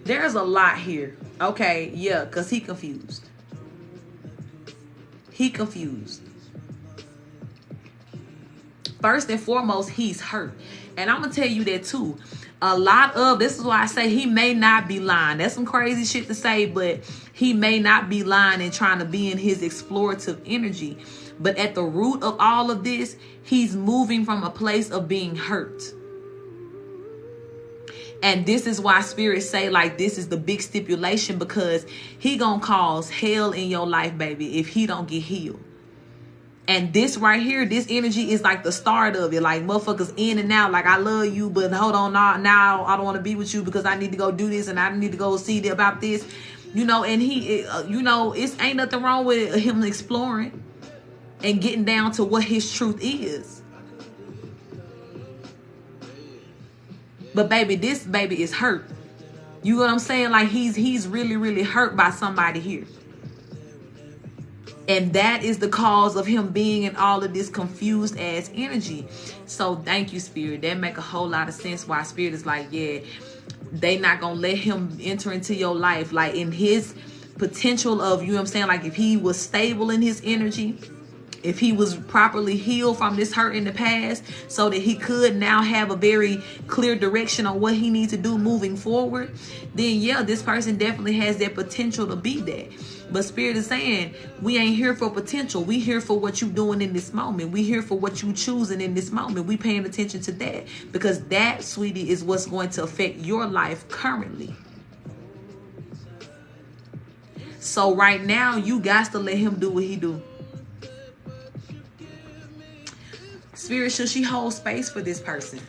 Speaker 1: There's a lot here. Okay, yeah, because he confused. He confused. First and foremost, he's hurt. And I'm going to tell you that too. A lot of, this is why I say he may not be lying. That's some crazy shit to say, but he may not be lying and trying to be in his explorative energy. But at the root of all of this, he's moving from a place of being hurt. And this is why spirits say, like, this is the big stipulation, because he gonna cause hell in your life, baby, if he don't get healed. And this right here, this energy is like the start of it. Like, motherfuckers in and out. Like, I love you, but hold on, now I don't want to be with you because I need to go do this and I need to go see about this. You know, and he, you know, it ain't nothing wrong with him exploring and getting down to what his truth is. But baby, this baby is hurt. You know what I'm saying? Like, he's really, really hurt by somebody here. And that is the cause of him being in all of this confused ass energy. So thank you, Spirit. That make a whole lot of sense why Spirit is like, yeah, they not gonna let him enter into your life. Like, in his potential of, you know what I'm saying? Like, if he was stable in his energy, if he was properly healed from this hurt in the past, so that he could now have a very clear direction on what he needs to do moving forward, then yeah, this person definitely has that potential to be that. But Spirit is saying, we ain't here for potential. We here for what you doing in this moment. We here for what you choosing in this moment. We paying attention to that, because that, sweetie, is what's going to affect your life currently. So right now, you got to let him do what he do. Spirit, should she hold space for this person?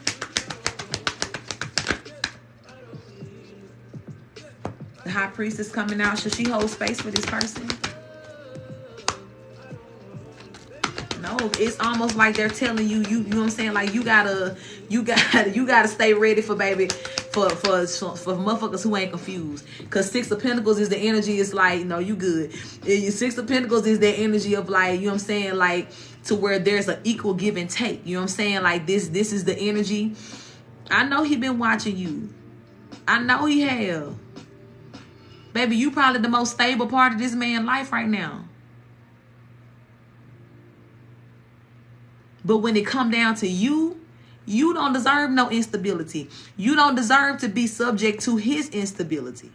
Speaker 1: The High Priestess coming out. Should she hold space for this person? No, it's almost like they're telling you, you know what I'm saying? Like, you gotta stay ready for, baby, for motherfuckers who ain't confused. Cause Six of Pentacles is the energy. It's like, no, you good. Six of Pentacles is that energy of, like, you know what I'm saying? Like, to where there's an equal give and take. You know what I'm saying? Like, this is the energy. I know he been watching you. I know he have. Baby, you probably the most stable part of this man's life right now. But when it come down to you, you don't deserve no instability. You don't deserve to be subject to his instability.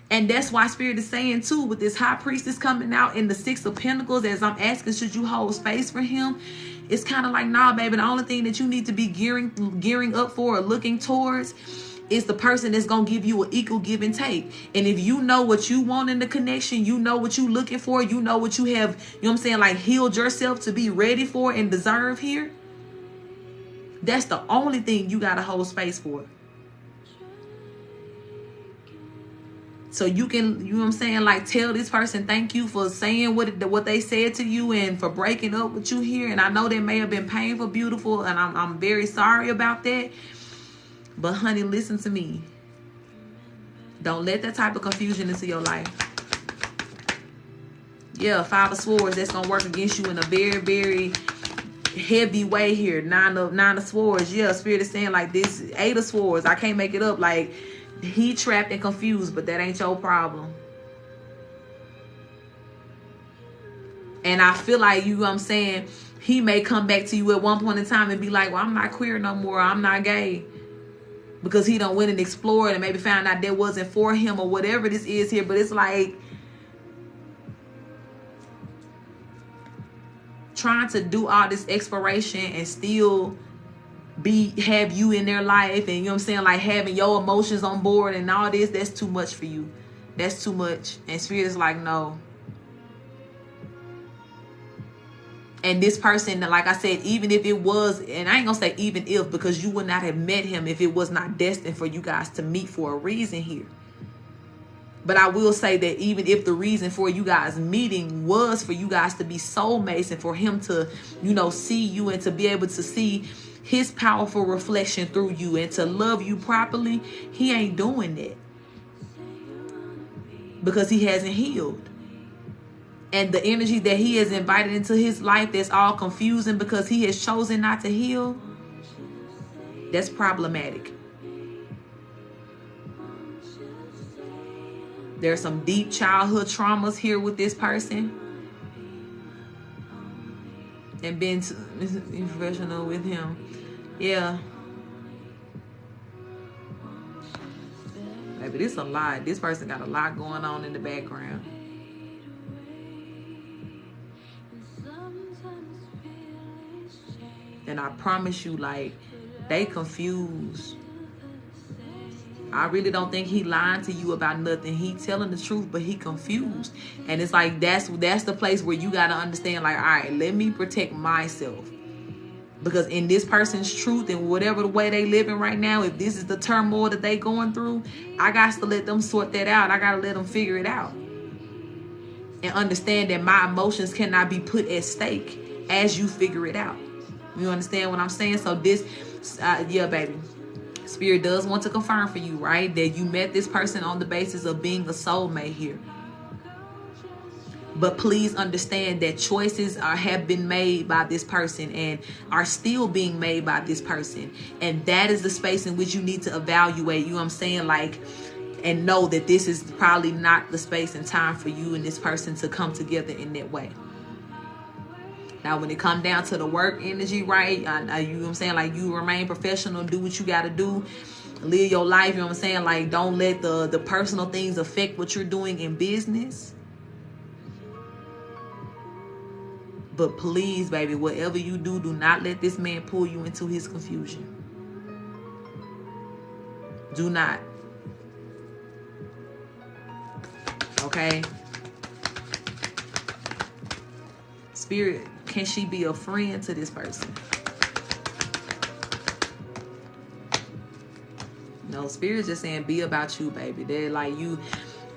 Speaker 1: And that's why Spirit is saying too, with this High Priestess coming out in the Six of Pentacles, as I'm asking, should you hold space for him? It's kind of like, nah, baby, the only thing that you need to be gearing up for or looking towards is the person that's going to give you an equal give and take. And if you know what you want in the connection, you know what you looking for, you know what you have, you know what I'm saying, like, healed yourself to be ready for and deserve here, that's the only thing you got to hold space for. So you can, you know what I'm saying, like, tell this person thank you for saying what they said to you and for breaking up with you here. And I know that may have been painful, beautiful, and I'm very sorry about that. But honey, listen to me. Don't let that type of confusion into your life. Yeah, Five of Swords, that's going to work against you in a very, very heavy way here. Nine of Swords. Yeah, Spirit is saying, like, this Eight of Swords. I can't make it up. Like, he trapped and confused, but that ain't your problem. And I feel like, you know what I'm saying, he may come back to you at one point in time and be like, well, I'm not queer no more. I'm not gay. Because he done went and explored and maybe found out that wasn't for him or whatever this is here. But it's like trying to do all this exploration and still have you in their life, and you know what I'm saying, like having your emotions on board and all this, that's too much for you. That's too much. And Spirit is like, no. And this person, like I said, even if it was, and I ain't gonna say even if, because you would not have met him if it was not destined for you guys to meet for a reason here. But I will say that even if the reason for you guys meeting was for you guys to be soulmates and for him to, you know, see you and to be able to see his powerful reflection through you and to love you properly, he ain't doing that. Because he hasn't healed. And the energy that he has invited into his life that's all confusing because he has chosen not to heal, that's problematic. There's some deep childhood traumas here with this person. and been professional with him. Yeah. Baby, this a lot. This person got a lot going on in the background. And I promise you, like, they confused. I really don't think he lying to you about nothing. He telling the truth, but he confused. And it's like, that's the place where you got to understand, like, all right, let me protect myself. Because in this person's truth and whatever the way they living right now, if this is the turmoil that they going through, I got to let them sort that out. I got to let them figure it out. And understand that my emotions cannot be put at stake as you figure it out. You understand what I'm saying? So this, yeah, baby. Spirit does want to confirm for you, right? That you met this person on the basis of being a soulmate here. But please understand that choices have been made by this person and are still being made by this person. And that is the space in which you need to evaluate, you know what I'm saying? Like, and know that this is probably not the space and time for you and this person to come together in that way. Now, when it comes down to the work energy, right? You know what I'm saying? Like, you remain professional, do what you got to do, live your life, you know what I'm saying? Like, don't let the personal things affect what you're doing in business. But please, baby, whatever you do, do not let this man pull you into his confusion. Do not. Okay? Spirit, can she be a friend to this person? No, Spirit's just saying be about you, baby. They're like you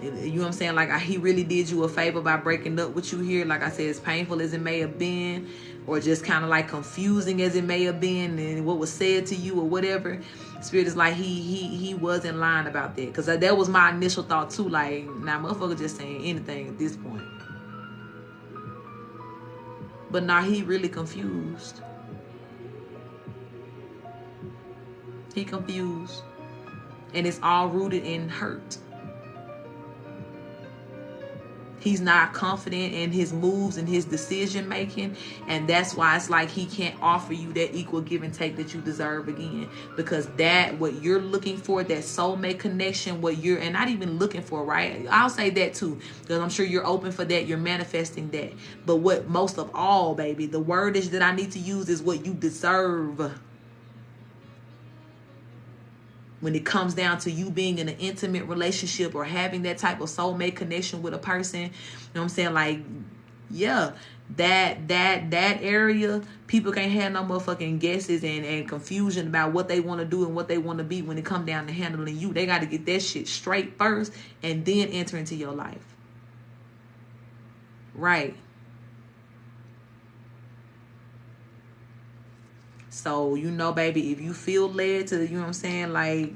Speaker 1: know what I'm saying? Like, he really did you a favor by breaking up with you here. Like I said, as painful as it may have been, or just kind of like confusing as it may have been, and what was said to you or whatever. Spirit is like, he wasn't lying about that. Because that was my initial thought too. Like, nah, motherfucker just saying anything at this point. But now he really confused. He confused. And it's all rooted in hurt. He's not confident in his moves and his decision making. And that's why it's like he can't offer you that equal give and take that you deserve again. Because that, what you're looking for, that soulmate connection, what you're, and not even looking for, right? I'll say that too. Because I'm sure you're open for that. You're manifesting that. But what most of all, baby, the word that I need to use is what you deserve. When it comes down to you being in an intimate relationship or having that type of soulmate connection with a person, you know what I'm saying? Like, yeah, that area, people can't have no motherfucking guesses and confusion about what they want to do and what they want to be when it come down to handling you. They got to get that shit straight first and then enter into your life. Right. So, you know, baby, if you feel led to, you know what I'm saying, like,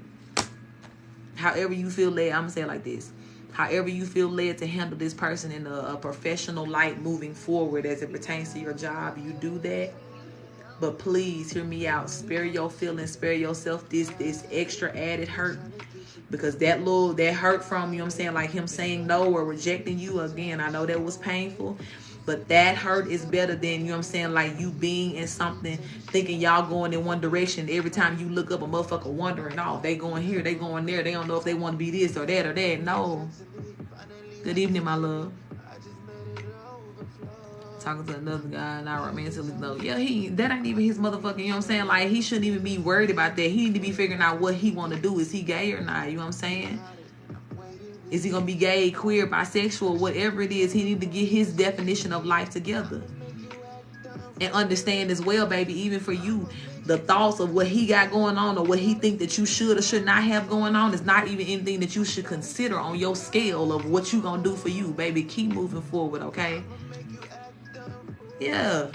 Speaker 1: however you feel led, I'm going to say it like this. However you feel led to handle this person in a professional light moving forward as it pertains to your job, you do that. But please hear me out. Spare your feelings, spare yourself this extra added hurt. Because that hurt from, you know what I'm saying, like him saying no or rejecting you, again, I know that was painful. But that hurt is better than, you know what I'm saying, like you being in something, thinking y'all going in one direction. Every time you look up, a motherfucker wondering, oh, they going here, they going there. They don't know if they want to be this or that or that. No. Good evening, my love. Talking to another guy, not romantically, no. Yeah, that ain't even his motherfucking, you know what I'm saying? Like, he shouldn't even be worried about that. He need to be figuring out what he want to do. Is he gay or not? You know what I'm saying? Is he going to be gay, queer, bisexual, whatever it is? He need to get his definition of life together. And understand as well, baby, even for you, the thoughts of what he got going on or what he think that you should or should not have going on is not even anything that you should consider on your scale of what you going to do for you, baby. Keep moving forward, okay? Yeah.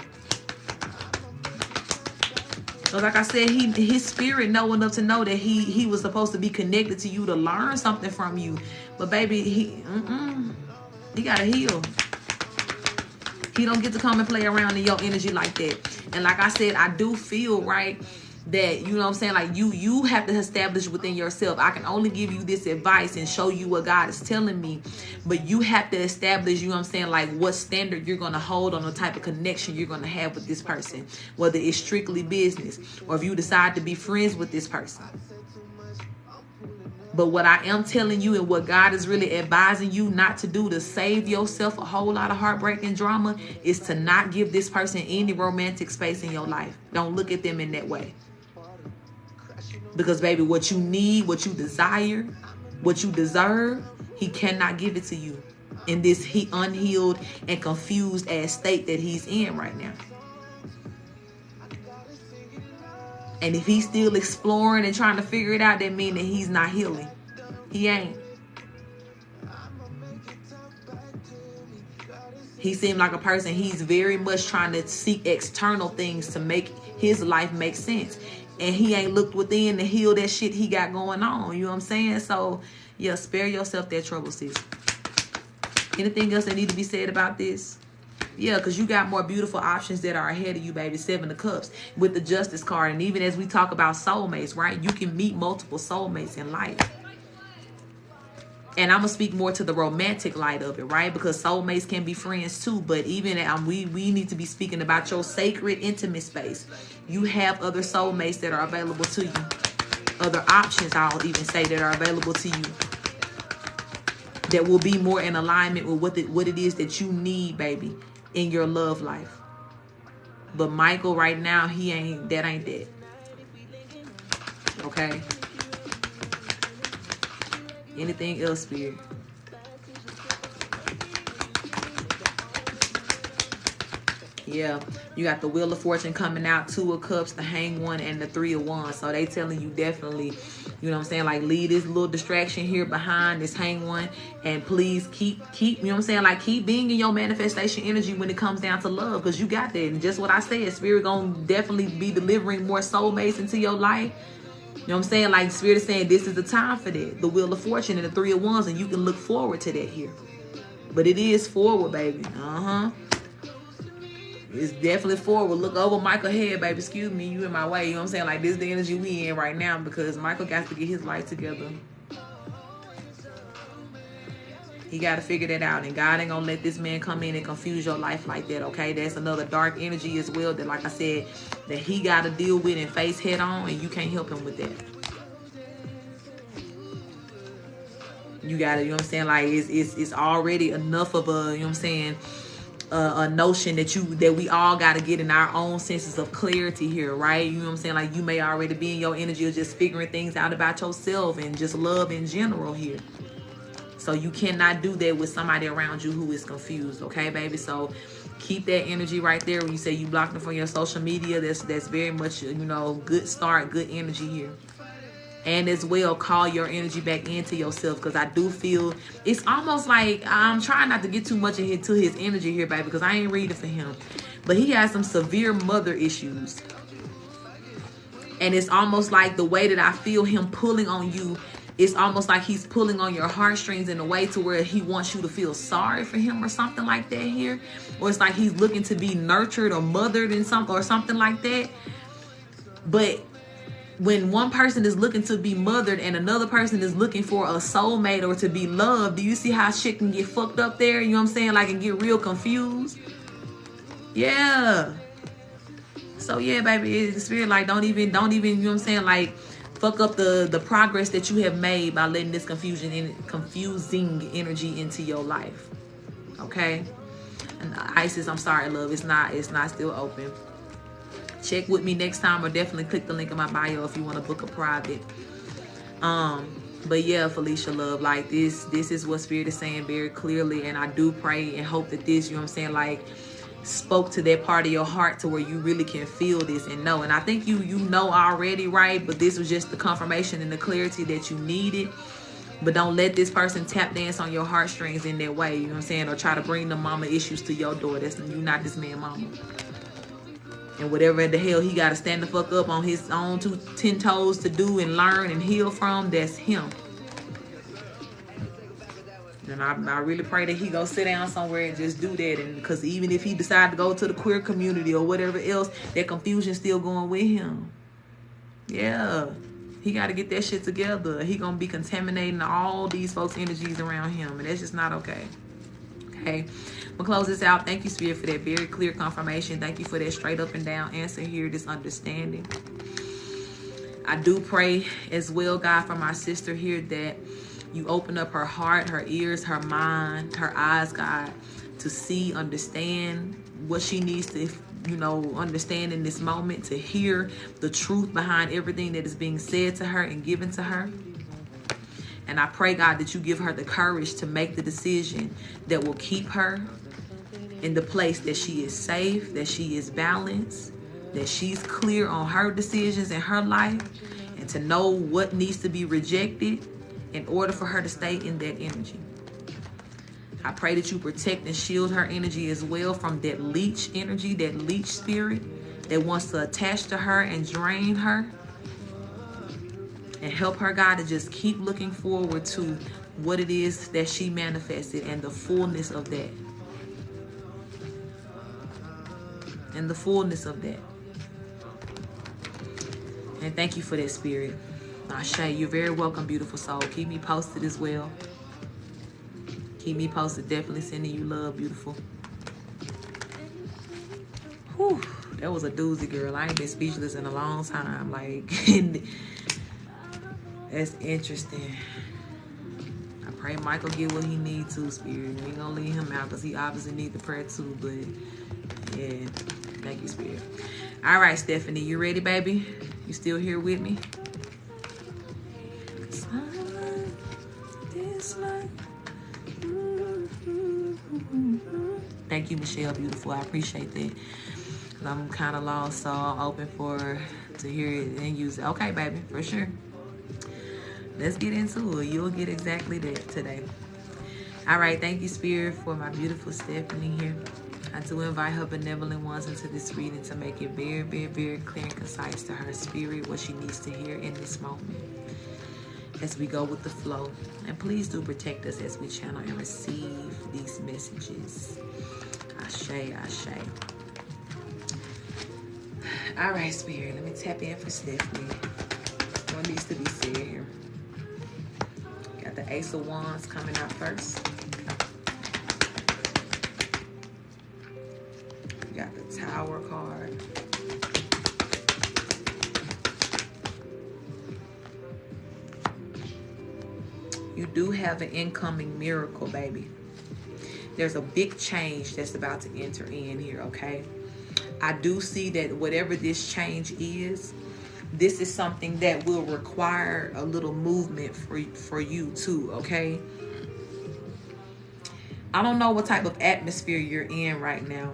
Speaker 1: So like I said, his spirit know enough to know that he was supposed to be connected to you to learn something from you. But baby, he gotta heal. He don't get to come and play around in your energy like that. And like I said, I do feel, right, that, you know what I'm saying, like you have to establish within yourself. I can only give you this advice and show you what God is telling me, but you have to establish, you know what I'm saying, like what standard you're going to hold on the type of connection you're going to have with this person, whether it's strictly business or if you decide to be friends with this person. But what I am telling you and what God is really advising you not to do to save yourself a whole lot of heartbreak and drama is to not give this person any romantic space in your life. Don't look at them in that way. Because, baby, what you need, what you desire, what you deserve, he cannot give it to you in this unhealed and confused ass state that he's in right now. And if he's still exploring and trying to figure it out, that means that he's not healing. He ain't. He seemed like a person, he's very much trying to seek external things to make his life make sense. And he ain't looked within to heal that shit he got going on. You know what I'm saying? So, yeah, spare yourself that trouble, sis. Anything else that need to be said about this? Yeah, because you got more beautiful options that are ahead of you, baby. 7 of Cups with the Justice card. And even as we talk about soulmates, right? You can meet multiple soulmates in life. And I'm going to speak more to the romantic light of it, right? Because soulmates can be friends too. But even we need to be speaking about your sacred, intimate space. You have other soulmates that are available to you. Other options, I'll even say, that are available to you. That will be more in alignment with what it is that you need, baby, in your love life. But Michael right now, that ain't that. Okay? Anything else, Spirit? Yeah, you got the Wheel of Fortune coming out, 2 of Cups, the Hanged One, and the 3 of Wands. So they telling you definitely, you know what I'm saying, like leave this little distraction here behind, this Hanged One, and please keep, you know what I'm saying, like keep being in your manifestation energy when it comes down to love, because you got that. And just what I said, Spirit gonna definitely be delivering more soulmates into your life. You know what I'm saying? Like Spirit is saying this is the time for that. The Wheel of Fortune and the 3 of Wands, and you can look forward to that here. But it is forward, baby. It's definitely forward. Look over Michael's head, baby. Excuse me, you in my way. You know what I'm saying? Like this is the energy we in right now, because Michael got to get his life together. He got to figure that out. And God ain't going to let this man come in and confuse your life like that, okay? That's another dark energy as well that, like I said, that he got to deal with and face head on, and you can't help him with that. You got to, you know what I'm saying? Like, it's already enough of a, you know what I'm saying, a notion that we all got to get in our own senses of clarity here, right? You know what I'm saying? Like, you may already be in your energy of just figuring things out about yourself and just love in general here. So you cannot do that with somebody around you who is confused, okay, baby? So keep that energy right there. When you say you blocked them from your social media, that's very much, you know, good start, good energy here. And as well, call your energy back into yourself, because I do feel it's almost like I'm trying not to get too much into his energy here, baby, because I ain't reading for him. But he has some severe mother issues. And it's almost like the way that I feel him pulling on you, it's almost like he's pulling on your heartstrings in a way to where he wants you to feel sorry for him or something like that here. Or it's like he's looking to be nurtured or mothered in something or something like that. But when one person is looking to be mothered and another person is looking for a soulmate or to be loved, do you see how shit can get fucked up there? You know what I'm saying? Like, and get real confused. Yeah. So yeah, baby, it's the Spirit, like, don't even, you know what I'm saying? Like, fuck up the progress that you have made by letting this confusing energy into your life. Okay? And Isis, I'm sorry, love. It's not still open. Check with me next time, or definitely click the link in my bio if you want to book a private. But yeah, Felicia, love, like this is what Spirit is saying very clearly, and I do pray and hope that this, you know what I'm saying, like, spoke to that part of your heart to where you really can feel this and know. And I think you know already, right? But this was just the confirmation and the clarity that you needed. But don't let this person tap dance on your heartstrings in that way, you know what I'm saying, or try to bring the mama issues to your door. You're not this man mama. And whatever the hell he got to stand the fuck up on his own 10 toes to do and learn and heal from, that's him. And I really pray that he go sit down somewhere and just do that. And because even if he decide to go to the queer community or whatever else, that confusion still going with him. Yeah. He got to get that shit together. He going to be contaminating all these folks' energies around him. And that's just not okay. Okay. We'll close this out. Thank you, Spirit, for that very clear confirmation. Thank you for that straight up and down answer here, this understanding. I do pray as well, God, for my sister here, that you open up her heart, her ears, her mind, her eyes, God, to see, understand what she needs to, understand in this moment, to hear the truth behind everything that is being said to her and given to her. And I pray, God, that you give her the courage to make the decision that will keep her in the place that she is safe, that she is balanced, that she's clear on her decisions in her life, and to know what needs to be rejected in order for her to stay in that energy. I pray that you protect and shield her energy as well from that leech energy, that leech spirit that wants to attach to her and drain her. And help her, God, to just keep looking forward to what it is that she manifested and the fullness of that. And the fullness of that. And thank you for that, Spirit. Ashe, you're very welcome, beautiful soul. Keep me posted as well. Keep me posted. Definitely sending you love, beautiful. Whew, that was a doozy, girl. I ain't been speechless in a long time. Like, that's interesting. I pray Michael get what he needs to, Spirit. We ain't gonna leave him out because he obviously need the prayer too. But yeah, thank you, Spirit. All right, Stephanie, you ready, baby? You still here with me? Thank you, Michelle, beautiful. I appreciate that. I'm kind of lost, so I'm open to hear it and use it. Okay, baby, for sure. Let's get into it. You'll get exactly that today. All right, thank you, Spirit, for my beautiful Stephanie here. I do invite her benevolent ones into this reading to make it very, very, very clear and concise to her spirit what she needs to hear in this moment as we go with the flow. And please do protect us as we channel and receive these messages. Ashe, ashe. All right, Spirit, let me tap in for Stephanie. What needs to be said here? Got the Ace of Wands coming out first. Got the Tower card. You do have an incoming miracle, baby. There's a big change that's about to enter in here, okay? I do see that whatever this change is, this is something that will require a little movement for you too, okay? I don't know what type of atmosphere you're in right now,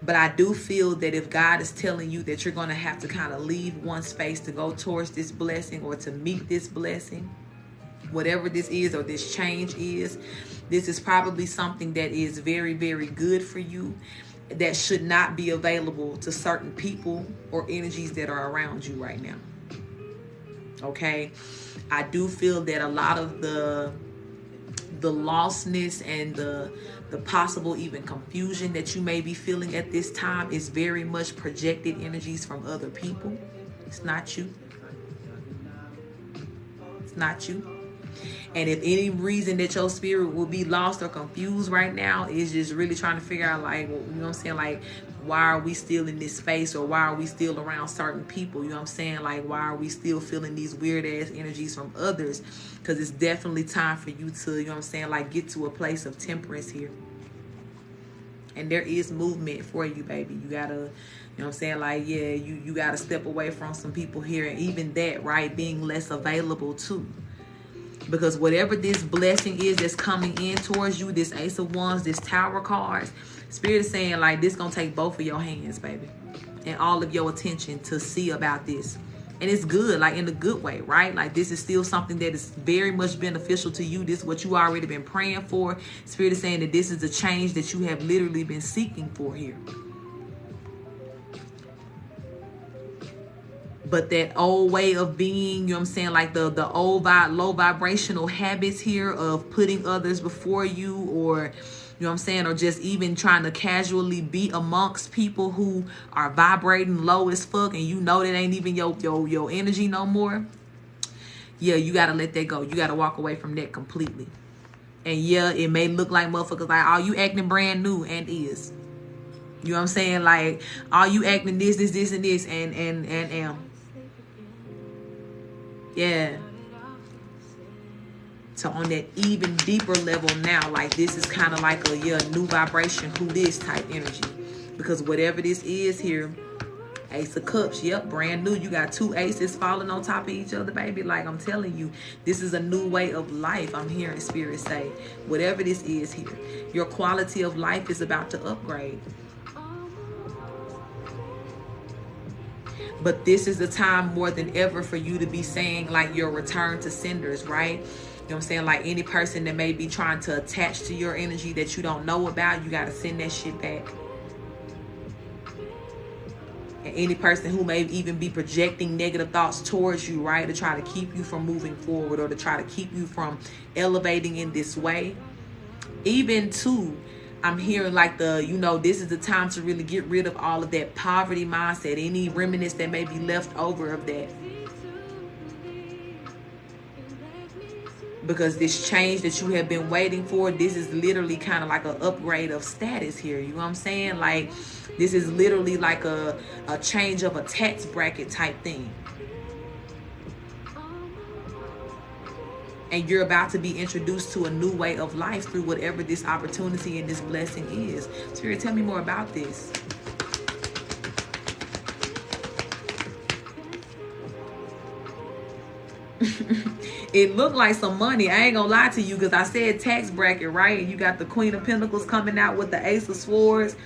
Speaker 1: but I do feel that if God is telling you that you're going to have to kind of leave one space to go towards this blessing or to meet this blessing, whatever this is or this change is, this is probably something that is very, very good for you, that should not be available to certain people or energies that are around you right now. Okay? I do feel that a lot of the lostness and the possible even confusion that you may be feeling at this time is very much projected energies from other people. It's not you. It's not you. And if any reason that your spirit will be lost or confused right now is just really trying to figure out, like, you know what I'm saying, like, why are we still in this space, or why are we still around certain people? You know what I'm saying? Like, why are we still feeling these weird ass energies from others? Because it's definitely time for you to, you know what I'm saying, like, get to a place of temperance here. And there is movement for you, baby. You gotta, you know what I'm saying, like, yeah, you gotta step away from some people here, and even that, right, being less available too. Because whatever this blessing is that's coming in towards you, this Ace of Wands, this Tower cards, Spirit is saying, like, this gonna take both of your hands, baby, and all of your attention to see about this. And it's good, like, in a good way, right? Like, this is still something that is very much beneficial to you. This is what you already been praying for. Spirit is saying that this is the change that you have literally been seeking for here. But that old way of being, you know what I'm saying, like the old low vibrational habits here of putting others before you, or You know what I'm saying? Or just even trying to casually be amongst people who are vibrating low as fuck and you know that ain't even your energy no more. Yeah, you got to let that go. You got to walk away from that completely. And yeah, it may look like motherfuckers like, oh, you acting brand new, and is. You know what I'm saying? Like, are you acting this, and this, and yeah. So on that even deeper level now, like this is kind of like a new vibration, who this type energy. Because whatever this is here, Ace of Cups, yep, brand new. You got two aces falling on top of each other, baby. Like I'm telling you, this is a new way of life. I'm hearing Spirit say, whatever this is here, your quality of life is about to upgrade. But this is the time more than ever for you to be saying like your return to senders, right? You know what I'm saying? Like any person that may be trying to attach to your energy that you don't know about, you got to send that shit back. And any person who may even be projecting negative thoughts towards you, right? To try to keep you from moving forward or to try to keep you from elevating in this way. Even too, I'm hearing like this is the time to really get rid of all of that poverty mindset, any remnants that may be left over of that. Because this change that you have been waiting for, this is literally kind of like an upgrade of status here. You know what I'm saying? Like, this is literally like a change of a tax bracket type thing. And you're about to be introduced to a new way of life through whatever this opportunity and this blessing is. Spirit, tell me more about this. It looked like some money. I ain't gonna lie to you, because I said tax bracket, right? And you got the Queen of Pentacles coming out with the Ace of Swords.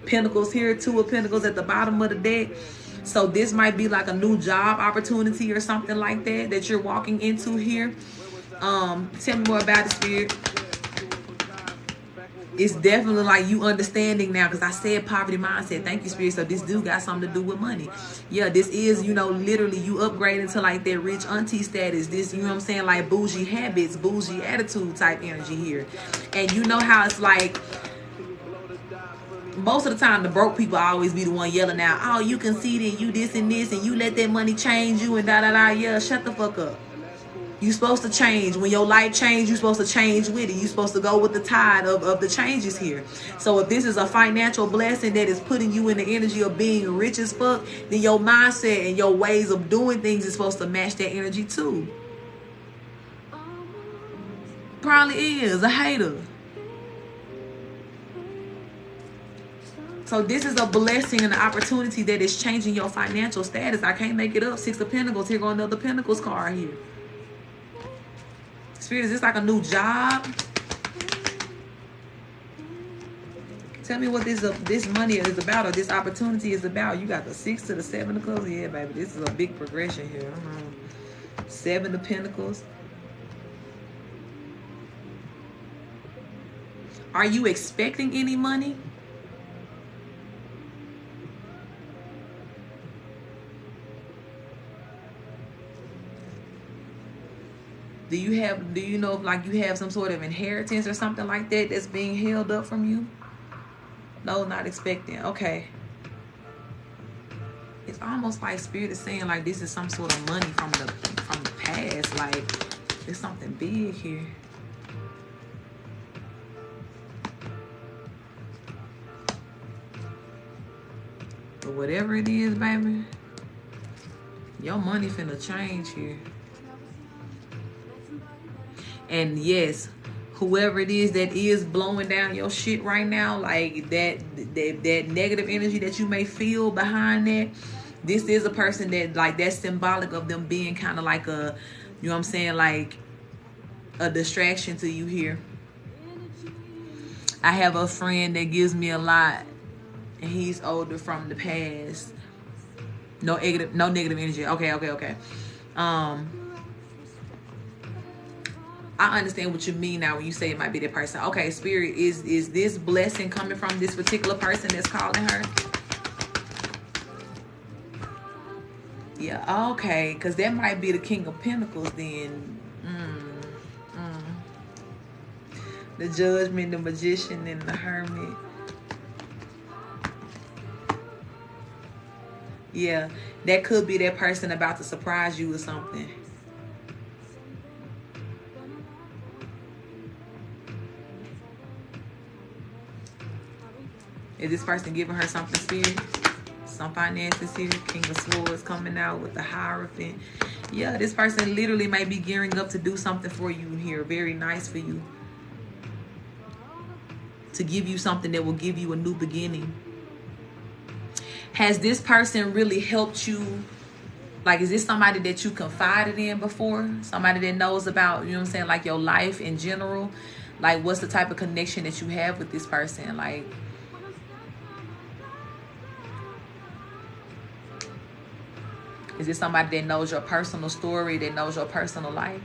Speaker 1: Pentacles here, Two of Pentacles at the bottom of the deck. So this might be like a new job opportunity or something like that you're walking into here. Tell me more about it, Spirit. It's definitely like you understanding now, because I said poverty mindset. Thank you, Spirit. So this dude got something to do with money. Yeah, this is, literally you upgrading to like that rich auntie status. This, you know what I'm saying, like bougie habits, bougie attitude type energy here. And you know how it's like, most of the time the broke people always be the one yelling out, oh, you conceited, you this and this, and you let that money change you and da-da-da. Yeah, shut the fuck up. You're supposed to change. When your life changes, you're supposed to change with it. You're supposed to go with the tide of the changes here. So if this is a financial blessing that is putting you in the energy of being rich as fuck, then your mindset and your ways of doing things is supposed to match that energy too. Probably is a hater. So this is a blessing and an opportunity that is changing your financial status. I can't make it up. Six of Pentacles. Here go another Pentacles card here. Spirit, is this like a new job? Tell me what this money is about, or this opportunity is about. You got the 6 to the 7 of Pentacles. Yeah, baby, this is a big progression here. 7 of Pentacles. Are you expecting any money? Do you know if like you have some sort of inheritance or something like that that's being held up from you? No, not expecting. Okay. It's almost like Spirit is saying like this is some sort of money from the past. Like there's something big here. But whatever it is, baby, your money finna change here. And yes, whoever it is that is blowing down your shit right now, like that negative energy that you may feel behind that, this is a person that like that's symbolic of them being kind of like a, you know what I'm saying, like a distraction to you here. I have a friend that gives me a lot, and he's older from the past. No negative energy. Okay. I understand what you mean now when you say it might be that person. Okay, Spirit, is this blessing coming from this particular person that's calling her? Yeah, okay, because that might be the King of Pentacles then. The Judgment, the Magician, and the Hermit. Yeah, that could be that person about to surprise you with something. Is this person giving her something, Spirit? Some finances here. King of Swords coming out with the Hierophant. Yeah, this person literally may be gearing up to do something for you here. Very nice for you. To give you something that will give you a new beginning. Has this person really helped you? Like, is this somebody that you confided in before? Somebody that knows about, you know what I'm saying, like your life in general? Like, what's the type of connection that you have with this person? Like, is this somebody that knows your personal story, that knows your personal life?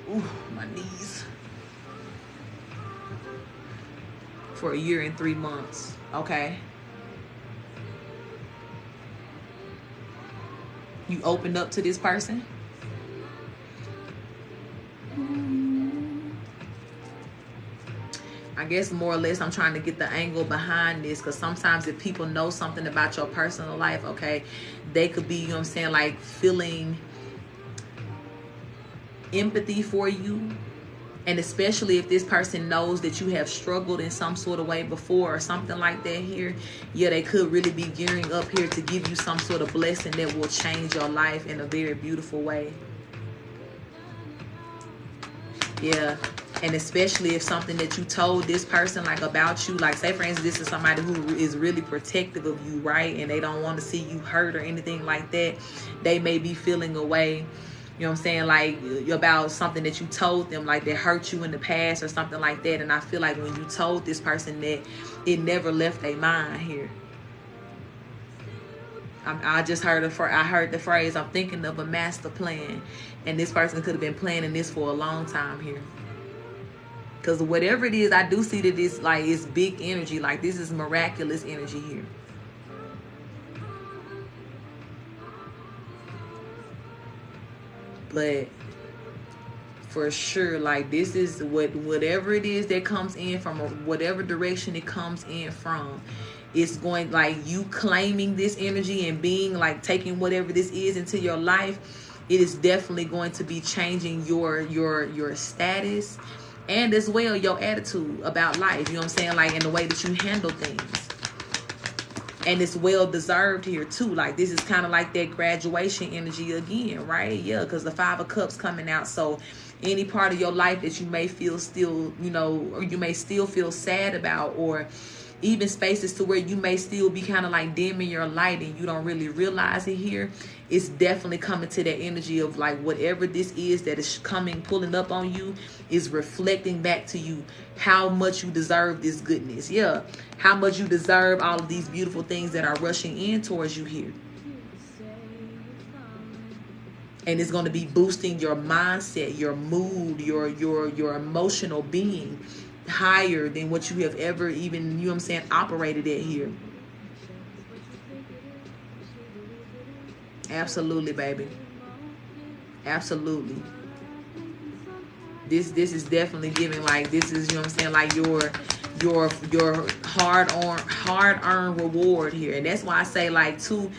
Speaker 1: Ooh, my knees. For a year and 3 months. Okay. You opened up to this person? I guess more or less I'm trying to get the angle behind this, because sometimes if people know something about your personal life, okay, they could be, you know what I'm saying, like feeling empathy for you. And especially if this person knows that you have struggled in some sort of way before or something like that here, yeah, they could really be gearing up here to give you some sort of blessing that will change your life in a very beautiful way. Yeah. And especially if something that you told this person, like, about you, like, say for instance, this is somebody who is really protective of you, right? And they don't want to see you hurt or anything like that. They may be feeling a way, you know what I'm saying, like, about something that you told them, like, that hurt you in the past or something like that. And I feel like when you told this person that, it never left their mind here. I just heard the phrase, I'm thinking of a master plan. And this person could have been planning this for a long time here. Because whatever it is, I do see that it's like, it's big energy. Like, this is miraculous energy here. But for sure, like, this is whatever it is that comes in from, or whatever direction it comes in from, it's going, like, you claiming this energy and being like, taking whatever this is into your life, it is definitely going to be changing your status, and as well your attitude about life, you know what I'm saying, like, in the way that you handle things. And it's well deserved here too. Like, this is kind of like that graduation energy again, right? Yeah, because the 5 of Cups coming out. So any part of your life that you may feel still, you know, or you may still feel sad about, or even spaces to where you may still be kind of like dimming your light and you don't really realize it here, it's definitely coming to that energy of like, whatever this is that is coming, pulling up on you, is reflecting back to you how much you deserve this goodness. Yeah, how much you deserve all of these beautiful things that are rushing in towards you here. And it's going to be boosting your mindset, your mood, your emotional being higher than what you have ever even, you know what I'm saying, operated at here. Absolutely, baby. Absolutely. This is definitely giving, like, this is, you know what I'm saying, like your hard-earned reward here. And that's why I say, like, too,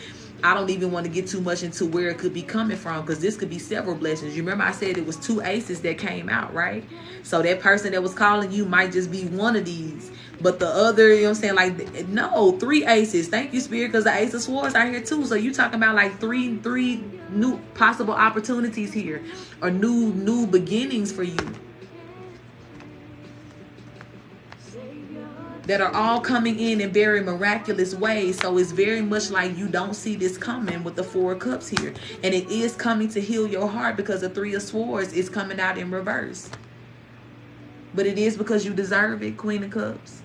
Speaker 1: I don't even want to get too much into where it could be coming from, because this could be several blessings. You remember I said it was 2 aces that came out, right? So that person that was calling you might just be one of these. But the other, you know what I'm saying, like, no, 3 aces. Thank you, Spirit, because the Ace of Swords are here too. So you talking about like three new possible opportunities here, or new beginnings for you, that are all coming in very miraculous ways. So it's very much like you don't see this coming with the 4 of Cups here. And it is coming to heal your heart, because the 3 of Swords is coming out in reverse. But it is because you deserve it, Queen of Cups.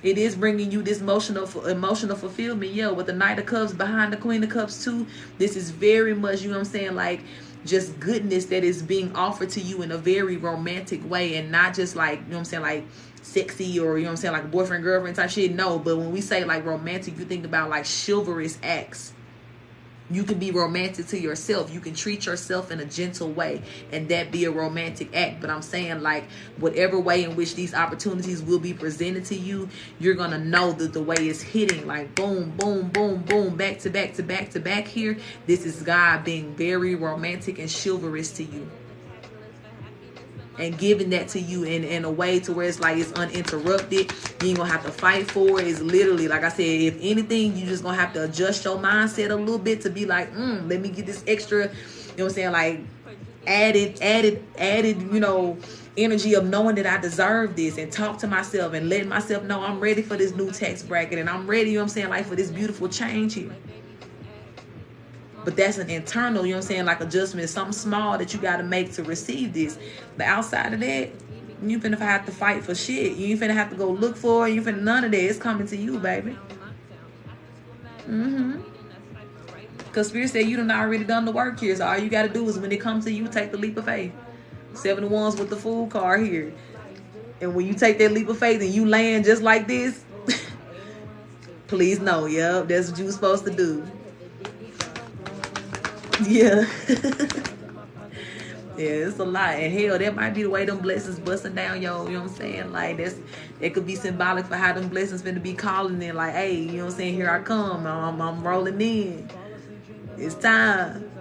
Speaker 1: It is bringing you this emotional fulfillment. Yeah, with the Knight of Cups behind the Queen of Cups too. This is very much, you know what I'm saying, like, just goodness that is being offered to you in a very romantic way, and not just like, you know what I'm saying, like sexy, or, you know what I'm saying, like boyfriend girlfriend type shit. No, but when we say like romantic, you think about like chivalrous acts. You can be romantic to yourself. You can treat yourself in a gentle way, and that be a romantic act. But I'm saying, like, whatever way in which these opportunities will be presented to you, you're going to know that the way it's hitting, like boom, boom, boom, boom, back to back to back to back here. This is God being very romantic and chivalrous to you, and giving that to you in a way to where it's like it's uninterrupted. You ain't gonna have to fight for it. It's literally, like I said, if anything, you just gonna have to adjust your mindset a little bit to be like, let me get this extra, you know what I'm saying, like added, you know, energy of knowing that I deserve this, and talk to myself and letting myself know I'm ready for this new tax bracket, and I'm ready, you know what I'm saying, like for this beautiful change here. But that's an internal, you know what I'm saying, like adjustment, something small that you got to make to receive this. But outside of that, you finna have to fight for shit. You ain't finna have to go look for it. You finna, none of that. It's coming to you, baby. Because Spirit said you done already done the work here. So all you got to do is when it comes to you, take the leap of faith. 7 of Wands with the Fool card here. And when you take that leap of faith and you land just like this, please know, yep, that's what you were supposed to do. Yeah. Yeah, it's a lot. And hell, that might be the way them blessings busting down, yo. You know what I'm saying? Like, it could be symbolic for how them blessings finna be calling in. Like, hey, you know what I'm saying? Here I come. I'm rolling in. It's time.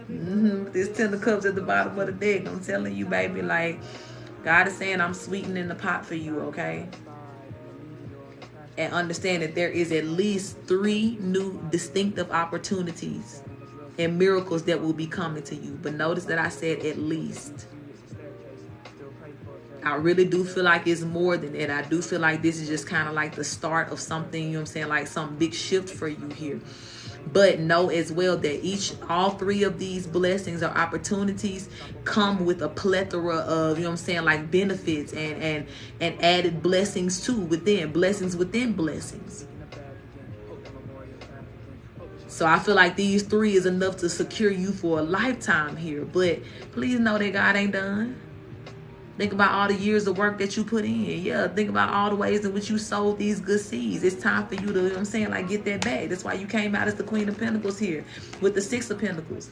Speaker 1: This 10 of Cups at the bottom of the deck. I'm telling you, baby, like, God is saying I'm sweetening the pot for you, okay? And understand that there is at least 3 new distinctive opportunities and miracles that will be coming to you. But notice that I said at least. I really do feel like it's more than that. I do feel like this is just kind of like the start of something, you know what I'm saying, like some big shift for you here. But know as well that all 3 of these blessings or opportunities come with a plethora of, you know what I'm saying, like benefits and added blessings too within blessings. So I feel like these 3 is enough to secure you for a lifetime here. But please know that God ain't done. Think about all the years of work that you put in. Yeah, think about all the ways in which you sowed these good seeds. It's time for you to, you know what I'm saying, like get that back. That's why you came out as the Queen of Pentacles here with the 6 of Pentacles.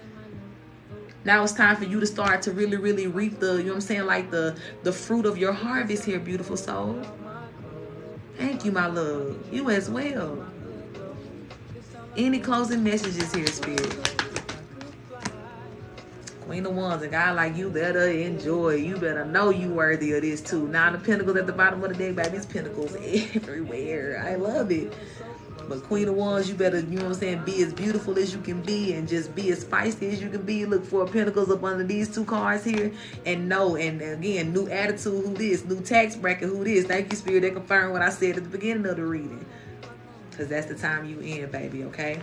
Speaker 1: Now it's time for you to start to really, really reap the, you know what I'm saying, like the fruit of your harvest here, beautiful soul. Thank you, my love. You as well. Any closing messages here, Spirit? Queen of Wands, a guy like you better enjoy. You better know you worthy of this too. 9 of Pentacles at the bottom of the deck, baby. It's pentacles everywhere. I love it. But Queen of Wands, you better, you know what I'm saying, be as beautiful as you can be and just be as feisty as you can be. Look for Pentacles up under these 2 cards here. And know, and again, new attitude, who this? New tax bracket, who this? Thank you, Spirit, that confirmed what I said at the beginning of the reading. Because that's the time you in, baby, okay?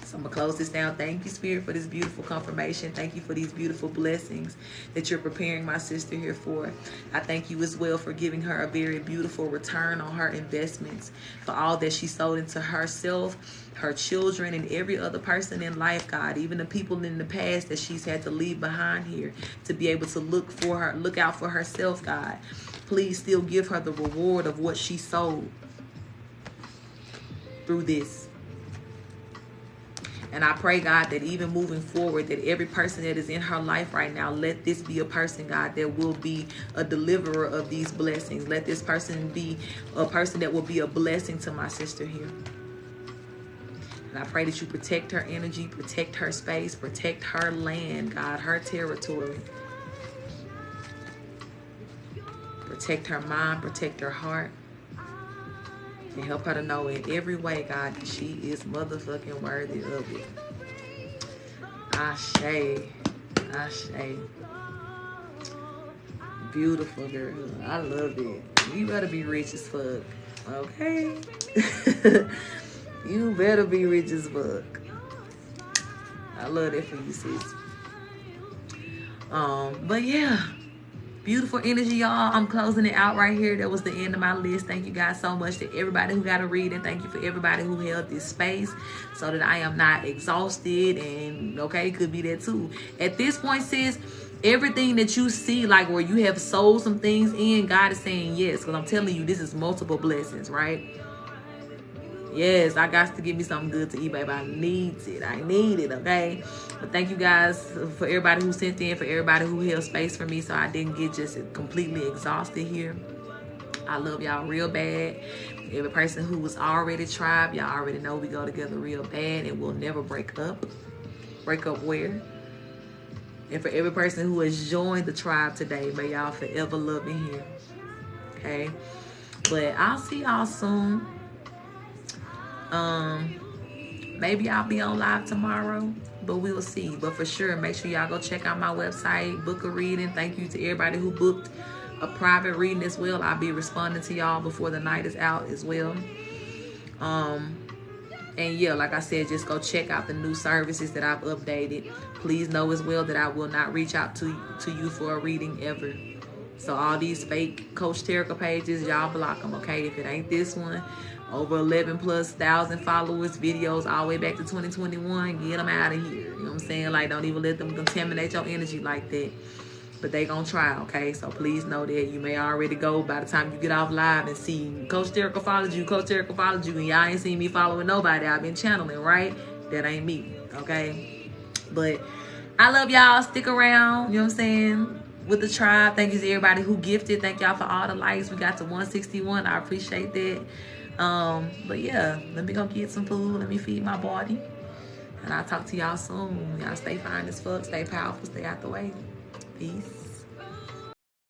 Speaker 1: So I'm going to close this down. Thank you, Spirit, for this beautiful confirmation. Thank you for these beautiful blessings that you're preparing my sister here for. I thank you as well for giving her a very beautiful return on her investments, for all that she sold into herself, her children, and every other person in life, God, even the people in the past that she's had to leave behind here to be able to look out for herself, God. Please still give her the reward of what she sold through this. And I pray, God, that even moving forward, that every person that is in her life right now, let this be a person, God, that will be a deliverer of these blessings. Let this person be a person that will be a blessing to my sister here. And I pray that you protect her energy, protect her space, protect her land, God, her territory. Protect her mind, protect her heart. And help her to know in every way, God, that she is motherfucking worthy of it. Ashe. Ashe. Beautiful girl. I love it. You better be rich as fuck. Okay? You better be rich as fuck. I love that for you, sis. But yeah. Beautiful energy, y'all. I'm closing it out right here. That was the end of my list. Thank you guys so much to everybody who got a reading. Thank you for everybody who held this space so that I am not exhausted. And okay, could be that too. At this point, sis, everything that you see, like where you have sold some things in, God is saying yes. Because I'm telling you, this is multiple blessings, right? Yes, I got to give me something good to eat, baby. I need it, okay? But thank you guys for everybody who sent in, for everybody who held space for me so I didn't get just completely exhausted here. I love y'all real bad. Every person who was already tribe, y'all already know we go together real bad and we'll never break up. Break up where? And for every person who has joined the tribe today, may y'all forever love me here. Okay? But I'll see y'all soon. Maybe I'll be on live tomorrow, but we'll see. But for sure, make sure y'all go check out my website, book a reading. Thank you to everybody who booked a private reading as well. I'll be responding to y'all before the night is out as well. And yeah, like I said, just go check out the new services that I've updated. Please know as well that I will not reach out to you for a reading ever. So all these fake Coach Terica pages, y'all block them, okay? If it ain't this one, over 11,000+ followers, videos all the way back to 2021, get them out of here. You know what I'm saying? Like, don't even let them contaminate your energy like that. But they gonna try, okay? So please know that you may already go by the time you get off live and see Coach Terica followed you, Coach Terica followed you, and y'all ain't seen me following nobody. I've been channeling, right? That ain't me, okay? But I love y'all. Stick around, you know what I'm saying, with the tribe. Thank you to everybody who gifted. Thank y'all for all the likes. We got to 161. I appreciate that. But yeah, let me go get some food. Let me feed my body. And I'll talk to y'all soon. Y'all stay fine as fuck. Stay powerful. Stay out the way. Peace.